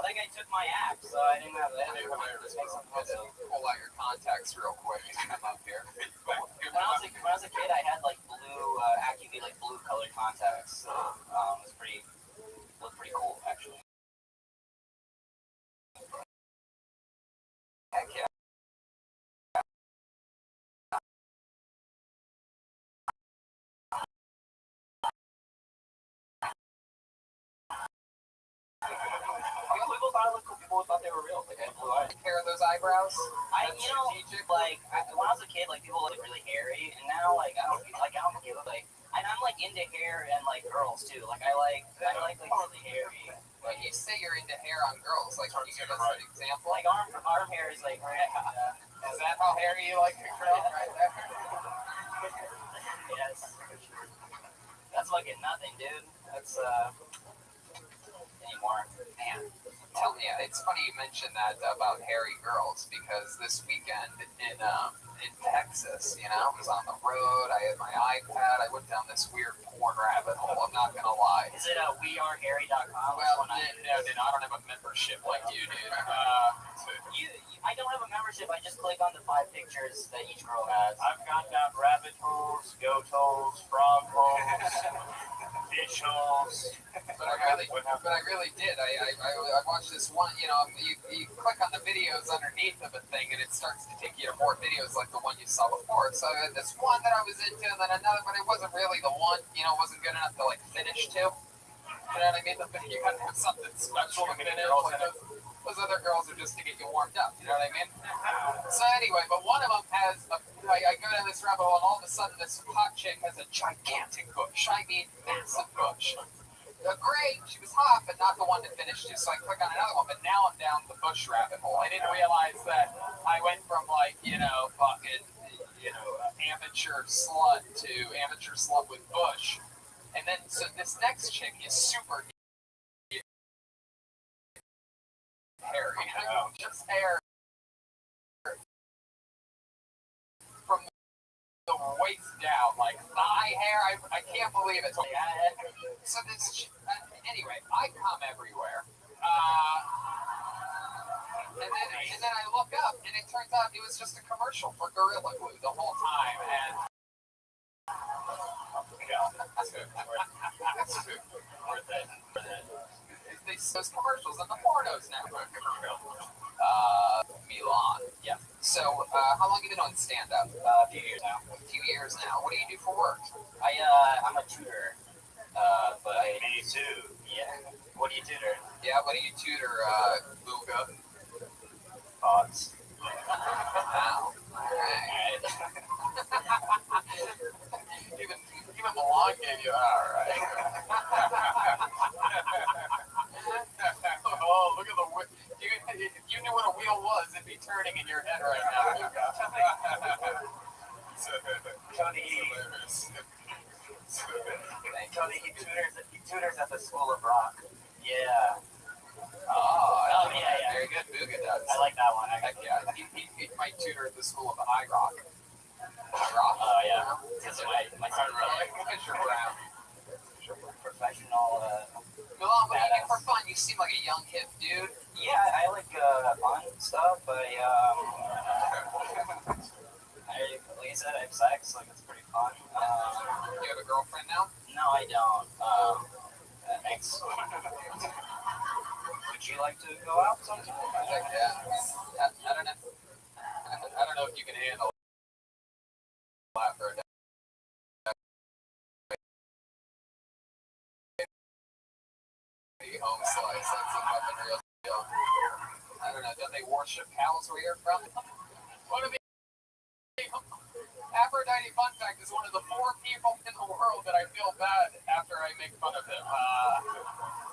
think I took my axe, so I didn't have that. Pull out your contacts real quick and come up here. When I was a kid, I had like blue, Acuvue, like blue colored contacts. So it was looked pretty cool, actually. Heck yeah. People thought it looked cool. People thought they were real. Like I had blue eyes. Hair of those eyebrows. Strategic. Like when I was a kid, like people looked really hairy, and now like I don't give a like. And I'm like into hair and like girls as an example. Like arm hair is like, Is that how hairy you like your girl right there? yes. That's fucking nothing, dude. That's anymore. Man, tell me, it's funny you mentioned that about hairy girls because this weekend in Texas, you know, I was on the road. I had my iPad. I went down this weird porn rabbit hole. I'm not gonna lie. Is it wearehairy.com? Well, no, dude, I don't have a membership like you, dude. I don't have a membership. I just click on the 5 pictures that each girl has. I've gone down rabbit holes, goat holes, frog holes, fish holes. But I really did. I watched this one. You know, you click on the videos underneath of a thing, and it starts to take you to more videos like the one you saw before. So I had this one that I was into, and then another, but it wasn't really the one. You know, it wasn't good enough to like finish to. You know what I mean? You gotta have something special to finish. Like those other girls are just to get you warmed up. You know what I mean? So anyway, but one of them has. I go down this rabbit hole, and all of a sudden, this hot chick has a gigantic bush. I mean, massive bush. Great, she was hot, but not the one to finish to. So I click on another one, but now I'm down the bush rabbit hole. I didn't realize that I went from like, fucking, amateur slut to amateur slut with bush. And then, so this next chick is super hairy. Just hair from the waist down, like thigh hair. I can't believe it. So this, anyway, I come everywhere. And then I look up, and it turns out it was just a commercial for Gorilla Glue the whole time. And those commercials on the Pornos Network. Milan. Yeah. So, how long have you been on stand-up? A few years now. A few years now. What do you do for work? I'm a tutor. But Me too. yeah. What do you tutor? Yeah, what do you tutor, Luga? Thoughts? Wow. Alright. even Milan gave you alright. Oh, look at the wheel. If you knew what a wheel was, it'd be turning in your head right now, Luga. Tony, he tutors at the School of Rock. Yeah. Oh, yeah. Very good. Luga does. I like that one. Heck yeah. He might tutor at the School of High Rock. High Rock? Oh, yeah. Because my son Fisher Brown. professional. Milan, what do you do for fun? You seem like a young hip dude. Yeah, I like fun stuff. Like I said, I have sex. Like it's pretty fun. You have a girlfriend now? No, I don't. Thanks. Would you like to go out sometime? Heck yeah. I don't know. I don't know if you can handle that for a day. Home slice. That's a fucking real deal. I don't know. Don't they worship cows where you're from? What do they? Aphrodite, fun fact, is one of the 4 people in the world that I feel bad after I make fun of him.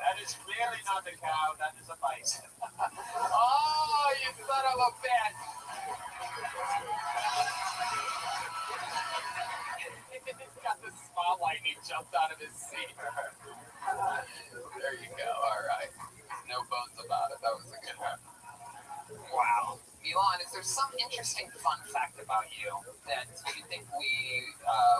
That is clearly not the cow. That is a bison. Oh, you son of a bitch! He's got the spotlight and he jumped out of his seat. There you go. All right. No bones about it. That was a good one. Wow. Milan, is there some interesting fun fact about you that you think we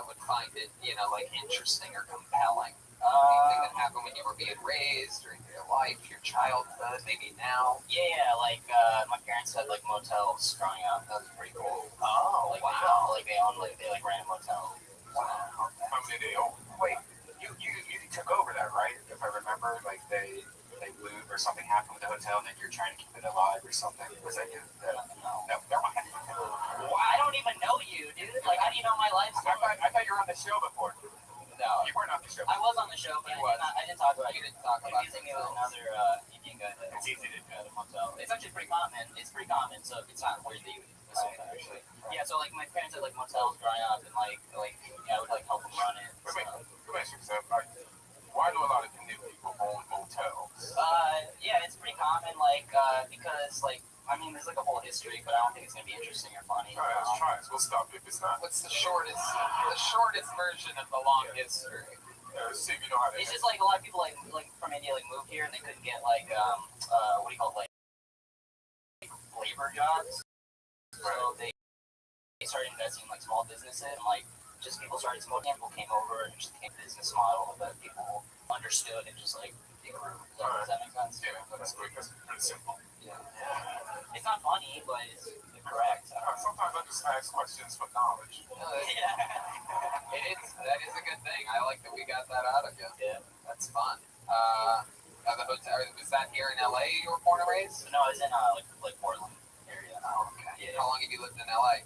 would find it, like interesting or compelling? Anything that happened when you were being raised, or in your life, your childhood, maybe now? Yeah, like my parents had like motels growing up. That was pretty cool. Oh, Like wow. they ran a motel. Wow. How many they own? Wait, you took over that, right? If I remember, like they blew or something happened with the hotel, and then you're trying to keep it alive or something. Was that you? No, never mind. I don't even know you, dude. Like, how do you know my life story? I thought you were on the show before. No, You weren't on the show. I was on the show, but I didn't talk about it. you didn't talk about Confusing me with it. another Indian guy that It's easy to do. had a motel. It's actually pretty common. It's pretty common, so it's not weird that you would assume that, actually. Yeah, so like my parents had like motels growing up, and like I would like help them run it. Wait, let me ask you something. Why do a lot of Indian people own motels? Yeah, it's pretty common, like because It's not. What's the shortest version of the long history? See if you know how to. It's just like a lot of people like from India moved here and they couldn't get what do you call it, like labor jobs. So they started investing in like small businesses and like just people started smoking. People came over and just became a business model that people understood and just like they grew. Does that make sense? Yeah, that's quick. That's pretty simple. Yeah. It's not funny, but it's correct. Sometimes I just ask questions for knowledge. It is. That is a good thing. I like that we got that out of you. Yeah. That's fun. The hotel, was that here in LA you were born and raised? No, I was in like Portland area. Oh, okay. Yeah. How long have you lived in LA?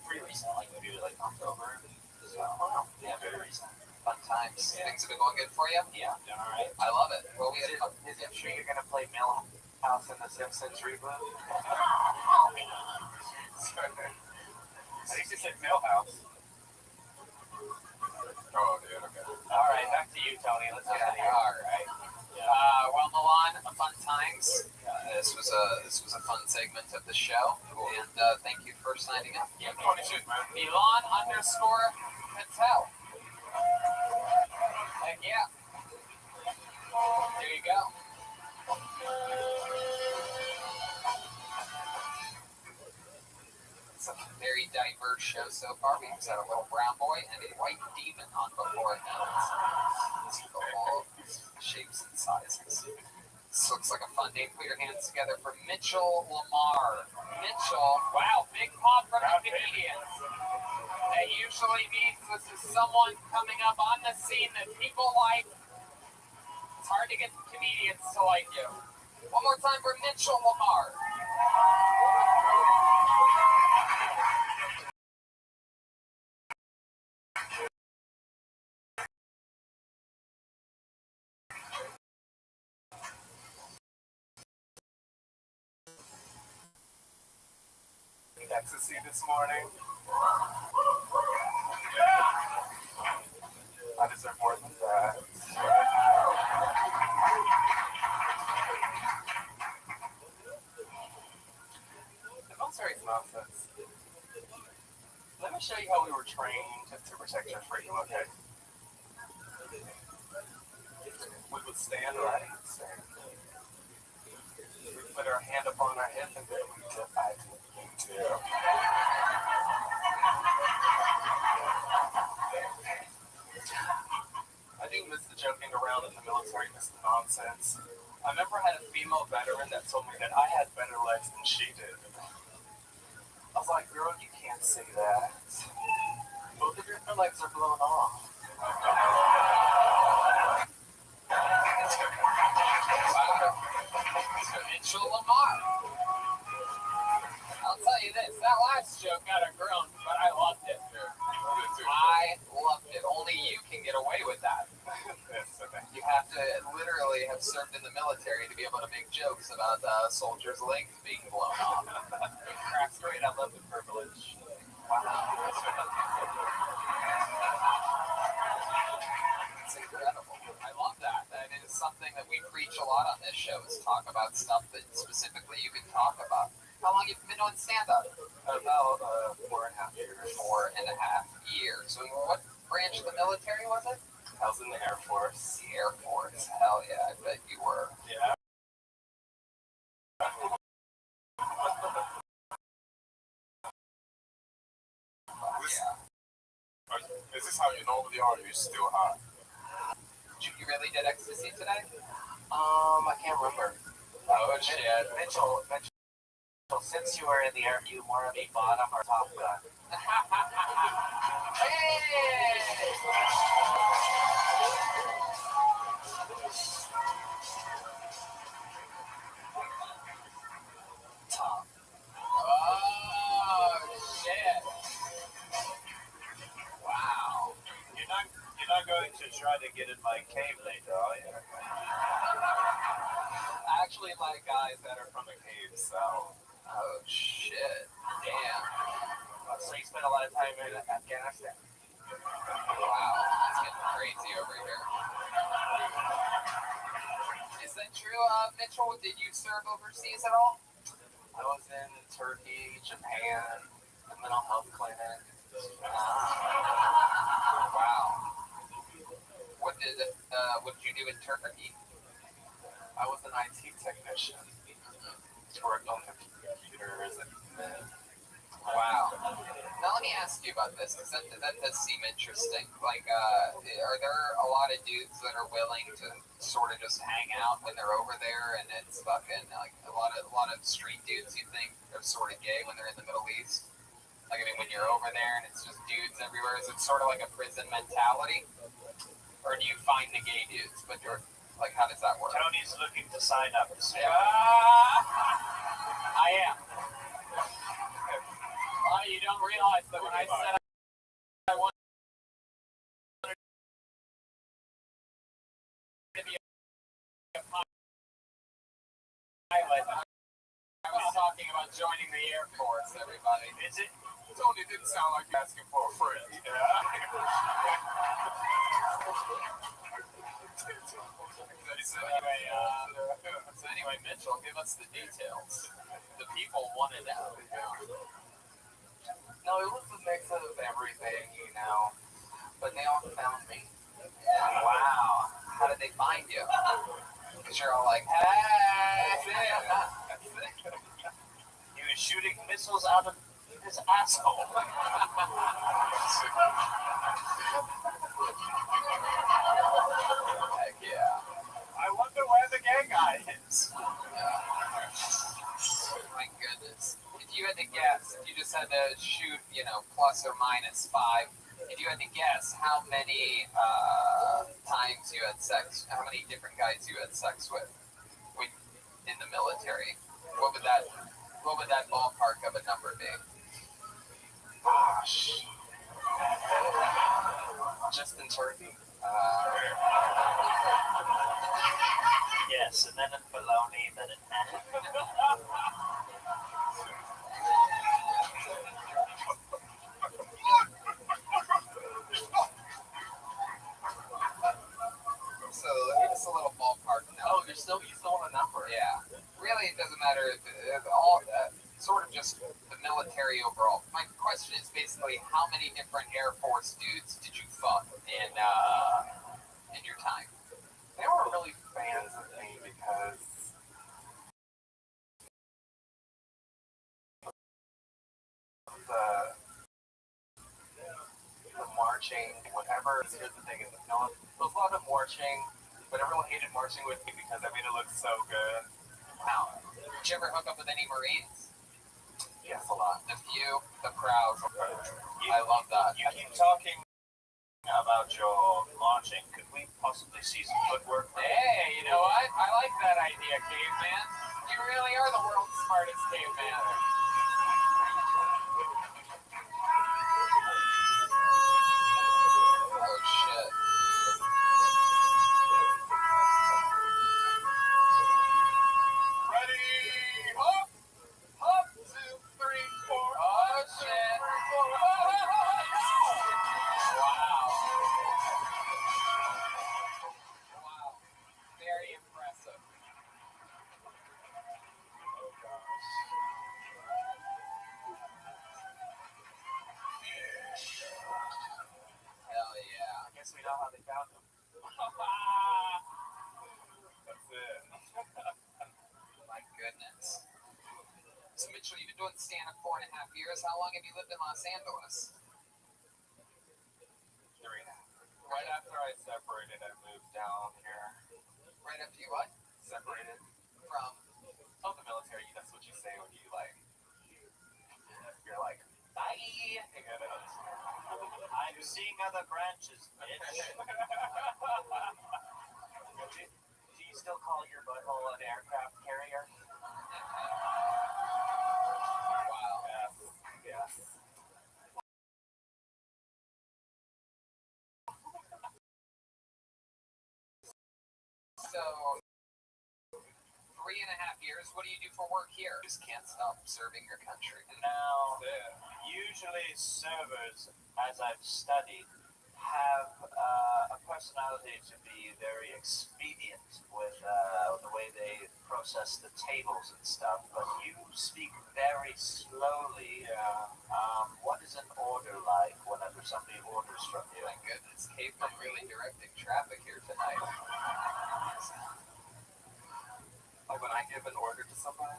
Pretty recent, like maybe like October. So, Wow. yeah, very recent. Fun times. Yeah. Things have been going good for you? Yeah, doing all right. I love it. Well, we had Is it true you're gonna play Millhouse in the Simpsons reboot? I think they said Millhouse. Oh, dude, okay. All right, back to you, Tony. Let's get out of here. All right. Well, Milan, fun times. This was a fun segment of the show, and thank you for signing up. Yeah, funny shit, man. Milan_Patel. Heck yeah. There you go. It's a very diverse show so far. We've got a little brown boy and a white demon on before him. It's all shapes and sizes. This looks like a fun name. Put your hands together for Mitchell Lamar. Mitchell, wow, big pop from the comedians. That usually means this is someone coming up on the scene that people like. It's hard to get comedians to like you. One more time for Mitchell Lamar. Ecstasy this morning. I deserve more than that. The military is nonsense. Let me show you how we were trained to protect your freedom, okay? We would stand right, stand. We'd put our hand upon our hip and then we'd go back to the I do miss the joking around in the military, miss the nonsense. I remember I had a female veteran that told me that I had better legs than she did. I was like, girl, you can't say that. Both of your legs are blown off. Mitchell Lamar. I'll tell you this, that last joke got a groan, but I loved it. I loved it. Only you can get away with that. You have to literally have served in the military to be able to make jokes about soldiers' legs being blown off. Cracks great. I love the privilege. Wow. It's incredible. I love that. That is something that we preach a lot on this show, is talk about stuff that specifically you can talk about. How long have you been doing stand-up? About 4.5 years. 4.5 years. So what branch of the military was it? I was in the Air Force. The Air Force. Hell yeah, I bet you were. Yeah. Is this how you normally are? Or you still hot? You really did ecstasy today? I can't remember. Oh shit. Mitchell, since you were in the air, you more of a bottom or top gun? Top. Oh shit. Wow. You're not going to try to get in my cave later, are you? I actually like guys that are from a cave, so. Oh shit. Damn. So you spent a lot of time in Afghanistan? Wow. It's getting crazy over here. Is that true, Mitchell? Did you serve overseas at all? I was in Turkey, Japan, a mental health clinic. Wow. What did you do in Turkey? I was an IT technician. Worked on computers and Wow. Now let me ask you about this, because that does seem interesting. Like, are there a lot of dudes that are willing to sort of just hang out when they're over there, and it's fucking like a lot of street dudes you think are sort of gay when they're in the Middle East? Like, I mean, when you're over there and it's just dudes everywhere, is it sort of like a prison mentality, or do you find the gay dudes? But you're like, how does that work? Tony's looking to sign up. I am. You don't realize that when I said I wanted to be a pilot, I was talking about joining the Air Force, everybody. Is it? Tony didn't sound like asking for a friend. So anyway, Mitchell, give us the details. The people want to know. No, it was a mix of everything, you know. But they all found me. Wow. How did they find you? Because you're all like, hey. He was shooting missiles out of his asshole. Heck yeah. I wonder where the gay guy is. My goodness. If you had to guess, if you just had to shoot, plus or minus 5, if you had to guess how many times you had sex, how many different guys you had sex with in the military, what would that ballpark of a number be? Gosh. Just in Turkey. Yes, and then in bologna, then in So give us a little ballpark number. Oh, you still want a number? Yeah. Really, it doesn't matter. Sort of just the military overall. My question is basically, how many different Air Force dudes did you fuck in your time? They were really fans of me because the marching, whatever. Here's the thing: is there was a lot of marching, but everyone hated marching with me because I made it look so good. Wow. Did you ever hook up with any Marines? Yes, a lot. The few, the crowd. I love that. You keep talking about your launching. Could we possibly see some footwork? Hey, you know what? I like that idea, caveman. You really are the world's smartest caveman. Oh, shit. Ready? Hop! Hop! 2, 3, 4. Oh, shit. Wow. Very impressive. Hell yeah. I guess we know how they found them. That's it. My goodness. So, Mitchell, you've been doing stand-up 4.5 years. How long have you lived in Los Angeles? 3.5. Right after I separated, I moved down here. Right after you what? Separated From? from the military. That's what you say when you're like, bye. You know. I'm seeing other branches, bitch. Do you still call your butthole an aircraft carrier? Wow. Yes. So, 3.5 years. What do you do for work here? Just can't stop serving your country. Now, usually servers, as I've studied, have a personality to be very expedient with the way they process the tables and stuff, but you speak very slowly. What is an order like whenever somebody orders from you? My goodness, Kate, I'm really directing traffic here tonight. Like when I give an order to somebody?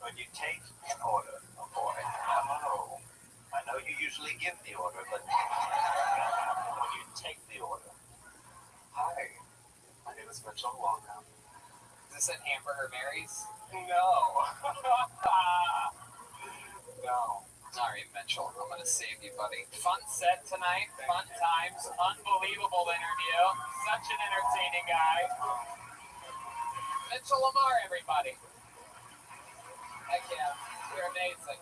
When you take an order, oh boy, hello. I know you usually give the order, but when you take the order. Hi, my name is Mitchell Walker. Is this at Hamburger Mary's? No. No. Sorry, Mitchell. I'm gonna save you, buddy. Fun set tonight. Fun times. Unbelievable interview. Such an entertaining guy. Mitchell Lamar, everybody. Heck yeah. You're amazing.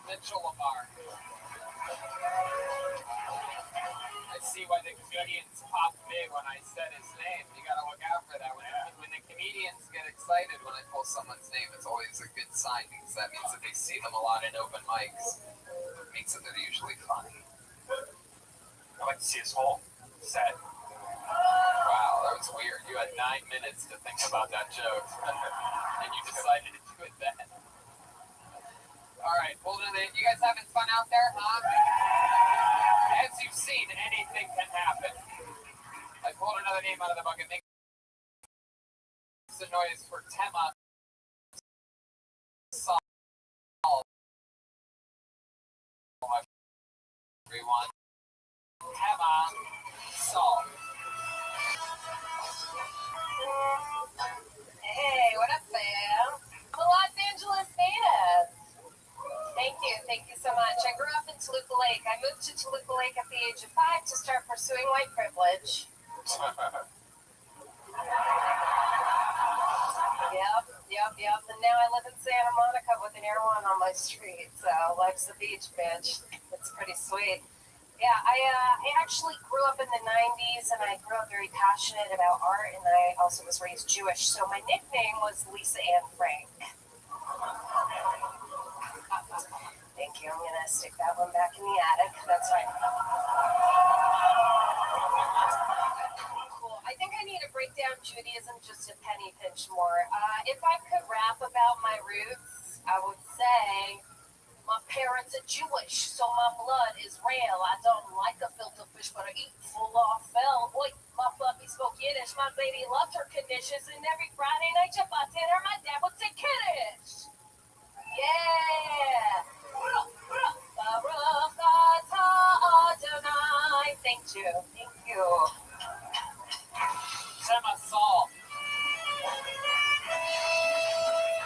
Mitchell Lamar. I see why the comedians pop big when I said his name. You gotta look out for that. When the comedians get excited when I pull someone's name, it's always a good sign because that means that they see them a lot in open mics. It means that they're usually funny. I'd like to see his whole set. Wow, that was weird. You had 9 minutes to think about that joke, and you decided to do it then. All right, well, you guys having fun out there, huh? As you've seen, anything can happen. I pulled another name out of the bucket. Make some noise for Tema Saul. Everyone. Tema Saul. Hey, what up, fam? I'm a Los Angeles native. Thank you so much. I grew up in Toluca Lake. I moved to Toluca Lake at the age of 5 to start pursuing white privilege. Yep. And now I live in Santa Monica with an Air One on my street. So life's the beach, bitch. It's pretty sweet. Yeah, I actually grew up in the 90s, and I grew up very passionate about art, and I also was raised Jewish. So my nickname was Lisa Ann Frank. Thank you. I'm going to stick that one back in the attic. That's fine. Cool. I think I need to break down Judaism just a penny pinch more. If I could rap about my roots, I would say my parents are Jewish, so my blood is real. I don't like a filter fish, but I eat falafel. Boy, my puppy spoke Yiddish. My baby loved her conditions, and every Friday night Shabbat dinner, my dad would say Kiddush. Yeah. Thank you. Tema Saul.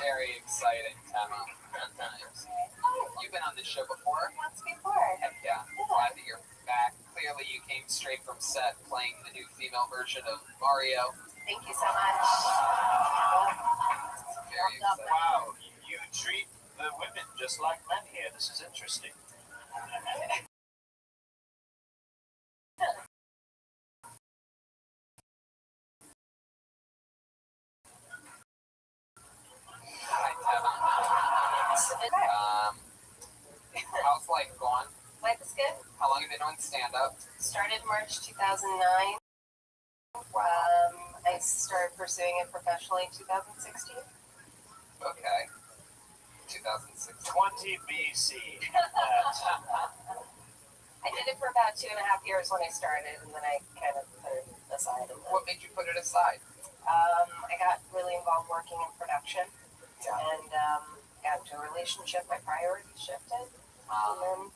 Very exciting, Tema. Good times. You've been on this show before? Once before. Heck yeah. Glad that you're back. Clearly you came straight from set playing the new female version of Mario. Thank you so much. Very exciting. Wow, you treat the women just like men here. This is interesting. Hi, Tema. How's life going? Life is good. How long have you been doing stand-up? Started March 2009. I started pursuing it professionally in 2016. Okay. 2006. 20 BC. I did it for about 2.5 years when I started, and then I kind of put it aside. And then, What made you put it aside? I got really involved working in production, and got into a relationship. My priorities shifted, and then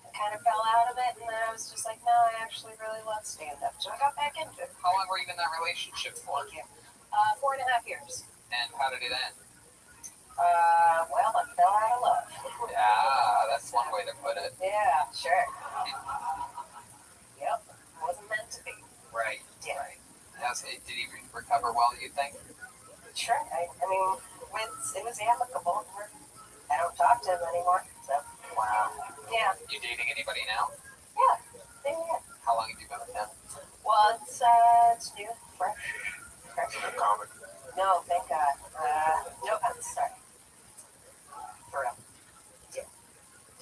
I kind of fell out of it. And then I was just like, no, I actually really love stand-up, so I got back into it. How long were you in that relationship for? Thank you. 4.5 years. And how did it end? Well, I fell out of love. Yeah, that's one way to put it. Yeah, sure. Yep, wasn't meant to be. Right. Yeah. Right. Did he recover well, you think? Sure. I mean, it was amicable. I don't talk to him anymore. So. Wow. Yeah. You dating anybody now? Yeah. How long have you been with him? Well, it's new, fresh. A comic. No, thank God. No, I'm sorry. For real.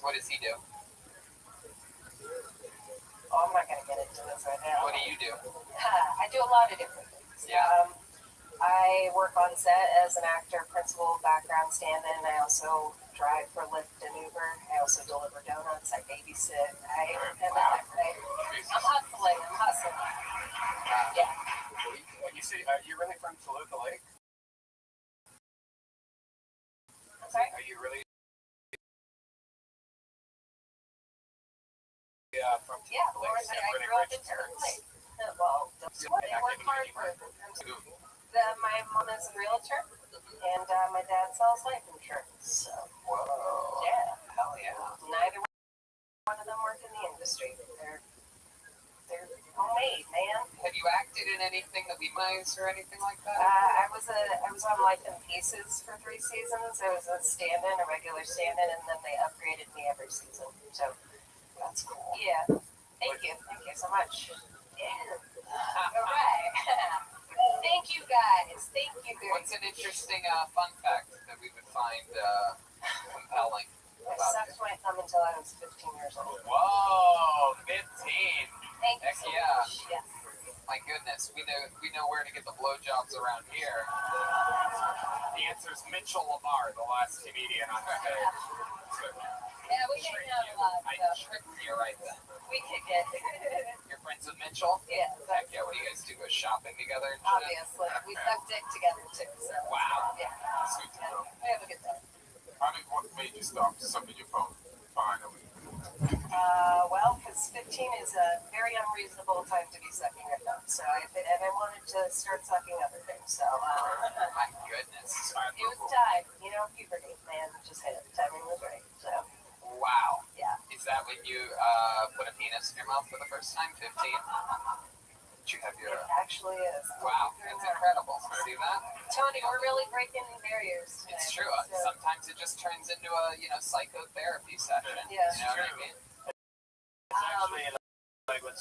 What does he do? Oh, I'm not gonna to this right now. What do you do? I do a lot of different things. Yeah. I work on set as an actor, principal, background stand-in. I also drive for Lyft and Uber. I also deliver donuts. I babysit. I'm hustling. Yeah. When you say, are you really from Toluca Lake? I'm sorry? Are you really from Yeah, Toluca Lord, Lake? I Really grew up rich in Toluca parents? Lake. Well, they work hard for my mom is a realtor, and my dad sells life insurance. So, Whoa. yeah. Hell yeah. Neither one of them work in the industry. They're homemade, man. Have you acted in anything that we might or anything like that? I was on Life in Pieces for 3 seasons. I was a stand-in, a regular stand-in, and then they upgraded me every season. So That's cool. yeah, thank you so much. Yeah. All right. Thank you guys. Thank you very What's an interesting fun fact that we would find compelling I about sucked my thumb until I was 15 years old. Whoa, 15. Thank you Heck so yeah. much. Yes. My goodness, we know where to get the blowjobs around here. The answer is Mitchell Lamar, the last comedian on stage. Yeah, we hang out a lot. I So tricked you right then. we kick it. You're friends with Mitchell? Yeah, Heck yeah, what do you guys do? Go shopping together and shit? obviously. We suck dick together too. So Wow. yeah, Sweet to know. we have a good time. What made you stop sucking your phone finally? Well, because 15 is a very unreasonable time to be sucking your thumb. So I wanted to start sucking other things. So My goodness. it was time. Puberty, man, just hit it. Timing was right. So Wow. yeah. Is that when you put a penis in your mouth for the first time? 15? Did you have your... It actually is. Wow, that's incredible. See that? Tony, we're really breaking barriers today. It's true. So, Sometimes it just turns into a, psychotherapy session. Yeah. You know what I mean? It's actually like when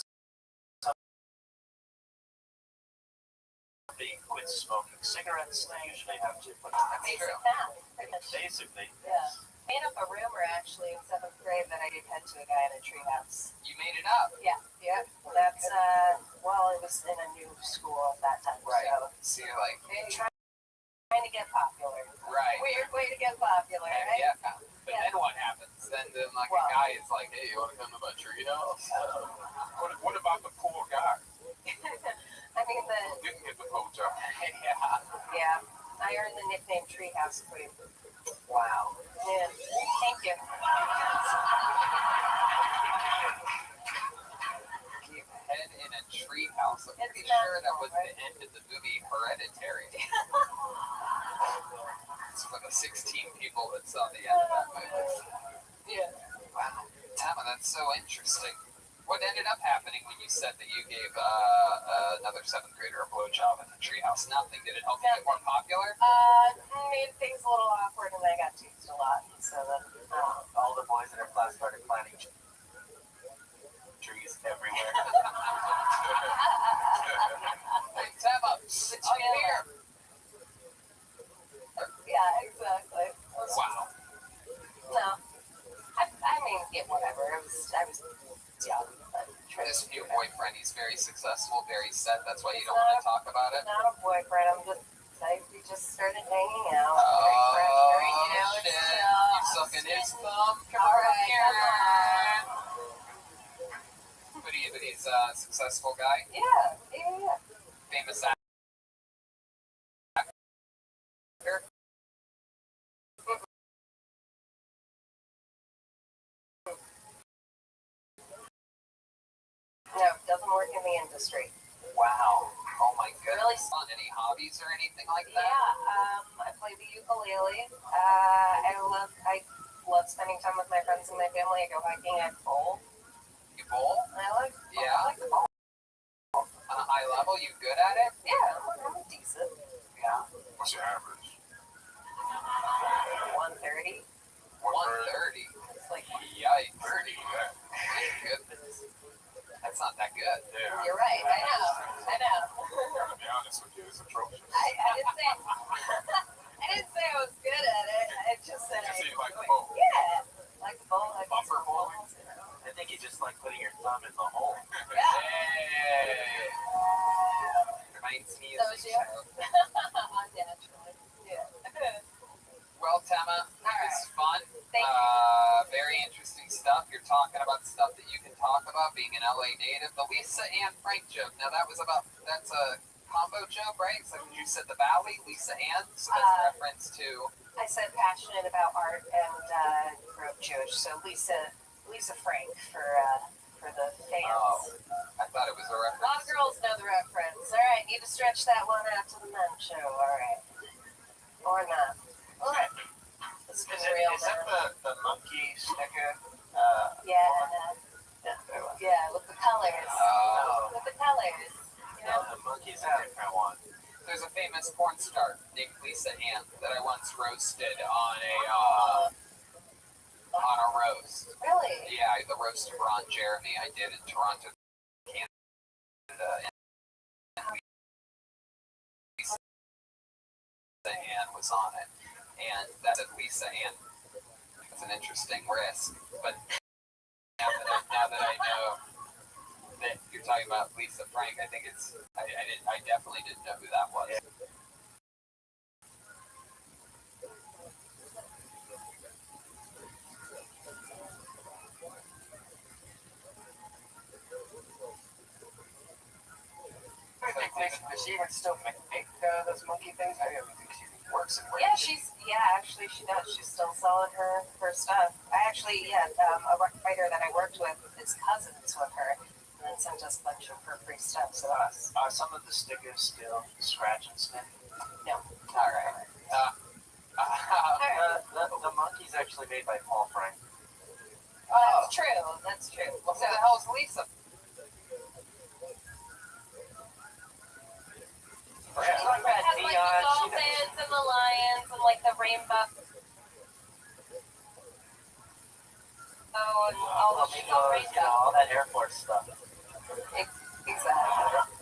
somebody quits smoking cigarettes, they usually have to put basic math. basically. Yeah. Made up a rumor actually in 7th grade that I gave head to a guy in a treehouse. You made it up. Yeah. That's well, it was in a new school at that time. Right. So See, like, trying to get popular. right. Weird way to get popular, right? Yeah. But Yeah. then what happens? Then a Well- guy is like, hey, you want to come to my treehouse? What about the poor guy? I mean Who didn't get the blowjob? Yeah. I earned the nickname Treehouse Queen. Wow. Yeah. Thank you. Keep head in a treehouse. I'm pretty It's sure that magical, was right? the end of the movie Hereditary. It's for the 16 people that saw the end of that movie. Yeah. Wow. Tama, that's so interesting. What ended up happening when you said that you gave another 7th grader a blowjob in the treehouse? Nothing. Did it help you get more popular? Made things a little awkward and I got teased a lot. So then, All the boys in our class started planting trees everywhere. Hey, Tama, sit here. yeah, exactly. Wow. No. I mean, yeah, whatever. I was young. This new boyfriend, he's very successful, very set. That's why you don't want to talk about it. Not a boyfriend. We just started hanging out. Oh, Very shit. chill. You sucking his thumb? Come All over right, here. But he's a successful guy, Yeah. famous actor. No, doesn't work in the industry. Wow. Oh my goodness. Really? On any hobbies or anything like Yeah, that? I play the ukulele. I love spending time with my friends and my family. I go hiking. I bowl. You bowl? I like to bowl. On a high level, you good at it? Yeah, I'm decent. Yeah. What's your average? 130. 130. It's like Yikes. 30, yeah. My goodness. That's not that good. Yeah. you're right. I know. To be honest with you, it's atrocious. I didn't say I was good at it. I just said You I. say you like to bowl. Yeah, like to bowl. Like Buffer to bowl. bowling? I think you just like putting your thumb in the hole. Yeah. Reminds me That of was you? Naturally. Yeah. Well, Temma, that was fun. Thank you. Very interesting stuff. You're talking about stuff that you can talk about, being an LA native. The Lisa Ann Frank joke. Now that's a combo joke, right? So you said the Valley, Lisa Ann. So that's a reference to. I said passionate about art and grew up Jewish, so Lisa Frank for the fans. Oh, I thought it was a A reference. lot of girls know the reference. All right, need to stretch that one out to the men show. All right, or not. All right. This is real Is that now. the monkey sticker? Yeah. Yeah, with the colors. With the colors. You know? No, the monkey's a different one. There's a famous porn star named Lisa Ann that I once roasted on a roast. Really? Yeah, the roast of Ron Jeremy I did in Toronto, Canada, and Lisa Ann was on it, and that's at Lisa Ann. It's an interesting risk, but now that I know that you're talking about Lisa Frank, I think I definitely didn't know who that was. Does she even still make those monkey things? I don't think she works in. Yeah, actually she does. She's still selling her stuff. I actually, a writer that I worked with is cousins with her, and then sent us a bunch of her free stuff. So that's Are some of the stickers still scratch and sniff? no. All right. The monkey's actually made by Paul Frank. That's true. That's true. Well, who the hell is Lisa? It has like the dolphins and the lions and like the rainbow. Oh, and all the rainbow. All that Air Force stuff. Exactly.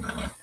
Bye.